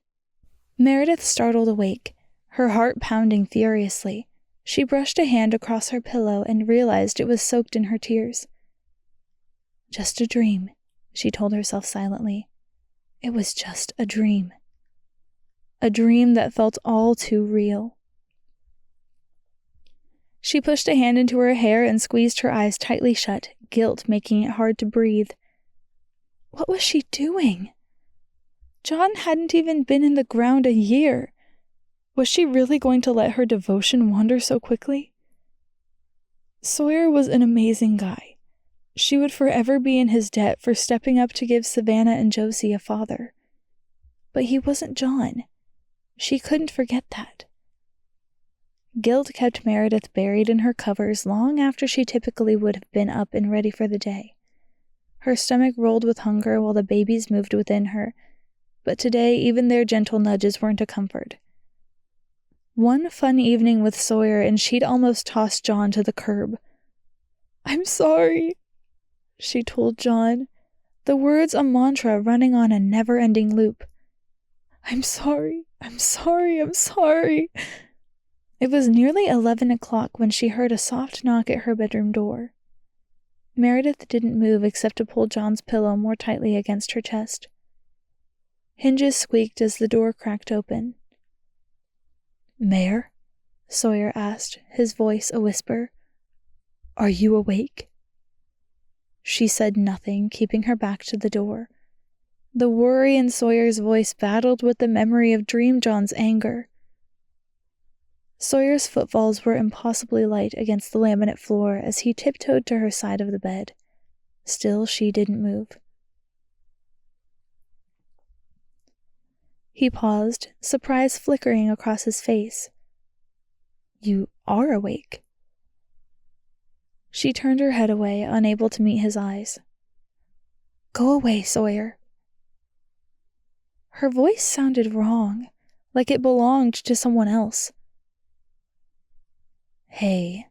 A: Meredith startled awake, her heart pounding furiously. She brushed a hand across her pillow and realized it was soaked in her tears. "Just a dream," she told herself silently. It was just a dream. A dream that felt all too real. She pushed a hand into her hair and squeezed her eyes tightly shut, guilt making it hard to breathe. What was she doing? John hadn't even been in the ground a year. Was she really going to let her devotion wander so quickly? Sawyer was an amazing guy. She would forever be in his debt for stepping up to give Savannah and Josie a father. But he wasn't John. She couldn't forget that. Guilt kept Meredith buried in her covers long after she typically would have been up and ready for the day. Her stomach rolled with hunger while the babies moved within her, but today even their gentle nudges weren't a comfort. One fun evening with Sawyer and she'd almost tossed John to the curb. "I'm sorry," she told John, the words a mantra running on a never-ending loop. "I'm sorry, I'm sorry, I'm sorry." It was nearly 11 o'clock when she heard a soft knock at her bedroom door. Meredith didn't move except to pull John's pillow more tightly against her chest. Hinges squeaked as the door cracked open. "Mare?" Sawyer asked, his voice a whisper. "Are you awake?" She said nothing, keeping her back to the door. The worry in Sawyer's voice battled with the memory of Dream John's anger. Sawyer's footfalls were impossibly light against the laminate floor as he tiptoed to her side of the bed. Still, she didn't move. He paused, surprise flickering across his face. "You are awake." She turned her head away, unable to meet his eyes. "Go away, Sawyer." Her voice sounded wrong, like it belonged to someone else. "Hey."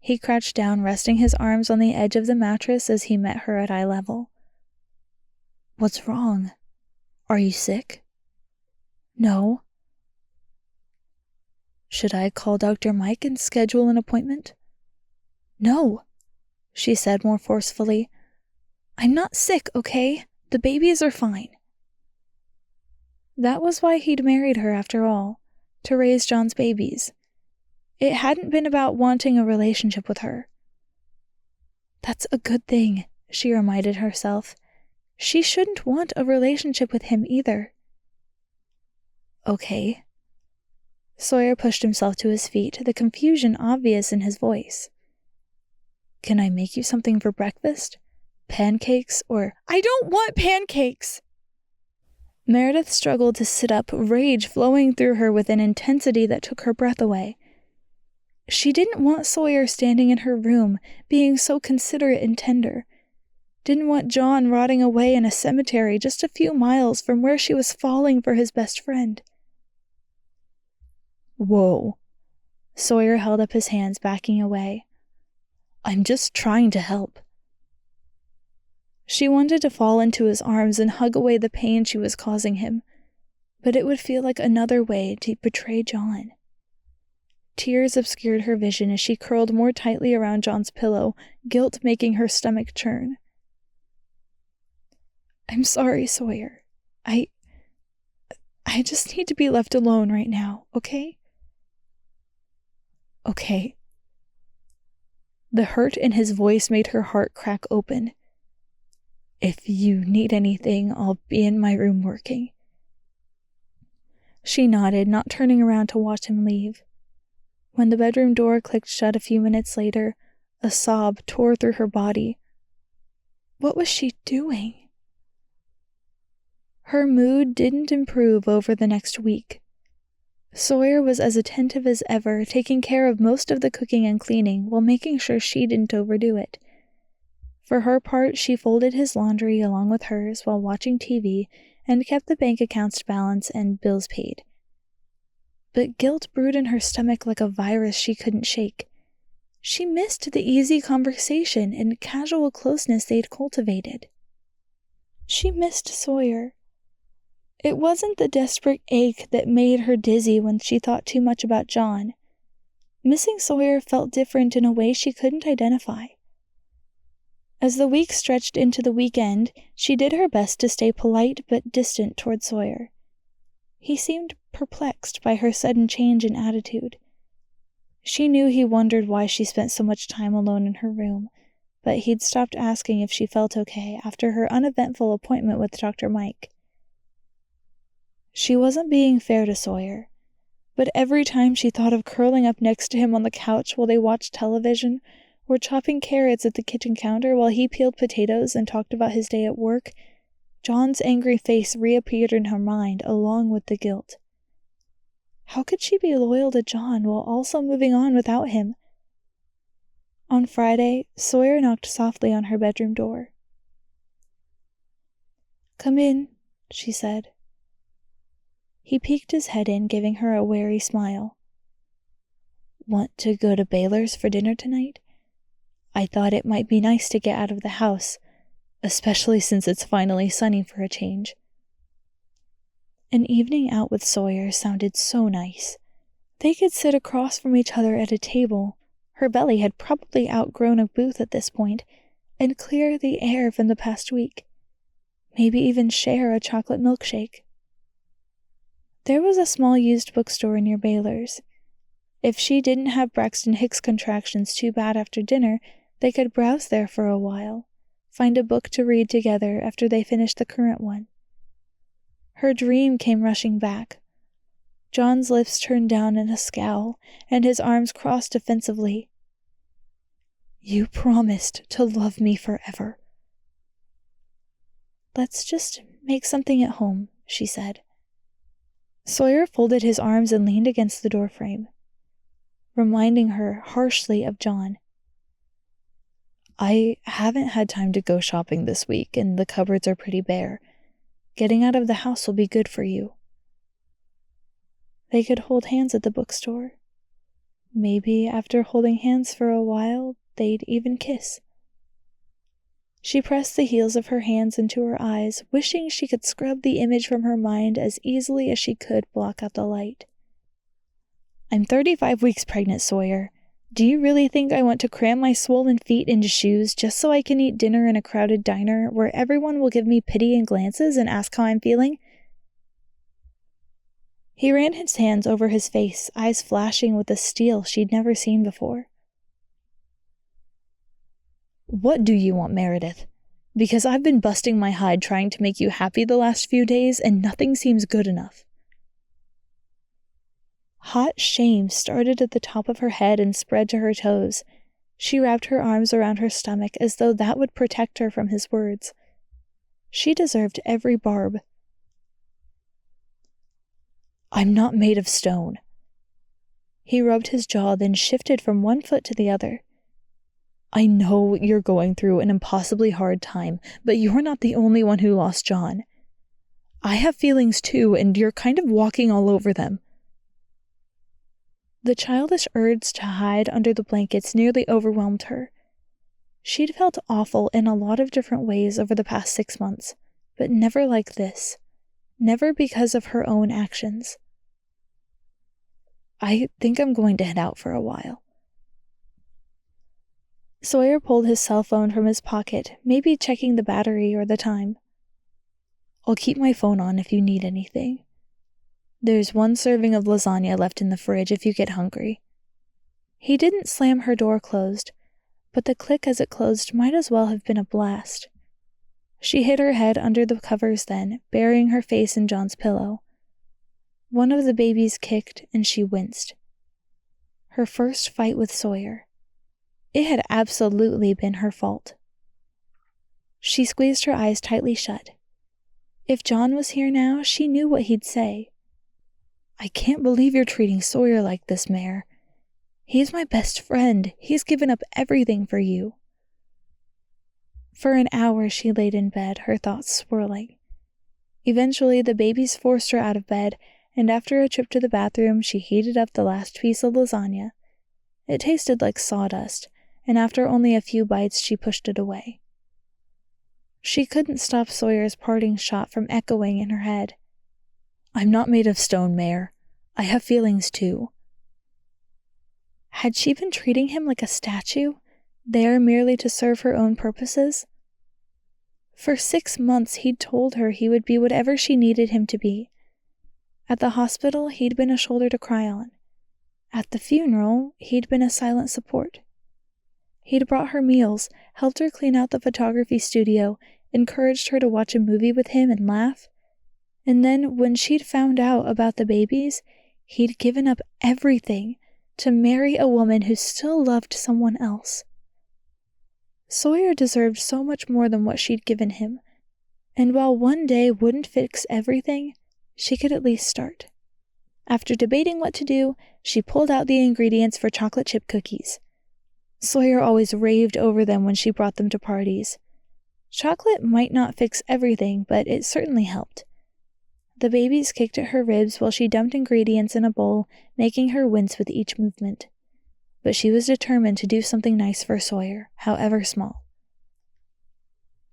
A: He crouched down, resting his arms on the edge of the mattress as he met her at eye level. "What's wrong? Are you sick?" "No." "Should I call Dr. Mike and schedule an appointment?" "No," she said more forcefully. "I'm not sick, okay? The babies are fine." That was why he'd married her after all, to raise John's babies. It hadn't been about wanting a relationship with her. "That's a good thing,"
D: she reminded herself. She shouldn't want a relationship with him either. Okay. Sawyer pushed himself to his feet, the confusion obvious in his voice. Can I make you something for breakfast? Pancakes or— I don't want pancakes! Meredith struggled to sit up, rage flowing through her with an intensity that took her breath away. She didn't want Sawyer standing in her room, being so considerate and tender. Didn't want John rotting away in a cemetery just a few miles from where she was falling for his best friend. Whoa. Sawyer held up his hands, backing away. I'm just trying to help. She wanted to fall into his arms and hug away the pain she was causing him, but it would feel like another way to betray John. Tears obscured her vision as she curled more tightly around John's pillow, guilt making her stomach churn. I'm sorry, Sawyer. I just need to be left alone right now, okay? Okay. The hurt in his voice made her heart crack open. If you need anything, I'll be in my room working. She nodded, not turning around to watch him leave. When the bedroom door clicked shut a few minutes later, a sob tore through her body. What was she doing? Her mood didn't improve over the next week. Sawyer was as attentive as ever, taking care of most of the cooking and cleaning while making sure she didn't overdo it. For her part, she folded his laundry along with hers while watching TV and kept the bank accounts balanced and bills paid. But guilt brewed in her stomach like a virus she couldn't shake. She missed the easy conversation and casual closeness they'd cultivated. She missed Sawyer. It wasn't the desperate ache that made her dizzy when she thought too much about John. Missing Sawyer felt different in a way she couldn't identify. As the week stretched into the weekend, she did her best to stay polite but distant toward Sawyer. He seemed perplexed by her sudden change in attitude. She knew he wondered why she spent so much time alone in her room, but he'd stopped asking if she felt okay after her uneventful appointment with Dr. Mike. She wasn't being fair to Sawyer, but every time she thought of curling up next to him on the couch while they watched television, or chopping carrots at the kitchen counter while he peeled potatoes and talked about his day at work, John's angry face reappeared in her mind along with the guilt. How could she be loyal to John while also moving on without him? On Friday, Sawyer knocked softly on her bedroom door. "Come in," she said. He peeked his head in, giving her a wary smile. "Want to go to Baylor's for dinner tonight? I thought it might be nice to get out of the house, especially since it's finally sunny for a change." An evening out with Sawyer sounded so nice. They could sit across from each other at a table, her belly had probably outgrown a booth at this point, and clear the air from the past week. Maybe even share a chocolate milkshake. There was a small used bookstore near Baylor's. If she didn't have Braxton Hicks contractions too bad after dinner, they could browse there for a while, find a book to read together after they finished the current one. Her dream came rushing back. John's lips turned down in a scowl, and his arms crossed defensively. "You promised to love me forever." "Let's just make something at home," she said. Sawyer folded his arms and leaned against the doorframe, reminding her harshly of John. "I haven't had time to go shopping this week, and the cupboards are pretty bare. Getting out of the house will be good for you." They could hold hands at the bookstore. Maybe after holding hands for a while, they'd even kiss. She pressed the heels of her hands into her eyes, wishing she could scrub the image from her mind as easily as she could block out the light. "I'm 35 weeks pregnant, Sawyer. Do you really think I want to cram my swollen feet into shoes just so I can eat dinner in a crowded diner where everyone will give me pitying glances and ask how I'm feeling?" He ran his hands over his face, eyes flashing with a steel she'd never seen before. "What do you want, Meredith?" Because I've been busting my hide trying to make you happy the last few days, and nothing seems good enough." Hot shame started at the top of her head and spread to her toes. She wrapped her arms around her stomach as though that would protect her from his words. She deserved every barb. "I'm not made of stone." He rubbed his jaw, then shifted from one foot to the other. "I know you're going through an impossibly hard time, but you're not the only one who lost John. I have feelings too, and you're kind of walking all over them." The childish urge to hide under the blankets nearly overwhelmed her. She'd felt awful in a lot of different ways over the past 6 months, but never like this. Never because of her own actions. "I think I'm going to head out for a while." Sawyer pulled his cell phone from his pocket, maybe checking the battery or the time. "I'll keep my phone on if you need anything. There's 1 serving of lasagna left in the fridge if you get hungry." He didn't slam her door closed, but the click as it closed might as well have been a blast. She hid her head under the covers then, burying her face in John's pillow. One of the babies kicked, and she winced. Her first fight with Sawyer. It had absolutely been her fault. She squeezed her eyes tightly shut. If John was here now, she knew what he'd say. "I can't believe you're treating Sawyer like this, Mare. He's my best friend. He's given up everything for you." For an hour she laid in bed, her thoughts swirling. Eventually the babies forced her out of bed, and after a trip to the bathroom she heated up the last piece of lasagna. It tasted like sawdust, and after only a few bites she pushed it away. She couldn't stop Sawyer's parting shot from echoing in her head. "I'm not made of stone, Mare. I have feelings too." Had she been treating him like a statue, there merely to serve her own purposes? For 6 months he'd told her he would be whatever she needed him to be. At the hospital, he'd been a shoulder to cry on. At the funeral, he'd been a silent support. He'd brought her meals, helped her clean out the photography studio, encouraged her to watch a movie with him and laugh. And then, when she'd found out about the babies, he'd given up everything to marry a woman who still loved someone else. Sawyer deserved so much more than what she'd given him, and while one day wouldn't fix everything, she could at least start. After debating what to do, she pulled out the ingredients for chocolate chip cookies. Sawyer always raved over them when she brought them to parties. Chocolate might not fix everything, but it certainly helped. The babies kicked at her ribs while she dumped ingredients in a bowl, making her wince with each movement. But she was determined to do something nice for Sawyer, however small.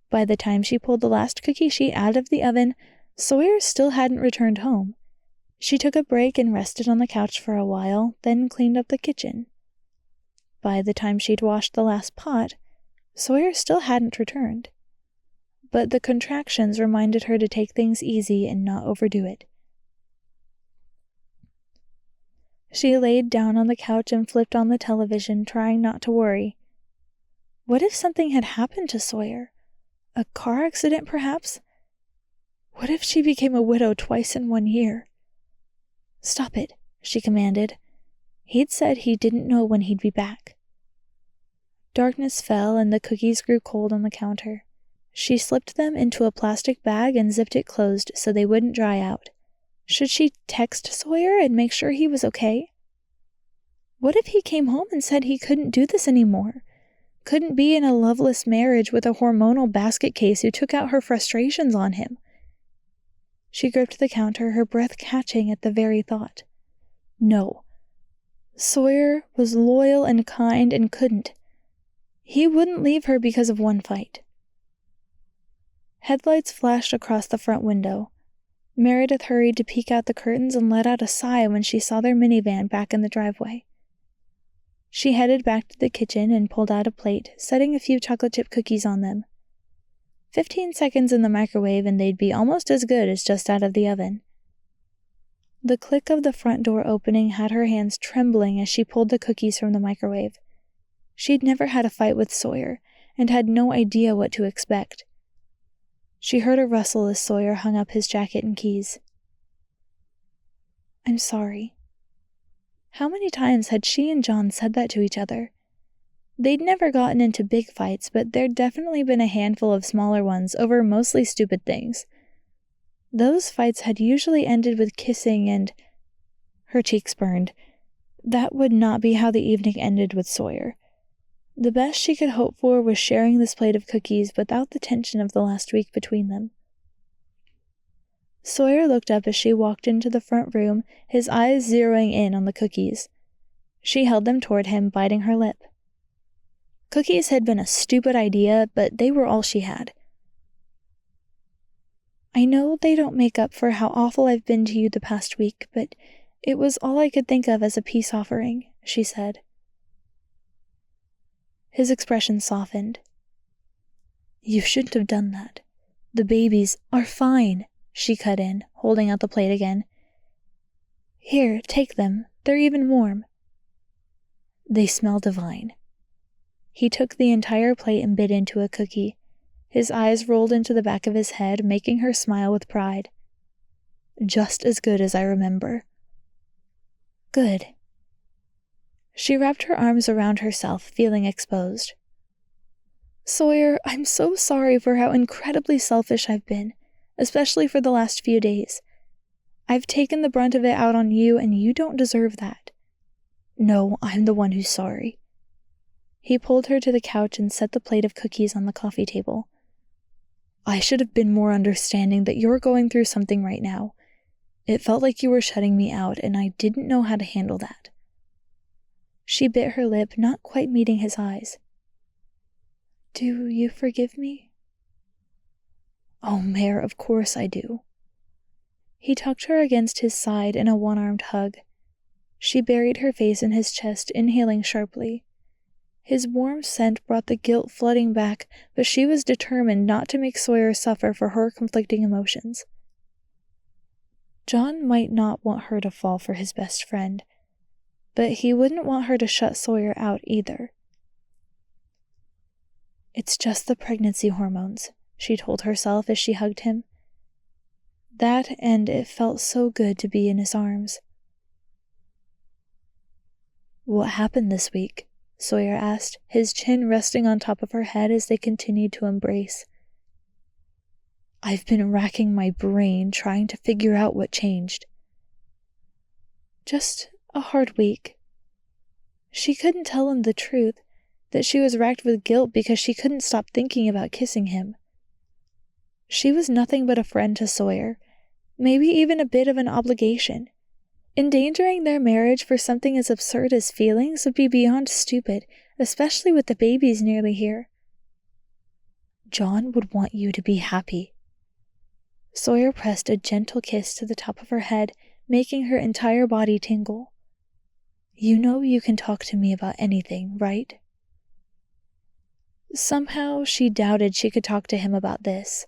D: By the time she pulled the last cookie sheet out of the oven, Sawyer still hadn't returned home. She took a break and rested on the couch for a while, then cleaned up the kitchen. By the time she'd washed the last pot, Sawyer still hadn't returned. But the contractions reminded her to take things easy and not overdo it. She laid down on the couch and flipped on the television, trying not to worry. What if something had happened to Sawyer? A car accident, perhaps? What if she became a widow twice in 1 year? "Stop it," she commanded. He'd said he didn't know when he'd be back. Darkness fell and the cookies grew cold on the counter. She slipped them into a plastic bag and zipped it closed so they wouldn't dry out. Should she text Sawyer and make sure he was okay? What if he came home and said he couldn't do this anymore? Couldn't be in a loveless marriage with a hormonal basket case who took out her frustrations on him? She gripped the counter, her breath catching at the very thought. No. Sawyer was loyal and kind and couldn't. He wouldn't leave her because of one fight. Headlights flashed across the front window. Meredith hurried to peek out the curtains and let out a sigh when she saw their minivan back in the driveway. She headed back to the kitchen and pulled out a plate, setting a few chocolate chip cookies on them. 15 seconds in the microwave and they'd be almost as good as just out of the oven. The click of the front door opening had her hands trembling as she pulled the cookies from the microwave. She'd never had a fight with Sawyer, and had no idea what to expect. She heard a rustle as Sawyer hung up his jacket and keys. "I'm sorry." How many times had she and John said that to each other? They'd never gotten into big fights, but there'd definitely been a handful of smaller ones over mostly stupid things. Those fights had usually ended with kissing and... Her cheeks burned. That would not be how the evening ended with Sawyer. The best she could hope for was sharing this plate of cookies without the tension of the last week between them. Sawyer looked up as she walked into the front room, his eyes zeroing in on the cookies. She held them toward him, biting her lip. Cookies had been a stupid idea, but they were all she had. "I know they don't make up for how awful I've been to you the past week, but it was all I could think of as a peace offering," she said. His expression softened. "You shouldn't have done that. The babies are fine," she cut in, holding out the plate again. "Here, take them. They're even warm." "They smell divine." He took the entire plate and bit into a cookie. His eyes rolled into the back of his head, making her smile with pride. "Just as good as I remember." "Good." She wrapped her arms around herself, feeling exposed. "Sawyer, I'm so sorry for how incredibly selfish I've been, especially for the last few days. I've taken the brunt of it out on you, and you don't deserve that. No, I'm the one who's sorry." He pulled her to the couch and set the plate of cookies on the coffee table. "I should have been more understanding that you're going through something right now. It felt like you were shutting me out, and I didn't know how to handle that." She bit her lip, not quite meeting his eyes. "Do you forgive me?" "Oh, Mare, of course I do." He tucked her against his side in a one-armed hug. She buried her face in his chest, inhaling sharply. His warm scent brought the guilt flooding back, but she was determined not to make Sawyer suffer for her conflicting emotions. John might not want her to fall for his best friend, but he wouldn't want her to shut Sawyer out either. "It's just the pregnancy hormones," she told herself as she hugged him. That, and it felt so good to be in his arms. "What happened this week?" Sawyer asked, his chin resting on top of her head as they continued to embrace. "I've been racking my brain trying to figure out what changed." "Just a hard week." She couldn't tell him the truth, that she was racked with guilt because she couldn't stop thinking about kissing him. She was nothing but a friend to Sawyer, maybe even a bit of an obligation. Endangering their marriage for something as absurd as feelings would be beyond stupid, especially with the babies nearly here. "John would want you to be happy." Sawyer pressed a gentle kiss to the top of her head, making her entire body tingle. "You know you can talk to me about anything, right?" Somehow she doubted she could talk to him about this.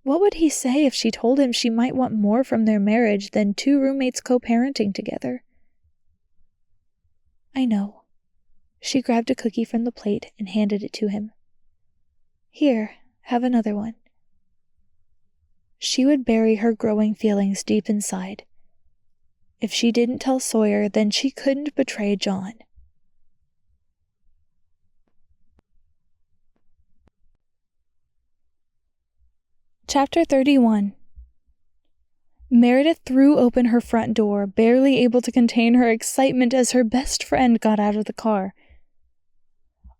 D: What would he say if she told him she might want more from their marriage than two roommates co-parenting together? "I know." She grabbed a cookie from the plate and handed it to him. "Here, have another one." She would bury her growing feelings deep inside. If she didn't tell Sawyer, then she couldn't betray John. Chapter 31. Meredith threw open her front door, barely able to contain her excitement as her best friend got out of the car.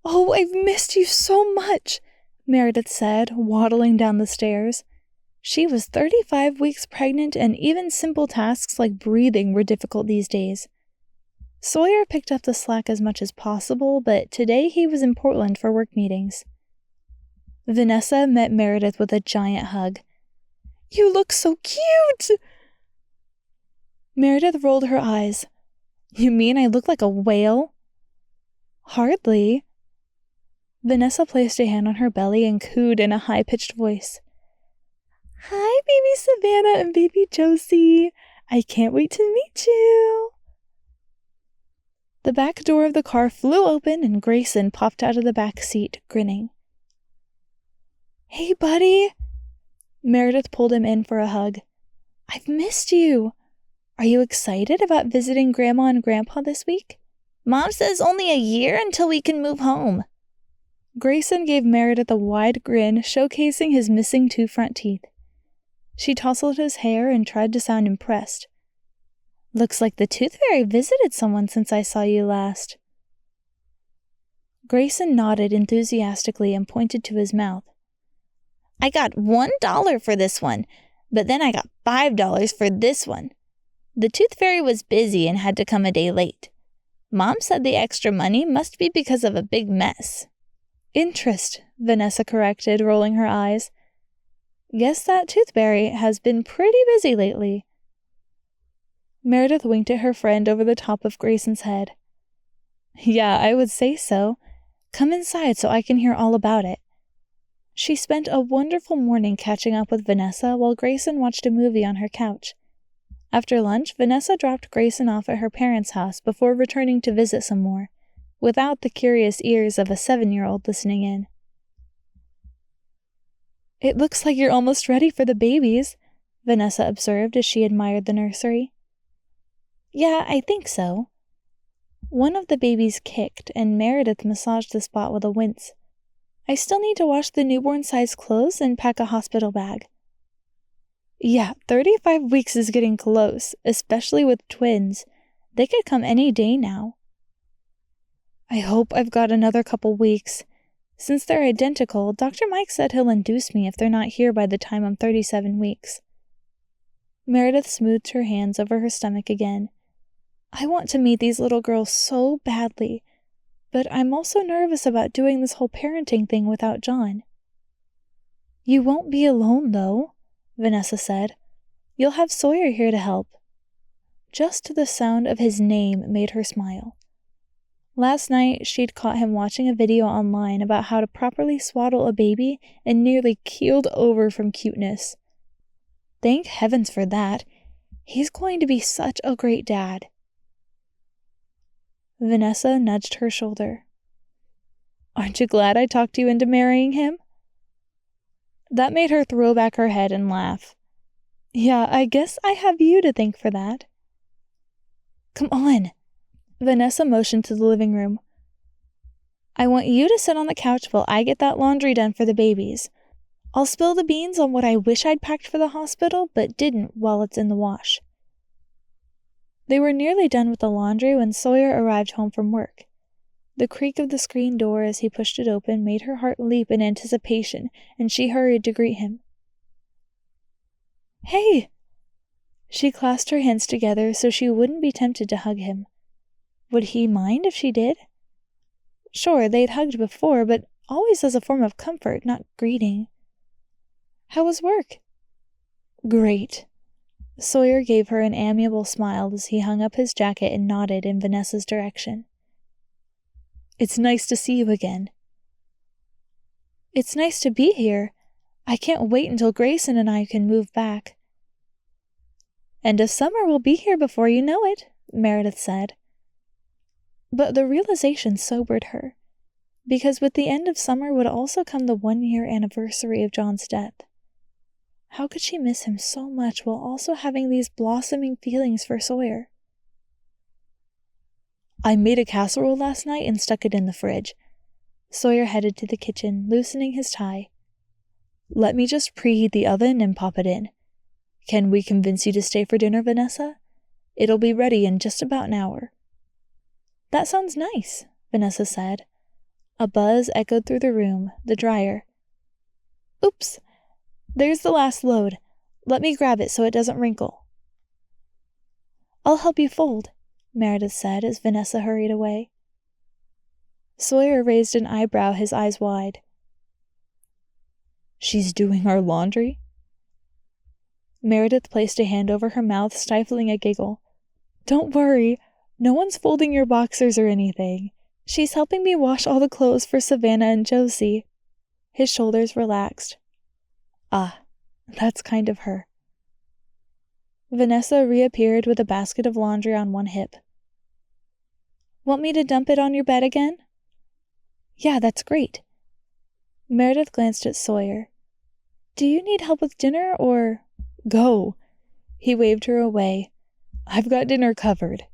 D: "Oh, I've missed you so much," Meredith said, waddling down the stairs. She was 35 weeks pregnant, and even simple tasks like breathing were difficult these days. Sawyer picked up the slack as much as possible, but today he was in Portland for work meetings. Vanessa met Meredith with a giant hug. "You look so cute!" Meredith rolled her eyes. "You mean I look like a whale?" "Hardly." Vanessa placed a hand on her belly and cooed in a high-pitched voice. "Hi, baby Savannah and baby Josie. I can't wait to meet you." The back door of the car flew open and Grayson popped out of the back seat, grinning. Hey, buddy! Meredith pulled him in for a hug. I've missed you! Are you excited about visiting Grandma and Grandpa this week?
C: Mom says only a year until we can move home.
D: Grayson gave Meredith a wide grin, showcasing his missing 2 front teeth. She tousled his hair and tried to sound impressed. Looks like the Tooth Fairy visited someone since I saw you last. Grayson nodded enthusiastically and pointed to his mouth.
C: I got $1 for this one, but then I got $5 for this one. The Tooth Fairy was busy and had to come a day late. Mom said the extra money must be because of a big mess.
D: Interest, Vanessa corrected, rolling her eyes. Guess that Tooth Fairy has been pretty busy lately. Meredith winked at her friend over the top of Grayson's head. Yeah, I would say so. Come inside so I can hear all about it. She spent a wonderful morning catching up with Vanessa while Grayson watched a movie on her couch. After lunch, Vanessa dropped Grayson off at her parents' house before returning to visit some more, without the curious ears of a 7-year-old listening in. It looks like you're almost ready for the babies, Vanessa observed as she admired the nursery. Yeah, I think so. One of the babies kicked, and Meredith massaged the spot with a wince. I still need to wash the newborn-sized clothes and pack a hospital bag. Yeah, 35 weeks is getting close, especially with twins. They could come any day now. I hope I've got another couple weeks. Since they're identical, Dr. Mike said he'll induce me if they're not here by the time I'm 37 weeks. Meredith smoothed her hands over her stomach again. I want to meet these little girls so badly, but I'm also nervous about doing this whole parenting thing without John. You won't be alone, though, Vanessa said. You'll have Sawyer here to help. Just the sound of his name made her smile. Last night, she'd caught him watching a video online about how to properly swaddle a baby and nearly keeled over from cuteness. Thank heavens for that. He's going to be such a great dad. Vanessa nudged her shoulder. Aren't you glad I talked you into marrying him? That made her throw back her head and laugh. Yeah, I guess I have you to thank for that. Come on. Vanessa motioned to the living room. I want you to sit on the couch while I get that laundry done for the babies. I'll spill the beans on what I wish I'd packed for the hospital, but didn't while it's in the wash. They were nearly done with the laundry when Sawyer arrived home from work. The creak of the screen door as he pushed it open made her heart leap in anticipation, and she hurried to greet him. Hey! She clasped her hands together so she wouldn't be tempted to hug him. Would he mind if she did? Sure, they'd hugged before, but always as a form of comfort, not greeting. How was work? Great. Sawyer gave her an amiable smile as he hung up his jacket and nodded in Vanessa's direction. It's nice to see you again. It's nice to be here. I can't wait until Grayson and I can move back. End of summer will be here before you know it, Meredith said. But the realization sobered her, because with the end of summer would also come the 1-year anniversary of John's death. How could she miss him so much while also having these blossoming feelings for Sawyer? I made a casserole last night and stuck it in the fridge. Sawyer headed to the kitchen, loosening his tie. Let me just preheat the oven and pop it in. Can we convince you to stay for dinner, Vanessa? It'll be ready in just about an hour. That sounds nice, Vanessa said. A buzz echoed through the room, the dryer. Oops! There's the last load. Let me grab it so it doesn't wrinkle. I'll help you fold, Meredith said as Vanessa hurried away. Sawyer raised an eyebrow, his eyes wide. She's doing our laundry? Meredith placed a hand over her mouth, stifling a giggle. Don't worry. No one's folding your boxers or anything. She's helping me wash all the clothes for Savannah and Josie. His shoulders relaxed. Ah, that's kind of her. Vanessa reappeared with a basket of laundry on one hip. Want me to dump it on your bed again? Yeah, that's great. Meredith glanced at Sawyer. Do you need help with dinner, or— Go. He waved her away. I've got dinner covered.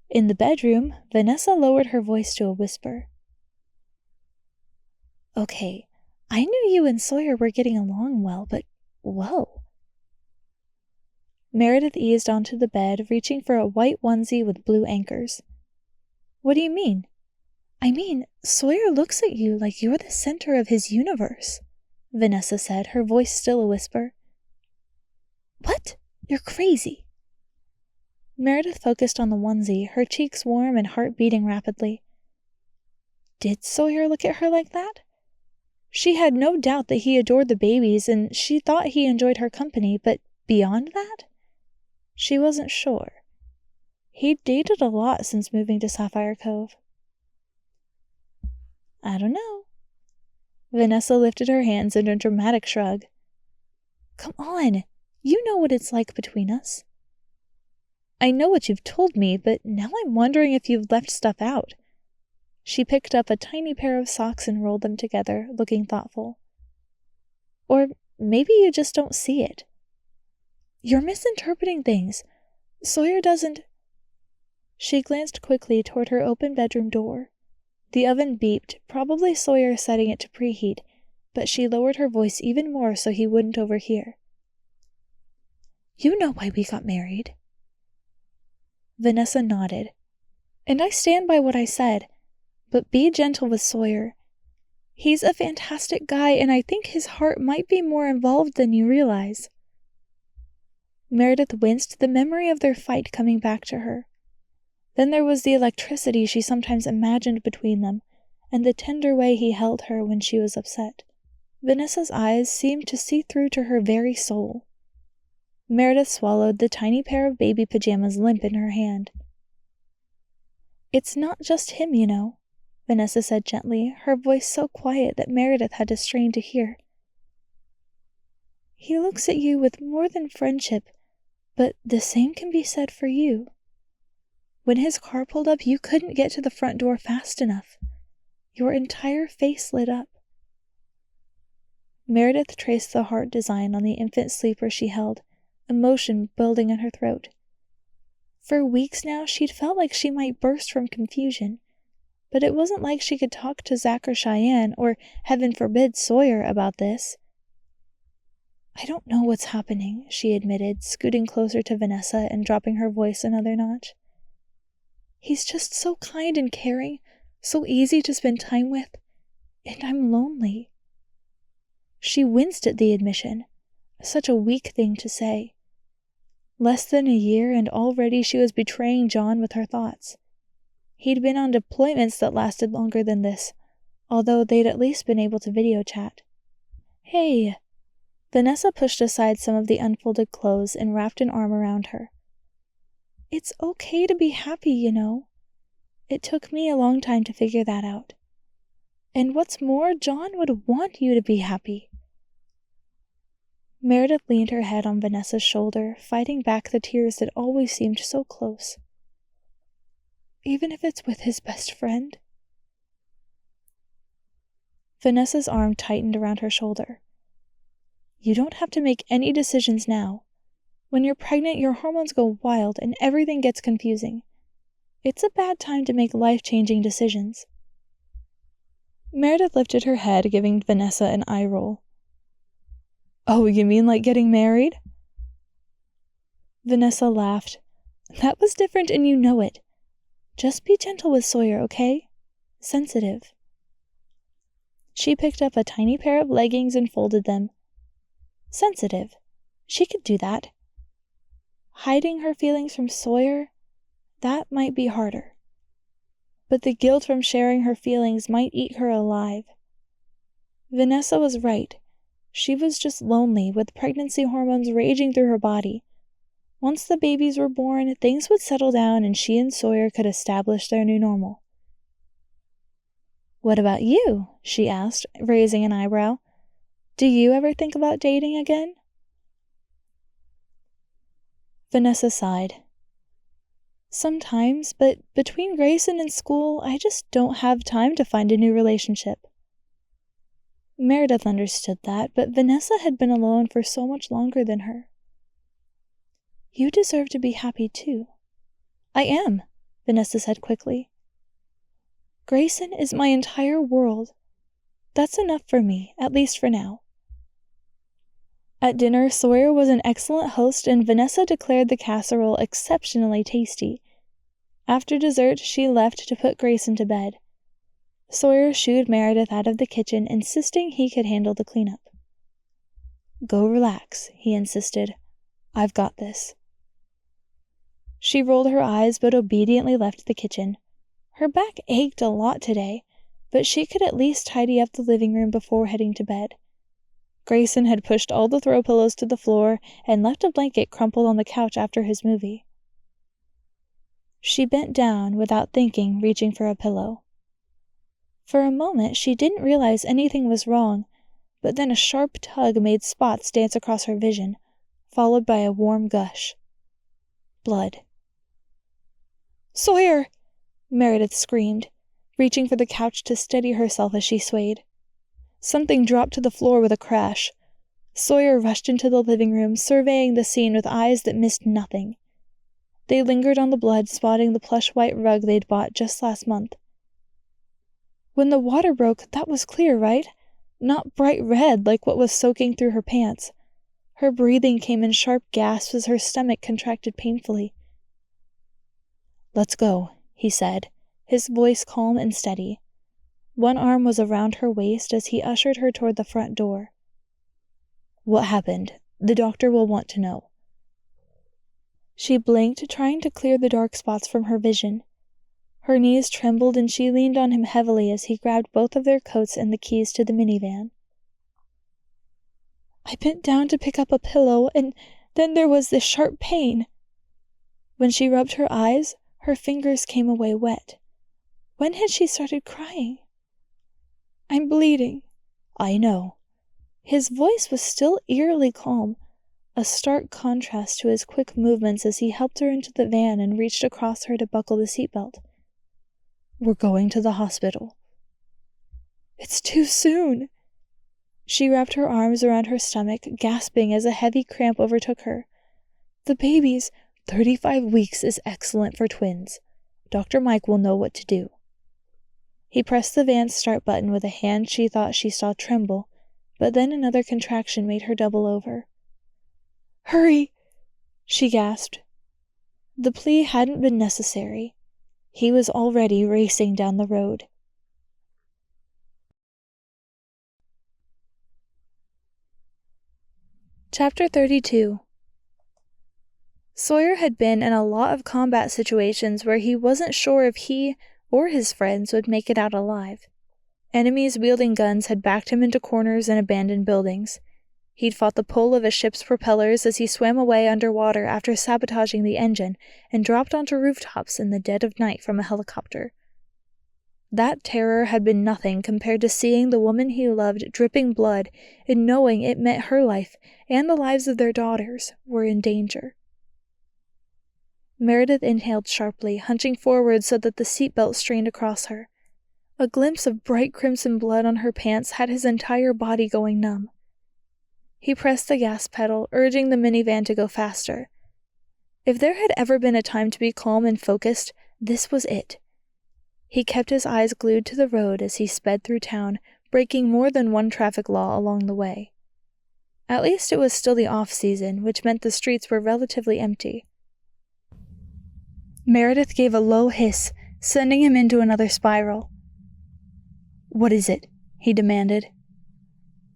D: In the bedroom, Vanessa lowered her voice to a whisper. Okay, I knew you and Sawyer were getting along well, but whoa. Meredith eased onto the bed, reaching for a white onesie with blue anchors. What do you mean? I mean, Sawyer looks at you like you're the center of his universe, Vanessa said, her voice still a whisper. What? You're crazy. Meredith focused on the onesie, her cheeks warm and heart beating rapidly. Did Sawyer look at her like that? She had no doubt that he adored the babies, and she thought he enjoyed her company, but beyond that? She wasn't sure. He'd dated a lot since moving to Sapphire Cove. I don't know. Vanessa lifted her hands in a dramatic shrug. Come on, you know what it's like between us. I know what you've told me, but now I'm wondering if you've left stuff out. She picked up a tiny pair of socks and rolled them together, looking thoughtful. Or maybe you just don't see it. You're misinterpreting things. Sawyer doesn't— She glanced quickly toward her open bedroom door. The oven beeped, probably Sawyer setting it to preheat, but she lowered her voice even more so he wouldn't overhear. You know why we got married. Vanessa nodded. And I stand by what I said, but be gentle with Sawyer. He's a fantastic guy, and I think his heart might be more involved than you realize. Meredith winced, the memory of their fight coming back to her. Then there was the electricity she sometimes imagined between them, and the tender way he held her when she was upset. Vanessa's eyes seemed to see through to her very soul. Meredith swallowed, the tiny pair of baby pajamas limp in her hand. It's not just him, you know, Vanessa said gently, her voice so quiet that Meredith had to strain to hear. He looks at you with more than friendship, but the same can be said for you. When his car pulled up, you couldn't get to the front door fast enough. Your entire face lit up. Meredith traced the heart design on the infant sleeper she held, emotion building in her throat. For weeks now, she'd felt like she might burst from confusion, but it wasn't like she could talk to Zach or Cheyenne, or, heaven forbid, Sawyer about this. I don't know what's happening, she admitted, scooting closer to Vanessa and dropping her voice another notch. He's just so kind and caring, so easy to spend time with, and I'm lonely. She winced at the admission, such a weak thing to say. Less than a year, and already she was betraying John with her thoughts. He'd been on deployments that lasted longer than this, although they'd at least been able to video chat. Hey! Vanessa pushed aside some of the unfolded clothes and wrapped an arm around her. It's okay to be happy, you know. It took me a long time to figure that out. And what's more, John would want you to be happy. Meredith leaned her head on Vanessa's shoulder, fighting back the tears that always seemed so close. Even if it's with his best friend? Vanessa's arm tightened around her shoulder. You don't have to make any decisions now. When you're pregnant, your hormones go wild and everything gets confusing. It's a bad time to make life-changing decisions. Meredith lifted her head, giving Vanessa an eye roll. Oh, you mean like getting married? Vanessa laughed. That was different and you know it. Just be gentle with Sawyer, okay? Sensitive. She picked up a tiny pair of leggings and folded them. Sensitive. She could do that. Hiding her feelings from Sawyer, that might be harder. But the guilt from sharing her feelings might eat her alive. Vanessa was right. She was just lonely, with pregnancy hormones raging through her body. Once the babies were born, things would settle down and she and Sawyer could establish their new normal. What about you? She asked, raising an eyebrow. Do you ever think about dating again? Vanessa sighed. Sometimes, but between Grayson and school, I just don't have time to find a new relationship. Meredith understood that, but Vanessa had been alone for so much longer than her. You deserve to be happy too. I am, Vanessa said quickly. Grayson is my entire world. That's enough for me, at least for now. At dinner, Sawyer was an excellent host, and Vanessa declared the casserole exceptionally tasty. After dessert, she left to put Grayson to bed. Sawyer shooed Meredith out of the kitchen, insisting he could handle the cleanup. Go relax, he insisted. I've got this. She rolled her eyes, but obediently left the kitchen. Her back ached a lot today, but she could at least tidy up the living room before heading to bed. Grayson had pushed all the throw pillows to the floor and left a blanket crumpled on the couch after his movie. She bent down, without thinking, reaching for a pillow. For a moment, she didn't realize anything was wrong, but then a sharp tug made spots dance across her vision, followed by a warm gush. Blood. Sawyer! Meredith screamed, reaching for the couch to steady herself as she swayed. Something dropped to the floor with a crash. Sawyer rushed into the living room, surveying the scene with eyes that missed nothing. They lingered on the blood, spotting the plush white rug they'd bought just last month. When the water broke, that was clear, right? Not bright red like what was soaking through her pants. Her breathing came in sharp gasps as her stomach contracted painfully. Let's go, he said, his voice calm and steady. One arm was around her waist as he ushered her toward the front door. What happened? The doctor will want to know. She blinked, trying to clear the dark spots from her vision. Her knees trembled and she leaned on him heavily as he grabbed both of their coats and the keys to the minivan. I bent down to pick up a pillow, and then there was this sharp pain. When she rubbed her eyes, her fingers came away wet. When had she started crying? I'm bleeding. I know. His voice was still eerily calm, a stark contrast to his quick movements as he helped her into the van and reached across her to buckle the seatbelt. We're going to the hospital. It's too soon. She wrapped her arms around her stomach, gasping as a heavy cramp overtook her. The baby's 35 weeks is excellent for twins. Dr. Mike will know what to do. He pressed the van's start button with a hand she thought she saw tremble, but then another contraction made her double over. Hurry! She gasped. The plea hadn't been necessary. He was already racing down the road. Chapter 32. Sawyer had been in a lot of combat situations where he wasn't sure if he or his friends would make it out alive. Enemies wielding guns had backed him into corners and abandoned buildings. He'd fought the pull of a ship's propellers as he swam away underwater after sabotaging the engine and dropped onto rooftops in the dead of night from a helicopter. That terror had been nothing compared to seeing the woman he loved dripping blood and knowing it meant her life and the lives of their daughters were in danger. Meredith inhaled sharply, hunching forward so that the seatbelt strained across her. A glimpse of bright crimson blood on her pants had his entire body going numb. He pressed the gas pedal, urging the minivan to go faster. If there had ever been a time to be calm and focused, this was it. He kept his eyes glued to the road as he sped through town, breaking more than one traffic law along the way. At least it was still the off-season, which meant the streets were relatively empty. Meredith gave a low hiss, sending him into another spiral. What is it? He demanded.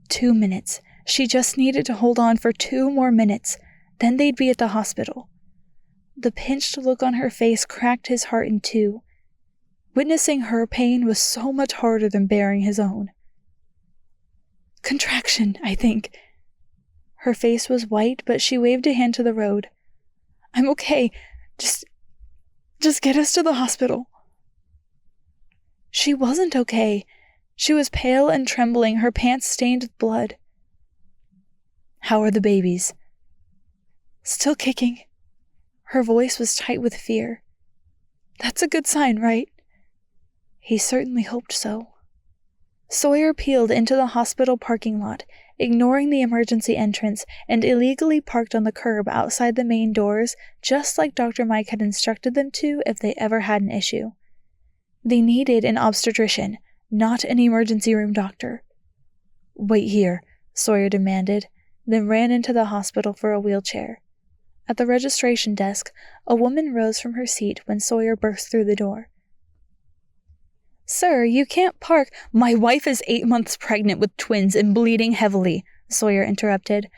D: 2 minutes. She just needed to hold on for 2 more minutes. Then they'd be at the hospital. The pinched look on her face cracked his heart in two. Witnessing her pain was so much harder than bearing his own. Contraction, I think. Her face was white, but she waved a hand to the road. I'm okay. Just get us to the hospital. She wasn't okay. She was pale and trembling, her pants stained with blood. How are the babies? Still kicking. Her voice was tight with fear. That's a good sign, right? He certainly hoped so.
A: Sawyer peeled into the hospital parking lot, ignoring the emergency entrance, and illegally parked on the curb outside the main doors, just like Dr. Mike had instructed them to if they ever had an issue. They needed an obstetrician, not an emergency room doctor. "Wait here," Sawyer demanded, then ran into the hospital for a wheelchair. At the registration desk, a woman rose from her seat when Sawyer burst through the door. "Sir, you can't park—" "My wife is 8 months pregnant with twins and bleeding heavily," Sawyer interrupted.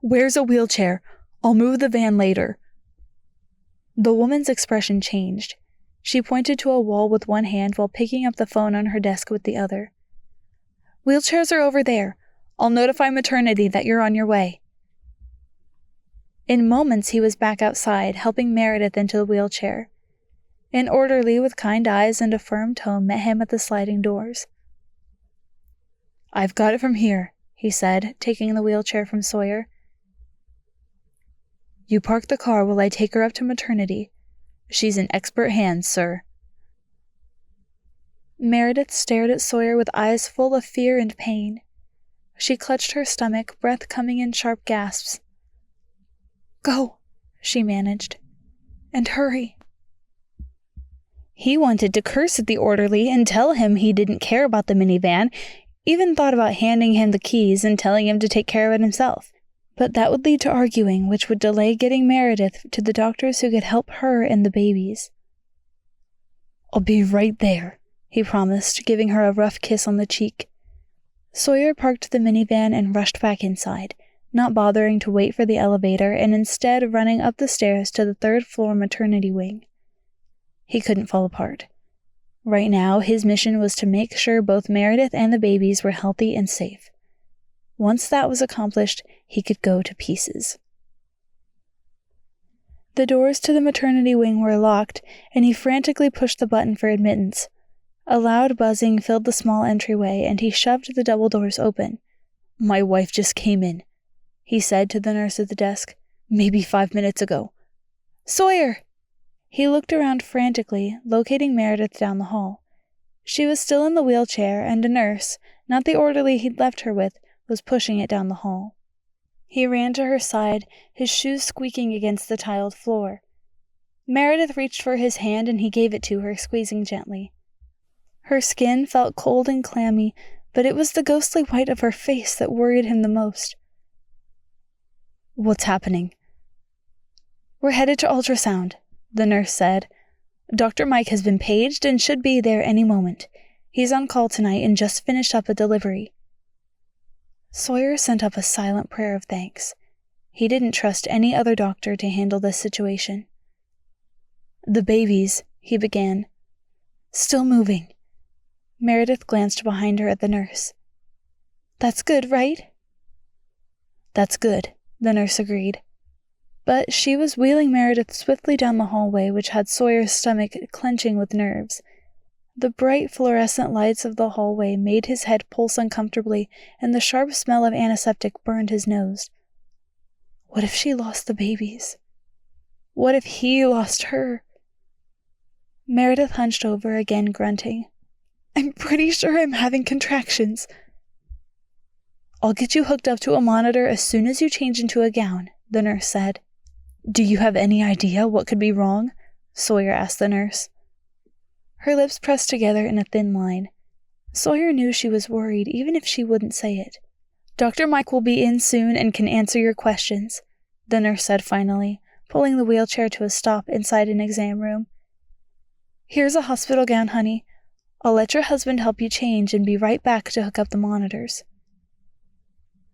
A: "Where's a wheelchair? I'll move the van later." The woman's expression changed. She pointed to a wall with one hand while picking up the phone on her desk with the other. "Wheelchairs are over there. I'll notify maternity that you're on your way." In moments he was back outside, helping Meredith into the wheelchair. An orderly with kind eyes and a firm tone met him at the sliding doors. "I've got it from here," he said, taking the wheelchair from Sawyer. "You park the car while I take her up to maternity. She's in expert hands, sir." Meredith stared at Sawyer with eyes full of fear and pain. She clutched her stomach, breath coming in sharp gasps. "Go," she managed. "And hurry." He wanted to curse at the orderly and tell him he didn't care about the minivan, even thought about handing him the keys and telling him to take care of it himself. But that would lead to arguing, which would delay getting Meredith to the doctors who could help her and the babies. "I'll be right there," he promised, giving her a rough kiss on the cheek. Sawyer parked the minivan and rushed back inside, not bothering to wait for the elevator and instead running up the stairs to the third-floor maternity wing. He couldn't fall apart. Right now, his mission was to make sure both Meredith and the babies were healthy and safe. Once that was accomplished, he could go to pieces. The doors to the maternity wing were locked, and he frantically pushed the button for admittance. A loud buzzing filled the small entryway, and he shoved the double doors open. "My wife just came in," he said to the nurse at the desk. "Maybe 5 minutes ago." "Sawyer!" He looked around frantically, locating Meredith down the hall. She was still in the wheelchair, and a nurse, not the orderly he'd left her with, was pushing it down the hall. He ran to her side, his shoes squeaking against the tiled floor. Meredith reached for his hand and he gave it to her, squeezing gently. Her skin felt cold and clammy, but it was the ghostly white of her face that worried him the most. "What's happening?" "We're headed to ultrasound," the nurse said. "Dr. Mike has been paged and should be there any moment. He's on call tonight and just finished up a delivery." Sawyer sent up a silent prayer of thanks. He didn't trust any other doctor to handle this situation. "The babies," he began. "Still moving." Meredith glanced behind her at the nurse. "That's good, right?" "That's good," the nurse agreed. But she was wheeling Meredith swiftly down the hallway, which had Sawyer's stomach clenching with nerves. The bright fluorescent lights of the hallway made his head pulse uncomfortably, and the sharp smell of antiseptic burned his nose. What if she lost the babies? What if he lost her? Meredith hunched over, again grunting. "I'm pretty sure I'm having contractions." "I'll get you hooked up to a monitor as soon as you change into a gown," the nurse said. "Do you have any idea what could be wrong?" Sawyer asked the nurse. Her lips pressed together in a thin line. Sawyer knew she was worried, even if she wouldn't say it. "Dr. Mike will be in soon and can answer your questions," the nurse said finally, pulling the wheelchair to a stop inside an exam room. "Here's a hospital gown, honey. I'll let your husband help you change and be right back to hook up the monitors."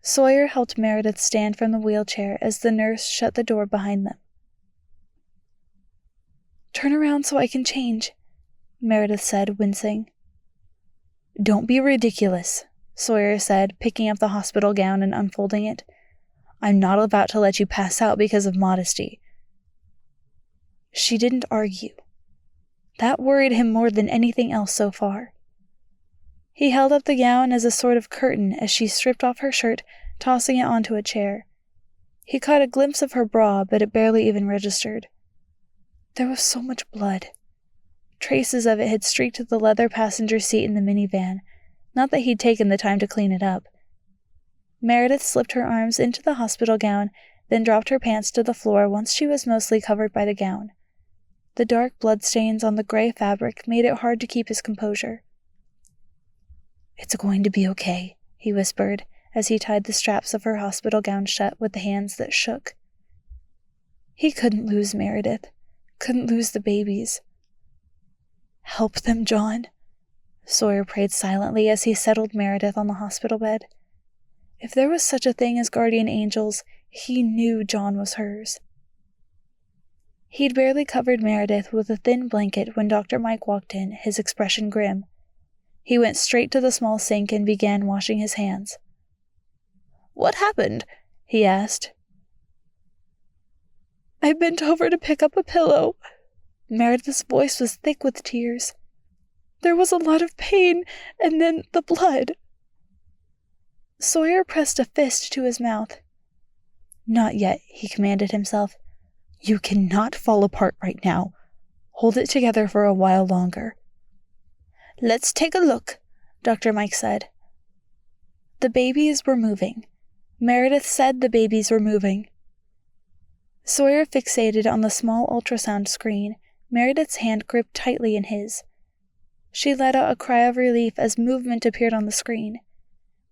A: Sawyer helped Meredith stand from the wheelchair as the nurse shut the door behind them. "Turn around so I can change," Meredith said, wincing. "Don't be ridiculous," Sawyer said, picking up the hospital gown and unfolding it. "I'm not about to let you pass out because of modesty." She didn't argue. That worried him more than anything else so far. He held up the gown as a sort of curtain as she stripped off her shirt, tossing it onto a chair. He caught a glimpse of her bra, but it barely even registered. There was so much blood. Traces of it had streaked the leather passenger seat in the minivan, Not that he'd taken the time to clean it up. Meredith slipped her arms into the hospital gown, then dropped her pants to the floor once she was mostly covered by the gown. The dark bloodstains on the gray fabric made it hard to keep his composure. "It's going to be okay," he whispered, as he tied the straps of her hospital gown shut with the hands that shook. He couldn't lose Meredith, couldn't lose the babies. "Help them, John," Sawyer prayed silently as he settled Meredith on the hospital bed. If there was such a thing as guardian angels, he knew John was hers. He'd barely covered Meredith with a thin blanket when Dr. Mike walked in, his expression grim. He went straight to the small sink and began washing his hands. "What happened?" he asked. "I bent over to pick up a pillow." Meredith's voice was thick with tears. "There was a lot of pain, and then the blood." Sawyer pressed a fist to his mouth. "Not yet," he commanded himself. "You cannot fall apart right now. Hold it together for a while longer." "Let's take a look," Dr. Mike said. The babies were moving. Meredith said the babies were moving. Sawyer fixated on the small ultrasound screen, Meredith's hand gripped tightly in his. She let out a cry of relief as movement appeared on the screen.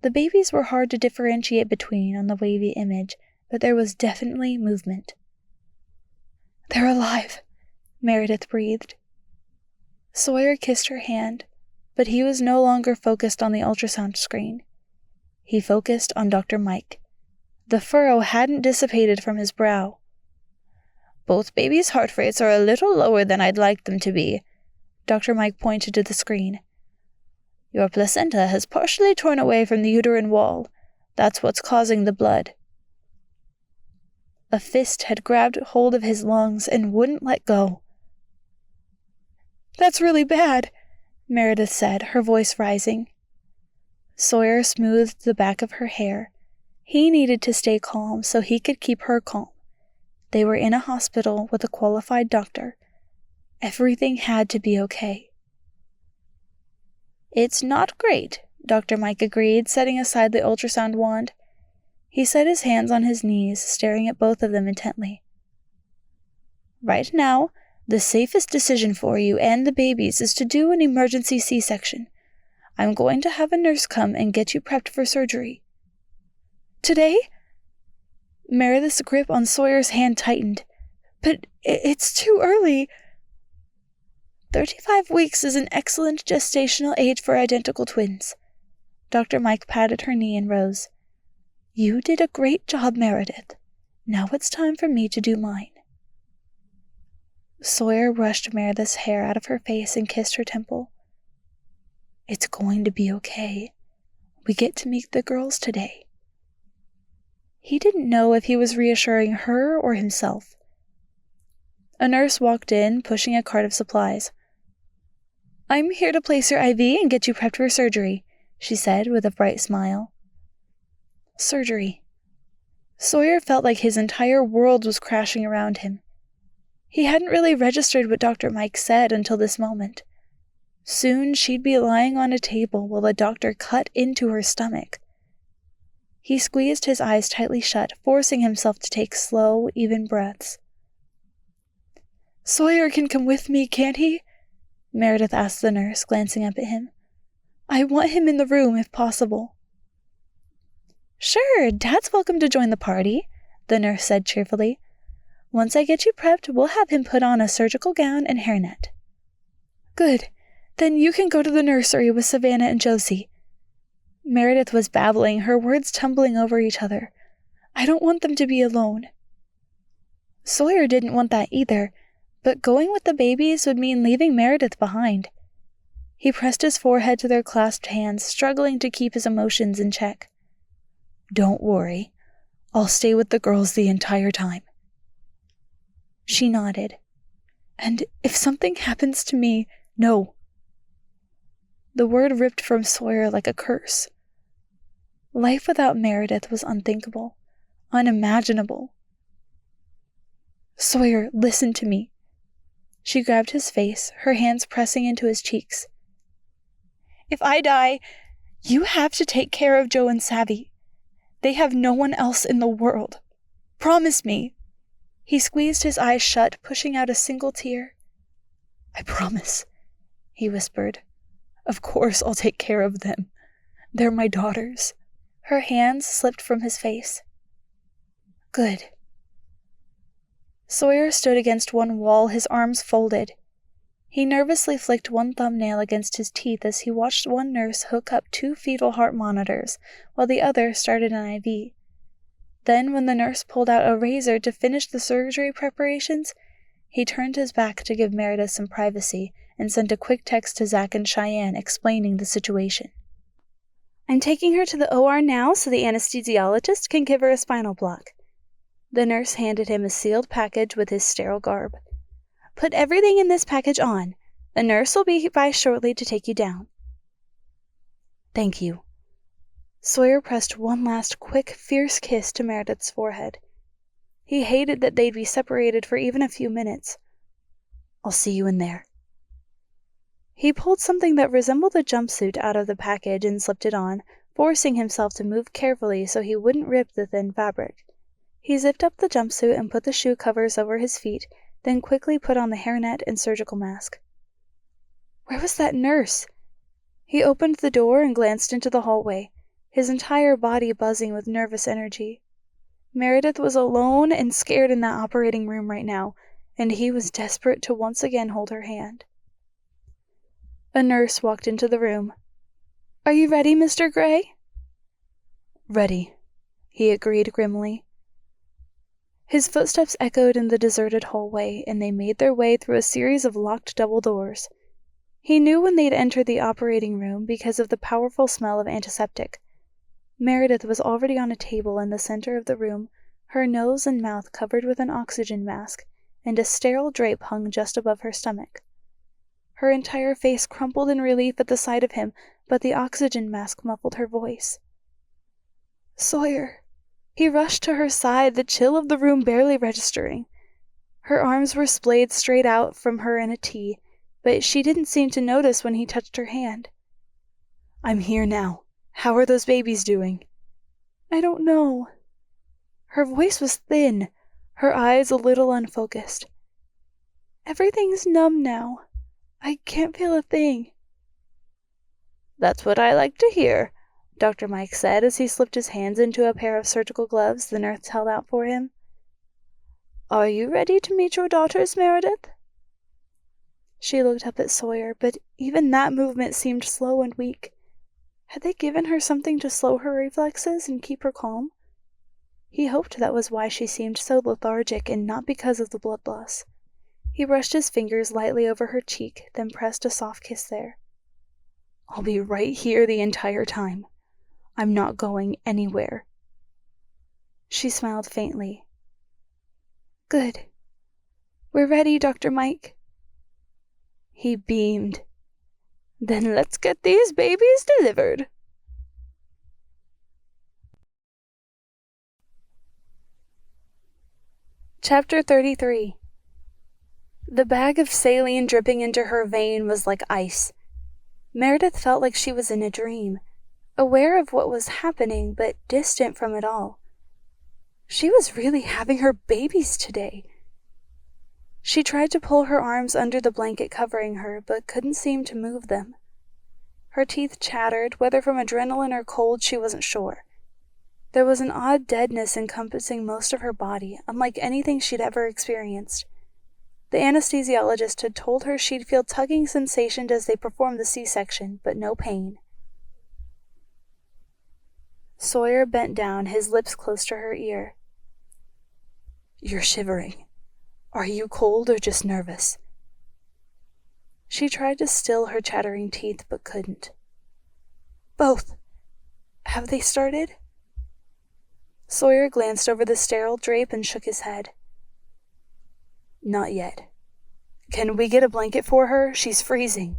A: The babies were hard to differentiate between on the wavy image, but there was definitely movement. "They're alive," Meredith breathed. Sawyer kissed her hand, but he was no longer focused on the ultrasound screen. He focused on Dr. Mike. The furrow hadn't dissipated from his brow. "Both babies' heart rates are a little lower than I'd like them to be." Dr. Mike pointed to the screen. "Your placenta has partially torn away from the uterine wall. That's what's causing the blood." A fist had grabbed hold of his lungs and wouldn't let go. "That's really bad," Meredith said, her voice rising. Sawyer smoothed the back of her hair. He needed to stay calm so he could keep her calm. They were in a hospital with a qualified doctor. Everything had to be okay. "It's not great," Dr. Mike agreed, setting aside the ultrasound wand. He set his hands on his knees, staring at both of them intently. "Right now, the safest decision for you and the babies is to do an emergency C-section. I'm going to have a nurse come and get you prepped for surgery." "Today?" Meredith's grip on Sawyer's hand tightened. "But it's too early." 35 weeks is an excellent gestational age for identical twins. Dr. Mike patted her knee and rose. "You did a great job, Meredith. Now it's time for me to do mine." Sawyer brushed Meredith's hair out of her face and kissed her temple. "It's going to be okay. We get to meet the girls today." He didn't know if he was reassuring her or himself. A nurse walked in, pushing a cart of supplies. "I'm here to place your IV and get you prepped for surgery," she said with a bright smile. Surgery. Sawyer felt like his entire world was crashing around him. He hadn't really registered what Dr. Mike said until this moment. Soon she'd be lying on a table while a doctor cut into her stomach. He squeezed his eyes tightly shut, forcing himself to take slow, even breaths. "Sawyer can come with me, can't he?" Meredith asked the nurse, glancing up at him. "I want him in the room, if possible." "Sure, Dad's welcome to join the party," the nurse said cheerfully. "Once I get you prepped, we'll have him put on a surgical gown and hairnet." "Good. Then you can go to the nursery with Savannah and Josie." Meredith was babbling, her words tumbling over each other. "I don't want them to be alone." Sawyer didn't want that either, but going with the babies would mean leaving Meredith behind. He pressed his forehead to their clasped hands, struggling to keep his emotions in check. "Don't worry. I'll stay with the girls the entire time." She nodded. "And if something happens to me, no." The word ripped from Sawyer like a curse. Life without Meredith was unthinkable, unimaginable. "Sawyer, listen to me." She grabbed his face, her hands pressing into his cheeks. "If I die, You have to take care of Joe and Savvy. They have no one else in the world. Promise me." He squeezed his eyes shut, pushing out a single tear. "I promise," he whispered. "Of course I'll take care of them. They're my daughters." Her hands slipped from his face. "Good." Sawyer stood against one wall, his arms folded. He nervously flicked one thumbnail against his teeth as he watched one nurse hook up 2 fetal heart monitors, while the other started an IV. Then, when the nurse pulled out a razor to finish the surgery preparations, he turned his back to give Meredith some privacy and sent a quick text to Zach and Cheyenne explaining the situation. "I'm taking her to the OR now so the anesthesiologist can give her a spinal block." The nurse handed him a sealed package with his sterile garb. "Put everything in this package on. A nurse will be by shortly to take you down." "Thank you." Sawyer pressed one last quick, fierce kiss to Meredith's forehead. He hated that they'd be separated for even a few minutes. "I'll see you in there." He pulled something that resembled a jumpsuit out of the package and slipped it on, forcing himself to move carefully so he wouldn't rip the thin fabric. He zipped up the jumpsuit and put the shoe covers over his feet, then quickly put on the hairnet and surgical mask. Where was that nurse? He opened the door and glanced into the hallway, his entire body buzzing with nervous energy. Meredith was alone and scared in that operating room right now, and he was desperate to once again hold her hand. A nurse walked into the room. "Are you ready, Mr. Gray?" "Ready," he agreed grimly. His footsteps echoed in the deserted hallway, and they made their way through a series of locked double doors. He knew when they'd entered the operating room because of the powerful smell of antiseptic. Meredith was already on a table in the center of the room, her nose and mouth covered with an oxygen mask, and a sterile drape hung just above her stomach. Her entire face crumpled in relief at the sight of him, but the oxygen mask muffled her voice. "Sawyer!" He rushed to her side, the chill of the room barely registering. Her arms were splayed straight out from her in a T, but she didn't seem to notice when he touched her hand. "I'm here now. How are those babies doing?" "I don't know." Her voice was thin, her eyes a little unfocused. "Everything's numb now. I can't feel a thing." "That's what I like to hear," Dr. Mike said as he slipped his hands into a pair of surgical gloves the nurse held out for him. "Are you ready to meet your daughters, Meredith?" She looked up at Sawyer, but even that movement seemed slow and weak. Had they given her something to slow her reflexes and keep her calm? He hoped that was why she seemed so lethargic and not because of the blood loss. He brushed his fingers lightly over her cheek, then pressed a soft kiss there. "I'll be right here the entire time. I'm not going anywhere." She smiled faintly. "Good. We're ready, Dr. Mike." He beamed. "Then let's get these babies delivered." Chapter 33. The bag of saline dripping into her vein was like ice. Meredith felt like she was in a dream, aware of what was happening, but distant from it all. She was really having her babies today. She tried to pull her arms under the blanket covering her, but couldn't seem to move them. Her teeth chattered, whether from adrenaline or cold, she wasn't sure. There was an odd deadness encompassing most of her body, unlike anything she'd ever experienced. The anesthesiologist had told her she'd feel tugging sensation as they performed the C-section, but no pain. Sawyer bent down, his lips close to her ear. "You're shivering. Are you cold or just nervous?" She tried to still her chattering teeth, but couldn't. "Both. Have they started?" Sawyer glanced over the sterile drape and shook his head. "Not yet. Can we get a blanket for her? She's freezing."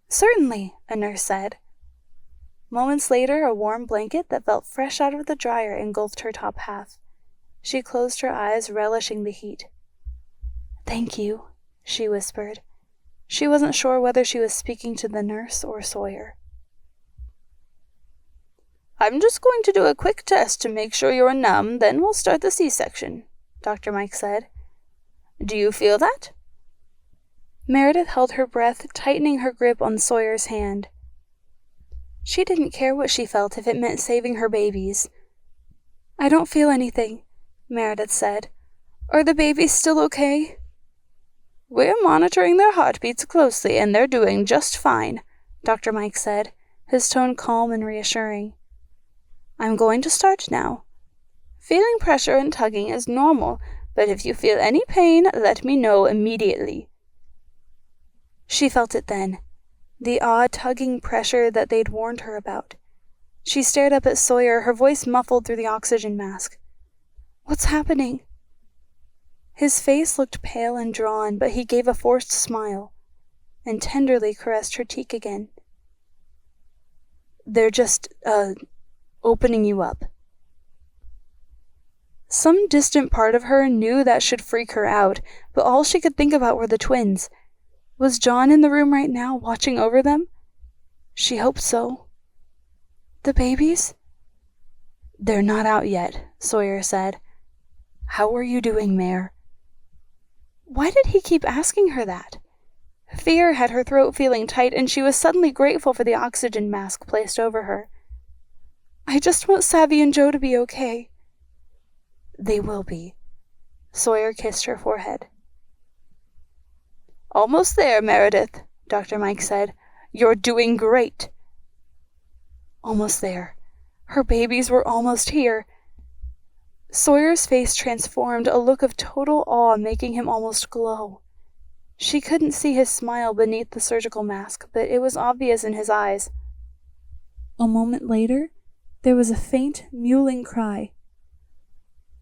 A: "Certainly," a nurse said. Moments later, a warm blanket that felt fresh out of the dryer engulfed her top half. She closed her eyes, relishing the heat. "Thank you," she whispered. She wasn't sure whether she was speaking to the nurse or Sawyer. I'm just going to do a quick test to make sure you're numb, then we'll start the C-section, Dr. Mike said. Do you feel that? Meredith held her breath, tightening her grip on Sawyer's hand. She didn't care what she felt if it meant saving her babies. I don't feel anything, Meredith said. Are the babies still okay? We're monitoring their heartbeats closely, and they're doing just fine, Dr. Mike said, his tone calm and reassuring. I'm going to start now. Feeling pressure and tugging is normal, but if you feel any pain, let me know immediately. She felt it then, the odd tugging pressure that they'd warned her about. She stared up at Sawyer, her voice muffled through the oxygen mask. What's happening? His face looked pale and drawn, but he gave a forced smile, and tenderly caressed her cheek again. They're just, opening you up. Some distant part of her knew that should freak her out, but all she could think about were the twins. Was John in the room right now, watching over them? She hoped so. The babies? They're not out yet, Sawyer said. How are you doing, Mare? Why did he keep asking her that? Fear had her throat feeling tight, and she was suddenly grateful for the oxygen mask placed over her. I just want Savvy and Joe to be okay. They will be. Sawyer kissed her forehead. Almost there, Meredith, Dr. Mike said. You're doing great. Almost there. Her babies were almost here. Sawyer's face transformed, a look of total awe making him almost glow. She couldn't see his smile beneath the surgical mask, but it was obvious in his eyes. A moment later, there was a faint, mewling cry.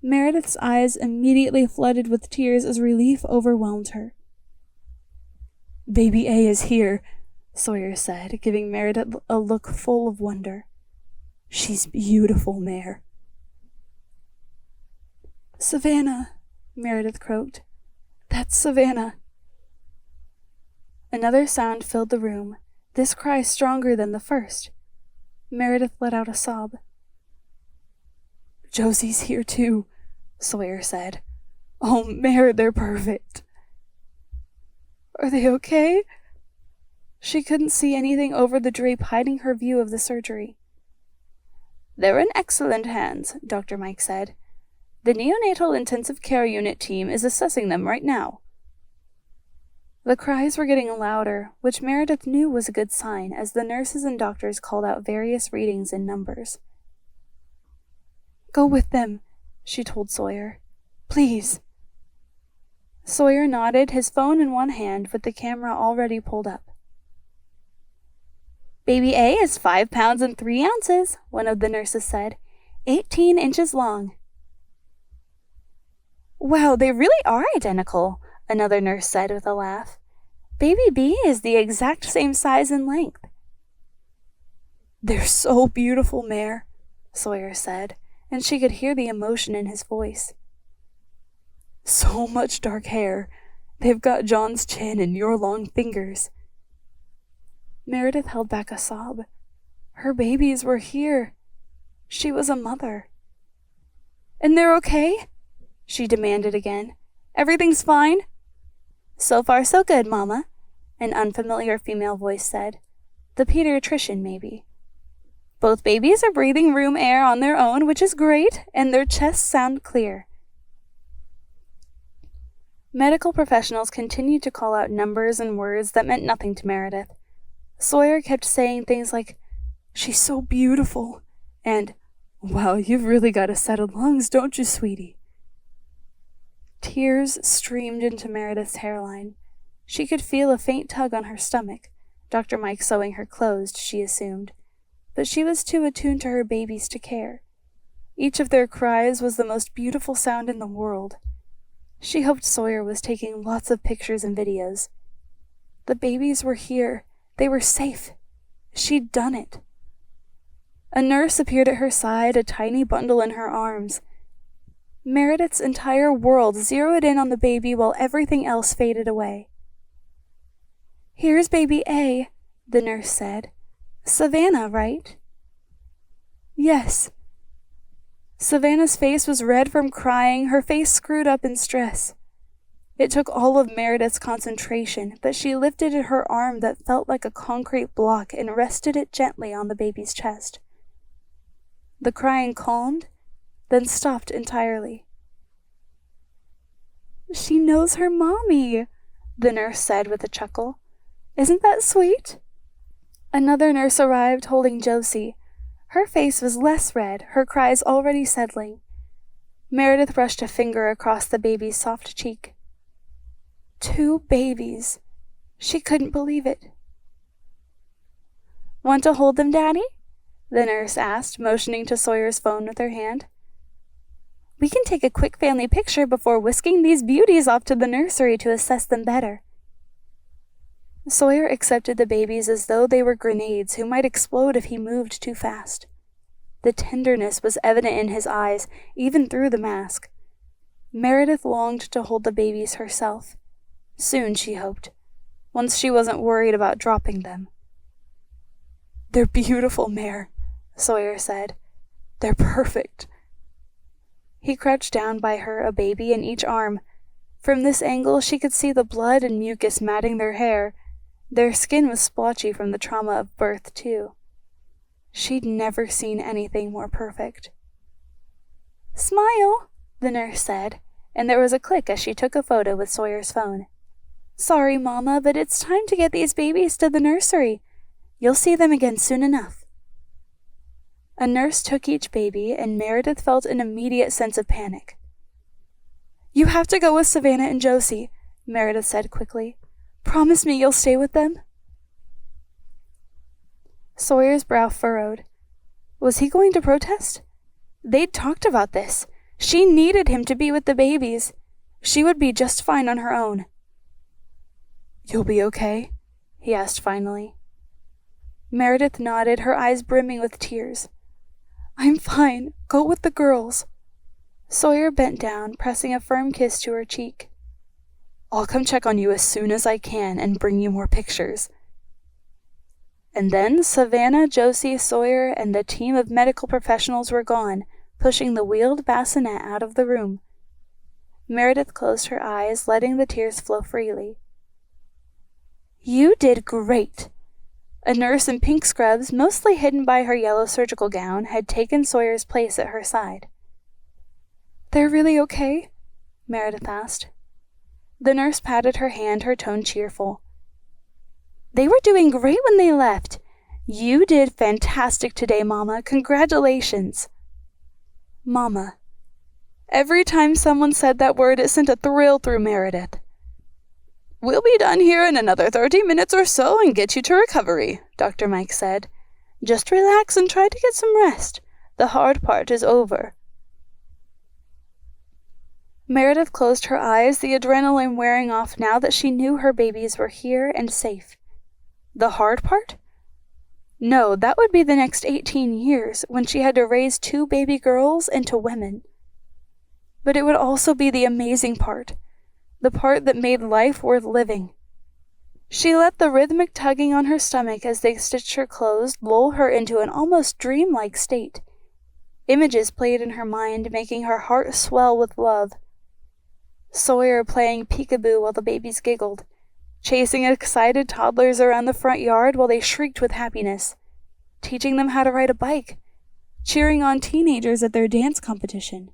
A: Meredith's eyes immediately flooded with tears as relief overwhelmed her. Baby A is here, Sawyer said, giving Meredith a look full of wonder. She's beautiful, Mare. Savannah, Meredith croaked. That's Savannah. Another sound filled the room, this cry stronger than the first. Meredith let out a sob. Josie's here too, Sawyer said. Oh, Mare, they're perfect. Are they okay? She couldn't see anything over the drape hiding her view of the surgery. They're in excellent hands, Dr. Mike said. The neonatal intensive care unit team is assessing them right now. The cries were getting louder, which Meredith knew was a good sign as the nurses and doctors called out various readings and numbers. Go with them, she told Sawyer. Please. Sawyer nodded, his phone in one hand with the camera already pulled up. Baby A is 5 pounds and 3 ounces, one of the nurses said. 18 inches long. Wow, they really are identical, another nurse said with a laugh. Baby B is the exact same size and length. They're so beautiful, Mare, Sawyer said, and she could hear the emotion in his voice. So much dark hair. They've got John's chin and your long fingers. Meredith held back a sob. Her babies were here. She was a mother. And they're okay? She demanded again. Everything's fine? So far so good, Mama, an unfamiliar female voice said. The pediatrician, maybe. Both babies are breathing room air on their own, which is great, and their chests sound clear. Medical professionals continued to call out numbers and words that meant nothing to Meredith. Sawyer kept saying things like, "She's so beautiful," and, "Wow, you've really got a set of lungs, don't you, sweetie?" Tears streamed into Meredith's hairline. She could feel a faint tug on her stomach, Dr. Mike sewing her closed, she assumed. But she was too attuned to her babies to care. Each of their cries was the most beautiful sound in the world. She hoped Sawyer was taking lots of pictures and videos. The babies were here. They were safe. She'd done it. A nurse appeared at her side, a tiny bundle in her arms. Meredith's entire world zeroed in on the baby while everything else faded away. "Here's baby A," the nurse said. "Savannah, right?" Yes. Savannah's face was red from crying, her face screwed up in stress. It took all of Meredith's concentration, but she lifted her arm that felt like a concrete block and rested it gently on the baby's chest. The crying calmed, then stopped entirely. She knows her mommy, the nurse said with a chuckle. Isn't that sweet? Another nurse arrived holding Josie. Her face was less red, her cries already settling. Meredith brushed a finger across the baby's soft cheek. 2 babies. She couldn't believe it. Want to hold them, Daddy? The nurse asked, motioning to Sawyer's phone with her hand. We can take a quick family picture before whisking these beauties off to the nursery to assess them better. Sawyer accepted the babies as though they were grenades who might explode if he moved too fast. The tenderness was evident in his eyes, even through the mask. Meredith longed to hold the babies herself. Soon, she hoped, once she wasn't worried about dropping them. They're beautiful, Mare, Sawyer said. They're perfect. He crouched down by her, a baby in each arm. From this angle, she could see the blood and mucus matting their hair. Their skin was splotchy from the trauma of birth, too. She'd never seen anything more perfect. Smile, the nurse said, and there was a click as she took a photo with Sawyer's phone. Sorry, Mama, but it's time to get these babies to the nursery. You'll see them again soon enough. A nurse took each baby, and Meredith felt an immediate sense of panic. You have to go with Savannah and Josie, Meredith said quickly. Promise me you'll stay with them? Sawyer's brow furrowed. Was he going to protest? They'd talked about this. She needed him to be with the babies. She would be just fine on her own. You'll be okay? He asked finally. Meredith nodded, her eyes brimming with tears. I'm fine. Go with the girls. Sawyer bent down, pressing a firm kiss to her cheek. I'll come check on you as soon as I can and bring you more pictures. And then Savannah, Josie, Sawyer, and the team of medical professionals were gone, pushing the wheeled bassinet out of the room. Meredith closed her eyes, letting the tears flow freely. You did great. A nurse in pink scrubs, mostly hidden by her yellow surgical gown, had taken Sawyer's place at her side. They're really okay? Meredith asked. The nurse patted her hand, her tone cheerful. They were doing great when they left. You did fantastic today, Mama. Congratulations. Mama. Every time someone said that word, it sent a thrill through Meredith. We'll be done here in another 30 minutes or so and get you to recovery, Dr. Mike said. Just relax and try to get some rest. The hard part is over. Meredith closed her eyes, the adrenaline wearing off now that she knew her babies were here and safe. The hard part? No, that would be the next 18 years, when she had to raise 2 baby girls into women. But it would also be the amazing part, the part that made life worth living. She let the rhythmic tugging on her stomach as they stitched her closed lull her into an almost dreamlike state. Images played in her mind, making her heart swell with love. Sawyer playing peekaboo while the babies giggled, chasing excited toddlers around the front yard while they shrieked with happiness, teaching them how to ride a bike, cheering on teenagers at their dance competition,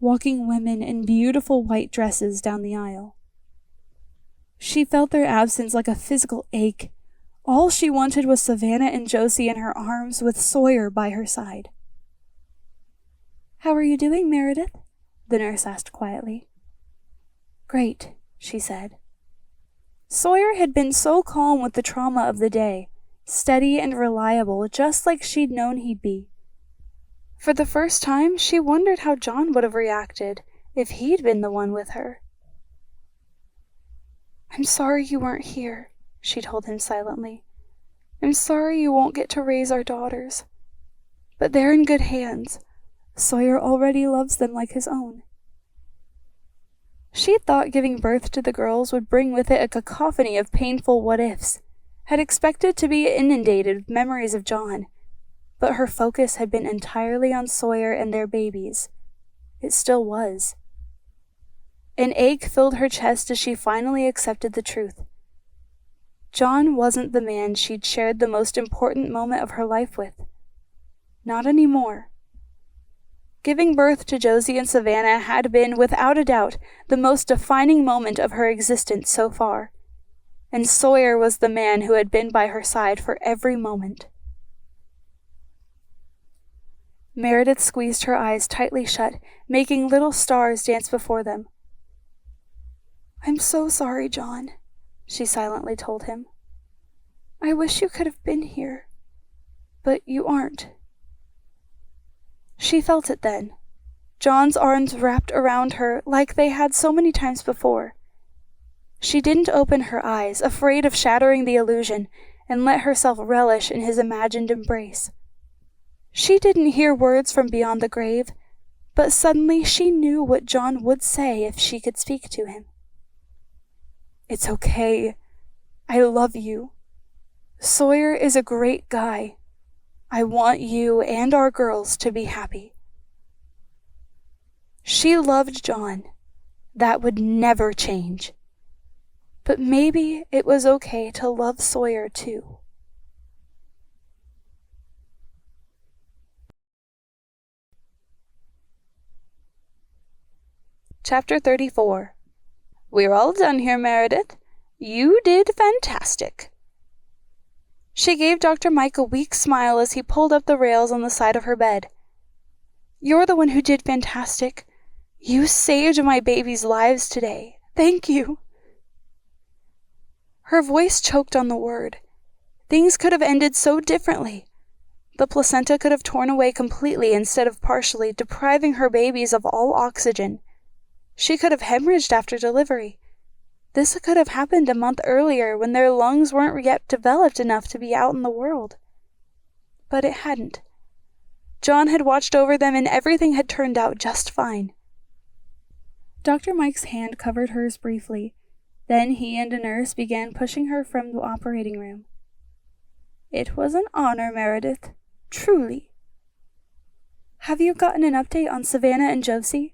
A: walking women in beautiful white dresses down the aisle. She felt their absence like a physical ache. All she wanted was Savannah and Josie in her arms with Sawyer by her side. How are you doing, Meredith? The nurse asked quietly. Great, she said. Sawyer had been so calm with the trauma of the day, steady and reliable, just like she'd known he'd be. For the first time, she wondered how John would have reacted if he'd been the one with her. I'm sorry you weren't here, she told him silently. I'm sorry you won't get to raise our daughters. But they're in good hands. Sawyer already loves them like his own. She thought giving birth to the girls would bring with it a cacophony of painful what-ifs, had expected to be inundated with memories of John. but her focus had been entirely on Sawyer and their babies. It still was. An ache filled her chest as she finally accepted the truth. John wasn't the man she'd shared the most important moment of her life with. Not anymore. Giving birth to Josie and Savannah had been, without a doubt, the most defining moment of her existence so far, and Sawyer was the man who had been by her side for every moment. Meredith squeezed her eyes tightly shut, making little stars dance before them. "I'm so sorry, John," she silently told him. "I wish you could have been here, but you aren't." She felt it then. John's arms wrapped around her like they had so many times before. She didn't open her eyes, afraid of shattering the illusion, and let herself relish in his imagined embrace. She didn't hear words from beyond the grave, but suddenly she knew what John would say if she could speak to him. "It's okay. I love you. Sawyer is a great guy. I want you and our girls to be happy." She loved John. That would never change. But maybe it was okay to love Sawyer too. Chapter 34. "We're all done here, Meredith. You did fantastic." She gave Dr. Mike a weak smile as he pulled up the rails on the side of her bed. "You're the one who did fantastic. You saved my babies' lives today. Thank you." Her voice choked on the word. Things could have ended so differently. The placenta could have torn away completely instead of partially, depriving her babies of all oxygen. She could have hemorrhaged after delivery. This could have happened a month earlier when their lungs weren't yet developed enough to be out in the world. But it hadn't. John had watched over them and everything had turned out just fine. Dr. Mike's hand covered hers briefly. Then he and a nurse began pushing her from the operating room. "It was an honor, Meredith. Truly." "Have you gotten an update on Savannah and Josie?"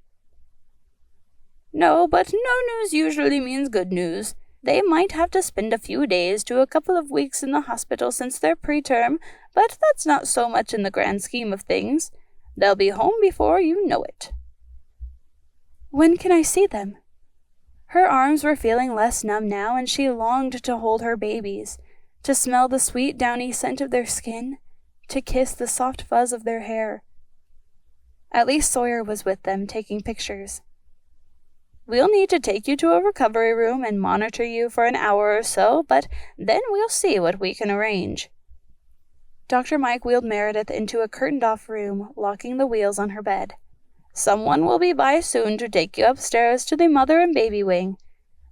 A: "No, but no news usually means good news. They might have to spend a few days to a couple of weeks in the hospital since their preterm, but that's not so much in the grand scheme of things. They'll be home before you know it." "When can I see them?" Her arms were feeling less numb now, and she longed to hold her babies, to smell the sweet downy scent of their skin, to kiss the soft fuzz of their hair. At least Sawyer was with them, taking pictures. "We'll need to take you to a recovery room and monitor you for an hour or so, but then we'll see what we can arrange." Dr. Mike wheeled Meredith into a curtained-off room, locking the wheels on her bed. "Someone will be by soon to take you upstairs to the mother and baby wing.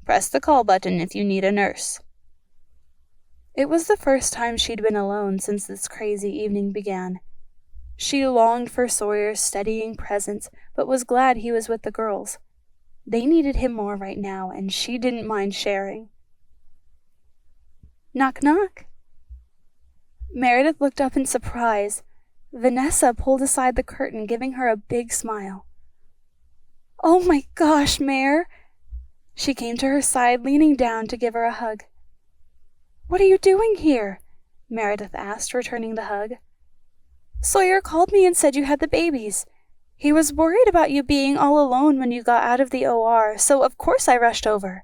A: Press the call button if you need a nurse." It was the first time she'd been alone since this crazy evening began. She longed for Sawyer's steadying presence, but was glad he was with the girls. They needed him more right now, and she didn't mind sharing. "Knock, knock." Meredith looked up in surprise. Vanessa pulled aside the curtain, giving her a big smile. "Oh my gosh, Mare!" She came to her side, leaning down to give her a hug. "What are you doing here?" Meredith asked, returning the hug. "Sawyer called me and said you had the babies. He was worried about you being all alone when you got out of the OR, so of course I rushed over."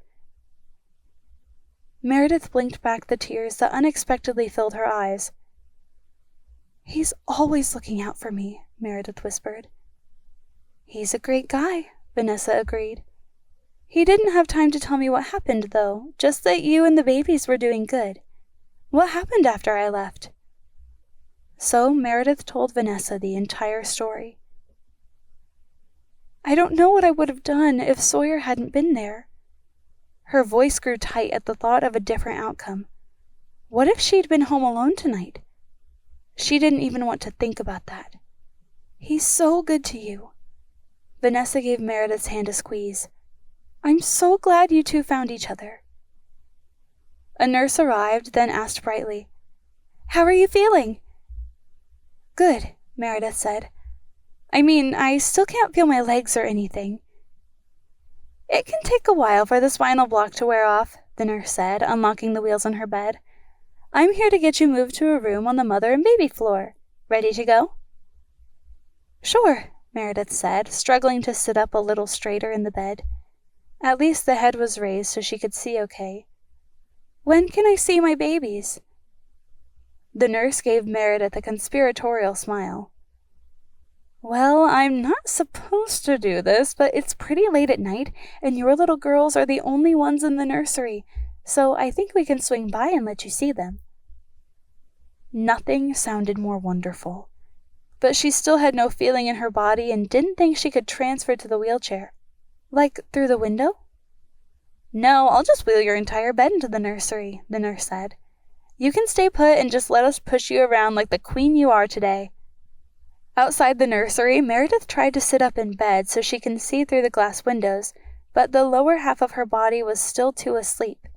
A: Meredith blinked back the tears that unexpectedly filled her eyes. "He's always looking out for me," Meredith whispered. "He's a great guy," Vanessa agreed. "He didn't have time to tell me what happened, though, just that you and the babies were doing good. What happened after I left?" So Meredith told Vanessa the entire story. "I don't know what I would have done if Sawyer hadn't been there." Her voice grew tight at the thought of a different outcome. What if she'd been home alone tonight? She didn't even want to think about that. "He's so good to you." Vanessa gave Meredith's hand a squeeze. "I'm so glad you two found each other." A nurse arrived, then asked brightly, "How are you feeling?" Good, Meredith said. I mean, I still can't feel my legs or anything. It can take a while for the spinal block to wear off, the nurse said, unlocking the wheels on her bed. I'm here to get you moved to a room on the mother and baby floor. Ready to go? Sure, Meredith said, struggling to sit up a little straighter in the bed. At least the head was raised so she could see okay. When can I see my babies? The nurse gave Meredith a conspiratorial smile. Well, I'm not supposed to do this, but it's pretty late at night, and your little girls are the only ones in the nursery, so I think we can swing by and let you see them. Nothing sounded more wonderful, but she still had no feeling in her body and didn't think she could transfer to the wheelchair. Like through the window? No, I'll just wheel your entire bed into the nursery, the nurse said. You can stay put and just let us push you around like the queen you are today. Outside the nursery, Meredith tried to sit up in bed so she can see through the glass windows, but the lower half of her body was still too asleep.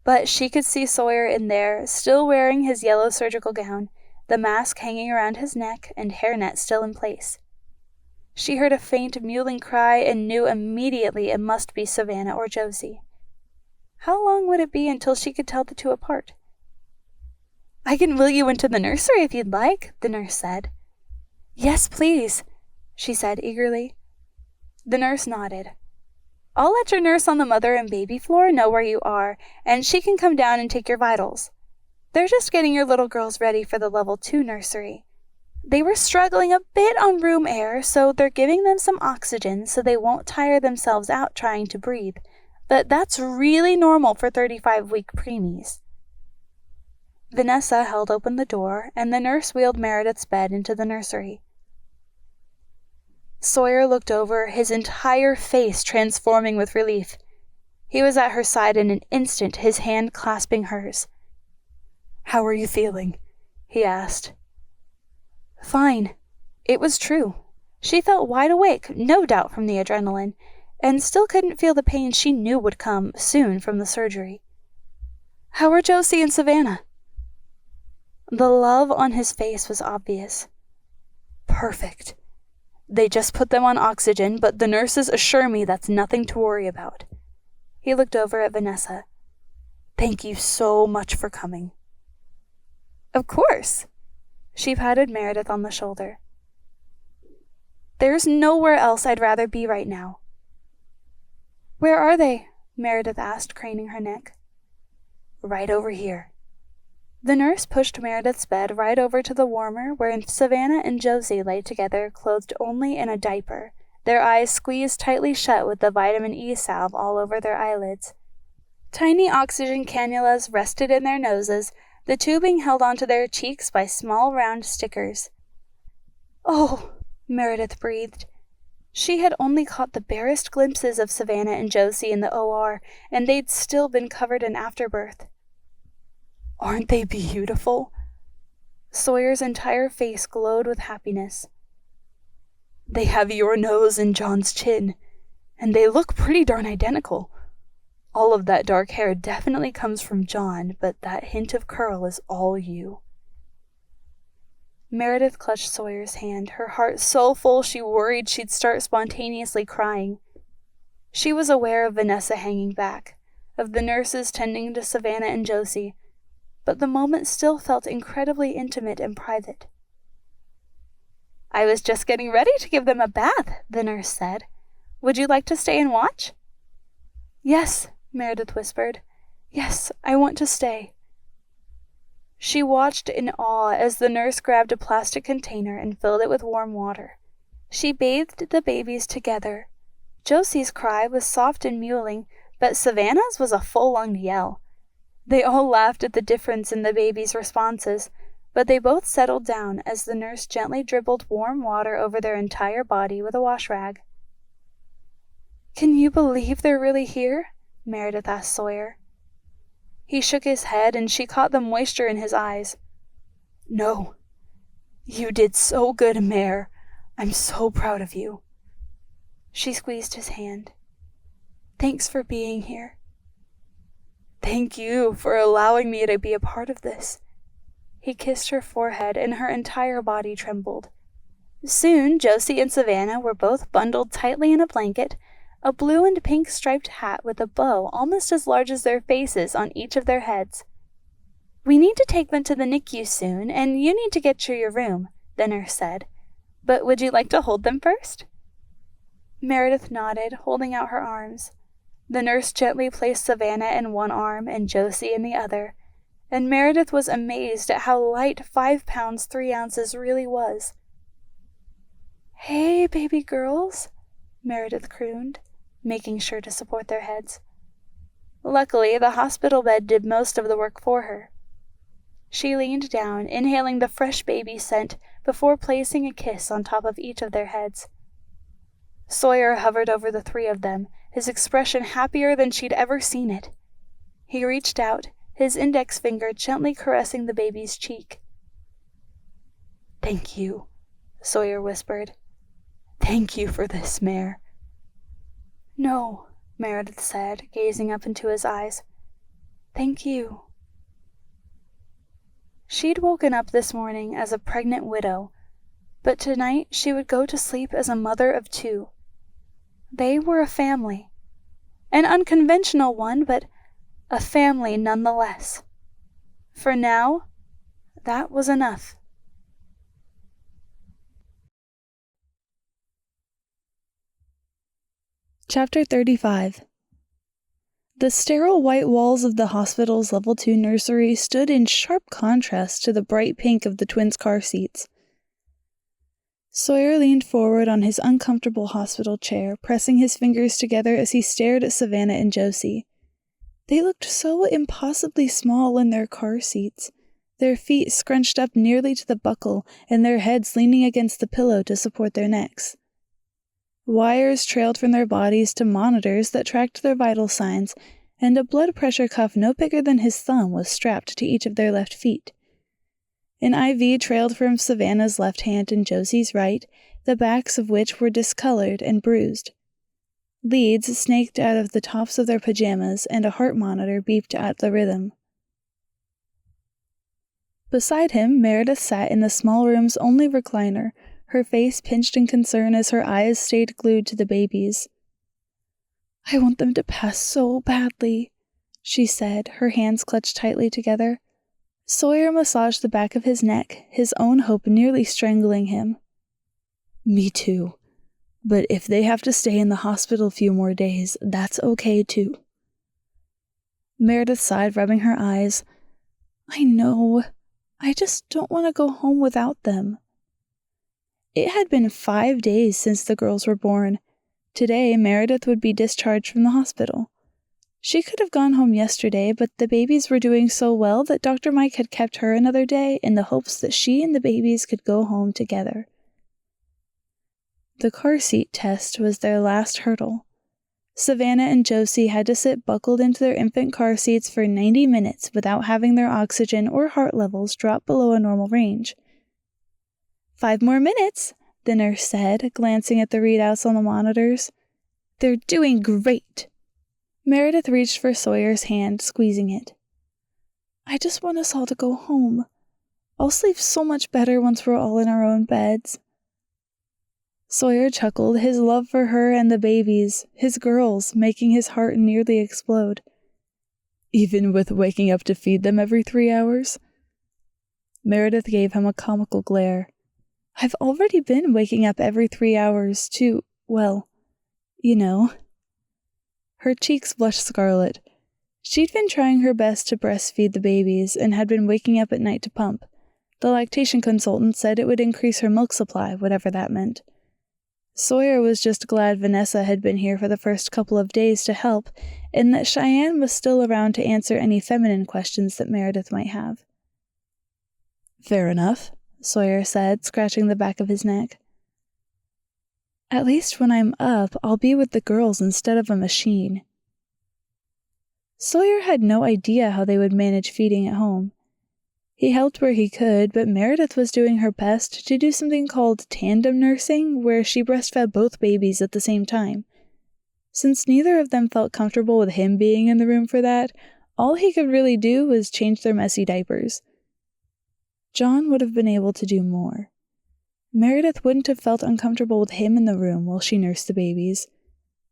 A: But she could see Sawyer in there, still wearing his yellow surgical gown, the mask hanging around his neck and hairnet still in place. She heard a faint mewling cry and knew immediately it must be Savannah or Josie. How long would it be until she could tell the two apart? I can wheel you into the nursery if you'd like, the nurse said. Yes, please, she said eagerly. The nurse nodded. I'll let your nurse on the mother and baby floor know where you are, and she can come down and take your vitals. They're just getting your little girls ready for the level 2 nursery. They were struggling a bit on room air, so they're giving them some oxygen so they won't tire themselves out trying to breathe, but that's really normal for 35-week preemies. Vanessa held open the door, and the nurse wheeled Meredith's bed into the nursery. Sawyer looked over, his entire face transforming with relief. He was at her side in an instant, his hand clasping hers. How are you feeling? He asked. Fine. It was true. She felt wide awake, no doubt from the adrenaline, and still couldn't feel the pain she knew would come soon from the surgery. How are Josie and Savannah? The love on his face was obvious. Perfect. They just put them on oxygen, but the nurses assure me that's nothing to worry about. He looked over at Vanessa. Thank you so much for coming. Of course. She patted Meredith on the shoulder. There's nowhere else I'd rather be right now. Where are they? Meredith asked, craning her neck. Right over here. The nurse pushed Meredith's bed right over to the warmer where Savannah and Josie lay together, clothed only in a diaper, their eyes squeezed tightly shut with the vitamin E salve all over their eyelids. Tiny oxygen cannulas rested in their noses, the tubing held onto their cheeks by small round stickers. Oh, Meredith breathed. She had only caught the barest glimpses of Savannah and Josie in the OR, and they'd still been covered in afterbirth. Aren't they beautiful? Sawyer's entire face glowed with happiness. They have your nose and John's chin, and they look pretty darn identical. All of that dark hair definitely comes from John, but that hint of curl is all you. Meredith clutched Sawyer's hand, her heart so full she worried she'd start spontaneously crying. She was aware of Vanessa hanging back, of the nurses tending to Savannah and Josie, but the moment still felt incredibly intimate and private. I was just getting ready to give them a bath, the nurse said. Would you like to stay and watch? Yes, Meredith whispered. Yes, I want to stay. She watched in awe as the nurse grabbed a plastic container and filled it with warm water. She bathed the babies together. Josie's cry was soft and mewling, but Savannah's was a full-lunged yell. They all laughed at the difference in the babies' responses, but they both settled down as the nurse gently dribbled warm water over their entire body with a wash rag. Can you believe they're really here? Meredith asked Sawyer. He shook his head, and she caught the moisture in his eyes. No. You did so good, Mare. I'm so proud of you. She squeezed his hand. Thanks for being here. Thank you for allowing me to be a part of this. He kissed her forehead, and her entire body trembled. Soon, Josie and Savannah were both bundled tightly in a blanket, a blue and pink striped hat with a bow almost as large as their faces on each of their heads. "We need to take them to the NICU soon, and you need to get to your room," the nurse said. "But would you like to hold them first?" Meredith nodded, holding out her arms. The nurse gently placed Savannah in one arm and Josie in the other, and Meredith was amazed at how light 5 pounds 3 ounces really was. "Hey, baby girls," Meredith crooned, making sure to support their heads. Luckily, the hospital bed did most of the work for her. She leaned down, inhaling the fresh baby scent before placing a kiss on top of each of their heads. Sawyer hovered over the 3 of them, his expression happier than she'd ever seen it. He reached out, his index finger gently caressing the baby's cheek. "Thank you," Sawyer whispered. "Thank you for this, Mare." "No," Meredith said, gazing up into his eyes. "Thank you." She'd woken up this morning as a pregnant widow, but tonight she would go to sleep as a mother of 2. They were a family. An unconventional one, but a family nonetheless. For now, that was enough.
D: Chapter 35. The sterile white walls of the hospital's level 2 nursery stood in sharp contrast to the bright pink of the twins' car seats. Sawyer leaned forward on his uncomfortable hospital chair, pressing his fingers together as he stared at Savannah and Josie. They looked so impossibly small in their car seats, their feet scrunched up nearly to the buckle and their heads leaning against the pillow to support their necks. Wires trailed from their bodies to monitors that tracked their vital signs, and a blood pressure cuff no bigger than his thumb was strapped to each of their left feet. An IV trailed from Savannah's left hand and Josie's right, the backs of which were discolored and bruised. Leads snaked out of the tops of their pajamas, and a heart monitor beeped at the rhythm. Beside him, Meredith sat in the small room's only recliner, her face pinched in concern as her eyes stayed glued to the babies. "I want them to pass so badly," she said, her hands clutched tightly together. Sawyer massaged the back of his neck, his own hope nearly strangling him. "Me too. But if they have to stay in the hospital a few more days, that's okay too." Meredith sighed, rubbing her eyes. "I know. I just don't want to go home without them." It had been 5 days since the girls were born. Today, Meredith would be discharged from the hospital. She could have gone home yesterday, but the babies were doing so well that Dr. Mike had kept her another day in the hopes that she and the babies could go home together. The car seat test was their last hurdle. Savannah and Josie had to sit buckled into their infant car seats for 90 minutes without having their oxygen or heart levels drop below a normal range. 5 more minutes, the nurse said, glancing at the readouts on the monitors. "They're doing great." Meredith reached for Sawyer's hand, squeezing it. "I just want us all to go home. I'll sleep so much better once we're all in our own beds." Sawyer chuckled, his love for her and the babies, his girls, making his heart nearly explode. "Even with waking up to feed them every 3 hours?" Meredith gave him a comical glare. "I've already been waking up every 3 hours to, well, you know." Her cheeks blushed scarlet. She'd been trying her best to breastfeed the babies and had been waking up at night to pump. The lactation consultant said it would increase her milk supply, whatever that meant. Sawyer was just glad Vanessa had been here for the first couple of days to help, and that Cheyenne was still around to answer any feminine questions that Meredith might have. "Fair enough," Sawyer said, scratching the back of his neck. "At least when I'm up, I'll be with the girls instead of a machine." Sawyer had no idea how they would manage feeding at home. He helped where he could, but Meredith was doing her best to do something called tandem nursing, where she breastfed both babies at the same time. Since neither of them felt comfortable with him being in the room for that, all he could really do was change their messy diapers.
A: John would have been able to do more. Meredith wouldn't have felt uncomfortable with him in the room while she nursed the babies,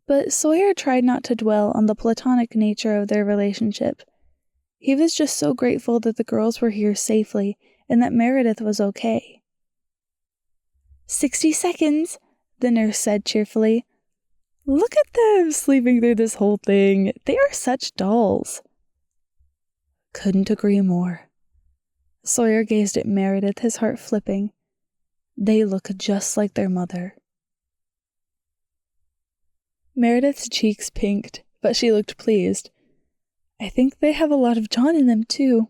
A: but Sawyer tried not to dwell on the platonic nature of their relationship. He was just so grateful that the girls were here safely and that Meredith was okay. 60 seconds, the nurse said cheerfully. Look at them sleeping through this whole thing. They are such dolls. Couldn't agree more. Sawyer gazed at Meredith, his heart flipping. They look just like their mother. Meredith's cheeks pinked, but she looked pleased. I think they have a lot of John in them, too.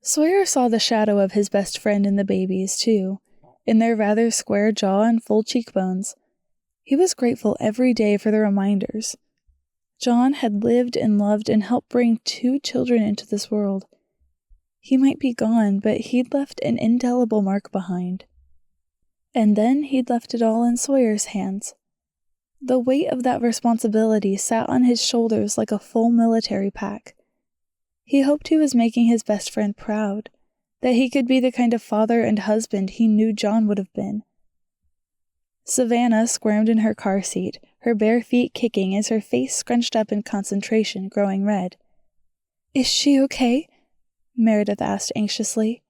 A: Sawyer saw the shadow of his best friend in the babies, too, in their rather square jaw and full cheekbones. He was grateful every day for the reminders. John had lived and loved and helped bring 2 children into this world. He might be gone, but he'd left an indelible mark behind. And then he'd left it all in Sawyer's hands. The weight of that responsibility sat on his shoulders like a full military pack. He hoped he was making his best friend proud, that he could be the kind of father and husband he knew John would have been. Savannah squirmed in her car seat, her bare feet kicking as her face scrunched up in concentration, growing red. Is she okay? Meredith asked anxiously.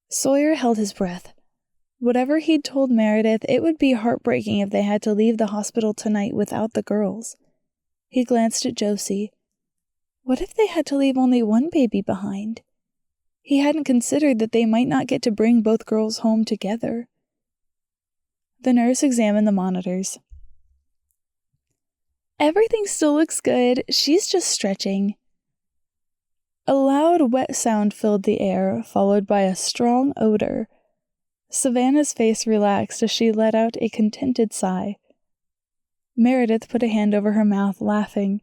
A: Sawyer held his breath. Whatever he'd told Meredith, it would be heartbreaking if they had to leave the hospital tonight without the girls. He glanced at Josie. What if they had to leave only one baby behind? He hadn't considered that they might not get to bring both girls home together. The nurse examined the monitors. Everything still looks good. She's just stretching. A loud, wet sound filled the air, followed by a strong odor. Savannah's face relaxed as she let out a contented sigh. Meredith put a hand over her mouth, laughing.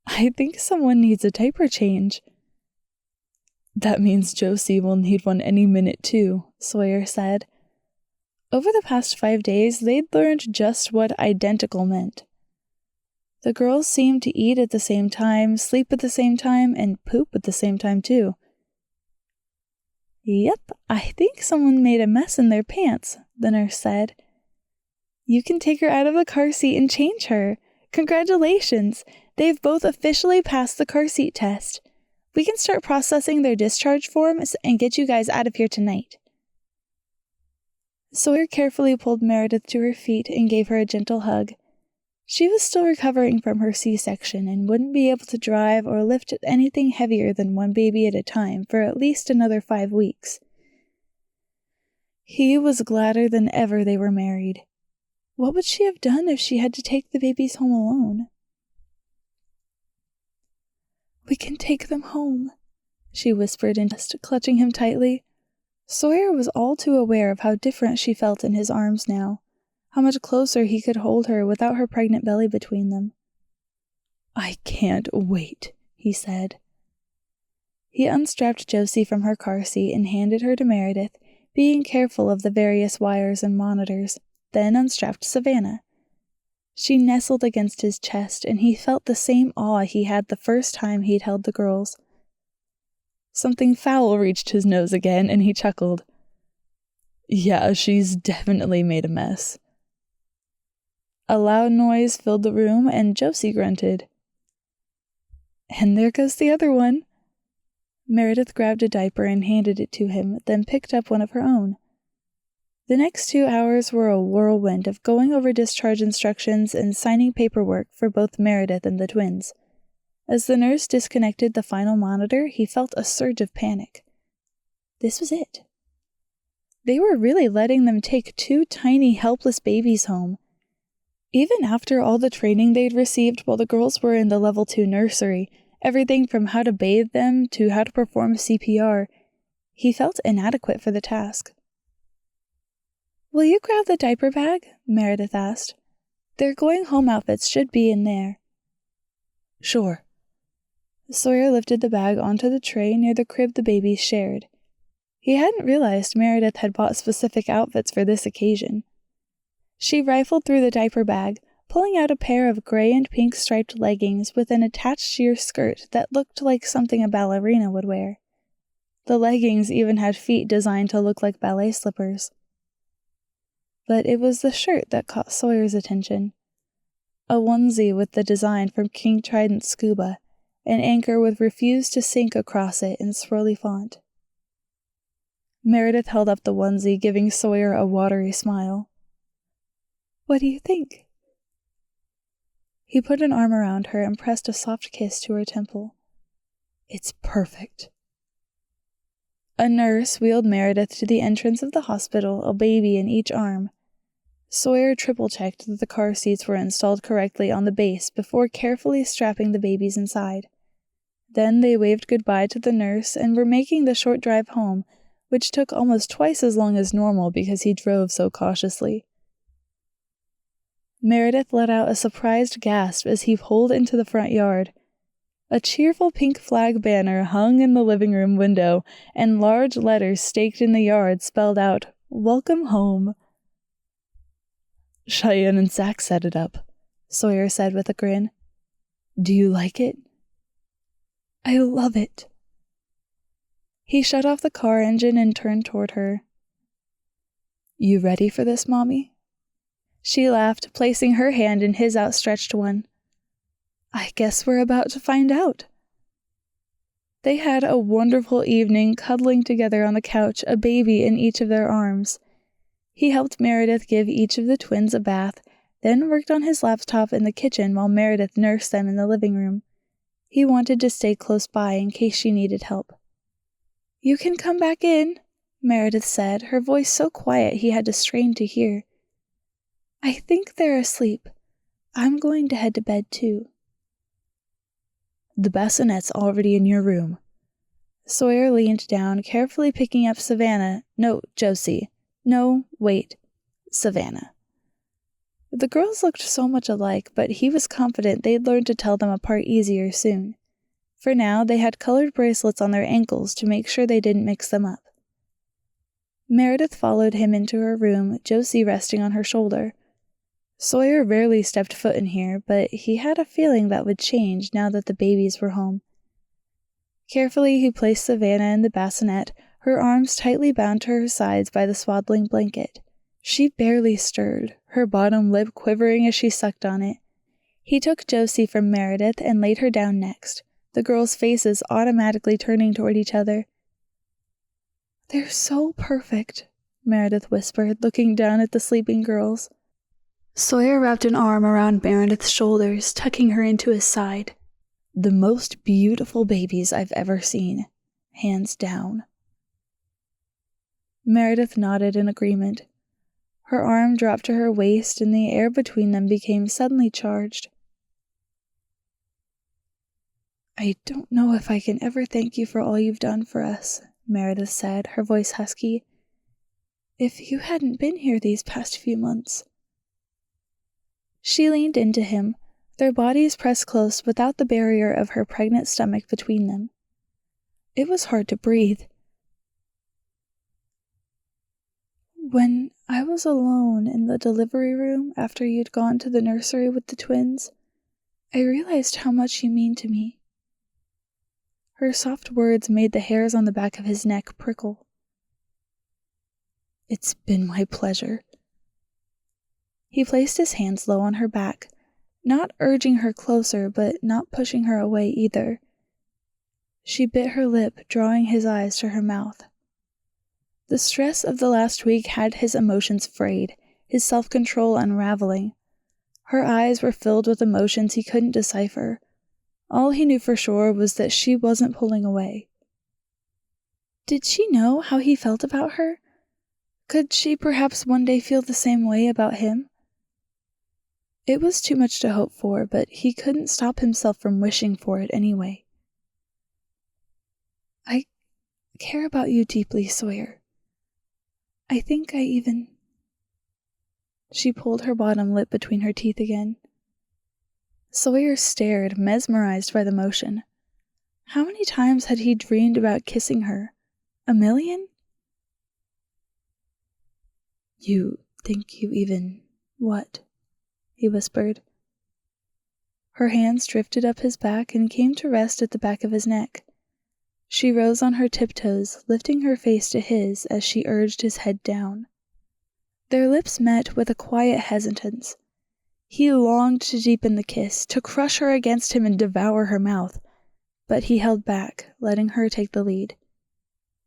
A: I think someone needs a diaper change. That means Josie will need one any minute, too, Sawyer said. Over the past 5 days, they'd learned just what identical meant. The girls seemed to eat at the same time, sleep at the same time, and poop at the same time, too. Yep, I think someone made a mess in their pants, the nurse said. You can take her out of the car seat and change her. Congratulations! They've both officially passed the car seat test. We can start processing their discharge forms and get you guys out of here tonight. Sawyer carefully pulled Meredith to her feet and gave her a gentle hug. She was still recovering from her C-section and wouldn't be able to drive or lift anything heavier than one baby at a time for at least another 5 weeks. He was gladder than ever they were married. What would she have done if she had to take the babies home alone? We can take them home, she whispered, and just clutching him tightly. Sawyer was all too aware of how different she felt in his arms now, how much closer he could hold her without her pregnant belly between them. I can't wait, he said. He unstrapped Josie from her car seat and handed her to Meredith, being careful of the various wires and monitors, then unstrapped Savannah. She nestled against his chest, and he felt the same awe he had the first time he'd held the girls. Something foul reached his nose again, and he chuckled. Yeah, she's definitely made a mess. A loud noise filled the room, and Josie grunted. And there goes the other one. Meredith grabbed a diaper and handed it to him, then picked up one of her own. The next 2 hours were a whirlwind of going over discharge instructions and signing paperwork for both Meredith and the twins. As the nurse disconnected the final monitor, he felt a surge of panic. This was it. They were really letting them take 2 tiny, helpless babies home. Even after all the training they'd received while the girls were in the level 2 nursery, everything from how to bathe them to how to perform CPR, he felt inadequate for the task. Will you grab the diaper bag? Meredith asked. Their going home outfits should be in there. Sure. Sawyer lifted the bag onto the tray near the crib the babies shared. He hadn't realized Meredith had bought specific outfits for this occasion. She rifled through the diaper bag, pulling out a pair of gray and pink striped leggings with an attached sheer skirt that looked like something a ballerina would wear. The leggings even had feet designed to look like ballet slippers. But it was the shirt that caught Sawyer's attention. A onesie with the design from King Trident's Scuba, an anchor with "Refuse to Sink" across it in swirly font. Meredith held up the onesie, giving Sawyer a watery smile. "What do you think?" He put an arm around her and pressed a soft kiss to her temple. "It's perfect." A nurse wheeled Meredith to the entrance of the hospital, a baby in each arm. Sawyer triple-checked that the car seats were installed correctly on the base before carefully strapping the babies inside. Then they waved goodbye to the nurse and were making the short drive home, which took almost twice as long as normal because he drove so cautiously. Meredith let out a surprised gasp as he pulled into the front yard. A cheerful pink flag banner hung in the living room window, and large letters staked in the yard spelled out, "Welcome home." "Cheyenne and Zach set it up," Sawyer said with a grin. "Do you like it?" "I love it." He shut off the car engine and turned toward her. "You ready for this, Mommy?" She laughed, placing her hand in his outstretched one. "I guess we're about to find out." They had a wonderful evening cuddling together on the couch, a baby in each of their arms. He helped Meredith give each of the twins a bath, then worked on his laptop in the kitchen while Meredith nursed them in the living room. He wanted to stay close by in case she needed help. "You can come back in," Meredith said, her voice so quiet he had to strain to hear. "I think they're asleep. I'm going to head to bed, too." "The bassinet's already in your room." Sawyer leaned down, carefully picking up Josie. No, wait, Savannah. The girls looked so much alike, but he was confident they'd learn to tell them apart easier soon. For now, they had colored bracelets on their ankles to make sure they didn't mix them up. Meredith followed him into her room, Josie resting on her shoulder. Sawyer rarely stepped foot in here, but he had a feeling that would change now that the babies were home. Carefully, he placed Savannah in the bassinet, her arms tightly bound to her sides by the swaddling blanket. She barely stirred, her bottom lip quivering as she sucked on it. He took Josie from Meredith and laid her down next, the girls' faces automatically turning toward each other. "They're so perfect," Meredith whispered, looking down at the sleeping girls. Sawyer wrapped an arm around Meredith's shoulders, tucking her into his side. "The most beautiful babies I've ever seen, hands down." Meredith nodded in agreement. Her arm dropped to her waist, and the air between them became suddenly charged. "I don't know if I can ever thank you for all you've done for us," Meredith said, her voice husky. "If you hadn't been here these past few months." She leaned into him, their bodies pressed close without the barrier of her pregnant stomach between them. It was hard to breathe. "When I was alone in the delivery room after you'd gone to the nursery with the twins, I realized how much you mean to me." Her soft words made the hairs on the back of his neck prickle. "It's been my pleasure." He placed his hands low on her back, not urging her closer, but not pushing her away either. She bit her lip, drawing his eyes to her mouth. The stress of the last week had his emotions frayed, his self-control unraveling. Her eyes were filled with emotions he couldn't decipher. All he knew for sure was that she wasn't pulling away. Did she know how he felt about her? Could she perhaps one day feel the same way about him? It was too much to hope for, but he couldn't stop himself from wishing for it anyway. "I care about you deeply, Sawyer. I think I even..." She pulled her bottom lip between her teeth again. Sawyer stared, mesmerized by the motion. How many times had he dreamed about kissing her? 1,000,000? "You think you even..." "What?" he whispered. Her hands drifted up his back and came to rest at the back of his neck. She rose on her tiptoes, lifting her face to his as she urged his head down. Their lips met with a quiet hesitance. He longed to deepen the kiss, to crush her against him and devour her mouth, but he held back, letting her take the lead.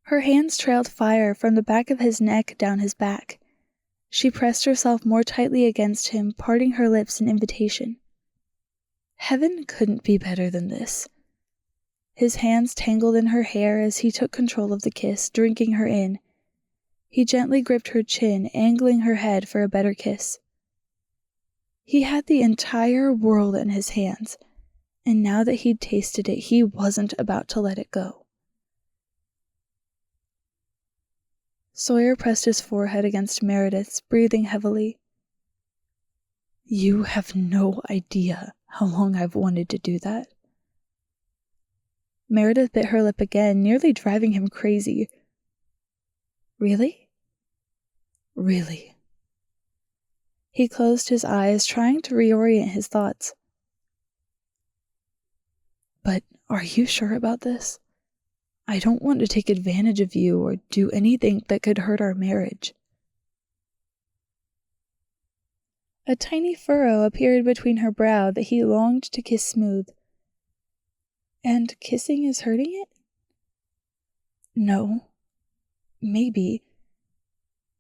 A: Her hands trailed fire from the back of his neck down his back. She pressed herself more tightly against him, parting her lips in invitation. Heaven couldn't be better than this. His hands tangled in her hair as he took control of the kiss, drinking her in. He gently gripped her chin, angling her head for a better kiss. He had the entire world in his hands, and now that he'd tasted it, he wasn't about to let it go. Sawyer pressed his forehead against Meredith's, breathing heavily. You have no idea how long I've wanted to do that. Meredith bit her lip again, nearly driving him crazy. Really? Really. He closed his eyes, trying to reorient his thoughts. But are you sure about this? I don't want to take advantage of you or do anything that could hurt our marriage. A tiny furrow appeared between her brow that he longed to kiss smooth. And kissing is hurting it? No. Maybe.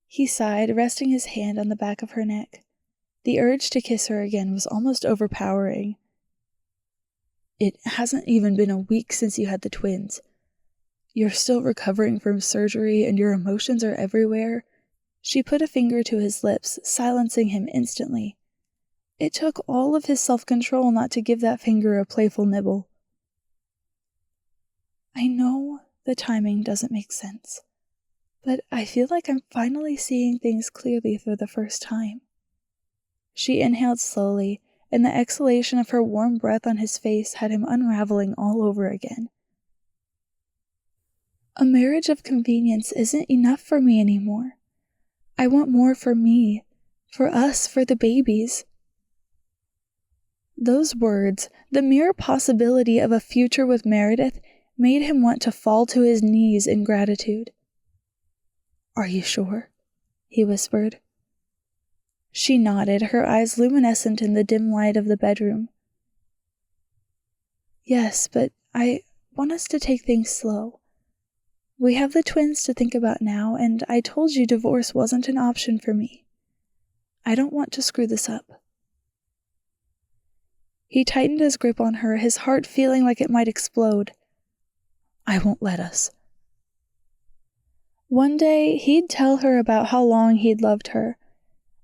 A: He sighed, resting his hand on the back of her neck. The urge to kiss her again was almost overpowering. It hasn't even been a week since you had the twins. You're still recovering from surgery and your emotions are everywhere. She put a finger to his lips, silencing him instantly. It took all of his self-control not to give that finger a playful nibble. I know the timing doesn't make sense, but I feel like I'm finally seeing things clearly for the first time. She inhaled slowly, and the exhalation of her warm breath on his face had him unraveling all over again. A marriage of convenience isn't enough for me anymore. I want more for me, for us, for the babies. Those words, the mere possibility of a future with Meredith, made him want to fall to his knees in gratitude. Are you sure? He whispered. She nodded, her eyes luminescent in the dim light of the bedroom. Yes, but I want us to take things slow. We have the twins to think about now, and I told you divorce wasn't an option for me. I don't want to screw this up. He tightened his grip on her, his heart feeling like it might explode. I won't let us. One day, he'd tell her about how long he'd loved her.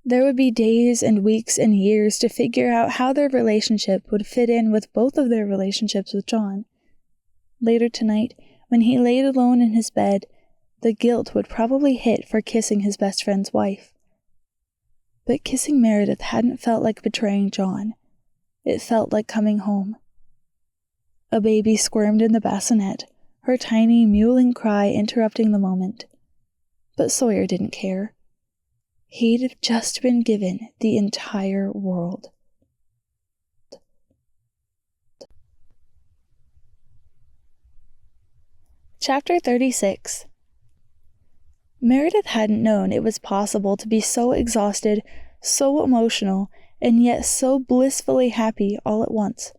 A: There would be days and weeks and years to figure out how their relationship would fit in with both of their relationships with John. Later tonight, when he laid alone in his bed, the guilt would probably hit for kissing his best friend's wife. But kissing Meredith hadn't felt like betraying John. It felt like coming home. A baby squirmed in the bassinet, her tiny, mewling cry interrupting the moment. But Sawyer didn't care. He'd just been given the entire world. Chapter 36. Meredith hadn't known it was possible to be so exhausted, so emotional, and yet so blissfully happy all at once.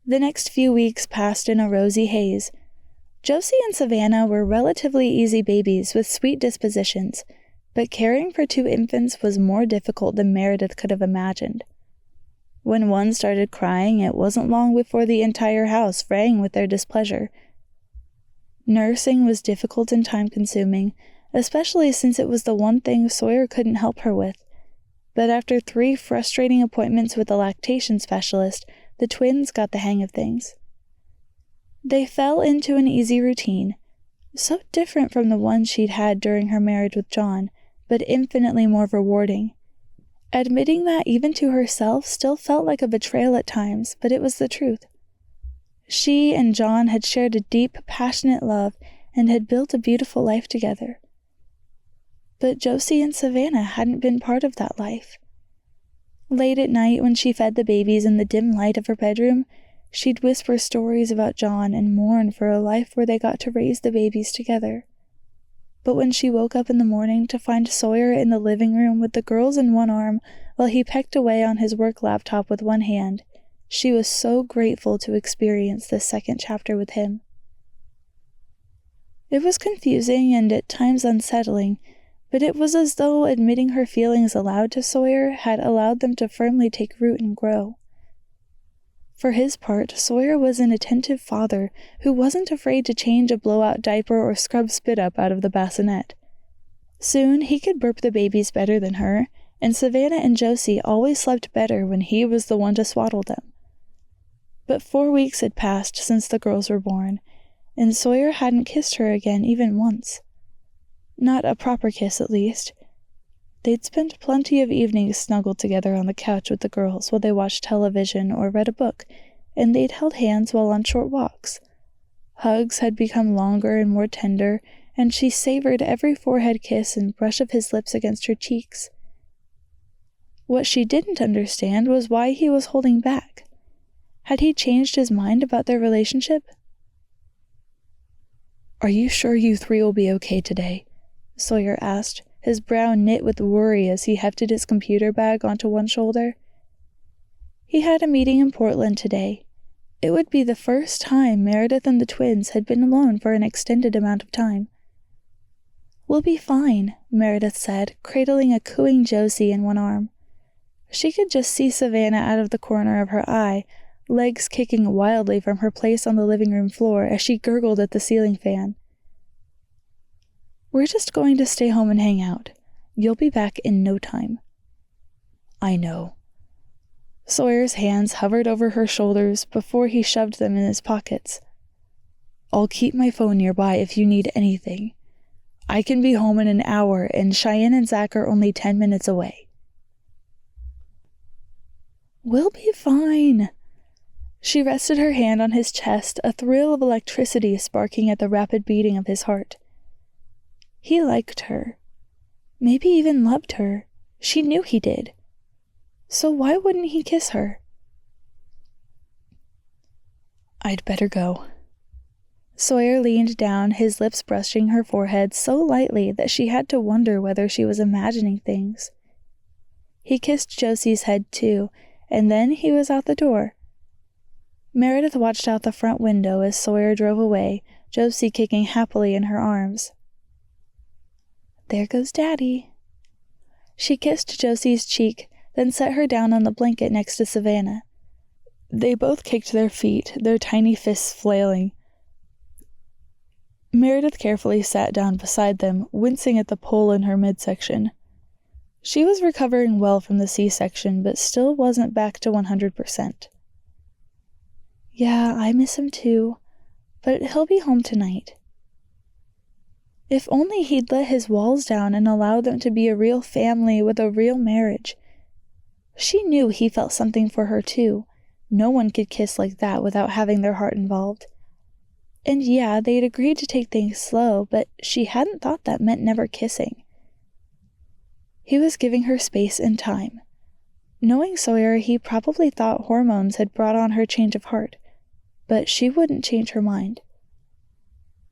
A: The next few weeks passed in a rosy haze. Josie and Savannah were relatively easy babies with sweet dispositions, but caring for two infants was more difficult than Meredith could have imagined. When one started crying, it wasn't long before the entire house rang with their displeasure. Nursing was difficult and time-consuming, especially since it was the one thing Sawyer couldn't help her with. But after 3 frustrating appointments with a lactation specialist, the twins got the hang of things. They fell into an easy routine, so different from the one she'd had during her marriage with John, but infinitely more rewarding. Admitting that even to herself still felt like a betrayal at times, but it was the truth. She and John had shared a deep, passionate love and had built a beautiful life together. But Josie and Savannah hadn't been part of that life. Late at night, when she fed the babies in the dim light of her bedroom, She'd whisper stories about John and mourn for a life where they got to raise the babies together. But when she woke up in the morning to find Sawyer in the living room with the girls in one arm while he pecked away on his work laptop with one hand, she was so grateful to experience this second chapter with him. It was confusing and at times unsettling, but it was as though admitting her feelings aloud to Sawyer had allowed them to firmly take root and grow. For his part, Sawyer was an attentive father who wasn't afraid to change a blowout diaper or scrub spit up out of the bassinet. Soon he could burp the babies better than her, and Savannah and Josie always slept better when he was the one to swaddle them. But 4 weeks had passed since the girls were born, and Sawyer hadn't kissed her again even once. Not a proper kiss, at least. They'd spent plenty of evenings snuggled together on the couch with the girls while they watched television or read a book, and they'd held hands while on short walks. Hugs had become longer and more tender, and she savored every forehead kiss and brush of his lips against her cheeks. What she didn't understand was why he was holding back. Had he changed his mind about their relationship? "Are you sure you three will be okay today?" Sawyer asked, his brow knit with worry as he hefted his computer bag onto one shoulder. He had a meeting in Portland today. It would be the first time Meredith and the twins had been alone for an extended amount of time. "We'll be fine," Meredith said, cradling a cooing Josie in one arm. She could just see Savannah out of the corner of her eye, legs kicking wildly from her place on the living room floor as she gurgled at the ceiling fan. "We're just going to stay home and hang out. You'll be back in no time." "I know." Sawyer's hands hovered over her shoulders before he shoved them in his pockets. "I'll keep my phone nearby if you need anything. I can be home in an hour, and Cheyenne and Zach are only 10 minutes away." "We'll be fine." She rested her hand on his chest, a thrill of electricity sparking at the rapid beating of his heart. He liked her. Maybe even loved her. She knew he did. So why wouldn't he kiss her? "I'd better go." Sawyer leaned down, his lips brushing her forehead so lightly that she had to wonder whether she was imagining things. He kissed Josie's head too, and then he was out the door. Meredith watched out the front window as Sawyer drove away, Josie kicking happily in her arms. "There goes Daddy." She kissed Josie's cheek, then set her down on the blanket next to Savannah. They both kicked their feet, their tiny fists flailing. Meredith carefully sat down beside them, wincing at the pull in her midsection. She was recovering well from the C-section, but still wasn't back to 100%. "Yeah, I miss him too, but he'll be home tonight." If only he'd let his walls down and allow them to be a real family with a real marriage. She knew he felt something for her too. No one could kiss like that without having their heart involved. And yeah, they'd agreed to take things slow, but she hadn't thought that meant never kissing. He was giving her space and time. Knowing Sawyer, he probably thought hormones had brought on her change of heart, but she wouldn't change her mind.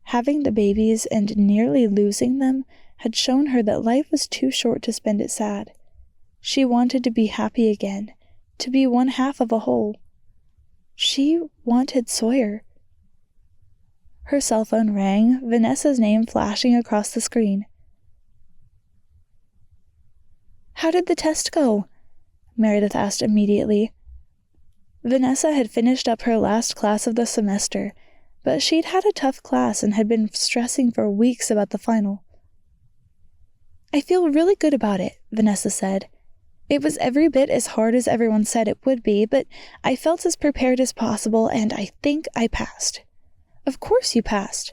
A: Having the babies and nearly losing them had shown her that life was too short to spend it sad. She wanted to be happy again, to be one half of a whole. She wanted Sawyer. Her cell phone rang, Vanessa's name flashing across the screen. "How did the test go?" Meredith asked immediately. Vanessa had finished up her last class of the semester, but she'd had a tough class and had been stressing for weeks about the final. "I feel really good about it," Vanessa said. "It was every bit as hard as everyone said it would be, but I felt as prepared as possible, and I think I passed." "Of course you passed."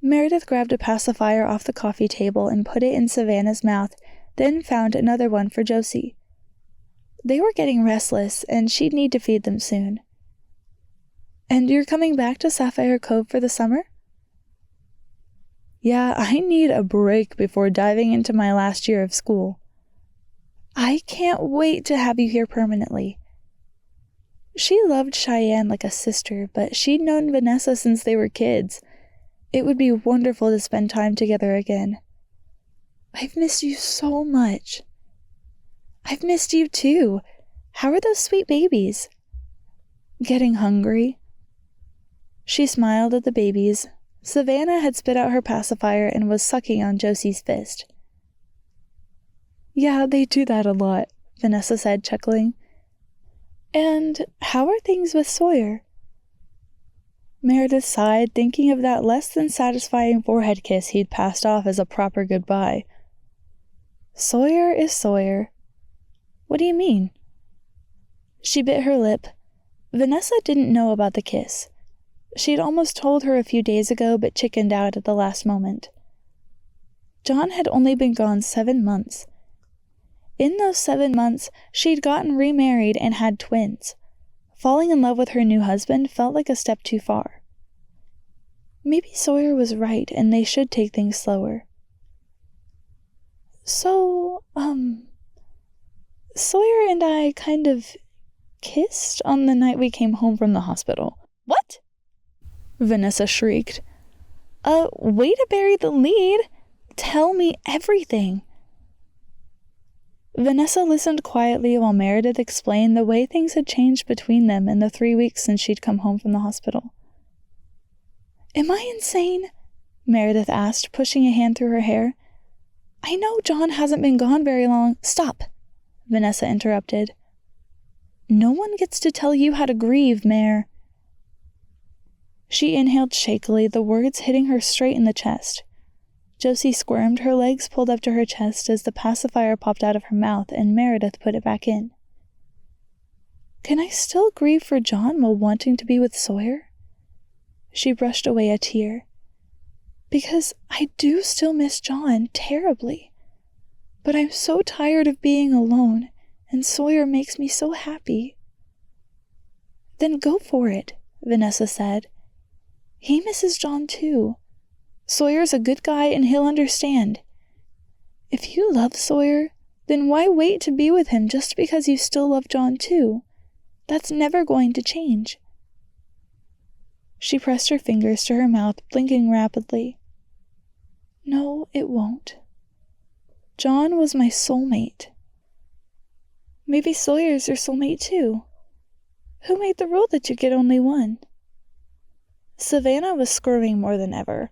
A: Meredith grabbed a pacifier off the coffee table and put it in Savannah's mouth, then found another one for Josie. They were getting restless, and she'd need to feed them soon. "And you're coming back to Sapphire Cove for the summer?" "Yeah, I need a break before diving into my last year of school." "I can't wait to have you here permanently." She loved Cheyenne like a sister, but she'd known Vanessa since they were kids. It would be wonderful to spend time together again. I've missed you so much. I've missed you too. How are those sweet babies? Getting hungry? She smiled at the babies. Savannah had spit out her pacifier and was sucking on Josie's fist. Yeah, they do that a lot, Vanessa said, chuckling. And how are things with Sawyer? Meredith sighed, thinking of that less than satisfying forehead kiss he'd passed off as a proper goodbye. Sawyer is Sawyer. What do you mean? She bit her lip. Vanessa didn't know about the kiss. She'd almost told her a few days ago, but chickened out at the last moment. John had only been gone 7 months. In those 7 months, she'd gotten remarried and had twins. Falling in love with her new husband felt like a step too far. Maybe Sawyer was right, and they should take things slower. So, Sawyer and I kind of kissed on the night we came home from the hospital.
C: What?
A: Vanessa shrieked. Way to bury the lead. Tell me everything. Vanessa listened quietly while Meredith explained the way things had changed between them in the 3 weeks since she'd come home from the hospital. Am I insane? Meredith asked, pushing a hand through her hair. I know John hasn't been gone very long. Stop, Vanessa interrupted. No one gets to tell you how to grieve, Mare. She inhaled shakily, the words hitting her straight in the chest. Josie squirmed, her legs pulled up to her chest as the pacifier popped out of her mouth and Meredith put it back in. Can I still grieve for John while wanting to be with Sawyer? She brushed away a tear. Because I do still miss John terribly. But I'm so tired of being alone, and Sawyer makes me so happy. Then go for it, Vanessa said. He misses John too. Sawyer's a good guy and he'll understand. If you love Sawyer, then why wait to be with him just because you still love John too? That's never going to change. She pressed her fingers to her mouth, blinking rapidly. No, it won't. John was my soulmate. Maybe Sawyer's your soulmate too. Who made the rule that you get only one? Savannah was squirming more than ever.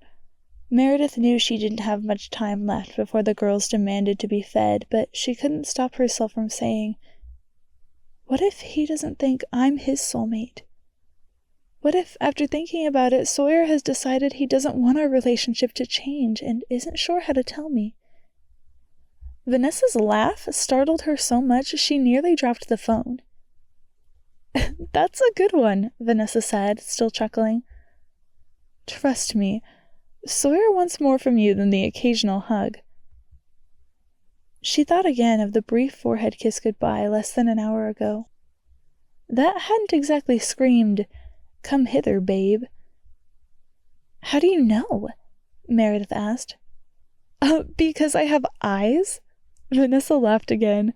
A: Meredith knew she didn't have much time left before the girls demanded to be fed, but she couldn't stop herself from saying, what if he doesn't think I'm his soulmate? What if, after thinking about it, Sawyer has decided he doesn't want our relationship to change and isn't sure how to tell me? Vanessa's laugh startled her so much she nearly dropped the phone. That's a good one, Vanessa said, still chuckling. Trust me, Sawyer wants more from you than the occasional hug. She thought again of the brief forehead kiss goodbye less than an hour ago. That hadn't exactly screamed, "Come hither, babe." How do you know? Meredith asked. Because I have eyes? Vanessa laughed again.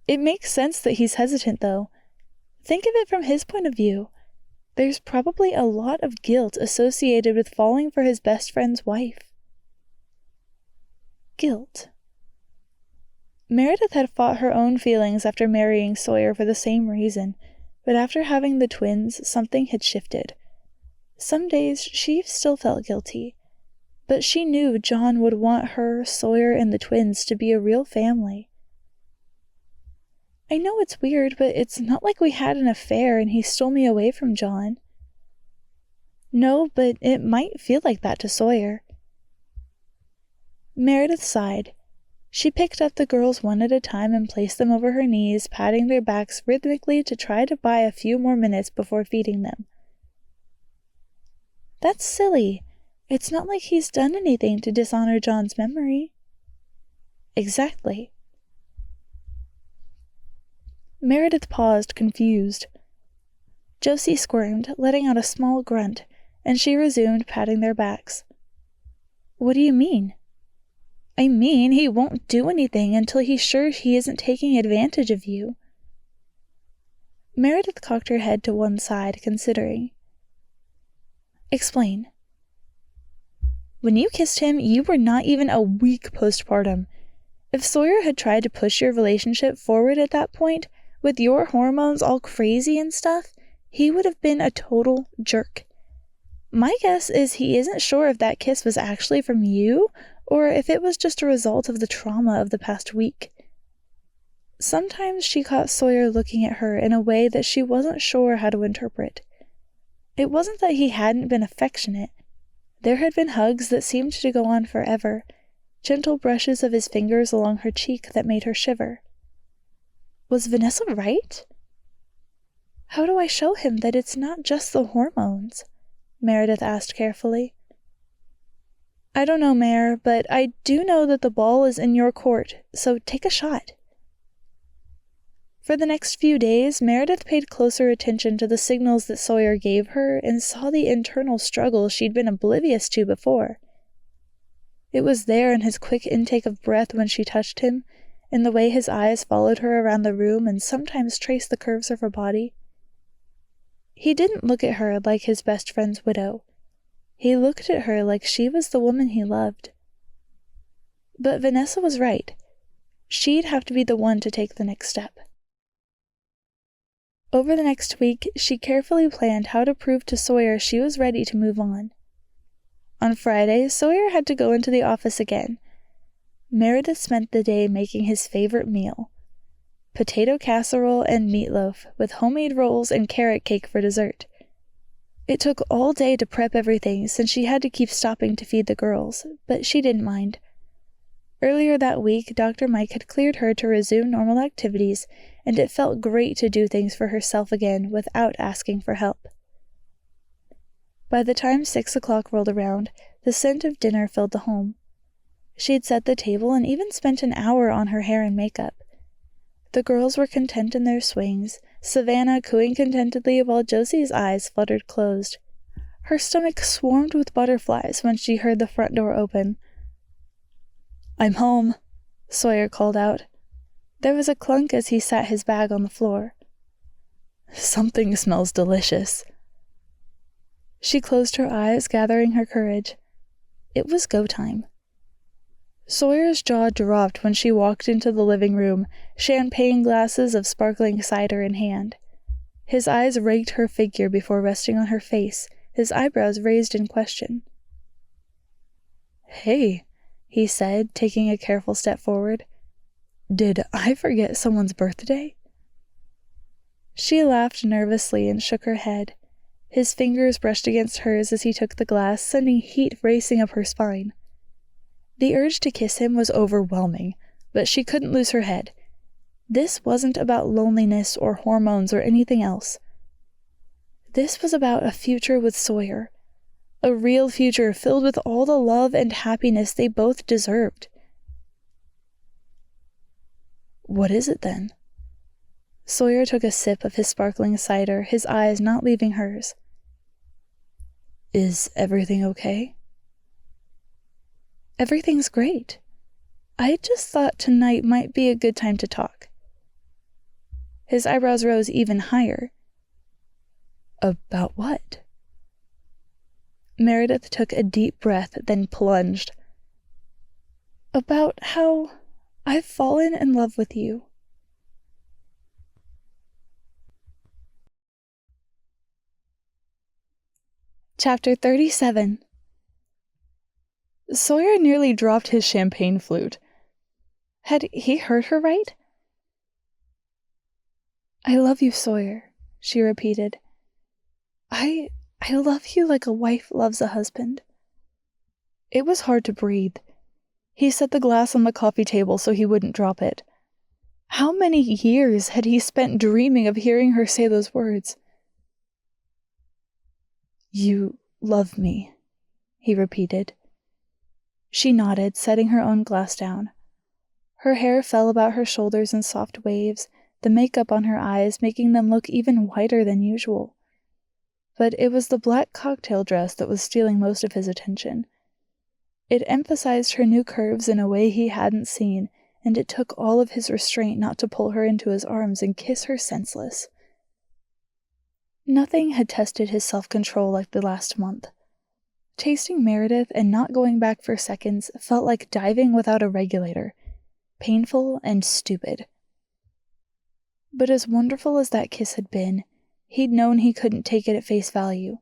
A: It makes sense that he's hesitant, though. Think of it from his point of view. There's probably a lot of guilt associated with falling for his best friend's wife. Guilt. Meredith had fought her own feelings after marrying Sawyer for the same reason, but after having the twins, something had shifted. Some days she still felt guilty, but she knew John would want her, Sawyer, and the twins to be a real family. I know it's weird, but it's not like we had an affair and he stole me away from John. No, but it might feel like that to Sawyer. Meredith sighed. She picked up the girls one at a time and placed them over her knees, patting their backs rhythmically to try to buy a few more minutes before feeding them. That's silly. It's not like he's done anything to dishonor John's memory. Exactly. Meredith paused, confused. Josie squirmed, letting out a small grunt, and she resumed patting their backs. What do you mean? I mean, he won't do anything until he's sure he isn't taking advantage of you. Meredith cocked her head to one side, considering. Explain. When you kissed him, you were not even a week postpartum. If Sawyer had tried to push your relationship forward at that point, with your hormones all crazy and stuff, he would have been a total jerk. My guess is he isn't sure if that kiss was actually from you, or if it was just a result of the trauma of the past week. Sometimes she caught Sawyer looking at her in a way that she wasn't sure how to interpret. It wasn't that he hadn't been affectionate. There had been hugs that seemed to go on forever, gentle brushes of his fingers along her cheek that made her shiver. Was Vanessa right? How do I show him that it's not just the hormones? Meredith asked carefully. I don't know, Mare, but I do know that the ball is in your court, so take a shot. For the next few days, Meredith paid closer attention to the signals that Sawyer gave her and saw the internal struggle she'd been oblivious to before. It was there in his quick intake of breath when she touched him, in the way his eyes followed her around the room and sometimes traced the curves of her body. He didn't look at her like his best friend's widow. He looked at her like she was the woman he loved. But Vanessa was right. She'd have to be the one to take the next step. Over the next week, she carefully planned how to prove to Sawyer she was ready to move on. On Friday, Sawyer had to go into the office again. Meredith spent the day making his favorite meal, potato casserole and meatloaf with homemade rolls and carrot cake for dessert. It took all day to prep everything since she had to keep stopping to feed the girls, but she didn't mind. Earlier that week, Dr. Mike had cleared her to resume normal activities, and it felt great to do things for herself again without asking for help. By the time 6 o'clock rolled around, the scent of dinner filled the home. She had set the table and even spent an hour on her hair and makeup. The girls were content in their swings, Savannah cooing contentedly while Josie's eyes fluttered closed. Her stomach swarmed with butterflies when she heard the front door open. "I'm home," Sawyer called out. There was a clunk as he sat his bag on the floor. "Something smells delicious." She closed her eyes, gathering her courage. It was go time. Sawyer's jaw dropped when she walked into the living room, champagne glasses of sparkling cider in hand. His eyes raked her figure before resting on her face, his eyebrows raised in question. "Hey," he said, taking a careful step forward. "Did I forget someone's birthday?" She laughed nervously and shook her head. His fingers brushed against hers as he took the glass, sending heat racing up her spine. The urge to kiss him was overwhelming, but she couldn't lose her head. This wasn't about loneliness or hormones or anything else. This was about a future with Sawyer. A real future filled with all the love and happiness they both deserved. "What is it, then?" Sawyer took a sip of his sparkling cider, his eyes not leaving hers. "Is everything okay?" "Everything's great. I just thought tonight might be a good time to talk." His eyebrows rose even higher. "About what?" Meredith took a deep breath, then plunged. "About how I've fallen in love with you." Chapter 37. Sawyer nearly dropped his champagne flute. Had he heard her right? "I love you, Sawyer," she repeated. I love you like a wife loves a husband." It was hard to breathe. He set the glass on the coffee table so he wouldn't drop it. How many years had he spent dreaming of hearing her say those words? "You love me," he repeated. She nodded, setting her own glass down. Her hair fell about her shoulders in soft waves, the makeup on her eyes making them look even whiter than usual. But it was the black cocktail dress that was stealing most of his attention. It emphasized her new curves in a way he hadn't seen, and it took all of his restraint not to pull her into his arms and kiss her senseless. Nothing had tested his self-control like the last month. Tasting Meredith and not going back for seconds felt like diving without a regulator, painful and stupid. But as wonderful as that kiss had been, he'd known he couldn't take it at face value.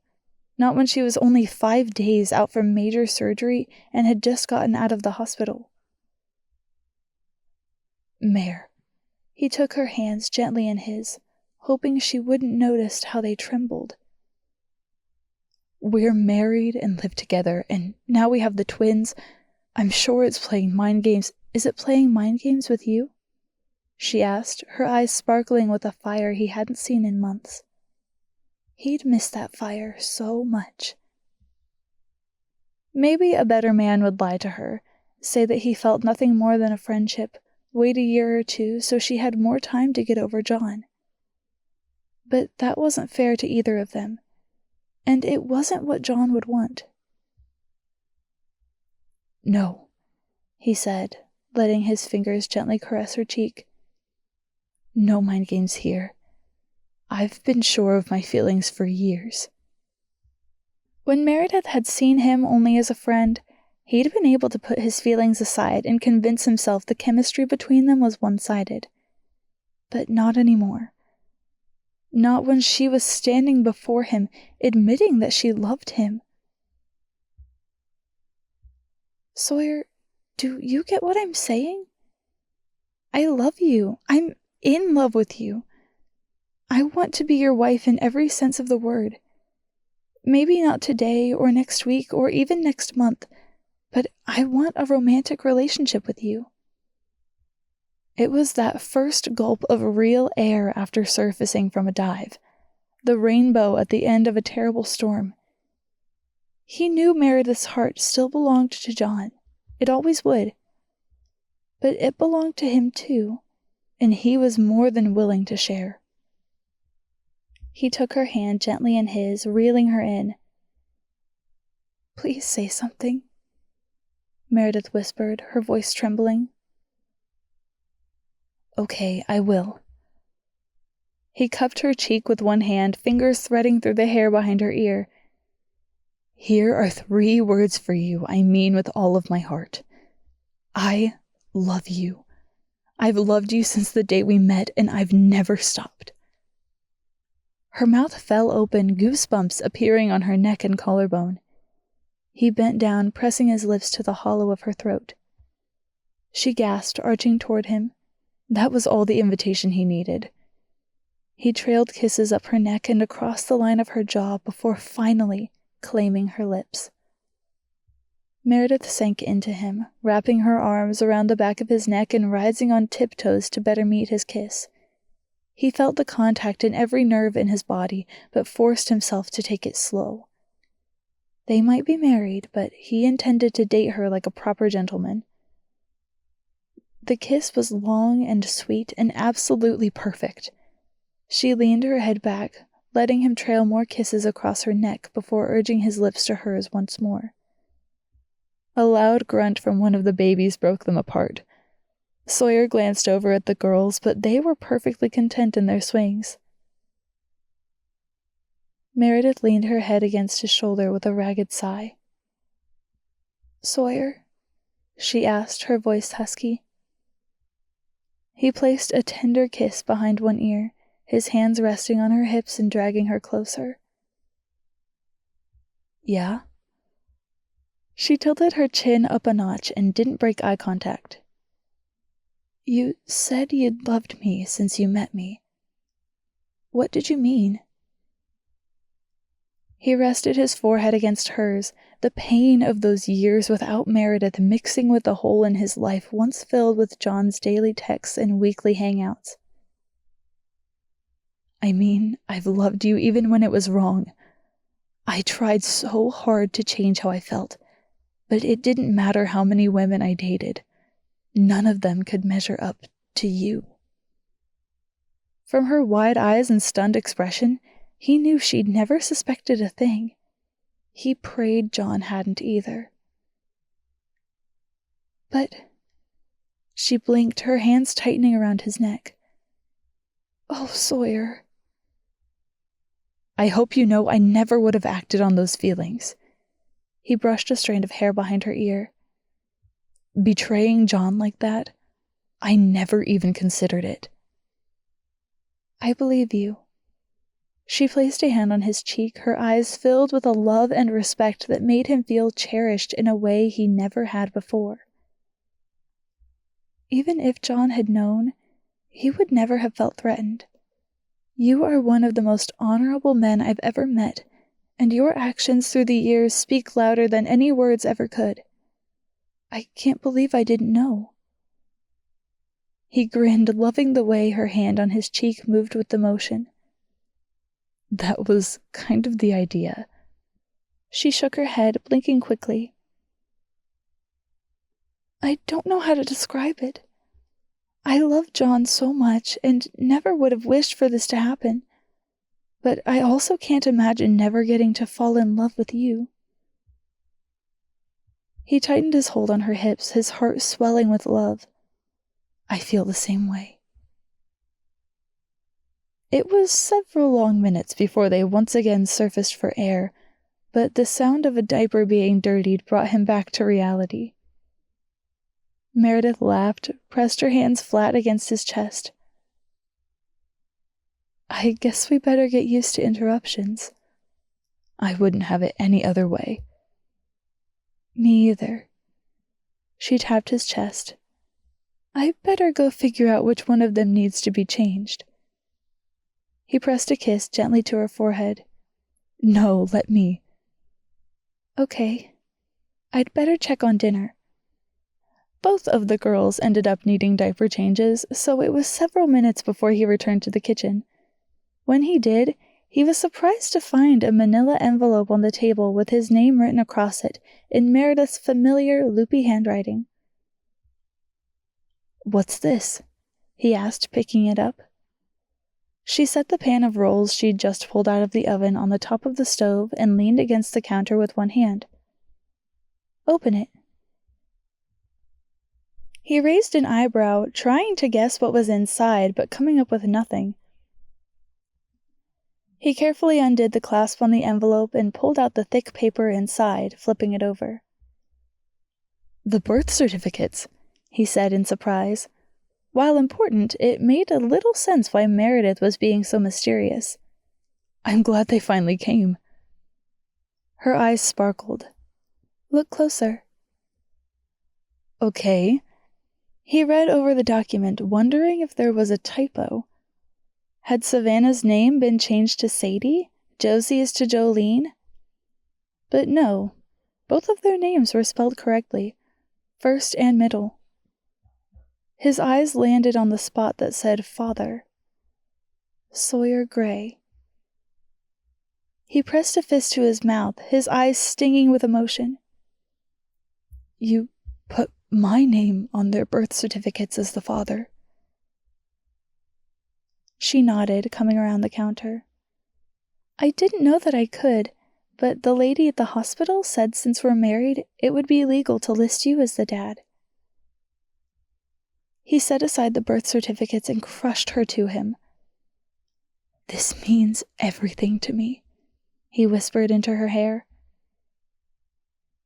A: Not when she was only 5 days out from major surgery and had just gotten out of the hospital. Mare. He took her hands gently in his, hoping she wouldn't notice how they trembled. We're married and live together, and now we have the twins. I'm sure it's playing mind games. Is it playing mind games with you? She asked, her eyes sparkling with a fire he hadn't seen in months. He'd missed that fire so much. Maybe a better man would lie to her, say that he felt nothing more than a friendship, wait a year or two so she had more time to get over John. But that wasn't fair to either of them, and it wasn't what John would want. No, he said, letting his fingers gently caress her cheek. No mind games here. I've been sure of my feelings for years. When Meredith had seen him only as a friend, he'd been able to put his feelings aside and convince himself the chemistry between them was one-sided. But not anymore. Not when she was standing before him, admitting that she loved him. Sawyer, do you get what I'm saying? I love you. I'm in love with you. I want to be your wife in every sense of the word. Maybe not today or next week or even next month, but I want a romantic relationship with you. It was that first gulp of real air after surfacing from a dive, the rainbow at the end of a terrible storm. He knew Meredith's heart still belonged to John. It always would. But it belonged to him too, and he was more than willing to share. He took her hand gently in his, reeling her in. Please say something, Meredith whispered, her voice trembling. Okay, I will. He cupped her cheek with one hand, fingers threading through the hair behind her ear. Here are 3 words for you I mean with all of my heart. I love you. I've loved you since the day we met, and I've never stopped. Her mouth fell open, goosebumps appearing on her neck and collarbone. He bent down, pressing his lips to the hollow of her throat. She gasped, arching toward him. That was all the invitation he needed. He trailed kisses up her neck and across the line of her jaw before finally claiming her lips. Meredith sank into him, wrapping her arms around the back of his neck and rising on tiptoes to better meet his kiss. He felt the contact in every nerve in his body, but forced himself to take it slow. They might be married, but he intended to date her like a proper gentleman. The kiss was long and sweet and absolutely perfect. She leaned her head back, letting him trail more kisses across her neck before urging his lips to hers once more. A loud grunt from one of the babies broke them apart. Sawyer glanced over at the girls, but they were perfectly content in their swings. Meredith leaned her head against his shoulder with a ragged sigh. Sawyer? She asked, her voice husky. He placed a tender kiss behind one ear, his hands resting on her hips and dragging her closer. Yeah? She tilted her chin up a notch and didn't break eye contact. You said you'd loved me since you met me. What did you mean? He rested his forehead against hers, the pain of those years without Meredith mixing with the hole in his life once filled with John's daily texts and weekly hangouts. I mean, I've loved you even when it was wrong. I tried so hard to change how I felt, but it didn't matter how many women I dated. None of them could measure up to you. From her wide eyes and stunned expression, he knew she'd never suspected a thing. He prayed John hadn't either. But she blinked, her hands tightening around his neck. Oh, Sawyer. I hope you know I never would have acted on those feelings. He brushed a strand of hair behind her ear. Betraying John like that? I never even considered it.
D: I believe you. She placed a hand on his cheek, her eyes filled with a love and respect that made him feel cherished in a way he never had before. Even if John had known, he would never have felt threatened. You are one of the most honorable men I've ever met, and your actions through the years speak louder than any words ever could. I can't believe I didn't know. He grinned, loving the way her hand on his cheek moved with the motion.
A: That was kind of the idea.
D: She shook her head, blinking quickly. I don't know how to describe it. I love John so much and never would have wished for this to happen. But I also can't imagine never getting to fall in love with you. He tightened his hold on her hips, his heart swelling with love.
A: I feel the same way. It was several long minutes before they once again surfaced for air, but the sound of a diaper being dirtied brought him back to reality. Meredith laughed, pressed her hands flat against his chest. I guess we better get used to interruptions. I wouldn't have it any other way.
D: Me either. She tapped his chest. I better go figure out which one of them needs to be changed. He pressed a kiss gently to her forehead.
A: No, let me.
D: Okay. I'd better check on dinner.
A: Both of the girls ended up needing diaper changes, so it was several minutes before he returned to the kitchen. When he did, he was surprised to find a manila envelope on the table with his name written across it in Meredith's familiar, loopy handwriting. What's this? He asked, picking it up.
D: She set the pan of rolls she'd just pulled out of the oven on the top of the stove and leaned against the counter with one hand. Open it. He raised an eyebrow, trying to guess what was inside, but coming up with nothing. He carefully undid the clasp on the envelope and pulled out the thick paper inside, flipping it over.
A: The birth certificates, he said in surprise. While important, it made a little sense why Meredith was being so mysterious. I'm glad they finally came.
D: Her eyes sparkled. Look closer.
A: Okay.
D: He read over the document, wondering if there was a typo. Had Savannah's name been changed to Sadie? Josie's to Jolene? But no, both of their names were spelled correctly, first and middle. His eyes landed on the spot that said father. Sawyer Gray. He pressed a fist to his mouth, his eyes stinging with emotion.
A: You put my name on their birth certificates as the father.
D: She nodded, coming around the counter. I didn't know that I could, but the lady at the hospital said since we're married, it would be legal to list you as the dad. He set aside the birth certificates and crushed her to him.
A: This means everything to me,
D: he whispered into her hair.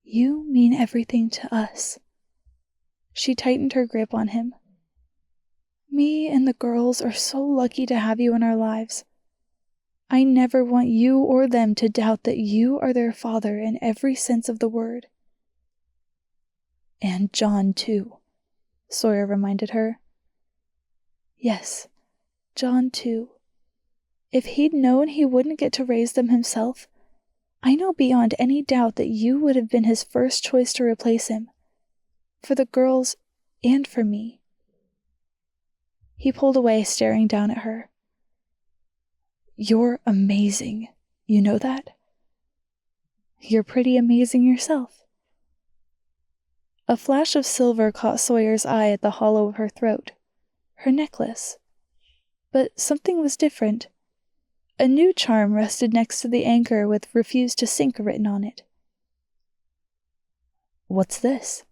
D: You mean everything to us. She tightened her grip on him. Me and the girls are so lucky to have you in our lives. I never want you or them to doubt that you are their father in every sense of the word.
A: And John, too, Sawyer reminded her.
D: Yes, John, too. If he'd known he wouldn't get to raise them himself, I know beyond any doubt that you would have been his first choice to replace him. For the girls and for me. He pulled away, staring down at her.
A: You're amazing. You know that?
D: You're pretty amazing yourself. A flash of silver caught Sawyer's eye at the hollow of her throat. Her necklace. But something was different. A new charm rested next to the anchor with "Refuse to Sink" written on it.
A: What's this?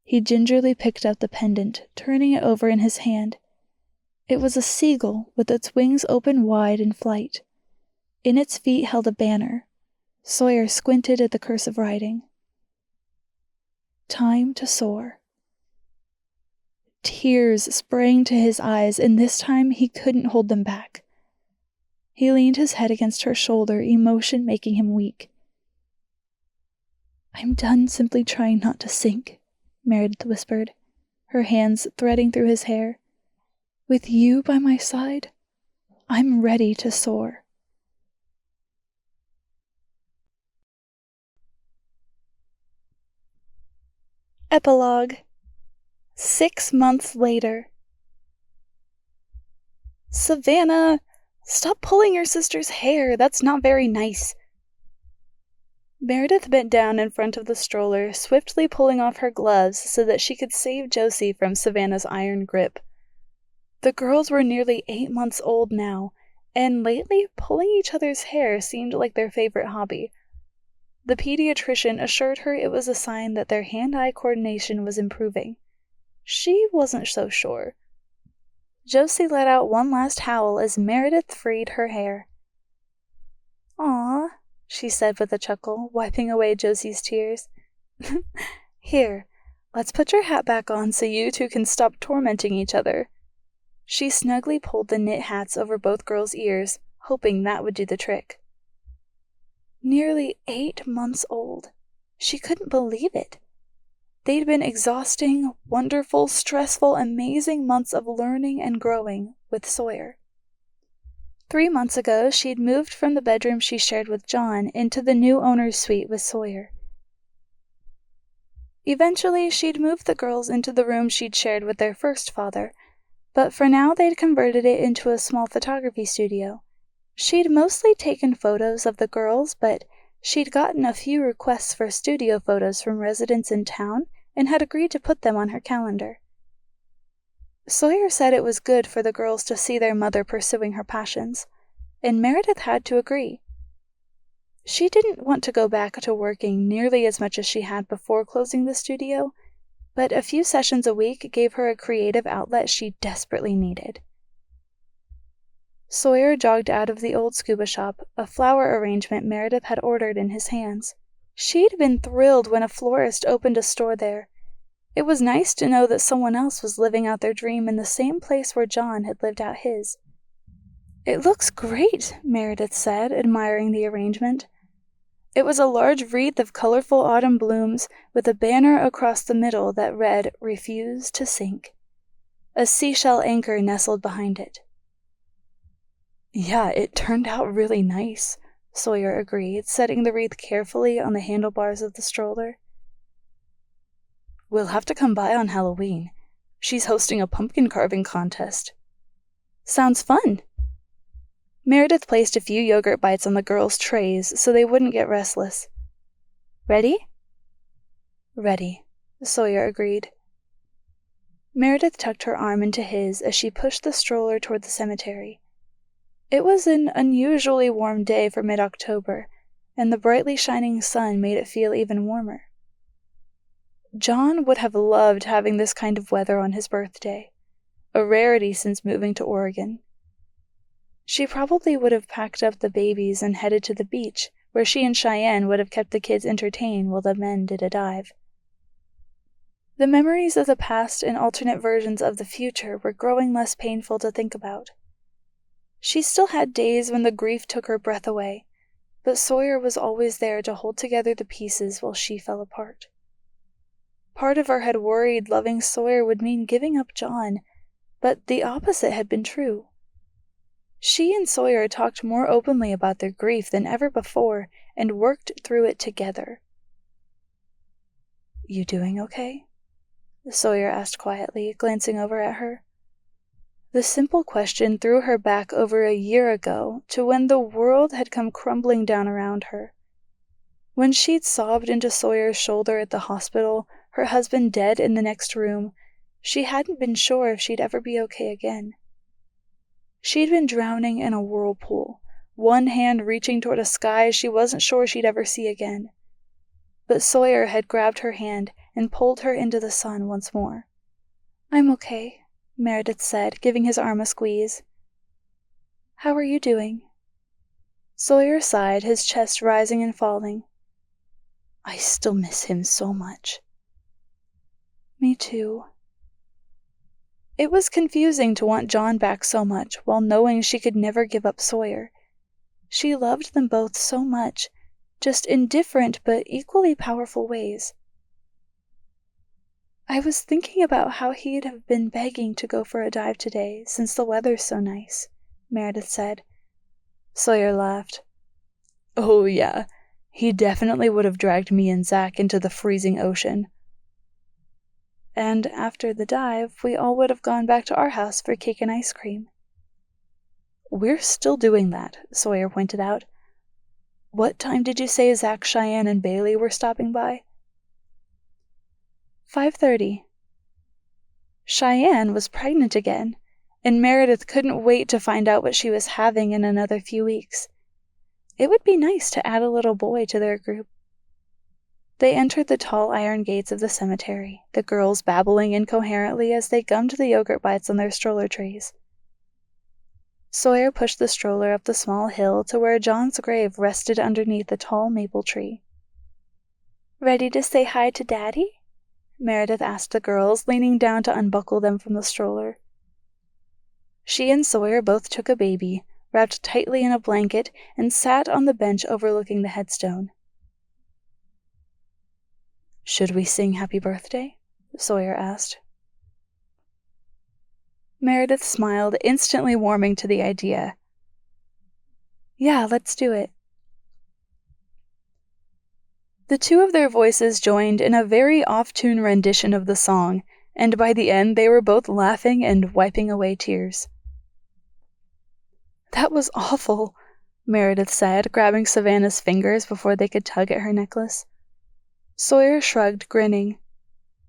D: He gingerly picked up the pendant, turning it over in his hand. It was a seagull with its wings open wide in flight.
A: In its feet held a banner. Sawyer squinted at the cursive writing. Time to soar. Tears sprang to his eyes, and this time he couldn't hold them back. He leaned his head against her shoulder, emotion making him weak. I'm done simply trying not to sink, Meredith whispered, her hands threading through his hair. With you by my side, I'm ready to soar. Epilogue. 6 months later. Savannah, stop pulling your sister's hair. That's not very nice. Meredith bent down in front of the stroller, swiftly pulling off her gloves so that she could save Josie from Savannah's iron grip. The girls were nearly 8 months old now, and lately pulling each other's hair seemed like their favorite hobby. The pediatrician assured her it was a sign that their hand-eye coordination was improving. She wasn't so sure. Josie let out one last howl as Meredith freed her hair. "Aw," she said with a chuckle, wiping away Josie's tears. "Here, let's put your hat back on so you two can stop tormenting each other." She snugly pulled the knit hats over both girls' ears, hoping that would do the trick. Nearly 8 months old. She couldn't believe it. They'd been exhausting, wonderful, stressful, amazing months of learning and growing with Sawyer. 3 months ago, she'd moved from the bedroom she shared with John into the new owner's suite with Sawyer. Eventually, she'd moved the girls into the room she'd shared with their first father, but for now they'd converted it into a small photography studio. She'd mostly taken photos of the girls, but she'd gotten a few requests for studio photos from residents in town and had agreed to put them on her calendar. Sawyer said it was good for the girls to see their mother pursuing her passions, and Meredith had to agree. She didn't want to go back to working nearly as much as she had before closing the studio, but a few sessions a week gave her a creative outlet she desperately needed. Sawyer jogged out of the old scuba shop, a flower arrangement Meredith had ordered in his hands. She'd been thrilled when a florist opened a store there. It was nice to know that someone else was living out their dream in the same place where John had lived out his. "It looks great," Meredith said, admiring the arrangement. It was a large wreath of colorful autumn blooms with a banner across the middle that read, "Refuse to sink." A seashell anchor nestled behind it. "Yeah, it turned out really nice," Sawyer agreed, setting the wreath carefully on the handlebars of the stroller. "We'll have to come by on Halloween. She's hosting a pumpkin carving contest." "Sounds fun." Meredith placed a few yogurt bites on the girls' trays so they wouldn't get restless. "Ready?" "Ready," Sawyer agreed. Meredith tucked her arm into his as she pushed the stroller toward the cemetery. It was an unusually warm day for mid-October, and the brightly shining sun made it feel even warmer. John would have loved having this kind of weather on his birthday, a rarity since moving to Oregon. She probably would have packed up the babies and headed to the beach, where she and Cheyenne would have kept the kids entertained while the men did a dive. The memories of the past and alternate versions of the future were growing less painful to think about. She still had days when the grief took her breath away, but Sawyer was always there to hold together the pieces while she fell apart. Part of her had worried loving Sawyer would mean giving up John, but the opposite had been true. She and Sawyer talked more openly about their grief than ever before and worked through it together. "You doing okay?" Sawyer asked quietly, glancing over at her. The simple question threw her back over a year ago to when the world had come crumbling down around her. When she'd sobbed into Sawyer's shoulder at the hospital, her husband dead in the next room, she hadn't been sure if she'd ever be okay again. She'd been drowning in a whirlpool, one hand reaching toward a sky she wasn't sure she'd ever see again. But Sawyer had grabbed her hand and pulled her into the sun once more. "I'm okay," Meredith said, giving his arm a squeeze. "How are you doing?" Sawyer sighed, his chest rising and falling. I still miss him so much. Me too. It was confusing to want John back so much while knowing she could never give up Sawyer. She loved them both so much, just in different but equally powerful ways. I was thinking about how he'd have been begging to go for a dive today since the weather's so nice, Meredith said. Sawyer laughed. Oh yeah, he definitely would have dragged me and Zach into the freezing ocean. And after the dive, we all would have gone back to our house for cake and ice cream. We're still doing that, Sawyer pointed out. What time did you say Zach, Cheyenne, and Bailey were stopping by? 5:30. Cheyenne was pregnant again, and Meredith couldn't wait to find out what she was having in another few weeks. It would be nice to add a little boy to their group. They entered the tall iron gates of the cemetery, the girls babbling incoherently as they gummed the yogurt bites on their stroller trays. Sawyer pushed the stroller up the small hill to where John's grave rested underneath a tall maple tree. Ready to say hi to Daddy? Meredith asked the girls, leaning down to unbuckle them from the stroller. She and Sawyer both took a baby, wrapped tightly in a blanket, and sat on the bench overlooking the headstone. Should we sing Happy Birthday? Sawyer asked. Meredith smiled, instantly warming to the idea. Yeah, let's do it. The two of their voices joined in a very off-tune rendition of the song, and by the end they were both laughing and wiping away tears. That was awful, Meredith said, grabbing Savannah's fingers before they could tug at her necklace. Sawyer shrugged, grinning.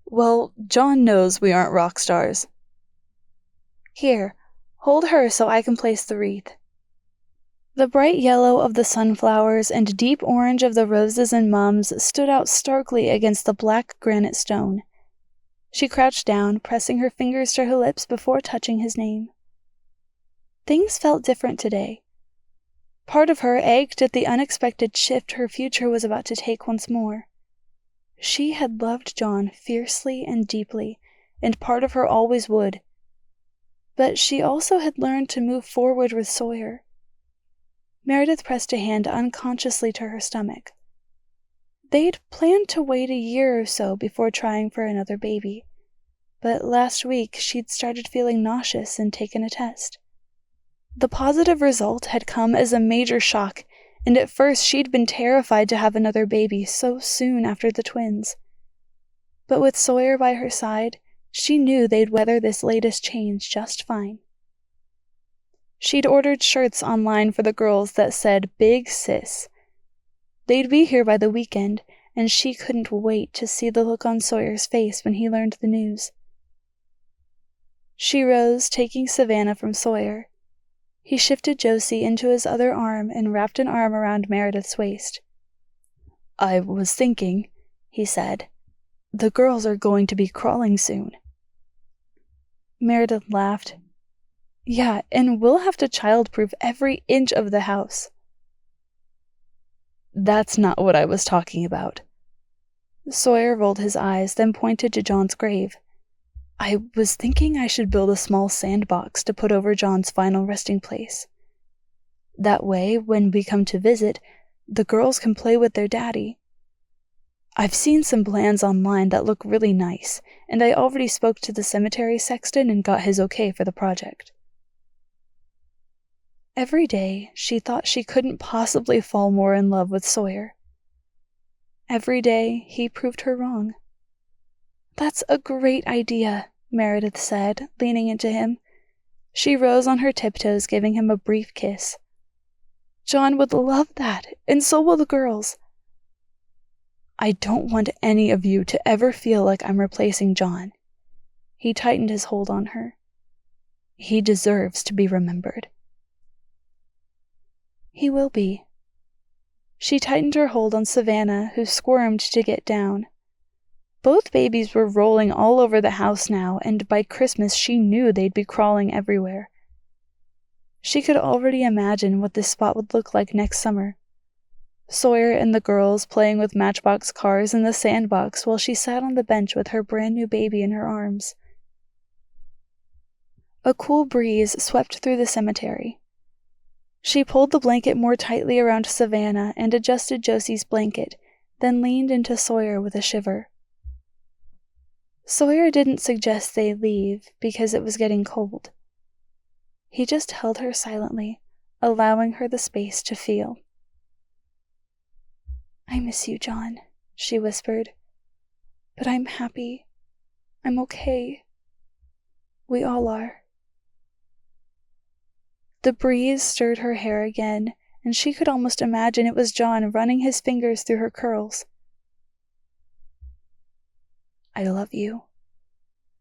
A: Well, John knows we aren't rock stars. Here, hold her so I can place the wreath. The bright yellow of the sunflowers and deep orange of the roses and mums stood out starkly against the black granite stone. She crouched down, pressing her fingers to her lips before touching his name. Things felt different today. Part of her ached at the unexpected shift her future was about to take once more. She had loved John fiercely and deeply, and part of her always would. But she also had learned to move forward with Sawyer. Meredith pressed a hand unconsciously to her stomach. They'd planned to wait a year or so before trying for another baby, but last week she'd started feeling nauseous and taken a test. The positive result had come as a major shock, and at first she'd been terrified to have another baby so soon after the twins. But with Sawyer by her side, she knew they'd weather this latest change just fine. She'd ordered shirts online for the girls that said Big Sis. They'd be here by the weekend, and she couldn't wait to see the look on Sawyer's face when he learned the news. She rose, taking Savannah from Sawyer. He shifted Josie into his other arm and wrapped an arm around Meredith's waist. I was thinking, he said, the girls are going to be crawling soon. Meredith laughed. Yeah, and we'll have to childproof every inch of the house. That's not what I was talking about. Sawyer rolled his eyes, then pointed to John's grave. I was thinking I should build a small sandbox to put over John's final resting place. That way, when we come to visit, the girls can play with their daddy. I've seen some plans online that look really nice, and I already spoke to the cemetery sexton and got his okay for the project. Every day, she thought she couldn't possibly fall more in love with Sawyer. Every day, he proved her wrong. That's a great idea, Meredith said, leaning into him. She rose on her tiptoes, giving him a brief kiss. John would love that, and so will the girls. I don't want any of you to ever feel like I'm replacing John. He tightened his hold on her. He deserves to be remembered. He will be. She tightened her hold on Savannah, who squirmed to get down. Both babies were rolling all over the house now, and by Christmas she knew they'd be crawling everywhere. She could already imagine what this spot would look like next summer. Sawyer and the girls playing with Matchbox cars in the sandbox while she sat on the bench with her brand new baby in her arms. A cool breeze swept through the cemetery. She pulled the blanket more tightly around Savannah and adjusted Josie's blanket, then leaned into Sawyer with a shiver. Sawyer didn't suggest they leave because it was getting cold. He just held her silently, allowing her the space to feel. "I miss you, John," she whispered. "But I'm happy. I'm okay. We all are." The breeze stirred her hair again, and she could almost imagine it was John running his fingers through her curls. "I love you,"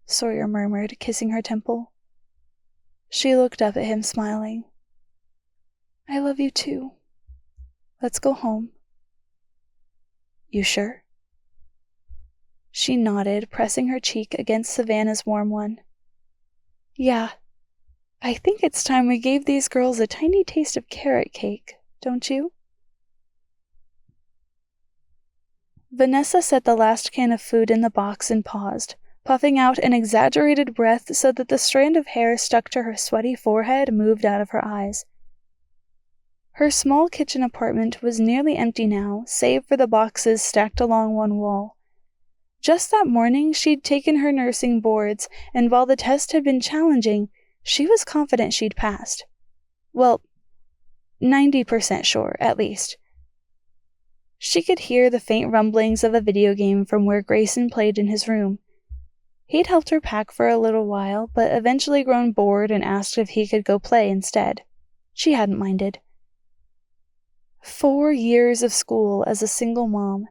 A: Sawyer murmured, kissing her temple. She looked up at him, smiling. "I love you too. Let's go home." "You sure?" She nodded, pressing her cheek against Savannah's warm one. "Yeah. I think it's time we gave these girls a tiny taste of carrot cake, don't you?" Vanessa set the last can of food in the box and paused, puffing out an exaggerated breath so that the strand of hair stuck to her sweaty forehead moved out of her eyes. Her small kitchen apartment was nearly empty now, save for the boxes stacked along one wall. Just that morning, she'd taken her nursing boards, and while the test had been challenging, she was confident she'd passed. Well, 90% sure, at least. She could hear the faint rumblings of a video game from where Grayson played in his room. He'd helped her pack for a little while, but eventually grown bored and asked if he could go play instead. She hadn't minded. 4 years of school as a single mom.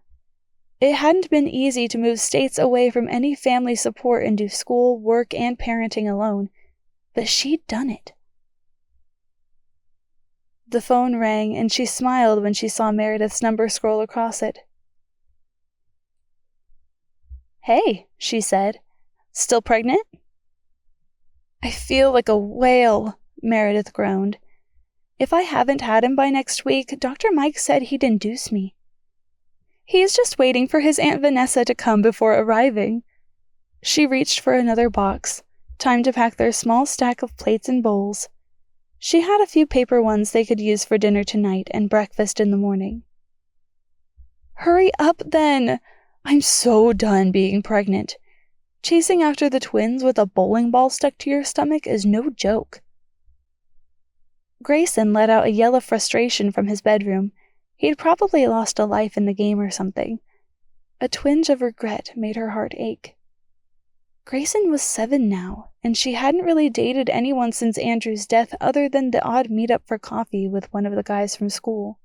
A: It hadn't been easy to move states away from any family support and do school, work, and parenting alone, but she'd done it. The phone rang, and she smiled when she saw Meredith's number scroll across it. "Hey," she said. "Still pregnant?" "I feel like a whale," Meredith groaned. "If I haven't had him by next week, Dr. Mike said he'd induce me. He's just waiting for his Aunt Vanessa to come before arriving." She reached for another box. Time to pack their small stack of plates and bowls. She had a few paper ones they could use for dinner tonight and breakfast in the morning. "Hurry up, then! I'm so done being pregnant. Chasing after the twins with a bowling ball stuck to your stomach is no joke." Grayson let out a yell of frustration from his bedroom. He'd probably lost a life in the game or something. A twinge of regret made her heart ache. Grayson was 7 now, and she hadn't really dated anyone since Andrew's death other than the odd meet-up for coffee with one of the guys from school.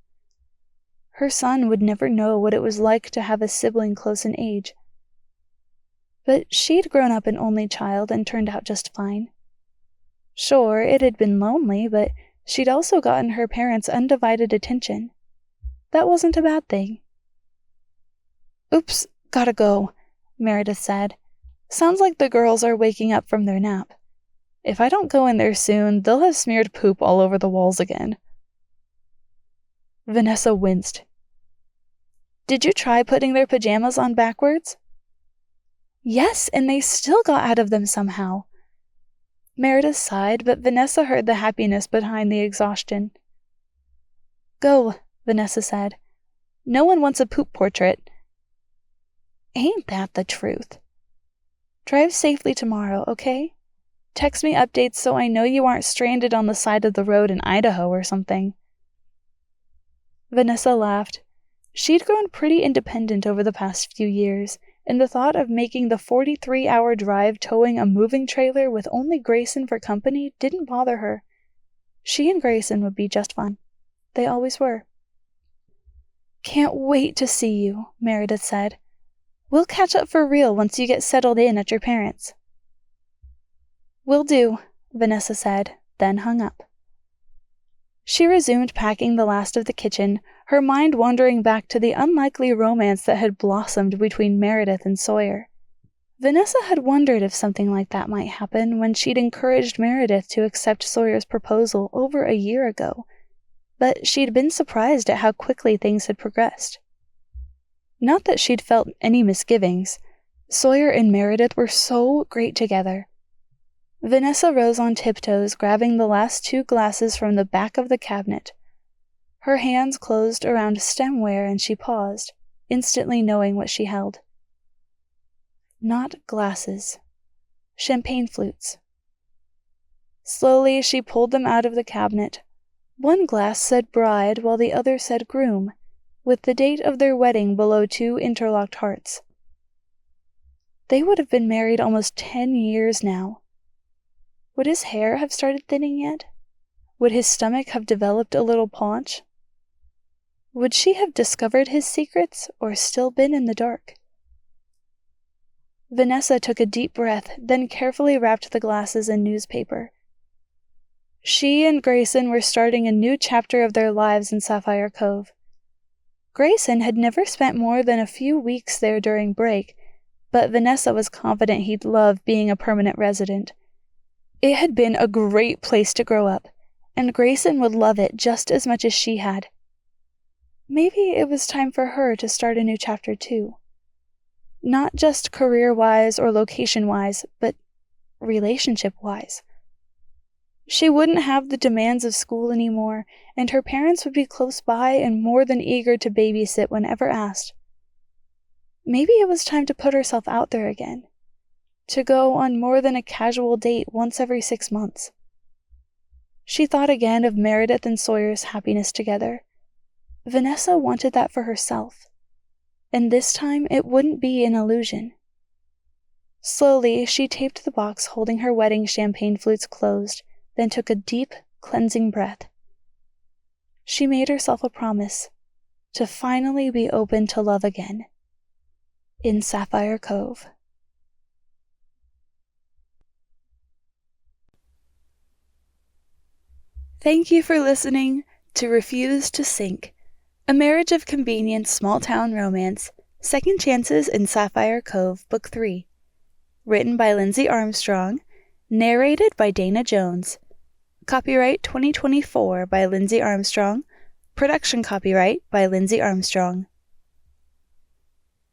A: Her son would never know what it was like to have a sibling close in age. But she'd grown up an only child and turned out just fine. Sure, it had been lonely, but she'd also gotten her parents' undivided attention. That wasn't a bad thing. "Oops, gotta go," Meredith said. "Sounds like the girls are waking up from their nap. If I don't go in there soon, they'll have smeared poop all over the walls again." Vanessa winced. "Did you try putting their pajamas on backwards?" "Yes, and they still got out of them somehow." Meredith sighed, but Vanessa heard the happiness behind the exhaustion. "Go," Vanessa said. "No one wants a poop portrait." "Ain't that the truth?" "Drive safely tomorrow, okay? Text me updates so I know you aren't stranded on the side of the road in Idaho or something." Vanessa laughed. She'd grown pretty independent over the past few years, and the thought of making the 43-hour drive towing a moving trailer with only Grayson for company didn't bother her. She and Grayson would be just fine. They always were. "Can't wait to see you," Meredith said. "We'll catch up for real once you get settled in at your parents'." "Will do," Vanessa said, then hung up. She resumed packing the last of the kitchen, her mind wandering back to the unlikely romance that had blossomed between Meredith and Sawyer. Vanessa had wondered if something like that might happen when she'd encouraged Meredith to accept Sawyer's proposal over a year ago, but she'd been surprised at how quickly things had progressed. Not that she'd felt any misgivings. Sawyer and Meredith were so great together. Vanessa rose on tiptoes, grabbing the last 2 glasses from the back of the cabinet. Her hands closed around stemware and she paused, instantly knowing what she held. Not glasses. Champagne flutes. Slowly she pulled them out of the cabinet. One glass said bride while the other said groom, with the date of their wedding below 2 interlocked hearts. They would have been married almost 10 years now. Would his hair have started thinning yet? Would his stomach have developed a little paunch? Would she have discovered his secrets or still been in the dark? Vanessa took a deep breath, then carefully wrapped the glasses in newspaper. She and Grayson were starting a new chapter of their lives in Sapphire Cove. Grayson had never spent more than a few weeks there during break, but Vanessa was confident he'd love being a permanent resident. It had been a great place to grow up, and Grayson would love it just as much as she had. Maybe it was time for her to start a new chapter too. Not just career-wise or location-wise, but relationship-wise. She wouldn't have the demands of school anymore, and her parents would be close by and more than eager to babysit whenever asked. Maybe it was time to put herself out there again, to go on more than a casual date once every 6 months. She thought again of Meredith and Sawyer's happiness together. Vanessa wanted that for herself, and this time it wouldn't be an illusion. Slowly, she taped the box holding her wedding champagne flutes closed, then took a deep, cleansing breath. She made herself a promise to finally be open to love again in Sapphire Cove. Thank you for listening to Refuse to Sink, a marriage of convenience small-town romance, Second Chances in Sapphire Cove, Book 3. Written by Lindzee Armstrong, narrated by Dana Jones. Copyright 2024 by Lindzee Armstrong. Production copyright by Lindzee Armstrong.